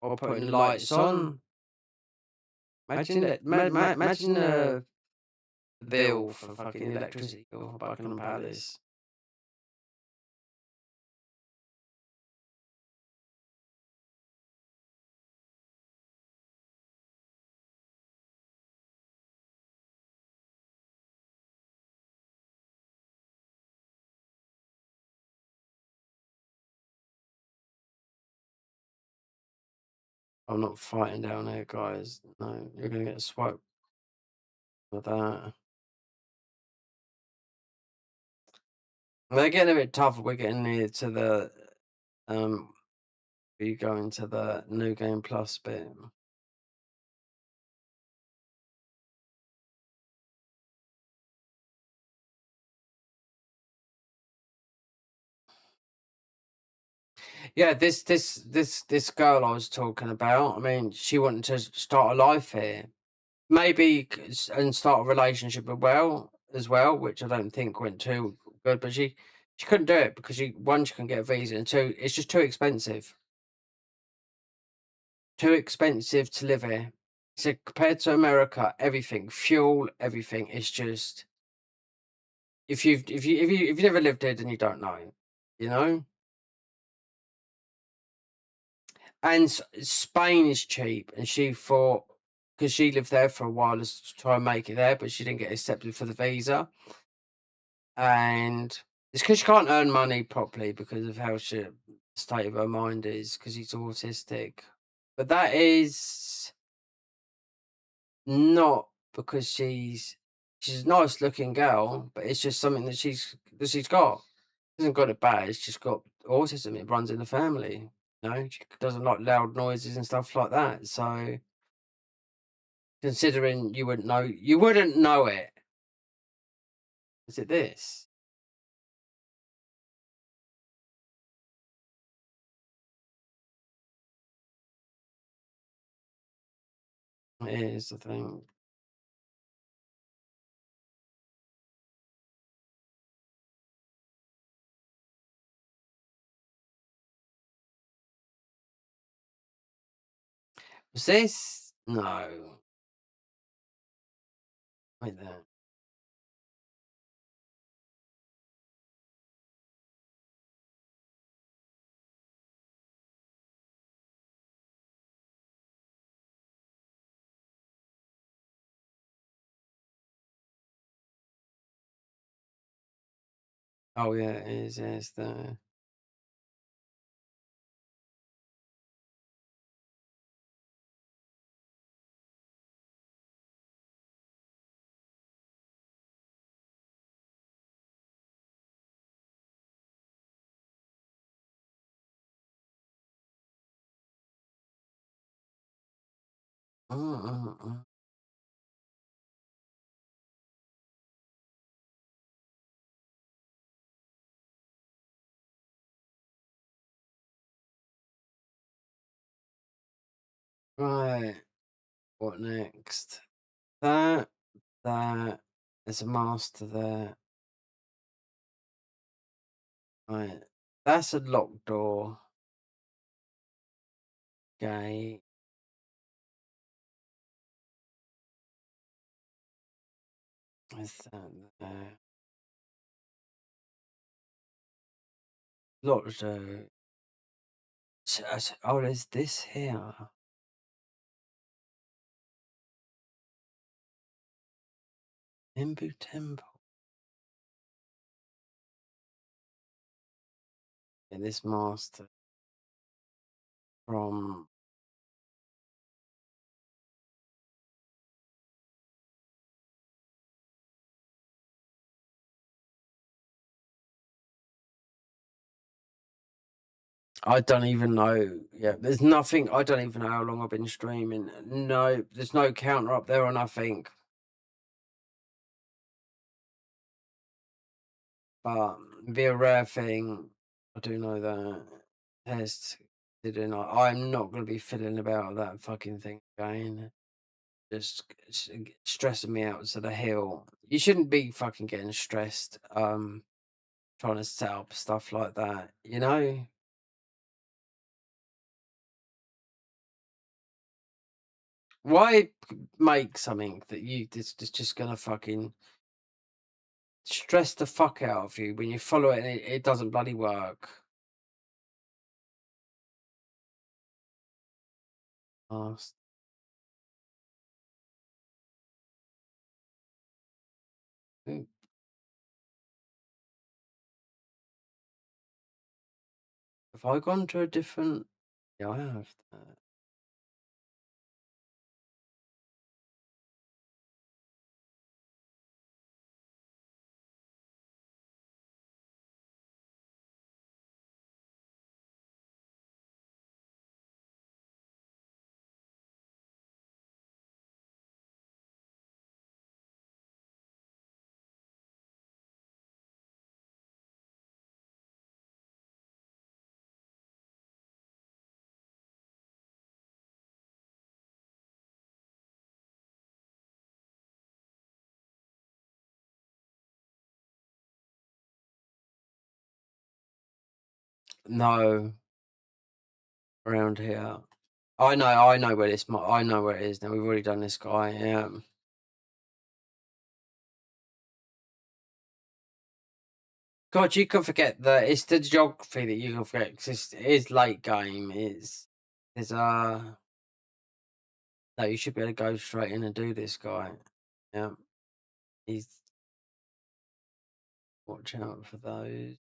or putting the lights on. Imagine that. Imagine the bill for fucking electricity for Buckingham Palace. I'm not fighting down here, guys. No, you're gonna get swiped with that. They're getting a bit tougher. We're getting near to the you go into the new game plus bit. Yeah, this girl I was talking about. I mean, she wanted to start a life here, maybe and start a relationship as well, which I don't think went too good. But she couldn't do it because she couldn't get a visa, and two, it's just too expensive. Too expensive to live here. So compared to America, everything, fuel, everything is just. If you never lived here, then you don't know, you know. And Spain is cheap, and she thought, because she lived there for a while to try and make it there, but she didn't get accepted for the visa. And it's because she can't earn money properly because of how the state of her mind is, because she's autistic. But that is not because she's a nice looking girl, but it's just something that she's got. She hasn't got it bad. It's just got autism. It runs in the family. You know, she doesn't like loud noises and stuff like that. So, considering you wouldn't know it. Is it this? It is, I think. Was this? No. Wait there. Oh yeah, it is. It's the. Mm-mm-mm. Right. What next? That. There's a master there. Right. That's a locked door. Okay. Is that there? Locked door. Oh, there's this here. Imbu Temple. Yeah, this master from. I don't even know. Yeah, there's nothing. I don't even know how long I've been streaming. No, there's no counter up there or nothing. But be a rare thing. I do know that. Test. I'm not going to be fiddling about that fucking thing again. Just stressing me out to the hill. You shouldn't be fucking getting stressed. Trying to set up stuff like that. You know. Why make something that that's just gonna fucking stress the fuck out of you when you follow it and it doesn't bloody work? Last. Oop, have I gone to a different? Yeah, I have. No, around here. I know where this. I know where it is now. We've already done this guy. Yeah. God, you can forget that it's the geography that you can forget because it is late game. It's no, you should be able to go straight in and do this guy. Yeah, he's watch out for those.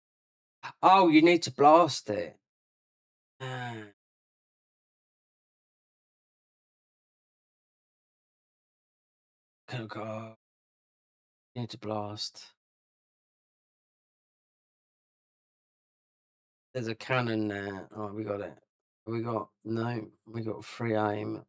Oh, you need to blast it. Ah, go. You need to blast. There's a cannon there. Oh, we got it. We got no. We got free aim.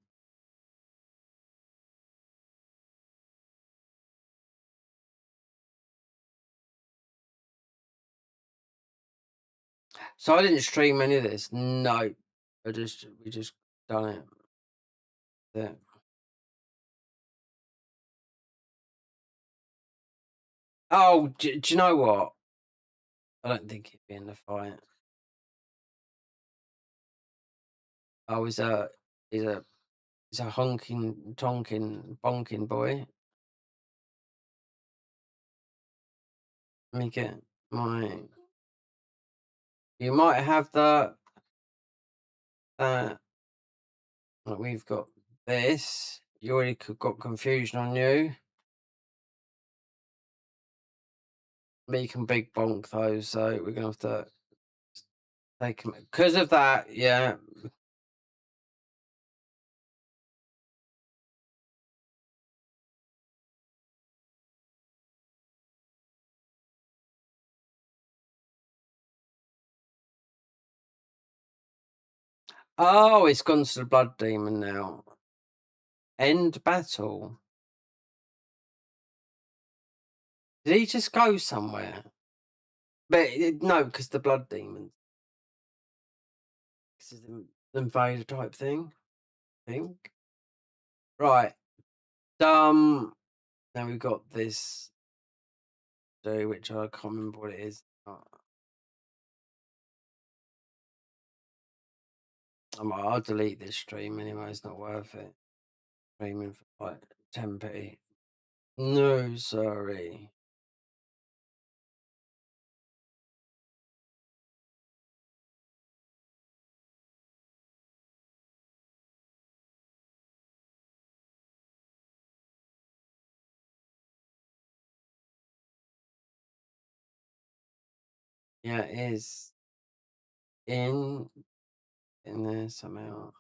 So I didn't stream any of this. No, we just done it. Yeah. Oh, do you know what? I don't think he'd be in the fight. Oh, he's a honking, tonking, bonking boy. Let me get my. You might have the. We've got this. You already got confusion on you. But you can big bonk those, so we're gonna have to take them because of that. Yeah. Oh, it's gone to the blood demon now. End battle. Did he just go somewhere? But no, because the blood demons. This is the invader type thing. I think. Right. Now we've got this. Which I can't remember what it is. I'll delete this stream anyway. It's not worth it. Streaming for like 10p. No, sorry. Yeah, it is in there somehow.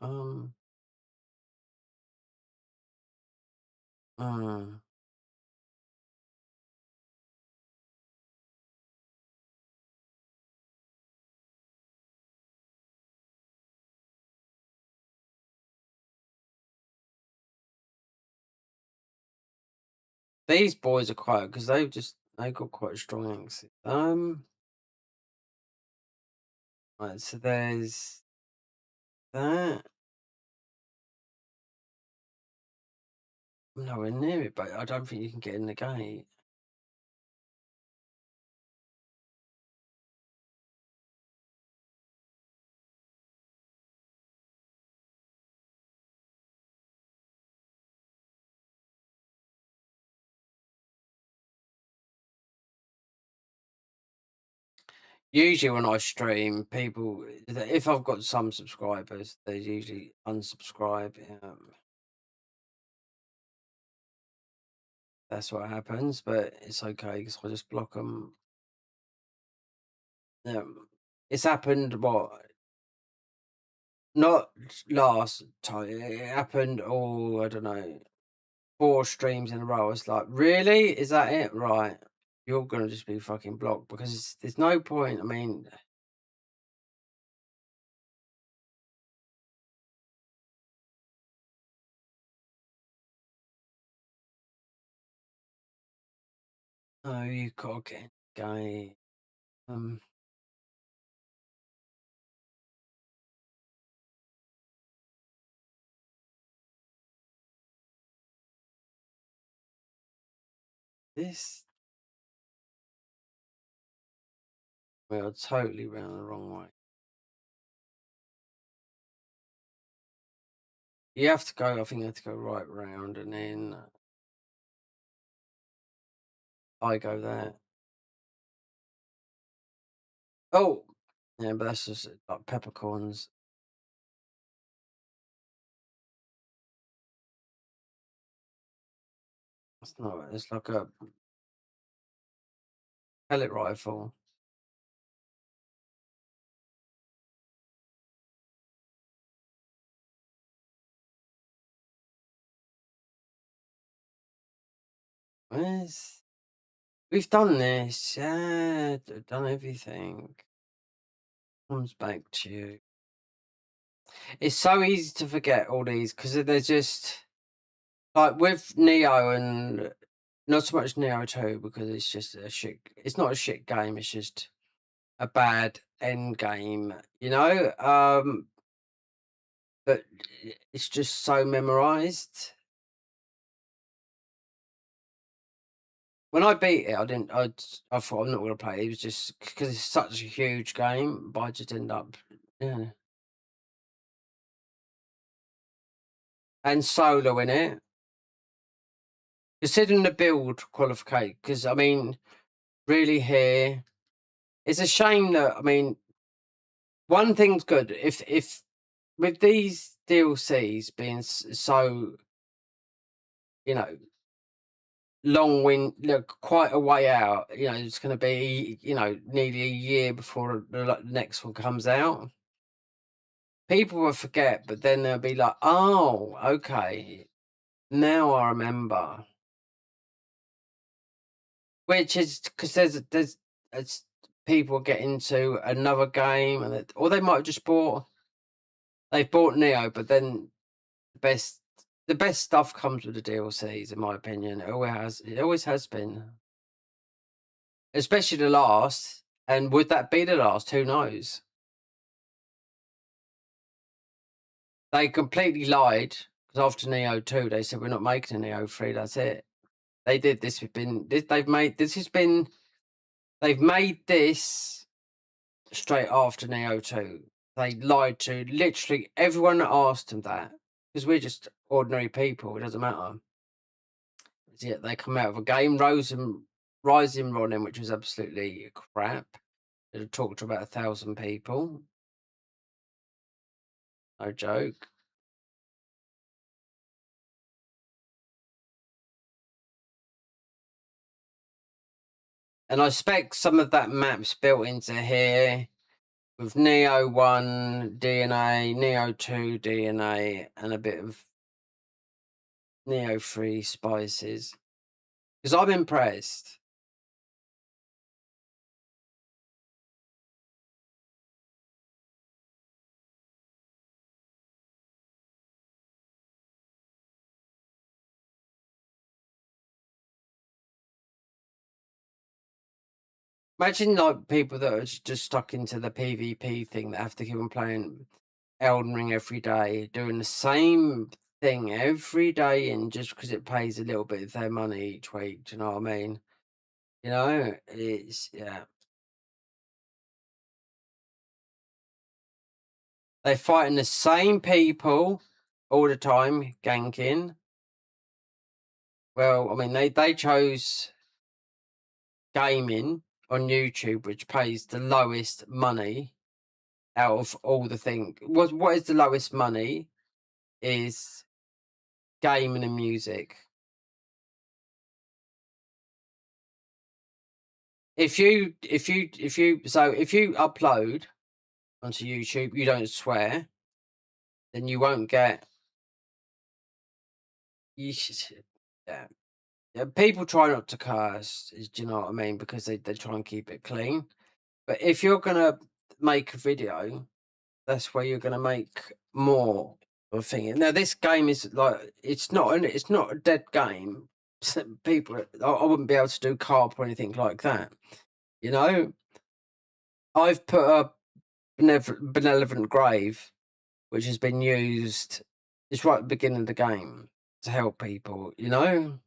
These boys are quiet because they got quite strong accent. Right, so there's that. I'm nowhere near it, but I don't think you can get in the gate. Usually when I stream, people, if I've got some subscribers, they usually unsubscribe. That's what happens, but it's okay because I just block them. It's happened, not last time. It happened, I don't know, 4 streams in a row. It's like, really? Is that it? Right. You're going to just be fucking blocked because there's no point. I mean, oh, you've got to get going. This, we are totally round the wrong way. You have to go, I think you have to go right round and then I go there. Oh, yeah, but that's just like peppercorns. It's not, it's like a pellet rifle. We've done this, yeah, done everything. Comes back to you. It's so easy to forget all these because they're just like with Nioh and not so much Nioh 2 because it's just a shit. It's not a shit game. It's just a bad end game, you know. But it's just so memorized. When I beat it, I didn't. I thought I'm not going to play it. It was just because it's such a huge game, but I just end up, yeah. And solo in it. Considering the build qualification, because I mean, really here, it's a shame that I mean, one thing's good if with these DLCs being so, you know, look, quite a way out. You know, it's going to be nearly a year before the next one comes out. People will forget, but then they'll be like, "Oh, okay, now I remember." Which is because there's it's, people get into another game or they might have just they've bought Neo, but then the best The best stuff comes with the DLCs, in my opinion. It always has been. Especially the last. And would that be the last? Who knows? They completely lied because after Nioh 2, they said we're not making a Nioh 3. That's it. They did this. They've made this straight after Nioh 2. They lied to literally everyone that asked them that because we're just ordinary people. It doesn't matter. Yet they come out of a game, Rising Ronin, which was absolutely crap. It had talked to about 1,000 people. No joke. And I expect some of that map's built into here with Nioh 1 DNA, Nioh 2 DNA, and a bit of Nioh 3 spices. Because I'm impressed. Imagine like people that are just stuck into the PvP thing that have to keep on playing Elden Ring every day, doing the same thing every day, and just because it pays a little bit of their money each week. Do you know what I mean? You know, it's yeah. They're fighting the same people all the time, ganking. Well, I mean, they chose gaming on YouTube, which pays the lowest money out of all the things. What is the lowest money? Is gaming and music. If you upload onto YouTube, you don't swear, then you won't get. Yeah. Yeah, people try not to curse. Do you know what I mean? Because they try and keep it clean. But if you're gonna make a video, that's where you're gonna make more of a thing. Now this game is like it's not a dead game. People, I wouldn't be able to do carp or anything like that. You know, I've put a benevolent grave, which has been used. It's right at the beginning of the game to help people. You know.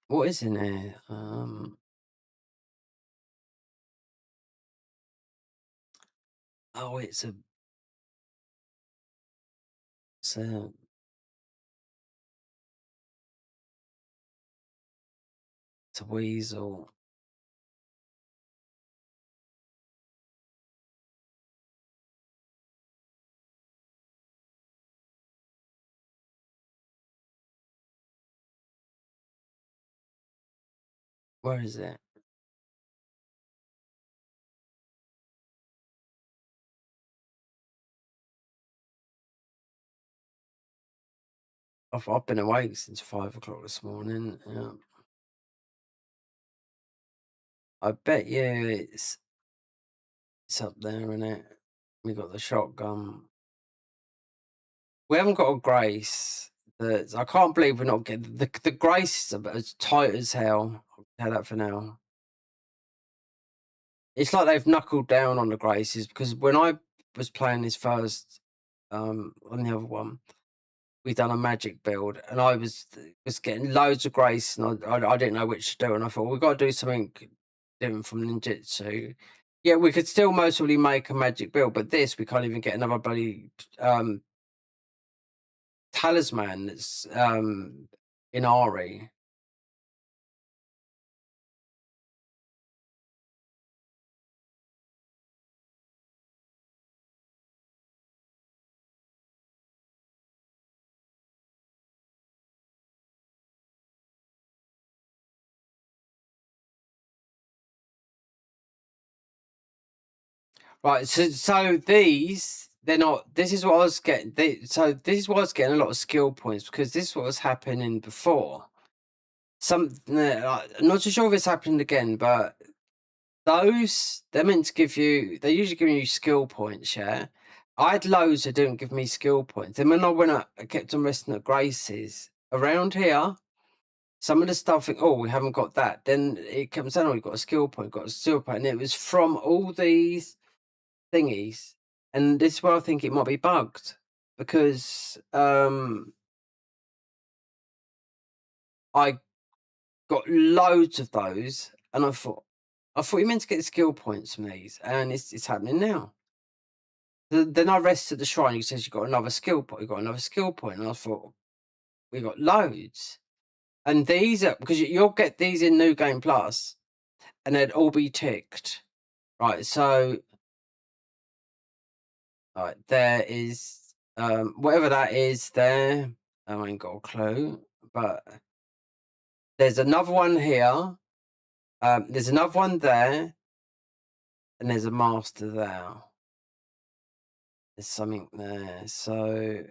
What is in there? Oh, it's a it's a weasel. Where is it? I've been awake since 5 o'clock this morning. Yeah. I bet you it's up there, isn't it? We got the shotgun. We haven't got a Grace. I can't believe we're not getting the Grace is as tight as hell. I'll tell that for now. It's like they've knuckled down on the Graces because when I was playing this first on the other one, we done a magic build and I was getting loads of Grace and I didn't know which to do, and I thought we've got to do something different from ninjutsu. Yeah, we could still mostly make a magic build, but this we can't even get another bloody talisman that's in Ari. Right, so these they're not. This is what I was getting. So this is what I was getting a lot of skill points because this is what was happening before. I'm not too sure if it's happened again, but they're meant to give you. They're usually giving you skill points. Yeah, I had loads that didn't give me skill points. Then when I went up, I kept on resting at Grace's around here. Some of the stuff, oh, we haven't got that. Then it comes down, oh, we've got a skill point, got a skill point, and it was from all these thingies. And this is where I think it might be bugged because I got loads of those, and I thought you meant to get skill points from these, and it's happening now. Then I rested the shrine. He says you got another skill point. You got another skill point, and I thought we got loads. And these are because you'll get these in New Game Plus, and they'd all be ticked, right? So, right there is whatever that is there. I ain't got a clue, but there's another one here. There's another one there, and there's a master there. There's something there. So,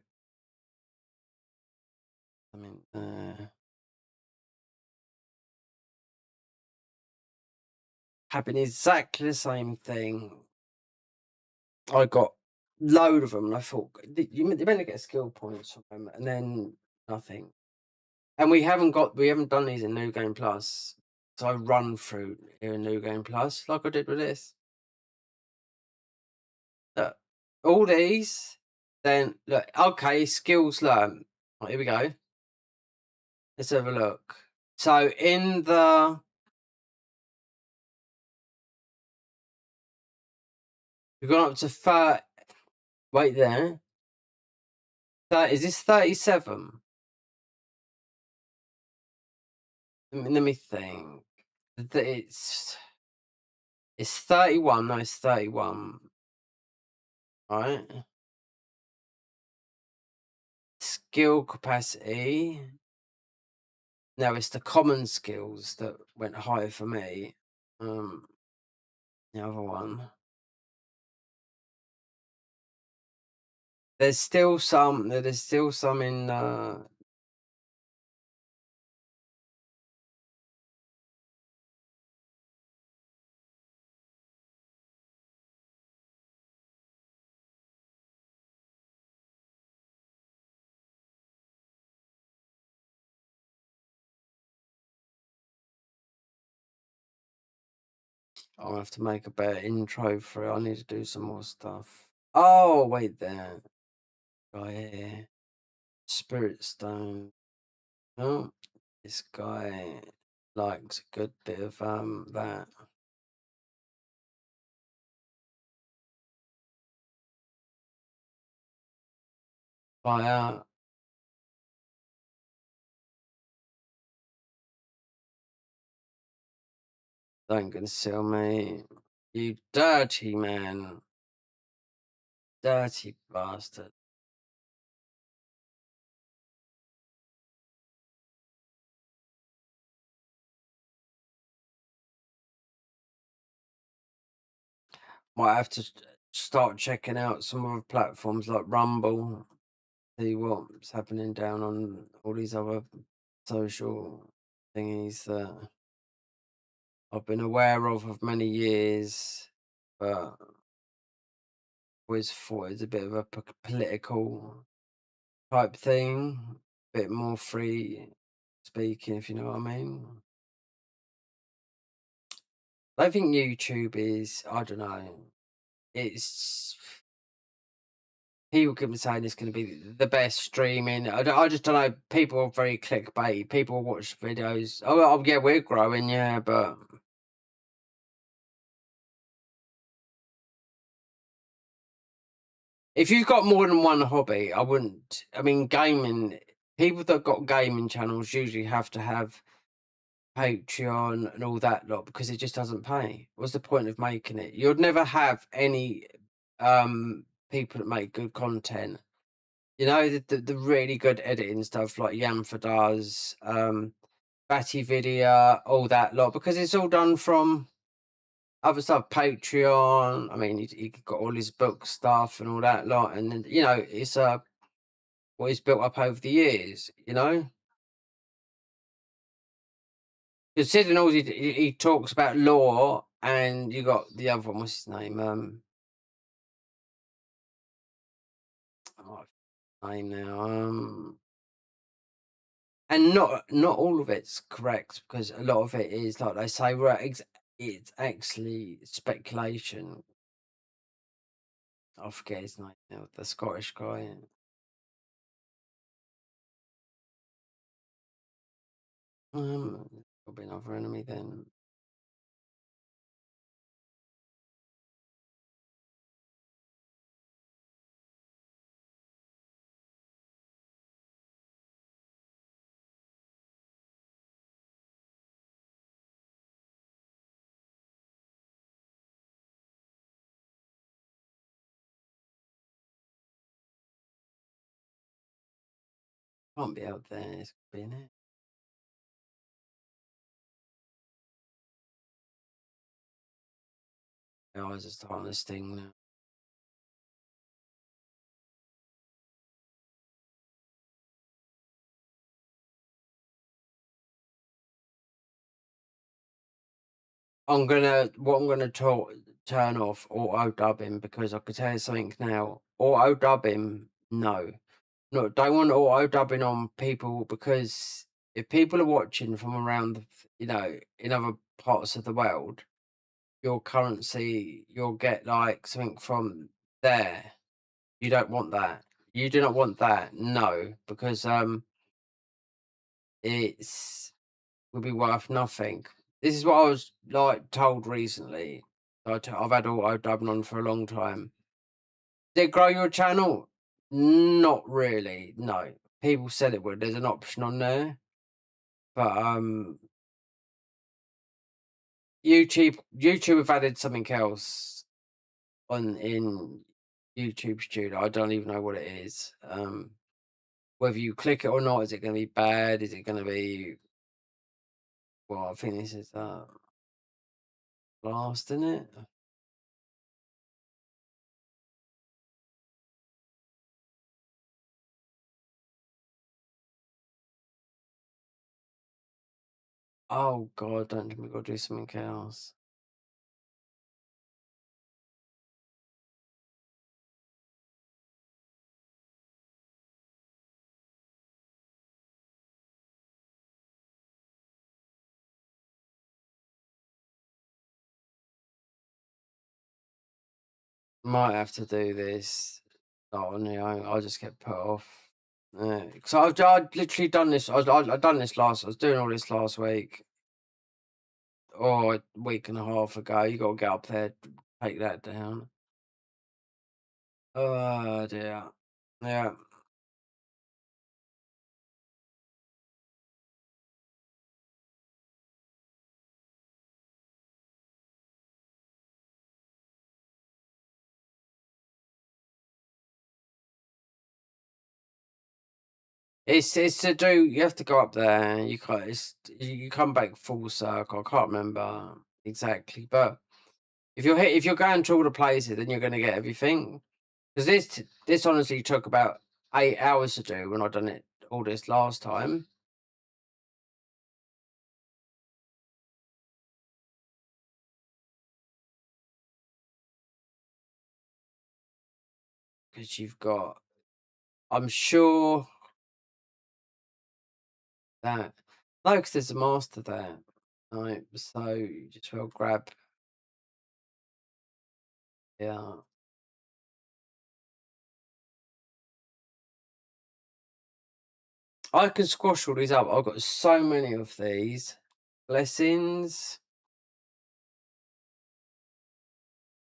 something there. Happened exactly the same thing. I got load of them, and I thought you meant to get skill points from them, and then nothing. And we haven't done these in New Game Plus, so I run through here in New Game Plus like I did with this. Look, all these, then look, okay, skills learned. Right, here we go. Let's have a look. So in the we've gone up to 30. Wait there. Is this 37? Let me think. It's 31. No, it's 31. Right. Skill capacity. Now it's the common skills that went higher for me. The other one. There's still some in I'll have to make a better intro for it. I need to do some more stuff. Oh, wait there. Guy here. Spirit Stone. Oh, this guy likes a good bit of that. Fire. Don't conceal me. You dirty man. Dirty bastard. Might have to start checking out some other platforms like Rumble. See what's happening down on all these other social thingies that I've been aware of many years, but always thought it's a bit of a political type thing, a bit more free speaking, if you know what I mean. I think YouTube is, I don't know, it's people keep saying it's going to be the best streaming. I just don't know. People are very clickbait. People watch videos. Oh yeah, we're growing, yeah, but if you've got more than one hobby, I wouldn't. I mean, gaming. People that got gaming channels usually have to have Patreon and all that lot because it just doesn't pay. What's the point of making it? You'd never have any people that make good content. You know, the really good editing stuff like Yamfa does, Batty Video, all that lot, because it's all done from other stuff, Patreon. I mean, he got all his book stuff and all that lot, and then, you know, it's what he's built up over the years, you know. considering all he talks about law, and you got the other one. What's his name? Oh, name now. And not all of it's correct, because a lot of it is like they say, right? It's actually speculation. I forget his name now. The Scottish guy. There'll be another enemy then. Can't be out there. It's gotta be in it. My eyes are starting to sting now. What I'm gonna turn off auto dubbing, because I could tell you something now. Auto dubbing, no. No, don't want auto dubbing on people, because if people are watching from around in other parts of the world, your currency, you'll get like something from there. You don't want that. You do not want that, no, because it's will be worth nothing. This is what I was like told recently. I've had auto dubbing on for a long time. Did it grow your channel? Not really. No. People said it would. There's an option on there, but YouTube have added something else in YouTube Studio. I don't even know what it is. Whether you click it or not, is it going to be bad? Is it going to be? Well, I think this is last, isn't it? Oh God, don't we got to do something else? Might have to do this. Oh no, I just get put off. Because I've literally done this. I've done this last. I was doing all this last week, or a week and a half ago. You got to get up there, take that down. Oh dear. Yeah. It's to do. You have to go up there. You can't. You come back full circle. I can't remember exactly, but if you're going to all the places, then you're going to get everything. Because this honestly took about 8 hours to do when I done it all this last time. Because you've got, I'm sure that no, because there's a master there, right? So you just will grab, yeah. I can squash all these up. I've got so many of these blessings.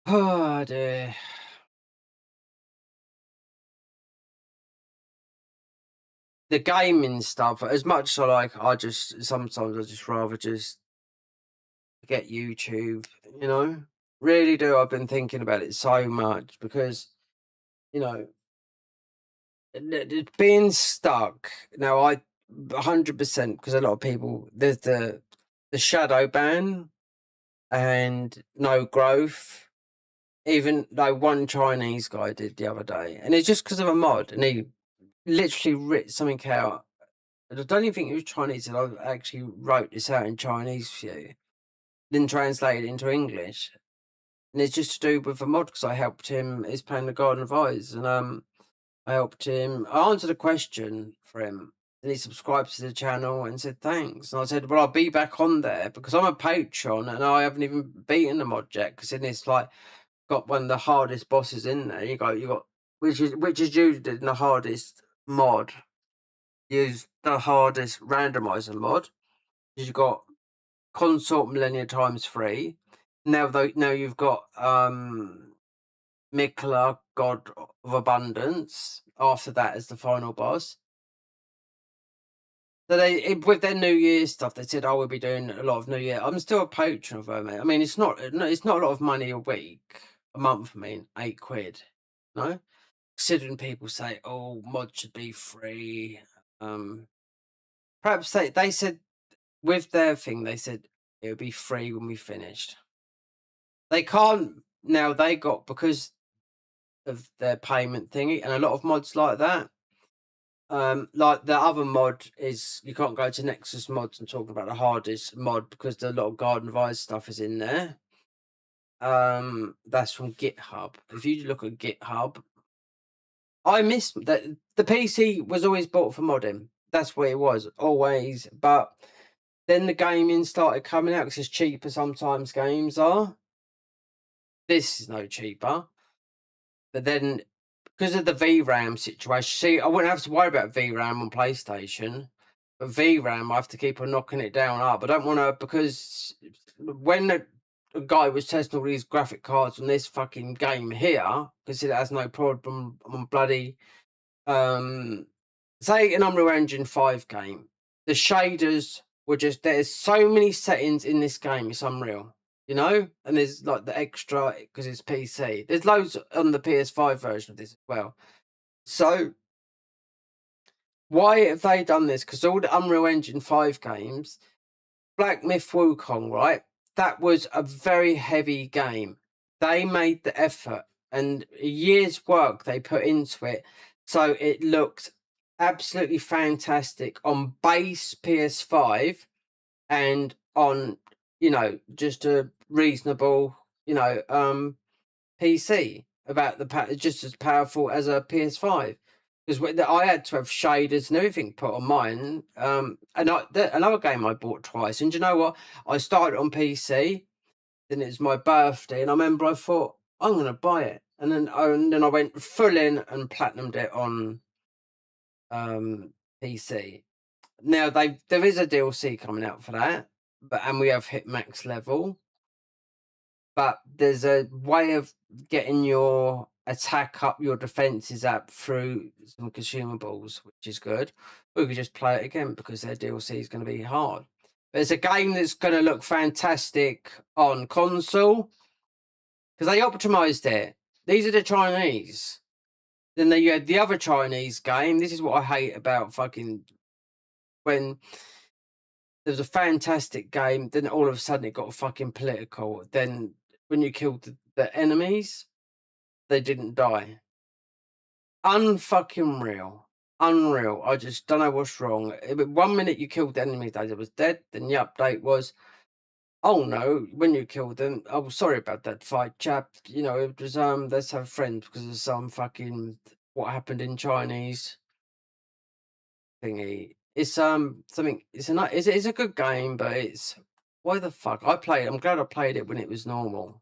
Oh dear. The gaming stuff, as much as I like, sometimes I just rather just get YouTube, really do. I've been thinking about it so much, because, you know, being stuck now, 100%, because a lot of people, there's the shadow ban and no growth. Even though one Chinese guy did the other day, and it's just because of a mod, and he literally ripped something out but I don't even think it was Chinese, and I actually wrote this out in Chinese for you, then translated it into English. And it's just to do with a mod because I helped him. He's playing the Garden of Eyes, and I helped him. I answered a question for him, and he subscribed to the channel and said thanks. And I said, well, I'll be back on there because I'm a patron and I haven't even beaten the mod yet. Because then it's like got one of the hardest bosses in there. You got which is usually the hardest mod. Use the hardest randomizer mod. You got Consort Millennia times 3. Now you've got Mikla, God of Abundance, after that as the final boss. So with their New Year stuff, they said, "Oh, we'll be doing a lot of New Year." I'm still a patron of them, mate. I mean, it's not a lot of money a week, a month. I mean, £8. No, considering people say, "Oh, mod should be free." Perhaps they said with their thing, they said it would be free when we finished. They can't now. They got because of their payment thingy, and a lot of mods like that. Like the other mod is you can't go to Nexus mods and talk about the hardest mod because a lot of Garden of Eyes stuff is in there. That's from GitHub. If you look at GitHub, I miss that the PC was always bought for modding. That's where it was always. But then the gaming started coming out because it's cheaper. Sometimes games are. This is no cheaper. But then because of the VRAM situation, see, I wouldn't have to worry about VRAM on PlayStation. But VRAM, I have to keep on knocking it down up. I don't want to, because when the guy was testing all these graphic cards on this fucking game here, because it has no problem on bloody, say an Unreal Engine 5 game, the shaders were just, there's so many settings in this game, it's unreal. You know, and there's like the extra because it's PC. There's loads on the PS5 version of this as well. So why have they done this? Because all the Unreal Engine 5 games, Black Myth Wukong, right? That was a very heavy game. They made the effort and a year's work they put into it. So it looked absolutely fantastic on base PS5 and on, just a reasonable, PC about just as powerful as a PS5 because I had to have shaders and everything put on mine. And another game I bought twice, and do you know what? I started on PC, then it was my birthday, and I remember I thought I'm going to buy it, and then I went full in and platinumed it on PC. Now there is a DLC coming out for that, and we have hit max level. But there's a way of getting your attack up, your defenses up through some consumables, which is good. We could just play it again because their DLC is going to be hard. But it's a game that's going to look fantastic on console because they optimized it. These are the Chinese. Then you had the other Chinese game. This is what I hate about fucking when there was a fantastic game, then all of a sudden it got fucking political. Then when you killed the enemies, they didn't die. Unfucking real. Unreal. I just don't know what's wrong. 1 minute you killed the enemy, they was dead. Then the update was, oh no, when you killed them, oh sorry about that fight, chap. It was let's have friends because of some fucking what happened in Chinese thingy. It's something. It's a good game, but it's why the fuck I played. I'm glad I played it when it was normal.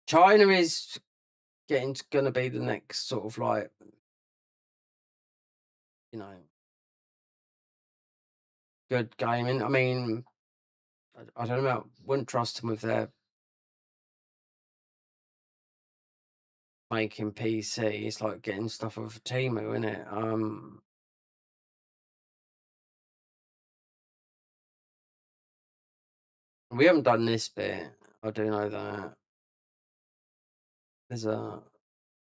China is gonna be the next sort of like, good gaming. I mean, I don't know. Wouldn't trust them with their making PC. It's like getting stuff off Temu, isn't it? We haven't done this bit. I do know that. There's a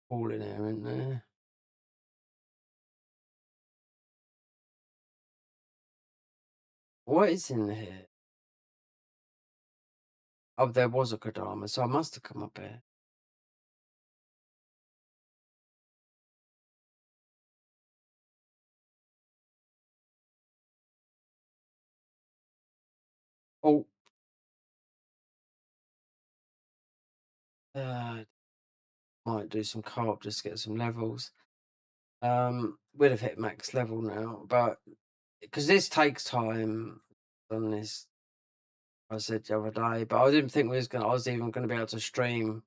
hall in here, isn't there? What is in here? Oh, there was a Kodama, so I must have come up here. Might do some co-op just to get some levels. We'd have hit max level now, but because this takes time on this, I said the other day, but I didn't think I was even gonna be able to stream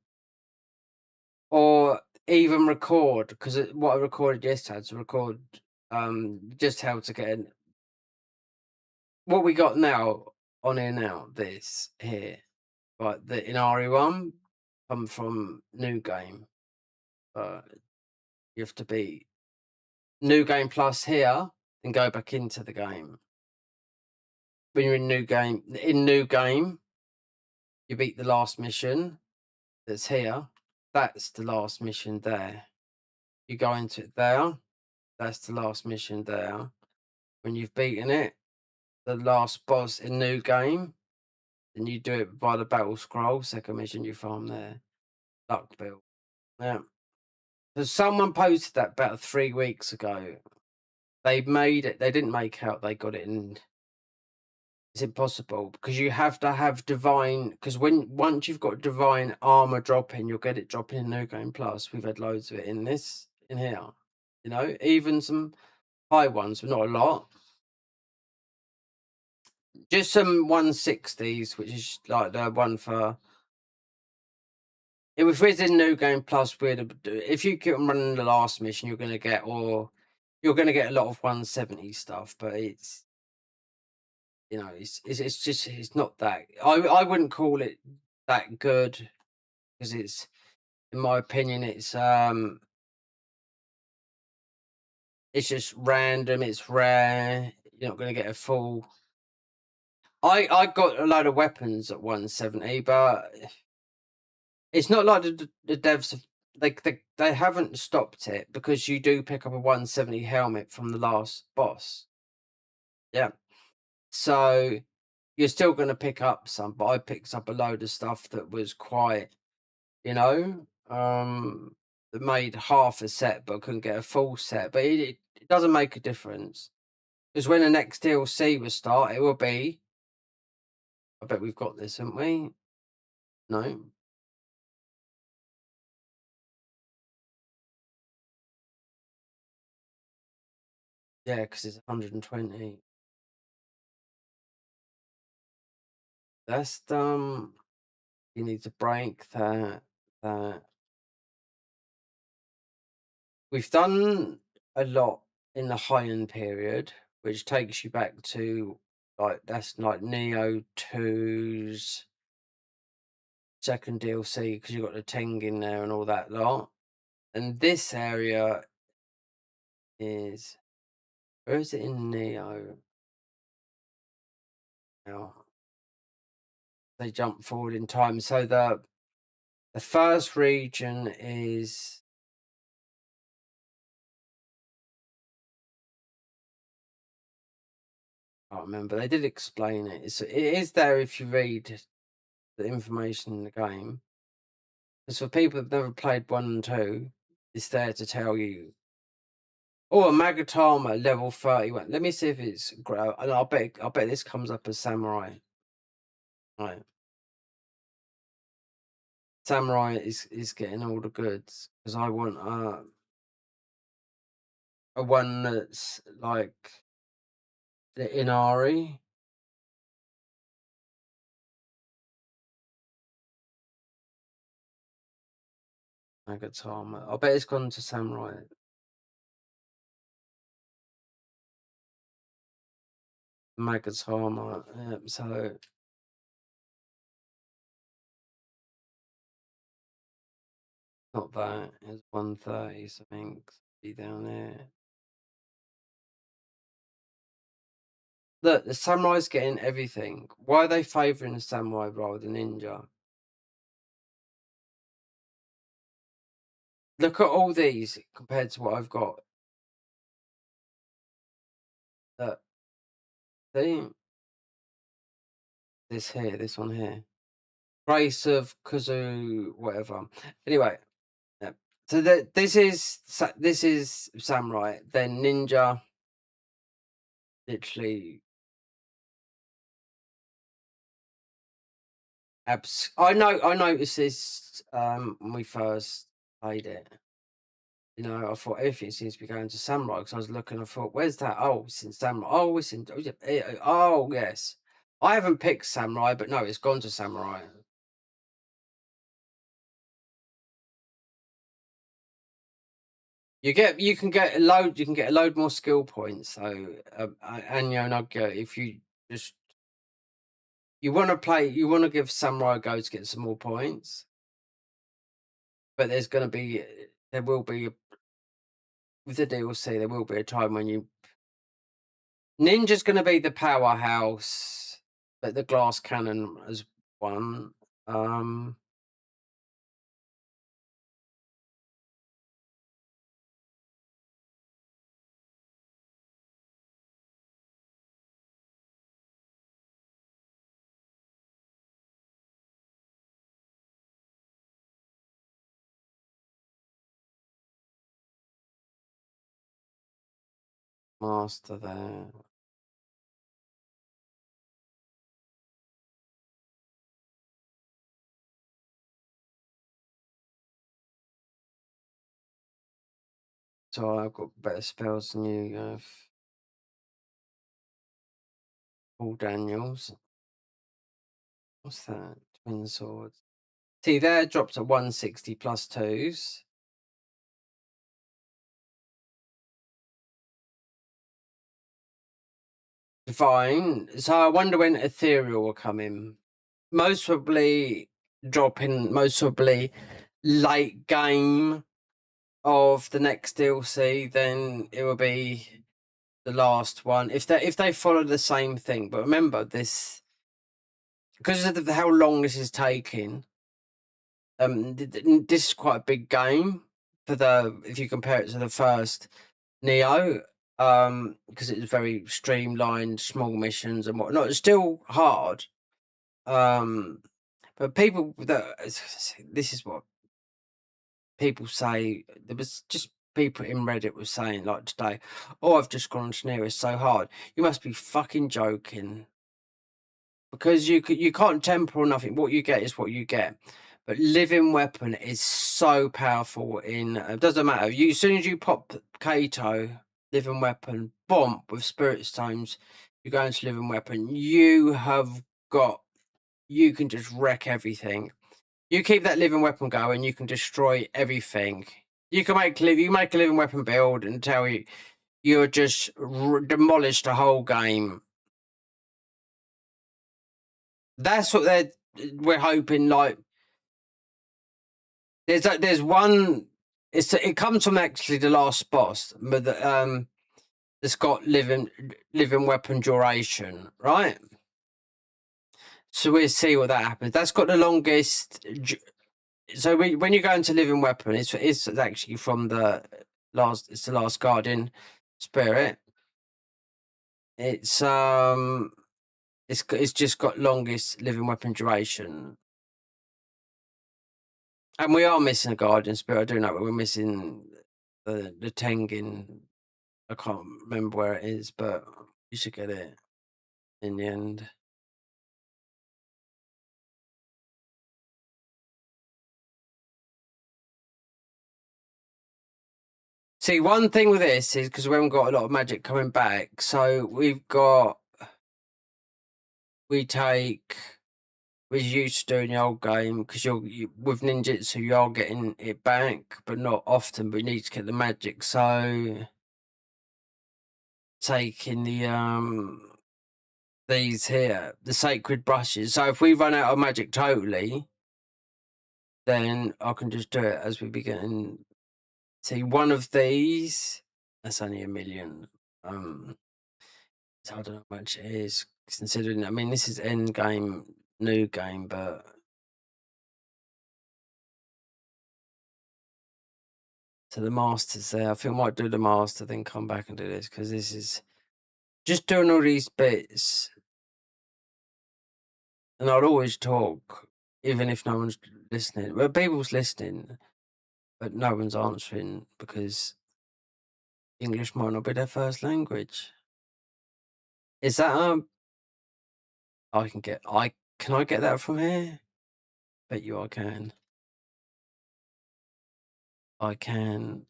or even record, because what I recorded yesterday to record just how to get what we got now on here now, this here, like the in RE1 come from new game. You have to be new game plus here and go back into the game. When you're in new game, you beat the last mission that's here. That's the last mission there. You go into it there. That's the last mission there. When you've beaten it, the last boss in new game, then you do it via the battle scroll. Second mission, you farm there. Luck build. Yeah. So someone posted that about 3 weeks ago. They made it. They didn't make out they got it in. It's impossible because you have to have divine. Because once you've got divine armor dropping, you'll get it dropping in New Game Plus. We've had loads of it in here. You know, even some high ones, but not a lot. Just some 160s, which is like the one for. If it's in New Game Plus, if you keep on running the last mission, you're going to get, a lot of 170 stuff, but it's. You know, it's not that. I wouldn't call it that good because it's, in my opinion, it's just random. It's rare. You're not going to get a full. I got a load of weapons at 170, but it's not like the devs have. They haven't stopped it because you do pick up a 170 helmet from the last boss. Yeah, so you're still going to pick up some, but I picked up a load of stuff that was quite, that made half a set, but couldn't get a full set. But it doesn't make a difference because when the next DLC will start, it will be. I bet we've got this, haven't we? No. Yeah, because it's 120. That's dumb. You need to break that. We've done a lot in the high-end period, which takes you back to that's like Nioh 2's second DLC because you've got the Teng in there and all that lot. And this area is, where is it in Nioh? Now they jump forward in time. So the first region is. I can't remember. They did explain it. It is there if you read the information in the game. It's for people that've never played 1 and 2. It's there to tell you. Oh, a Magatama level 31. Let me see if it's grow. And I'll bet this comes up as Samurai. Right. Samurai is getting all the goods because I want a one that's like the Inari. Magatama. I bet it's gone to Samurai. Magatama. So not that. It's 130 something. Be down there. Look, the samurai's getting everything. Why are they favouring the samurai rather than ninja? Look at all these compared to what I've got. Look, see? This one here. Race of Kuzu, whatever. Anyway, yeah. So this is samurai. Then ninja. Literally. I noticed this when we first played it. You know, I thought everything seems to be going to samurai because I was looking. I thought, "Where's that? Oh, it's in samurai. Oh, it's in. Oh, yes." I haven't picked samurai, but no, it's gone to samurai. You can get a load more skill points. So, and if you just you want to play, you want to give samurai a go to get some more points. But there will be with the DLC, there will be a time when Ninja's going to be the powerhouse, but the glass cannon as one. Um, Master there. So I've got better spells than you have. Paul Daniels. What's that? Twin swords. See, there drops at 160 plus twos. Divine. So I wonder when Ethereal will come in. Most probably most probably late game of the next DLC, then it will be the last one. If they follow the same thing. But remember this, because of how long this is taking, this is quite a big game if you compare it to the first Nioh, because it's very streamlined, small missions and whatnot. It's still hard. But this is what people say. There was just people in Reddit were saying like today, "Oh, I've just gone to Nioh. It's so hard." You must be fucking joking. Because you can't temper or nothing. What you get is what you get. But living weapon is so powerful in it doesn't matter. As soon as you pop Kato, living weapon, bomb with spirit stones, you go into living weapon, you can just wreck everything. You keep that living weapon going, you can destroy everything. You make a living weapon build and tell you're just demolish the whole game. That's what we're hoping. Like, there's one. It comes from actually the last boss, but that's got living weapon duration, right? So we'll see what that happens. That's got the longest. So when you go into living weapon, it's actually from the last. It's the last guardian spirit. It's just got longest living weapon duration. And we are missing a guardian spirit. I do know we're missing the Tengen. I can't remember where it is, but you should get it in the end. See, one thing with this is because we haven't got a lot of magic coming back, so we're used to doing the old game because with ninjutsu you are getting it back, but not often. But we need to get the magic, so taking these here, the sacred brushes. So if we run out of magic totally, then I can just do it as we begin. See, one of these, that's only 1 million. So I don't know how much it is, considering, I mean, this is end game, new game, but so the master's there. I think I might do the master, then come back and do this, because this is just doing all these bits. And I'll always talk, even if no one's listening. Well, people's listening, but no one's answering because English might not be their first language. Is that can I get that from here? Bet you I can. I can.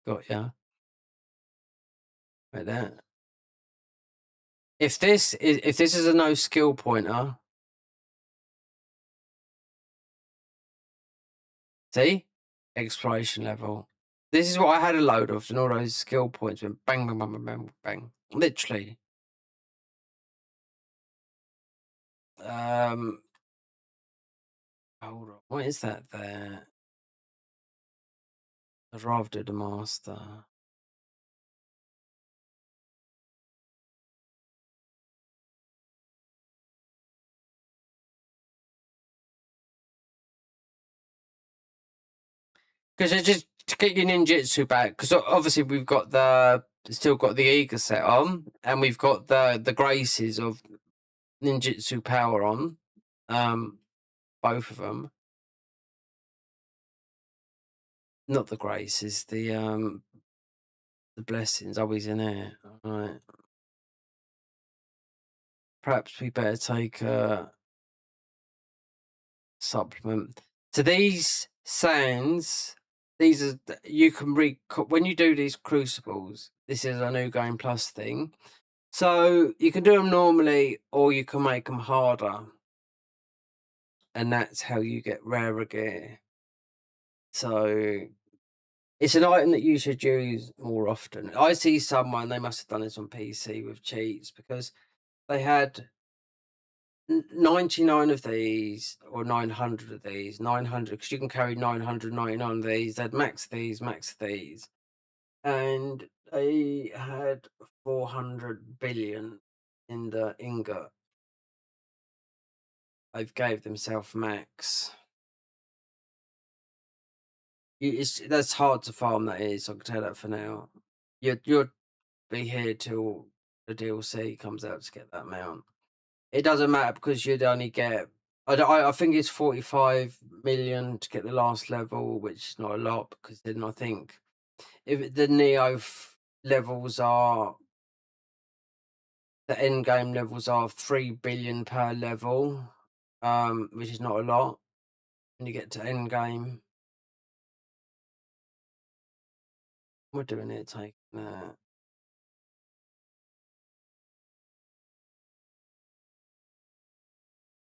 Got ya. Like that. If this is a no skill pointer, see? Exploration level. This is what I had a load of, and all those skill points went bang, bang, bang, bang, bang, bang. Literally. Hold on. What is that there? I'd rather do the master. Because it's just to get your ninjutsu back. Because obviously we've got still got the Eager set on, and we've got the graces of ninjutsu power on. Both of them. Not the graces, the blessings. Always in there. All right. Perhaps we better take a supplement. So these sands, these are you can when you do these crucibles. This is a new game plus thing. So you can do them normally, or you can make them harder, and that's how you get rarer gear. So it's an item that you should use more often. I see someone, they must have done this on PC with cheats, because they had 99 of these, or 900 of these, 900, because you can carry 999 of these. They had max these, max these, and they had 400 billion in the ingot. They've gave themselves max. That's hard to farm, that is. I can tell that for now. You'll be here till the DLC comes out to get that mount. It doesn't matter, because you'd only get. I think it's 45 million to get the last level, which is not a lot, because then I think if the Nioh levels are, the end game levels are 3 billion per level, which is not a lot when you get to end game. We're doing it, taking that.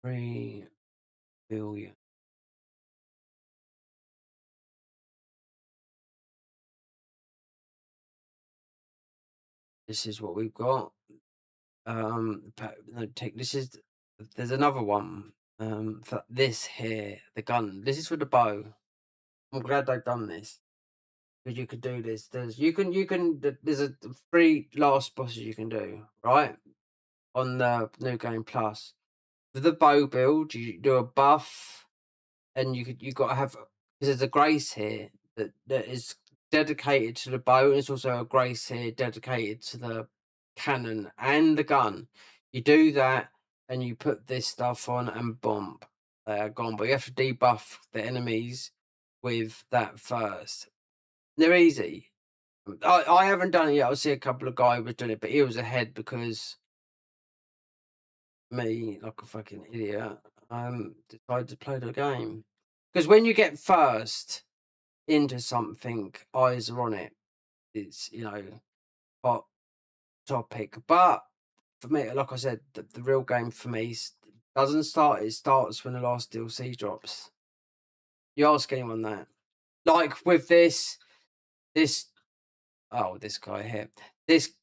$3 billion. This is what we've got. No, this is. There's another one. For this here, the gun. This is for the bow. I'm glad they've done this, because you could do this. There's a 3 last bosses you can do, right, on the new game plus. For the bow build, you do a buff, and you got to have, because there's a grace here that is dedicated to the bow, and there's also a grace here dedicated to the cannon and the gun. You do that, and you put this stuff on, and bomb, they are gone. But you have to debuff the enemies with that first. They're easy. I haven't done it yet. I see a couple of guys were doing it, but he was ahead, because me, like a fucking idiot, decided to play the game. Because when you get first into something, eyes are on it. It's, hot topic. But for me, like I said, the real game for me doesn't start. It starts when the last DLC drops. You ask anyone that. Like with this guy here. This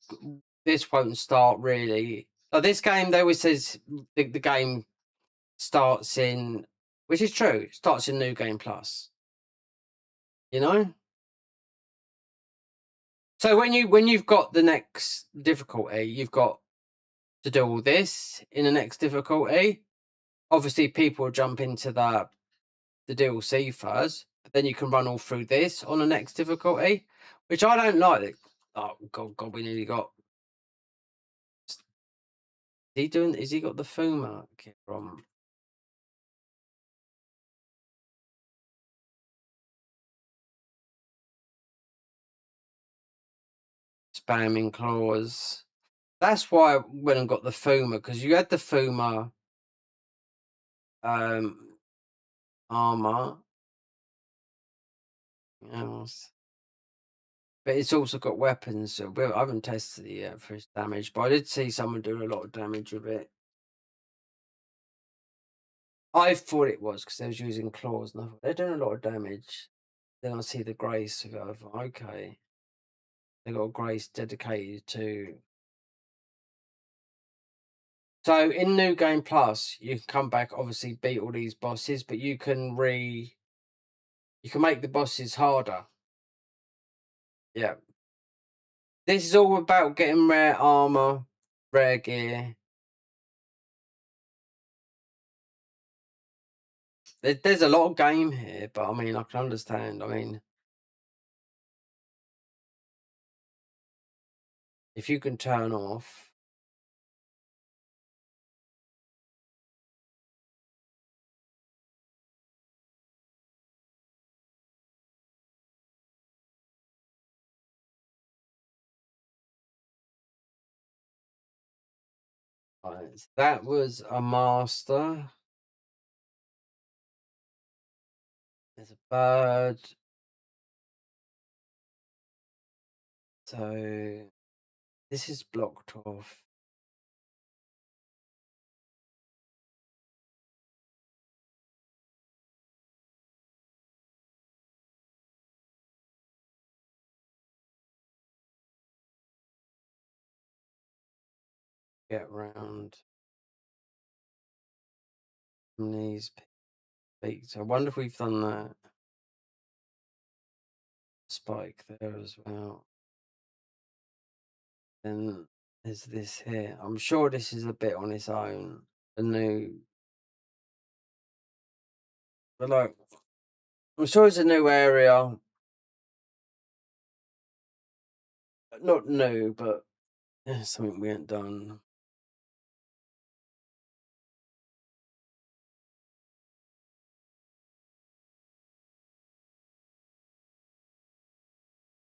won't start really. Like this game, they always says the game starts in, which is true, starts in New Game Plus. You know? So when you've got the next difficulty, you've got to do all this in the next difficulty. Obviously, people jump into the DLC first, but then you can run all through this on the next difficulty, which I don't like. Oh God, we nearly got. Is he got the Fuma kit from? Spamming claws. That's why I went and got the Fuma, because you had the Fuma armor. Else. But it's also got weapons. So I haven't tested it yet for its damage, but I did see someone doing a lot of damage with it. I thought it was because they was using claws, and I thought they're doing a lot of damage. Then I see the grace of it. I thought, okay, they got a grace dedicated to. So in New Game Plus, you can come back, obviously beat all these bosses, but you can make the bosses harder. Yeah. This is all about getting rare armor, rare gear. There's a lot of game here, but I mean, I can understand. I mean, if you can turn off. Right, so that was a master. There's a bird. So this is blocked off. Get round these peaks. I wonder if we've done that. Spike there as well. Then there's this here. I'm sure this is a bit on its own. A new. But like, I'm sure it's a new area. Not new, but something we ain't done.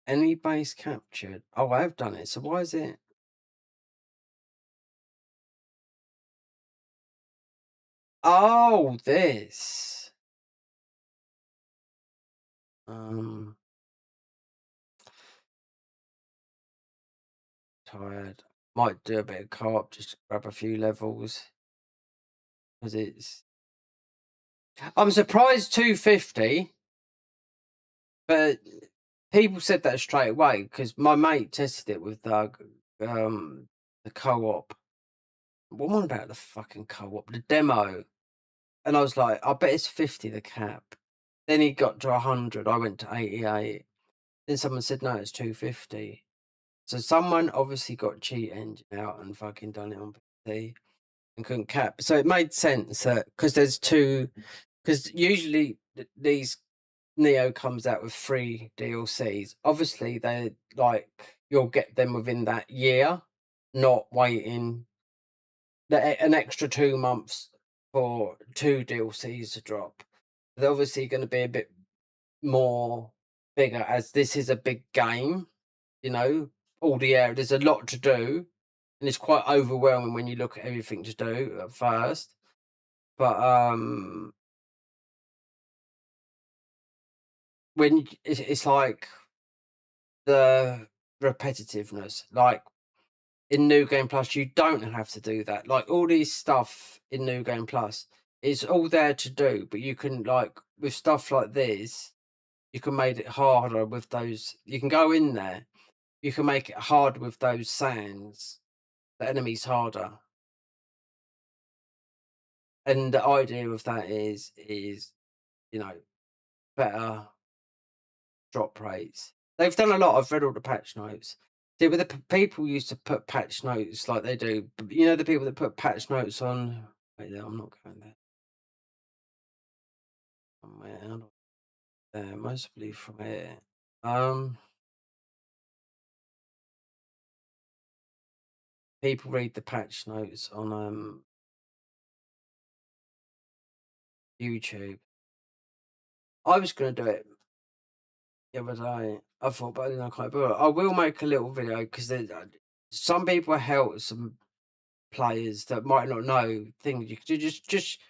Any base captured? Oh, I have done it. So why is it? Oh, this. Tired. Might do a bit of co-op just to grab a few levels. Because it's. I'm surprised 250. But people said that straight away because my mate tested it with the co-op. What am I on about the fucking co-op? The demo. And I was like, I bet it's 50 the cap. Then he got to 100. I went to 88. Then someone said, no, it's 250. So someone obviously got cheat engine out and fucking done it on PC and couldn't cap. So it made sense that because there's two, because usually these Nioh comes out with 3 DLCs. Obviously, they like you'll get them within that year, not waiting an extra 2 months for 2 DLCs to drop. They're obviously going to be a bit more bigger as this is a big game. You know, all the area. There's a lot to do, and it's quite overwhelming when you look at everything to do at first. But when it's like the repetitiveness, like in New Game Plus, you don't have to do that. Like all these stuff in New Game Plus, it's all there to do, but you can like with stuff like this, you can make it harder with those. You can go in there, you can make it hard with those sands. The enemy's harder, and the idea of that is you know better drop rates. They've done a lot. I've read all the patch notes. See, but the people used to put patch notes like they do. You know, the people that put patch notes on. Wait, there, I'm not going there. Somewhere there, mostly from here. People read the patch notes on YouTube. I was going to do it the other day. I thought, but then I can't. But I will make a little video because some people help some players that might not know things. You could just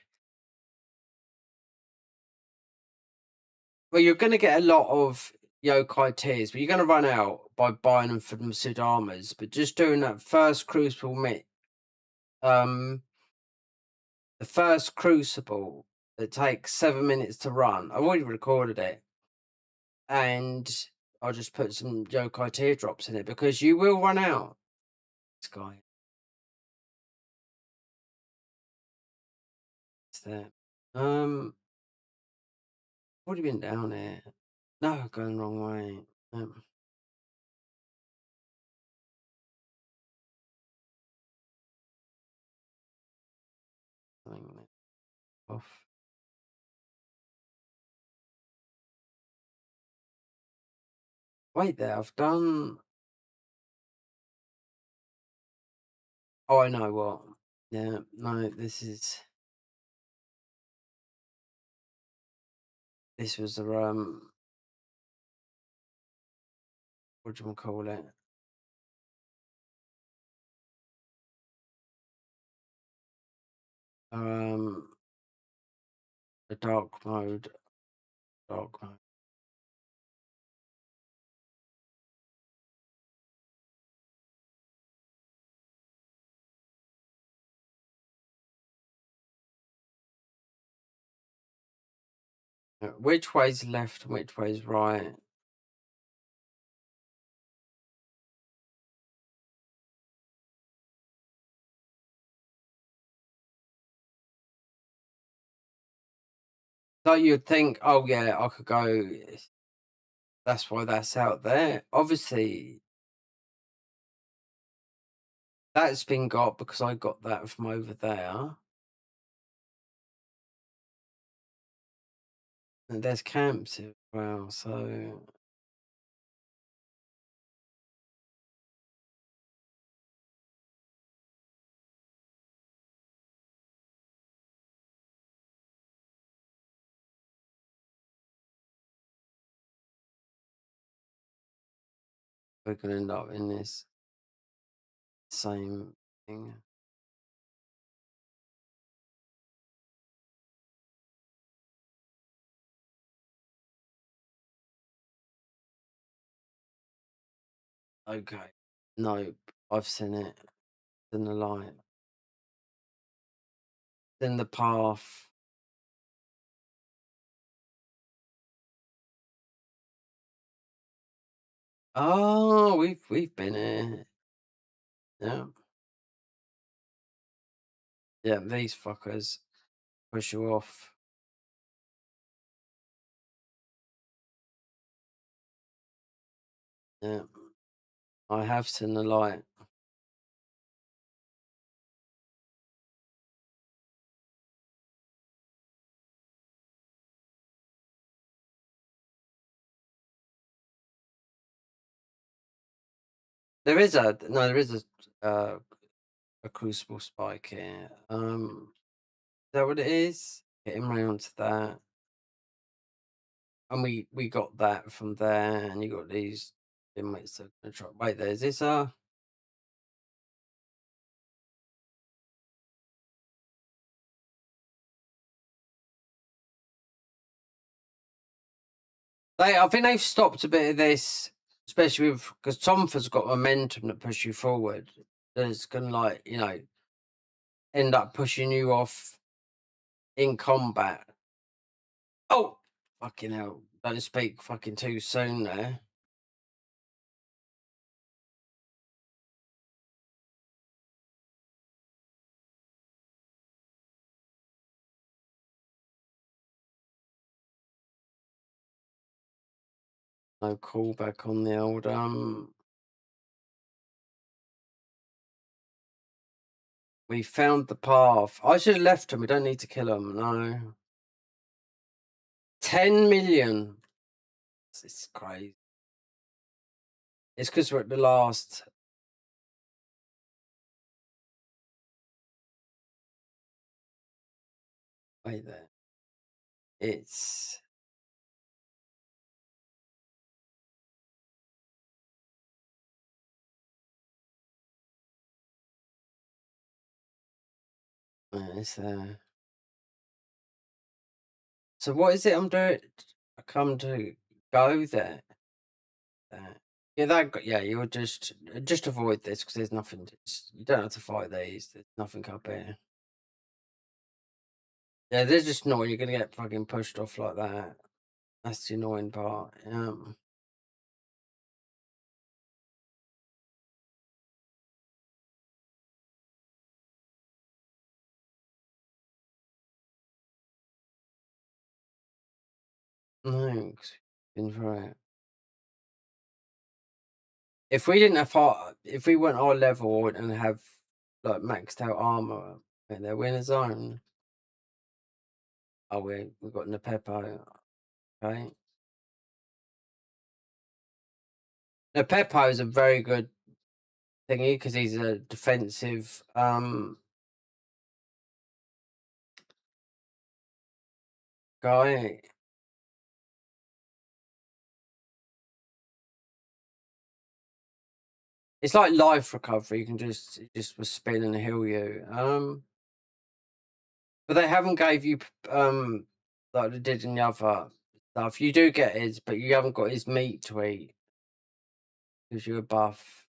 Well, you're going to get a lot of yokai tears, but you're going to run out by buying them from Sudamas. But just doing that first crucible um, the first crucible that takes 7 minutes to run. I've already recorded it, and I'll just put some yokai teardrops in it because you will run out. This guy, it's there. Already been down here. No, going the wrong way. Something off. Wait there, I've done. Oh, I know what. Yeah, no, this was the what do you call it? Um, the dark mode. Dark mode. Which way's left and which way's right? So you'd think, oh yeah, I could go. That's why that's out there. Obviously, that's been got because I got that from over there. And there's camps as well, so we're gonna end up in this same thing. Okay. Nope. I've seen it. It's in the light. It's in the path. Oh, we've been here. Yeah. Yeah, these fuckers push you off. Yeah. I have seen the light. There is a crucible spike here. Is that what it is? Getting round to that. And we got that from there, and you got these inmates that are gonna try. Wait, there's this I think they've stopped a bit of this, especially with because Tomfa's got momentum that push you forward. That it's gonna end up pushing you off in combat. Oh, fucking hell! Don't speak fucking too soon there. No callback on the old We found the path. I should have left him. We don't need to kill him. No. 10 million. It's crazy. It's because we're at the last. Wait there. It's. It's there. So what is it I'm doing? I come to go there. Yeah, yeah, you would just avoid this because there's nothing. You don't have to fight these. There's nothing up here. Yeah, they're just annoying. You're gonna get fucking pushed off like that. That's the annoying part. Thanks. Been through it. If we didn't have if we weren't our level and have like maxed out armor, and they're in a zone. Oh, we got Nepeppo. Okay. Nepeppo is a very good thingy because he's a defensive guy. It's like life recovery. You can just spin and heal you. But they haven't gave you like they did in the other stuff. You do get his, but you haven't got his meat to eat because you're a buff.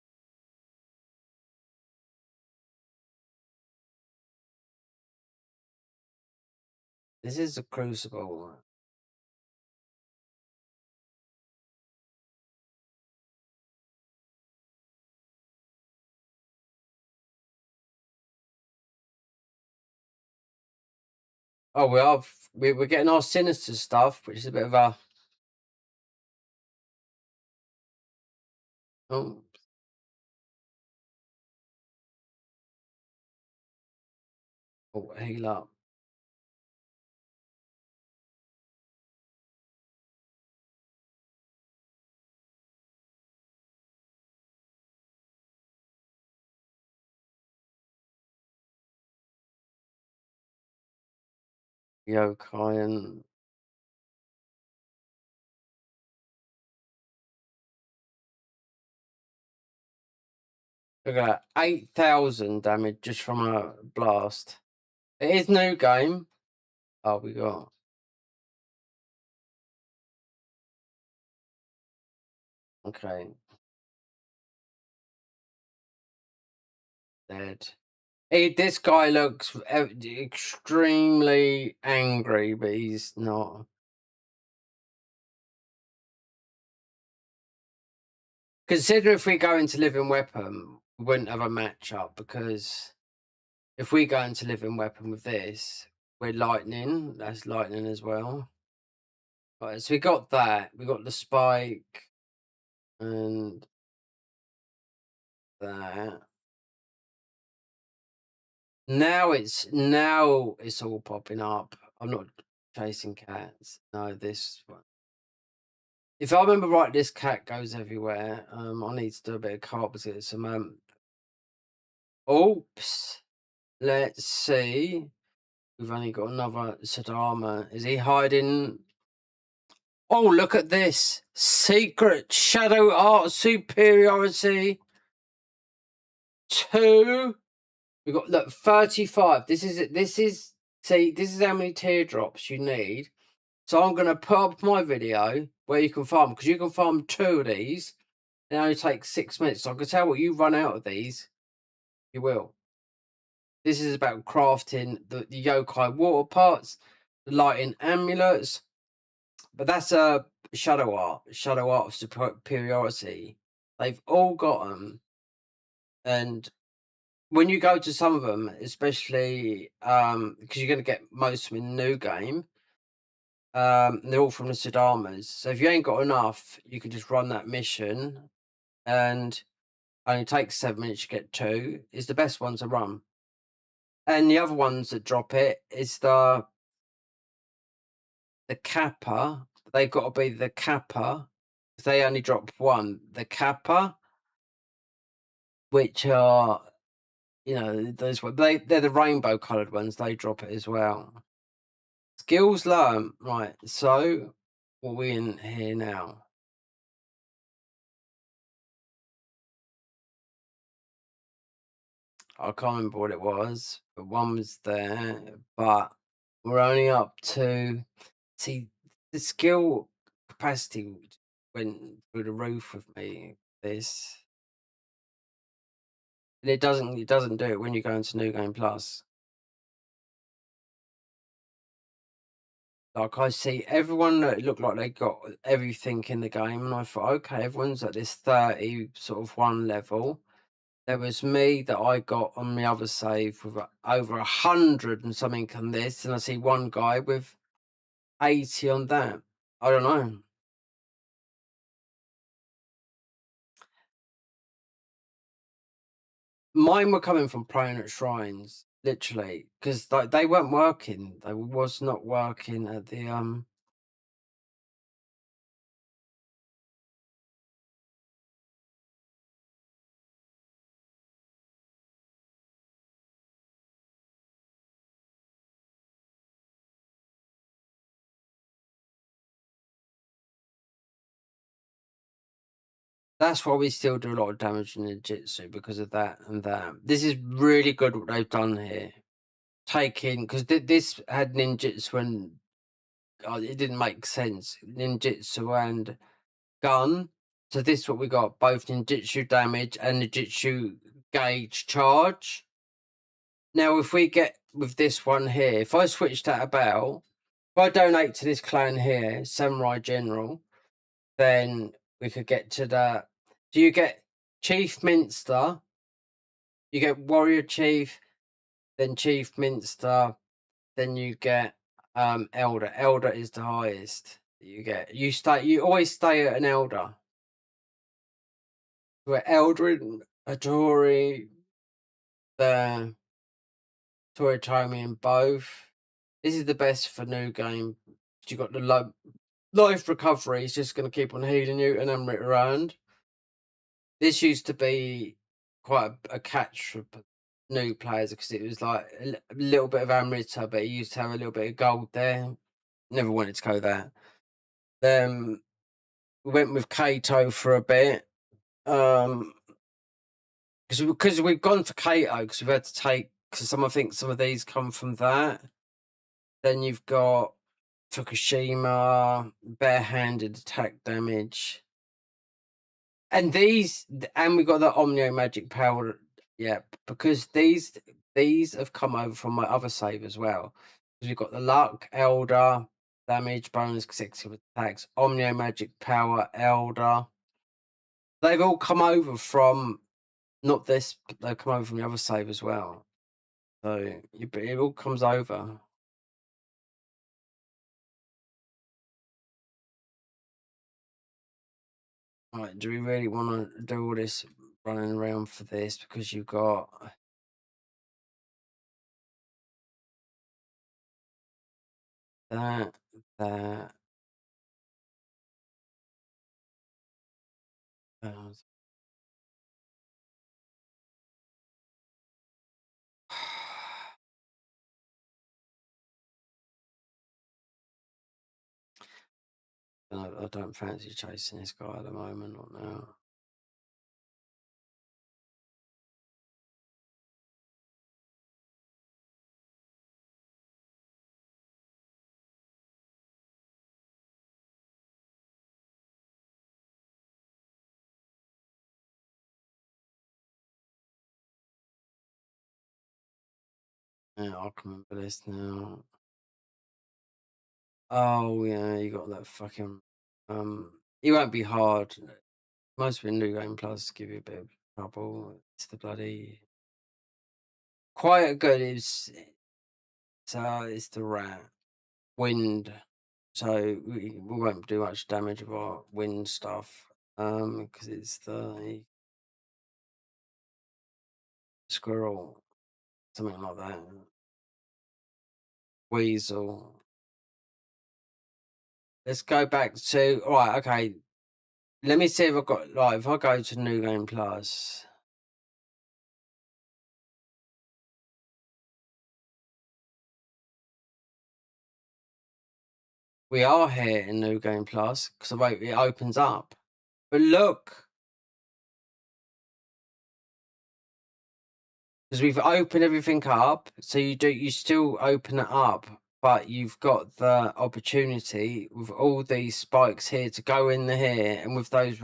This is a crucible. Oh, we're getting our sinister stuff, which is a bit of a oh. Oh, heal up. Yokai and look at that, 8,000 damage just from a blast. It is new game. Oh, we got okay. Dead. This guy looks extremely angry, but he's not. Consider if we go into Living Weapon, we wouldn't have a matchup because if we go into Living Weapon with this, we're lightning. That's lightning as well. Right, so we got that. We got the spike and that. Now it's all popping up. I'm not chasing cats. No, this one. If I remember right, this cat goes everywhere. I need to do a bit of carpet. Some oops. Let's see. We've only got another Sadama. Is he hiding? Oh, look at this. Secret shadow art superiority. 2. We've got look 35. This is see, this is how many teardrops you need. So I'm gonna put up my video where you can farm because you can farm 2 of these. It only takes 6 minutes. So I can tell what you run out of these, you will. This is about crafting the yokai water parts, the lighting amulets. But that's a shadow art of superiority. They've all got them, and when you go to some of them, especially because you're going to get most of them in the new game, they're all from the Sadamas. So if you ain't got enough, you can just run that mission, and only takes 7 minutes to get 2. It's the best one to run. And the other ones that drop it is the kappa. They've got to be the kappa. They only drop 1. The kappa, which are those they're the rainbow coloured ones. They drop it as well. Skills learn. Right. So what are we in here now? I can't remember what it was, but one was there. But we're only up to see the skill capacity went through the roof with me. This and it doesn't do it when you go into New Game Plus. Like I see everyone that looked like they got everything in the game, and I thought, okay, everyone's at this 30 sort of one level. There was me that I got on the other save with over 100 and something on this, and I see one guy with 80 on that. I don't know. Mine were coming from praying at shrines, literally, because like they weren't working. They was not working at the. That's why we still do a lot of damage in ninjutsu because of that and that. This is really good what they've done here. Taking because this had ninjutsu and it didn't make sense. Ninjutsu and gun. So this is what we got: both ninjutsu damage and ninjutsu gauge charge. Now, if we get with this one here, if I switch that about, if I donate to this clan here, Samurai General, then we could get to that. Do you get Chief Minster? You get Warrior Chief, then Chief Minster, then you get Elder. Elder is the highest that you get. You always stay at an Elder. We're Eldrin, Atori, the Toritomi and both. This is the best for new game. You got the life recovery. It's just going to keep on healing you and then around. This used to be quite a catch for new players because it was like a little bit of Amrita, but it used to have a little bit of gold there. Never wanted to go there. Then we went with Kato for a bit. Because we've gone for Kato because we've had to take because I think some of these come from that. Then you've got Fukushima, barehanded attack damage. And we got the Omnio magic power, yeah, because these have come over from my other save as well. Because we've got the luck, Elder, damage, bonus, consecutive attacks, Omnio magic power, Elder. They've all come over from not this, but they've come over from the other save as well. So it all comes over. Right, do we really want to do all this running around for this? Because you've got that, that. Uh, I don't fancy chasing this guy at the moment, not now. Yeah, I can remember this now. Oh yeah, you got that fucking it won't be hard. Most of the new game plus give you a bit of trouble. It's the bloody quite good it's the rat. Wind. So we won't do much damage with our wind stuff. Because it's the squirrel, something like that. Weasel. Let's go back to right, okay. Let me see if I've got if I go to New Game Plus. We are here in New Game Plus because it opens up. But look, because we've opened everything up, so you still open it up, but you've got the opportunity with all these spikes here to go in here, and with those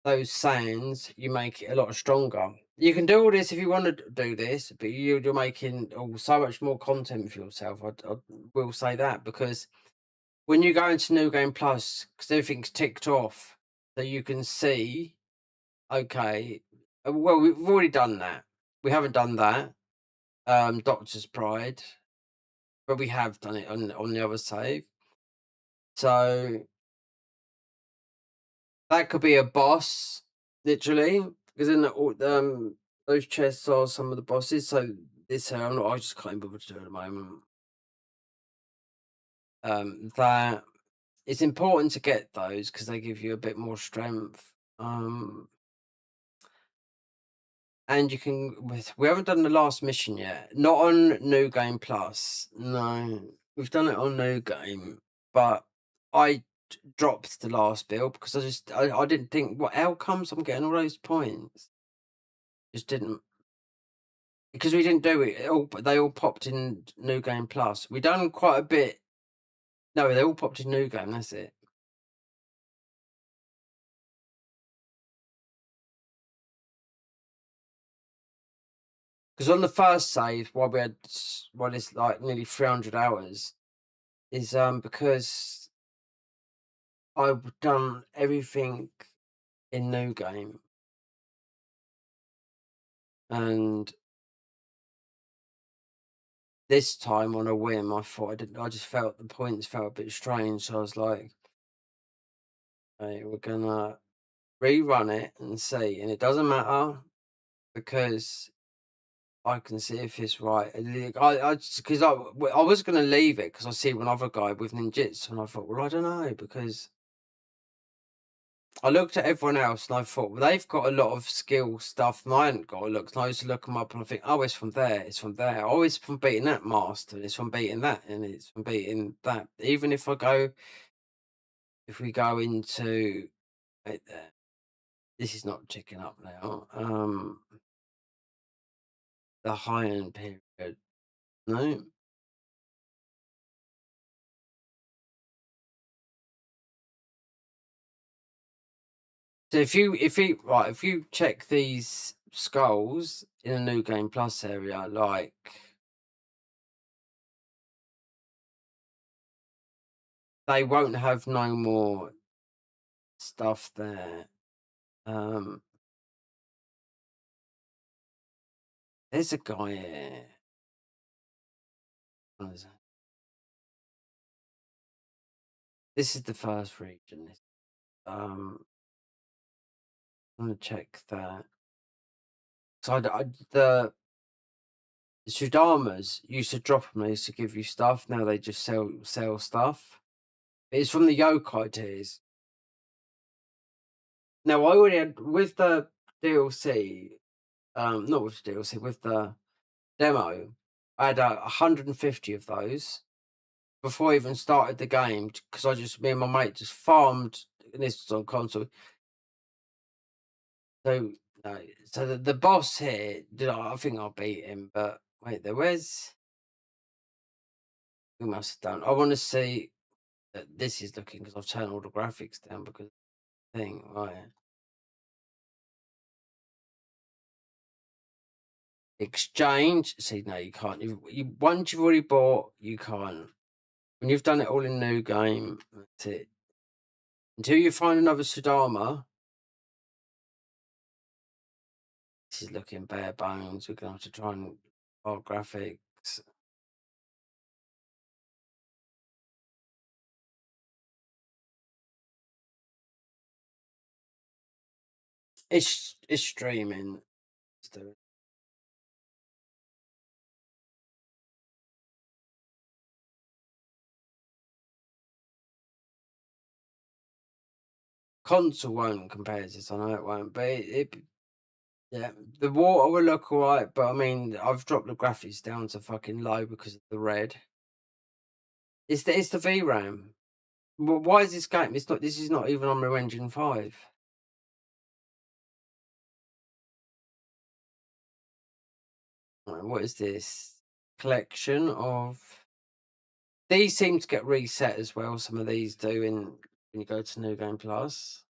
those sands, you make it a lot stronger. You can do all this if you want to do this, but you're making so much more content for yourself. I will say that, because when you go into New Game Plus, because everything's ticked off, so you can see, okay, well, we've already done that. We haven't done that, Doctor's Pride, but we have done it on the other save. So that could be a boss, literally, because in those chests are some of the bosses. So this here, I just can't bother to do it at the moment. That it's important to get those because they give you a bit more strength. And you can we haven't done the last mission yet. Not on New Game Plus. No. We've done it on New Game, but I dropped the last build because I didn't think what outcomes I'm getting all those points. Just didn't, because we didn't do it. They all popped in New Game Plus. We done quite a bit. No, they all popped in New Game, that's it. Because on the first save, why it's like nearly 300 hours, is because I've done everything in New Game, and this time on a whim, I just felt the points felt a bit strange, so I was like, "Hey, we're gonna rerun it and see," and it doesn't matter because I can see if it's right. Because I was gonna leave it because I see one other guy with ninjutsu, and I thought, well, I don't know, because I looked at everyone else and I thought, well, they've got a lot of skill stuff and I hadn't got a look. So I used to look them up and I think, oh, it's from there, it's from there. Oh, it's from beating that master, it's from beating that, and it's from beating that. Even if we go into right there, this is not ticking up now. The high end period. No. So if you check these skulls in a New Game Plus area, like they won't have no more stuff there. There's a guy here. What is it? This is the first region. I'm gonna check that. So the Sudamas used to drop them. They used to give you stuff. Now they just sell stuff. It's from the yokai tiers. Now I already had with the DLC. Not with the DLC, with the demo. I had 150 of those before I even started the game, because me and my mate just farmed. And this was on console. So no, so the boss here, I think I'll beat him, but wait, we must have done. I want to see that this is looking, because I've turned all the graphics down because thing, right. Exchange. See, no, you can't. Once you've already bought, you can't. When you've done it all in New Game, that's it. Until you find another Sudama. This is looking bare bones. We're gonna have to try and our graphics. It's streaming. Let's do it. Console won't compare to this. I know it won't, but yeah, the water will look alright. But I mean, I've dropped the graphics down to fucking low because of the red. It's the VRAM. Why is this game? It's not. This is not even on Unreal Engine 5. What is this collection of? These seem to get reset as well. Some of these do when you go to New Game Plus.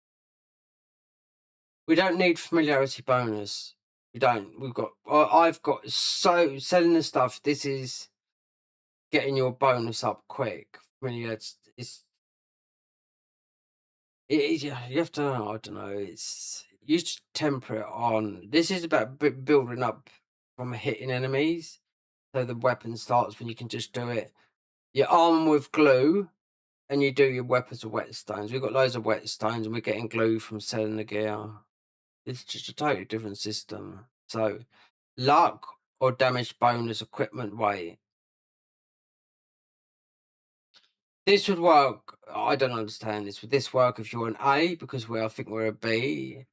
We don't need familiarity bonus. We don't. We've got. I've got so selling the stuff. This is getting your bonus up quick. It is. Yeah, you have to. I don't know. It's you just temper it on. This is about building up from hitting enemies. So the weapon starts when you can just do it. You arm with glue, and you do your weapons with whetstones. We've got loads of whetstones, and we're getting glue from selling the gear. It's just a totally different system. So luck or damage bonus equipment weight. This would work. I don't understand this. Would this work if you're an A? Because I think we're a B.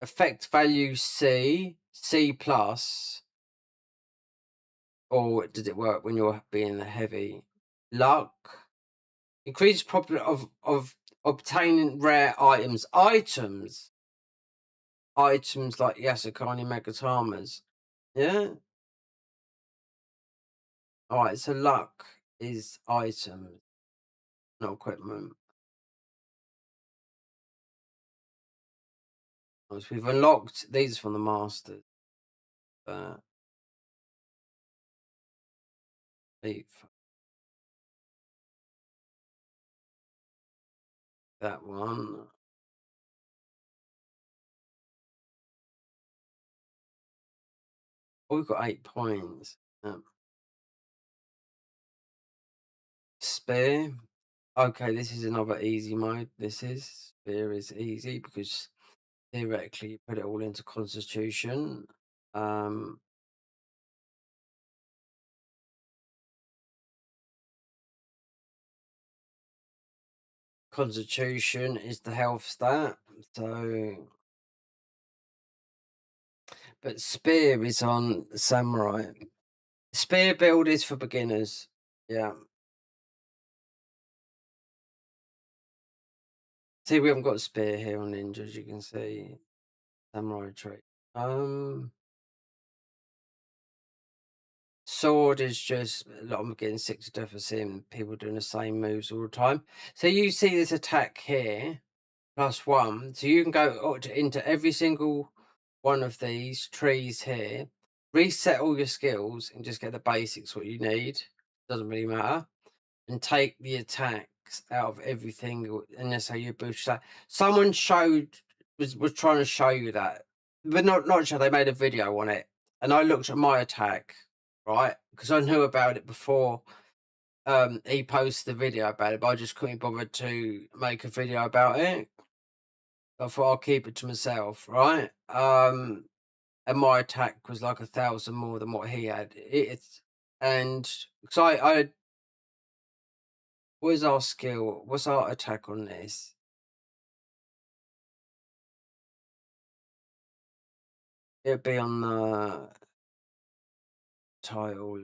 Effect value C, C plus. Or does it work when you're being the heavy? Luck. Increases probability of obtaining rare items. Items like Yasukani Megatamas. Yeah. Alright, so luck is items, not equipment. So we've unlocked these from the masters. That one. Oh, we've got 8 points. Spear. Okay, this is another easy mode. Spear is easy because theoretically you put it all into Constitution. Constitution is the health stat. So, but Spear is on Samurai. Spear build is for beginners. Yeah. See, we haven't got a spear here on ninja, as you can see. Samurai trait. Sword is just I'm getting sick to death of seeing people doing the same moves all the time. So you see this attack here, +1. So you can go into every single one of these trees here, reset all your skills, and just get the basics what you need. Doesn't really matter. And take the attacks out of everything, and that's how you boost that. Someone was trying to show you that, but not sure. They made a video on it, and I looked at my attack, right, because I knew about it before. He posted the video about it, but I just couldn't bother to make a video about it. I thought I'll keep it to myself, right? And my attack was like 1,000 more than what he had. And so I what is our skill? What's our attack on this? It'd be on the title.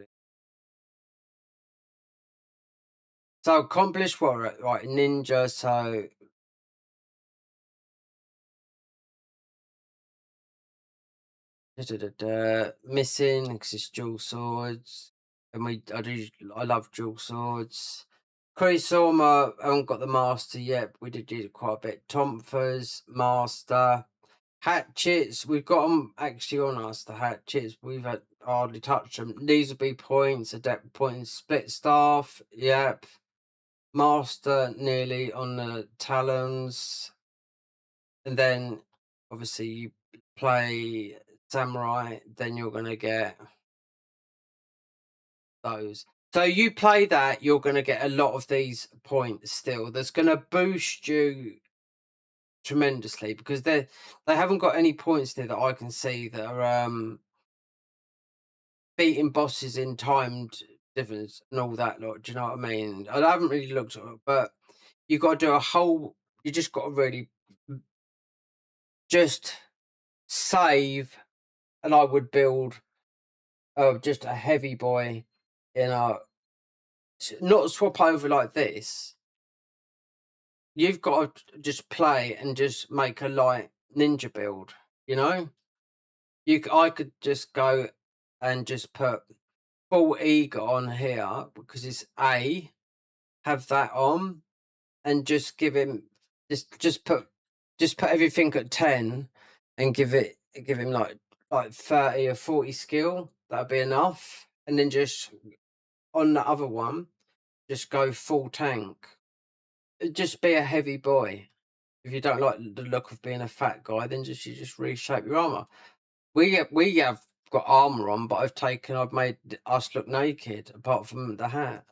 So accomplished what? Right, ninja. So missing because it's dual swords, and I love dual swords. Kurisoma, I haven't got the master yet. But we did it quite a bit. Tomfers, master. Hatchets, we've got them actually on us, the hatchets. We've hardly touched them. These would be points, adept points, split staff, yep. Master nearly on the talons. And then obviously you play samurai, then you're going to get those. So you play that, you're going to get a lot of these points still. That's going to boost you tremendously because they haven't got any points there that I can see that are beating bosses in timed difference and all that lot. Do you know what I mean? I haven't really looked at it, but you got to do you just got to really just save, and I would build just a heavy boy in a not swap over like this. You've got to just play and just make a light ninja build, you know? I could just go and just put full eager on here because it's A, have that on, and just give him just put everything at 10 and give him like 30 or 40 skill. That'd be enough. And then just on the other one, just go full tank. Just be a heavy boy. If you don't like the look of being a fat guy, then you just reshape your armor. We have got armor on, but I've made us look naked apart from the hat,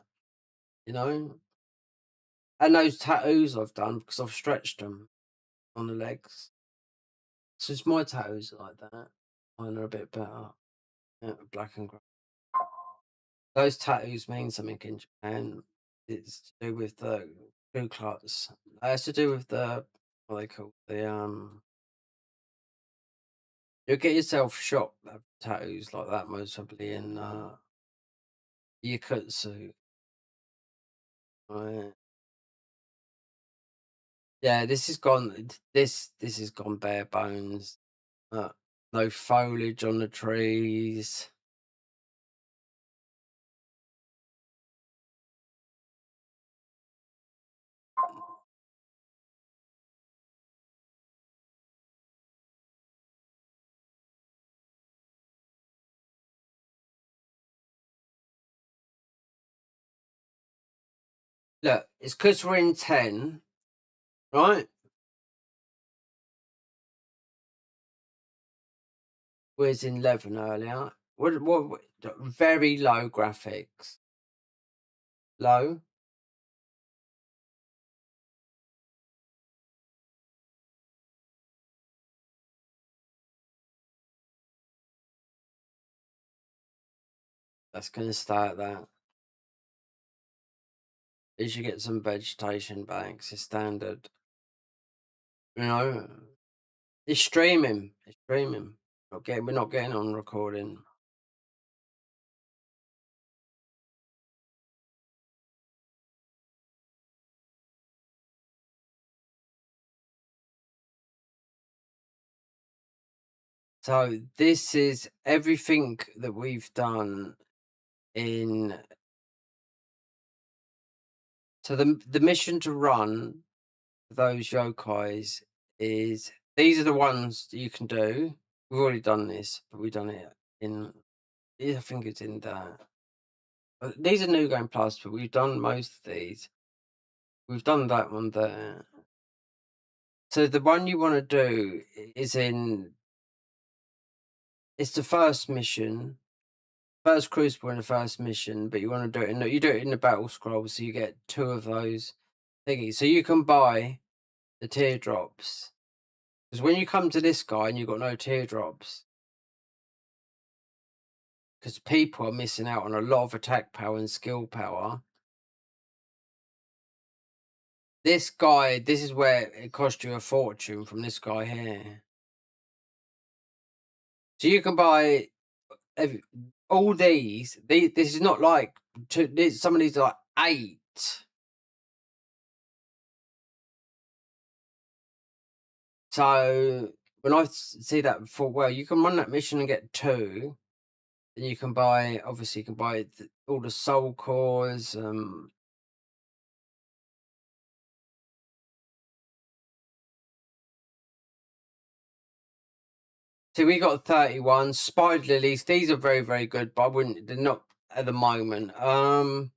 you know. And those tattoos I've done because I've stretched them on the legs. So it's my tattoos are like that. Mine are a bit better. Yeah, black and grey. Those tattoos mean something in Japan. It's to do with the Ku Klux. It's to do with the what they call you'll get yourself shot tattoos like that most probably in Yakutsu. Right. Yeah, this has gone bare bones. No foliage on the trees. Look, it's because we're in 10, right? We was in 11 earlier. What very low graphics. Low. That's going to stay at that. You should get some vegetation banks. It's standard. You know, it's streaming. It's streaming. We're not getting on recording. So this is everything that we've done in. So the mission to run those yokais is these are the ones that you can do. We've already done this, but we've done it in. I think it's in the. These are new game plus, but we've done most of these. We've done that one there. So the one you want to do is in. It's the first mission, first crucible in the first mission, but you want to do it in the battle scroll, so you get 2 of those thingies. So you can buy the teardrops. Because when you come to this guy and you've got no teardrops, because people are missing out on a lot of attack power and skill power. This guy, this is where it cost you a fortune from this guy here. So you can buy all these. This is not like some of these are like 8. So when I see that before, well, you can run that mission and get 2. Then you can buy, obviously, you can buy all the soul cores. So we got 31 spider lilies. These are very, very good, but they're not at the moment. So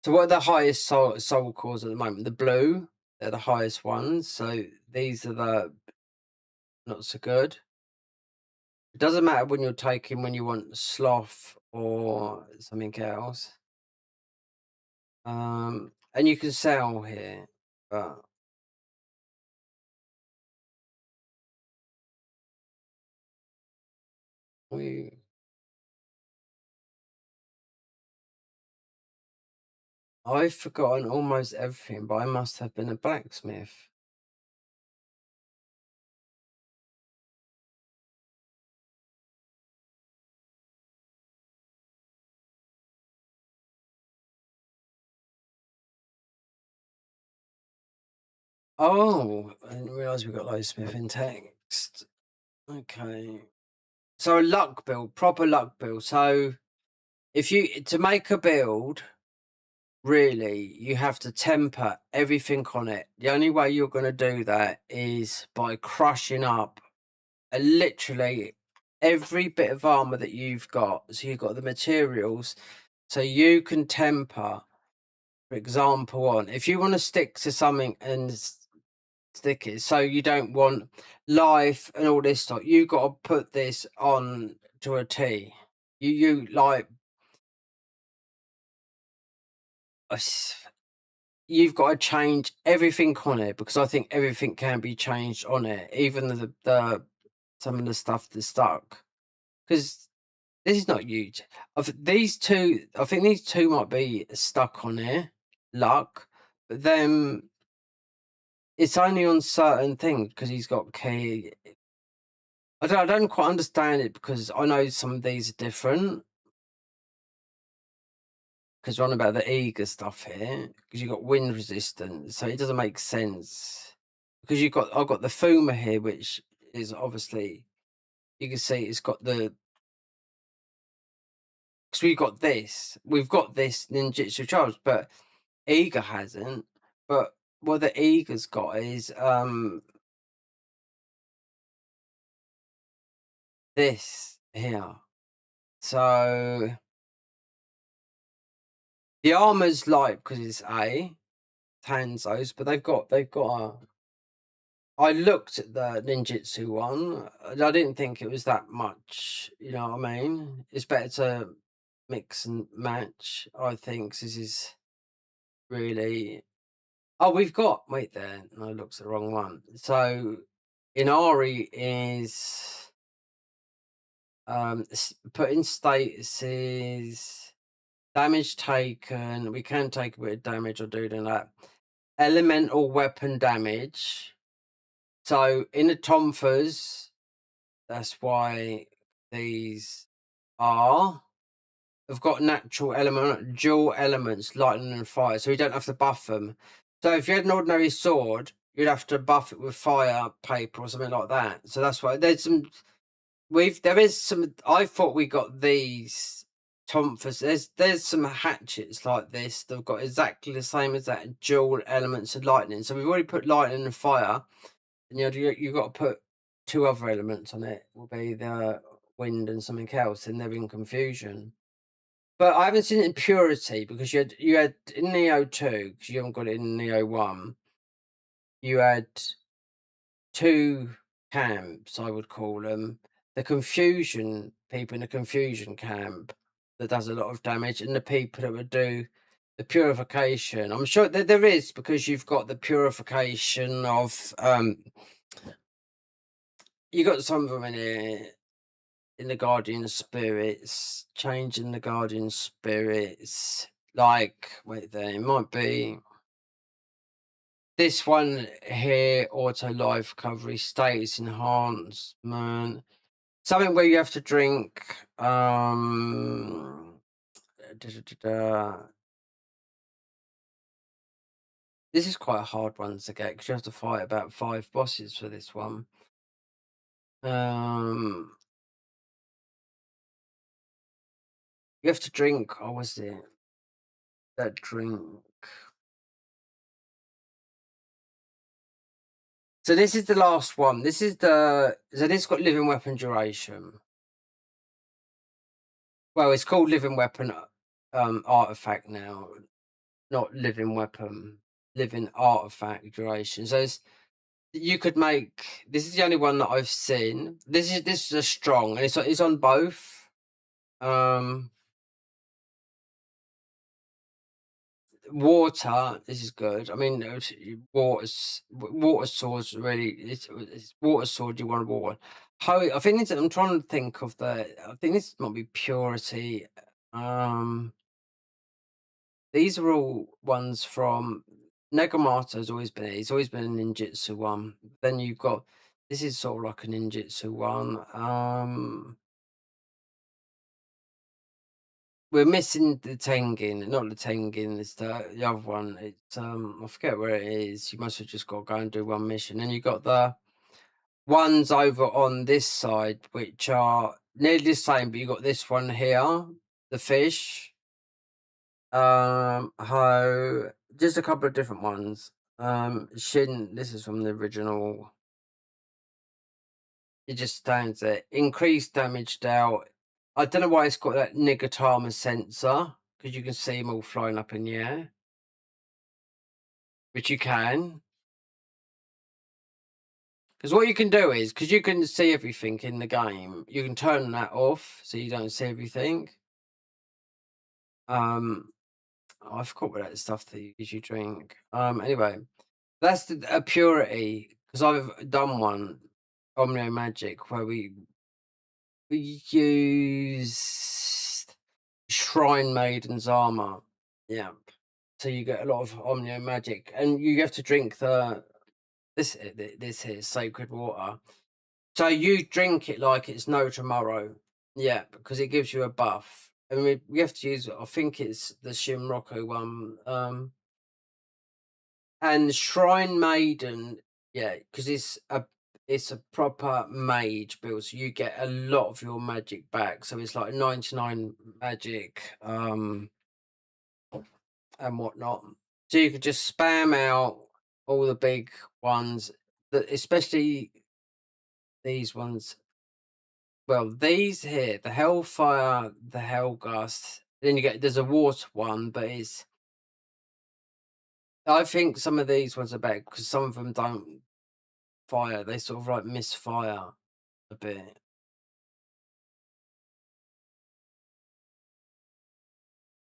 what are the highest soul cores at the moment? The blue, they're the highest ones. So these are the not so good. It doesn't matter when you're taking when you want sloth or something else. And you can sell here, but I've forgotten almost everything, but I must have been a blacksmith. Oh, I didn't realise we got loadsmith in text. Okay. So a luck build, proper luck build. So if you to make a build, really, you have to temper everything on it. The only way you're going to do that is by crushing up literally every bit of armor that you've got. So you've got the materials, so you can temper. For example, on if you want to stick to something and stick it, so you don't want life and all this stuff. You got to put this on to a T. You like you've got to change everything on it because I think everything can be changed on it, even the some of the stuff that's stuck. Because this is not huge. These two, I think these two might be stuck on here, luck, but then it's only on certain things because he's got key. I don't quite understand it because I know some of these are different. Because we're on about the eager stuff here, because you've got wind resistance, so it doesn't make sense. Because I've got the Fuma here, which is obviously, you can see it's got the, because we've got this ninjutsu charge, but Eager hasn't. But what the Eager's got is this here. So the armor's light because it's Hanzo's, but they've got a. I looked at the ninjutsu one. I didn't think it was that much. You know what I mean? It's better to mix and match. I think this is really. Oh, we've got. Wait there. No, I looked at the wrong one. So, Inari is put in statuses. Damage taken. We can take a bit of damage or do that. Elemental weapon damage. So in the Tomfas, that's why these have got natural element, dual elements, lightning and fire, so you don't have to buff them. So if you had an ordinary sword, you'd have to buff it with fire, paper, or something like that. So that's why there's some. There is some. I thought we got these Tomfas. There's some hatchets like this. They've got exactly the same as that, dual elements of lightning. So we've already put lightning and fire. And you've got to put two other elements on it. Will be the wind and something else, and they're in confusion. But I haven't seen it in purity because you had in Nioh 2, because you haven't got it in Nioh 1. You had two camps, I would call them. The confusion people in the confusion camp that does a lot of damage, and the people that would do the purification. I'm sure that there is, because you've got the purification of you got some of them in here in the guardian spirits, changing the guardian spirits. Like, wait there, it might be this one here, auto life recovery, status enhancement, something where you have to drink da, da, da, da. This is quite a hard one to get because you have to fight about 5 bosses for this one. You have to drink. Oh, was it that drink? So this is the last one. This is so this got living weapon duration. Well, it's called living weapon artifact now, not living weapon, living artifact duration. So you could make. This is the only one that I've seen. This is a strong, and it's on both. Water. This is good. I mean, water swords really. It's water sword. You want water. I think I'm trying to think of the. I think this might be purity. These are all ones from Negamata. Has always been. He's always been a ninjutsu one. Then you've got. This is sort of like a ninjutsu one. We're missing the Tengen, not the Tengen, it's the other one. It's I forget where it is. You must have just got to go and do one mission. And you got ones over on this side, which are nearly the same, but you got this one here, the fish. Just a couple of different ones. Shin, this is from the original. It just stands there. Increased damage dealt. I don't know why it's got that Nigatama sensor, because you can see them all flying up in the air. Which you can. Because what you can do is, because you can see everything in the game, you can turn that off so you don't see everything. I forgot what that stuff that you drink. Anyway, that's a purity, because I've done one, Omnio Magic, where we used Shrine Maiden's armor. Yeah. So you get a lot of Omnio Magic, and you have to drink this here sacred water. So you drink it like it's no tomorrow. Yeah, because it gives you a buff. And we have to use, I think it's the Shinroku one. And Shrine Maiden, yeah, because it's a proper mage build, so you get a lot of your magic back. So it's like 99 magic, and whatnot. So you could just spam out all the big ones, especially these ones. Well, these here, the Hellfire, the Hellgust, then there's a water one, but I think some of these ones are better because some of them don't fire. They sort of like misfire a bit.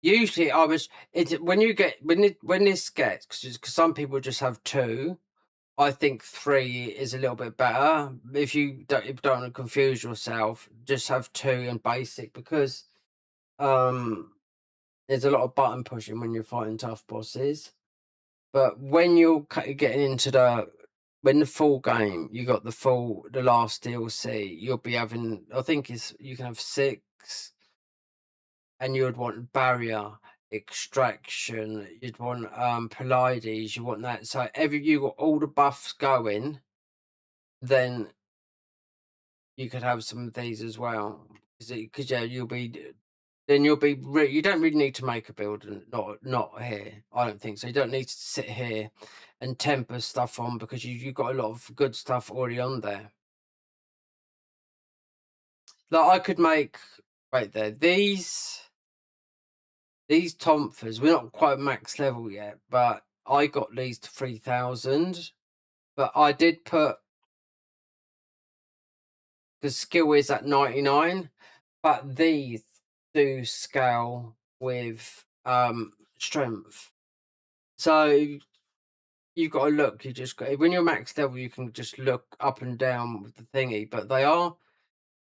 Usually, when this gets, because some people just have two. I think 3 is a little bit better. If you don't want to confuse yourself, just have 2 and basic, because there's a lot of button pushing when you're fighting tough bosses. But when you're getting into when the full game, you got the last DLC, you'll be having, I think you can have 6, and you would want barrier, extraction, you'd want Pleiades, you want that. So you got all the buffs going, then you could have some of these as well. Because yeah, you don't really need to make a build, and not here. I don't think so. You don't need to sit here and temper stuff on, because you've got a lot of good stuff already on there. Like I could make right there these Tomphers. We're not quite max level yet, but I got these to 3,000. But I did put, the skill is at 99, but these do scale with strength. So you've got to look. You just got, when you're max level, you can just look up and down with the thingy. But they are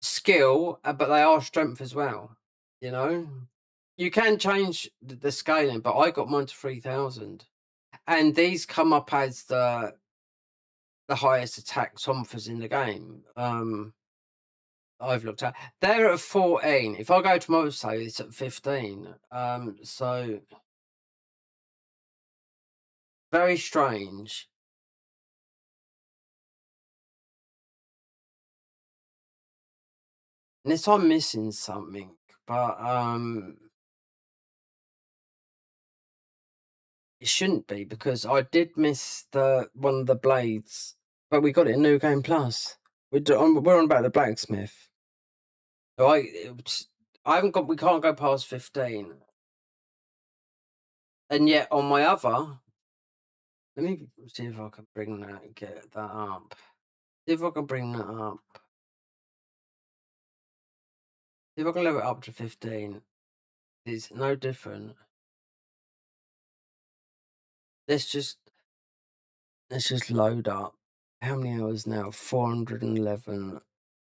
skill, but they are strength as well. You know, you can change the scaling, but I got mine to 3,000, and these come up as the highest attack Somphers in the game. I've looked at. They're at 14. If I go to my website, it's at 15. So very strange. Unless I'm missing something, but it shouldn't be, because I did miss one of the blades, but we got it in New Game Plus. We're on about the blacksmith. So I haven't got. We can't go past 15, and yet on my other. Let me see if I can bring that, get that up. See if I can bring that up. See if I can level it up to 15. It's no different. Let's just load up. How many hours now? 411.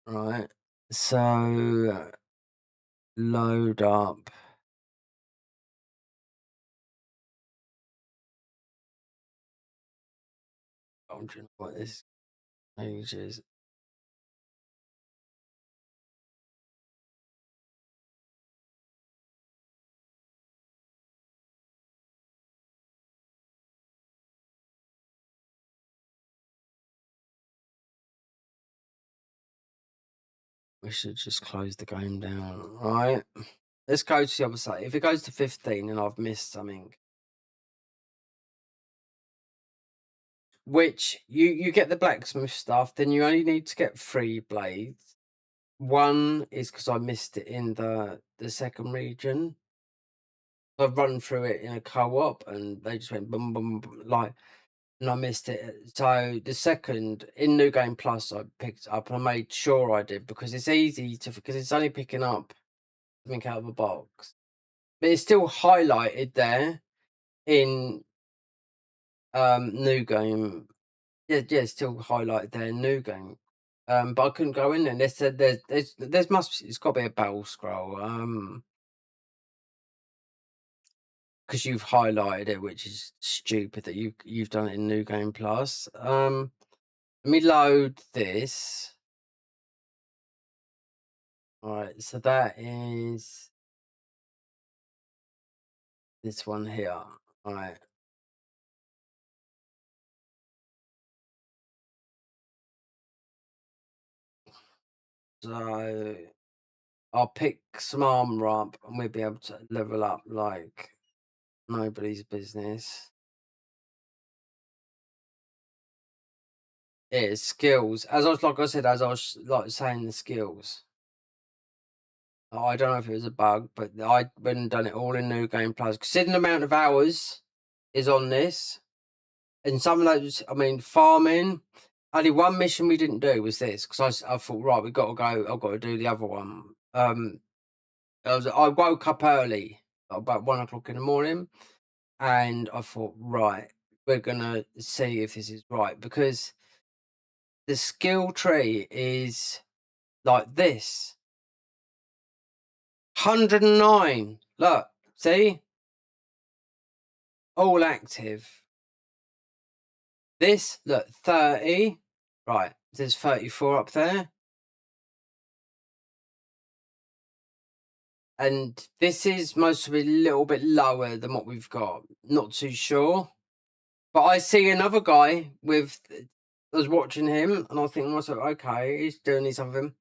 Right. So load up. I'm wondering what this page is. We should just close the game down, right? Let's go to the other side. If it goes to 15 and I've missed something, which you get the blacksmith stuff, then you only need to get 3 blades. One is because I missed it in the second region. I've run through it in a co-op and they just went boom, boom, boom, like, and I missed it. So the second in New Game Plus, I picked up and I made sure I did because it's easy to, because it's only picking up something out of a box, but it's still highlighted there in New Game. Yeah, it's still highlighted there in New Game. But I couldn't go in there. They said there's must, it's got to be a battle scroll. Because you've highlighted it, which is stupid that you've done it in New Game Plus. Let me load this. All right, so that is this one here. All right. So I'll pick some armor up and we'll be able to level up like nobody's business. It's skills. As I was, like I said, as I was like saying the skills. I don't know if it was a bug, but I went and done it all in New Game Plus. Considering the amount of hours is on this, and some of those, I mean, farming. Only one mission we didn't do was this because I thought, right, we've got to go. I've got to do the other one. I woke up early, about 1 o'clock in the morning, and I thought, right, we're gonna see if this is right because the skill tree is like this. 109. Look, see? All active. This, look, 30. Right, there's 34 up there. And this is most of a little bit lower than what we've got. Not too sure. But I see another guy with, I was watching him and I think to myself, okay, he's doing something.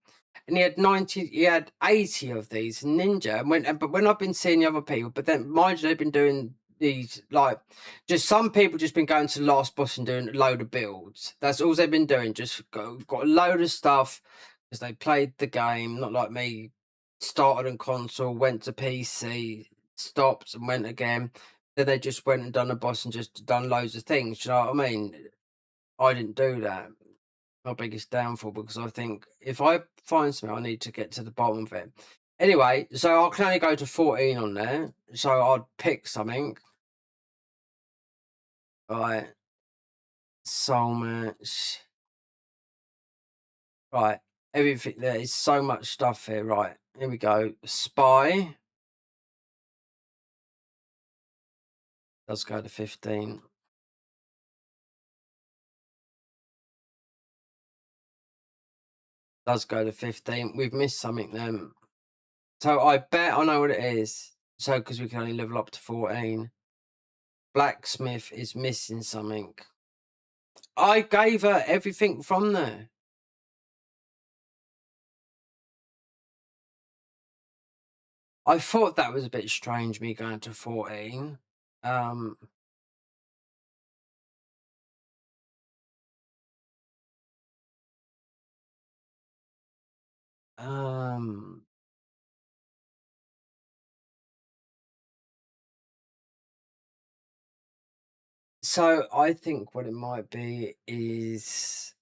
And he had 80 of these ninja. But when I've been seeing the other people, but then mind you, they've been doing these like just some people just been going to the last boss and doing a load of builds. That's all they've been doing. Just got a load of stuff because they played the game, not like me. Started on console, went to PC, stopped and went again. Then they just went and done a boss and just done loads of things. Do you know what I mean? I didn't do that. My biggest downfall because I think if I find something, I need to get to the bottom of it. Anyway, so I can only go to 14 on there. So I'd pick something. Right. So much. Right. Everything, there is so much stuff here. Right. Here we go. Spy. Let's go to 15. Does go to 15. We've missed something then. So I bet I know what it is. So because we can only level up to 14. Blacksmith is missing something. I gave her everything from there. I thought that was a bit strange, me going to 14. So I think what it might be is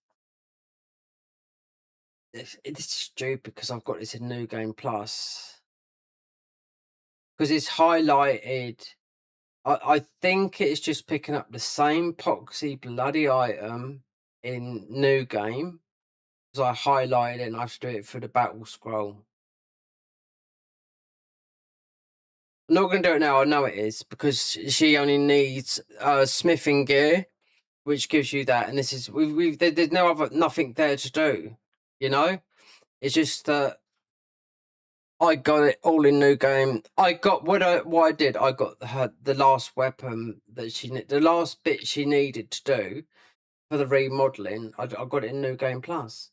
it's stupid because I've got this in New Game Plus because it's highlighted. I think it's just picking up the same poxy bloody item in New Game because I highlighted it and I have to do it for the battle scroll. I'm not going to do it now. I know it is because she only needs smithing gear, which gives you that. And this is there's nothing there to do. You know, it's just that I got it all in New Game. I got what I did. I got the last weapon that the last bit she needed to do for the remodeling. I got it in New Game Plus.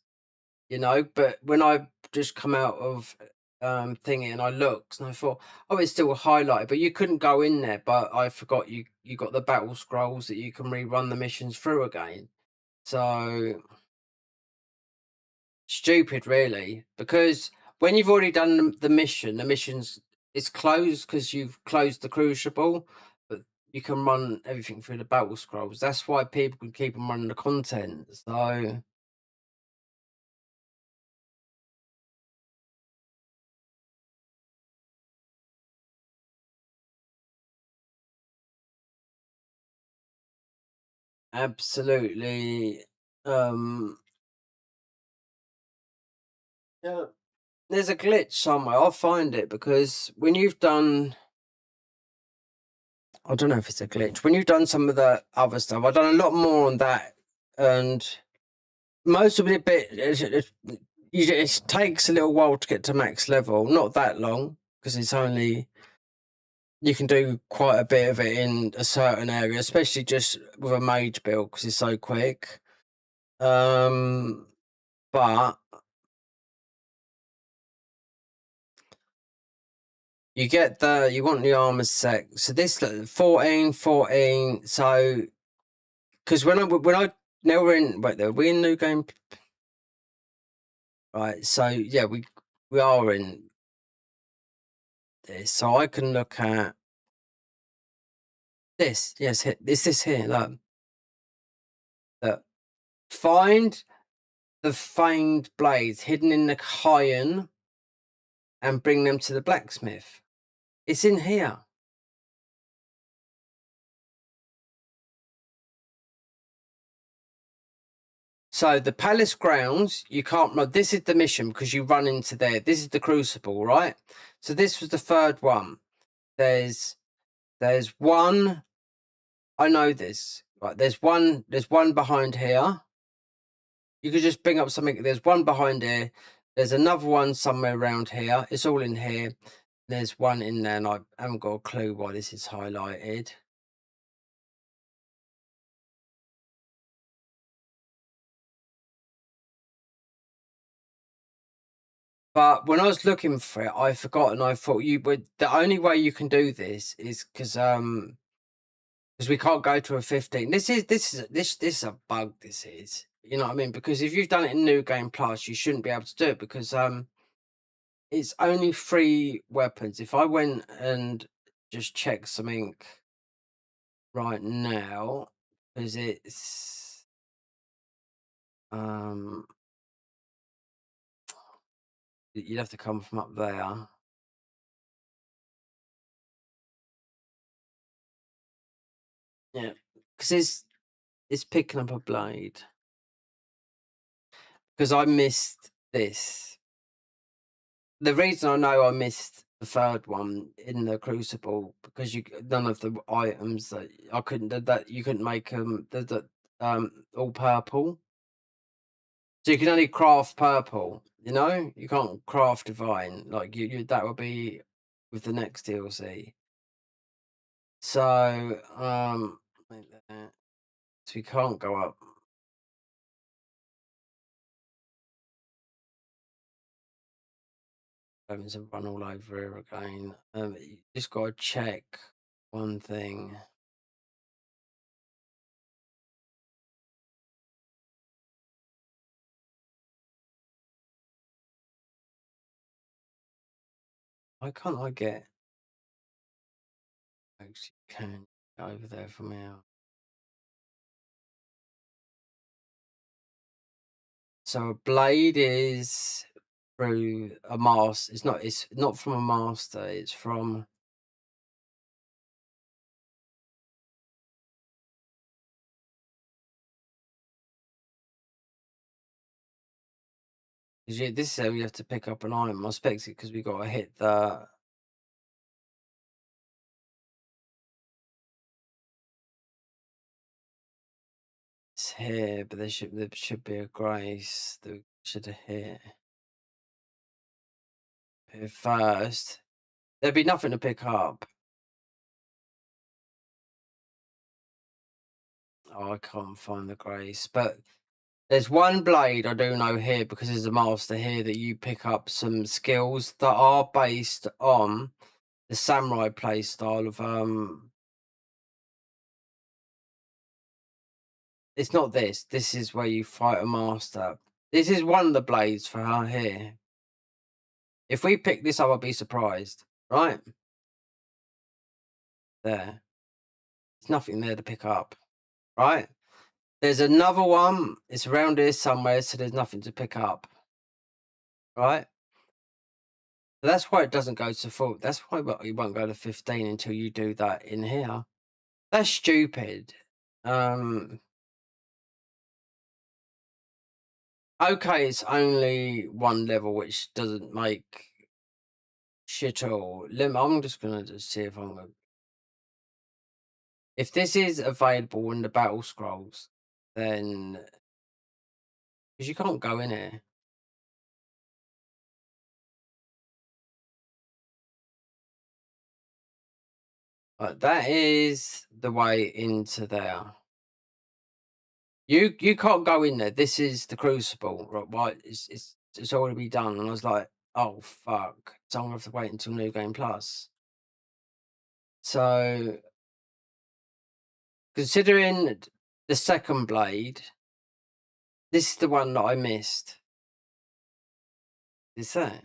you know. But when I just come out of thingy and I looked and I thought, oh, it's still highlighted, but you couldn't go in there. But I forgot you got the battle scrolls that you can rerun the missions through again. So stupid, really, because when you've already done the mission, the mission's it's closed because you've closed the crucible, but you can run everything through the battle scrolls. That's why people can keep on running the content. So absolutely, yeah, there's a glitch somewhere. I'll find it because when you've done, I don't know if it's a glitch. When you've done some of the other stuff, I've done a lot more on that, and most of it it takes a little while to get to max level. Not that long because it's only you can do quite a bit of it in a certain area, especially just with a mage build because it's so quick. But you want the armor set. So this 14, 14. So because when I now we're in wait there, we in new game, right? So yeah, we are in this. So I can look at this. Yes, this here. Look. Find the famed blades hidden in the iron and bring them to the blacksmith. It's in here. So the palace grounds, you can't run. This is the mission because you run into there. This is the crucible, right? So this was the third one. There's one. I know this. Right. There's one behind here. You could just bring up something. There's one behind here. There's another one somewhere around here. It's all in here. There's one in there, and I haven't got a clue why this is highlighted. But when I was looking for it, I forgot, and I thought you would. The only way you can do this is because we can't go to a 15. This is a bug. This is, you know what I mean? Because if you've done it in New Game Plus, you shouldn't be able to do it because it's only 3 weapons. If I went and just check something right now, because it's you'd have to come from up there. Yeah, because it's picking up a blade. Because I missed this. The reason I know I missed the third one in the Crucible because none of the items that I couldn't that you couldn't make all purple. So you can only craft purple. You know, you can't craft divine. Like you that would be with the next DLC. So like that. So we can't go up. Having to run all over here again. You just got to check one thing. Why can't I get? Actually, can get over there from here. So a blade is through a master. It's not from a master. It's from. This is how you have to pick up an item. I expect it because we got to hit the. It's here, but there should be a grace that we should have hit. Here first. There'd be nothing to pick up. Oh, I can't find the grace, but There's one blade I do know here because there's a master here that you pick up some skills that are based on the samurai play style of it's not this. This is where you fight a master. This is one of the blades for her here. If we pick this up, I'll be surprised. Right? There. There's nothing there to pick up. Right? There's another one. It's around here somewhere, so there's nothing to pick up. Right? So that's why it doesn't go to full. That's why you won't go to 15 until you do that in here. That's stupid. Okay, it's only one level, which doesn't make shit all. I'm just gonna see if if this is available in the battle scrolls, then because you can't go in here. That is the way into there. You can't go in there. This is the crucible, right? It's already done. And I was like, oh fuck. So I'm gonna have to wait until New Game Plus. So considering the second blade, this is the one that I missed. Is that?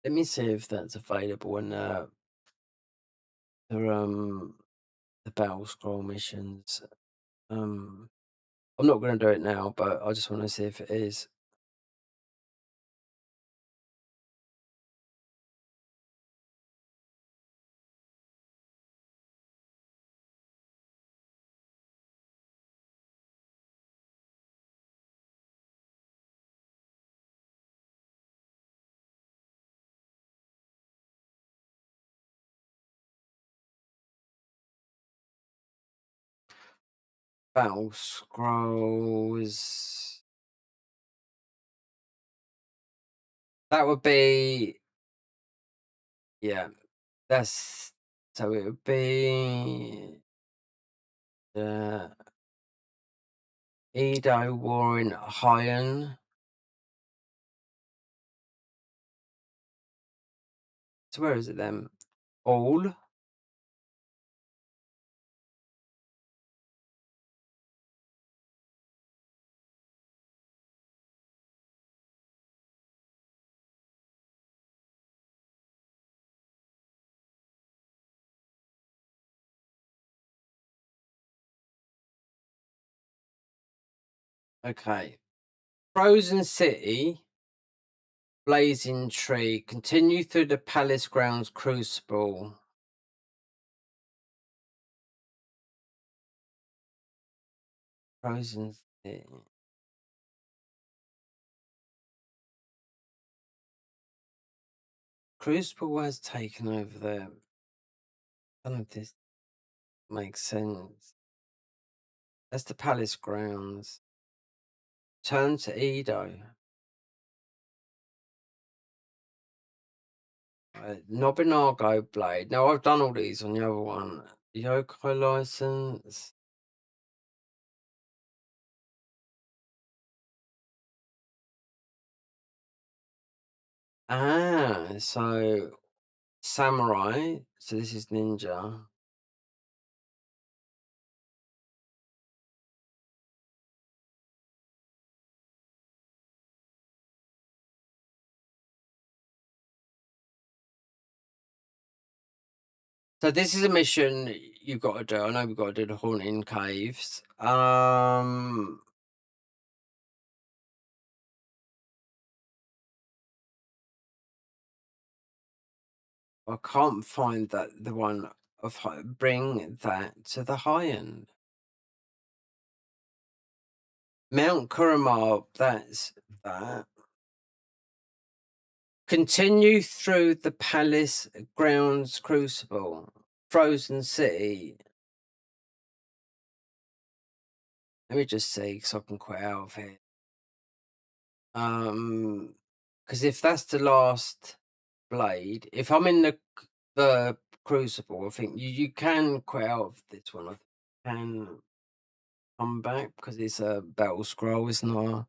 Let me see if that's available in the battle scroll missions. I'm not going to do it now, but I just want to see if it is. Battle scrolls. That would be, yeah. That's so it would be Edo War in Hyan. So where is it then? All. Okay. Frozen City, Blazing Tree, continue through the Palace Grounds Crucible. Frozen City. Crucible has taken over there. None of this makes sense. That's the Palace Grounds. Turn to Edo. Nobunaga Blade. Now I've done all these on the other one. Yokai license. Ah, so samurai. So this is ninja. So this is a mission you've got to do. I know we've got to do the haunting caves. I can't find that the one of bring that to the high end. Mount Kurama, that's that. Continue through the Palace Grounds Crucible. Frozen City. Let me just see, so I can quit out of here. Because if that's the last blade, if I'm in the Crucible. I think you can quit out of this one. I can come back because it's a battle scroll. It's not.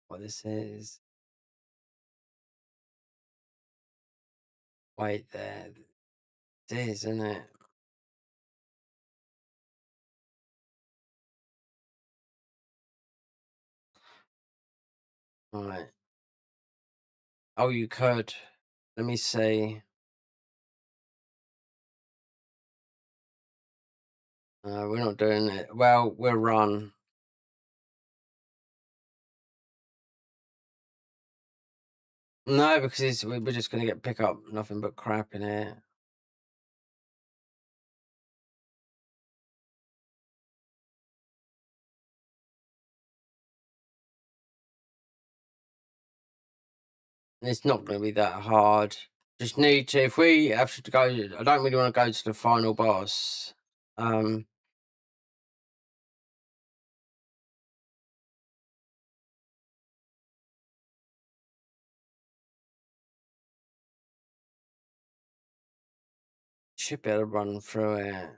What this is. Wait there. It is, isn't it? Right. Oh, you could. Let me see. We're not doing it. Well, we'll run. No, because we're just going to pick up nothing but crap in here. It's not going to be that hard. Just need to, if we have to go, I don't really want to go to the final boss. Should be able to run through it.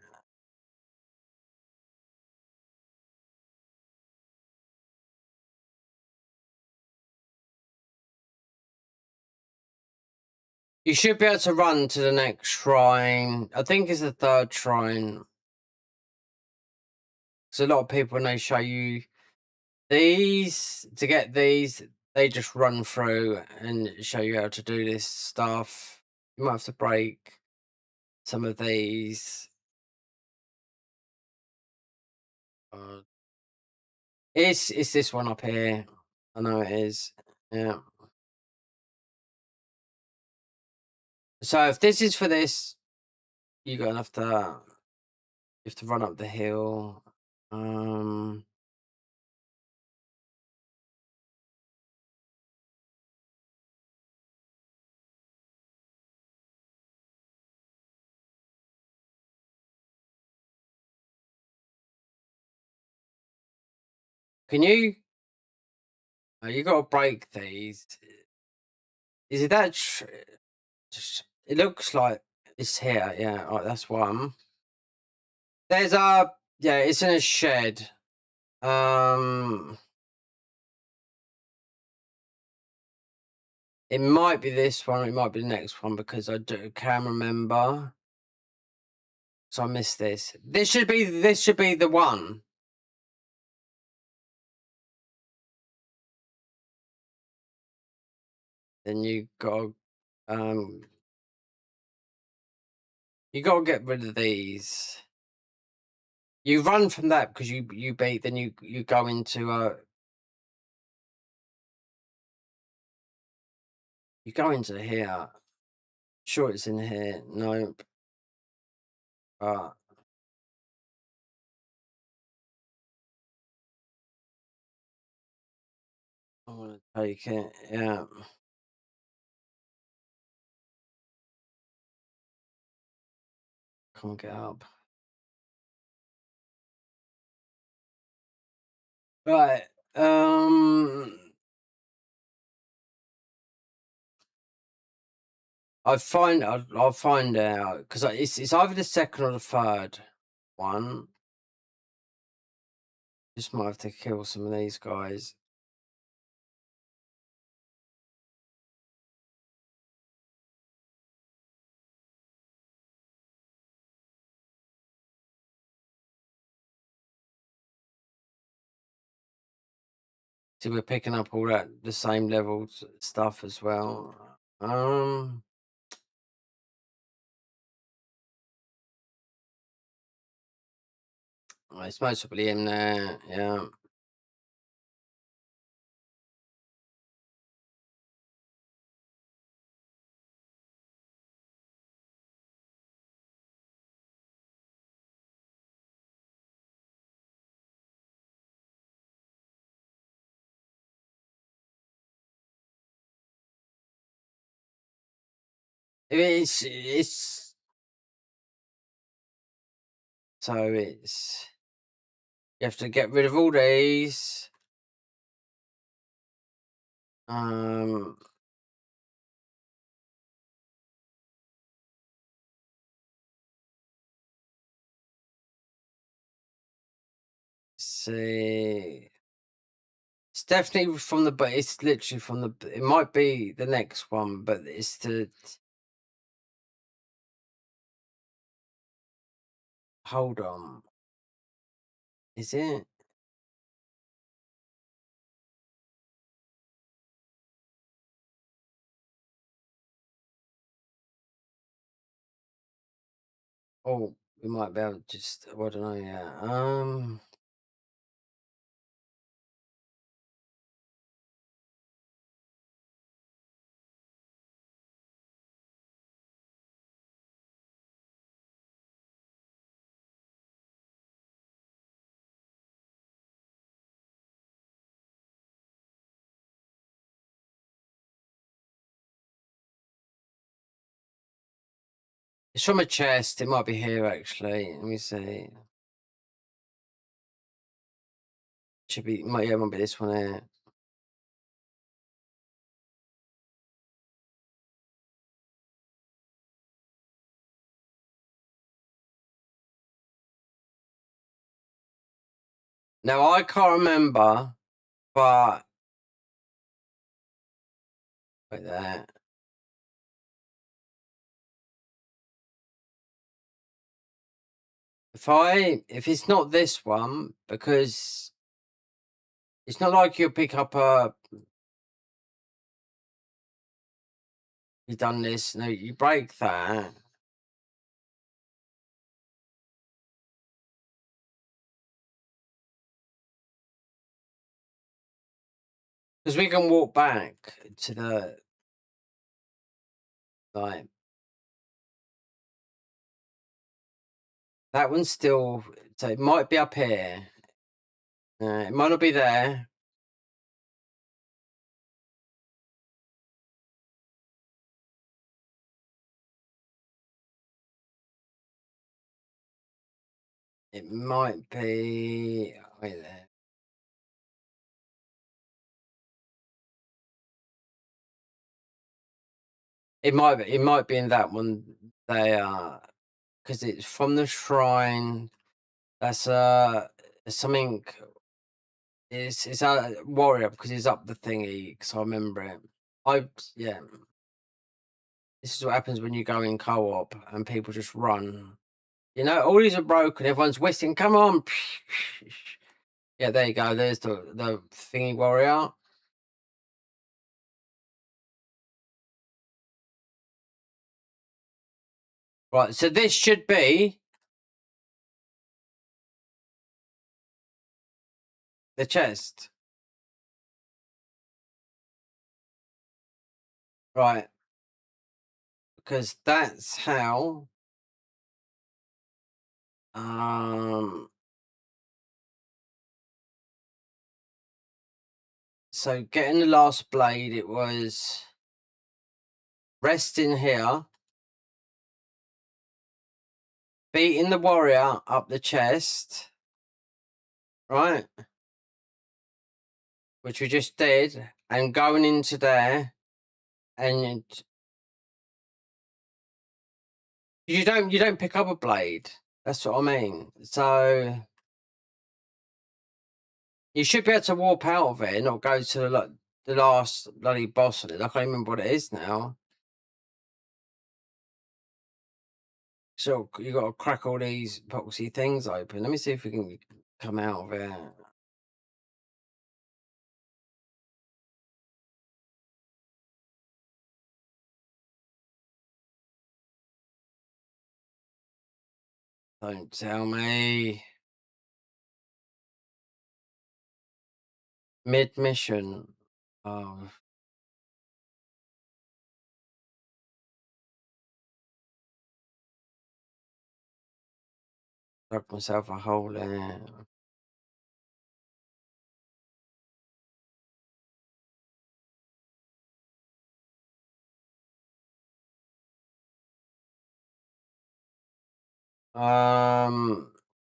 You should be able to run to the next shrine. I think it's the third shrine. Because a lot of people, when they show you these, to get these, they just run through and show you how to do this stuff. You might have to break some of these. It's this one up here. I know it is. Yeah. So if this is for this, you're gonna have to run up the hill. Can you? You got to break these. Is it that? It looks like it's here. Yeah, right, that's one. There's a yeah. It's in a shed. It might be this one. It might be the next one because can't remember. So I missed this. This should be the one. Then you got you got to get rid of these. You run from that because you beat. Then you go into you go into here. Sure, it's in here. Nope. I'm gonna take it. Yeah. Can't get up. Right. I'll find out because it's either the second or the third one. Just might have to kill some of these guys. See, we're picking up all the same level stuff as well. It's mostly in there. Yeah. It's so it's you have to get rid of all these. Um, see. It's definitely from the, but it's literally from the. It might be the next one, but it's the. Hold on. Is it? Oh, we might be able to just. I don't know. Yeah. It's from a chest. It might be here actually. Let me see. Should be. Might yeah. It might be this one here. Now I can't remember, but wait there. If it's not this one, because it's not like you'll pick up a. You done this. No, you break that. Because we can walk back to the like that one's still, so it might be up here. It might not be there. It might be wait there. It might be in that one there because it's from the shrine. That's something. It's a warrior because he's up the thingy. Because I remember it. Yeah. This is what happens when you go in co-op and people just run. You know, all these are broken. Everyone's whistling. Come on. Yeah, there you go. There's the thingy warrior. Right. So this should be the chest. Right. Because that's how. So getting the last blade, it was resting here, beating the warrior up the chest, right? Which we just did, and going into there, and you don't pick up a blade. That's what I mean. So you should be able to warp out of it and not go to the last bloody boss on it. I can't remember what it is now. So you got to crack all these epoxy things open. Let me see if we can come out of it. Don't tell me. Mid mission. Oh, dug myself a hole there.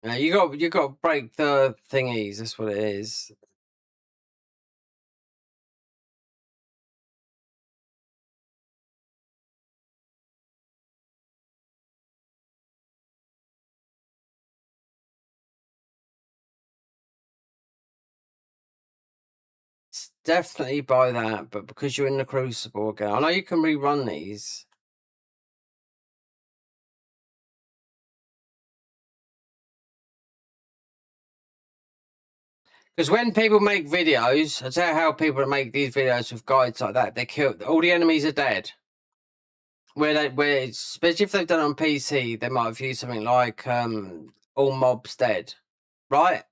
Yeah, you got to break the thingies. That's what it is. definitely buy that, but because you're in the Crucible again, I know you can rerun these. Because when people make videos, I tell you how people make these videos with guides like that, they kill all the enemies are dead. Especially if they've done it on PC, they might have used something like all mobs dead, right?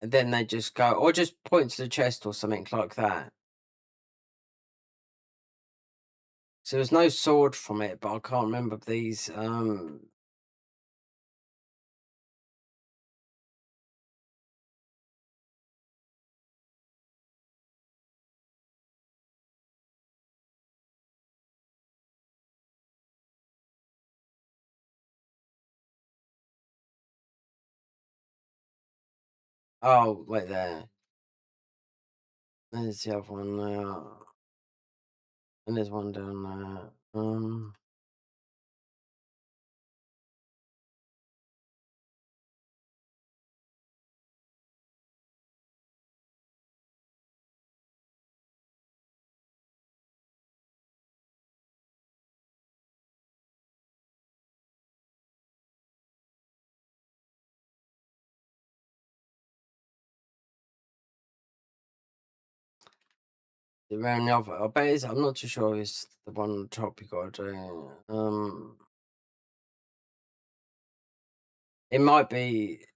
And then they just go, or just point to the chest or something like that. So there's no sword from it, but I can't remember these. Oh, wait there. There's the other one there. And there's one down there. Around the other, I bet it's, I'm not too sure if it's the one on the top you got to do. It might be.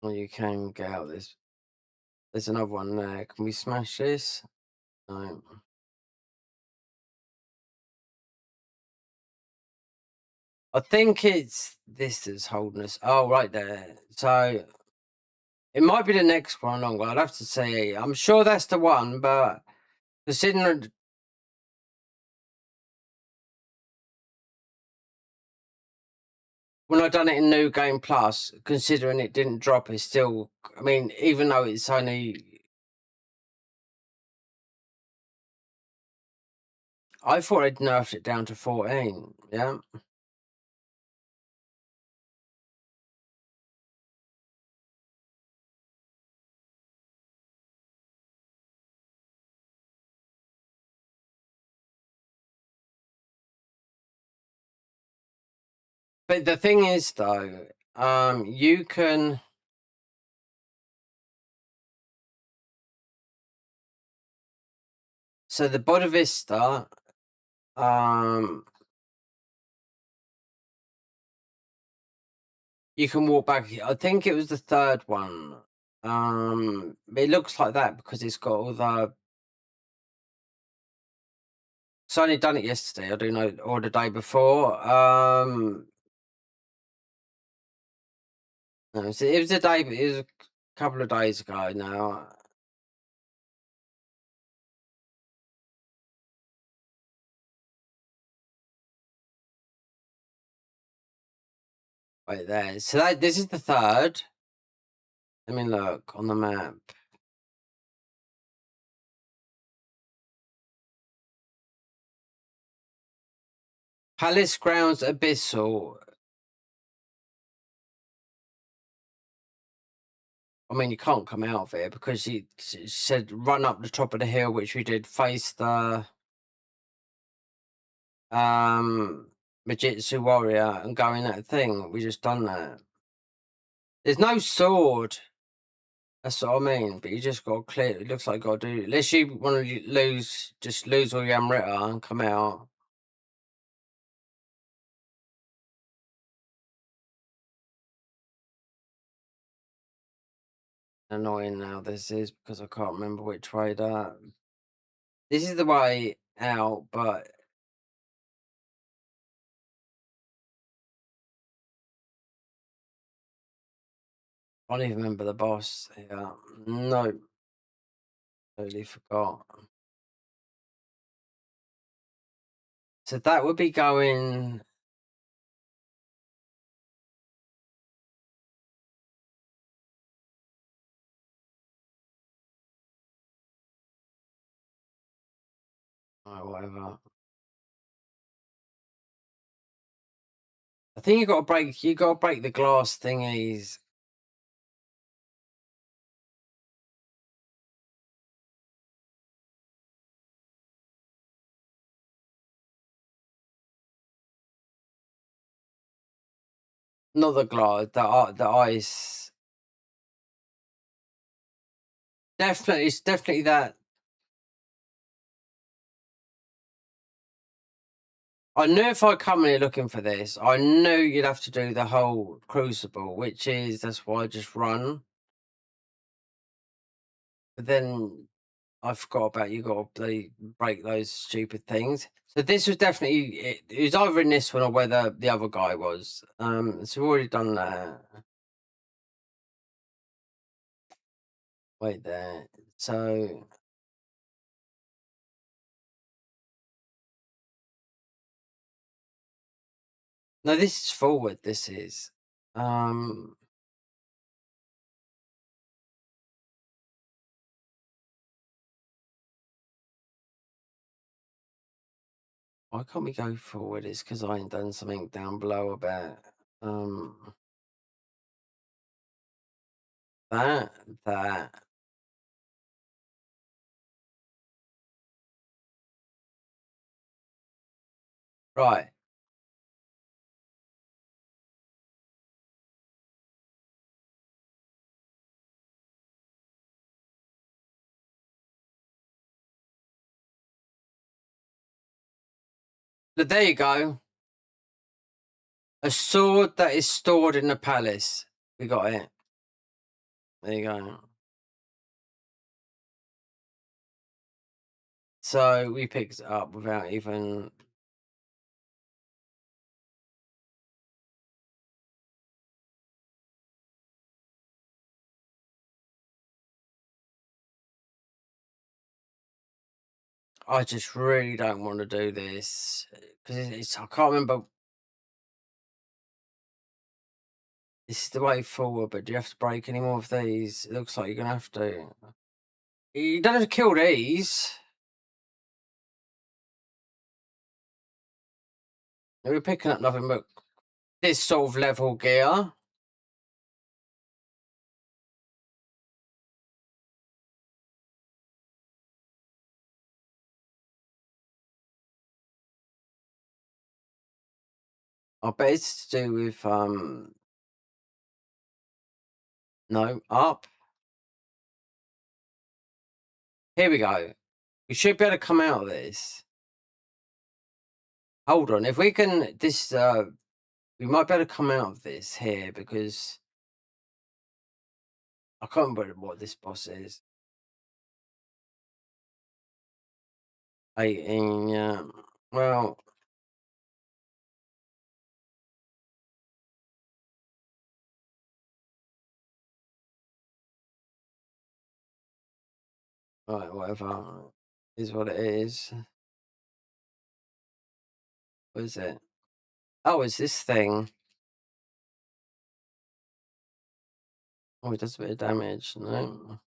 Well, you can get out this. There's another one there. Can we smash this? No. I think it's this that's holding us. Oh, right there. So it might be the next one longer. I'd have to say. I'm sure that's the one, but considering when I done it in New Game Plus, considering it didn't drop, it's still. I mean, even though it's only. I thought I'd nerfed it down to 14. Yeah. But the thing is, though, you can. So the Boda Vista, you can walk back. I think it was the third one. It looks like that because it's got all the. So I only done it yesterday. I do know, or the day before. No, it was a day. It was a couple of days ago now. Right there. So this is the third. Let me look on the map. Palace Grounds Abyssal. I mean, you can't come out of it because he said run up the top of the hill, which we did, face the Majitsu warrior and go in that thing. We just done that. There's no sword. That's what I mean. But you just got to clear. It looks like you got to do. Unless you want to lose, just lose all your Amrita and come out. Annoying now. This is because I can't remember which way that. This is the way out, but I don't even remember the boss. Yeah, no, totally forgot. So that would be going. Oh, whatever. I think you got to break the glass thingies. Not the glass, the ice. Definitely, it's definitely that. I knew if I come in here looking for this, I knew you'd have to do the whole crucible, that's why I just run. But then I forgot about you got to bloody break those stupid things. So this was definitely it was either in this one or where the other guy was. So we've already done that. Wait there. So no, this is forward. This is. Why can't we go forward? It's because I ain't done something down below about that. Right. But there you go. A sword that is stored in the palace. We got it. There you go. So we picked it up without even. I just really don't want to do this because I can't remember. This is the way forward, but do you have to break any more of these? It looks like you're gonna have to. You don't have to kill these. We're picking up nothing but this sort of level gear. I bet it's to do with no, up. Here we go. We should be able to come out of this. Hold on, if we can we might be able to come out of this here because I can't remember what this boss is. 18, yeah. Well, right, whatever. Is what it is. What is it? Oh, it's this thing. Oh, it does a bit of damage. No.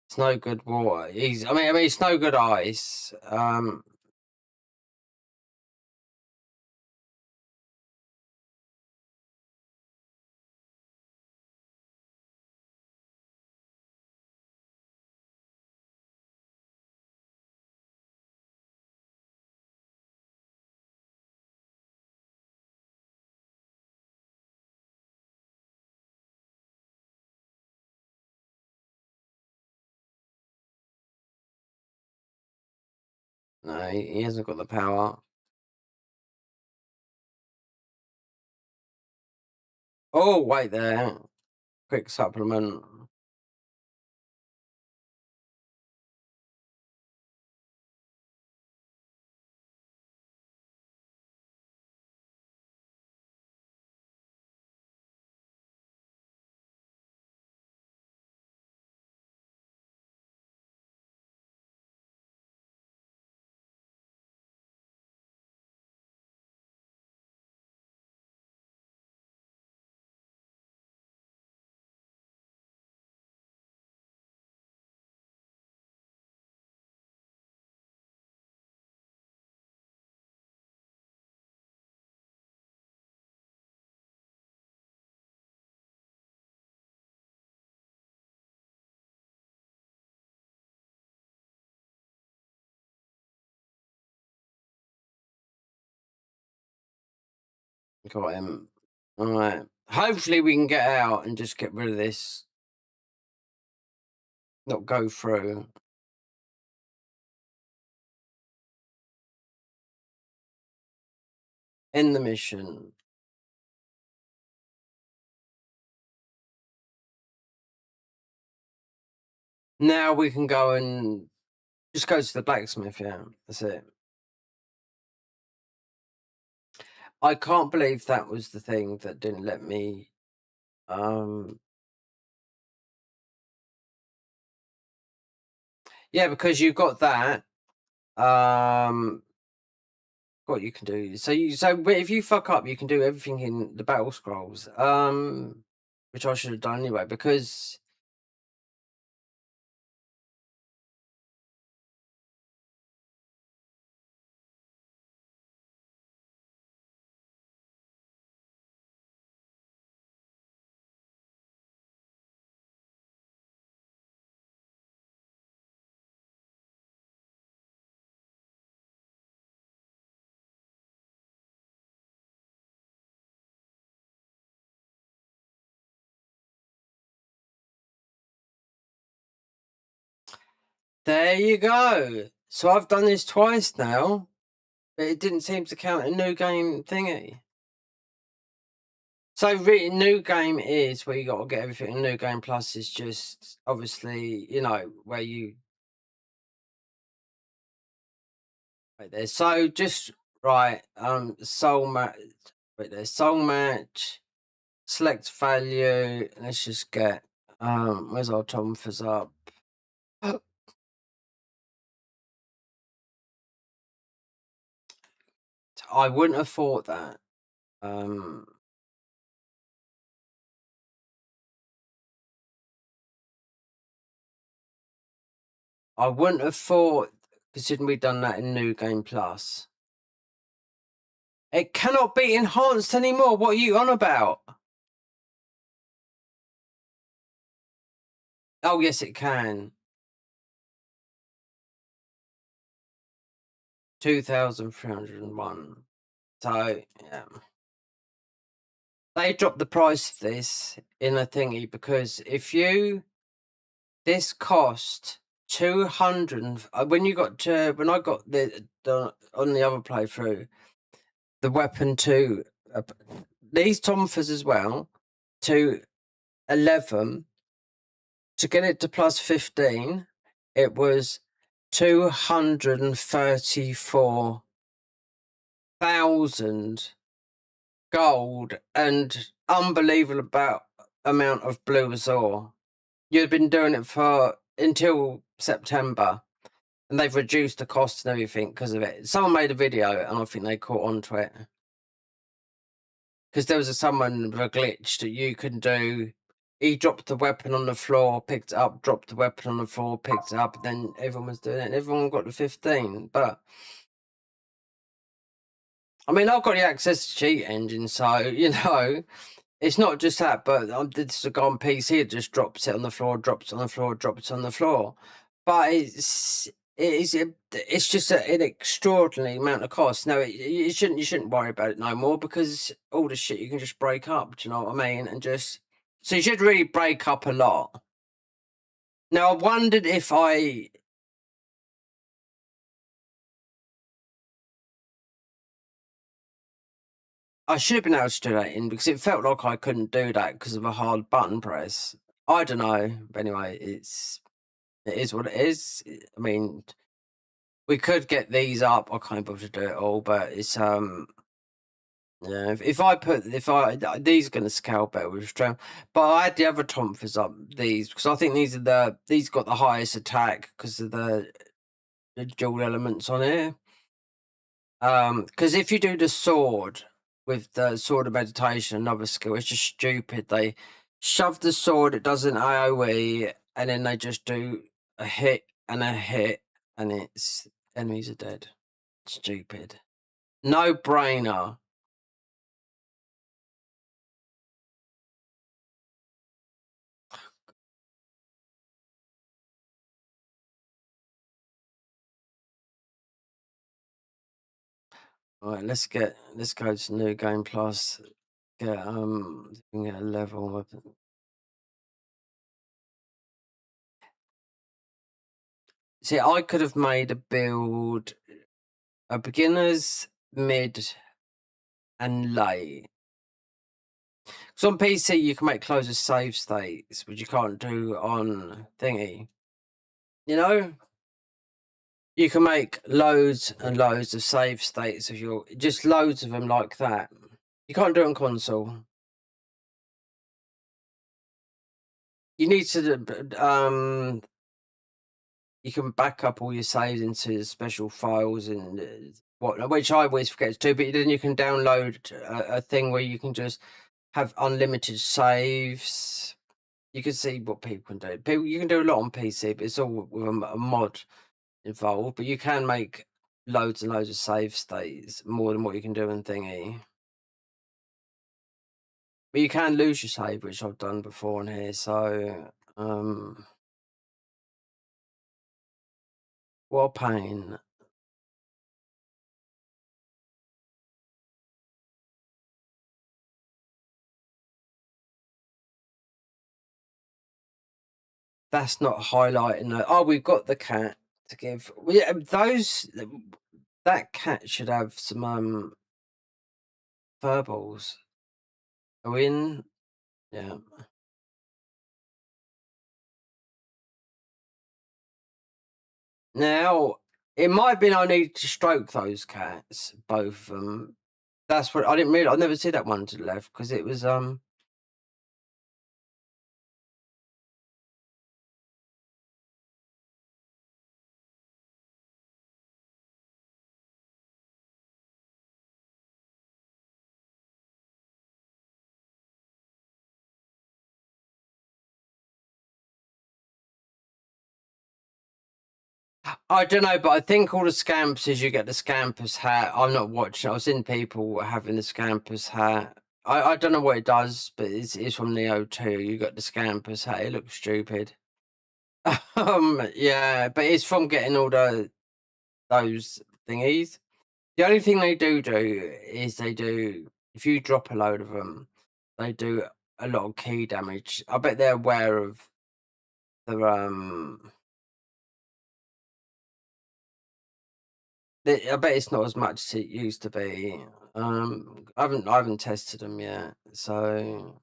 It's no good water. I mean, it's no good ice. No, he hasn't got the power. Oh, wait there. Quick supplement. Got him. Alright. Hopefully we can get out and just get rid of this. Not go through. End the mission. Now we can go and just go to the blacksmith, yeah. That's it. I can't believe that was the thing that didn't let me yeah, because you've got that. What you can do. But if you fuck up, you can do everything in the battle scrolls. Which I should have done anyway, because there you go. So I've done this twice now, but it didn't seem to count a new game thingy. So new game is where you got to get everything. And new game plus is just obviously, you know, where you right there. So just right, soul match. Wait there, soul match. Select value. Let's just get where's our Tom Fizz up? I wouldn't have thought that. I wouldn't have thought, considering we've done that in New Game Plus. It cannot be enhanced anymore. What are you on about? Oh, yes, it can. 2,301. So, yeah. They dropped the price of this in a thingy because this cost 200. When I got on the other playthrough, the weapon to these Tomfers as well, to 11, to get it to plus 15, it was 234,000 gold and unbelievable amount of blue azure. You'd been doing it for until September, and they've reduced the cost and everything because of it. Someone made a video, and I think they caught onto it because there was someone with a glitch that you can do. He dropped the weapon on the floor, picked it up, dropped the weapon on the floor, picked it up, and then everyone was doing it, and everyone got the 15. But I mean, I've got the access to cheat engine, so you know. It's not just that, but this is a guy on PC that just drops it on the floor, drops it on the floor, drops it on the floor. But it's just an extraordinary amount of cost. No, you shouldn't worry about it no more because all the shit you can just break up. Do you know what I mean? And just so you should really break up a lot. Now I wondered if I should have been able to do that in because it felt like I couldn't do that because of a hard button press. I don't know. But anyway, it is what it is. I mean, we could get these up. I can't bother to do it all, but it's yeah. If these are going to scale better with strength, but I had the other Tomfers up these because I think these got the highest attack because of the dual elements on here. Because if you do the sword with the sword of meditation, another skill, it's just stupid. They shove the sword, it does an AoE, and then they just do a hit, and it's enemies are dead. Stupid. No brainer. Alright, let's go to New Game Plus. Get we can get a level weapon. See, I could have made a build a beginners, mid, and late. Because on PC you can make closed save states, which you can't do on thingy. You know? You can make loads and loads of save states of your just loads of them like that. You can't do it on console. You need to you can back up all your saves into special files and whatnot, which I always forget to do. But then you can download a thing where you can just have unlimited saves. You can see what people can do. You can do a lot on PC, but it's all with a mod involved. But you can make loads and loads of save states, more than what you can do in thingy. But you can lose your save, which I've done before on here. So, what a pain. That's not highlighting. Oh, we've got the cat to give. Yeah, that cat should have some furballs. Are we in? Yeah. Now it might have been I needed to stroke those cats, both of them. That's what I didn't really. I never see that one to the left because it was I don't know, but I think all the scampers, you get the scamper's hat. I'm not watching. I've seen people having the scamper's hat. I don't know what it does, but it's from Nioh 2. You got the scamper's hat. It looks stupid. Yeah, but it's from getting all those thingies. The only thing they do is if you drop a load of them, they do a lot of key damage. I bet they're aware of the I bet it's not as much as it used to be. I haven't tested them yet, so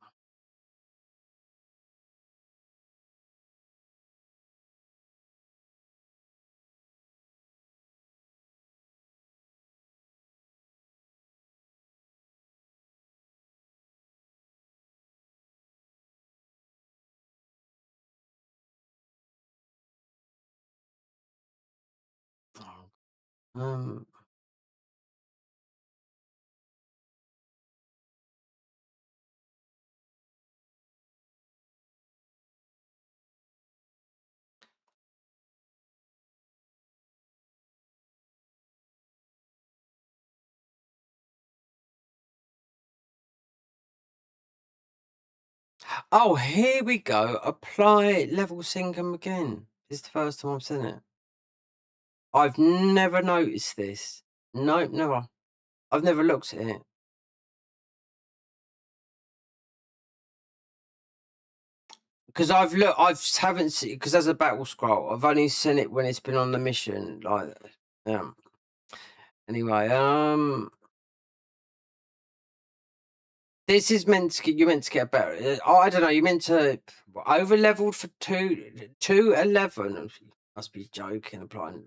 um. Oh, here we go. Apply level syncum again. This is the first time I've seen it. I've never noticed this. No, never. I've never looked at it. Because I haven't seen because there's a battle scroll. I've only seen it when it's been on the mission. Like, anyway, this is meant to get you're meant to get better. I don't know. You're meant to over leveled for 211. Must be joking. Applying.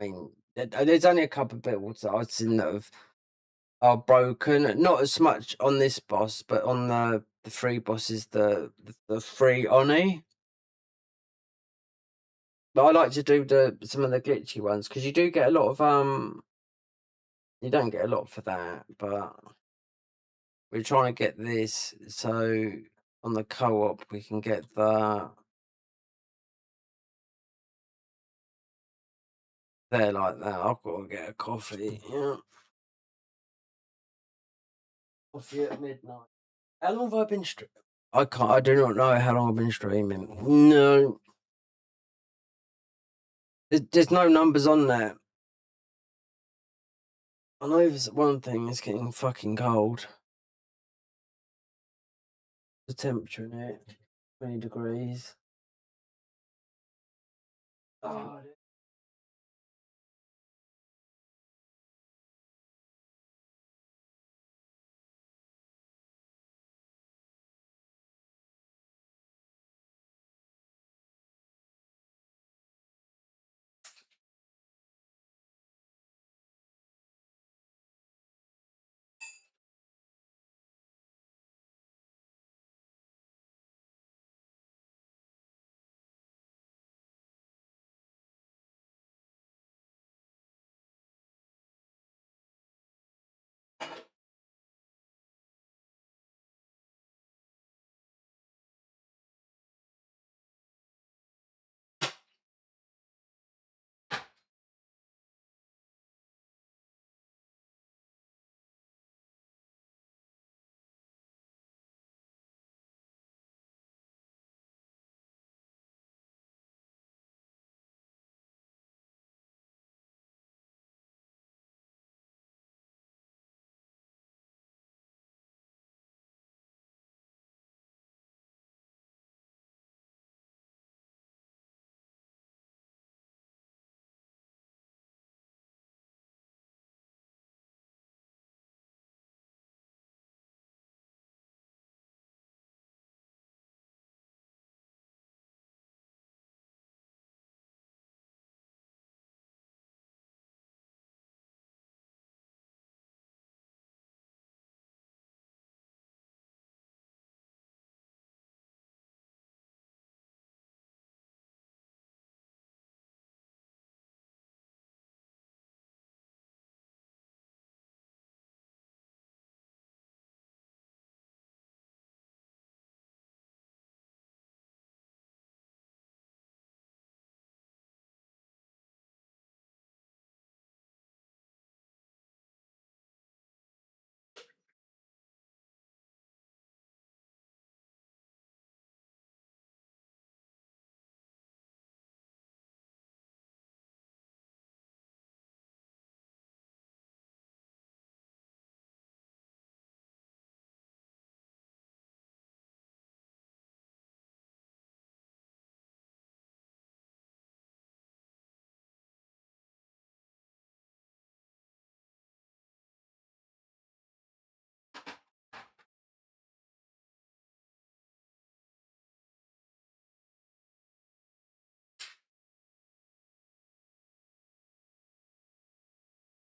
I mean, there's only a couple of builds that I've seen that are broken. Not as much on this boss, but on the three bosses, the three Oni. But I like to do some of the glitchy ones because you do get a lot of you don't get a lot for that, but we're trying to get this so on the co-op we can get there like that. I've got to get a coffee. Yeah. Coffee at midnight. How long have I been streaming? I do not know how long I've been streaming. No. There's no numbers on there. I know there's one thing, it's getting fucking cold. The temperature in it, 20 degrees. Oh,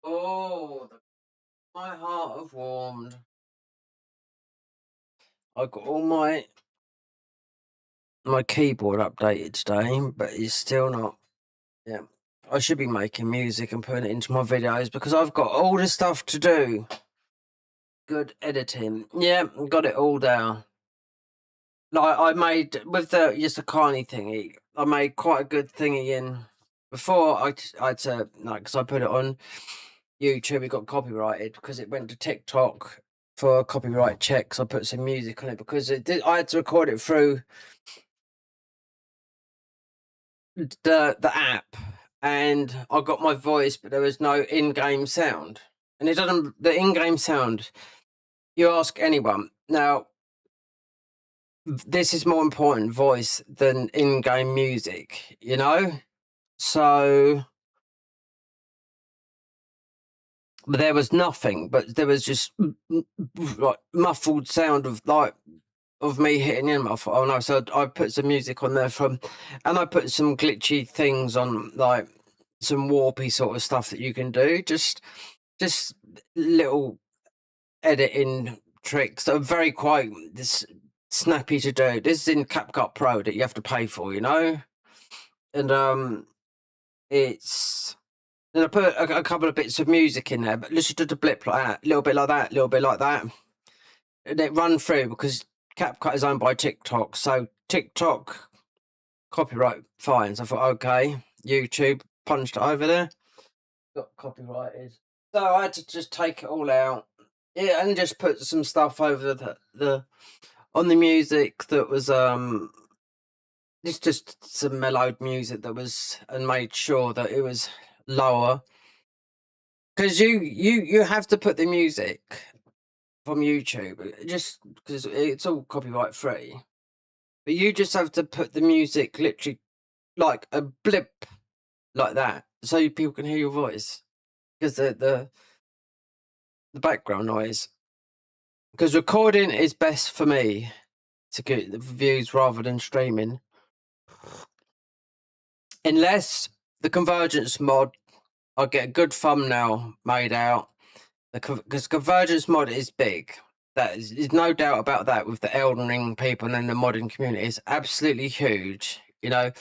oh, my heart have warmed. I got all my keyboard updated today, but it's still not. Yeah, I should be making music and putting it into my videos because I've got all the stuff to do. Good editing. Yeah, got it all down. Like I made with the just a Carney thingy. I made quite a good thingy in before I'd like because I put it on YouTube. It got copyrighted because it went to TikTok for copyright checks. I put some music on it because it did. I had to record it through the app, and I got my voice, but there was no in-game sound. And it doesn't. The in-game sound. You ask anyone now. This is more important voice than in-game music, you know. So but there was nothing, but there was just like muffled sound of like of me hitting him. I thought, oh no! So I put some music on there and I put some glitchy things on, like some warpy sort of stuff that you can do. Just little editing tricks that are very quite this snappy to do. This is in CapCut Pro that you have to pay for, you know, and it's. And I put a couple of bits of music in there, but literally just a blip like that, a little bit like that, a little bit like that. And it run through because CapCut is owned by TikTok. So TikTok copyright fines. I thought, okay, YouTube punched it over there. Got copyrighted. So I had to just take it all out. Yeah, and just put some stuff over the on the music that was it's just some mellowed music that was, and made sure that it was lower Because you have to put the music from YouTube, just because it's all copyright free. But you just have to put the music literally like a blip like that, so people can hear your voice. Because the background noise. Because recording is best for me to get the views rather than streaming. Unless the convergence mod, I get a good thumbnail made out. Because convergence mod is big. There's no doubt about that with the Elden Ring people and the modding community. It's absolutely huge. You know,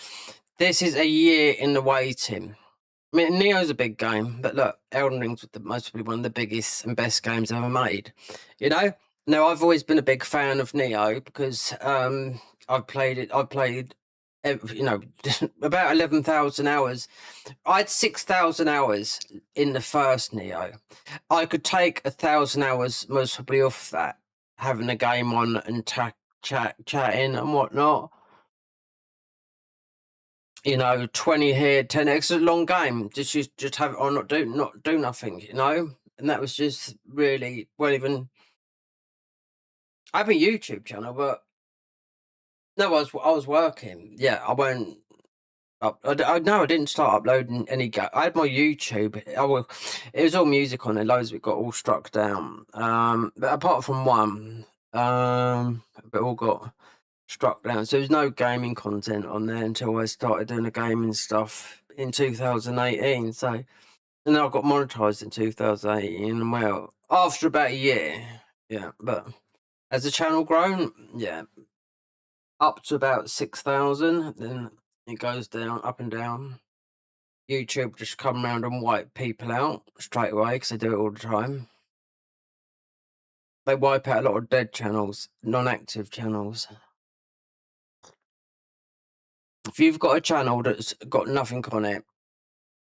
this is a year in the waiting. I mean, Nioh's a big game, but look, Elden Ring's most probably one of the biggest and best games ever made. You know? Now, I've always been a big fan of Nioh because I've played it. I've played, you know, about 11,000 hours. I had 6,000 hours in the first Nioh. I could take 1,000 hours most probably off that, having a game on and chatting and whatnot. You know, 20 here, 10x, a long game. Just have it on, not do nothing, you know? And that was just really, well, even I have a YouTube channel, but no, I was working. Yeah, I won't no, I didn't start uploading any I had my YouTube. It was all music on there, loads of it got all struck down. But apart from one, but all got struck down. So there's no gaming content on there until I started doing the gaming stuff in 2018. So, and then I got monetized in 2018. And well, after about a year, yeah. But as the channel grown, yeah, up to about 6,000, then it goes down, up and down. YouTube just come around and wipe people out straight away because they do it all the time. They wipe out a lot of dead channels, non-active channels. If you've got a channel that's got nothing on it,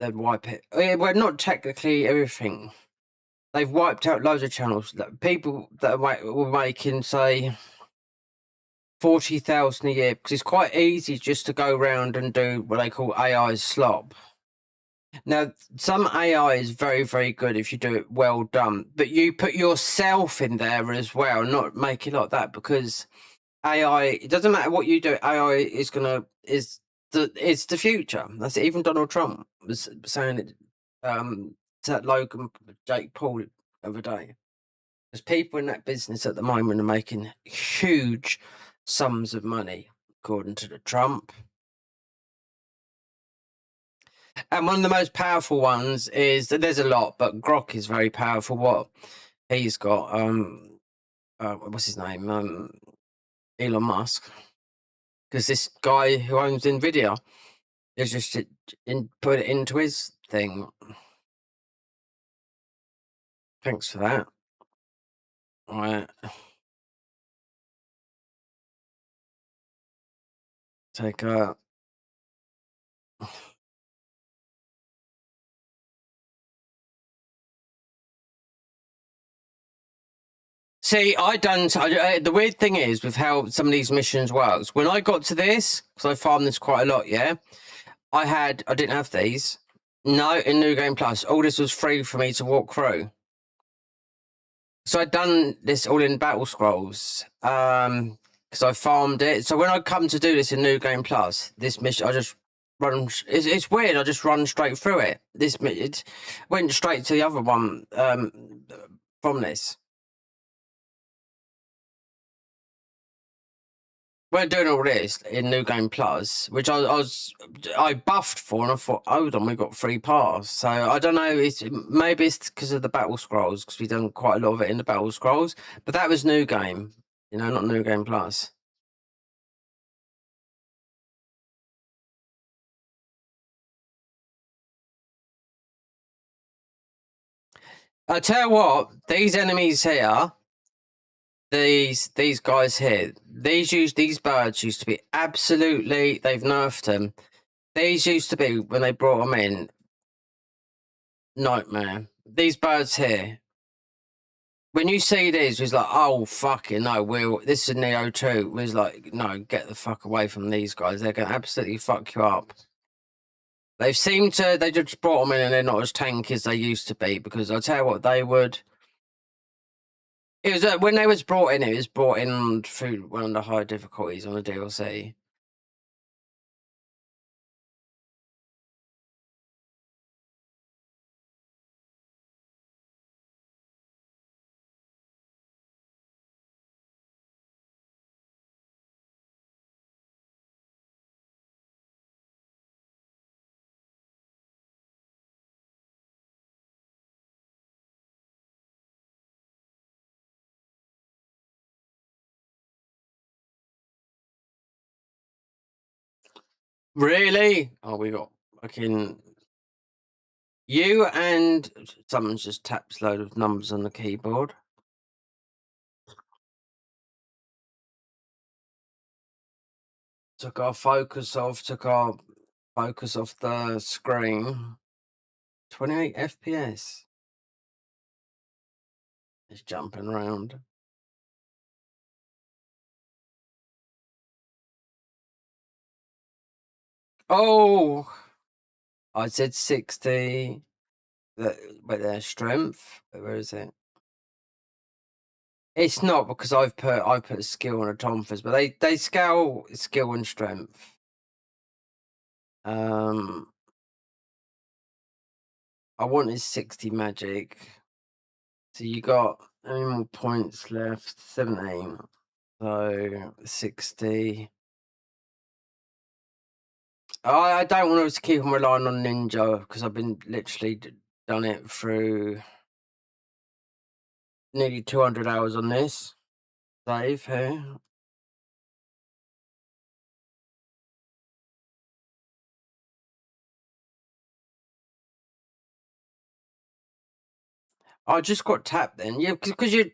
they'd wipe it. Well, not technically everything. They've wiped out loads of channels. People that were making, say, 40,000 a year, because it's quite easy just to go around and do what they call AI slop. Now, some AI is very, very good if you do it well done, but you put yourself in there as well, not make it like that, because AI, it doesn't matter what you do, AI is it's the future. That's it. Even Donald Trump was saying it to Logan Jake Paul the other day. There's people in that business at the moment are making huge sums of money, according to the Trump. And one of the most powerful ones is that there's a lot, but Grok is very powerful. What he's got, what's his name? Elon Musk. Because this guy who owns Nvidia is just put it into his thing. Thanks for that. All right. Take a. See, the weird thing is with how some of these missions works. When I got to this, because I farmed this quite a lot, yeah, I didn't have these. No, in New Game Plus, all this was free for me to walk through. So I'd done this all in Battle Scrolls, because I farmed it. So when I come to do this in New Game Plus, this mission, I just run. It's weird. I just run straight through it. It went straight to the other one from this. We're doing all this in New Game Plus, which I buffed for, and I thought, hold on, we got free pass. So I don't know. Maybe it's because of the Battle Scrolls, because we've done quite a lot of it in the Battle Scrolls. But that was New Game, you know, not New Game Plus. I tell you what, these enemies here, these guys here, these birds used to be absolutely. They've nerfed them. These used to be, when they brought them in, nightmare. These birds here, when you see these, it's like, oh fucking no, this is Nioh 2. It's like, no, get the fuck away from these guys. They're gonna absolutely fuck you up. They just brought them in and they're not as tanky as they used to be, because I'll tell you what, they would. It was when they was brought in, it was brought in through one of the high difficulties on the DLC. Really? Oh, we got fucking you and someone's just taps a load of numbers on the keyboard. Took our focus off the screen. 28 FPS. It's jumping around. Oh, I said 60. But their strength. Where is it? It's not, because I put skill on Atomphis, but they scale skill and strength. I wanted 60 magic. So you got how many more points left? 17. So 60. I don't want to keep on relying on Ninja, because I've been literally done it through nearly 200 hours on this save here. I just got tapped then, yeah, because you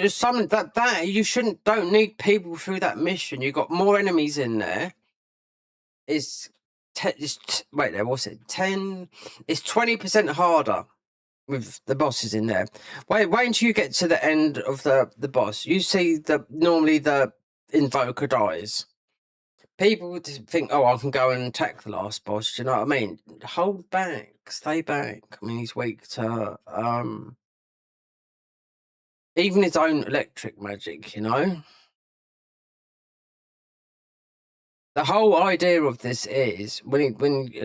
summon that you don't need people through that mission. You got more enemies in there. Wait there, what's it? 10. It's 20% harder with the bosses in there. Wait until you get to the end of the boss. You see normally the invoker dies. People would think, oh, I can go and attack the last boss. Do you know what I mean? Hold back, stay back. I mean, he's weak to even his own electric magic, you know? The whole idea of this is when I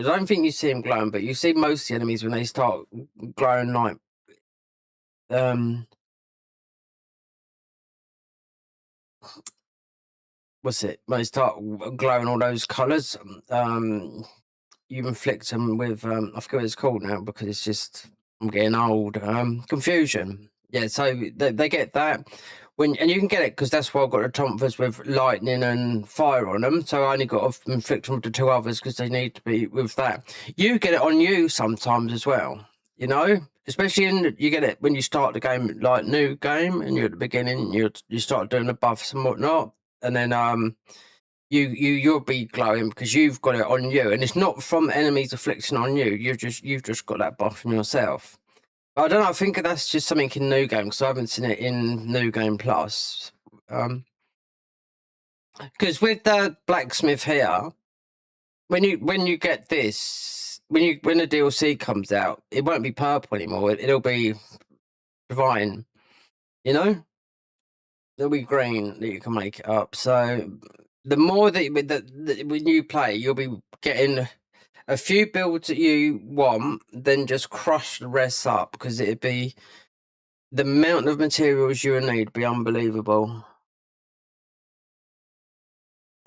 don't think you see him glowing, but you see most of the enemies when they start glowing like what's it? When they start glowing all those colours, you inflict them with I forget what it's called now, because it's just I'm getting old. Confusion. Yeah, so they get that and you can get it because that's why I've got the Tomphas with lightning and fire on them. So I only got to inflict them with the two others because they need to be with that. You get it on you sometimes as well, you know. Especially you get it when you start the game, like new game, and you're at the beginning. You start doing the buffs and whatnot, and then you'll be glowing because you've got it on you, and it's not from enemies affliction on you. You've just got that buff in yourself. But I don't know. I think that's just something in New Game because I haven't seen it in New Game Plus. Because with the blacksmith here, when you get this, when the DLC comes out, it won't be purple anymore. It'll be divine. You know, it'll be green that you can make it up. So the more that when you play, you'll be getting a few builds that you want, then just crush the rest up because it'd be the amount of materials you would need be unbelievable.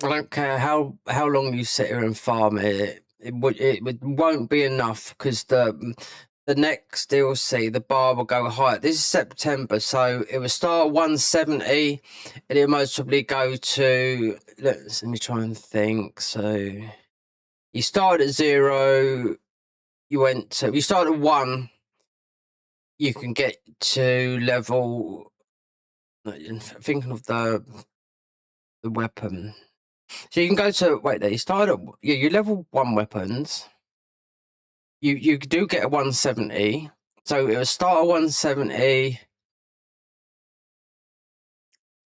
I don't care how long you sit here and farm it. It won't be enough because the next DLC the bar will go higher. This is September, so it will start at 170, and it'll most probably go to. Let me try and think. So you started at 0. You start at 1. You can get to level. Thinking of the weapon. So you can go to wait there. You start at you level 1 weapons. You do get a 170. So it will start at 170.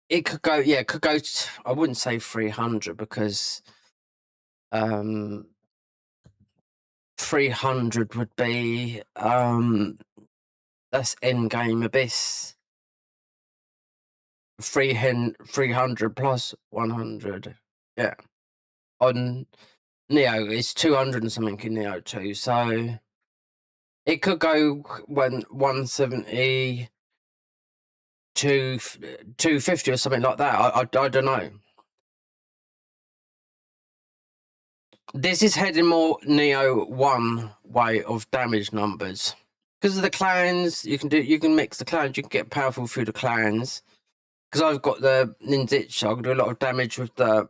It could go to, I wouldn't say 300 because 300 would be that's Endgame Abyss. 300 plus 100. Yeah. On Nioh, it's 200 and something in Nioh 2, so it could go when 170, 250 or something like that. I don't know. This is heading more Nioh 1 way of damage numbers. Because of the clans, you can mix the clans, you can get powerful through the clans. Because I've got the Ninjitsu, I can do a lot of damage with the,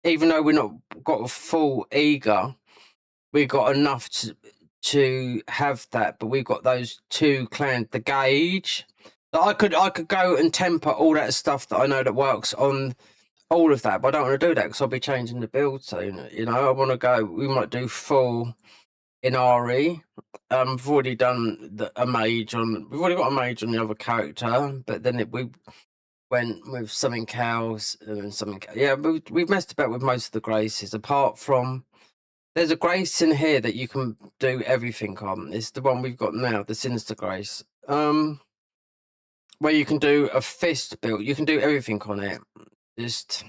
even though we're not got a full eager, we got enough to have that, but we've got those two clans, the gauge. I could go and temper all that stuff that I know that works on all of that, but I don't want to do that because I'll be changing the build soon. You know, I want to go. We might do full in RE. We've already done a mage on. We've already got a mage on the other character, but then we went with something else and something. Yeah, we've messed about with most of the graces, apart from there's a grace in here that you can do everything on. It's the one we've got now, the Sinister Grace. Where you can do a fist build, you can do everything on it. Just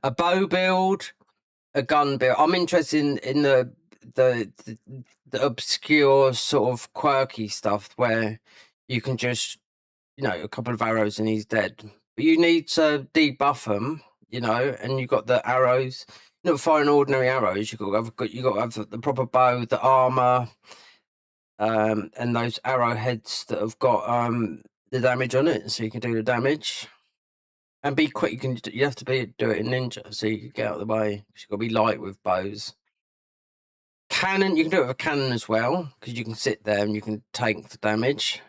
a bow build, a gun build. I'm interested in the obscure sort of quirky stuff where you can just, a couple of arrows and he's dead. But you need to debuff them, and you've got the arrows. Not firing ordinary arrows. You got to have the proper bow, the armor, and those arrowheads that have got the damage on it, so you can do the damage and be quick. You have to do it in ninja, so you can get out of the way. You've got to be light with bows. Cannon, you can do it with a cannon as well, because you can sit there and you can take the damage.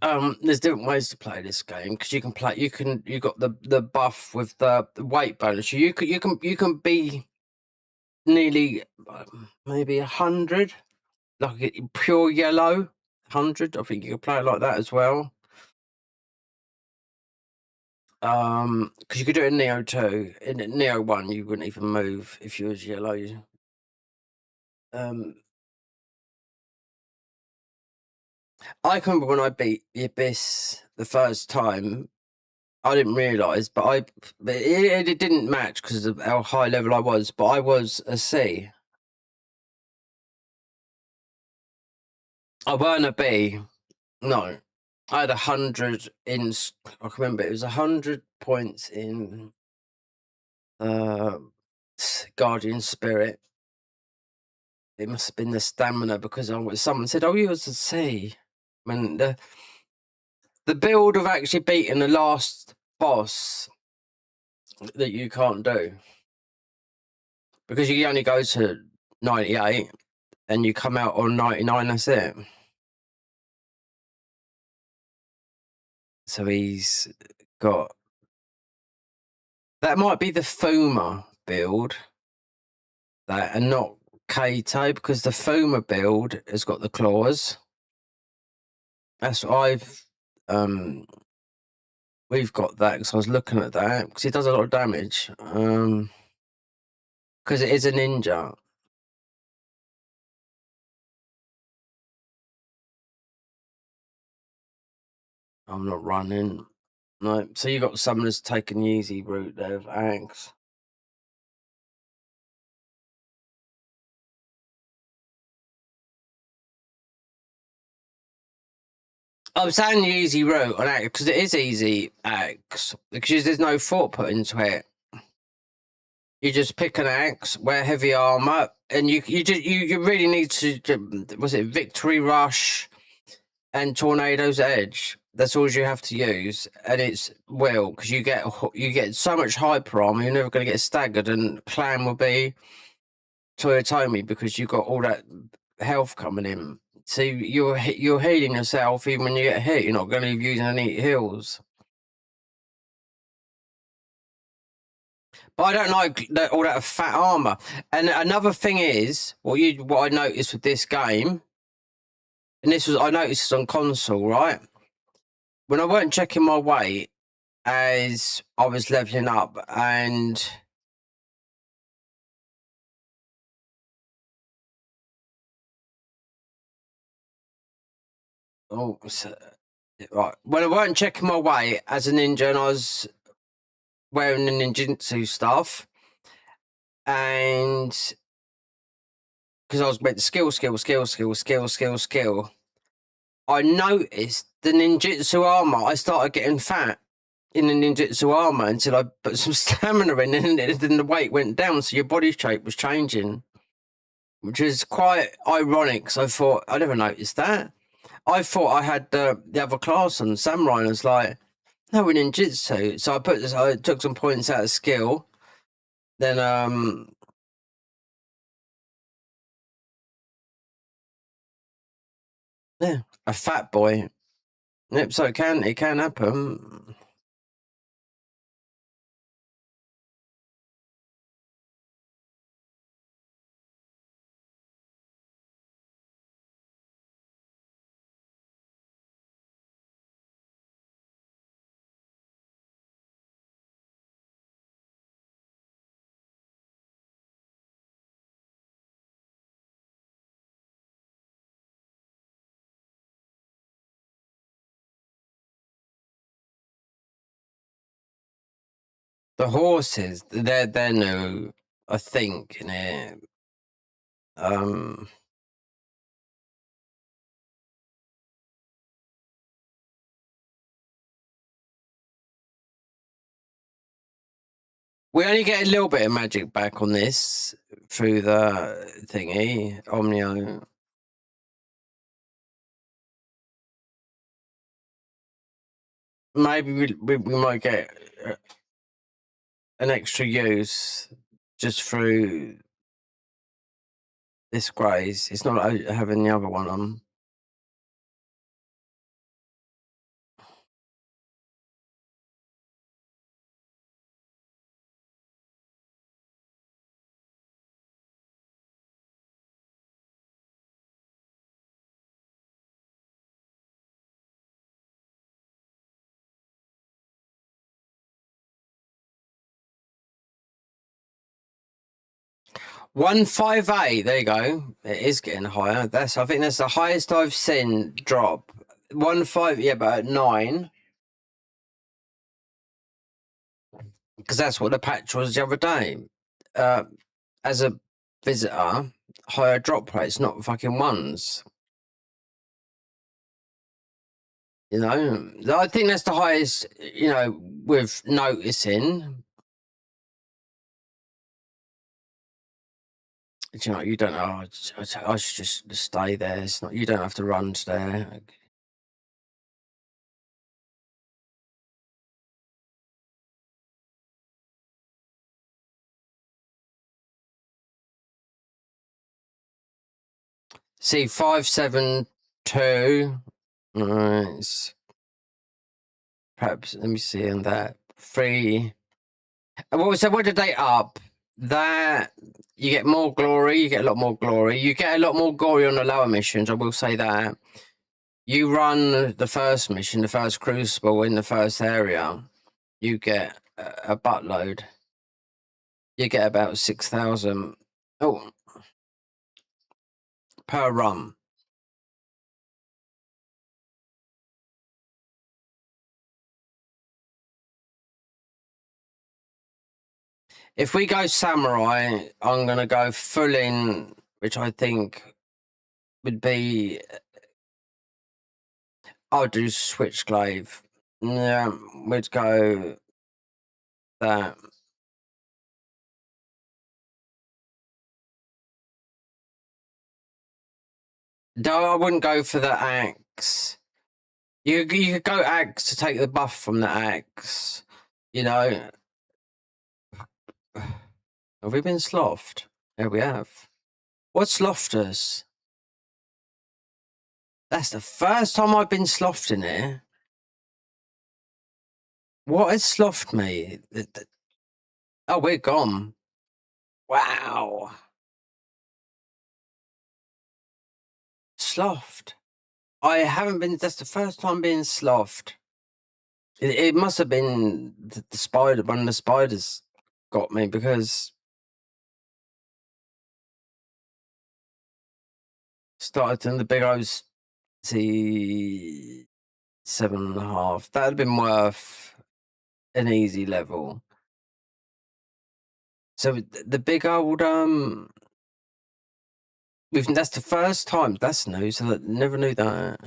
There's different ways to play this game, because you got the buff with the weight bonus. You can be nearly maybe 100, like pure yellow 100. I think you can play it like that as well. Because you could do it in Nioh 2. In Nioh 1, you wouldn't even move if you was yellow. I can remember when I beat the Abyss the first time, I didn't realise, but it didn't match because of how high level I was, but I was a C. I weren't a B. No. I had 100 in, I can remember it was 100 points in Guardian Spirit. It must have been the stamina, because someone said, "Oh, you was a C." When the build of actually beating the last boss that you can't do, because you only go to 98 and you come out on 99. That's it. So he's got that. Might be the Fuma build, that, and not Kato, because the Fuma build has got the claws. That's what we've got that, because I was looking at that, because it does a lot of damage. Because it is a ninja. I'm not running. No, so you got summoners taking the easy route there of axe. I'm saying the easy route on axe because it is easy axe, because there's no thought put into it. You just pick an axe, wear heavy armor, and you really need to. Was it Victory Rush and Tornado's Edge? That's all you have to use, and it's will, because you get so much hyper armor, you're never going to get staggered, and clan will be Toyotomi because you got all that health coming in. So you're healing yourself even when you get hit. You're not going to be using any heals. But I don't like all that fat armor. And another thing is, what I noticed with this game, and I noticed this on console, right? When I weren't checking my weight as I was leveling up, and Oh, right. When I weren't checking my weight as a ninja and I was wearing the ninjutsu stuff, and because I was meant to skill, I noticed the ninjutsu armor. I started getting fat in the ninjutsu armor until I put some stamina in, and then the weight went down, so your body shape was changing, which is quite ironic. Because I thought I never noticed that. I thought I had the other class on samurai, and I was like, no, we're ninjutsu. So I took some points out of skill. Then yeah, a fat boy. Yep, so it can happen. The horses, they're new, I think, in it. We only get a little bit of magic back on this through the thingy, Omnio. Maybe we might get an extra use just through this graze. It's not like having the other one on. $158. There you go. It is getting higher. I think that's the highest I've seen drop. 1.5. Yeah, but at 9. Because that's what the patch was the other day. As a visitor, higher drop rates, not fucking ones. You know, I think that's the highest. You know, with noticing. You know, you don't know. I should just stay there. It's not. You don't have to run to there. See, 572. Nice. Perhaps let me see on that 3. What did they up? That you get more glory. You get a lot more glory. You get a lot more glory on the lower missions. I will say that. You run the first mission, the first crucible in the first area. You get a buttload. You get about 6,000. Oh, per run. If we go samurai, I'm gonna go full in, which I think would be. I'll do switchglaive. Yeah, we'd go that. No, I wouldn't go for the axe. You could go axe to take the buff from the axe. You know. Have we been slothed? Yeah, we have. What's slothed us? That's the first time I've been slothed in here. What has slothed me? Oh, we're gone. Wow. Slothed. I haven't been. That's the first time being slothed. It must have been the spider. One of the spiders got me because started in the big O's see 7.5. That'd have been worth an easy level. So the big old that's the first time. That's new. So that never knew that.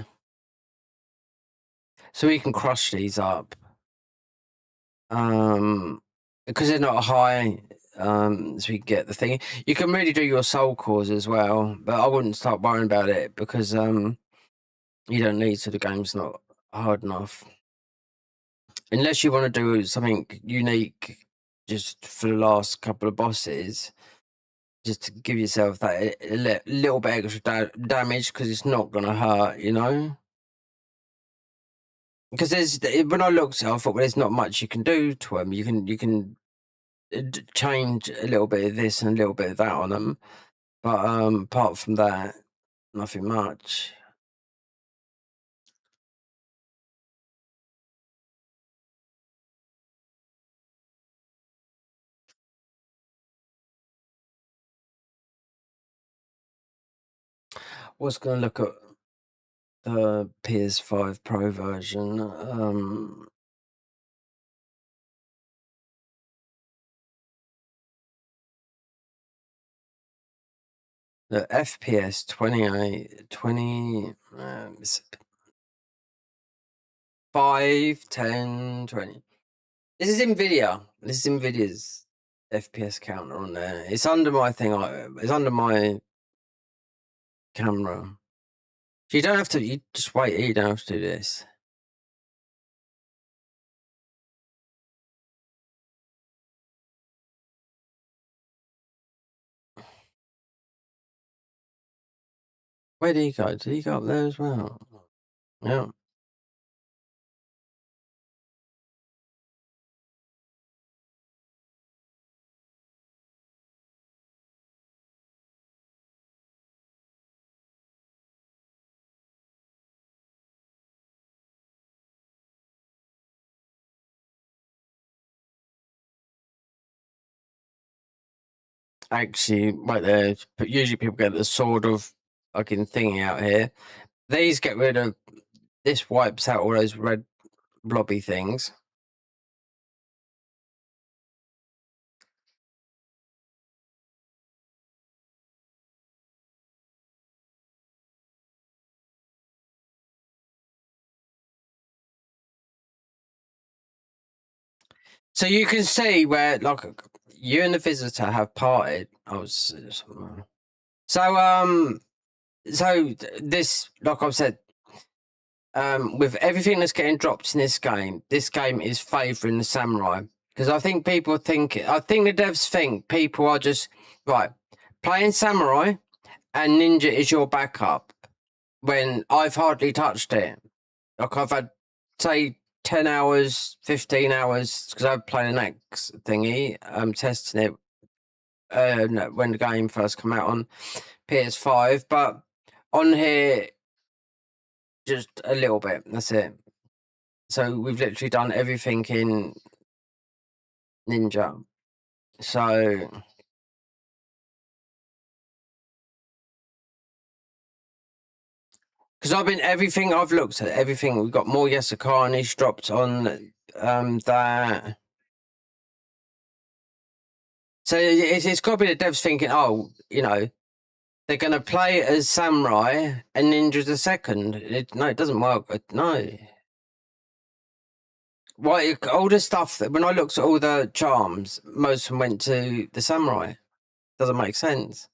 So we can crush these up. Because they're not high. So we can get the thing. You can really do your soul cores as well, but I wouldn't start worrying about it because you don't need to. The game's not hard enough. Unless you want to do something unique just for the last couple of bosses, just to give yourself that little bit extra damage, because it's not going to hurt, you know? Because when I looked at it, I thought, well, there's not much you can do to them. You can change a little bit of this and a little bit of that on them. But apart from that, nothing much. Was going to look at the PS5 Pro version. The FPS 28, 20, 5, 10, 20. This is NVIDIA. This is NVIDIA's FPS counter on there. It's under my thing. It's under my camera. So you don't have to. You just wait. You don't have to do this. Where did he go? Did he go up there as well? Yeah. Actually, right there. But usually people get the sort of fucking thingy out here. These get rid of. This wipes out all those red blobby things. So you can see where, like, you and the visitor have parted. So this, like I've said, with everything that's getting dropped in this game is favouring the samurai, because I think the devs think people are just right playing samurai and ninja is your backup. When I've hardly touched it, like I've had say 10 hours, 15 hours, because I've played an X thingy, testing it when the game first came out on PS5, but on here, just a little bit, that's it. So we've literally done everything in Ninja. So because I've looked at everything. We've got more Yasukani's dropped on that. So it's got to be the devs thinking, oh, they're going to play as samurai and ninja's a second. No, it doesn't work. No. Why all the stuff that when I looked at all the charms, most of them went to the samurai. Doesn't make sense.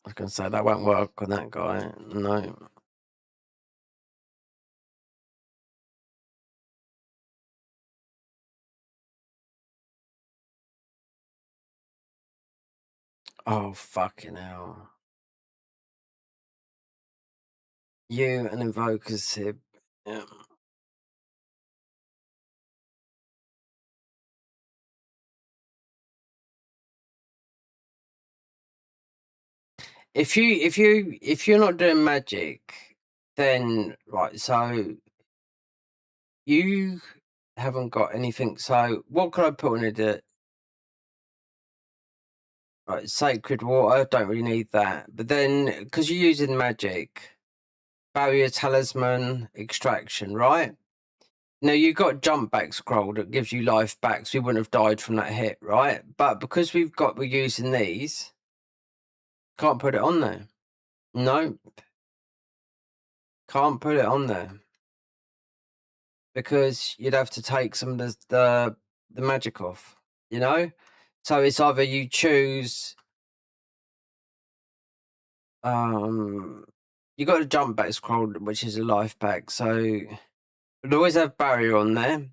I was going to say that won't work on that guy. No. Oh, fucking hell. You and Invoker's Sib. Yeah. If you're not doing magic, then right, so you haven't got anything. So what could I put on it? Right, sacred water, don't really need that. But then, because you're using magic, barrier, talisman, extraction, right? Now you've got jump back scroll that gives you life back, so we wouldn't have died from that hit, right? But because we're using these, can't put it on there. No, can't put it on there because you'd have to take some of the magic off, you know. So it's either you choose, you got a jump back scroll, which is a life back, so you'd always have barrier on there.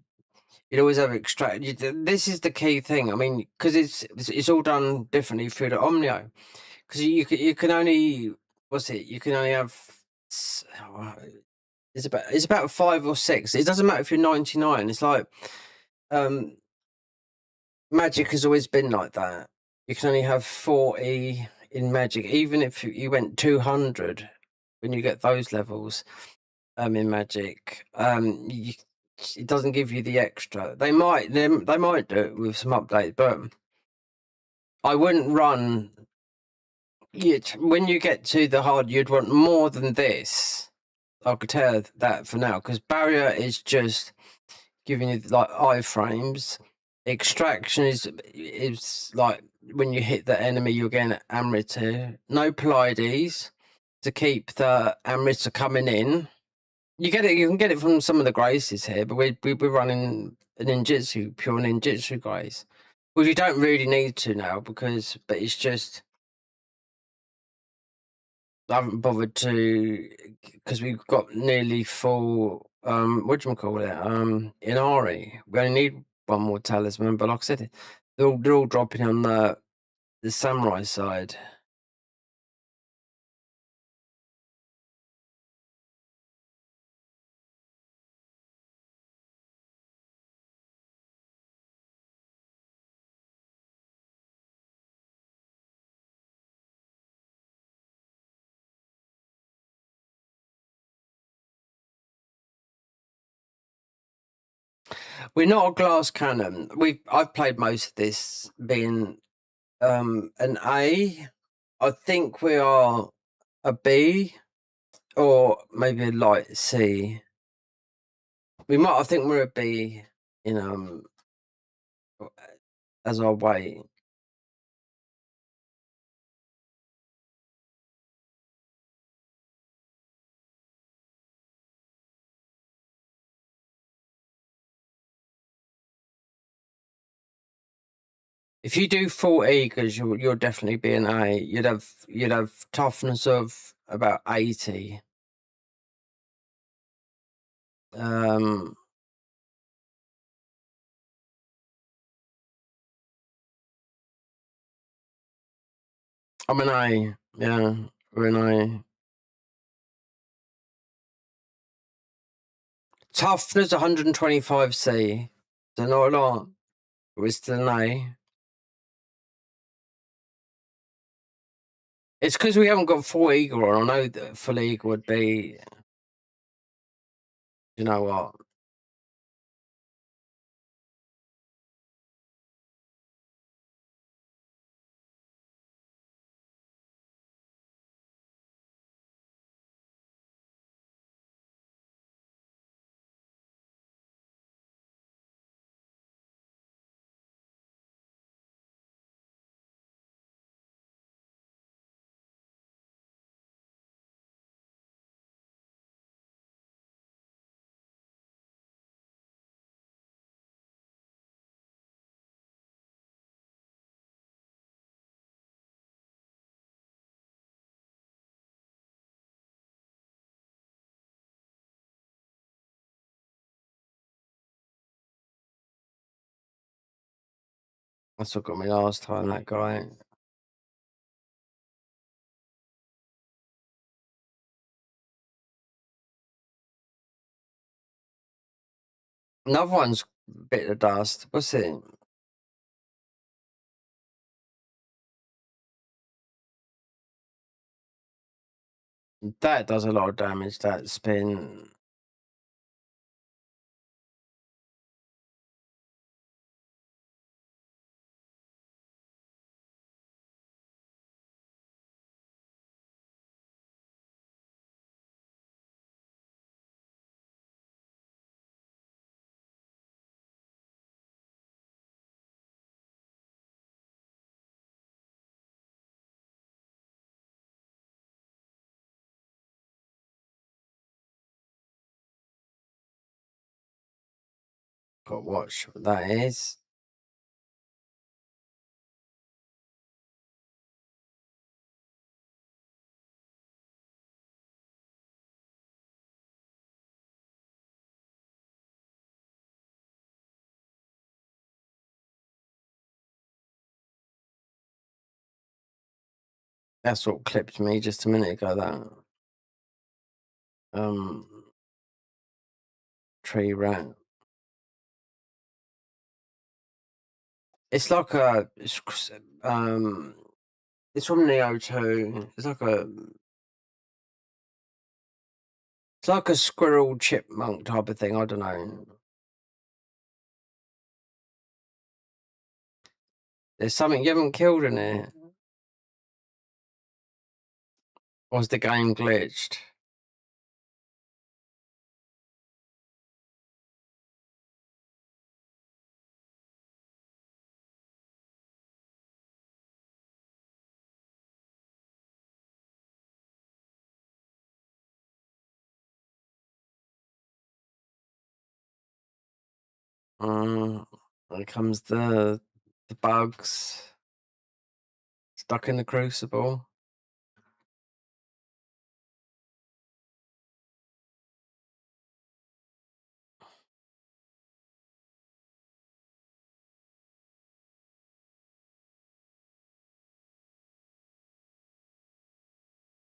You'd always have extract. This is the key thing. I mean, because it's all done differently through the Omnio. Because you can only, what's it? You can only have. It's about 5 or 6. It doesn't matter if you're 99. It's like um, magic has always been like that. You can only have 40 in magic, even if you went 200 when you get those levels in magic. It doesn't give you the extra. They might do it with some update, but I wouldn't run it when you get to the hard. You'd want more than this. I could tell that for now, because barrier is just giving you like iframes. Extraction is like when you hit the enemy, you're getting amrita. No Pleiades to keep the amrita coming in. You can get it from some of the graces here, but we're running a ninjutsu, pure ninjutsu grace. Well, you don't really need to now but it's just I haven't bothered to because we've got nearly full. What do you call it? Inari. We only need one more talisman, but like I said, they're all dropping on the samurai side. We're not a glass cannon. I've played most of this being an A. I think we are a B or maybe a light C. I think we're a B in as our weight. If you do 40, because you're definitely be an A, you'd have toughness of about 80. I'm an A, yeah, we're an A. Toughness 125C. So not a lot. We're still an A. It's because we haven't got full eagle on. I know that full eagle would be. You know what? That's what got me last time. That guy. Another one's bit of dust. What's it? That does a lot of damage. That spin. Got to watch what that is. That's what clipped me just a minute ago, that tree rat. It's like it's from Nioh 2. It's like a squirrel chipmunk type of thing, I don't know. There's something you haven't killed in it. Or is the game glitched? Here comes the bugs stuck in the crucible.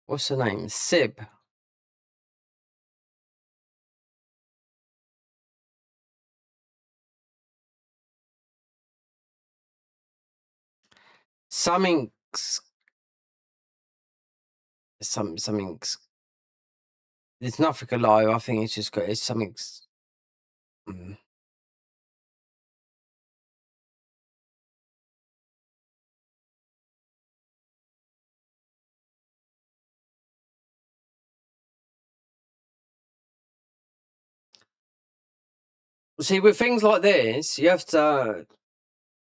What's her name? Sib. Something's. It's nothing alive. I think it's just got. It's something's. See, with things like this, you have to.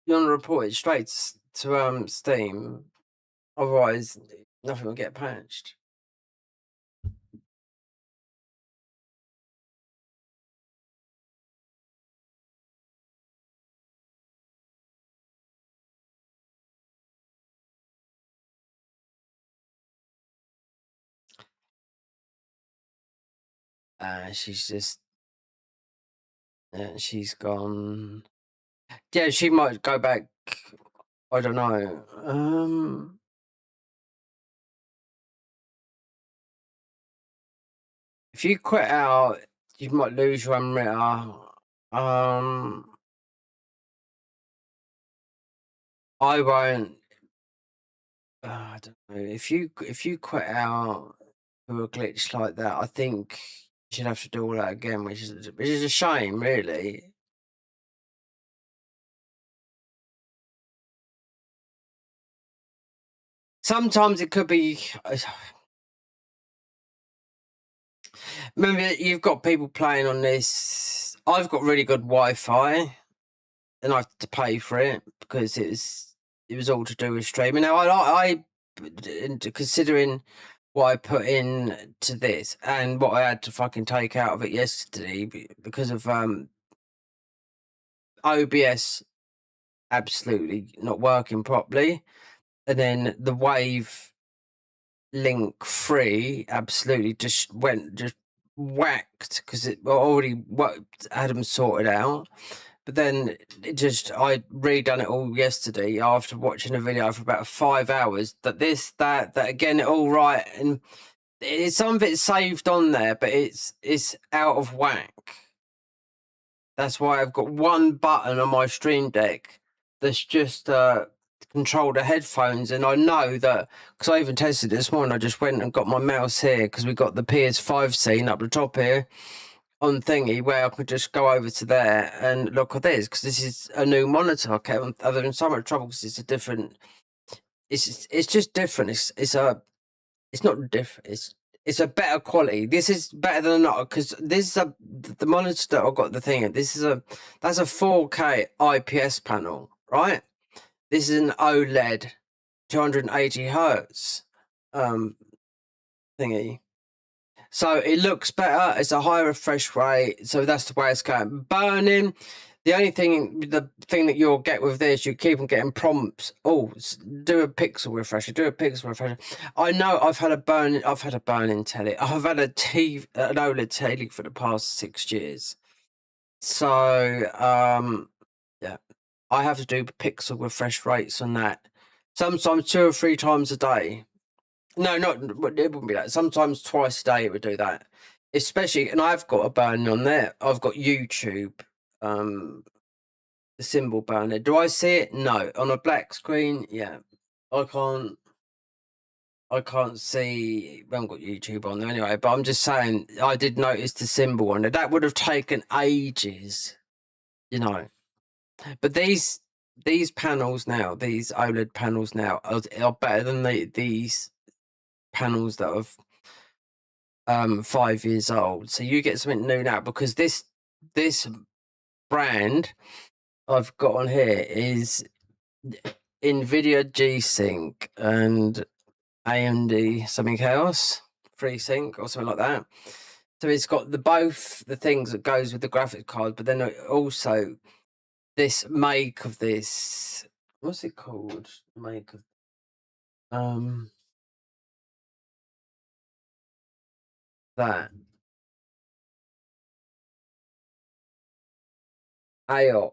You want to report it straight to Steam. Otherwise, nothing will get patched. She's just. She's gone. Yeah, she might go back. I don't know. If you quit out, you might lose your unwritten. I won't. I don't know. If you quit out through a glitch like that, I think you should have to do all that again, which is a shame, really. Sometimes it could be. Remember, you've got people playing on this. I've got really good Wi-Fi, and I have to pay for it because it was all to do with streaming. Now, I considering what I put in to this and what I had to fucking take out of it yesterday because of OBS absolutely not working properly, and then the Wave Link 3 absolutely just whacked because it already had them sorted out. But then I redone it all yesterday after watching a video for about 5 hours. That again, all right, and some of it's saved on there, but it's out of whack. That's why I've got one button on my Stream Deck that's just control the headphones, and I know that because I even tested it this morning. I just went and got my mouse here because we got the PS5 scene up the top here on thingy where I could just go over to there and look at this because this is a new monitor. Okay, I'm having so much trouble because it's a different. It's just different. It's not different. It's a better quality. This is better than not because this is the monitor that I got the thing. That's a 4K IPS panel, right? This is an OLED 280 hertz thingy. So it looks better. It's a higher refresh rate. So that's the way it's going. Burning. The only thing, the thing that you'll get with this, you keep on getting prompts. Oh, do a pixel refresher. Do a pixel refresher. I know I've had a burning telly. I've had an OLED telly for the past 6 years. So yeah, I have to do pixel refresh rates on that. Sometimes 2 or 3 times a day. No, it wouldn't be that. Sometimes twice a day it would do that. Especially, and I've got a burn on there. I've got YouTube. The symbol burner. Do I see it? No. On a black screen, yeah. I can't see. I haven't got YouTube on there anyway, but I'm just saying I did notice the symbol on it. That would have taken ages, you know. But these panels now, these OLED panels now are better than these panels that are 5 years old. So you get something new now, because this brand I've got on here is NVIDIA G-Sync and AMD something else, FreeSync or something like that. So it's got both the things that goes with the graphics card, but then also this make of this. What's it called? Make of that AOC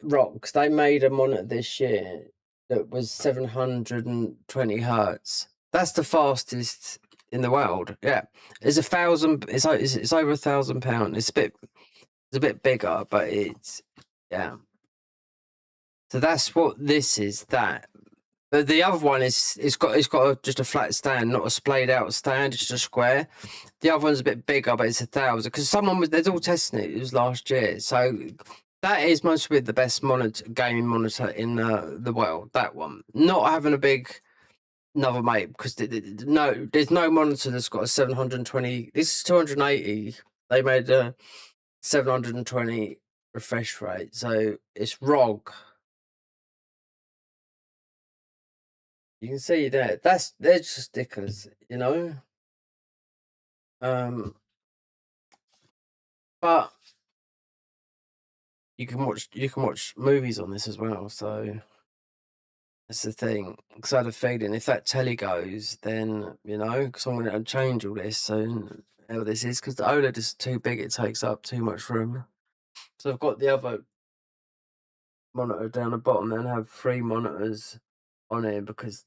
rocks. They made a monitor this year that was 720 hertz. That's the fastest in the world. Yeah, it's 1,000. It's over £1,000. It's a bit bigger, but it's yeah. So that's what this is. That, but the other one is it's got just a flat stand, not a splayed out stand. It's just a square. The other one's a bit bigger, but it's 1,000. Because they're all testing it. It was last year, so that is mostly the best gaming monitor in the world. That one, not having a big another mate, because there's no monitor that's got a 720. This is 280. They made a 720 refresh rate, so it's ROG. You can see that they're just stickers, you know. But you can watch movies on this as well, so that's the thing. Because I had a feeling if that telly goes, then because I'm going to change all this soon. How this is, because the OLED is too big; it takes up too much room. So I've got the other monitor down the bottom, then have 3 monitors on here, because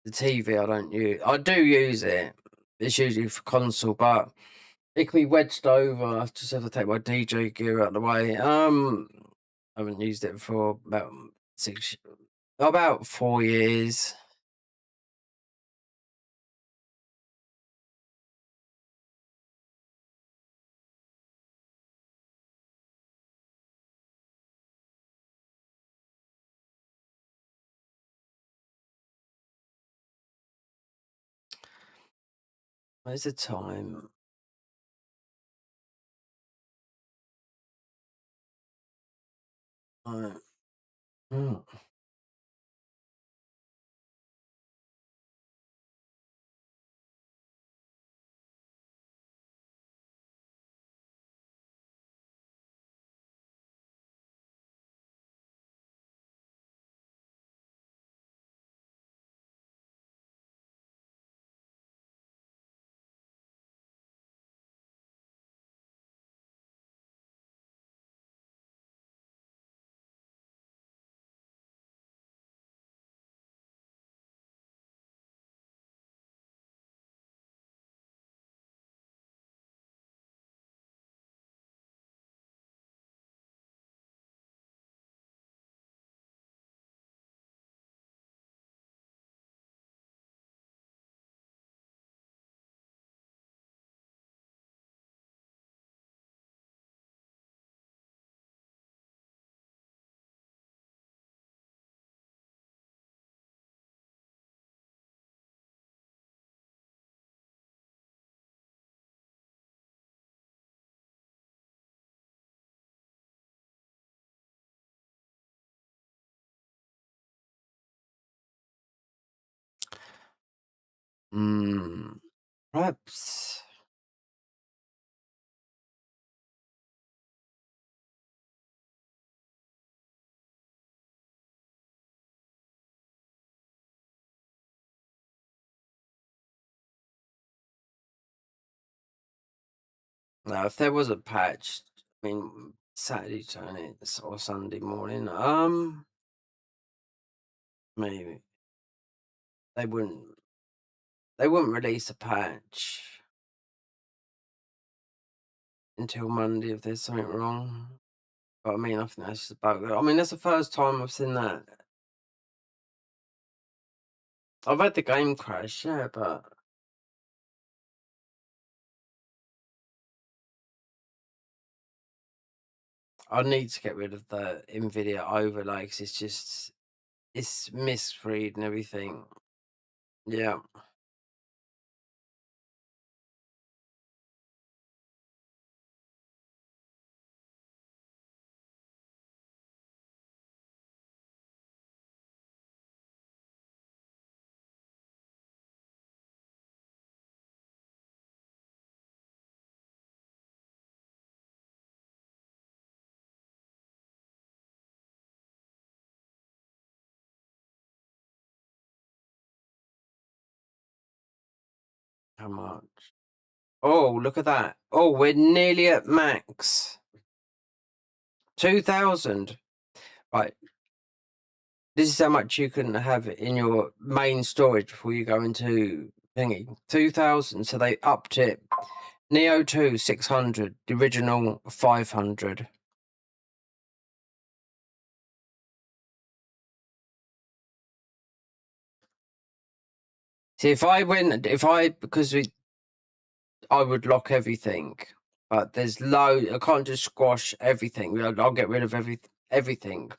the TV I don't use. I do use it. It's usually for console, but it can be wedged over. I just have to take my DJ gear out of the way. I haven't used it for about 4 years. Where's the time? Right. Mm. Perhaps. Now, if there was a patch, I mean, Saturday turn it or Sunday morning, maybe they wouldn't release a patch until Monday if there's something wrong. But I mean, I think that's just about it. I mean, that's the first time I've seen that. I've had the game crash, yeah, but I need to get rid of the NVIDIA overlay because it's misread and everything. Yeah. How much? Oh, look at that. Oh, we're nearly at max. 2,000. Right. This is how much you can have in your main storage before you go into thingy. 2,000. So they upped it. Neo 2, 600. The original, 500. See, because I would lock everything, but there's I can't just squash everything. I'll get rid of everything,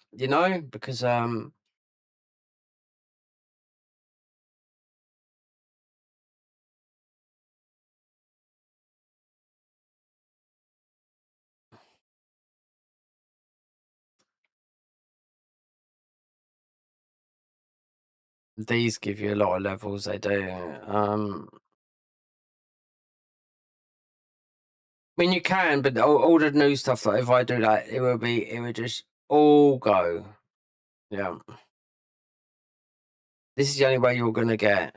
because these give you a lot of levels. They do. I mean, you can, but all the new stuff, like if I do that, it would just all go. Yeah. This is the only way you're gonna get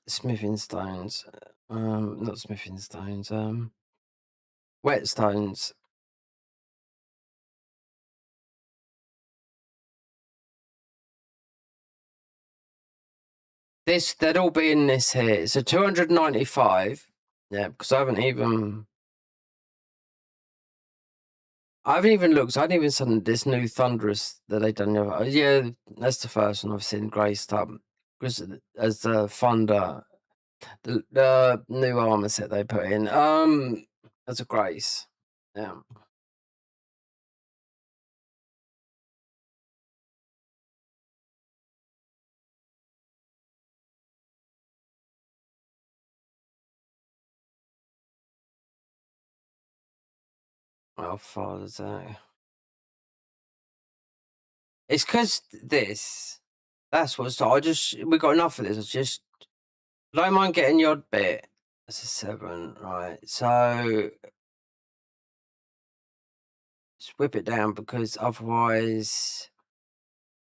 smithing stones. Not smithing stones. Whetstones. They'd all be in this here. So 295. Yeah, because I haven't even looked. I haven't even seen this new Thunderous that they done. Yeah, that's the first one I've seen graced up. Because as the Thunder, the new armor set they put in. As a grace. Yeah. How far is that? It's because this. That's what's. We got enough of this. I don't mind getting the odd bit. That's a 7, right? So just whip it down because otherwise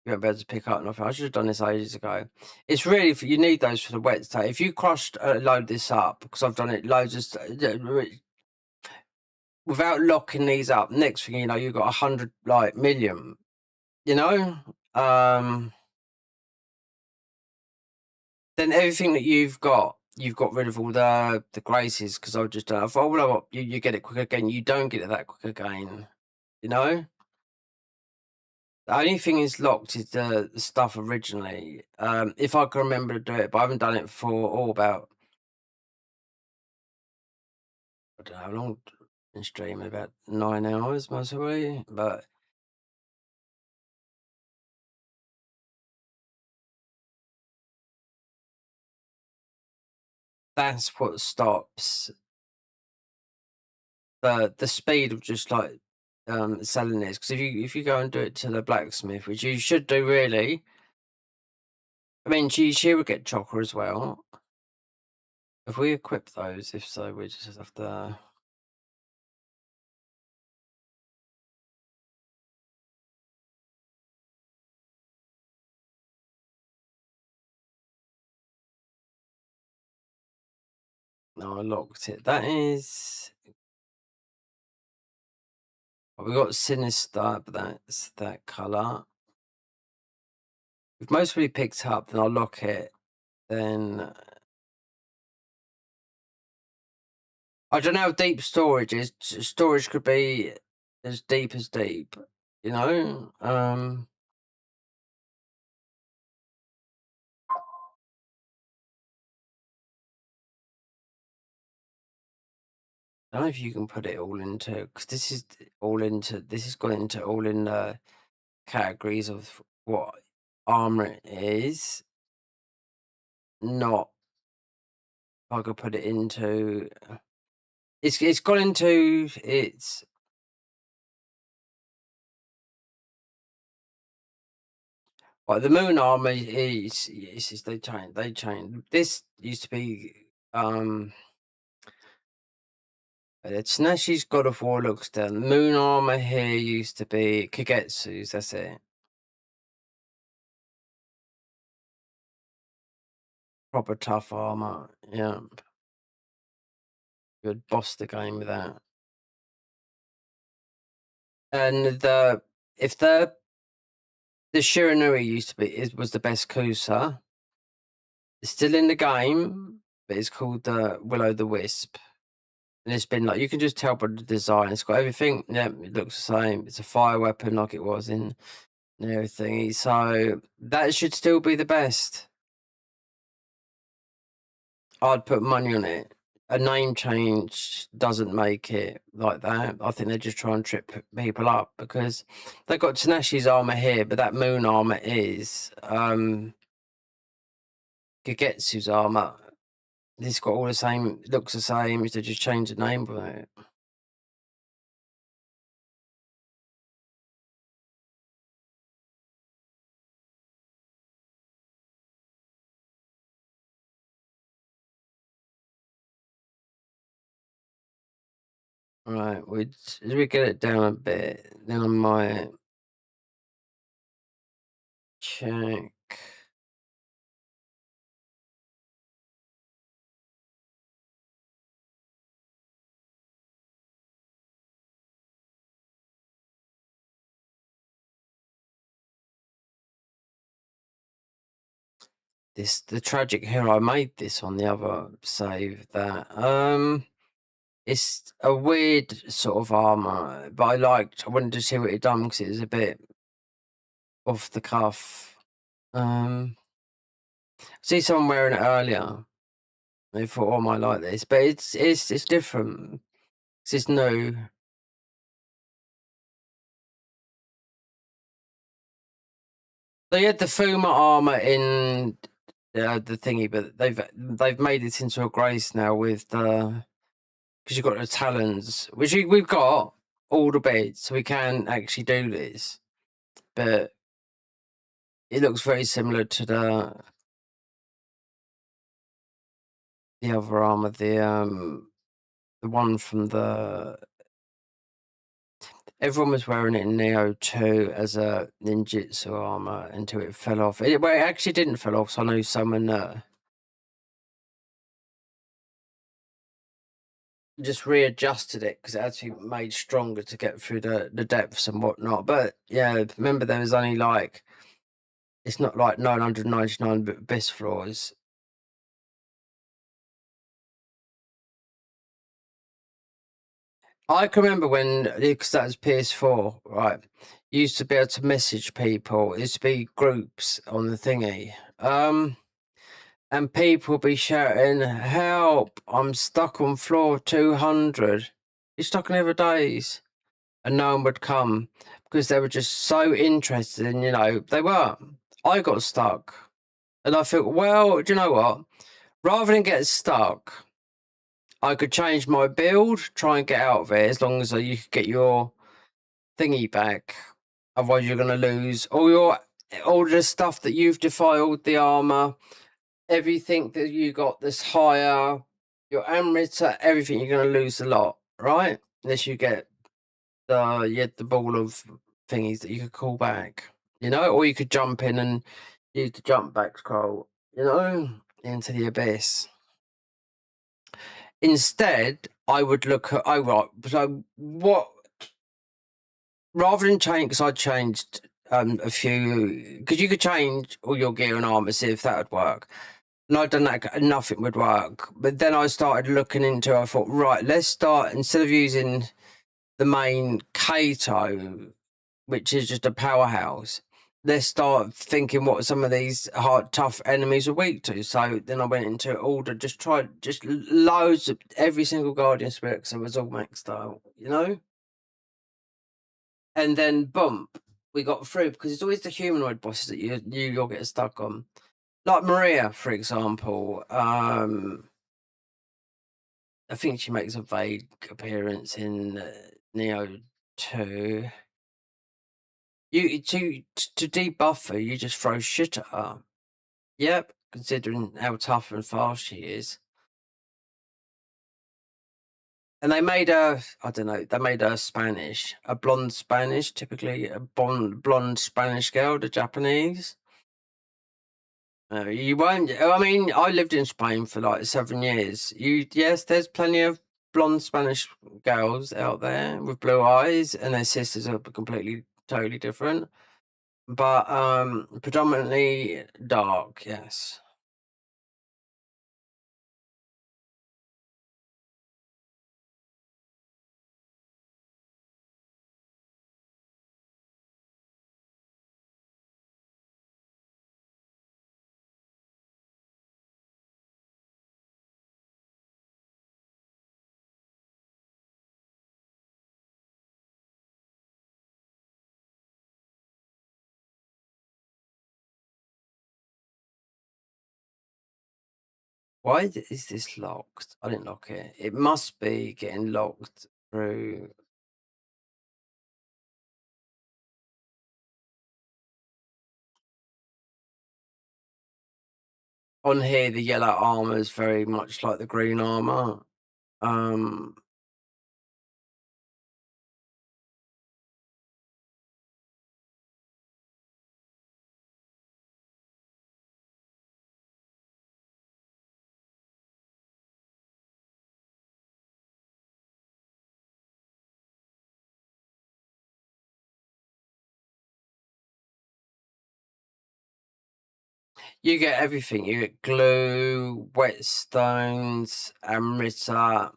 you won't be able to pick up nothing. I should have done this ages ago. It's really you need those for the wet state. If you load this up, because I've done it loads of without locking these up. Next thing you know, you've got 100 million. Then everything that you've got rid of all the graces because I've just done. I thought, well, you get it quick again. You don't get it that quick again. The only thing is locked is the stuff originally. If I can remember to do it, but I haven't done it for about I don't know how long in stream, about 9 hours mostly. But that's what stops the speed of just selling this. Because if you go and do it to the blacksmith, which you should do really. I mean, she would get chocker as well. If we equip those, if so, we just have to. No, I locked it. That is. We got Sinister, but that's that colour. If mostly picked up, then I'll lock it. Then I don't know how deep storage is. Storage could be as deep as deep, you know. I don't know if you can put it all into, because this is all into. This has gone into all in the categories of what armor it is. Not if I could put it into. It's gone into its. Like the moon armor is they changed. This used to be Tsunashi's God of War looks down. The moon armor here used to be Kagetsu's, that's it. Proper tough armor, yeah. You'd boss the game with that. And if the Shiranui used to be was the best Kusa. It's still in the game, but it's called the Will the Wisp. And it's been like, you can just tell by the design. It's got everything. Yeah, it looks the same. It's a fire weapon like it was in everything. So that should still be the best. I'd put money on it. A name change doesn't make it like that. I think they just try and trip people up because they've got Tanashi's armor here, but that moon armor is Kagetsu's armor. It's got all the same, looks the same. They just change the name of it. Right, as we get it down a bit, then I might check. The tragic hero. I made this on the other save that it's a weird sort of armor, but I wanted to see what it done because it was a bit off the cuff. See someone wearing it earlier. They thought, oh, I might like this, but it's different. It's new. They had the Fuma armor in the thingy, but they've made it into a grace now with the because you've got the talons, which we've got all the bits, so we can actually do this. But it looks very similar to the other armor, the one from the. Everyone was wearing it in Nioh 2 as a ninjutsu armor until it fell off. It actually didn't fall off, so I know someone just readjusted it because it actually made stronger to get through the depths and whatnot. But yeah, remember there was only like it's not like 999 abyss floors. I can remember when, because that was PS4, right? You used to be able to message people. It used to be groups on the thingy. And people be shouting, "Help! I'm stuck on floor 200." You're stuck on every days. And no one would come because they were just so interested in, they were. I got stuck. And I thought, well, do you know what? Rather than get stuck, I could change my build, try and get out of it as long as you could get your thingy back. Otherwise, you're going to lose all the stuff that you've defiled, the armor, everything that you got that's higher, your amrita, everything. You're going to lose a lot, right? Unless you get the ball of thingies that you could call back, or you could jump in and use the jump back scroll, into the abyss. Instead, I would look at, so what, rather than change, because I changed a few, because you could change all your gear and armor, see if that would work. And I'd done that, and nothing would work. But then I started looking into, I thought, right, let's start, instead of using the main Kato, which is just a powerhouse, let's start thinking what some of these hard, tough enemies are weak to. So then I went into order, tried loads of every single Guardian Spirit, so it was all maxed out, you know? And then bump, we got through, because it's always the humanoid bosses that you'll get stuck on. Like Maria, for example. I think she makes a vague appearance in Nioh 2. To debuff her, you just throw shit at her. Yep, considering how tough and fast she is. And they made her, I don't know, they made her Spanish, a blonde Spanish, typically a blonde Spanish girl, the Japanese. You won't. I mean, I lived in Spain for like 7 years. Yes, there's plenty of blonde Spanish girls out there with blue eyes, and their sisters are completely, totally different. But predominantly dark, yes. Why is this locked? I didn't lock it. It must be getting locked through. On here, the yellow armor is very much like the green armor. You get everything. You get glue, whetstones, amrita.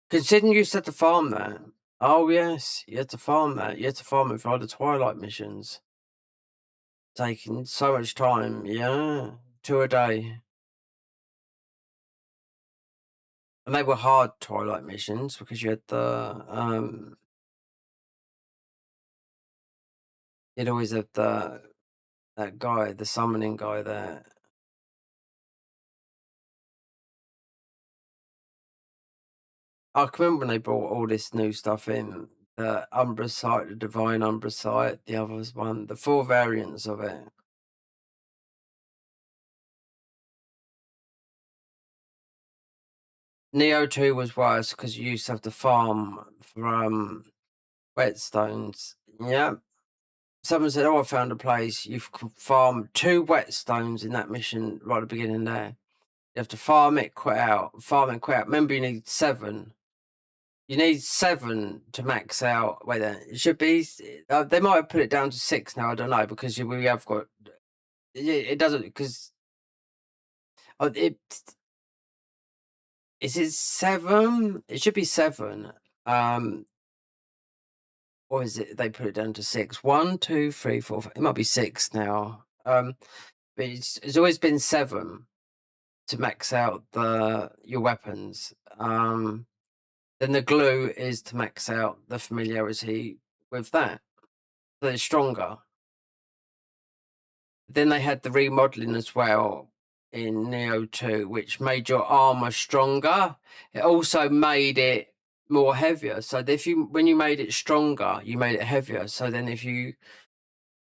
Considering you said to farm that. Oh yes, you had to farm that. You had to farm it for all the Twilight missions. Taking so much time. Yeah, 2 a day. And they were hard Twilight missions because you had the you'd always have that guy, the summoning guy there. I can remember when they brought all this new stuff in, the Umbra Sight, the Divine Umbra Sight, the others one, the 4 variants of it. Nioh 2 was worse because you used to have to farm for whetstones. Yeah. Someone said, "Oh, I found a place. You can farm 2 whetstones in that mission right at the beginning there. You have to farm it, quit out, farm it, quit out. Remember, you need 7. You need 7 to max out. Wait, then it should be. They might have put it down to 6 now. I don't know because we have got. It doesn't because. It is it 7? It should be 7. Or is it they put it down to 6? 1, 2, 3, 4. 5. It might be 6 now. But it's always been 7 to max out your weapons. Then the glue is to max out the familiarity with that. So it's stronger. Then they had the remodeling as well in Nioh 2, which made your armor stronger. It also made it more heavier. So when you made it stronger, you made it heavier. So then if you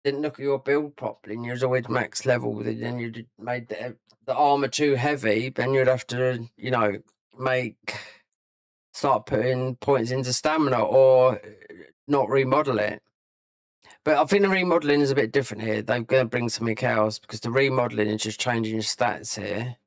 didn't look at your build properly and you was always max level, then you made the armor too heavy, then you'd have to, start putting points into stamina or not remodel it. But I think the remodeling is a bit different here. They're going to bring something else because the remodeling is just changing your stats here.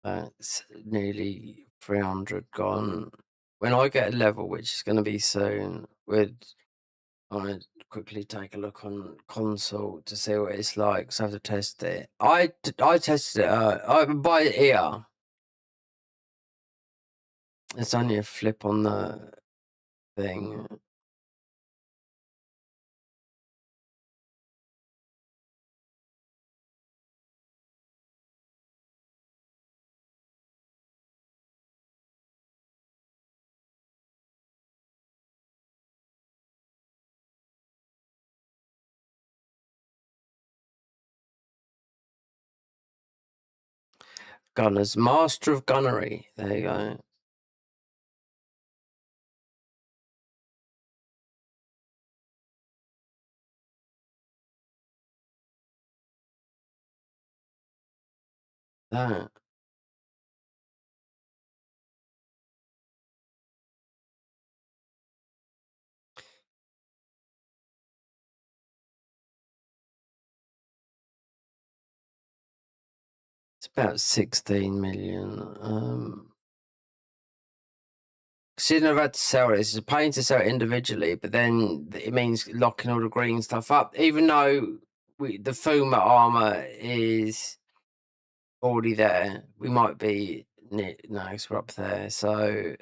That's nearly 300 gone. When I get a level, which is going to be soon, I want to quickly take a look on console to see what it's like. So I have to test it. I tested it. I buy it here. It's only a flip on the thing. Gunners, Master of Gunnery. There you go. That. It's about 16 million. Considering I've had to sell it, it's a pain to sell it individually, but then it means locking all the green stuff up. Even though the Fuma armor is already there, we might be near, no, 'cause we're up there. So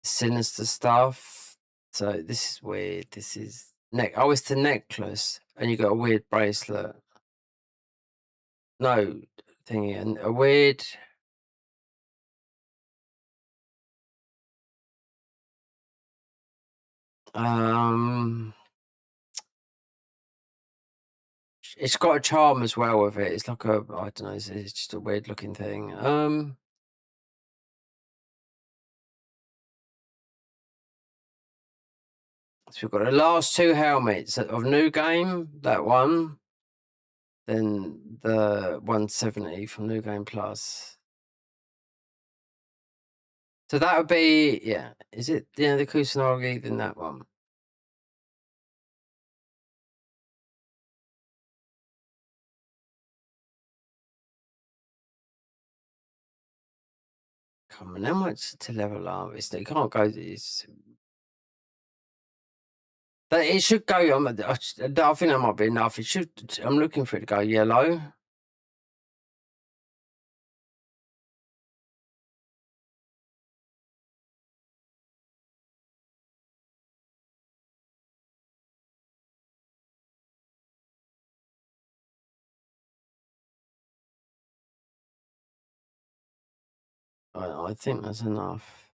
sinister stuff. So this is weird. This is neck. Oh, it's the necklace, and you got a weird bracelet. No thingy, and a weird. It's got a charm as well with it. It's like I don't know. It's just a weird looking thing. So we've got the last two helmets of New Game, that one. Then the 170 from New Game Plus. So that would be, yeah. Is it, the Kusanagi, then that one? Come on, how much to level up? You can't go, it should go, I think that might be enough. It should, I'm looking for it to go yellow. I think that's enough.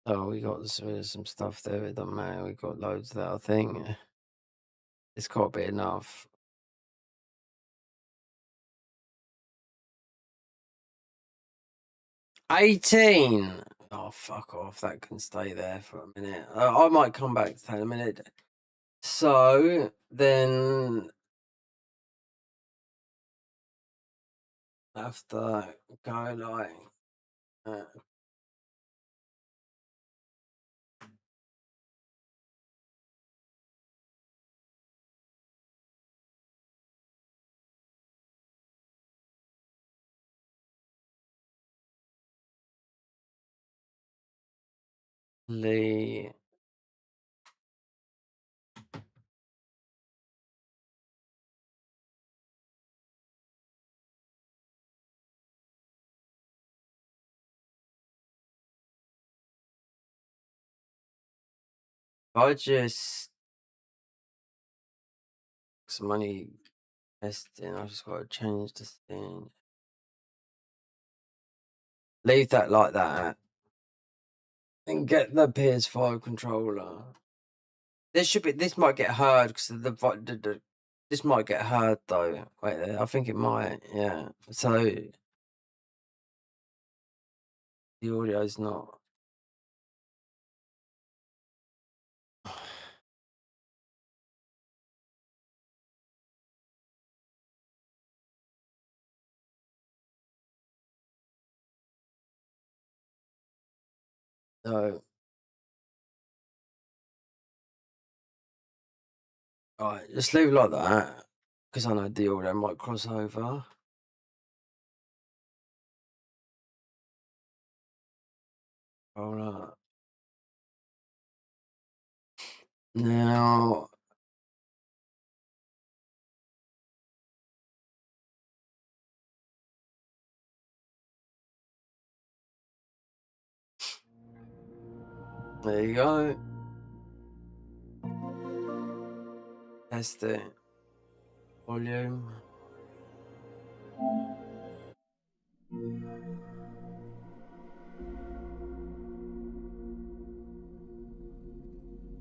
Oh, we got some stuff there. It doesn't matter. We got loads of that. I think it's got to be enough. 18. Oh, fuck off. That can stay there for a minute. I might come back to that in a minute. So then I have to go like. The I just some money testing. I just got to change this thing. Leave that like that, and get the PS5 controller. This might get heard because this might get heard though. Wait, I think it might. Yeah. So the audio's not. So, alright, just leave it like that because I know the order might cross over. Alright. Now, there you go. Test it. Volume.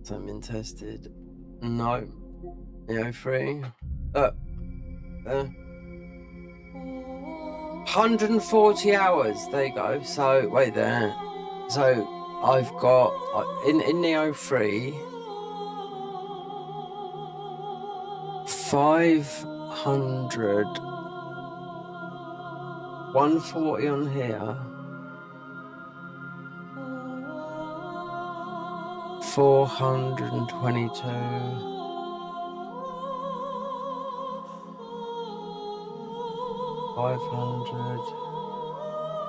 Something tested. No. Nioh 3. There. 140 hours. There you go. So, wait there. So, I've got, in Nioh 3, 500, 140 on here, 422, 500,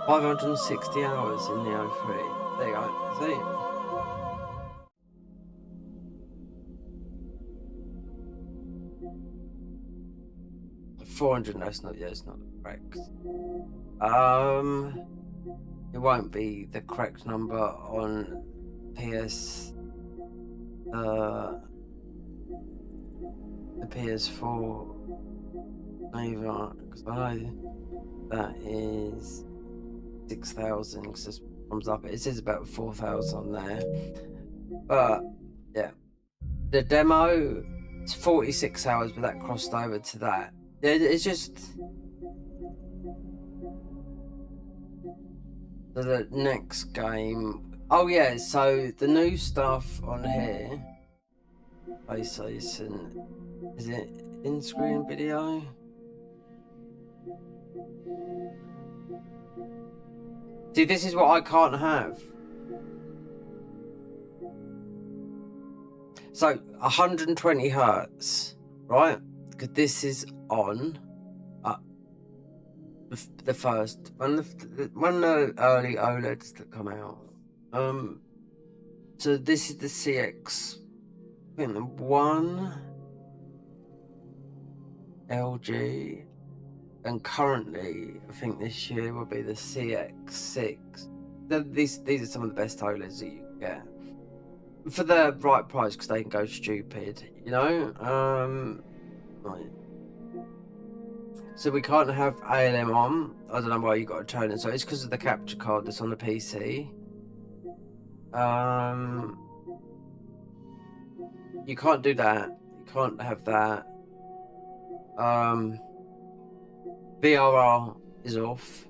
560 hours in Nioh 3. There you go. See? 400, no, it's not, yeah, it's not correct. It won't be the correct number on PS, the PS4 either, because I know that is 6,000, because it comes up, it says about 4,000 on there, but yeah, the demo, it's 46 hours, but that crossed over to that. It's just the next game. Oh yeah, so the new stuff on here, PlayStation, is it in-screen video? See, this is what I can't have. So 120 hertz, right? Because this is on the first one of the early OLEDs that come out. So this is the CX, I think, the 1 LG, and currently I think this year will be the CX6. These are some of the best OLEDs that you can get for the right price, because they can go stupid, you know. Right. So we can't have ALM on. I don't know why you got to turn it. So it's because of the capture card that's on the PC. You can't do that. You can't have that. VRR is off.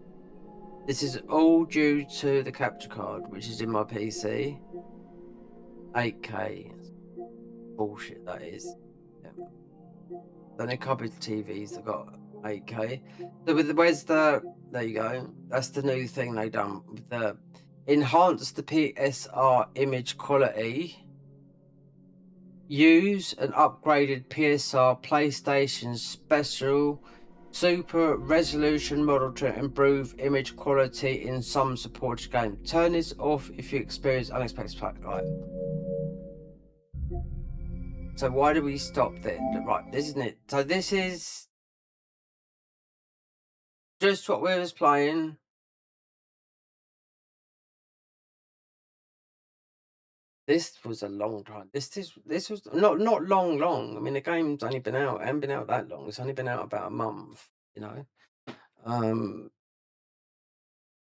This is all due to the capture card, which is in my PC. 8K. Bullshit, that is. Yeah. Then a couple of TVs that got 8K. So where's the, there you go. That's the new thing they done with the enhance the PSR image quality. Use an upgraded PSR PlayStation special super resolution model to improve image quality in some supported games. Turn this off if you experience unexpected spike. Right. So why do we stop there? Right, this isn't it. So this is just what we was playing. This was a long time. This was not long. I mean, the game's only been out. It hasn't been out that long. It's only been out about a month, you know.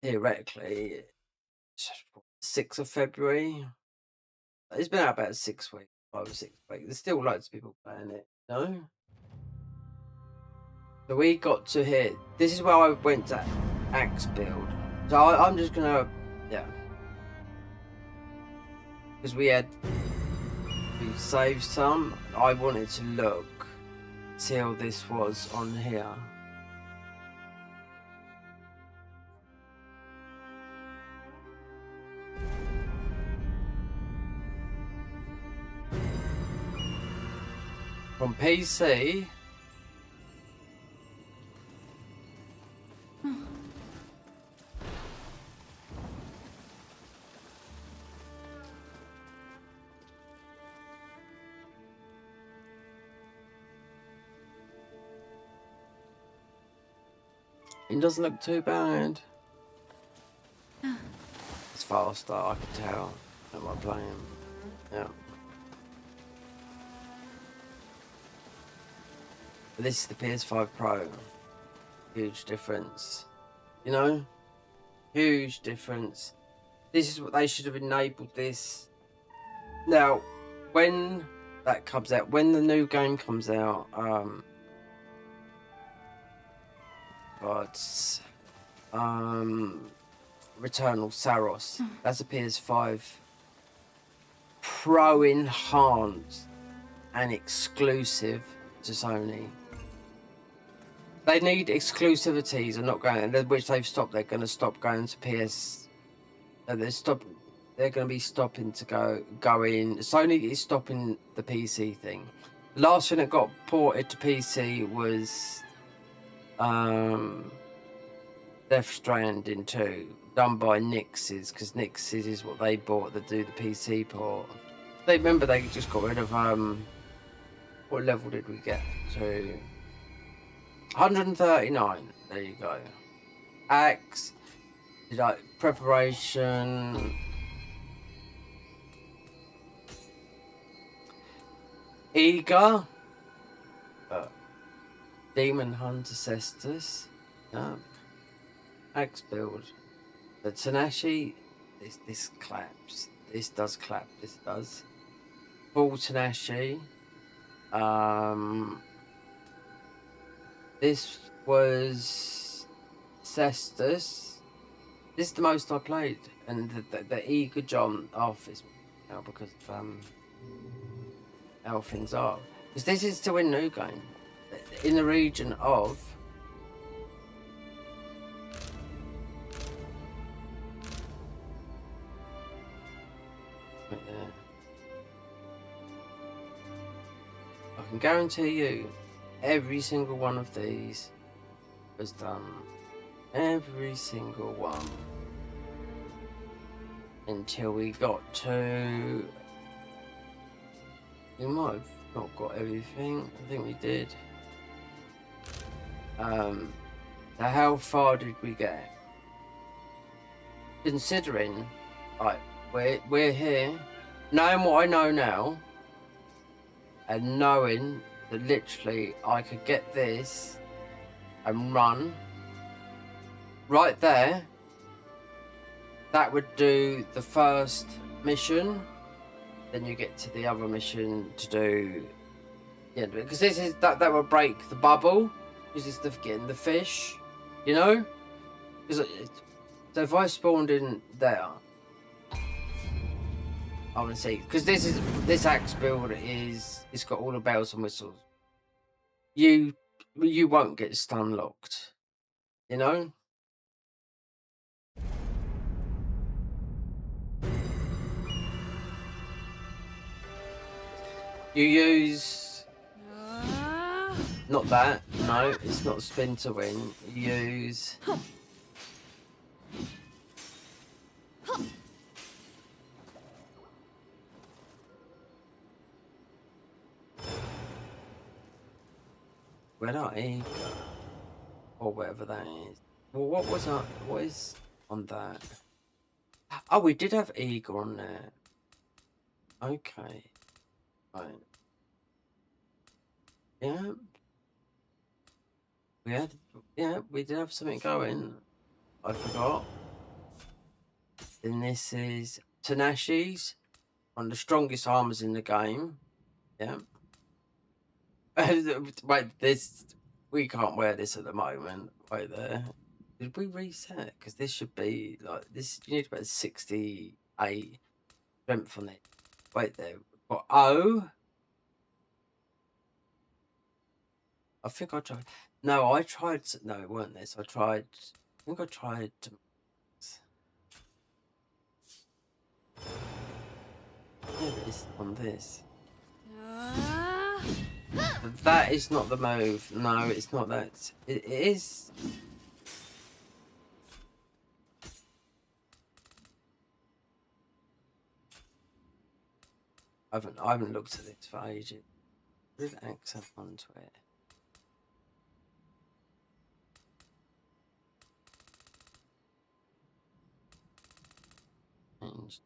Theoretically, 6th of February. It's been out about 6 weeks, 5 or 6 weeks. There's still loads of people playing it, you know. So we got to here. This is where I went to axe build. So I'm just gonna, yeah. Because we saved some. I wanted to look, see how this was on here. From PC. It doesn't look too bad. It's faster, I can tell. Am I playing? Yeah. But this is the PS5 Pro. Huge difference. You know? Huge difference. This is what they should have enabled this. Now, when that comes out, when the new game comes out, Returnal Saros. That's a PS5 Pro enhanced and exclusive to Sony. They need exclusivities and not going, which they've stopped. They're going to stop going to PS. They're going to be stopping to go in. Sony is stopping the PC thing. The last thing that got ported to PC was Death Stranding 2, done by Nix's, because Nix's is what they bought to do the PC port. They remember they just got rid of what level did we get to? 139. There you go. Axe, preparation. Eager. Demon Hunter Cestus. Axe build. The Tenashi. This claps. This does clap. This does. Full Tenashi. This was Cestus. This is the most I played, and the Eager John off is now because of how things are. Because this is still a new game in the region of. Right there. I can guarantee you, every single one of these was done. Every single one. Until we got to. We might have not got everything. I think we did. So how far did we get? Considering, like, we're here, knowing what I know now, and knowing that literally I could get this and run right there. That would do the first mission. Then you get to the other mission to do, yeah, because this is that will break the bubble. This is getting the fish, you know. So if I spawned in there, I want to see, because this axe build it's got all the bells and whistles. You won't get stun locked, you know. You use not that. No, it's not spin to win. You use. Where are you? Or whatever that is. Well, what was that? What is on that? Oh, we did have eagle on there. Okay. Right. Yeah. We did have something going. I forgot. Then this is Tenashi's, one of the strongest armors in the game. Yeah. Wait, we can't wear this at the moment. Wait there. Did we reset? Because this should be like this. You need about 68 strength on it. Wait there. Got O. I think I tried. No, I tried. No, it weren't this. I tried. I think I tried. Yeah, but it's on this. That is not the move. No, it's not that. It is. I haven't looked at this for ages. With access onto it. Change.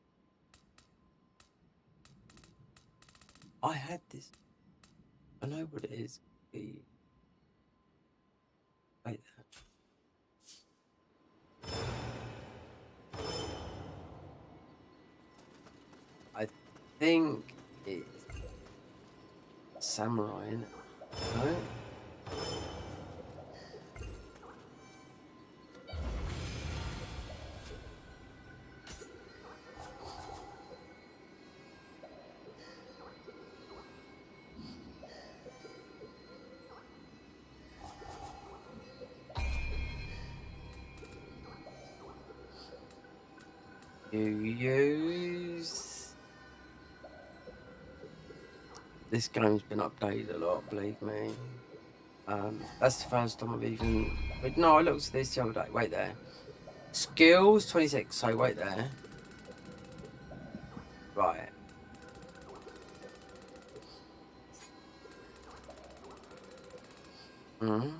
I had this. I know what it is. Wait there. I think it's samurai, innit? No? You use... This game's been updated a lot, believe me. That's the first time I've even... No, I looked at this the other day. Wait there. Skills 26. So wait there. Right. Mm-hmm.